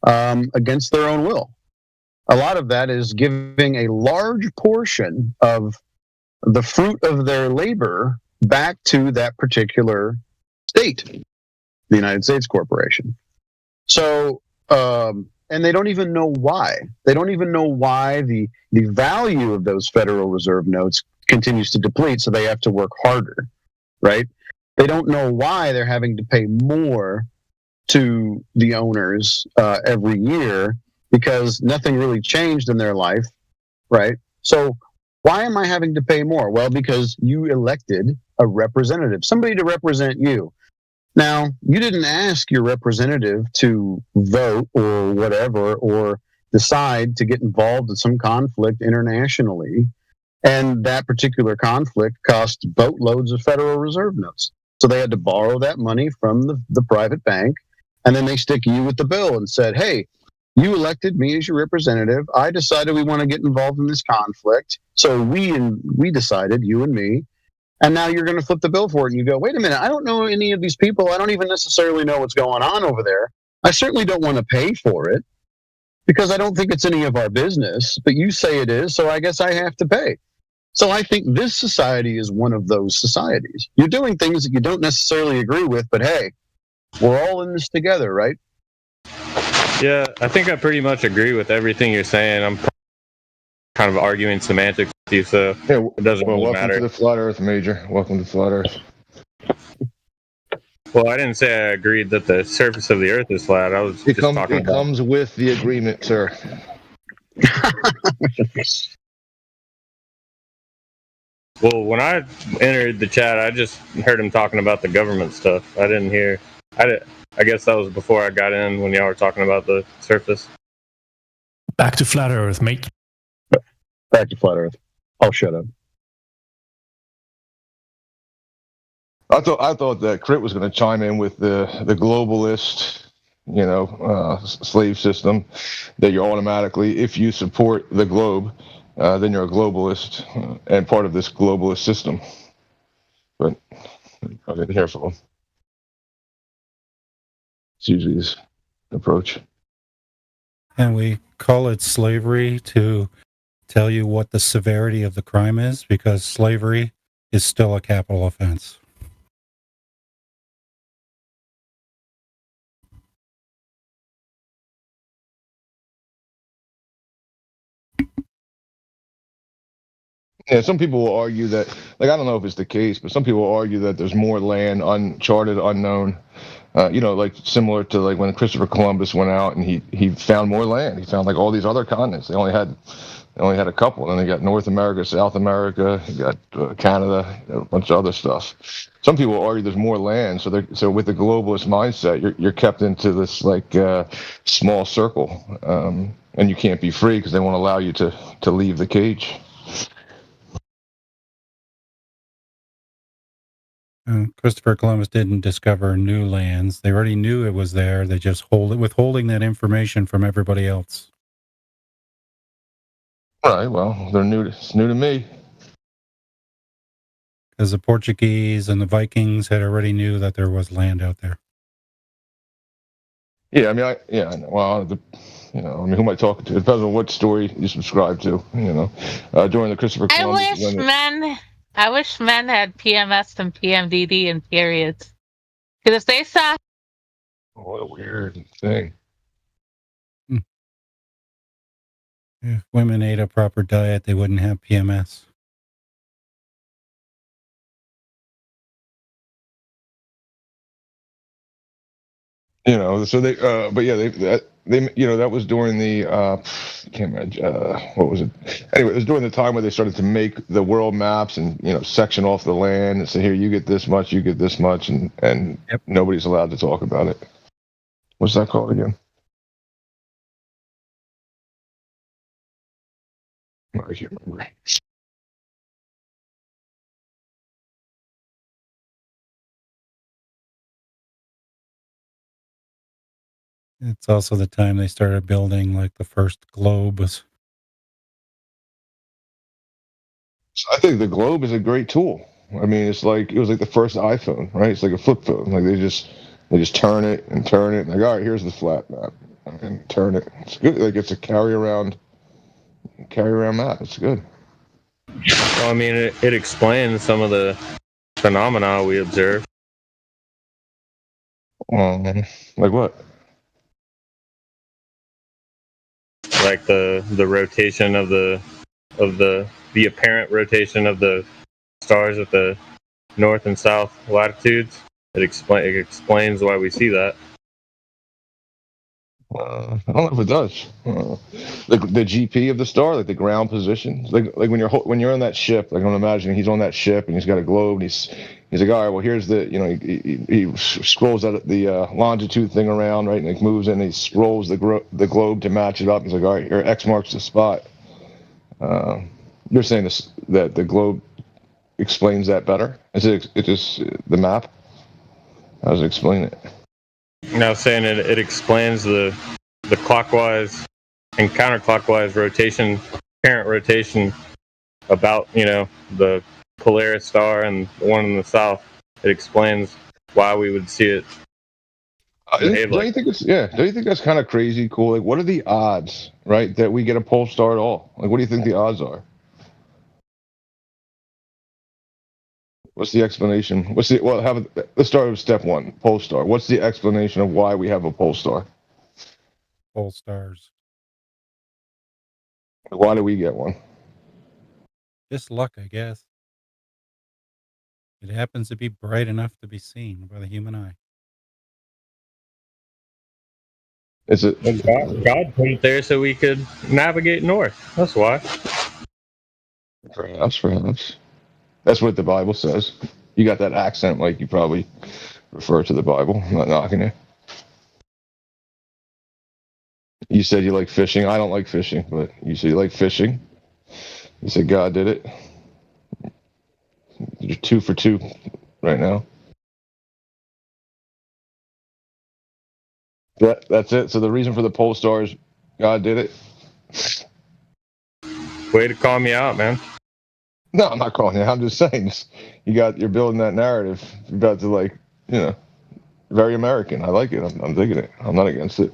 Speaker 25: against their own will. A lot of that is giving a large portion of the fruit of their labor back to that particular state, the United States corporation. So, and they don't even know why. They don't even know why the value of those Federal Reserve notes continues to deplete, so they have to work harder, right? They don't know why they're having to pay more to the owners every year, because nothing really changed in their life, right? So why am I having to pay more? Well, because you elected a representative, somebody to represent you. Now, you didn't ask your representative to vote or whatever, or decide to get involved in some conflict internationally. And that particular conflict cost boatloads of Federal Reserve notes. So they had to borrow that money from the private bank, and then they stick you with the bill and said, hey, you elected me as your representative. I decided we want to get involved in this conflict. So we decided, you and me, and now you're going to flip the bill for it. And you go, wait a minute, I don't know any of these people. I don't even necessarily know what's going on over there. I certainly don't want to pay for it because I don't think it's any of our business, but you say it is, so I guess I have to pay. So I think this society is one of those societies. You're doing things that you don't necessarily agree with, but hey, we're all in this together, right?
Speaker 1: Yeah, I think I pretty much agree with everything you're saying. I'm kind of arguing semantics with you, so it doesn't really
Speaker 7: welcome
Speaker 1: matter.
Speaker 7: to the Flat Earth, Major. Welcome to Flat Earth.
Speaker 1: Well, I didn't say I agreed that the surface of the Earth is flat. I was just talking about...
Speaker 7: It comes with the agreement, sir.
Speaker 1: Well, when I entered the chat, I just heard him talking about the government stuff. I didn't hear... I guess that was before I got in when y'all were talking about the surface.
Speaker 5: Back to Flat Earth, mate.
Speaker 25: Back to Flat Earth. I'll shut up.
Speaker 7: I thought that Crit was going to chime in with the globalist, slave system, that you're automatically, if you support the globe, then you're a globalist and part of this globalist system. But I didn't hear from him. It's usually his approach.
Speaker 11: And we call it slavery to tell you what the severity of the crime is, because slavery is still a capital offense.
Speaker 7: Yeah, some people will argue that, I don't know if it's the case, but some people will argue that there's more land uncharted, unknown, similar to when Christopher Columbus went out and he found more land. He found all these other continents. They only had a couple. Then they got North America, South America, you got Canada, a bunch of other stuff. Some people will argue there's more land. So with the globalist mindset, you're kept into this small circle, and you can't be free because they won't allow you to leave the cage.
Speaker 11: Christopher Columbus didn't discover new lands. They already knew it was there. They just withholding that information from everybody else.
Speaker 7: All right, well, it's new to me.
Speaker 11: Because the Portuguese and the Vikings had already knew that there was land out there.
Speaker 7: Yeah, who am I talking to? It depends on what story you subscribe to, during the Christopher Columbus.
Speaker 10: I wish men had PMS and PMDD and periods. Because if they saw...
Speaker 7: What a weird thing.
Speaker 11: If women ate a proper diet, they wouldn't have PMS.
Speaker 7: So they, but yeah, they, that was during the, I can't imagine, what was it? Anyway, it was during the time where they started to make the world maps and, section off the land and say, here, you get this much, you get this much, and nobody's allowed to talk about it. What's that called again? I can't remember.
Speaker 13: It's also the time they started building like the first globes.
Speaker 7: I think the globe is a great tool. I mean, it was like the first iPhone, right? It's like a flip phone. Like they just turn it and turn it. Like, all right, here's the flat map, and turn it. It's good. Like it's a carry around map. It's good.
Speaker 1: Well, I mean, it explains some of the phenomena we observe.
Speaker 7: Like what?
Speaker 1: Like the rotation of the apparent rotation of the stars at the north and south latitudes. It explains why we see that.
Speaker 7: I don't know if it does. The GP of the star, like the ground position, like when you're on that ship. Like I'm imagining he's on that ship and he's got a globe. And he's like, all right, well here's the he scrolls the longitude thing around, right, and it moves and he scrolls the globe to match it up. He's like, all right, here X marks the spot. You're saying that the globe explains that better? Is it just the map? How does it explain it?
Speaker 1: Now saying it explains the clockwise and counterclockwise rotation, apparent rotation about the Polaris star and the one in the south. It explains why we would see it.
Speaker 7: Don't you think that's kind of crazy cool? Like, what are the odds, right, that we get a pole star at all? Like, what do you think the odds are? What's the explanation? Let's start with step one, pole star. What's the explanation of why we have a pole star?
Speaker 13: Pole stars.
Speaker 7: Why do we get one?
Speaker 13: Just luck, I guess. It happens to be bright enough to be seen by the human eye.
Speaker 7: Is it?
Speaker 1: God put it there so we could navigate north. That's why.
Speaker 7: Perhaps. That's what the Bible says. You got that accent, like you probably refer to the Bible. I'm not knocking it. You said you like fishing. I don't like fishing, but you said you like fishing. You said God did it. You're 2 for 2 right now. That's it. So the reason for the pole star is God did it.
Speaker 1: Way to call me out, man.
Speaker 7: No, I'm not calling you. I'm just saying, you're building that narrative. You're about to very American. I like it. I'm digging it. I'm not against it.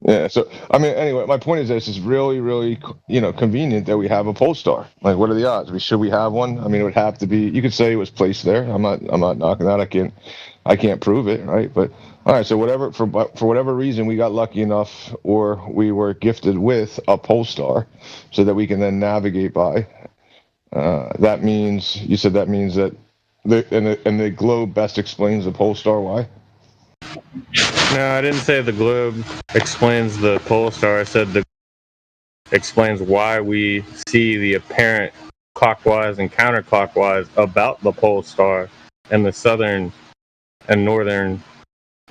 Speaker 7: Yeah. So I mean, anyway, my point is this is really, really, convenient that we have a pole star. Like, what are the odds? Should we have one? I mean, it would have to be. You could say it was placed there. I'm not knocking that. I can't prove it, right? But all right. So for whatever reason, we got lucky enough, or we were gifted with a pole star, so that we can then navigate by. That means that the globe best explains the pole star. Why?
Speaker 1: No, I didn't say the globe explains the pole star. I said explains why we see the apparent clockwise and counterclockwise about the pole star and the southern and northern.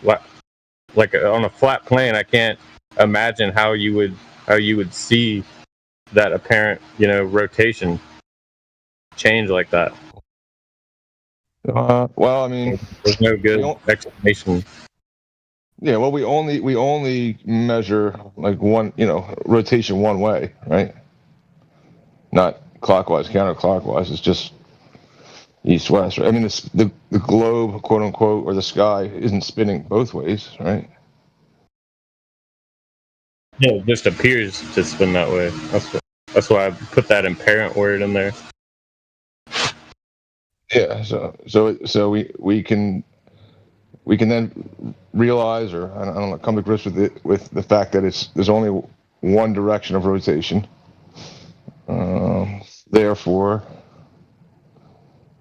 Speaker 1: Like on a flat plane, I can't imagine how you would see that apparent rotation change like that.
Speaker 7: Well, I mean,
Speaker 1: there's no good explanation.
Speaker 7: Yeah, well, we only measure like one, rotation one way, right? Not clockwise, counterclockwise. It's just east-west, right? I mean, the globe, quote unquote, or the sky isn't spinning both ways, right?
Speaker 1: Yeah, it just appears to spin that way. That's why I put that apparent word in there.
Speaker 7: Yeah, so we can then realize, or I don't know, come to grips with the fact that there's only one direction of rotation. Therefore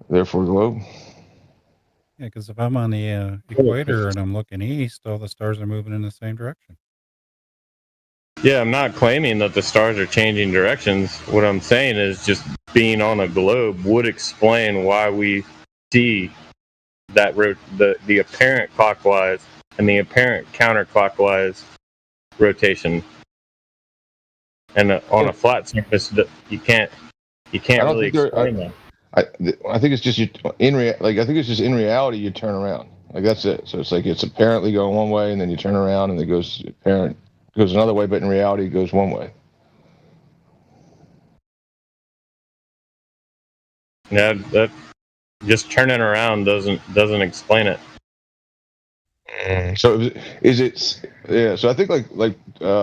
Speaker 7: globe.
Speaker 13: Yeah, because if I'm on the equator and I'm looking east, all the stars are moving in the same direction.
Speaker 1: Yeah, I'm not claiming that the stars are changing directions. What I'm saying is just being on a globe would explain why we see that the apparent clockwise and the apparent counterclockwise rotation. And on a flat surface, you can't really explain that.
Speaker 7: I think it's just I think it's just in reality you turn around. Like that's it. So it's like it's apparently going one way, and then you turn around, and it goes another way, but in reality it goes one way.
Speaker 1: Yeah, that just turning around doesn't explain it.
Speaker 7: So is it? Yeah. So I think like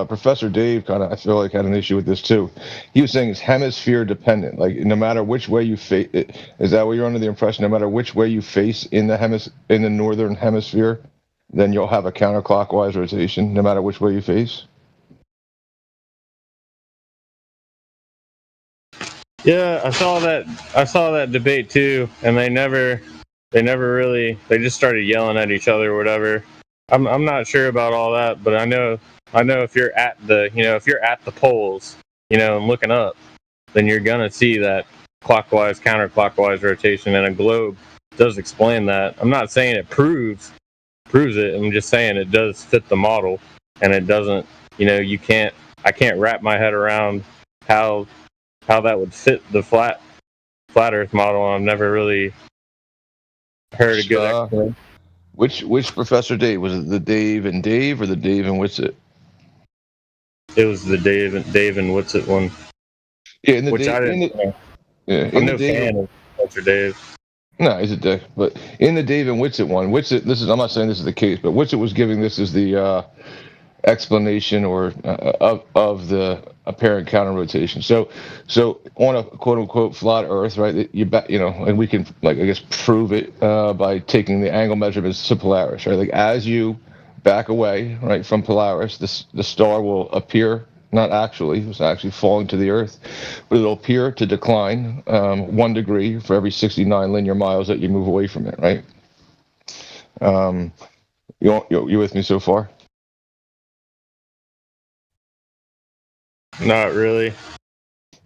Speaker 7: Professor Dave kind of I feel like had an issue with this too. He was saying it's hemisphere dependent. Like no matter which way you face, is that what you're under the impression? No matter which way you face in the northern hemisphere, then you'll have a counterclockwise rotation. No matter which way you face.
Speaker 1: Yeah, I saw that debate too, and they never really, they just started yelling at each other or whatever. I'm not sure about all that, but I know if you're at the poles, and looking up, then you're gonna see that clockwise counterclockwise rotation, and a globe does explain that. I'm not saying it proves it. I'm just saying it does fit the model, and it doesn't. I can't wrap my head around how that would fit the flat Earth model. I've never really heard a good explanation.
Speaker 7: Which Professor Dave? Was it the Dave and Dave or the Dave and Witsit?
Speaker 1: It was the Dave and Witsit one.
Speaker 7: Yeah, in the
Speaker 1: which
Speaker 7: Dave,
Speaker 1: I didn't. I'm no fan of Professor Dave.
Speaker 7: No, he's a dick. But in the Dave and Witsit one, I'm not saying this is the case, but Witsit was giving this as the explanation or of the apparent counter rotation. So on a quote unquote flat Earth, right? And we can I guess prove it by taking the angle measurements to Polaris, right? Like as you back away, right, from Polaris, the star will appear. Not actually, it's actually falling to the Earth, but it'll appear to decline 1 degree for every 69 linear miles that you move away from it, right? You with me so far?
Speaker 1: Not really.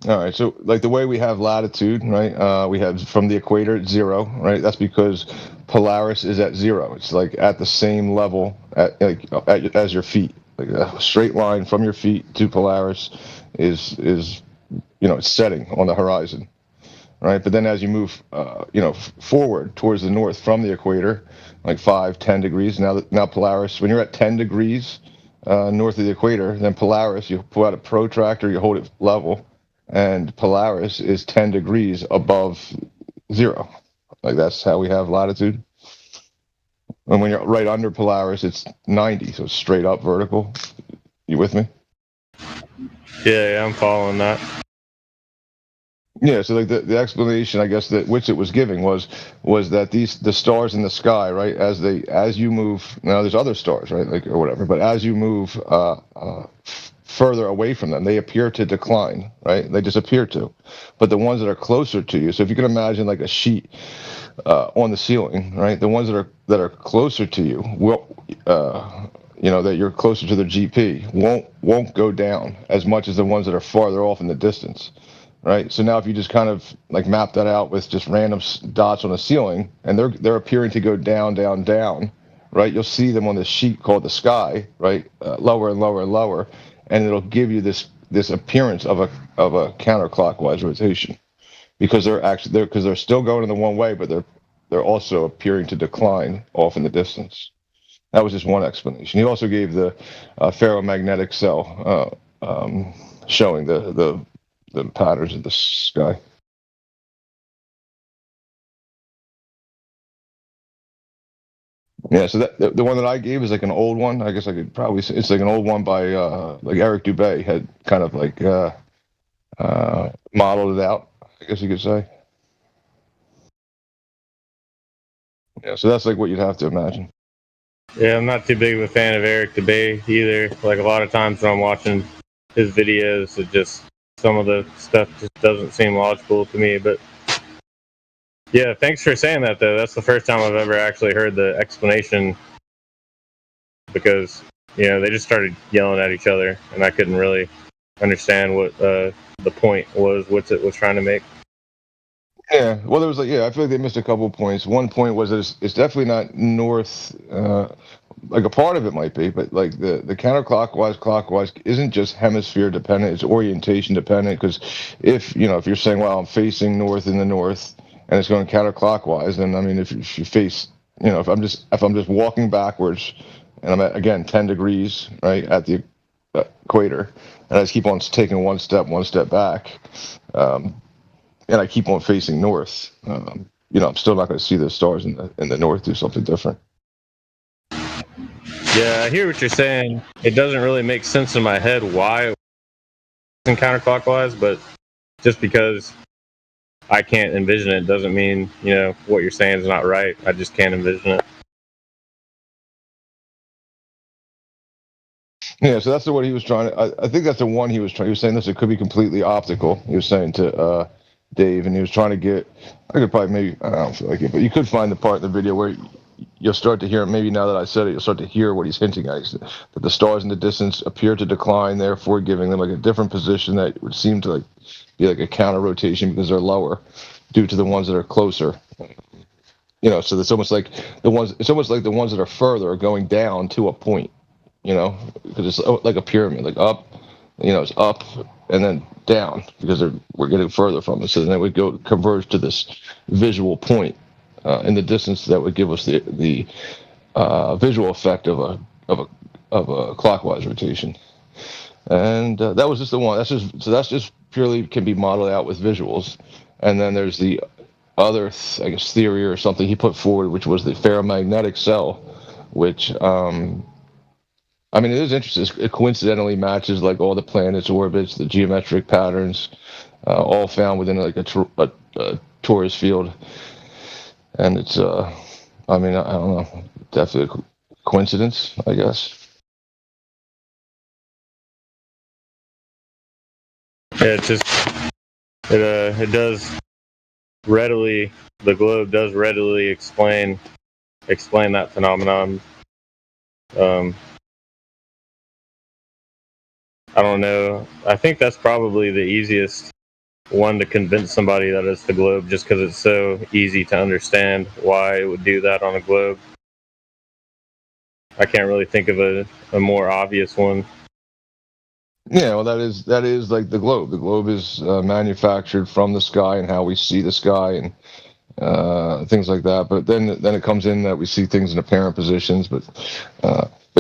Speaker 7: All right, so like the way we have latitude, right? We have from the equator at 0, right? That's because Polaris is at 0. It's like at the same level as your feet. Like a straight line from your feet to Polaris is it's setting on the horizon, right? But then as you move forward towards the north from the equator, like 5-10 degrees, now Polaris, when you're at 10 degrees north of the equator, then Polaris, you pull out a protractor, you hold it level, and Polaris is 10 degrees above 0. Like that's how we have latitude. And when you're right under Polaris, it's 90, so it's straight up vertical. You with me?
Speaker 1: Yeah, I'm following that.
Speaker 7: Yeah, so like the explanation, I guess, that Witsit was giving was that the stars in the sky, right, as you move, now there's other stars, right, like or whatever, but as you move further away from them, they appear to decline, right? They just appear to. But the ones that are closer to you, so if you can imagine like a sheet on the ceiling, right, the ones that are closer to you will, that you're closer to the GP won't go down as much as the ones that are farther off in the distance. Right. So now if you just kind of like map that out with just random dots on the ceiling and they're appearing to go down, down, down, right? You'll see them on this sheet called the sky, right? Lower and lower and lower. And it'll give you this appearance of a counterclockwise rotation because they're still going in the one way, but they're also appearing to decline off in the distance. That was just one explanation. He also gave the ferromagnetic cell showing the patterns of the sky. Yeah, so that the one that I gave is like an old one. I guess I could probably say it's like an old one by like Eric Dubé had kind of like modeled it out, I guess you could say. Yeah, so that's like what you'd have to imagine.
Speaker 1: Yeah, I'm not too big of a fan of Eric Dubé either. Like a lot of times when I'm watching his videos, it just some of the stuff just doesn't seem logical to me, but Yeah, thanks for saying that, though. That's the first time I've ever actually heard the explanation, because they just started yelling at each other, and I couldn't really understand what the point was, what it was trying to make.
Speaker 7: Yeah, well, there was I feel like they missed a couple points. One point was that it's definitely not north. Like a part of it might be, but like the counterclockwise, clockwise isn't just hemisphere dependent; it's orientation dependent. Because if you're saying, "Well, I'm facing north in the north," and it's going counterclockwise, then I mean, if you face, if I'm just walking backwards, and I'm at again 10 degrees right at the equator, and I just keep on taking one step back. And I keep on facing north, I'm still not going to see the stars in the north do something different.
Speaker 1: Yeah, I hear what you're saying. It doesn't really make sense in my head why it's in counterclockwise, but just because I can't envision it doesn't mean what you're saying is not right. I just can't envision it.
Speaker 7: Yeah, so that's the one he was trying to. I think that's the one he was trying. He was saying this. It could be completely optical. He was saying to Dave, and he was trying to get. I could probably maybe. I don't feel like it, but you could find the part in the video where you'll start to hear. Maybe now that I said it, you'll start to hear what he's hinting at. That the stars in the distance appear to decline, therefore giving them like a different position that would seem to be like a counter rotation because they're lower, due to the ones that are closer. So it's almost like the ones. It's almost like the ones that are further are going down to a point. Because it's like a pyramid, like up, it's up and then down because we're getting further from it. So then it would go converge to this visual point in the distance that would give us the visual effect of a clockwise rotation. And that was just the one. That's just purely can be modeled out with visuals. And then there's the other, I guess, theory or something he put forward, which was the ferromagnetic cell, which I mean, it is interesting. It coincidentally matches like all the planets' orbits, the geometric patterns, all found within like a torus field. And it's, I mean, I don't know, definitely a coincidence, I guess.
Speaker 1: Yeah, it does readily. The globe does readily explain that phenomenon. I don't know. I think that's probably the easiest one to convince somebody that it's the globe, just because it's so easy to understand why it would do that on a globe. I can't really think of a more obvious one.
Speaker 7: Yeah, well, that is like the globe. The globe is manufactured from the sky and how we see the sky and things like that. But then it comes in that we see things in apparent positions. But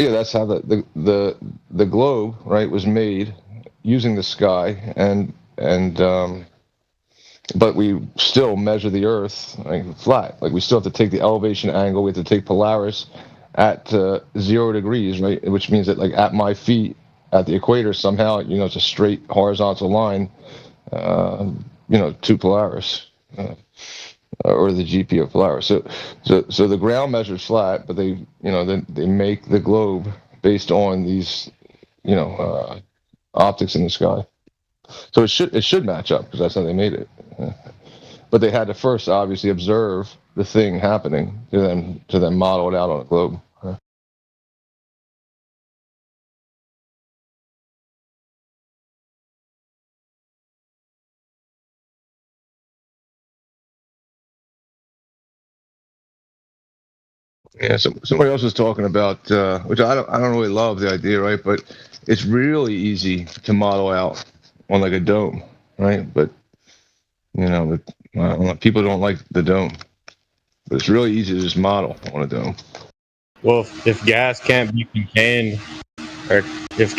Speaker 7: yeah, that's how the globe, right, was made using the sky and but we still measure the Earth flat. Like we still have to take the elevation angle. We have to take Polaris at 0 degrees, right? Which means that like at my feet at the equator somehow, it's a straight horizontal line, to Polaris. Or the GP of Polaris. So the ground measures flat, but they make the globe based on these optics in the sky. So it should match up because that's how they made it. But they had to first obviously observe the thing happening to then model it out on a globe. Yeah, so somebody else was talking about, which I don't really love the idea, right? But it's really easy to model out on like a dome, right? But people don't like the dome, but it's really easy to just model on a dome.
Speaker 1: Well, if gas can't be contained, or if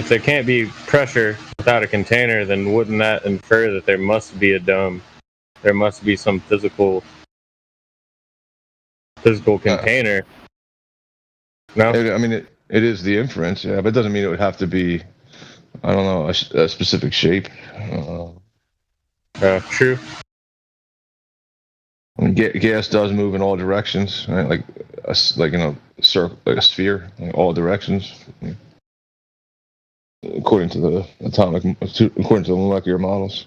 Speaker 1: there can't be pressure without a container, then wouldn't that infer that there must be a dome? There must be some physical container. No,
Speaker 7: I mean it is the inference, yeah, but it doesn't mean it would have to be, I don't know, a specific shape.
Speaker 1: True.
Speaker 7: I mean, gas does move in all directions, right? Like a circle, like a sphere, in all directions, according to the molecular models.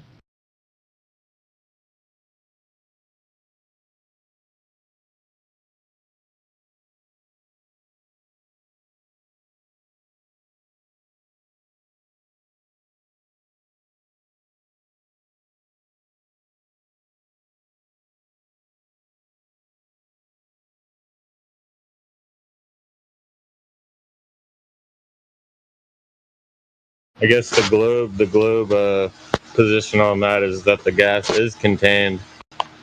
Speaker 1: I guess the globe position on that is that the gas is contained.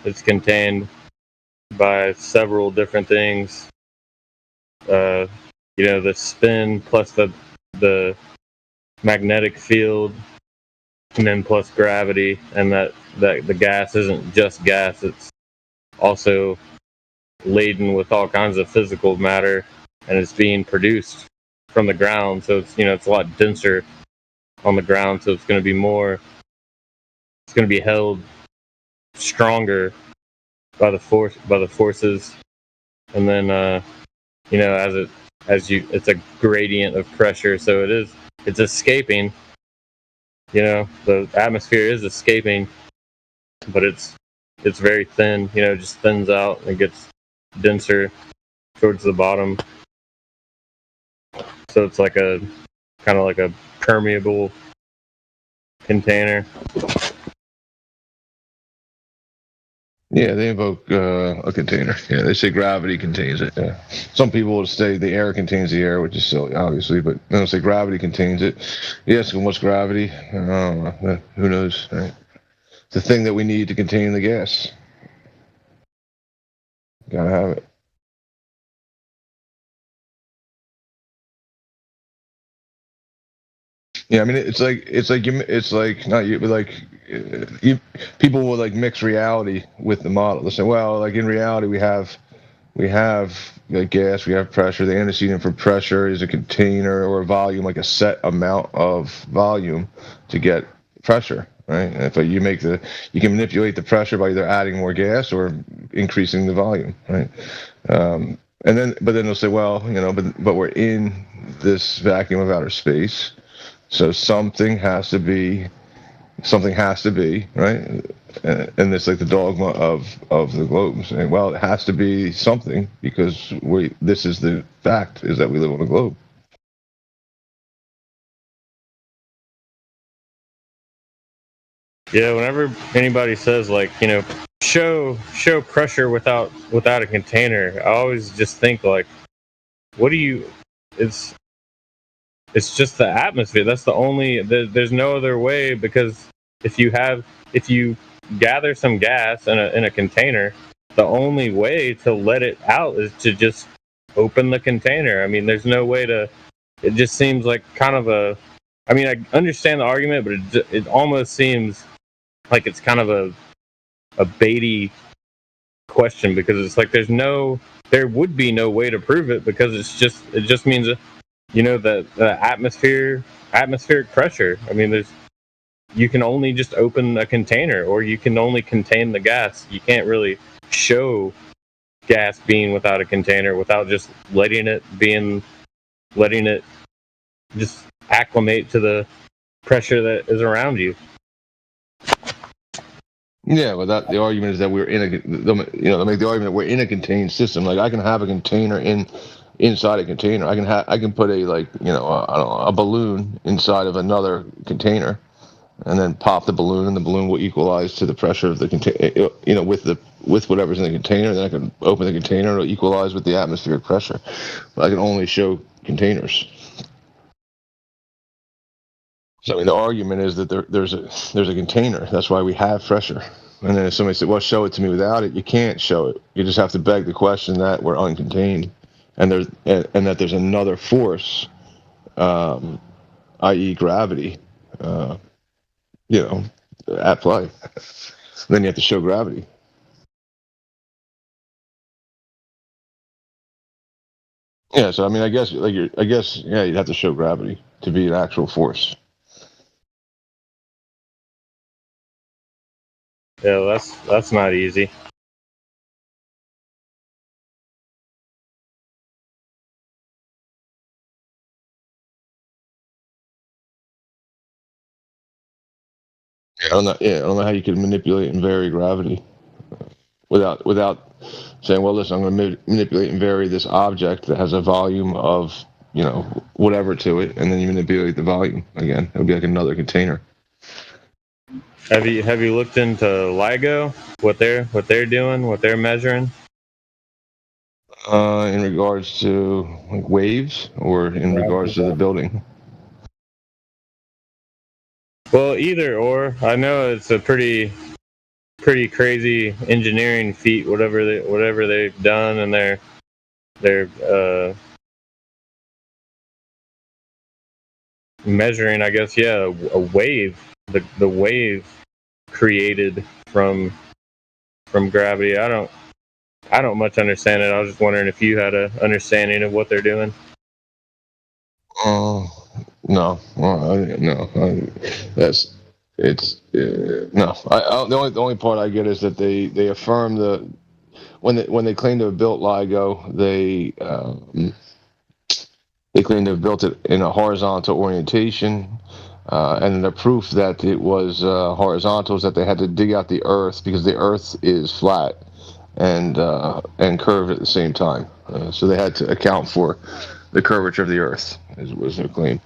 Speaker 1: It's contained by several different things. The spin plus the magnetic field, and then plus gravity, and that the gas isn't just gas. It's also laden with all kinds of physical matter, and it's being produced from the ground. So it's a lot denser on the ground. So it's going to be more. It's going to be held stronger by the forces, and then it's a gradient of pressure. So it's escaping. The atmosphere is escaping, but it's very thin. It just thins out and it gets denser towards the bottom. So it's like a kind of like a permeable container.
Speaker 7: Yeah, they invoke a container. Yeah, they say gravity contains it. Yeah. Some people will say the air contains the air, which is silly, obviously, but they don't say gravity contains it. You ask them what's gravity? I don't know. Who knows? Right? It's the thing that we need to contain the gas. Gotta have it. Yeah, I mean, it's like not you, but like people will like mix reality with the model. They say, well, like in reality, we have like gas, we have pressure. The antecedent for pressure is a container or a volume, like a set amount of volume to get pressure, right? And if you can manipulate the pressure by either adding more gas or increasing the volume, right? But then they'll say, well, but we're in this vacuum of outer space. So something has to be, right? And it's like the dogma of the globe saying, well, it has to be something because this is the fact, is that we live on a globe.
Speaker 1: Yeah, whenever anybody says like, show pressure without a container, I always just think like, it's just the atmosphere. That's the only. There's no other way, because if you gather some gas in a container, the only way to let it out is to just open the container. I mean, there's no way to. It just seems like kind of a. I mean, I understand the argument, but it almost seems like it's kind of a baity question, because it's like there would be no way to prove it, because it just means the atmospheric pressure. I mean, you can only just open a container, or you can only contain the gas. You can't really show gas being without a container without just letting it just acclimate to the pressure that is around you.
Speaker 7: Yeah, but the argument is that we're they'll make the argument that we're in a contained system. Like I can have a container inside a container. I can put a balloon inside of another container, and then pop the balloon, and the balloon will equalize to the pressure of the container. With whatever's in the container. Then I can open the container; it'll equalize with the atmospheric pressure. But I can only show containers. So I mean, the argument is that there's a container. That's why we have pressure. And then if somebody said, "Well, show it to me without it," you can't show it. You just have to beg the question that we're uncontained, and that there's another force, i.e., gravity, at play. Then you have to show gravity. Yeah. So I mean, I guess you'd have to show gravity to be an actual force.
Speaker 1: Yeah, that's not easy.
Speaker 7: I don't know how you could manipulate and vary gravity without saying, well, listen, I'm going to manipulate and vary this object that has a volume of whatever to it, and then you manipulate the volume again. It would be like another container.
Speaker 1: Have you looked into LIGO? What they're doing? What they're measuring?
Speaker 7: In regards to like waves, or in regards to the building?
Speaker 1: Well, either or. I know it's a pretty crazy engineering feat, whatever they've done, and they're measuring, I guess, yeah, a wave, the wave created from gravity. I don't much understand it. I was just wondering if you had a understanding of what they're doing.
Speaker 7: No, no. That's it's no. The only part I get is that they affirm when they claim to have built LIGO, they claim to have built it in a horizontal orientation, and the proof that it was horizontal is that they had to dig out the Earth because the Earth is flat and curved at the same time. So they had to account for the curvature of the Earth, was their claim.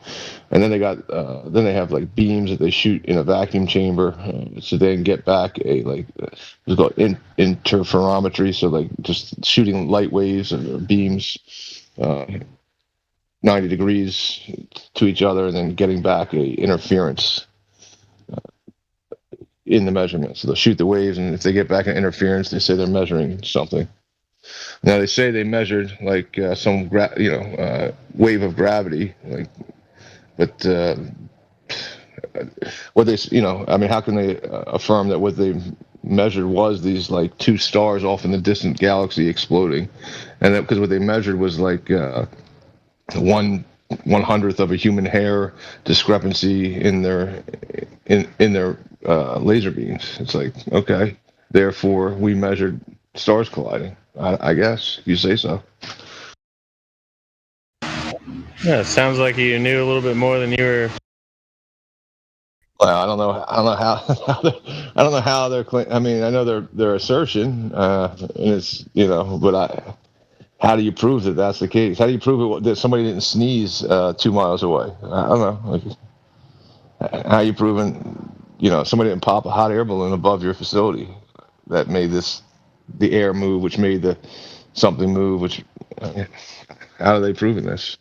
Speaker 7: And then they have like beams that they shoot in a vacuum chamber, so they can get back it's called interferometry, so like just shooting light waves or beams 90 degrees to each other and then getting back a interference in the measurement. So they'll shoot the waves, and if they get back an interference, they say they're measuring something. Now they say they measured like some wave of gravity, but what they how can they affirm that what they measured was these like two stars off in the distant galaxy exploding, and that because what they measured was like 1/100th of a human hair discrepancy in their laser beams. It's like, okay, therefore we measured stars colliding. I guess you say so.
Speaker 1: Yeah, it sounds like you knew a little bit more than you were.
Speaker 7: Well, I don't know how they're. I mean, I know their assertion, and it's but how do you prove that that's the case? How do you prove that somebody didn't sneeze 2 miles away? I don't know. How are you proving, somebody didn't pop a hot air balloon above your facility that made the air move, which made something move, which, how are they proving this?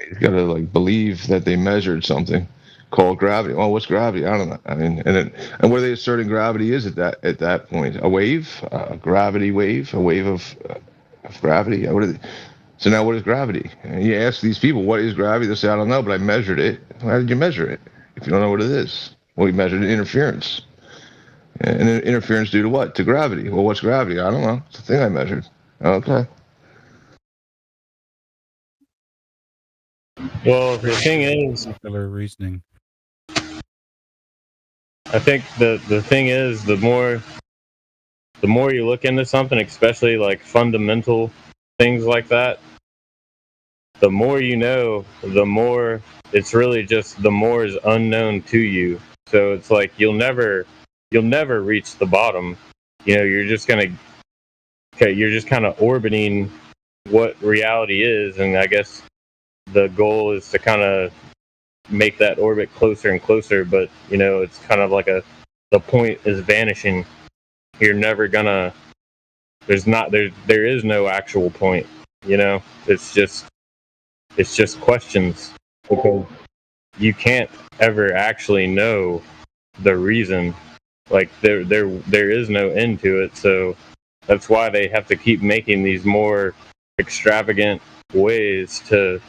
Speaker 7: You gotta like believe that they measured something called gravity. Oh, what's gravity? I don't know. I mean, and what are they asserting gravity is at that point? A wave, a gravity wave, a wave of gravity. So now what is gravity? And you ask these people, what is gravity? They say, I don't know, but I measured it. How did you measure it if you don't know what it is? Well, we measured interference. And interference due to what? To gravity. Well, what's gravity? I don't know. It's the thing I measured. Okay.
Speaker 1: Well, the thing is,
Speaker 13: popular reasoning.
Speaker 1: I think the thing is, the more you look into something, especially like fundamental things like that, the more you know, the more it's really just the more is unknown to you. So it's like you'll never reach the bottom. You're just kind of orbiting what reality is, and I guess the goal is to kind of make that orbit closer and closer, but it's kind of like the point is vanishing. You're never gonna there is no actual point. It's just questions, because you can't ever actually know the reason. Like there is no end to it, so that's why they have to keep making these more extravagant ways to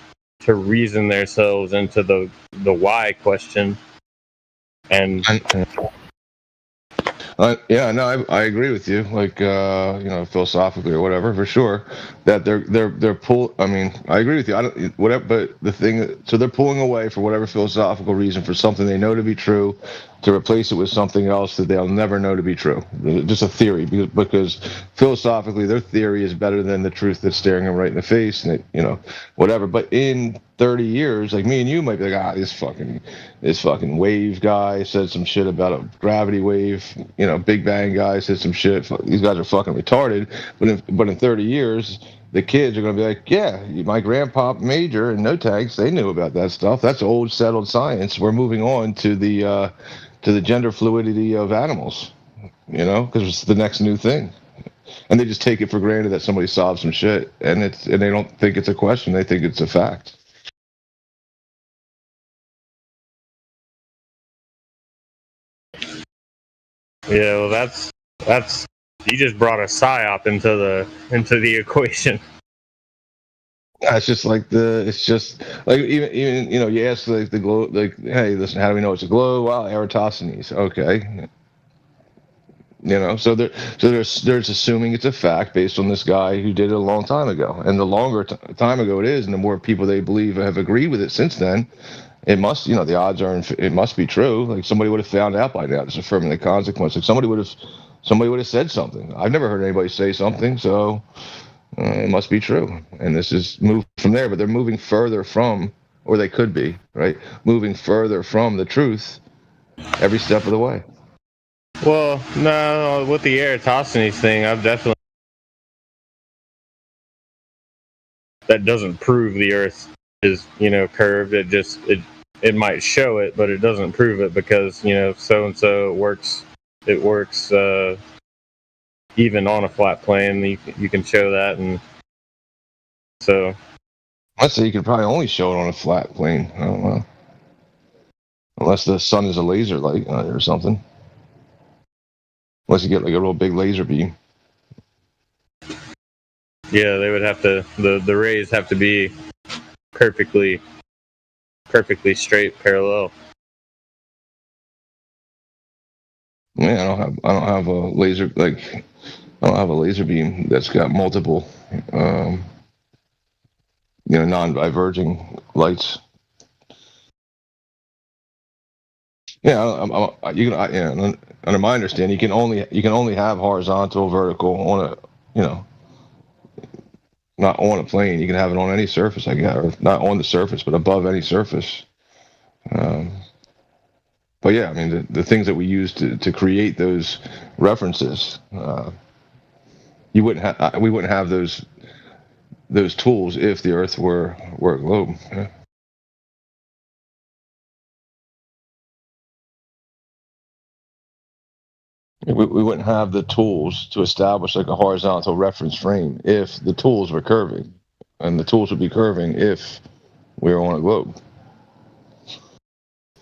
Speaker 1: reason themselves into the why question. And
Speaker 7: yeah, no, I agree with you. Like, philosophically or whatever, for sure, that they're pull. I mean, I agree with you. I don't whatever, but the thing. So they're pulling away for whatever philosophical reason for something they know to be true, to replace it with something else that they'll never know to be true. Just a theory, because philosophically, their theory is better than the truth that's staring them right in the face, and whatever. But in 30 years, like me and you might be like, this fucking wave guy said some shit about a gravity wave. Big Bang guy said some shit. These guys are fucking retarded. But in 30 years, the kids are going to be like, yeah, my grandpa Major and No Tags, they knew about that stuff. That's old settled science. We're moving on to the gender fluidity of animals, because it's the next new thing. and they just take it for granted that somebody solved some shit, and they don't think it's a question; they think it's a fact.
Speaker 1: Yeah, well, that's you just brought a psyop into the equation.
Speaker 7: It's just like even you ask like the globe, like, hey, listen, how do we know it's a globe? Well, Eratosthenes. Okay. So there's assuming it's a fact based on this guy who did it a long time ago, and the longer time ago it is, and the more people they believe have agreed with it since then, it must, the odds are it must be true. Like somebody would have found out by now. It's affirming the consequence. Like somebody would have said something. I've never heard anybody say something, so it must be true. And this is moved from there, but they're moving further from, or they could be, right, moving further from the truth every step of the way.
Speaker 1: Well, no, with the Eratosthenes thing, I've definitely that doesn't prove the Earth is curved. It might show it, but it doesn't prove it because so and so it works even on a flat plane. You can show that, and so
Speaker 7: I'd say you could probably only show it on a flat plane. I don't know, unless the sun is a laser light or something. Unless you get like a real big laser beam.
Speaker 1: Yeah, they would have to. The rays have to be perfectly straight, parallel.
Speaker 7: Yeah, I don't have a laser beam that's got multiple non-diverging lights. Yeah, under my understanding, you can only have horizontal, vertical on not on a plane. You can have it on any surface, I guess, or not on the surface, but above any surface. But yeah, I mean, the things that we use to create those references, we wouldn't have those tools if the Earth were a globe. Yeah. We wouldn't have the tools to establish like a horizontal reference frame if the tools were curving, and the tools would be curving if we were on a globe.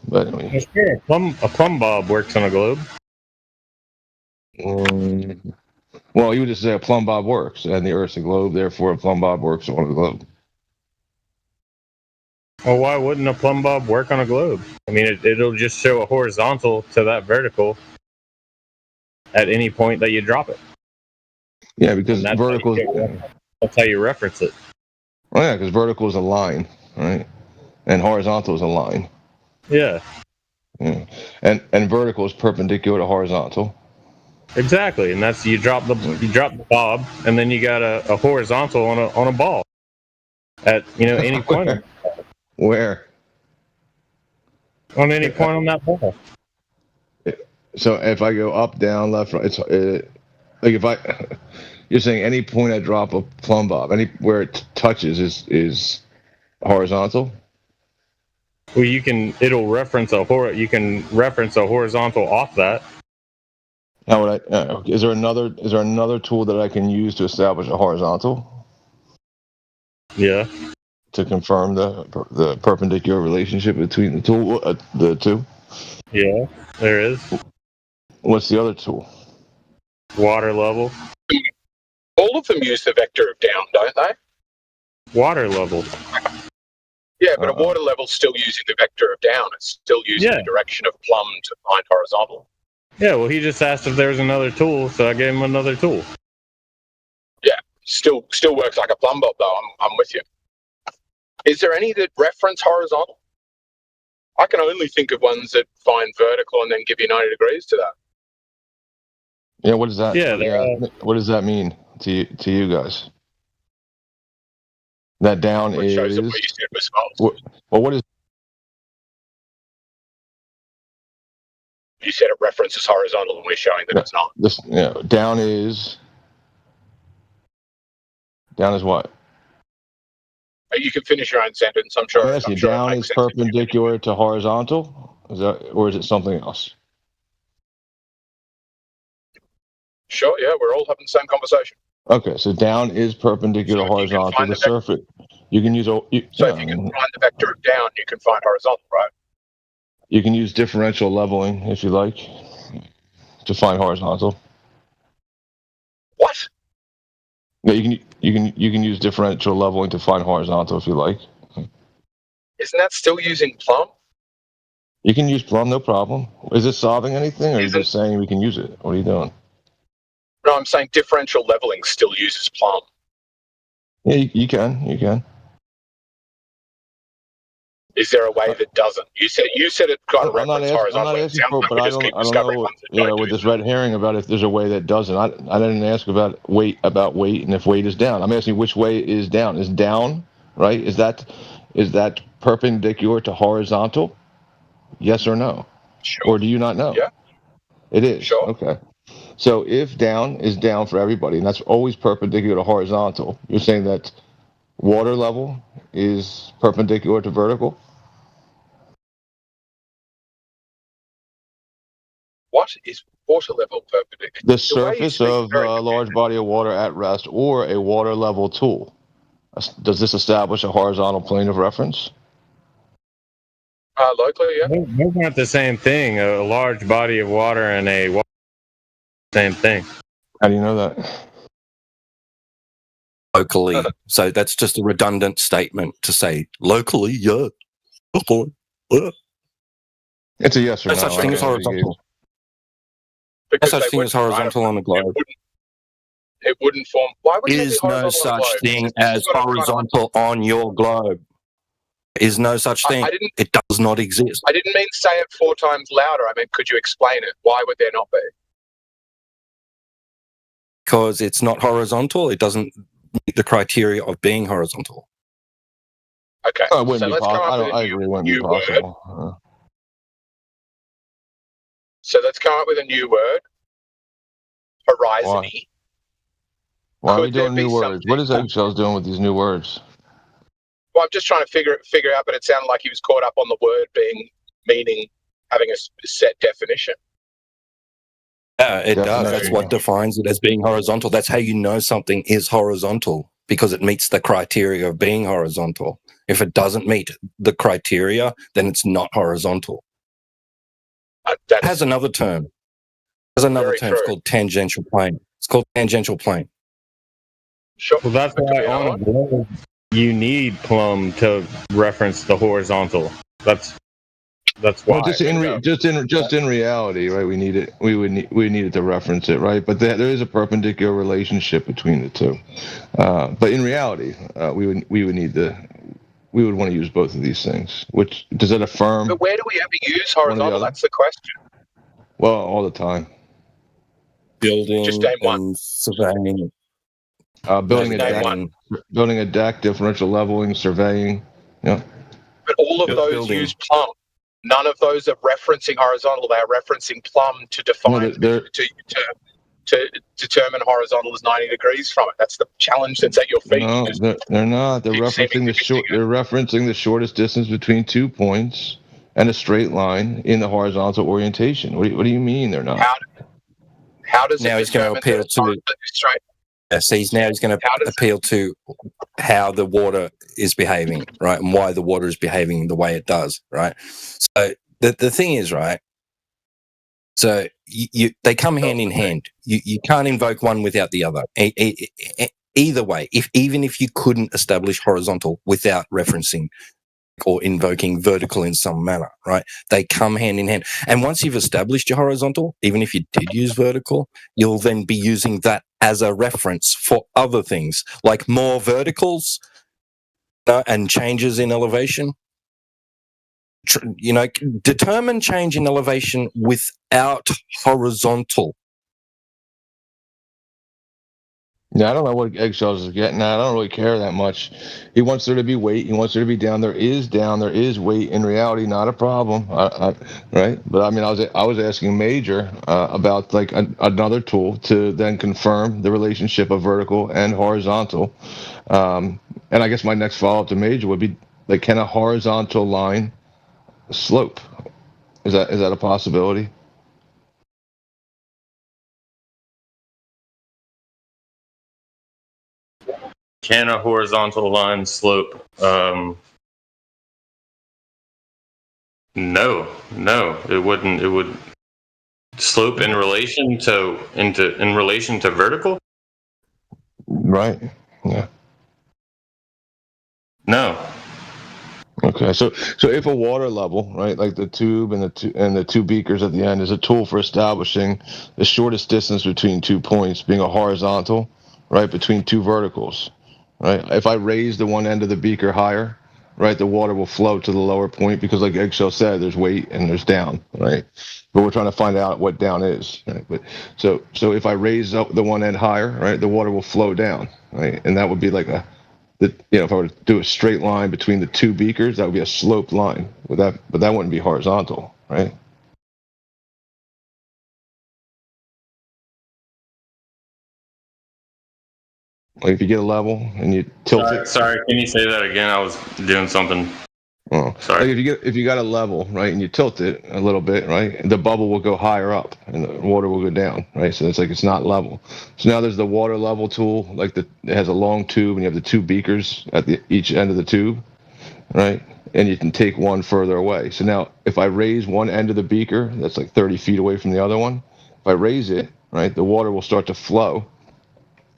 Speaker 7: But I mean,
Speaker 1: a plumb bob works on a globe.
Speaker 7: Well, you would just say a plumb bob works, and the Earth's a globe, therefore a plumb bob works on a globe.
Speaker 1: Well, why wouldn't a plumb bob work on a globe? I mean, it'll just show a horizontal to that vertical at any point that you drop it.
Speaker 7: Yeah, because vertical.
Speaker 1: That's how you reference it.
Speaker 7: Oh yeah, because vertical is a line, right? And horizontal is a line.
Speaker 1: Yeah.
Speaker 7: Yeah. And vertical is perpendicular to horizontal.
Speaker 1: Exactly, and that's you drop the bob, and then you got a horizontal on a ball at any point.
Speaker 7: Where?
Speaker 1: On any point on that ball.
Speaker 7: So if I go up, down, left, right, it's like you're saying any point I drop a plumb bob, anywhere it touches is horizontal.
Speaker 1: Well, you can reference a horizontal off that.
Speaker 7: How would I? Is there another tool that I can use to establish a horizontal?
Speaker 1: Yeah.
Speaker 7: To confirm the perpendicular relationship between the two.
Speaker 1: Yeah, there is.
Speaker 7: What's the other tool?
Speaker 1: Water level.
Speaker 14: All of them use the vector of down, don't they?
Speaker 1: Water level.
Speaker 14: Yeah, but a water level's still using the vector of down. It's still using the direction of plumb to find horizontal.
Speaker 1: Yeah, well, he just asked if there was another tool, so I gave him another tool.
Speaker 14: Yeah, still works like a plumb bob, though. I'm with you. Is there any that reference horizontal? I can only think of ones that find vertical and then give you 90 degrees to that.
Speaker 7: Yeah, what does that?
Speaker 1: Yeah,
Speaker 7: what does that mean to you guys? That down is.
Speaker 14: Shows that what you said was false.
Speaker 7: Well, what is?
Speaker 14: You said it references horizontal, and we're showing that it's not.
Speaker 7: Down is. Down is what?
Speaker 14: You can finish your own sentence. I'm sure.
Speaker 7: Down is perpendicular to horizontal. Is that, or is it something else?
Speaker 14: Sure, yeah, we're all having the same conversation.
Speaker 7: Okay, so down is perpendicular
Speaker 14: So
Speaker 7: horizontal to the surface. You can use
Speaker 14: so if you can find the vector of down, you can find horizontal, right?
Speaker 7: You can use differential leveling if you like to find horizontal.
Speaker 14: What?
Speaker 7: Yeah, you can use differential leveling to find horizontal if you like.
Speaker 14: Isn't that still using plumb?
Speaker 7: You can use plumb, no problem. Is this solving anything, or are you just saying we can use it? What are you doing?
Speaker 14: No, I'm saying differential leveling still uses plumb.
Speaker 7: Yeah, you can.
Speaker 14: Is there a way that doesn't? You said it got a reference horizontally.
Speaker 7: I'm not asking for it, but I don't know with this red herring about if there's a way that doesn't. I didn't ask about weight, and if weight is down. I'm asking which way is down. Is down, right? Is that perpendicular to horizontal? Yes or no?
Speaker 14: Sure.
Speaker 7: Or do you not know?
Speaker 14: Yeah.
Speaker 7: It is.
Speaker 14: Sure.
Speaker 7: Okay. So if down is down for everybody, and that's always perpendicular to horizontal, you're saying that water level is perpendicular to vertical?
Speaker 14: What is water level perpendicular?
Speaker 7: The surface of a large body of water at rest, or a water level tool. Does this establish a horizontal plane of reference?
Speaker 14: Locally, yeah.
Speaker 1: Those aren't the same thing. A large body of water and a water, same thing.
Speaker 7: How do you know that?
Speaker 3: Locally. So that's just a redundant statement to say locally, yeah.
Speaker 7: It's a yes or no.
Speaker 3: No such thing as horizontal. No such thing as horizontal on the globe.
Speaker 14: It wouldn't form. Why would
Speaker 3: Is no such thing as horizontal on your globe. Is no such thing. It does not exist.
Speaker 14: I didn't mean say it 4 times louder. I meant, could you explain it? Why would there not be?
Speaker 3: Because it's not horizontal. It doesn't meet the criteria of being horizontal.
Speaker 14: Okay.
Speaker 7: Oh, it wouldn't be possible. I agree. It wouldn't be possible.
Speaker 14: So let's come up with a new word. Horizon-y.
Speaker 7: Why are we doing new words? What is Eggshells doing with these new words?
Speaker 14: Well, I'm just trying to figure out, but it sounded like he was caught up on the word meaning having a set definition.
Speaker 3: Yeah, it does. That's what defines it as being horizontal. That's how you know something is horizontal, because it meets the criteria of being horizontal. If it doesn't meet the criteria, then it's not horizontal. It has another term. There's another term. It's called tangential plane. It's called tangential plane.
Speaker 14: Sure.
Speaker 1: Well, that's why on a globe you need plumb to reference the horizontal. That's why.
Speaker 7: Well, just in reality, right? We need it. We need it to reference it, right? But there is a perpendicular relationship between the two. But in reality, we would want to use both of these things. Which does it affirm?
Speaker 14: But where do we ever use horizontal? That's the question.
Speaker 7: Well, all the time.
Speaker 3: Building,
Speaker 14: just name one.
Speaker 3: Surveying.
Speaker 7: Building a deck, differential leveling, surveying. Yeah.
Speaker 14: But all of those use plumb. None of those are referencing horizontal. They are referencing plumb to define to determine horizontal is 90 degrees from it. That's the challenge that's at your feet.
Speaker 7: No, they're not. They're referencing the short. They're referencing the shortest distance between 2 points and a straight line in the horizontal orientation. What do you mean they're not?
Speaker 14: How does
Speaker 3: now
Speaker 14: it
Speaker 3: he's going to appeal to
Speaker 14: straight?
Speaker 3: Yes, he's going to appeal to how the water is behaving, right, and why the water is behaving the way it does, right. So the thing is, right. So they come hand in hand. You can't invoke one without the other. Either way, even if you couldn't establish horizontal without referencing or invoking vertical in some manner, right? They come hand in hand. And once you've established your horizontal, even if you did use vertical, you'll then be using that as a reference for other things, like more verticals and changes in elevation. Determine change in elevation without horizontal.
Speaker 7: Yeah, I don't know what Eggshells is getting at. I don't really care that much. He wants there to be weight. He wants there to be down. There is weight. In reality, not a problem, right? But I mean, I was asking Major about like another tool to then confirm the relationship of vertical and horizontal. And I guess my next follow-up to Major would be like, can a horizontal line slope? Is that a possibility?
Speaker 1: can a horizontal line slope? No, it wouldn't. It would slope in relation to vertical.
Speaker 7: Right. Yeah.
Speaker 1: No.
Speaker 7: Okay. So if a water level, right, like the tube and the two beakers at the end, is a tool for establishing the shortest distance between 2 points, being a horizontal, right, between two verticals, right. If I raise the one end of the beaker higher, right, the water will flow to the lower point because, like Eggshell said, there's weight and there's down, right. But we're trying to find out what down is, right. But so if I raise up the one end higher, right, the water will flow down, right, and that would be like if I were to do a straight line between the two beakers, that would be a sloped line. But that wouldn't be horizontal, right? Like if you get a level and you tilt it.
Speaker 1: Sorry, can you say that again? I was doing something.
Speaker 7: Oh,
Speaker 1: sorry.
Speaker 7: Like if you got a level, right, and you tilt it a little bit, right, the bubble will go higher up and the water will go down, right? So it's not level. So now there's the water level tool, like it has a long tube and you have the two beakers at each end of the tube, right? And you can take one further away. So now if I raise one end of the beaker, that's like 30 feet away from the other one. If I raise it, right, the water will start to flow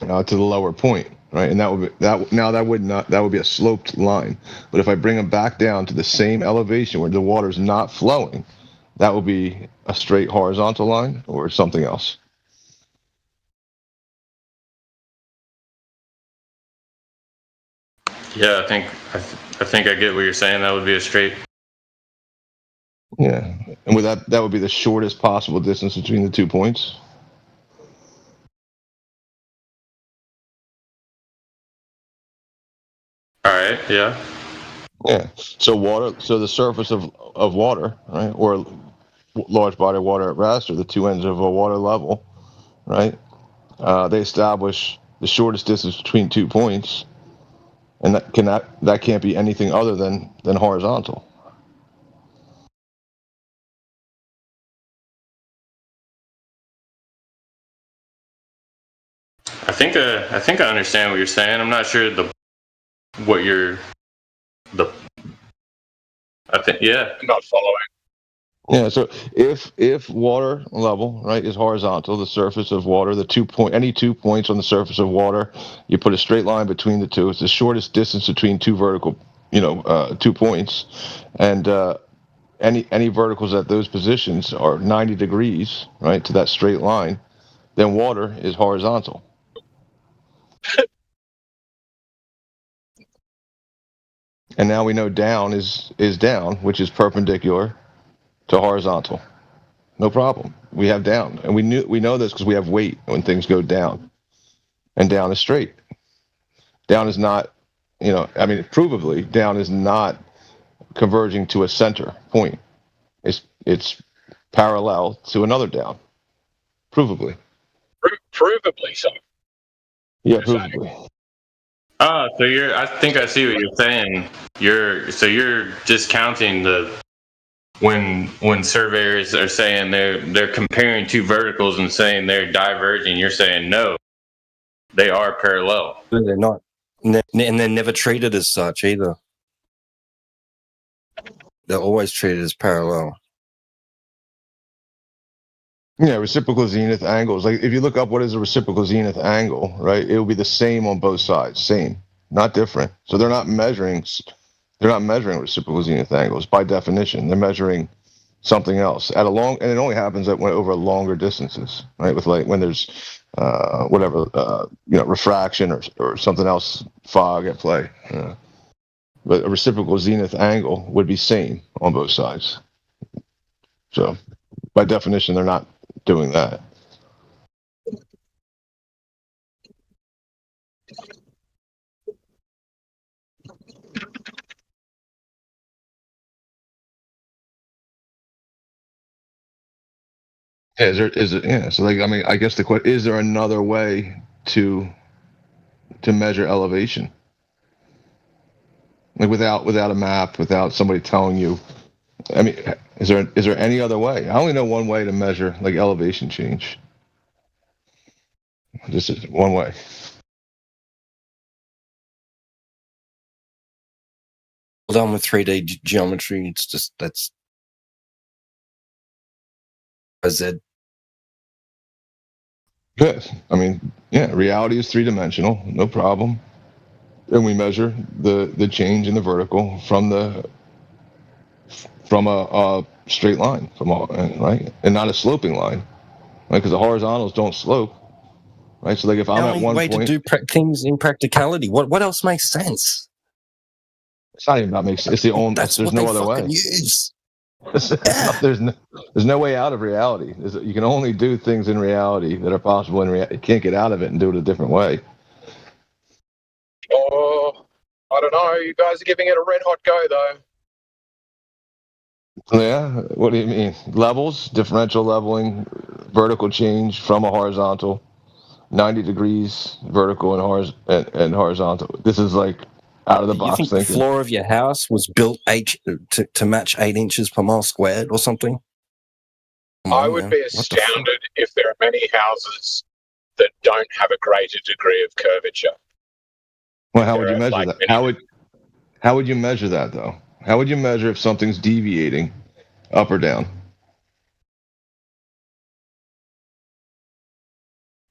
Speaker 7: to the lower point, right? And that would be a sloped line. But if I bring them back down to the same elevation where the water's not flowing, that will be a straight horizontal line or something else.
Speaker 1: Yeah, I think I get what you're saying. That would be a straight.
Speaker 7: Yeah, and with that would be the shortest possible distance between the 2 points.
Speaker 1: All right. Yeah.
Speaker 7: Yeah. So the surface of water, right, or large body of water at rest, or the two ends of a water level, right? They establish the shortest distance between 2 points, and that can't be anything other than horizontal.
Speaker 1: I think I understand what you're saying. I'm not sure I think
Speaker 14: I'm not following.
Speaker 7: Yeah, so if water level, right, is horizontal, the surface of water, any 2 points on the surface of water, you put a straight line between the two. It's the shortest distance between two vertical, 2 points, and any verticals at those positions are 90 degrees, right, to that straight line. Then water is horizontal. And now we know down is down, which is perpendicular to horizontal. No problem. We have down, and we know this because we have weight when things go down, and down is straight. Down is not, provably, down is not converging to a center point. It's parallel to another down. Provably.
Speaker 14: Provably so.
Speaker 7: Yeah, provably.
Speaker 1: So I think I see what you're saying. You're discounting when surveyors are saying they're comparing two verticals and saying they're diverging. You're saying no, they are parallel.
Speaker 3: They're not, and they're never treated as such either. They're always treated as parallel.
Speaker 7: Yeah, reciprocal zenith angles. Like if you look up what is a reciprocal zenith angle, right, it will be the same on both sides, same, not different. So they're not measuring reciprocal zenith angles by definition. They're measuring something else and it only happens over longer distances, right? With like when there's refraction or something else, fog at play. But a reciprocal zenith angle would be same on both sides. So by definition, they're not doing that. Yeah, is it? Yeah. So I guess the question is: there another way to measure elevation, like without a map, without somebody telling you? I mean, is there any other way? I only know one way to measure like elevation change. This is one way.
Speaker 3: done with 3D geometry. It's just that's as it.
Speaker 7: Yes, I mean, yeah, reality is 3-dimensional, no problem. And we measure the change in the vertical from a straight line, right, and not a sloping line, right? Because the horizontals don't slope, right? So like if I'm at one
Speaker 3: way
Speaker 7: point,
Speaker 3: to do things in practicality. What else makes sense?
Speaker 7: It's not even about makes sense. It's the only.
Speaker 3: That's
Speaker 7: There's
Speaker 3: what
Speaker 7: no
Speaker 3: they
Speaker 7: other way.
Speaker 3: fucking use.
Speaker 7: There's no way out of reality. You can only do things in reality that are possible in reality. You can't get out of it and do it a different way.
Speaker 14: Oh, I don't know. You guys are giving it a red hot go, though.
Speaker 7: Yeah. What do you mean? Levels, differential leveling, vertical change from a horizontal, 90 degrees vertical and horizontal. This is like out of the box
Speaker 3: think
Speaker 7: thinking.
Speaker 3: The floor of your house was built to match 8 inches per mile squared or something?
Speaker 14: I would be astounded if there are many houses that don't have a greater degree of curvature.
Speaker 7: Well, how would you measure that? How would you measure that, though? How would you measure if something's deviating up or down?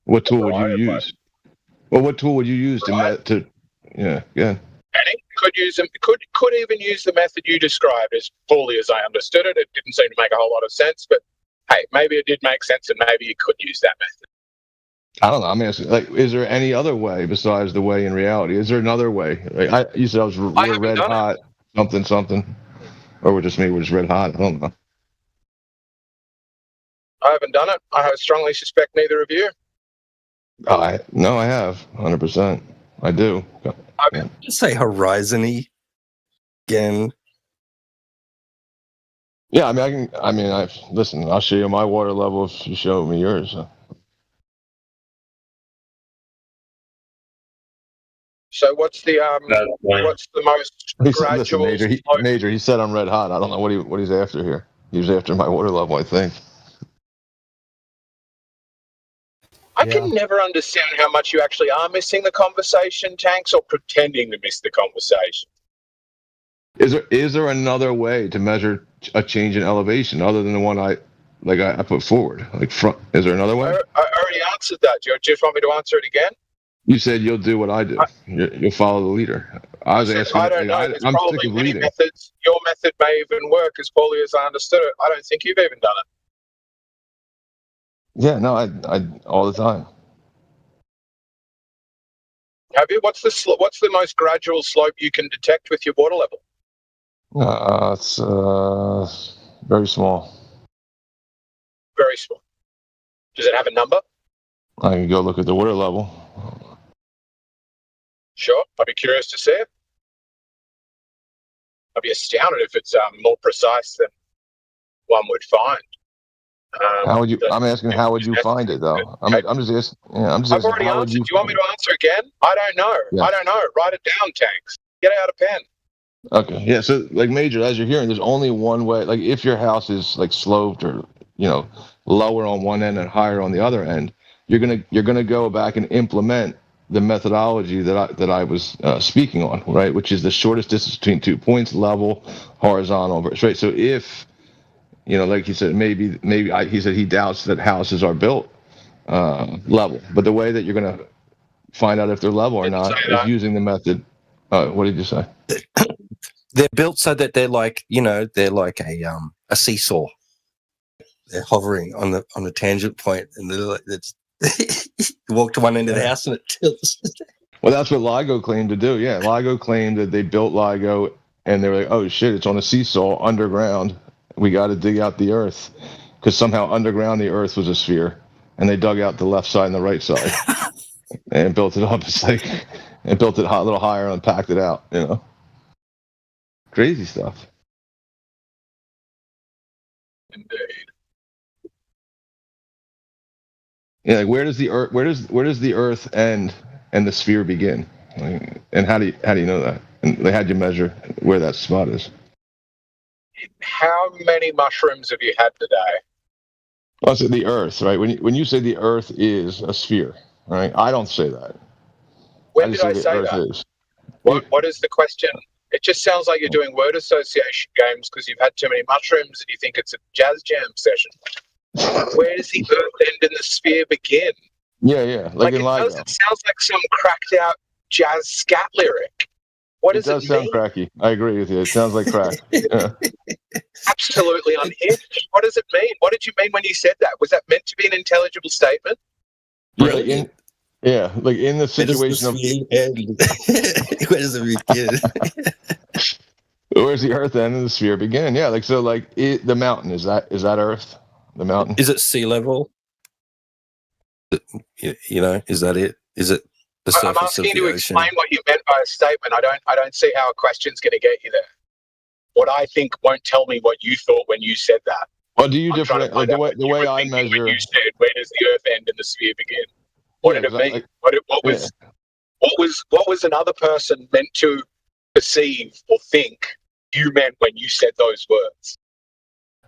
Speaker 7: What tool would you use? Well, what tool would you use to yeah.
Speaker 14: And it could even use the method you described as fully as I understood it. It didn't seem to make a whole lot of sense, but hey, maybe it did make sense, and maybe you could use that method.
Speaker 7: I don't know. I'm asking, like, is there any other way besides the way in reality? Is there another way? Like, you said we're red hot, something, or we're just red hot. I don't know.
Speaker 14: I haven't done it. I strongly suspect neither of you.
Speaker 7: No, I have 100%. I do.
Speaker 3: Say horizon-y again.
Speaker 7: Yeah, listen. I'll show you my water level if you show me yours.
Speaker 14: So what's the most gradual?
Speaker 7: Listen, Major. He said I'm red hot. I don't know what he's after here. He's after my water level, I think.
Speaker 14: I can never understand how much you actually are missing the conversation, Tanks, or pretending to miss the conversation.
Speaker 7: Is there another way to measure a change in elevation other than the one I put forward? Like front? Is there another way?
Speaker 14: I already answered that. Do you just want me to answer it again?
Speaker 7: You said you'll do what I do. You'll follow the leader. I was asking.
Speaker 14: I don't know. There's
Speaker 7: I'm
Speaker 14: probably
Speaker 7: sick of
Speaker 14: many
Speaker 7: leading.
Speaker 14: methods. Your method may even work as poorly as I understood it. I don't think you've even done it.
Speaker 7: Yeah, no, I all the time.
Speaker 14: Have you? What's the most gradual slope you can detect with your water level?
Speaker 7: It's very small.
Speaker 14: Very small. Does it have a number?
Speaker 7: I can go look at the water level.
Speaker 14: Sure, I'd be curious to see it. I'd be astounded if it's more precise than one would find.
Speaker 7: How would you? I'm asking, how would you find it, though? I'm just asking. Yeah, I'm just
Speaker 14: I've
Speaker 7: asking.
Speaker 14: already
Speaker 7: How
Speaker 14: answered.
Speaker 7: would you?
Speaker 14: Do you want me to answer again? I don't know.
Speaker 7: Yeah.
Speaker 14: I don't know. Write it down, Tanks. Get out a pen.
Speaker 7: Okay. Yeah. So, like, Major, as you're hearing, there's only one way. Like, if your house is like sloped or lower on one end and higher on the other end, you're gonna go back and implement the methodology that I was speaking on, right? Which is the shortest distance between 2 points, level, horizontal, right? So if like he said, he said he doubts that houses are built level, but the way that you're gonna find out if they're level or not is using the method. What did you say?
Speaker 3: They're built so that they're like a seesaw. They're hovering on the tangent point, and you walk to one end of the house and it tilts.
Speaker 7: Well, that's what LIGO claimed to do. Yeah, LIGO claimed that they built LIGO, and they were like, "Oh shit, it's on a seesaw underground. We got to dig out the Earth," because somehow underground the Earth was a sphere, and they dug out the left side and the right side, and built it up. And built it a little higher and packed it out. Crazy stuff.
Speaker 14: Indeed.
Speaker 7: Yeah, like where does the Earth end and the sphere begin? And how do you know that? And how'd you measure where that spot is?
Speaker 14: How many mushrooms have you had today?
Speaker 7: Well, I said the Earth, right? When you say the Earth is a sphere, right? I don't say that.
Speaker 14: When did I say that? What is the question? It just sounds like you're doing word association games because you've had too many mushrooms and you think it's a jazz jam session. Where does the earth end and the sphere begin?
Speaker 7: Yeah. Like in
Speaker 14: it
Speaker 7: LIGO.
Speaker 14: sounds like some cracked out jazz scat lyric. What does it
Speaker 7: does sound
Speaker 14: mean?
Speaker 7: cracky. I agree with you. It sounds like crack. Yeah.
Speaker 14: Absolutely unhinged. What does it mean? What did you mean when you said that? Was that meant to be an intelligible statement?
Speaker 7: Really? Yeah, like in the situation of
Speaker 3: where does it begin?
Speaker 7: Where's the earth end and the sphere begin? Yeah, the mountain is that Earth? The mountain
Speaker 3: is it sea level? You know, is that it? Is it the surface
Speaker 14: I'm asking
Speaker 3: of the
Speaker 14: you to
Speaker 3: ocean?
Speaker 14: explain what you meant by a statement. I don't see how a question's going to get you there. What I think won't tell me what you thought when you said that.
Speaker 7: Well, do you different like the way I measure?
Speaker 14: When you said, "Where does the earth end and the sphere begin?" What did it mean? What was another person meant to perceive or think you meant when you said those words?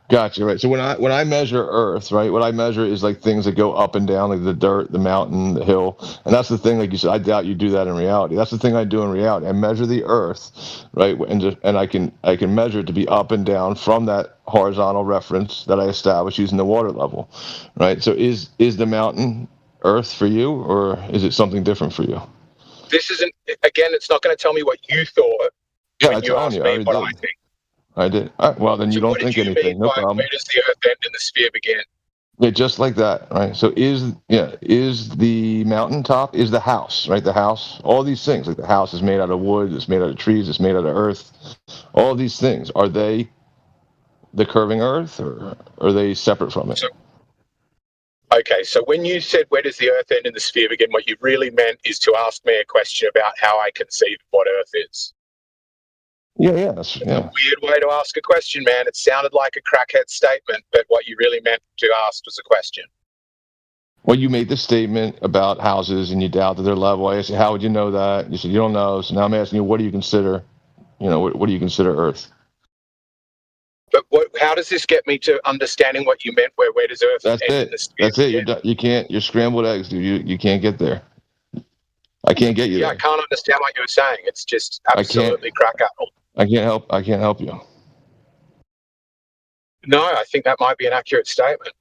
Speaker 7: Gotcha. Right. So when I measure Earth, right, what I measure is like things that go up and down, like the dirt, the mountain, the hill, and that's the thing. Like you said, I doubt you do that in reality. That's the thing I do in reality. I measure the Earth, right, and I can measure it to be up and down from that horizontal reference that I establish using the water level, right. So is the mountain Earth for you, or is it something different for you?
Speaker 14: This isn't. Again, it's not going to tell me what you thought.
Speaker 7: Yeah,
Speaker 14: when you asked me what I think.
Speaker 7: I did. All right, well, then you don't think anything. No problem.
Speaker 14: Where does the earth end and the sphere begin?
Speaker 7: Yeah, just like that, right? So is the mountaintop, is the house, right? The house, all these things, like the house is made out of wood, it's made out of trees, it's made out of earth. All these things, are they the curving earth, or are they separate from it?
Speaker 14: So when you said, where does the earth end and the sphere begin, what you really meant is to ask me a question about how I conceive what earth is.
Speaker 7: Yeah.
Speaker 14: It's a weird way to ask a question, man. It sounded like a crackhead statement, but what you really meant to ask was a question.
Speaker 7: Well, you made the statement about houses and you doubt that they're level. I said, how would you know that? You said, you don't know. So now I'm asking you, what do you consider, what do you consider Earth?
Speaker 14: But how does this get me to understanding what you meant? Where does Earth end and the sphere begin?
Speaker 7: That's it. You're scrambled eggs, dude. You can't get there. I can't get you there.
Speaker 14: I can't understand what you were saying. It's just absolutely crack-apple.
Speaker 7: I can't help you.
Speaker 14: No, I think that might be an accurate statement.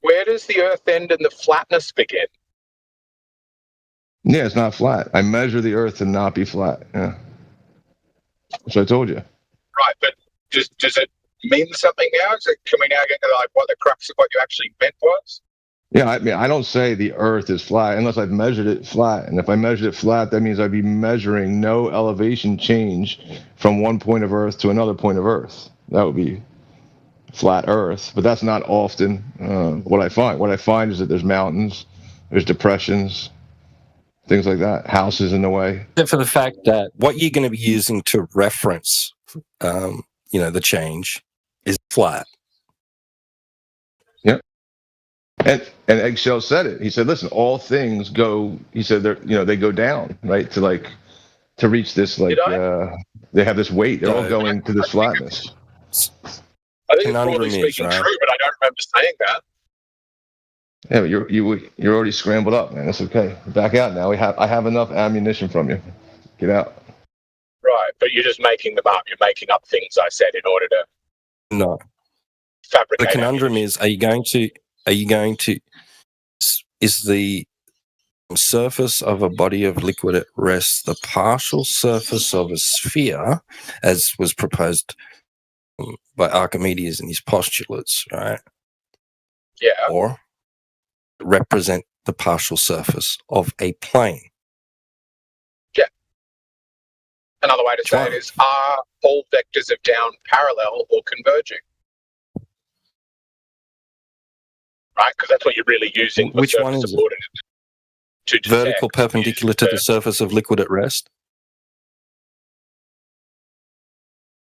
Speaker 14: Where does the earth end and the flatness begin?
Speaker 7: Yeah, it's not flat. I measure the earth to not be flat. Yeah. So I told you.
Speaker 14: Right, but does it mean something now? Can we now get to what the crux of what you actually meant was?
Speaker 7: Yeah, I mean, I don't say the earth is flat unless I've measured it flat. And if I measured it flat, that means I'd be measuring no elevation change from one point of earth to another point of earth. That would be flat earth. But that's not often what I find. What I find is that there's mountains, there's depressions, things like that, houses in the way.
Speaker 3: Except for the fact that what you're going to be using to reference, the change is flat.
Speaker 7: Yep. And Eggshell said it. He said, "Listen, all things go." He said, "They go down, right? To reach this, they have this weight. They're all going to this flatness."
Speaker 14: I think it's broadly speaking true, but I don't remember saying that.
Speaker 7: Yeah, but you're already scrambled up, man. It's okay. Back out now. I have enough ammunition from you. Get out.
Speaker 14: Right, but you're just making them up. You're making up things I said in order to fabricate.
Speaker 3: The conundrum is: Are you going to? Is the surface of a body of liquid at rest the partial surface of a sphere, as was proposed by Archimedes in his postulates, right?
Speaker 14: Yeah.
Speaker 3: Or represent the partial surface of a plane?
Speaker 14: Yeah. Another way to say it is, are all vectors of down parallel or converging? Right, because that's what you're really using.
Speaker 3: Which one is it? Vertical perpendicular to the surface of liquid at rest?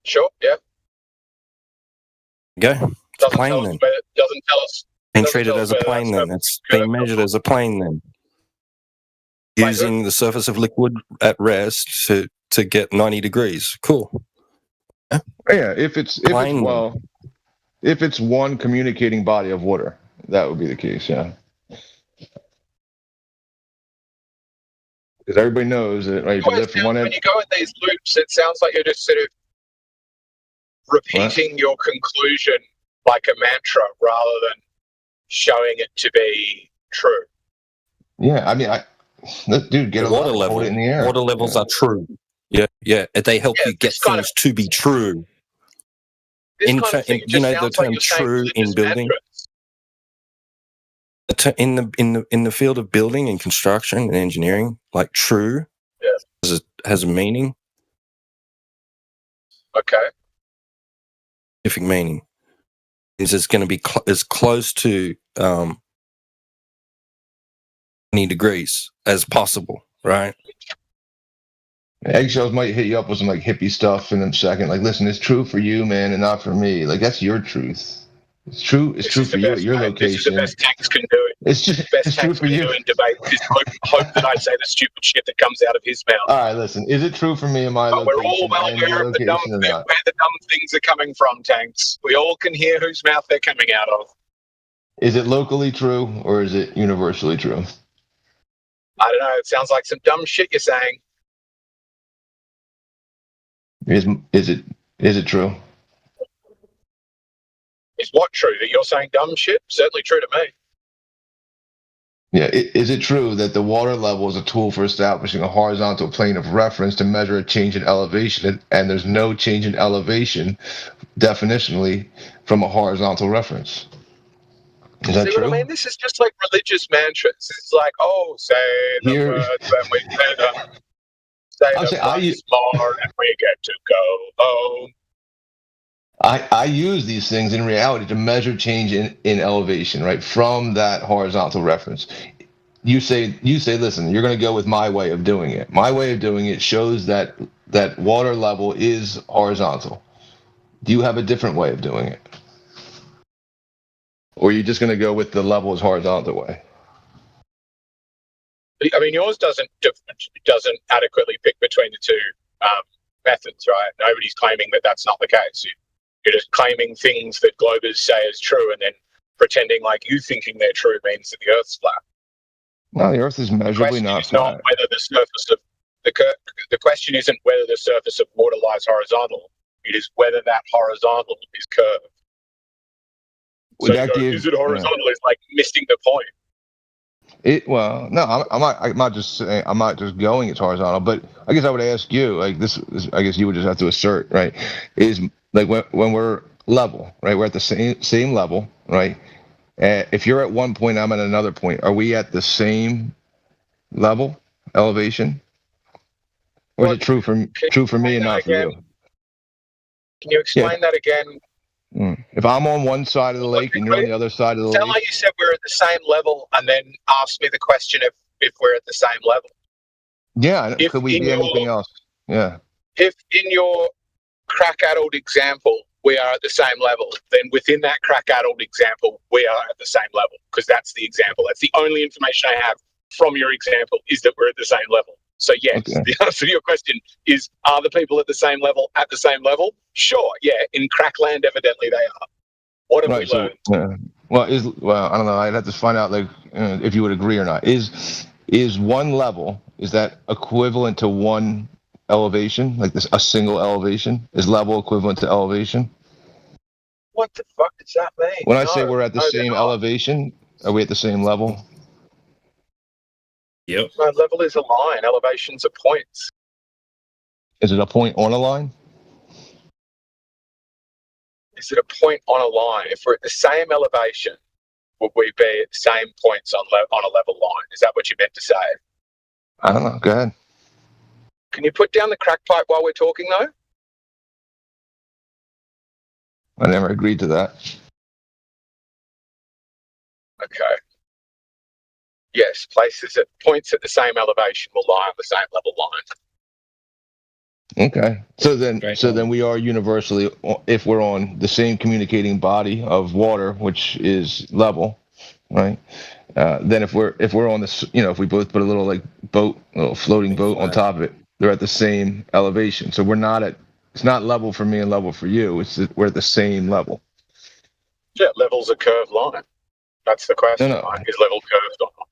Speaker 14: Sure, yeah.
Speaker 3: Go. It's a plane then.
Speaker 14: It doesn't tell us.
Speaker 3: Been treated as a plane then. It's been measured as a plane then. Using the surface of liquid at rest to get 90 degrees. Cool.
Speaker 7: Yeah, if it's one communicating body of water, that would be the case, yeah. Because everybody knows that, right? If you live from one
Speaker 14: when
Speaker 7: end,
Speaker 14: you go in these loops, it sounds like you're just sort of repeating your conclusion like a mantra rather than showing it to be true.
Speaker 7: yeah, I mean, dude, get
Speaker 3: The
Speaker 7: a
Speaker 3: water
Speaker 7: level, hold
Speaker 3: level.
Speaker 7: it in the air.
Speaker 3: Water levels are true. Yeah. They help you get things to be true.
Speaker 14: This kind of thing
Speaker 3: You know
Speaker 14: just
Speaker 3: the
Speaker 14: sounds like
Speaker 3: term
Speaker 14: you're saying
Speaker 3: true in
Speaker 14: religious
Speaker 3: building.
Speaker 14: mantras.
Speaker 3: In the field of building and construction and engineering, like true has a meaning.
Speaker 14: Okay.
Speaker 3: Specific meaning is it's going to be as close to 20 degrees as possible, right?
Speaker 7: Eggshells might hit you up with some like hippie stuff in a second. Like, listen, it's true for you, man, and not for me. Like, that's your truth. It's true. It's true for you at your location.
Speaker 14: This is the best tanks can do it.
Speaker 7: It's just
Speaker 14: best
Speaker 7: it's true
Speaker 14: tanks
Speaker 7: for
Speaker 14: can
Speaker 7: you.
Speaker 14: do in debate is hope that I say the stupid shit that comes out of his mouth.
Speaker 7: All right, listen. Is it true for me in my location?
Speaker 14: We're all well aware of where the dumb things are coming from, tanks. We all can hear whose mouth they're coming out of.
Speaker 7: Is it locally true or is it universally true?
Speaker 14: I don't know. It sounds like some dumb shit you're saying.
Speaker 7: Is it true?
Speaker 14: Is what true? That you're saying dumb shit? Certainly true to me.
Speaker 7: Yeah. Is it true that the water level is a tool for establishing a horizontal plane of reference to measure a change in elevation, and there's no change in elevation definitionally from a horizontal reference? Is that true?
Speaker 14: What I mean? This is just like religious mantras. It's like, say the words when we say them. Say them once more and we get to go home.
Speaker 7: I use these things in reality to measure change in elevation, right, from that horizontal reference. You say, listen, you're going to go with my way of doing it. My way of doing it shows that water level is horizontal. Do you have a different way of doing it? Or are you just going to go with the level is horizontal way?
Speaker 14: I mean, yours doesn't adequately pick between the two methods, right? Nobody's claiming that that's not the case. You're just claiming things that globers say is true and then pretending like you thinking they're true means that the Earth's flat.
Speaker 7: No, the Earth is measurably not flat.
Speaker 14: Whether the surface of the question isn't whether the surface of water lies horizontal. It is whether that horizontal is curved. So is it horizontal? Is like missing the point.
Speaker 7: I'm not just saying, I'm not just going it's horizontal, but I guess I would ask you, like this I guess you would just have to assert, right? Is like when we're level, right? We're at the same level, right? If you're at one point, I'm at another point. Are we at the same level, elevation? Or is it true for me and not for you?
Speaker 14: Can you explain that again?
Speaker 7: If I'm on one side of the lake and you're on the other side of the lake.
Speaker 14: Sound like you said we're at the same level and then asked me the question if we're at the same level.
Speaker 7: Yeah, could we be anything else? Yeah.
Speaker 14: If in your crack-addled example we are at the same level, then within that crack-addled example we are at the same level, because that's the example. That's the only information I have from your example is that we're at the same level. So yes, the answer to your question is, are the people at the same level at the same level? Sure, yeah. In Crackland, evidently they are. What have we learned?
Speaker 7: Well, I don't know. I'd have to find out if you would agree or not. Is one level, is that equivalent to one elevation? Like a single elevation? Is level equivalent to elevation?
Speaker 14: What the fuck does that mean?
Speaker 7: When I say we're at the same elevation, are we at the same level?
Speaker 3: Yep.
Speaker 14: No, level is a line. Elevations are points.
Speaker 7: Is it a point on a line?
Speaker 14: Is it a point on a line? If we're at the same elevation, would we be at the same points on a level line? Is that what you meant to say?
Speaker 7: I don't know. Go ahead.
Speaker 14: Can you put down the crack pipe while we're talking, though?
Speaker 7: I never agreed to that.
Speaker 14: Okay. Yes, places at points at the same elevation will lie on the same level line.
Speaker 7: Okay. So then we are universally, if we're on the same communicating body of water, which is level, right? Then if we're on this, if we both put a little little floating boat on top of it, they're at the same elevation. So it's not level for me and level for you. We're at the same level.
Speaker 14: Yeah, level's a curved line. That's the question.
Speaker 7: No.
Speaker 14: Right? Is level curved or not?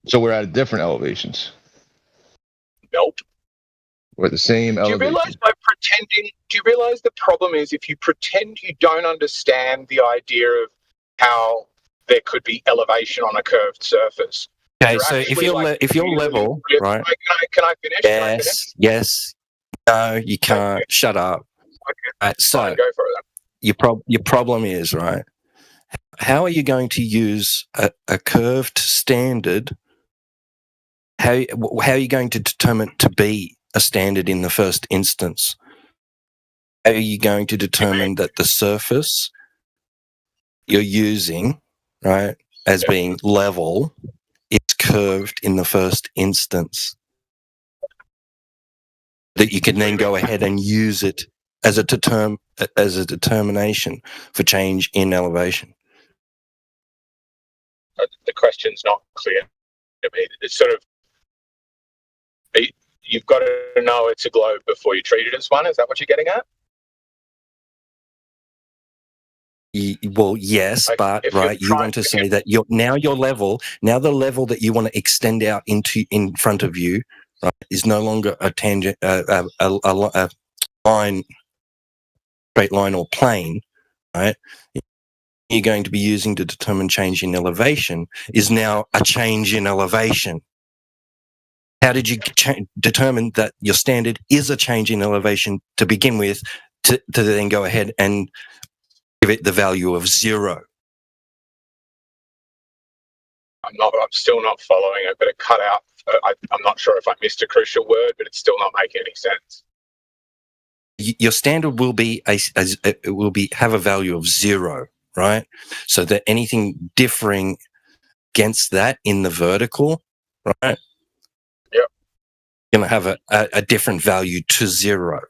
Speaker 7: So we're at different elevations.
Speaker 14: Nope.
Speaker 7: We're at the same
Speaker 14: Do you
Speaker 7: elevation.
Speaker 14: realize by pretending? Do you realize the problem is if you pretend you don't understand the idea of how there could be elevation on a curved surface?
Speaker 3: Okay,
Speaker 14: you're
Speaker 3: so
Speaker 14: actually
Speaker 3: if you're level, right?
Speaker 14: Can I finish? Can I finish?
Speaker 3: Yes. No, you can't.
Speaker 14: Okay.
Speaker 3: Shut up.
Speaker 14: Okay.
Speaker 3: Right, so
Speaker 14: Fine, go for it.
Speaker 3: your problem is, right, how are you going to use a curved standard? How are you going to determine it to be a standard in the first instance? How are you going to determine that the surface you're using, right, as being level, is curved in the first instance? That you can then go ahead and use it as a determination for change in elevation.
Speaker 14: The question's not clear to me. It's sort of, you've got to know it's a globe before you treat it as one. Is that what you're getting at?
Speaker 3: Well, yes, but right, you want to say that the level that you want to extend out into in front of you, right, is no longer a tangent, a line, straight line or plane, right? You're going to be using to determine change in elevation is now a change in elevation. How did you determine that your standard is a change in elevation to begin with, to then go ahead and give it the value of 0?
Speaker 14: I'm still not following it, but it cut out. I'm not sure if I missed a crucial word, but it's still not making any sense.
Speaker 3: Your standard will have a value of 0, right? So that anything differing against that in the vertical, right?
Speaker 14: Yep.
Speaker 3: Going to have a different value to 0.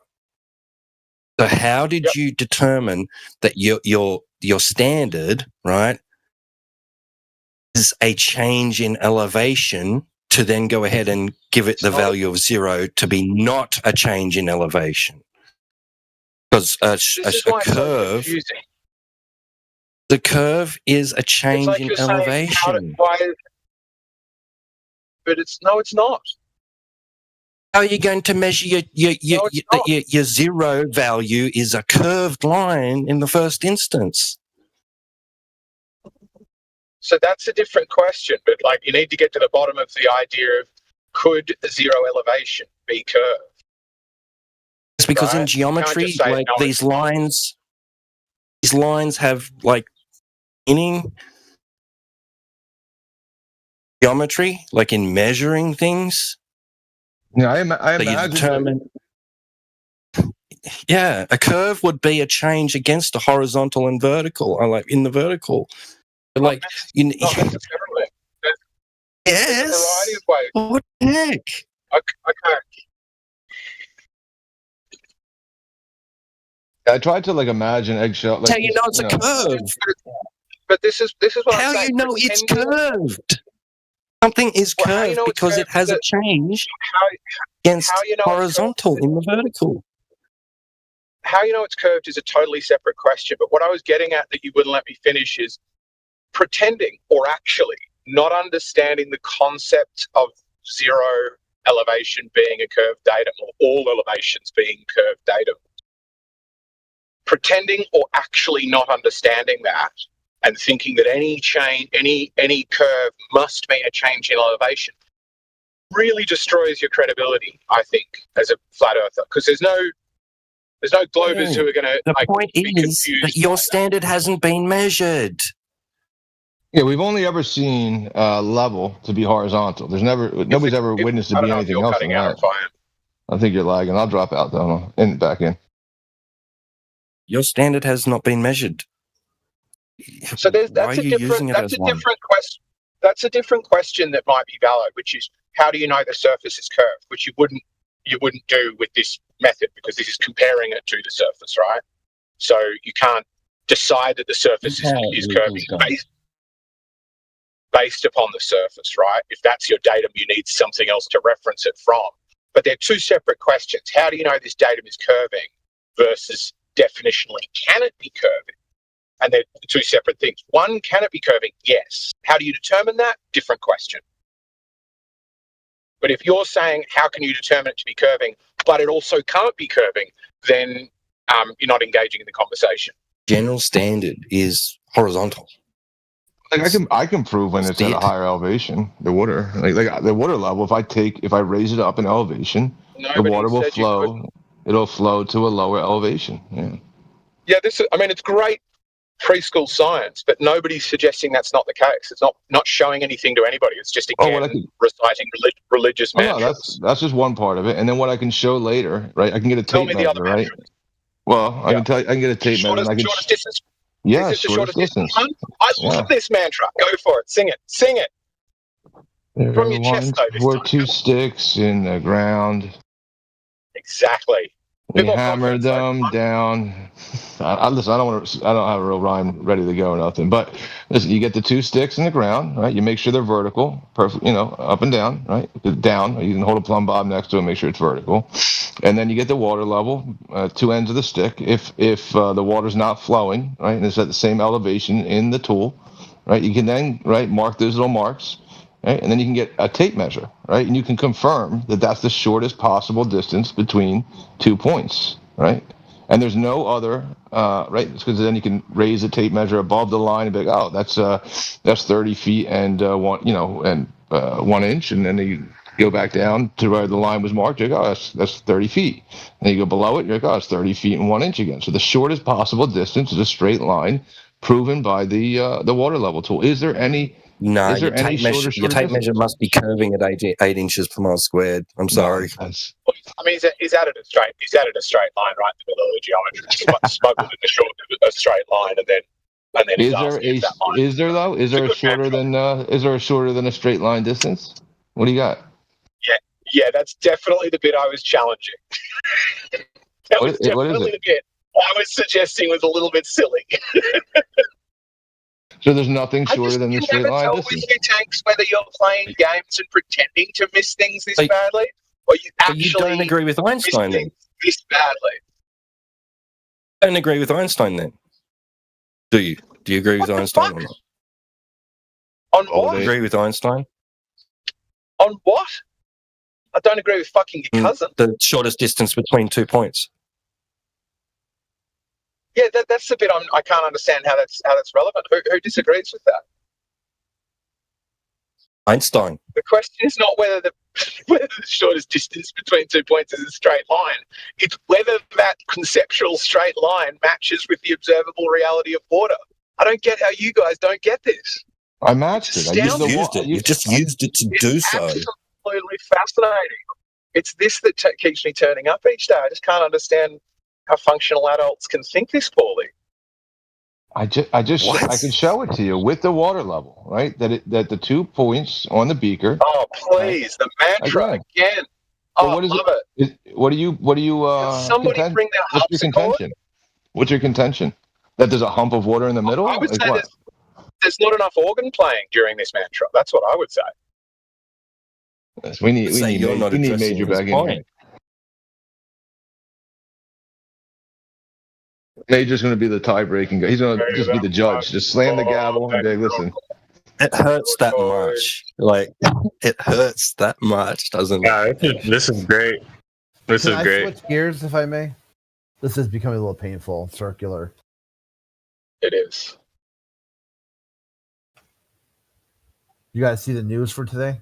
Speaker 3: So how did you determine that your standard, right, is a change in elevation to then go ahead and give it the value of 0 to be not a change in elevation? Because a curve, the curve is a change in elevation.
Speaker 14: But it's not.
Speaker 3: How are you going to measure your 0 value is a curved line in the first instance?
Speaker 14: So that's a different question, but like you need to get to the bottom of the idea of could 0 elevation be curved?
Speaker 3: It's because in geometry, like these lines have like meaning. Geometry, like in measuring things.
Speaker 7: Yeah, I imagine.
Speaker 3: Yeah, a curve would be a change against a horizontal and vertical, or like in the vertical. But like,
Speaker 14: not necessarily. There's a variety of ways.
Speaker 3: What the heck?
Speaker 14: Okay.
Speaker 7: I tried to like imagine eggshell. Like,
Speaker 3: how you know it's a curve?
Speaker 14: But this is what
Speaker 3: how
Speaker 14: I'm saying.
Speaker 3: You know it's curved. Something is curved because it has a change against horizontal in the vertical.
Speaker 14: How you know it's curved is a totally separate question. But what I was getting at that you wouldn't let me finish is pretending or actually not understanding the concept of 0 elevation being a curved datum or all elevations being curved datum. Pretending or actually not understanding that and thinking that any curve must mean a change in elevation really destroys your credibility, I think, as a flat earther, because there's no globers who are going to.
Speaker 3: The point is that your standard hasn't been measured.
Speaker 7: Yeah, we've only ever seen level to be horizontal. Nobody's ever witnessed to be anything else than that. I think you're lagging. I'll drop out though and back in.
Speaker 3: Your standard has not been measured.
Speaker 14: So that's a different question. That's a different question that might be valid, which is how do you know the surface is curved, which you wouldn't do with this method because this is comparing it to the surface, right? So you can't decide that the surface is curving based upon the surface, right? If that's your datum, you need something else to reference it from. But they're two separate questions. How do you know this datum is curving versus definitionally, can it be curving? And they're two separate things. One, can it be curving? Yes. How do you determine that? Different question. But if you're saying, how can you determine it to be curving, but it also can't be curving, then you're not engaging in the conversation.
Speaker 3: General standard is horizontal.
Speaker 7: Like I can prove when it's at a higher elevation, the water, like the water level. If I raise it up in elevation, the water will flow. It'll flow to a lower elevation. Yeah.
Speaker 14: Yeah, it's great preschool science, but nobody's suggesting that's not the case. It's not showing anything to anybody. It's just reciting religious mantras.
Speaker 7: No, that's just one part of it. And then what I can show later, right? I can get a tape measure, right? Well, I can get a tape measure.
Speaker 14: Shortest distance.
Speaker 7: Yeah,
Speaker 14: is this the shortest distance? I love this mantra. Go for it. Sing it. From your chest, though.
Speaker 7: We're 2 sticks in the ground.
Speaker 14: Exactly.
Speaker 7: We hammered them down. Listen, I don't have a real rhyme ready to go or nothing. But listen, you get the 2 sticks in the ground, right? You make sure they're vertical, perfect. Up and down, right? Down. You can hold a plumb bob next to it, make sure it's vertical, and then you get the water level, 2 ends of the stick. If the water's not flowing, right, and it's at the same elevation in the tool, right, you can then mark those little marks. Right? And then you can get a tape measure, right? And you can confirm that that's the shortest possible distance between 2 points, right? And there's no other, right? Because then you can raise the tape measure above the line and be like, oh, that's 30 feet and 1 inch, and then you go back down to where the line was marked. You're like, oh, that's 30 feet. And then you go below it. You're like, oh, it's 30 feet and 1 inch again. So the shortest possible distance is a straight line, proven by the water level tool. Is there any?
Speaker 3: No, your tape measure must be curving at 8 inches per mile squared. I'm sorry.
Speaker 14: Is that at a straight line, right? The middle of the geometry, smuggled in a straight line, and then
Speaker 7: is there though? Is there a shorter than a straight line distance? What do you got?
Speaker 14: Yeah, that's definitely the bit I was challenging. What is the bit I was suggesting was a little bit silly.
Speaker 7: So there's nothing shorter than the straight line distance.
Speaker 14: With your tanks, whether you're playing games and pretending to miss things this badly, or you actually
Speaker 3: you don't agree with Einstein then?
Speaker 14: This badly.
Speaker 3: Don't agree with Einstein then? Do you? Do you agree with Einstein or not?
Speaker 14: On what?
Speaker 3: Do you agree with Einstein?
Speaker 14: On what? I don't agree with fucking your cousin.
Speaker 3: The shortest distance between 2 points.
Speaker 14: Yeah, that's the bit I can't understand how that's relevant. Who disagrees with that?
Speaker 3: Einstein.
Speaker 14: The question is not whether the shortest distance between 2 points is a straight line. It's whether that conceptual straight line matches with the observable reality of water. I don't get how you guys don't get this.
Speaker 7: I matched it.
Speaker 3: You just used it to do so.
Speaker 14: Absolutely fascinating. It's this that keeps me turning up each day. I just can't understand how functional adults can think this poorly.
Speaker 7: I can show it to you with the water level, right? That the 2 points on the beaker.
Speaker 14: Oh, please, the mantra again. Oh,
Speaker 7: what is it? What do you?
Speaker 14: Somebody bring their
Speaker 7: harpsichord. What's your contention? That there's a hump of water in the middle?
Speaker 14: I would say there's not enough organ playing during this mantra. That's what I would say.
Speaker 7: Yes, we need Major back in here. Major's going to be the tie-breaking guy. He's going to just be the judge. Just slam the gavel and be like, listen.
Speaker 3: It hurts that much. It hurts that much, doesn't it?
Speaker 1: This is great. This is great.
Speaker 15: Switch gears, if I may? This is becoming a little painful, circular.
Speaker 14: It is.
Speaker 15: You guys see the news for today?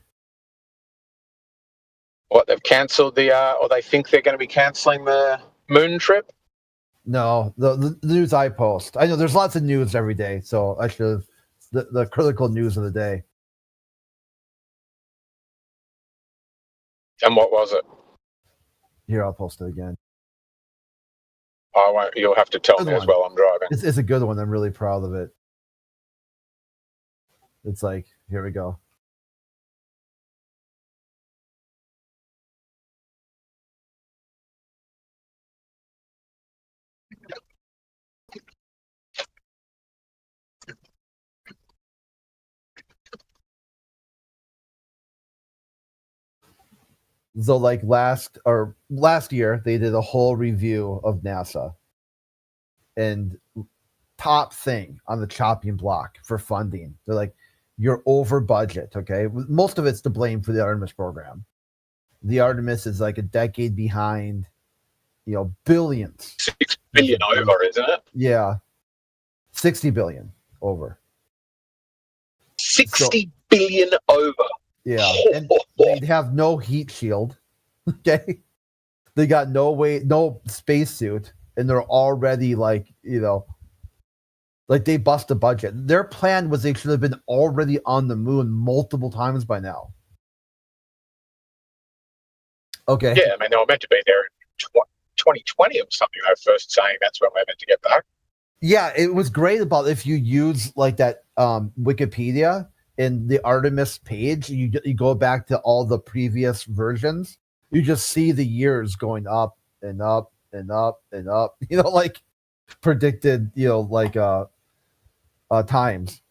Speaker 14: What, they've cancelled or they think they're going to be cancelling the moon trip?
Speaker 15: No, the news I post. I know there's lots of news every day, so I should have the critical news of the day.
Speaker 14: And what was it?
Speaker 15: Here, I'll post it again.
Speaker 14: I won't. You'll have to tell me as well. I'm driving.
Speaker 15: It's a good one. I'm really proud of it. It's like, here we go. So like last year, they did a whole review of NASA, and top thing on the chopping block for funding, they're like, you're over budget. Okay. Most of it's to blame for the Artemis program. The Artemis is like a decade behind, billions.
Speaker 14: 6 billion over, isn't it?
Speaker 15: Yeah. 60 billion over.
Speaker 14: 60 billion over.
Speaker 15: Yeah. And they have no heat shield. Okay. They got no spacesuit, and they're already like they bust a budget. Their plan was they should have been already on the moon multiple times by now. Okay.
Speaker 14: Yeah, I mean, they were meant to be there in 2020 or something. They were first saying that's when we're meant to get back.
Speaker 15: Yeah, it was great about if you use like that Wikipedia in the Artemis page, you go back to all the previous versions, you just see the years going up and up and up and up, like predicted, times.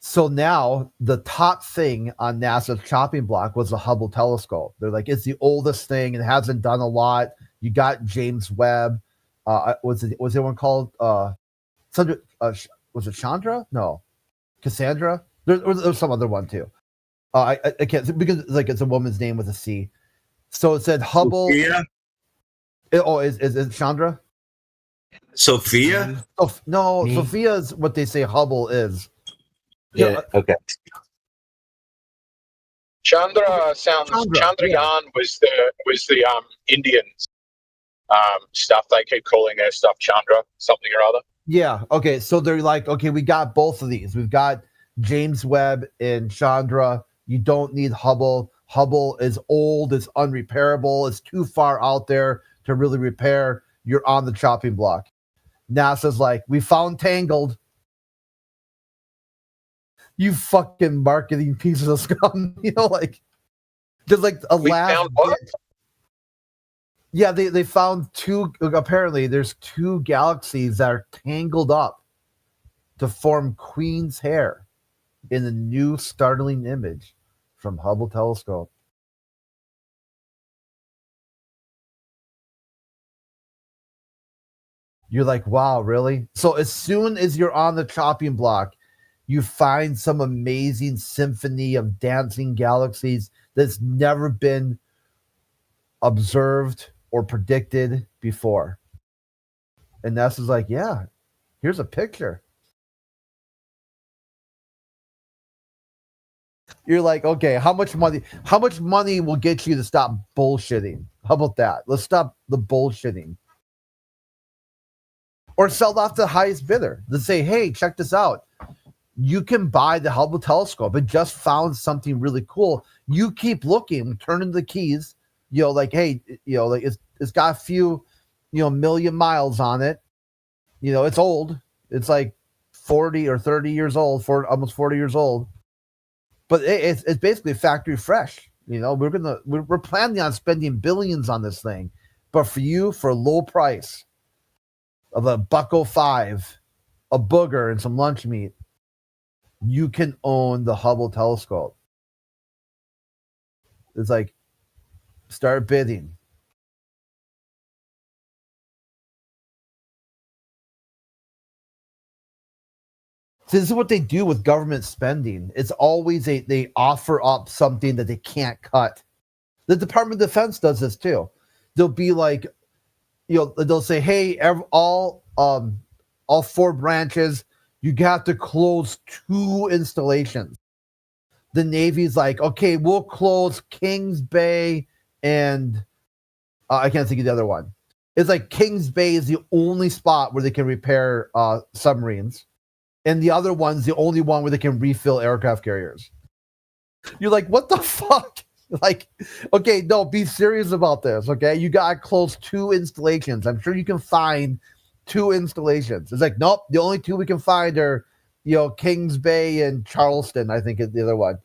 Speaker 15: So now the top thing on NASA's chopping block was the Hubble telescope. They're like, it's the oldest thing. It hasn't done a lot. You got James Webb. Was it one called Sandra? Was it Chandra? No, Cassandra. There's some other one too. I can't because like it's a woman's name with a C. So it said Hubble.
Speaker 6: Sophia?
Speaker 15: Is it Chandra?
Speaker 6: Sophia?
Speaker 15: No, Sophia is what they say Hubble is.
Speaker 6: Yeah. Okay.
Speaker 14: Chandrayaan was the Indians stuff. They keep calling their stuff Chandra something or other.
Speaker 15: Yeah. Okay. So they're like, okay, we got both of these. We've got James Webb and Chandra. You don't need Hubble. Hubble is old. It's unrepairable. It's too far out there to really repair. You're on the chopping block. NASA's like, we found Tangled. You fucking marketing pieces of scum. There's like a last bit. Yeah, they found two. Apparently, there's two galaxies that are tangled up to form Queen's hair in a new startling image from Hubble telescope. You're like, wow, really? So as soon as you're on the chopping block, you find some amazing symphony of dancing galaxies that's never been observed or predicted before. And NASA's like, yeah, here's a picture. You're like, okay, how much money will get you to stop bullshitting? How about that? Let's stop the bullshitting. Or sell off the highest bidder. Let's say, hey, check this out. You can buy the Hubble telescope. It just found something really cool. You keep looking, turning the keys, hey, it's got a few, million miles on it. It's old. It's like 40 or 30 years old, almost 40 years old. But it's basically factory fresh. We're planning on spending billions on this thing. But for you, for a low price of $1.05, a booger and some lunch meat, you can own the Hubble telescope. It's like, start bidding. So this is what they do with government spending. It's always they offer up something that they can't cut. The Department of Defense does this too. They'll be like, they'll say, hey, all 4 branches, you have to close 2 installations. The Navy's like, okay, we'll close Kings Bay and I can't think of the other one. It's like Kings Bay is the only spot where they can repair submarines. And the other one's the only one where they can refill aircraft carriers. You're like, what the fuck? Like, okay, no, be serious about this, okay? You got to close 2 installations. I'm sure you can find 2 installations. It's like, nope, the only 2 we can find are, Kings Bay and Charleston, I think is the other one.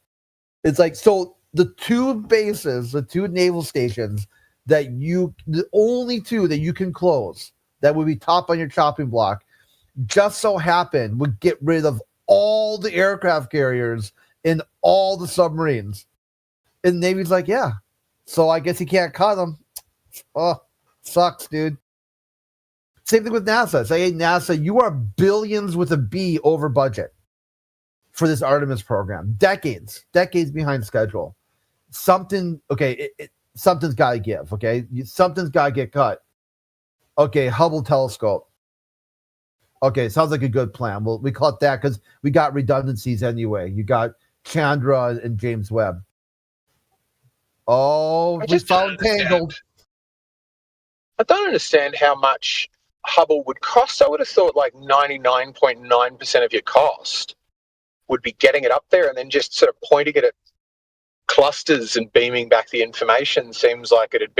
Speaker 15: It's like, so the 2 bases, the 2 naval stations the only 2 that you can close that would be top on your chopping block just so happen would get rid of all the aircraft carriers and all the submarines. And the Navy's like, yeah. So I guess you can't cut them. Oh, sucks, dude. Same thing with NASA. Say, hey, NASA, you are billions with a B over budget for this Artemis program. Decades behind schedule. something's got to give. Okay, something's got to get cut. Okay, Hubble telescope. Okay, sounds like a good plan. Well, we cut that because we got redundancies anyway. You got Chandra and James Webb. Oh, we found Tangled.
Speaker 14: I don't understand how much Hubble would cost. I would have thought like 99.9% of your cost would be getting it up there and then just sort of pointing it at clusters and beaming back the information. Seems like it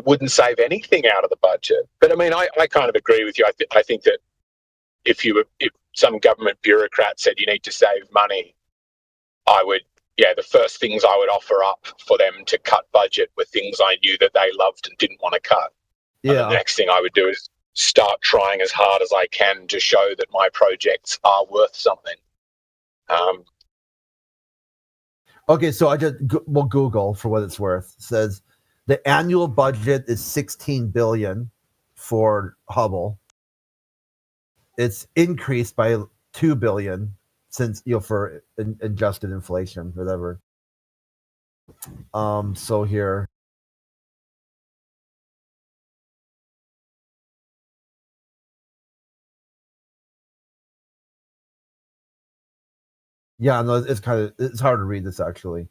Speaker 14: wouldn't save anything out of the budget. But I mean, I kind of agree with you. I think that if some government bureaucrat said you need to save money, the first things I would offer up for them to cut budget were things I knew that they loved and didn't want to cut. Yeah. And the next thing I would do is start trying as hard as I can to show that my projects are worth something.
Speaker 15: Okay, so I just Google, for what it's worth, says the annual budget is $16 billion for Hubble. It's increased by $2 billion since for adjusted inflation, whatever. So here. Yeah, no, it's hard to read this actually.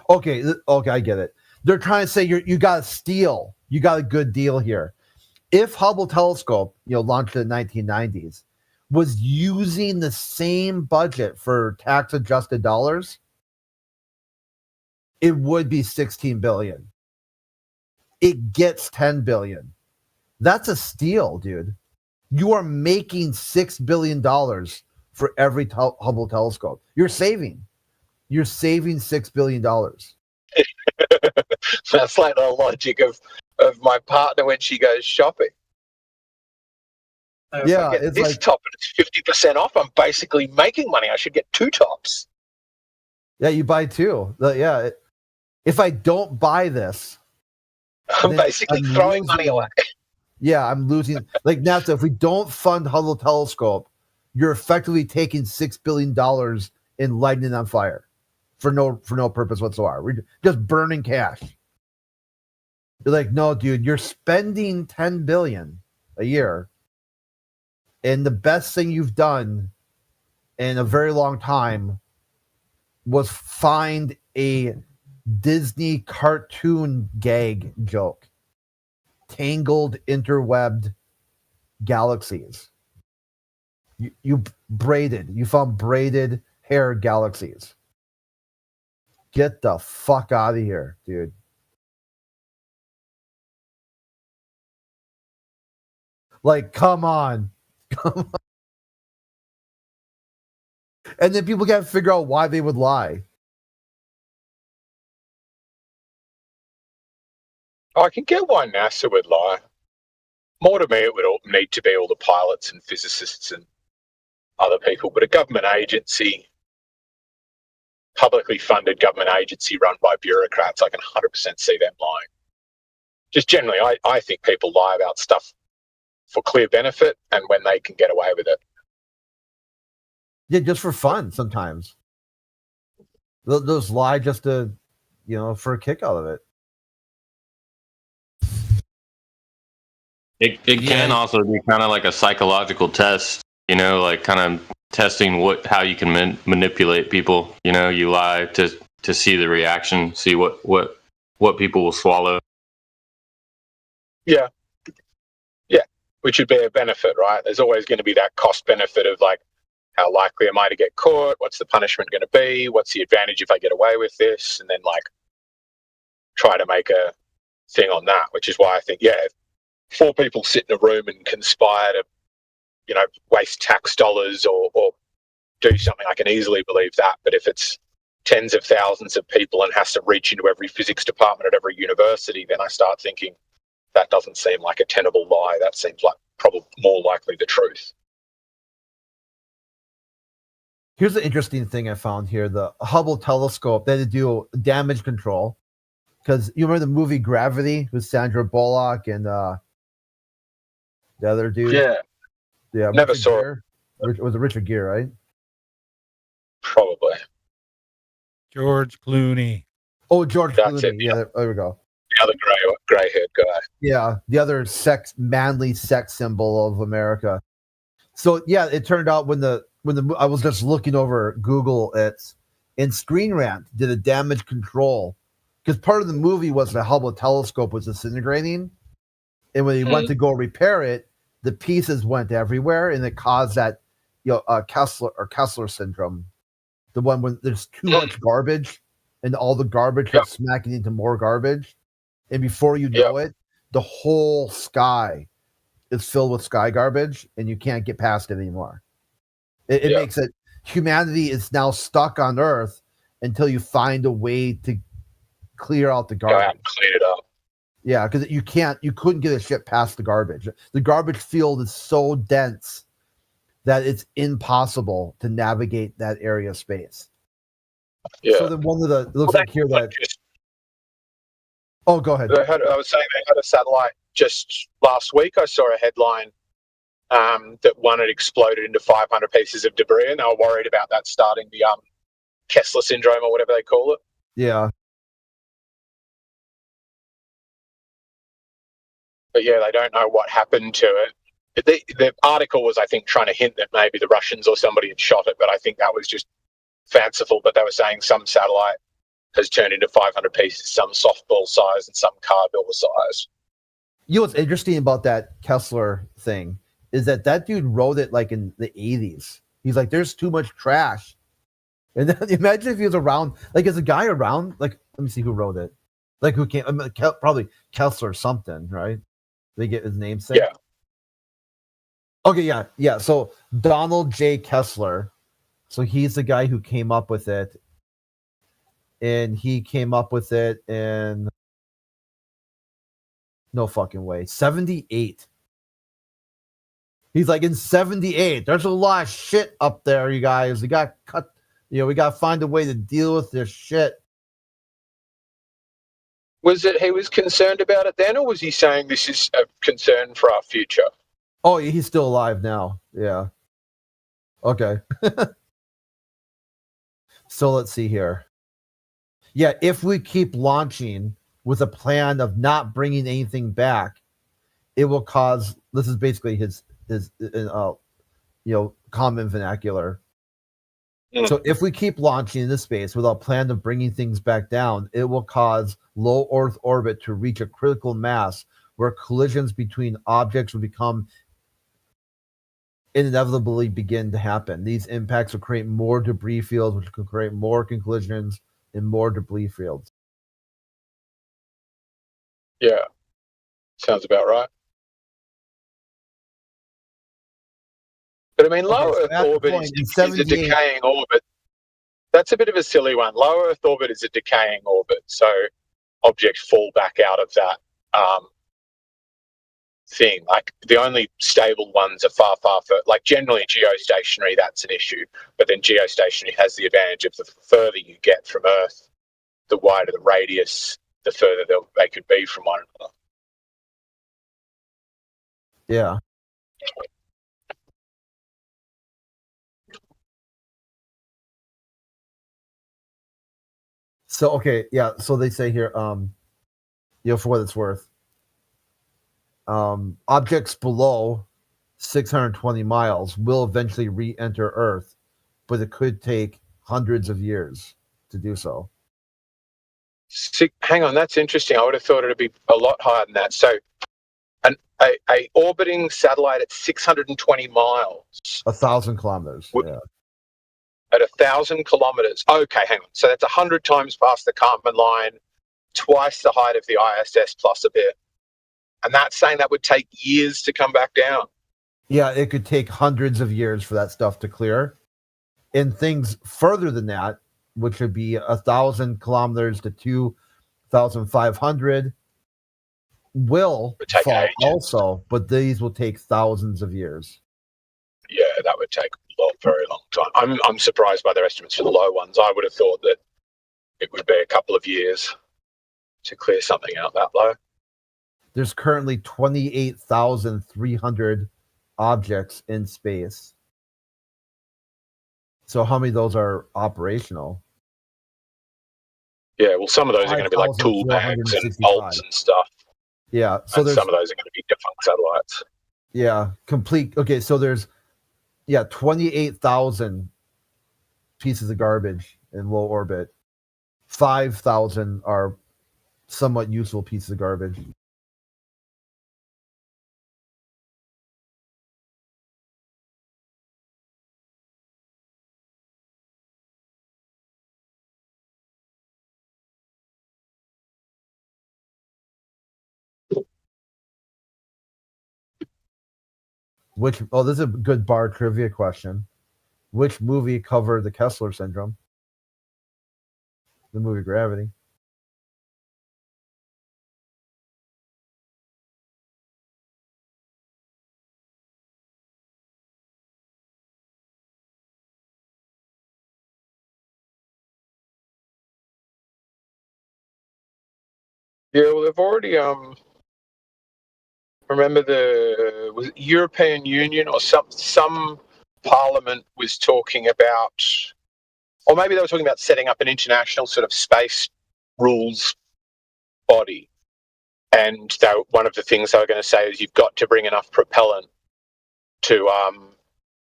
Speaker 15: Okay, I get it. They're trying to say you got a steal. You got a good deal here. If Hubble telescope, launched in the 1990s, was using the same budget for tax-adjusted dollars, it would be $16 billion. It gets $10 billion. That's a steal, dude. You are making $6 billion for every Hubble telescope. You're saving $6 billion.
Speaker 14: That's like the logic of my partner when she goes shopping.
Speaker 15: Yeah,
Speaker 14: if I get
Speaker 15: it's
Speaker 14: this
Speaker 15: like,
Speaker 14: top and it's 50% off, I'm basically making money. I should get 2 tops.
Speaker 15: Yeah, you buy 2. Yeah, if I don't buy this,
Speaker 14: I'm basically throwing money away.
Speaker 15: Yeah, I'm losing. Like NASA, if we don't fund Hubble telescope, you're effectively taking $6 billion and lighting it on fire for no purpose whatsoever. We're just burning cash. You're like, no, dude, you're spending $10 billion a year, and the best thing you've done in a very long time was find a Disney cartoon gag joke. Tangled, interwebbed galaxies. You found braided hair galaxies. Get the fuck out of here, dude. Like, come on. And then people can't figure out why they would lie.
Speaker 14: I can get why NASA would lie. More to me, it would need to be all the pilots and physicists and other people. But a government agency, publicly funded government agency run by bureaucrats, I can 100% see them lying. Just generally, I think people lie about stuff for clear benefit and when they can get away with it.
Speaker 15: Yeah, just for fun sometimes. They'll just lie just to, for a kick out of it.
Speaker 1: It can also be kind of like a psychological test, like kind of testing how you can manipulate people. You lie to see the reaction, see what people will swallow.
Speaker 14: Yeah, which would be a benefit, right? There's always going to be that cost benefit of like, how likely am I to get caught? What's the punishment going to be? What's the advantage if I get away with this? And then like try to make a thing on that, which is why I think, if 4 people sit in a room and conspire to, waste tax dollars or do something, I can easily believe that. But if it's tens of thousands of people and has to reach into every physics department at every university, then I start thinking that doesn't seem like a tenable lie. That seems like probably more likely the truth.
Speaker 15: Here's the interesting thing I found here. The Hubble telescope, they had to do damage control. Because you remember the movie Gravity with Sandra Bullock and the other dude? Yeah.
Speaker 14: Never saw it.
Speaker 15: Was it Richard Gere, right?
Speaker 14: Probably.
Speaker 13: George Clooney.
Speaker 11: Oh, George
Speaker 14: That's
Speaker 11: Clooney.
Speaker 14: it.
Speaker 11: Yeah, there we go.
Speaker 14: The other grey-haired guy.
Speaker 11: Yeah, the other manly sex symbol of America. So yeah, it turned out when the I was just looking over Google, and Screen Rant did a damage control because part of the movie was the Hubble telescope was disintegrating, and when he went to go repair it, the pieces went everywhere, and it caused that Kessler syndrome, the one when there's too much garbage, and all the garbage is smacking into more garbage, and before you know it, the whole sky is filled with sky garbage, and you can't get past it anymore. It makes it humanity is now stuck on Earth until you find a way to clear out the garbage.
Speaker 14: Go out and clean it up.
Speaker 11: Yeah, because you couldn't get a ship past the garbage. The garbage field is so dense that it's impossible to navigate that area of space.
Speaker 14: Yeah.
Speaker 11: So then one of the it looks like here that. Oh, go ahead.
Speaker 14: I was saying they had a satellite just last week. I saw a headline that one had exploded into 500 pieces of debris, and they were worried about that starting the Kessler syndrome or whatever they call it.
Speaker 11: Yeah.
Speaker 14: But yeah, they don't know what happened to it. The article was, I think, trying to hint that maybe the Russians or somebody had shot it, but I think that was just fanciful. But they were saying some satellite has turned into 500 pieces, some softball size and some cardboard size.
Speaker 11: You know what's interesting about that Kessler thing is that dude wrote it like in the 80s. He's like, there's too much trash. And then imagine if he was around, like, is a guy around? Like, let me see who wrote it. Like, who came? Probably Kessler something, right? They get his name said.
Speaker 14: Yeah.
Speaker 11: Okay, yeah. So Donald J. Kessler. So he's the guy who came up with it. And he came up with it in no fucking way. 78. He's like, in 78, there's a lot of shit up there, you guys. We got cut, we got to find a way to deal with this shit.
Speaker 14: Was it he was concerned about it then, or was he saying this is a concern for our future?
Speaker 11: Oh, he's still alive now. Yeah. Okay. So let's see here. Yeah, if we keep launching with a plan of not bringing anything back, it will cause, this is basically his common vernacular. So if we keep launching into space without a plan of bringing things back down, it will cause low Earth orbit to reach a critical mass where collisions between objects will become inevitably begin to happen. These impacts will create more debris fields, which could create more collisions and more debris fields.
Speaker 14: Yeah, sounds about right. But I mean, low Earth orbit is a decaying orbit. That's a bit of a silly one. Low Earth orbit is a decaying orbit, so objects fall back out of that thing. Like the only stable ones are far further. Like generally geostationary, that's an issue. But then geostationary has the advantage of the further you get from Earth, the wider the radius, the further they could be from one another.
Speaker 11: Yeah. So okay, yeah. So they say here, for what it's worth, objects below 620 miles will eventually re-enter Earth, but it could take hundreds of years to do so.
Speaker 14: Hang on, that's interesting. I would have thought it'd be a lot higher than that. So, a orbiting satellite at 620 miles,
Speaker 11: 1,000 kilometers. Yeah.
Speaker 14: At 1,000 kilometers. Okay, hang on. So that's 100 times past the Kármán line, twice the height of the ISS plus a bit. And that's saying that would take years to come back down.
Speaker 11: Yeah, it could take hundreds of years for that stuff to clear. And things further than that, which would be 1,000 kilometers to 2,500, will fall also, but these will take thousands of years.
Speaker 14: Yeah, that would take a very long time. I'm surprised by their estimates for the low ones. I would have thought that it would be a couple of years to clear something out that low.
Speaker 11: There's currently 28,300 objects in space. So how many of those are operational?
Speaker 14: Yeah, well, some of those are going to be like tool bags and bolts and stuff.
Speaker 15: Yeah, so
Speaker 14: and some of those are going to be defunct satellites.
Speaker 15: Yeah, complete. Okay, so there's 28,000 pieces of garbage in low orbit. 5,000 are somewhat useful pieces of garbage. This is a good bar trivia question. Which movie covered the Kessler syndrome? The movie Gravity.
Speaker 14: Yeah, well, they've already remember was it European Union or some parliament was talking about, or maybe they were talking about setting up an international sort of space rules body, and one of the things they were going to say is you've got to bring enough propellant to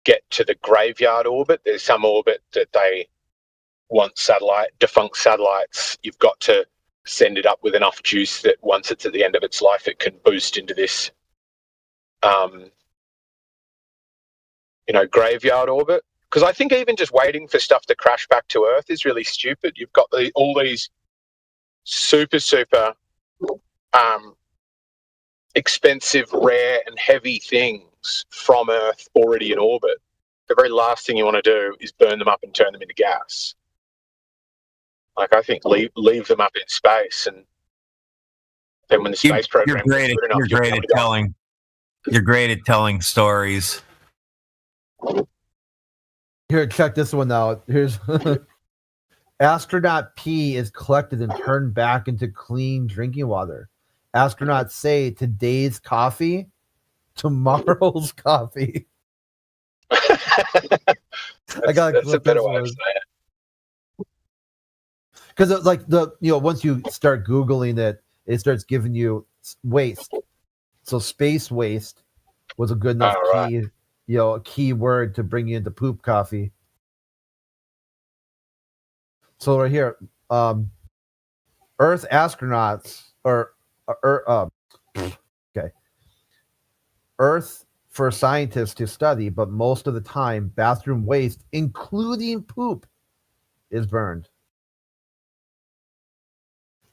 Speaker 14: get to the graveyard orbit. There's some orbit that they want defunct satellites. You've got to send it up with enough juice that once it's at the end of its life, it can boost into this, graveyard orbit. Because I think even just waiting for stuff to crash back to Earth is really stupid. You've got all these super expensive, rare, and heavy things from Earth already in orbit. The very last thing you want to do is burn them up and turn them into gas. Like, I think leave them up in space, and then when the space program
Speaker 9: you're great at telling stories.
Speaker 15: Here, check this one out. Here's astronaut pee is collected and turned back into clean drinking water. Astronauts say today's coffee, tomorrow's coffee.
Speaker 14: That's a better way of saying it.
Speaker 15: Because once you start Googling it, it starts giving you waste. So space waste was a good enough key, a key word to bring you into poop coffee. So right here, Earth astronauts Earth for scientists to study, but most of the time, bathroom waste, including poop, is burned.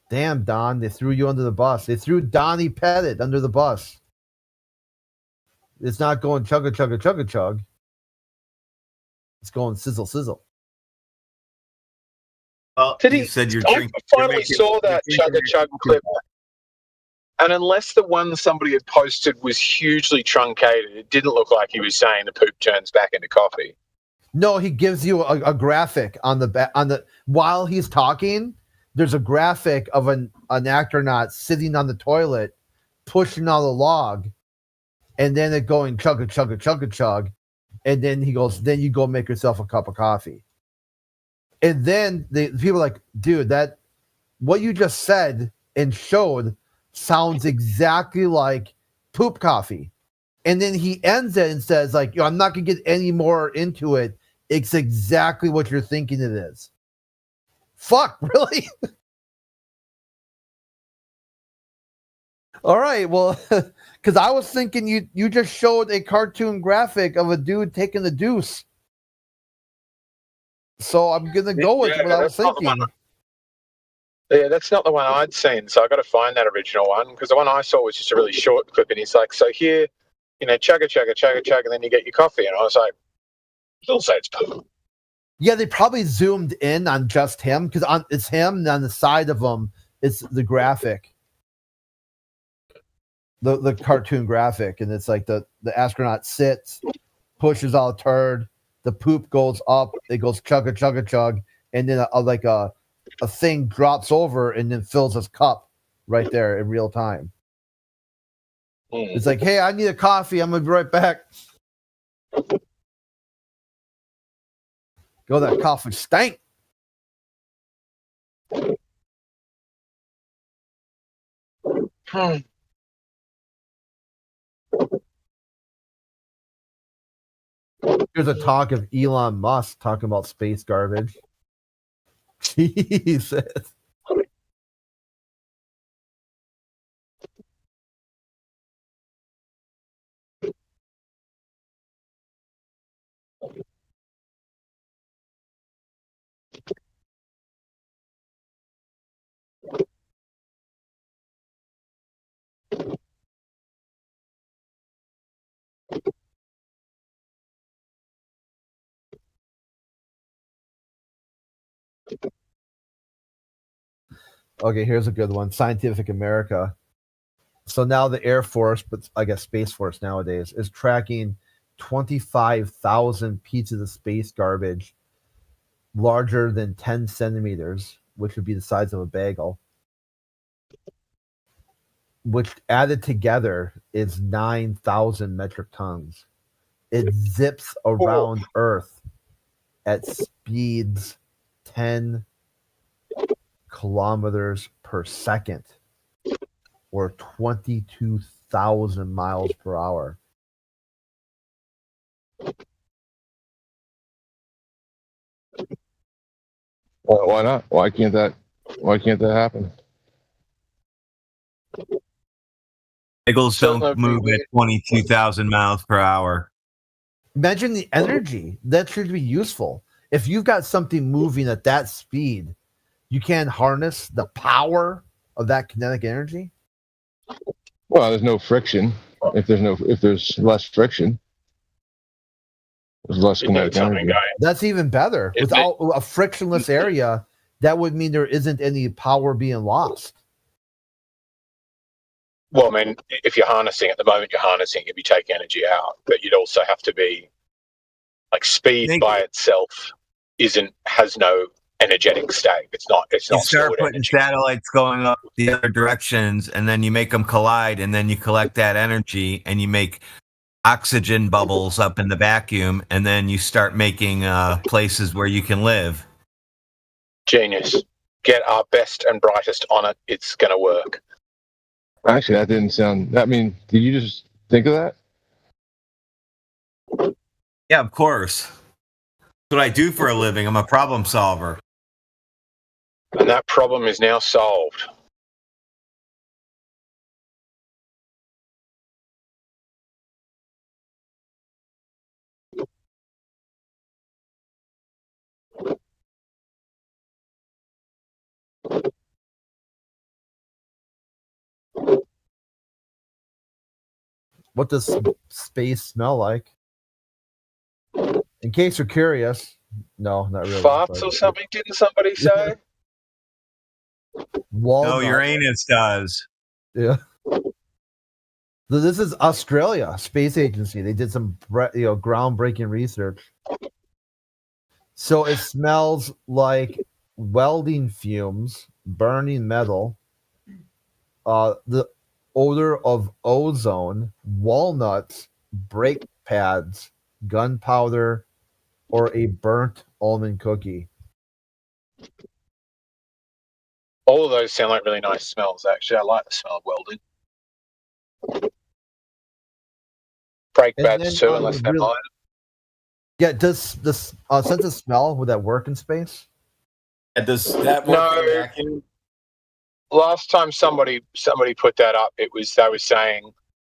Speaker 15: Damn, Don, they threw you under the bus. They threw Donnie Pettit under the bus. It's not going chugga chugga chugga chug. It's going sizzle sizzle.
Speaker 9: Well,
Speaker 14: I finally saw that chugga chug clip, and unless the one somebody had posted was hugely truncated, it didn't look like he was saying the poop turns back into coffee.
Speaker 15: No, he gives you a graphic on the while he's talking. There's a graphic of an astronaut sitting on the toilet, pushing on the log, and then it going chugga chugga chugga chug, and then he goes, then you go make yourself a cup of coffee. And then the people are like, dude, that what you just said and showed sounds exactly like poop coffee. And then he ends it and says, like, I'm not gonna get any more into it. It's exactly what you're thinking it is. Fuck, really? All right, well, because I was thinking you just showed a cartoon graphic of a dude taking the deuce. So I'm gonna go with what I was thinking.
Speaker 14: Yeah, that's not the one I'd seen, so I got to find that original one, because the one I saw was just a really short clip, and he's like, so here, chugga chugga chugga chugga, and then you get your coffee, and I was like, still say it's poop.
Speaker 15: Yeah, they probably zoomed in on just him, because it's him, and on the side of him, it's the graphic. The cartoon graphic, and it's like the astronaut sits, pushes out a turd, the poop goes up, it goes chugga chugga chug, and then a thing drops over and then fills his cup right there in real time. It's like, hey, I need a coffee, I'm gonna be right back. Go, that coffee stank. There's a talk of Elon Musk talking about space garbage. Jesus. Okay, here's a good one. Scientific America. So now the Air Force, but I guess Space Force nowadays, is tracking 25,000 pieces of space garbage larger than 10 centimeters, which would be the size of a bagel, which added together is 9,000 metric tons. It zips around Earth at speeds 10 kilometers per second, or 22,000 miles per hour.
Speaker 7: Well, why not? Why can't that happen?
Speaker 9: Bagels don't move at 22,000 miles per hour.
Speaker 15: Imagine the energy that should be useful. If you've got something moving at that speed, you can harness the power of that kinetic energy.
Speaker 7: Well, there's no friction. If there's less friction, there's less kinetic energy.
Speaker 15: That's even better. Without a frictionless area, that would mean there isn't any power being lost.
Speaker 14: Well, I mean, if you're harnessing at the moment, you'd be taking energy out, but you'd also have to be like speed by itself has no energetic state. It's not.
Speaker 9: You start putting satellites going up the other directions, and then you make them collide, and then you collect that energy, and you make oxygen bubbles up in the vacuum, and then you start making places where you can live.
Speaker 14: Genius. Get our best and brightest on it. It's going to work.
Speaker 7: Actually, that didn't sound. I mean, did you just think of that?
Speaker 9: Yeah, of course. That's what I do for a living. I'm a problem solver.
Speaker 14: And that problem is now solved.
Speaker 15: What does space smell like? In case you're curious, no, not really.
Speaker 14: Farts or something? Didn't somebody say?
Speaker 9: No, Uranus does.
Speaker 15: Yeah. So this is Australia Space Agency. They did some groundbreaking research. So it smells like welding fumes, burning metal, the odor of ozone, walnuts, brake pads, gunpowder, or a burnt almond cookie.
Speaker 14: All of those sound like really nice smells, actually. I like the smell of welding. Brake pads too, unless they're mine.
Speaker 15: Yeah, does this sense of smell, would that work in space?
Speaker 9: Does that work in a vacuum?
Speaker 14: Last time somebody put that up, they were saying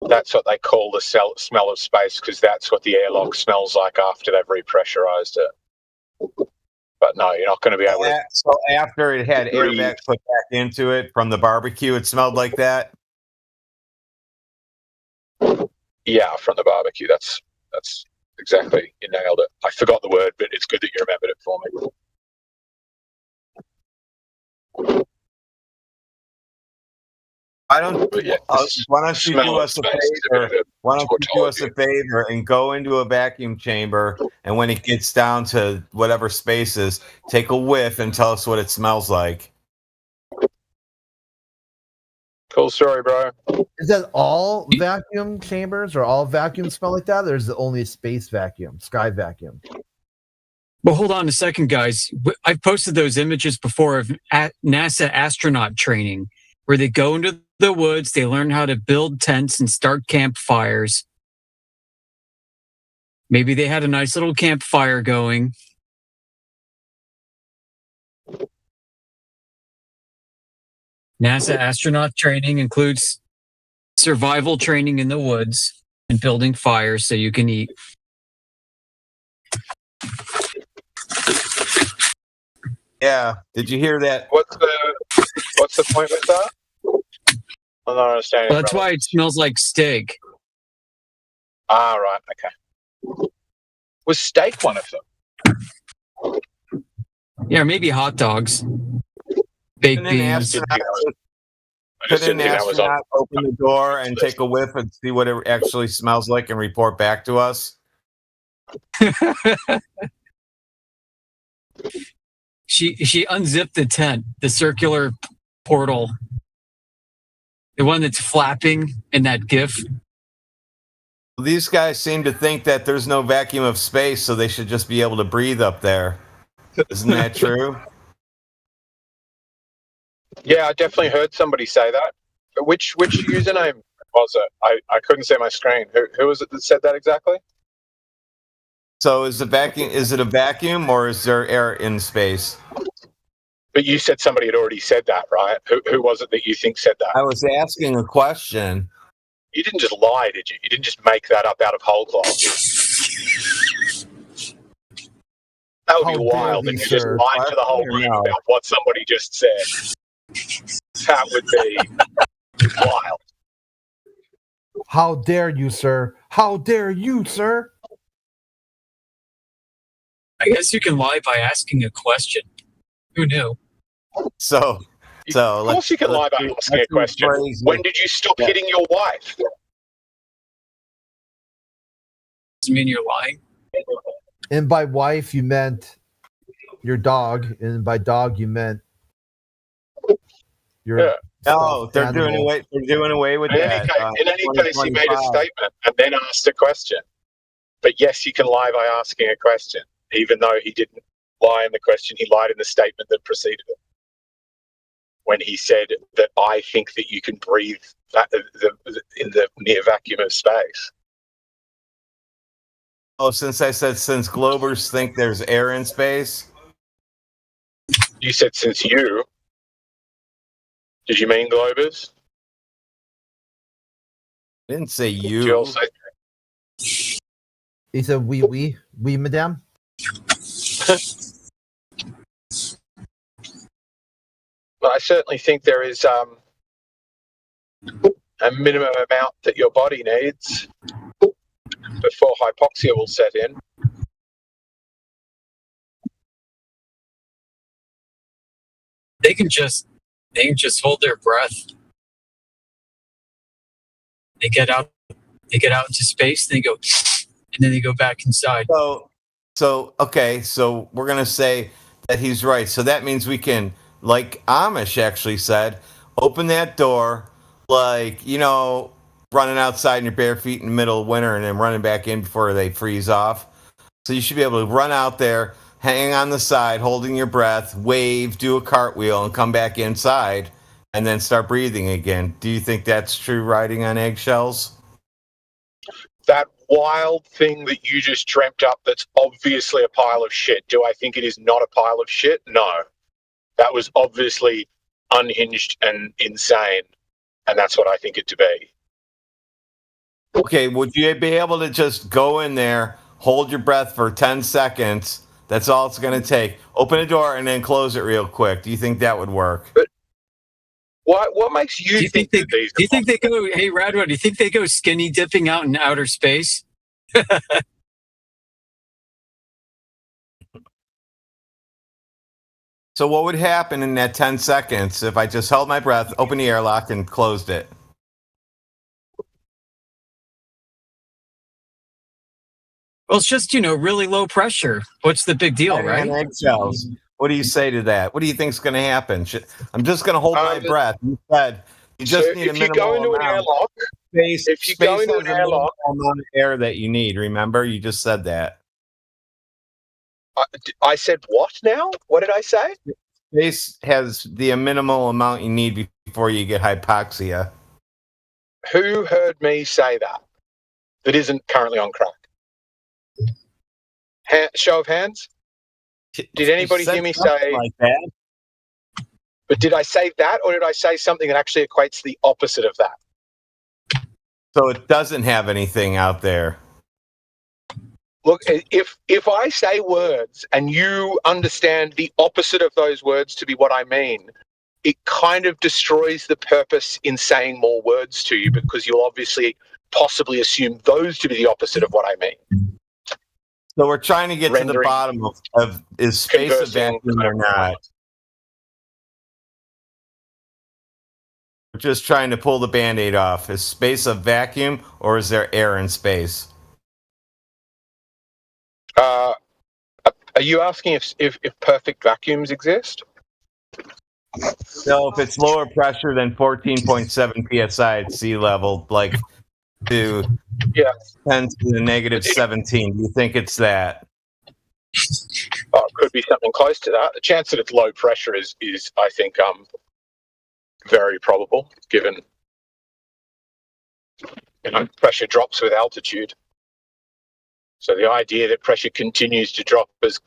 Speaker 14: that's what they call the smell of space, because that's what the airlock smells like after they've repressurized it. But no, you're not going to be able to.
Speaker 9: So after it had air back put back into it from the barbecue, it smelled like that?
Speaker 14: Yeah, from the barbecue. That's exactly, you nailed it. I forgot the word, but it's good that you remembered it for me.
Speaker 9: Why don't you do us a favor? Why don't you do us a favor and go into a vacuum chamber, and when it gets down to whatever spaces, take a whiff and tell us what it smells like.
Speaker 14: Cool story, bro.
Speaker 15: Is that all vacuum chambers, or all vacuums smell like that, or is it only space vacuum, sky vacuum?
Speaker 12: Well, hold on a second, guys. I've posted those images before of NASA astronaut training, where they go into the woods. They learn how to build tents and start campfires. Maybe they had a nice little campfire going. NASA astronaut training includes survival training in the woods and building fires so you can eat.
Speaker 9: Yeah. Did you hear that?
Speaker 14: What's the point with that? I'm not understanding.
Speaker 12: Well, that's why it smells like steak.
Speaker 14: Ah, right. Okay. Was steak one of them?
Speaker 12: Yeah, maybe hot dogs. Baked beans.
Speaker 9: Could an astronaut open the door and take a whiff and see what it actually smells like and report back to us?
Speaker 12: She unzipped the tent, the circular portal, the one that's flapping in that GIF.
Speaker 9: These guys seem to think that there's no vacuum of space, so they should just be able to breathe up there. Isn't that true?
Speaker 14: Yeah, I definitely heard somebody say that. Which username was it? I couldn't see my screen. Who was it that said that exactly?
Speaker 9: So is it a vacuum or is there air in space?
Speaker 14: But you said somebody had already said that, right? Who was it that you think said that?
Speaker 9: I was asking a question.
Speaker 14: You didn't just lie, did you? You didn't just make that up out of whole cloth. That would be wild if you just lied to the whole room about what somebody just said. That would be wild.
Speaker 15: How dare you, sir? How dare you, sir?
Speaker 12: I guess you can lie by asking a question. Who knew?
Speaker 9: So
Speaker 14: of course you can lie by asking a question. When did you stop hitting your wife?
Speaker 12: Does it mean you're lying?
Speaker 15: And by wife, you meant your dog, and by dog, you meant your.
Speaker 9: Oh, they're doing away with that.
Speaker 14: In any case, he made a statement and then asked a question. But yes, you can lie by asking a question, even though he didn't lie in the question. He lied in the statement that preceded it. When he said that I think that you can breathe in the near vacuum of space.
Speaker 9: Oh, since globers think there's air in space?
Speaker 14: You said since you. Did you mean globers?
Speaker 9: I didn't say you.
Speaker 15: He said we, madame.
Speaker 14: I certainly think there is a minimum amount that your body needs before hypoxia will set in.
Speaker 12: They can just hold their breath. They get out into space, they go, and then they go back inside.
Speaker 9: So we're gonna say that he's right. So that means we can, like Amish actually said, open that door, like, running outside in your bare feet in the middle of winter and then running back in before they freeze off. So you should be able to run out there, hang on the side, holding your breath, wave, do a cartwheel, and come back inside, and then start breathing again. Do you think that's true riding on eggshells?
Speaker 14: That wild thing that you just dreamt up that's obviously a pile of shit. Do I think it is not a pile of shit? No. That was obviously unhinged and insane, and that's what I think it to be.
Speaker 9: Okay, would you be able to just go in there, hold your breath for 10 seconds? That's all it's going to take. Open a door and then close it real quick. Do you think that would work?
Speaker 14: But what makes you think that these?
Speaker 12: Do you think they go? Hey, Radwood, do you think they go skinny dipping out in outer space?
Speaker 9: So what would happen in that 10 seconds if I just held my breath, opened the airlock, and closed it?
Speaker 12: Well, it's just, really low pressure. What's the big deal, right?
Speaker 9: Eggshells. What do you say to that? What do you think is going to happen? I'm just going to hold my breath. You said you just need a minimal amount.
Speaker 14: If you go into an airlock,
Speaker 9: amount of air that you need. Remember, you just said that.
Speaker 14: I said what now? What did I say?
Speaker 9: space has the minimal amount you need before you get hypoxia.
Speaker 14: Who heard me say that? That isn't currently on crack. Show of hands. Did anybody hear me say
Speaker 9: like that?
Speaker 14: But did I say that, or did I say something that actually equates to the opposite of that?
Speaker 9: So it doesn't have anything out there.
Speaker 14: Look, if I say words and you understand the opposite of those words to be what I mean, it kind of destroys the purpose in saying more words to you, because you'll obviously possibly assume those to be the opposite of what I mean.
Speaker 9: So we're trying to get to the bottom of is space a vacuum or not? We're just trying to pull the Band-Aid off. Is space a vacuum, or is there air in space?
Speaker 14: Are you asking if perfect vacuums exist?
Speaker 9: No, if it's lower pressure than 14.7 psi at sea level, like to 10 to the negative 17, do you think it's that?
Speaker 14: Oh, it could be something close to that. The chance that it's low pressure is I think, very probable, given pressure drops with altitude. So the idea that pressure continues to drop as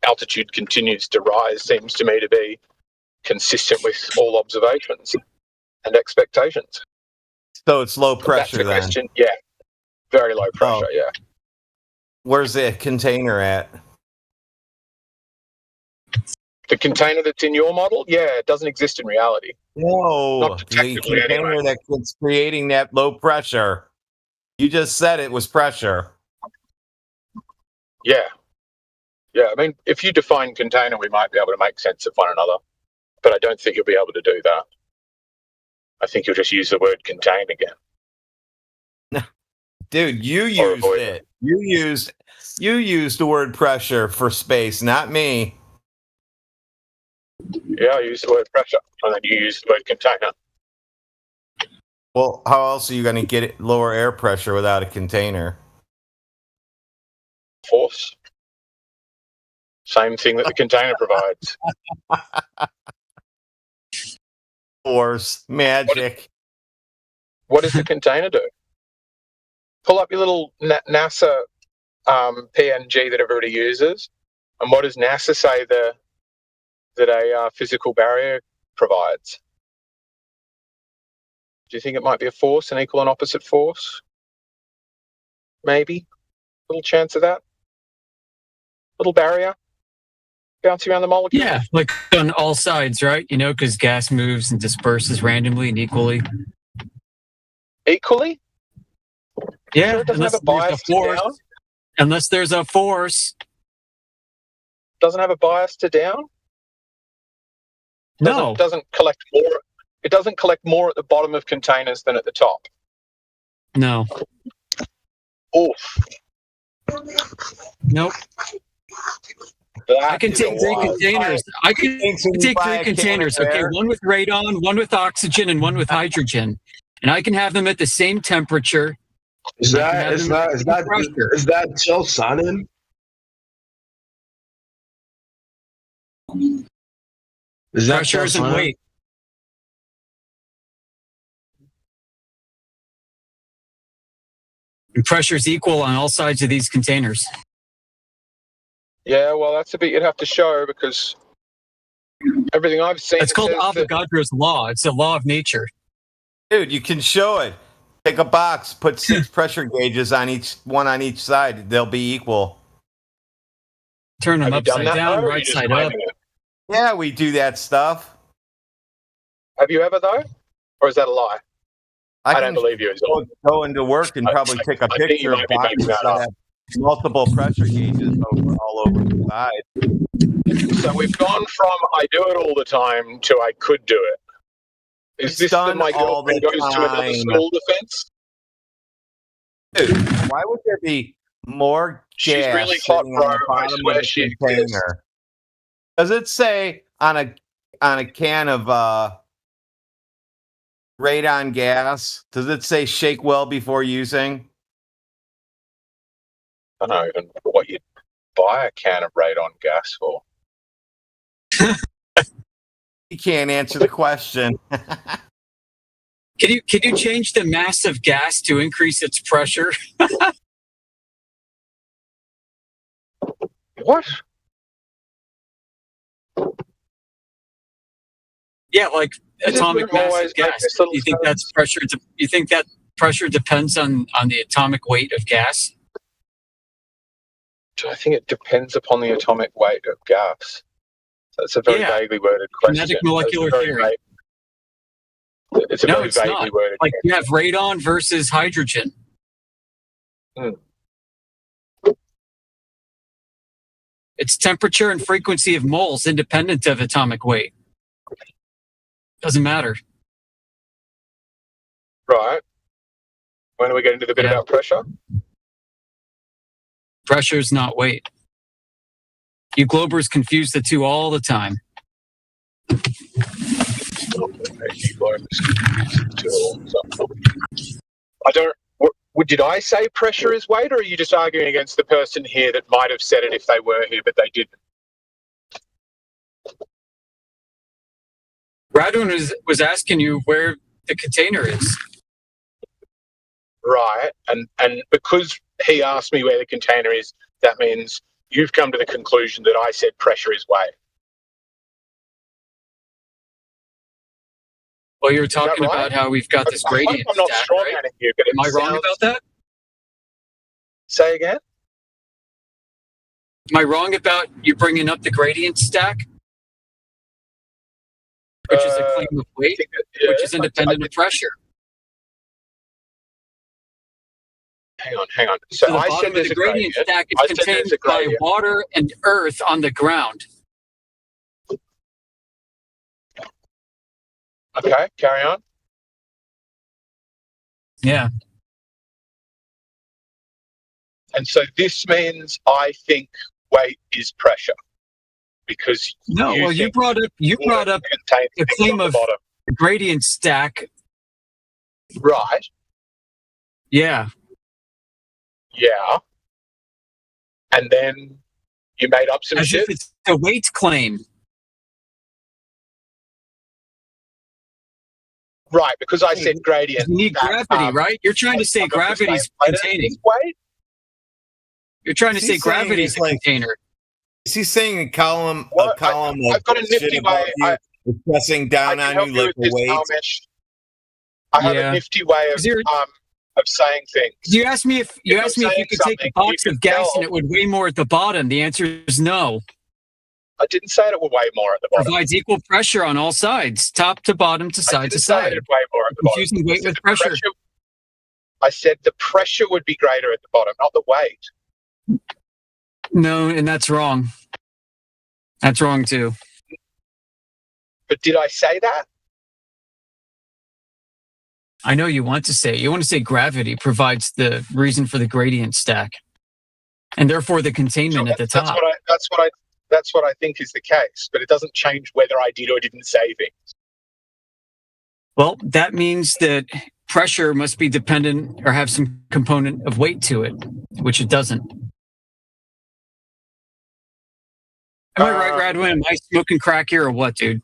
Speaker 14: altitude continues to rise seems to me to be consistent with all observations and expectations.
Speaker 9: So it's low pressure
Speaker 14: then? Question. Yeah, very low pressure. Yeah.
Speaker 9: Where's the container at?
Speaker 14: The container that's in your model, yeah, it doesn't exist in reality.
Speaker 9: No, the container that's creating that low pressure. You just said it was pressure.
Speaker 14: Yeah. Yeah, I mean, if you define container, we might be able to make sense of one another. But I don't think you'll be able to do that. I think you'll just use the word contain again.
Speaker 9: Dude, you used it. You used the word pressure for space, not me.
Speaker 14: Yeah, I used the word pressure, and then you used the word container.
Speaker 9: Well, how else are you going to get lower air pressure without a container?
Speaker 14: Force. Same thing that the container provides.
Speaker 9: Force. Magic.
Speaker 14: What does the container do? Pull up your little NASA PNG that everybody uses, and what does NASA say that a physical barrier provides? Do you think it might be a force, an equal and opposite force? Maybe. Little chance of that? Little barrier bouncing around the molecule?
Speaker 12: Yeah, like on all sides, right? You know, because gas moves and disperses randomly and equally.
Speaker 14: Equally?
Speaker 12: Yeah,
Speaker 14: Sure, it doesn't have a bias to down?
Speaker 12: Unless there's a force.
Speaker 14: Doesn't have a bias to down?
Speaker 12: No.
Speaker 14: Doesn't collect more. It doesn't collect more at the bottom of containers than at the top.
Speaker 12: No.
Speaker 14: Oof.
Speaker 12: Nope. I can take three containers. I can take three containers. Okay, one with radon, one with oxygen, and one with hydrogen, and I can have them at the same temperature.
Speaker 6: Is that still sunning? Is that
Speaker 12: pressure isn't weight? And pressure is equal on all sides of these containers.
Speaker 14: Yeah, well, that's a bit you'd have to show, because everything I've seen.
Speaker 12: It's called Avogadro's law. It's a law of nature.
Speaker 9: Dude, you can show it. Take a box, put 6 pressure gauges on each side. They'll be equal.
Speaker 12: Turn them upside down, right side up.
Speaker 9: Yeah, we do that stuff.
Speaker 14: Have you ever, though? Or is that a lie? I don't believe you.
Speaker 9: Go into work and probably take a picture of boxes that have multiple pressure gauges all over the side.
Speaker 14: So we've gone from I do it all the time to I could do it. Is this that my girlfriend goes to another school defense?
Speaker 9: Dude, why would there be more gas?
Speaker 14: She's really hot, bro. I swear she exists.
Speaker 9: Does it say on a can of radon gas? Does it say shake well before using?
Speaker 14: I don't know even what you'd buy a can of radon gas for.
Speaker 9: He can't answer the question.
Speaker 12: Can you change the mass of gas to increase its pressure?
Speaker 14: What?
Speaker 12: Yeah, like atomic mass of gas. You think that's pressure? You think that pressure depends on the atomic weight of gas?
Speaker 14: I think it depends upon the atomic weight of gas. That's a very vaguely worded question.
Speaker 12: Kinetic molecular theory.
Speaker 14: It's a very vaguely worded.
Speaker 12: Like you have radon versus hydrogen. It's temperature and frequency of moles independent of atomic weight. Doesn't matter.
Speaker 14: Right. When do we get into the bit about pressure?
Speaker 12: Pressure is not weight. You globers confuse the two all the time.
Speaker 14: I don't. Did I say pressure is weight, or are you just arguing against the person here that might have said it if they were here, but they didn't?
Speaker 12: Radwin was asking you where the container is.
Speaker 14: Right, and because he asked me where the container is, that means you've come to the conclusion that I said pressure is weight.
Speaker 12: Well, you were talking about how we've got this gradient
Speaker 14: I'm not
Speaker 12: stack,
Speaker 14: strong
Speaker 12: right?
Speaker 14: at you, but
Speaker 12: Am I wrong about that?
Speaker 14: Say again?
Speaker 12: Am I wrong about you bringing up the gradient stack? Which is a claim of weight, which is independent of pressure.
Speaker 14: Hang on. So
Speaker 12: the
Speaker 14: I
Speaker 12: bottom
Speaker 14: said
Speaker 12: of
Speaker 14: there's
Speaker 12: the
Speaker 14: a
Speaker 12: gradient stack
Speaker 14: I
Speaker 12: is
Speaker 14: said
Speaker 12: contained
Speaker 14: there's a
Speaker 12: by
Speaker 14: gradient.
Speaker 12: water and earth on the ground.
Speaker 14: Okay, carry on.
Speaker 12: Yeah.
Speaker 14: And so this means I think weight is pressure. Because
Speaker 12: you brought up the claim of the gradient stack.
Speaker 14: Right.
Speaker 12: Yeah.
Speaker 14: Yeah. And then you made up some
Speaker 12: As
Speaker 14: shit.
Speaker 12: if it's a weight claim.
Speaker 14: Right, because I said gradient.
Speaker 12: You need gravity, right? You're trying to say gravity's containing. You're trying to say gravity's the container.
Speaker 9: Is he saying a column
Speaker 14: I've got a nifty way.
Speaker 9: Pressing down on you like a weight?
Speaker 14: I have a nifty way of saying things.
Speaker 12: You asked me if you could take a box of gas and it would weigh more at the bottom. The answer is no.
Speaker 14: I didn't say it would weigh more at the bottom.
Speaker 12: Provides equal pressure on all sides, top to bottom to side to side.
Speaker 14: It weigh more at the bottom.
Speaker 12: Confusing weight with pressure.
Speaker 14: I said the pressure would be greater at the bottom, not the weight.
Speaker 12: No, and that's wrong. That's wrong too.
Speaker 14: But did I say that?
Speaker 12: I know you want to say it. You want to say gravity provides the reason for the gradient stack, and therefore the containment at the top.
Speaker 14: That's what I think is the case. But it doesn't change whether I did or didn't say things.
Speaker 12: Well, that means that pressure must be dependent or have some component of weight to it, which it doesn't. Am I right, Radwin? Am I smoking crack here or what, dude?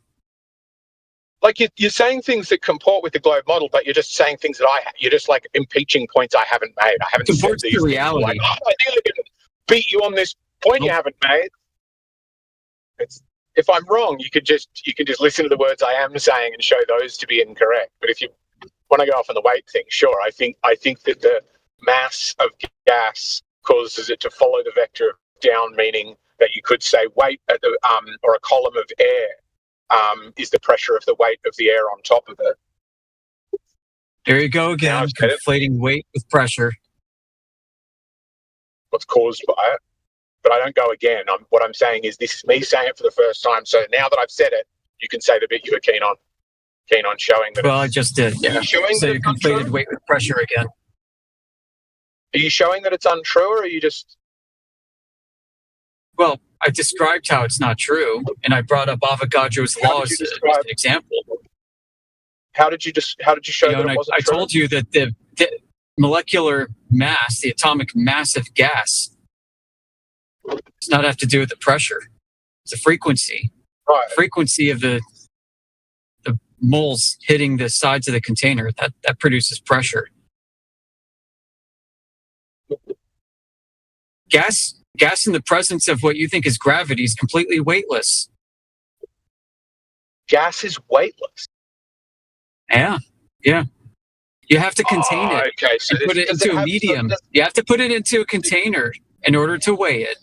Speaker 14: Like you're saying things that comport with the globe model, but you're just saying things that you're just like impeaching points I haven't made. I haven't said these things.
Speaker 12: Reality.
Speaker 14: Like, I nearly didn't beat you on this point you haven't made. If I'm wrong, you can just listen to the words I am saying and show those to be incorrect. But if you want to go off on the weight thing, sure. I think that the mass of gas causes it to follow the vector of down, meaning that you could say weight at the or a column of air is the pressure of the weight of the air on top of it.
Speaker 12: There you go again, conflating weight with pressure.
Speaker 14: What's caused by it. But I don't go again. What I'm saying is this is me saying it for the first time. So now that I've said it, you can say the bit you were keen on showing that.
Speaker 12: Well, I just did.
Speaker 14: Yeah.
Speaker 12: So you conflated weight with pressure again.
Speaker 14: Are you showing that it's untrue, or are you just?
Speaker 12: Well, I described how it's not true, and I brought up Avogadro's law as an example.
Speaker 14: How did you show that it wasn't
Speaker 12: true? I told you that the molecular mass, the atomic mass of gas, does not have to do with the pressure. It's the frequency.
Speaker 14: Right.
Speaker 12: Frequency of the moles hitting the sides of the container. That produces pressure. Gas in the presence of what you think is gravity is completely weightless.
Speaker 14: Gas is weightless.
Speaker 12: Yeah. You have to contain it.
Speaker 14: Okay, so
Speaker 12: and put it into a medium. You have to put it into a container in order to weigh it.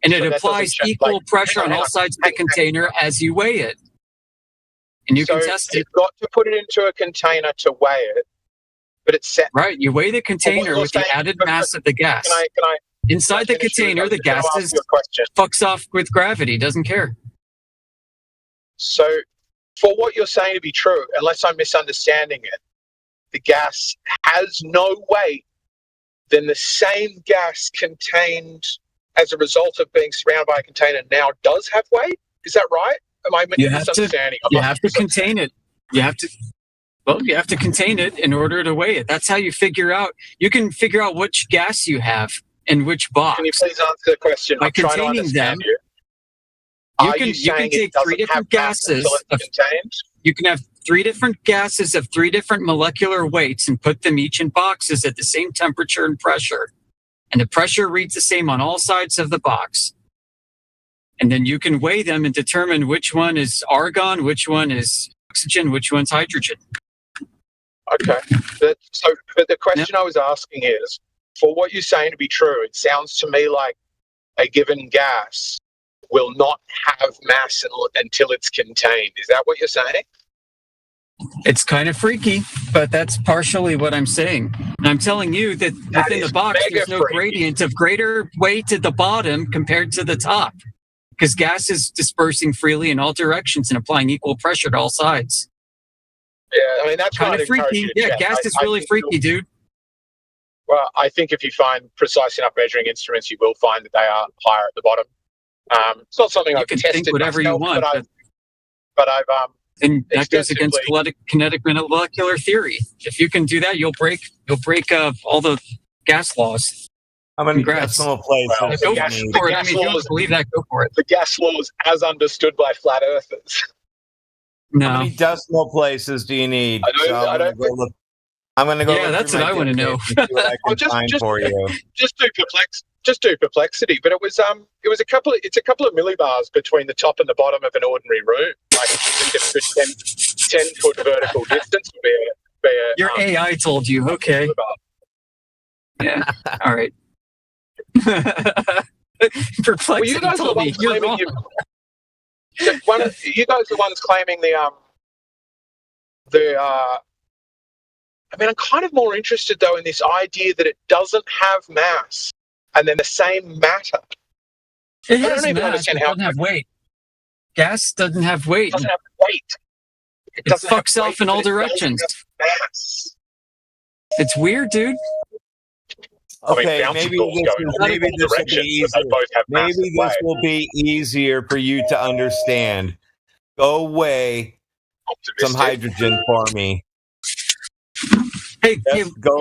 Speaker 12: And it applies equal pressure on all sides of the container as you weigh it. And you can test it.
Speaker 14: You've got to put it into a container to weigh it, but it's set.
Speaker 12: Right, you weigh the container with the added mass of the gas.
Speaker 14: Can I
Speaker 12: Inside the container, the gas fucks off with gravity, doesn't care.
Speaker 14: So, for what you're saying to be true, unless I'm misunderstanding it, the gas has no weight, then the same gas contained as a result of being surrounded by a container now does have weight? Is that right? Am I misunderstanding?
Speaker 12: You have to contain it. You have to contain it in order to weigh it. That's how you figure out. You can figure out which gas you have in which box.
Speaker 14: Can you please answer the question?
Speaker 12: By containing them, you can take three different gases. You can have three different gases of three different molecular weights and put them each in boxes at the same temperature and pressure. And the pressure reads the same on all sides of the box. And then you can weigh them and determine which one is argon, which one is oxygen, which one's hydrogen.
Speaker 14: Okay. But the question I was asking is, for what you're saying to be true, it sounds to me like a given gas will not have mass until it's contained. Is that what you're saying?
Speaker 12: It's kind of freaky, but that's partially what I'm saying. And I'm telling you that within the box, there's no gradient of greater weight at the bottom compared to the top, because gas is dispersing freely in all directions and applying equal pressure to all sides.
Speaker 14: Yeah, I mean, that's
Speaker 12: kind of freaky. Yeah, gas is really freaky, dude.
Speaker 14: Well, I think if you find precise enough measuring instruments, you will find that they are higher at the bottom. It's not something I've tested
Speaker 12: think whatever
Speaker 14: myself,
Speaker 12: you want,
Speaker 14: but I've
Speaker 12: and that goes against kinetic molecular theory. If you can do that, you'll break all the gas laws.
Speaker 9: How many decimal places?
Speaker 12: Well, go for it. I mean, if you don't believe that, go for it.
Speaker 14: The gas laws as understood by flat earthers.
Speaker 12: No.
Speaker 9: How many decimal places do you need? I'm going to go.
Speaker 12: Yeah, that's what I want to know.
Speaker 14: Just do perplexity, but it's a couple of millibars between the top and the bottom of an ordinary room. Like if you think a good 10 foot vertical distance would be a
Speaker 12: your AI told you, okay. Yeah. All right. Perplexity
Speaker 14: well, you guys
Speaker 12: told me you're wrong.
Speaker 14: You guys are the ones claiming I mean, I'm kind of more interested, though, in this idea that it doesn't have mass and then the same matter.
Speaker 12: It has mass, it doesn't have weight. Gas doesn't have weight.
Speaker 14: It doesn't have weight.
Speaker 12: It fucks off in all directions.
Speaker 14: Mass.
Speaker 12: It's weird, dude.
Speaker 9: Okay, maybe this will be easier for you to understand. Go weigh some hydrogen for me.
Speaker 12: Hey,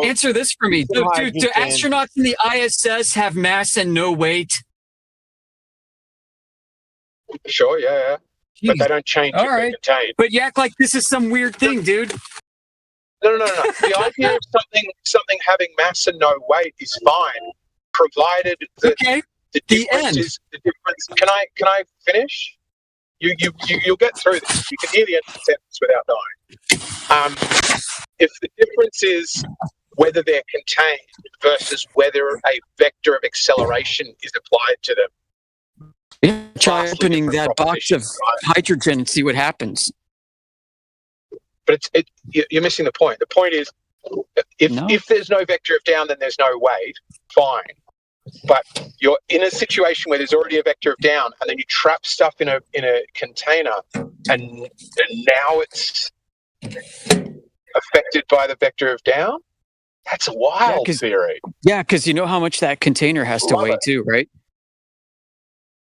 Speaker 12: answer this for me. Do astronauts in the ISS have mass and no weight?
Speaker 14: Sure, yeah. Jeez. But they don't change
Speaker 12: all right.
Speaker 14: contained.
Speaker 12: But you act like this is some weird thing, dude.
Speaker 14: No. The idea of something having mass and no weight is fine, provided that the difference is the difference. Can I finish? You'll get through this. You can hear the end of the sentence without dying. If the difference is whether they're contained versus whether a vector of acceleration is applied to them.
Speaker 12: Yeah, try opening that box of hydrogen and see what happens.
Speaker 14: But you're missing the point. The point is, if there's no vector of down, then there's no weight. Fine. But you're in a situation where there's already a vector of down, and then you trap stuff in a container, and now it's affected by the vector of down. That's a wild theory.
Speaker 12: Yeah, because you know how much that container has to weigh too, right?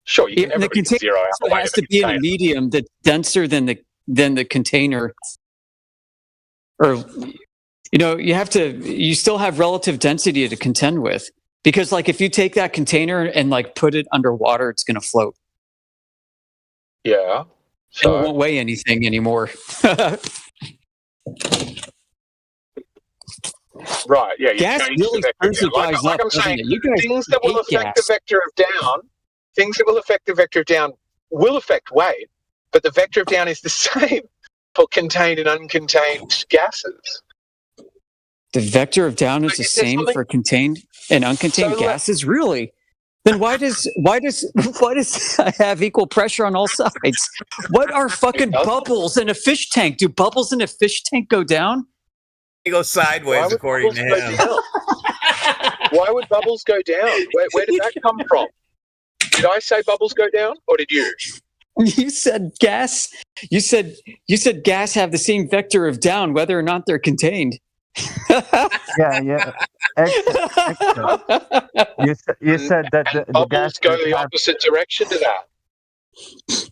Speaker 14: Sure, you can never
Speaker 12: the container
Speaker 14: zero out the weight
Speaker 12: has to be in a medium that's denser than the container, or you still have relative density to contend with. Because, like, if you take that container and, like, put it underwater, it's going to float.
Speaker 14: Yeah.
Speaker 12: So it won't weigh anything anymore.
Speaker 14: Right, yeah, you
Speaker 12: Gas
Speaker 14: change
Speaker 12: really
Speaker 14: the vector
Speaker 12: screws you
Speaker 14: down.
Speaker 12: guys
Speaker 14: Like
Speaker 12: up,
Speaker 14: I'm
Speaker 12: doesn't
Speaker 14: saying,
Speaker 12: it? You guys
Speaker 14: things that will
Speaker 12: hate
Speaker 14: affect
Speaker 12: gas.
Speaker 14: the vector of down, things that will affect the vector of down will affect weight, but the vector of down is the same for contained and uncontained gases.
Speaker 12: The vector of down is the same for contained and uncontained gases? Really? Then why does I have equal pressure on all sides? What are fucking bubbles in a fish tank? Do bubbles in a fish tank go down?
Speaker 9: They go sideways, according to him.
Speaker 14: Why would bubbles go down? Where did that come from? Did I say bubbles go down, or did you?
Speaker 12: You said gas. You said gas have the same vector of down, whether or not they're contained.
Speaker 4: Yeah. You said that the
Speaker 14: Bubbles
Speaker 4: gas
Speaker 14: go the opposite direction to that.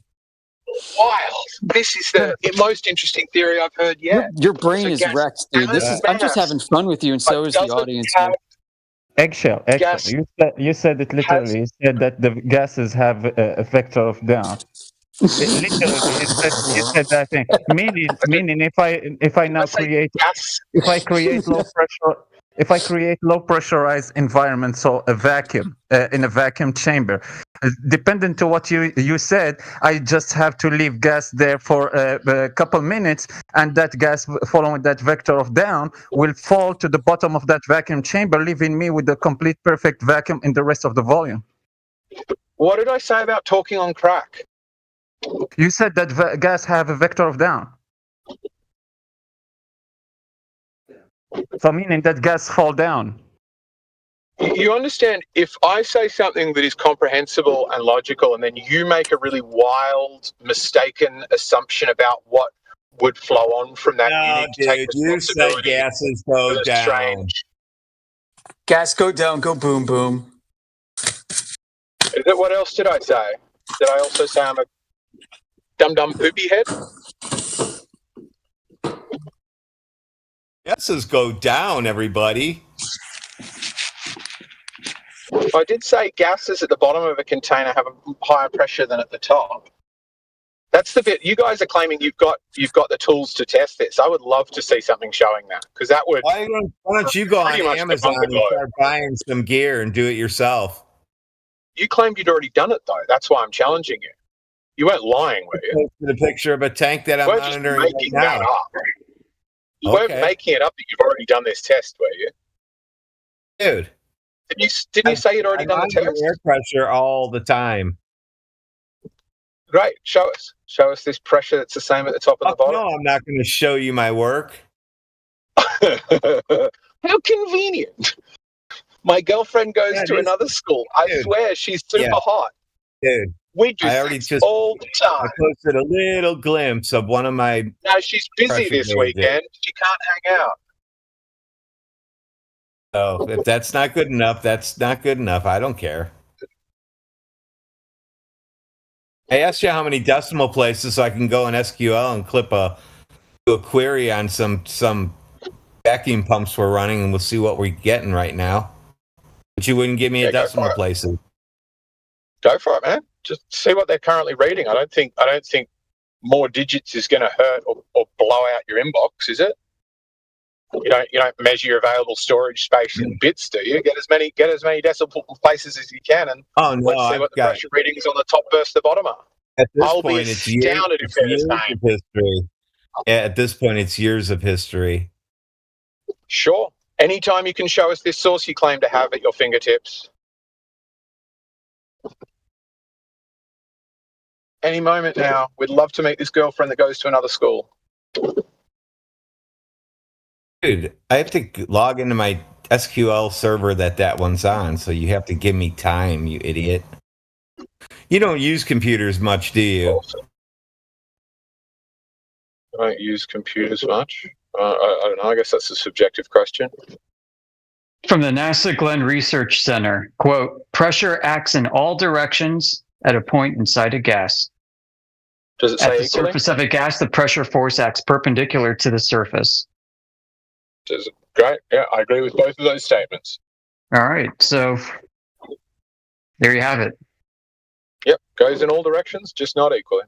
Speaker 14: Wild. This is the most interesting theory I've heard yet.
Speaker 12: Your brain is wrecked, dude. I'm just having fun with you, and so is the audience here.
Speaker 4: Eggshell. You said it literally. You said that the gases have a vector of down. Literally, you said that thing. Meaning, if I now create low pressurized environment, so a vacuum in a vacuum chamber, dependent to what you said, I just have to leave gas there for a couple minutes, and that gas, following that vector of down, will fall to the bottom of that vacuum chamber, leaving me with a complete perfect vacuum in the rest of the volume.
Speaker 14: What did I say about talking on crack?
Speaker 4: You said that gas have a vector of down. So meaning that gas fall down.
Speaker 14: You understand, if I say something that is comprehensible and logical, and then you make a really wild, mistaken assumption about what would flow on from that, you need to take responsibility.
Speaker 9: You said gases go down.
Speaker 12: Gas go down, go boom, boom.
Speaker 14: Is it, what else did I say? Did I also say I'm a dumb poopy head?
Speaker 9: Gases go down, everybody.
Speaker 14: I did say gases at the bottom of a container have a higher pressure than at the top. That's the bit you guys are claiming you've got the tools to test this. I would love to see something showing that, because that would.
Speaker 9: Why don't you go on Amazon and start buying some gear and do it yourself?
Speaker 14: You claimed you'd already done it, though. That's why I'm challenging you. You weren't lying, were you?
Speaker 9: The picture of a tank that I'm monitoring right now.
Speaker 14: That up. You weren't making it up that you've already done this test, were you?
Speaker 9: Dude.
Speaker 14: Didn't you say you'd already done the test?
Speaker 9: Air pressure all the time.
Speaker 14: Great. Show us. Show us this pressure that's the same at the top and the bottom.
Speaker 9: No, I'm not going to show you my work.
Speaker 14: How convenient. My girlfriend goes to another school. I swear she's super hot.
Speaker 9: Dude.
Speaker 14: We do this all the time.
Speaker 9: I posted a little glimpse of one of my...
Speaker 14: No, she's busy this weekend. She can't hang out.
Speaker 9: Oh, if that's not good enough, that's not good enough. I don't care. I asked you how many decimal places so I can go in SQL and do a query on some vacuum pumps we're running, and we'll see what we're getting right now. But you wouldn't give me a decimal places.
Speaker 14: Go for it, man. Just see what they're currently reading. I don't think more digits is going to hurt or blow out your inbox, is it? You don't measure your available storage space in bits, do you? Get as many decimal places as you can, and let's see what the pressure readings on the top versus the bottom are.
Speaker 9: At this
Speaker 14: I'll
Speaker 9: point,
Speaker 14: be astounded if they're the same.
Speaker 9: History. Yeah, at this point, it's years of history.
Speaker 14: Sure. Anytime you can show us this source you claim to have at your fingertips. Any moment now. We'd love to meet this girlfriend that goes to another school.
Speaker 9: Dude, I have to log into my SQL server that one's on, so you have to give me time, you idiot. You don't use computers much, do you?
Speaker 14: I don't use computers much. I don't know. I guess that's a subjective question.
Speaker 12: From the NASA Glenn Research Center, quote, pressure acts in all directions at a point inside a gas.
Speaker 14: Does it say
Speaker 12: at the
Speaker 14: equally?
Speaker 12: surface of a gas, the pressure force acts perpendicular to the surface.
Speaker 14: Does it? Great. Yeah, I agree with both of those statements.
Speaker 12: All right. So there you have it.
Speaker 14: Yep. Goes in all directions, just not equally.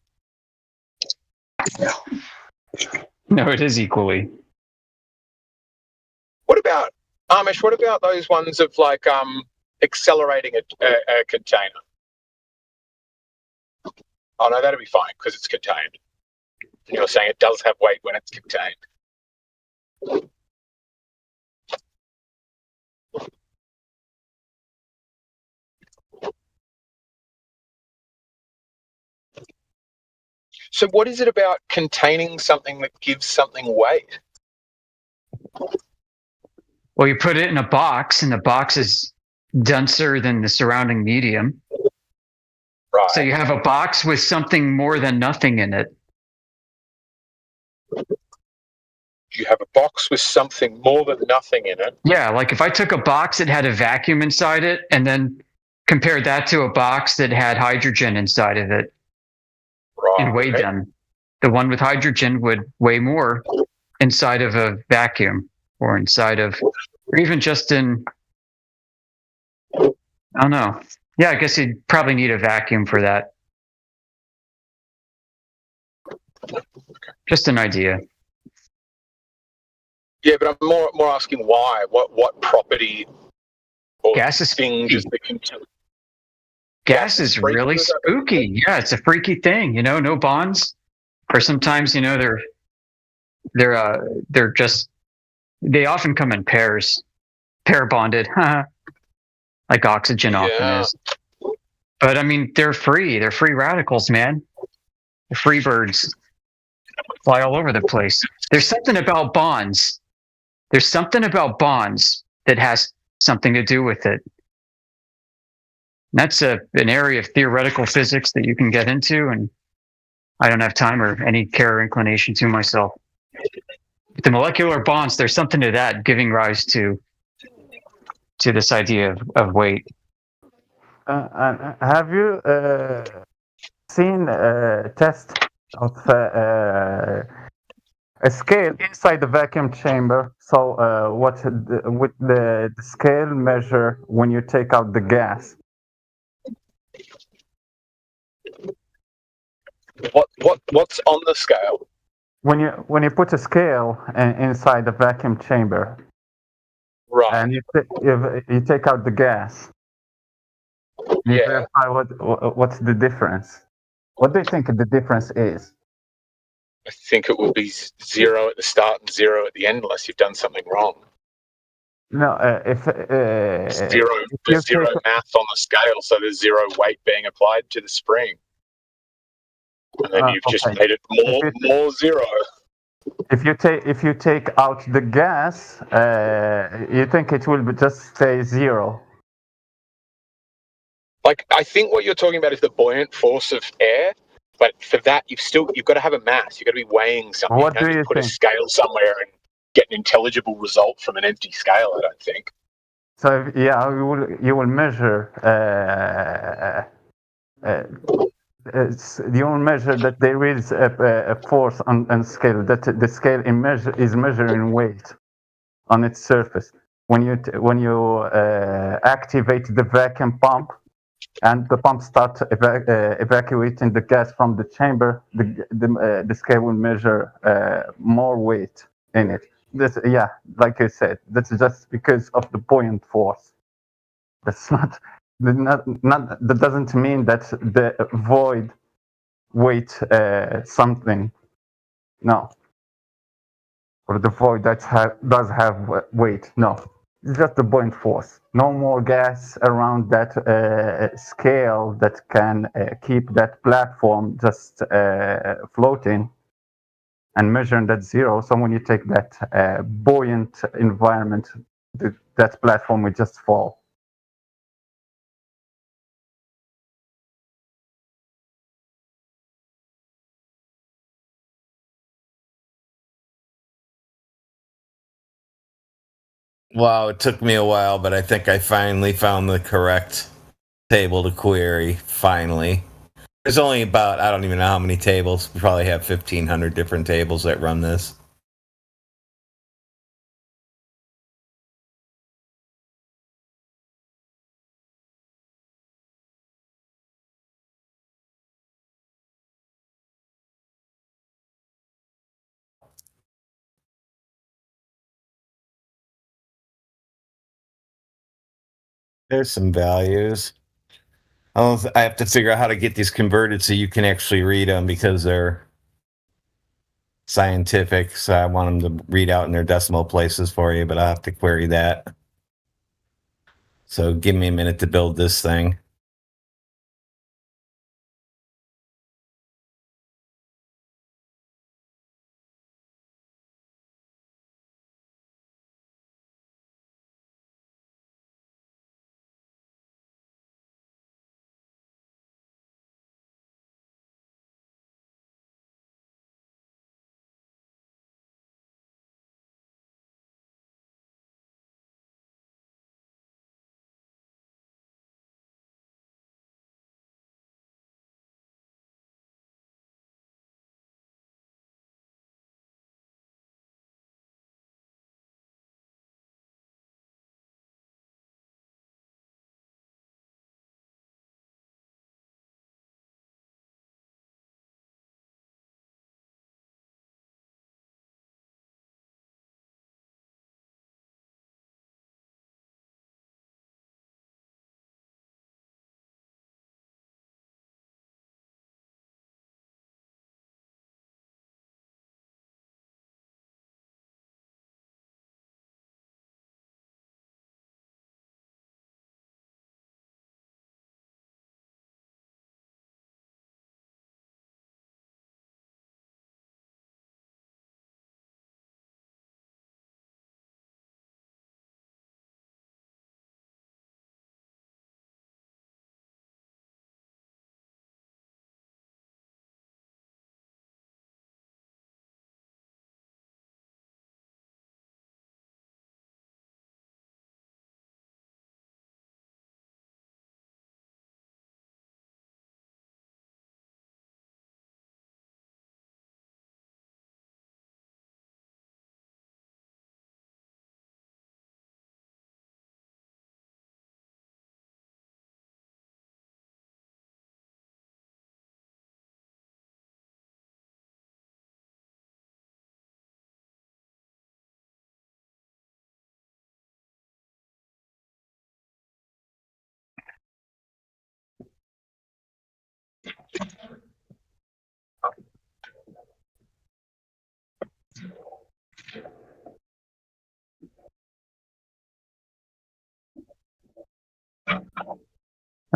Speaker 12: No, it is equally.
Speaker 14: What about Amish? What about those ones of like accelerating a container? Oh no, that'd be fine because it's contained. And you're saying it does have weight when it's contained. So what is it about containing something that gives something weight?
Speaker 12: Well, you put it in a box, and the box is denser than the surrounding medium.
Speaker 14: Right.
Speaker 12: So you have a box with something more than nothing in it.
Speaker 14: You have a box with something more than nothing in it.
Speaker 12: Yeah, like if I took a box that had a vacuum inside it and then compared that to a box that had hydrogen inside of it and weighed them, the one with hydrogen would weigh more inside of a vacuum or inside of, or even just in, I don't know. Yeah, I guess you'd probably need a vacuum for that. Just an idea.
Speaker 14: Yeah, but I'm more asking why. What property or
Speaker 12: gas is
Speaker 14: thing does the
Speaker 12: gas is really spooky. Yeah, it's a freaky thing. You know, no bonds, or sometimes you know they're just they often come in pairs, pair bonded, like oxygen often is. But I mean, they're free. They're free radicals, man. They're free birds. Fly all over the place. There's something about bonds. There's something about bonds that has something to do with it. That's an area of theoretical physics that you can get into, and I don't have time or any care or inclination to myself. But the molecular bonds, there's something to that giving rise to this idea of weight.
Speaker 4: Have you seen a test of a scale inside the vacuum chamber? So would the scale measure when you take out the gas?
Speaker 14: What's on the scale?
Speaker 4: When you put a scale inside the vacuum chamber,
Speaker 14: right,
Speaker 4: and you take out the gas, you verify what's the difference. What do you think the difference is?
Speaker 14: I think it will be 0 at the start and 0 at the end, unless you've done something wrong.
Speaker 4: No, if
Speaker 14: there's zero math on the scale, so there's 0 weight being applied to the spring, and then you've just made it more 0.
Speaker 4: If you take out the gas, you think it will just stay 0?
Speaker 14: Like, I think what you're talking about is the buoyant force of air, but for that you've got to have a mass. You've got to be weighing something.
Speaker 4: What
Speaker 14: you can't
Speaker 4: do you
Speaker 14: just put
Speaker 4: think?
Speaker 14: a scale somewhere and get an intelligible result from an empty scale. I don't think.
Speaker 4: So yeah, you will measure. You will measure that there is a force on scale, that the scale is measuring weight on its surface. When you activate the vacuum pump and the pump starts evacuating the gas from the chamber, the scale will measure more weight in it. Like you said, that's just because of the buoyant force. That's not that doesn't mean that the void weight something. No. Or the void that does have weight. No. It's just the buoyant force. No more gas around that scale that can keep that platform just floating and measuring that 0. So when you take that buoyant environment, that platform will just fall.
Speaker 9: Wow, it took me a while, but I think I finally found the correct table to query. Finally. There's only about, I don't even know how many tables. We probably have 1,500 different tables that run this. There's some values. I have to figure out how to get these converted so you can actually read them because they're scientific. So I want them to read out in their decimal places for you, but I'll have to query that. So give me a minute to build this thing.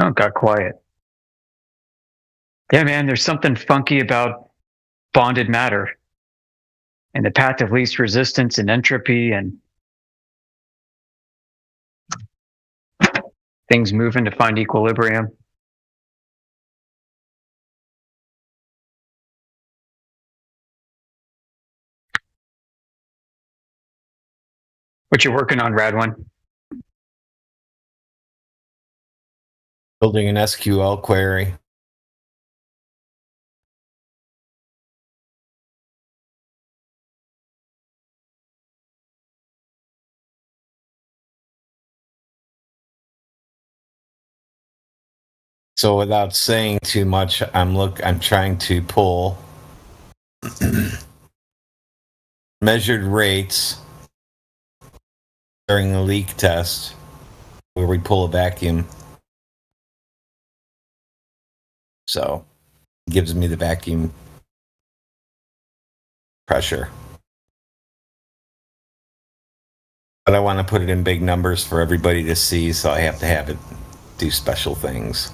Speaker 16: Oh, it got quiet. Yeah, man, there's something funky about bonded matter and the path of least resistance and entropy and things moving to find equilibrium. What you working on, Radwin?
Speaker 9: Building an SQL query. So without saying too much, I'm trying to pull measured rates during the leak test where we pull a vacuum. So it gives me the vacuum pressure. But I want to put it in big numbers for everybody to see, so I have to have it do special things.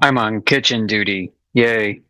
Speaker 16: I'm on kitchen duty. Yay.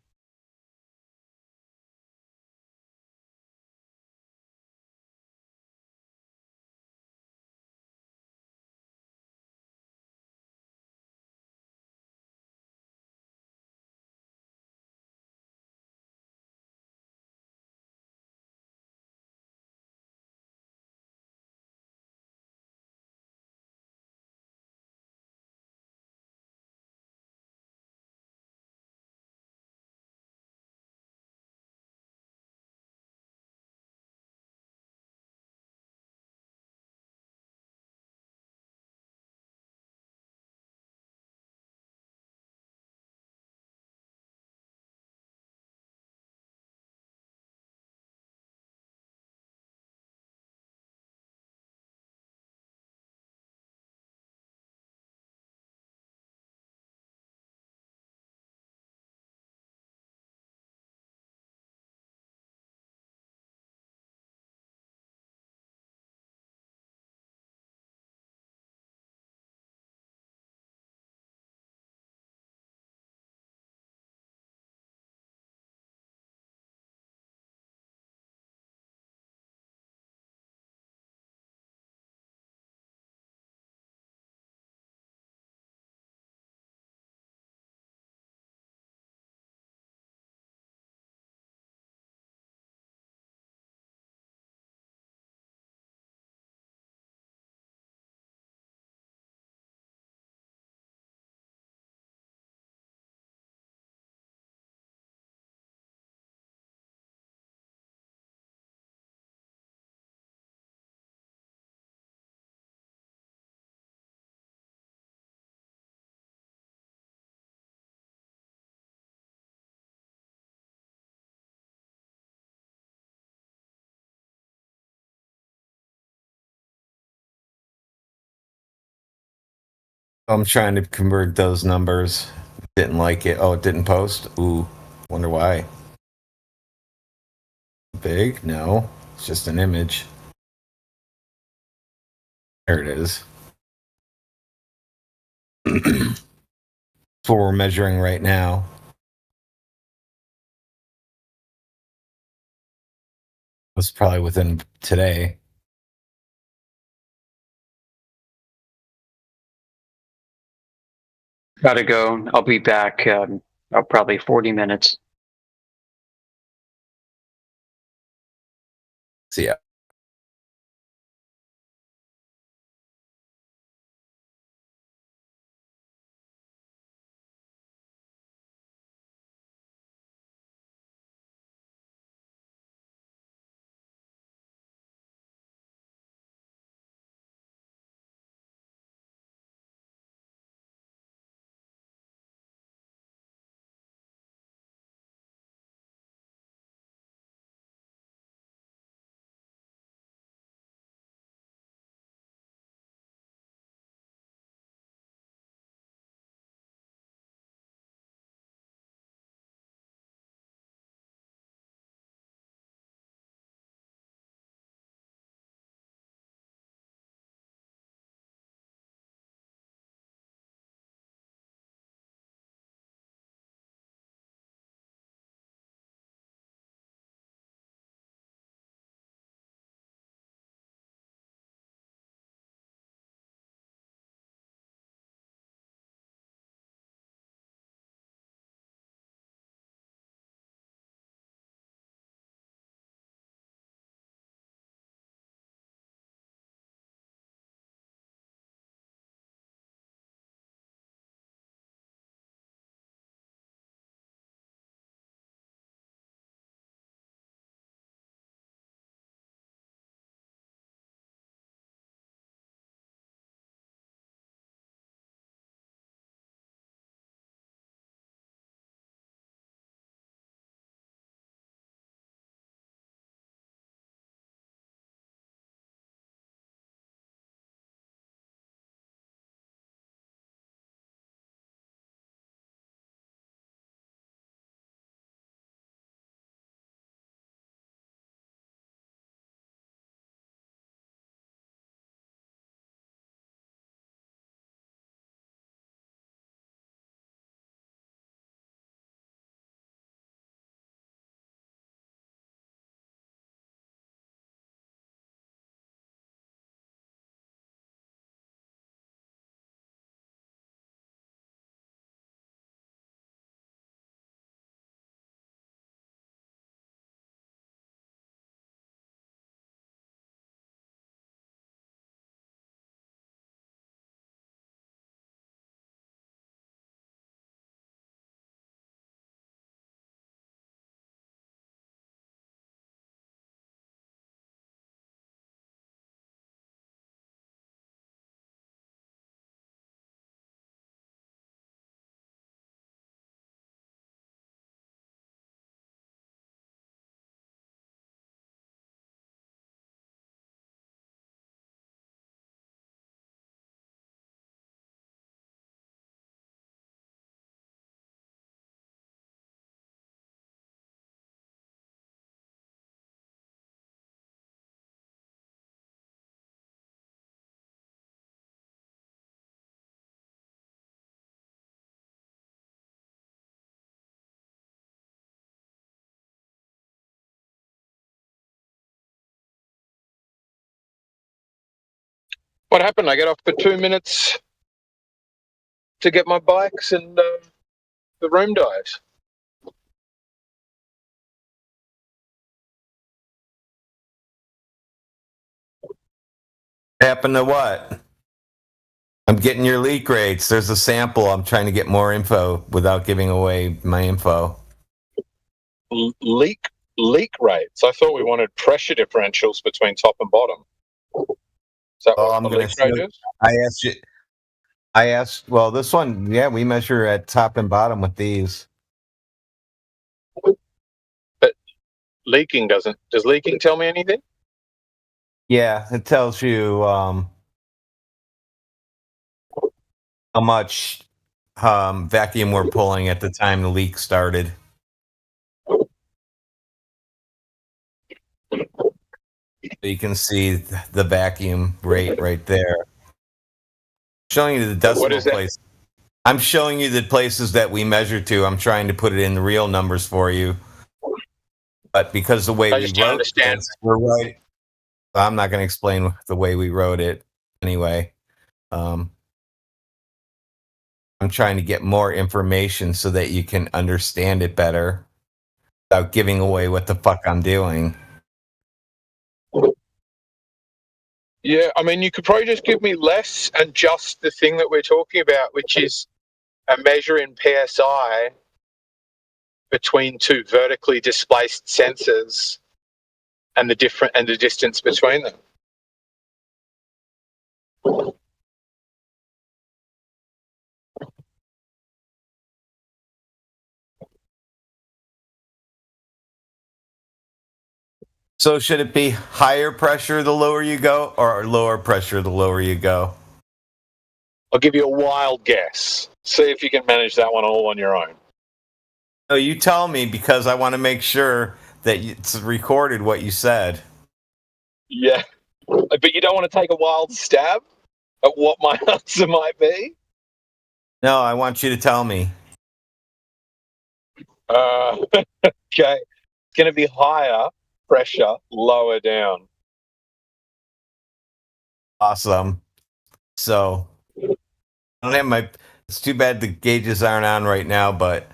Speaker 9: I'm trying to convert those numbers. Didn't like it. Oh, it didn't post? Ooh, wonder why. Big? No. It's just an image. There it is. That's what we're measuring right now. That's probably within today.
Speaker 16: Gotta go. I'll be back probably 40 minutes.
Speaker 9: See ya.
Speaker 14: What happened? I get off for 2 minutes to get my bikes and the room dies.
Speaker 9: Happen to what? I'm getting your leak rates. There's a sample. I'm trying to get more info without giving away my info.
Speaker 14: Leak rates. I thought we wanted pressure differentials between top and bottom. Is that what the leak rate is?
Speaker 9: I asked, well, this one, yeah, we measure at top and bottom with these.
Speaker 14: But leaking doesn't. Does leaking tell me anything?
Speaker 9: Yeah, it tells you how much vacuum we're pulling at the time the leak started. You can see the vacuum rate right there. Showing you the decimal place. I'm showing you the places that we measure to. I'm trying to put it in the real numbers for you. But because the way we wrote this, we're right. I'm not going to explain the way we wrote it anyway. I'm trying to get more information so that you can understand it better without giving away what the fuck I'm doing.
Speaker 14: Yeah, I mean, you could probably just give me less and just the thing that we're talking about, which is a measure in PSI between two vertically displaced sensors and the distance between them.
Speaker 9: So should it be higher pressure the lower you go, or lower pressure the lower you go?
Speaker 14: I'll give you a wild guess. See if you can manage that one all on your own.
Speaker 9: No, you tell me, because I want to make sure that it's recorded what you said.
Speaker 14: Yeah, but you don't want to take a wild stab at what my answer might be?
Speaker 9: No, I want you to tell me.
Speaker 14: Okay. It's going to be higher pressure, lower down.
Speaker 9: Awesome. So, I don't have my... It's too bad the gauges aren't on right now, but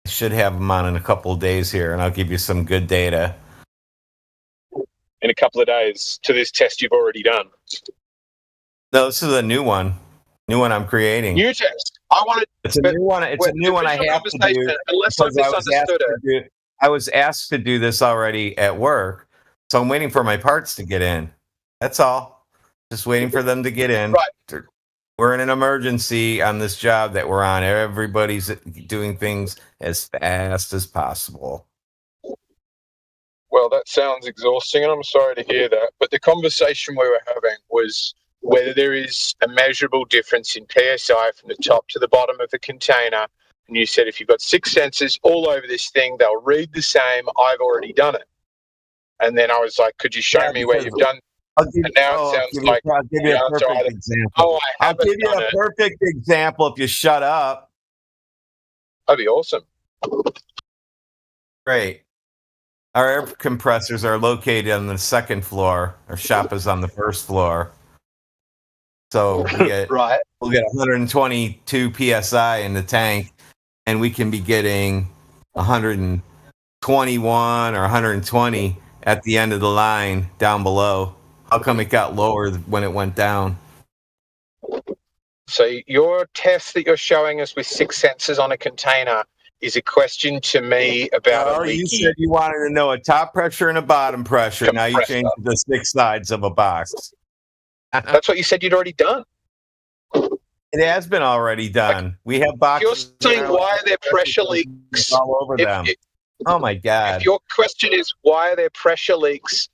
Speaker 9: I should have them on in a couple of days here, and I'll give you some good data.
Speaker 14: In a couple of days to this test you've already done?
Speaker 9: No, this is a new one. New one I'm creating.
Speaker 14: New test. I wanted.
Speaker 9: It's a new one. It's a new one I have to do.
Speaker 14: Unless I misunderstood it.
Speaker 9: I was asked to do this already at work, so I'm waiting for my parts to get in. That's all. Just waiting for them to get in.
Speaker 14: Right.
Speaker 9: We're in an emergency on this job that we're on. Everybody's doing things as fast as possible.
Speaker 14: Well, that sounds exhausting, and I'm sorry to hear that. But the conversation we were having was whether there is a measurable difference in PSI from the top to the bottom of the container. And you said if you've got 6 sensors all over this thing, they'll read the same. I've already done it. And then I was like, could you show me where you've done it? And now it sounds like
Speaker 9: I'll give you a perfect example.
Speaker 14: Oh,
Speaker 9: I'll give you a perfect example if you shut up.
Speaker 14: That'd be awesome.
Speaker 9: Great. Our air compressors are located on the second floor. Our shop is on the first floor. So we get, we'll get 122 PSI in the tank, and we can be getting 121 or 120 at the end of the line down below. How come it got lower when it went down?
Speaker 14: So your test that you're showing us with 6 sensors on a container is a question to me about
Speaker 9: you said you wanted to know a top pressure and a bottom pressure. Now you changed it to 6 sides of a box.
Speaker 14: That's what you said you'd already done.
Speaker 9: It has been already done. We have boxes.
Speaker 14: You're saying why are there pressure leaks
Speaker 9: all over them? Oh my God.
Speaker 14: If your question is why are there pressure leaks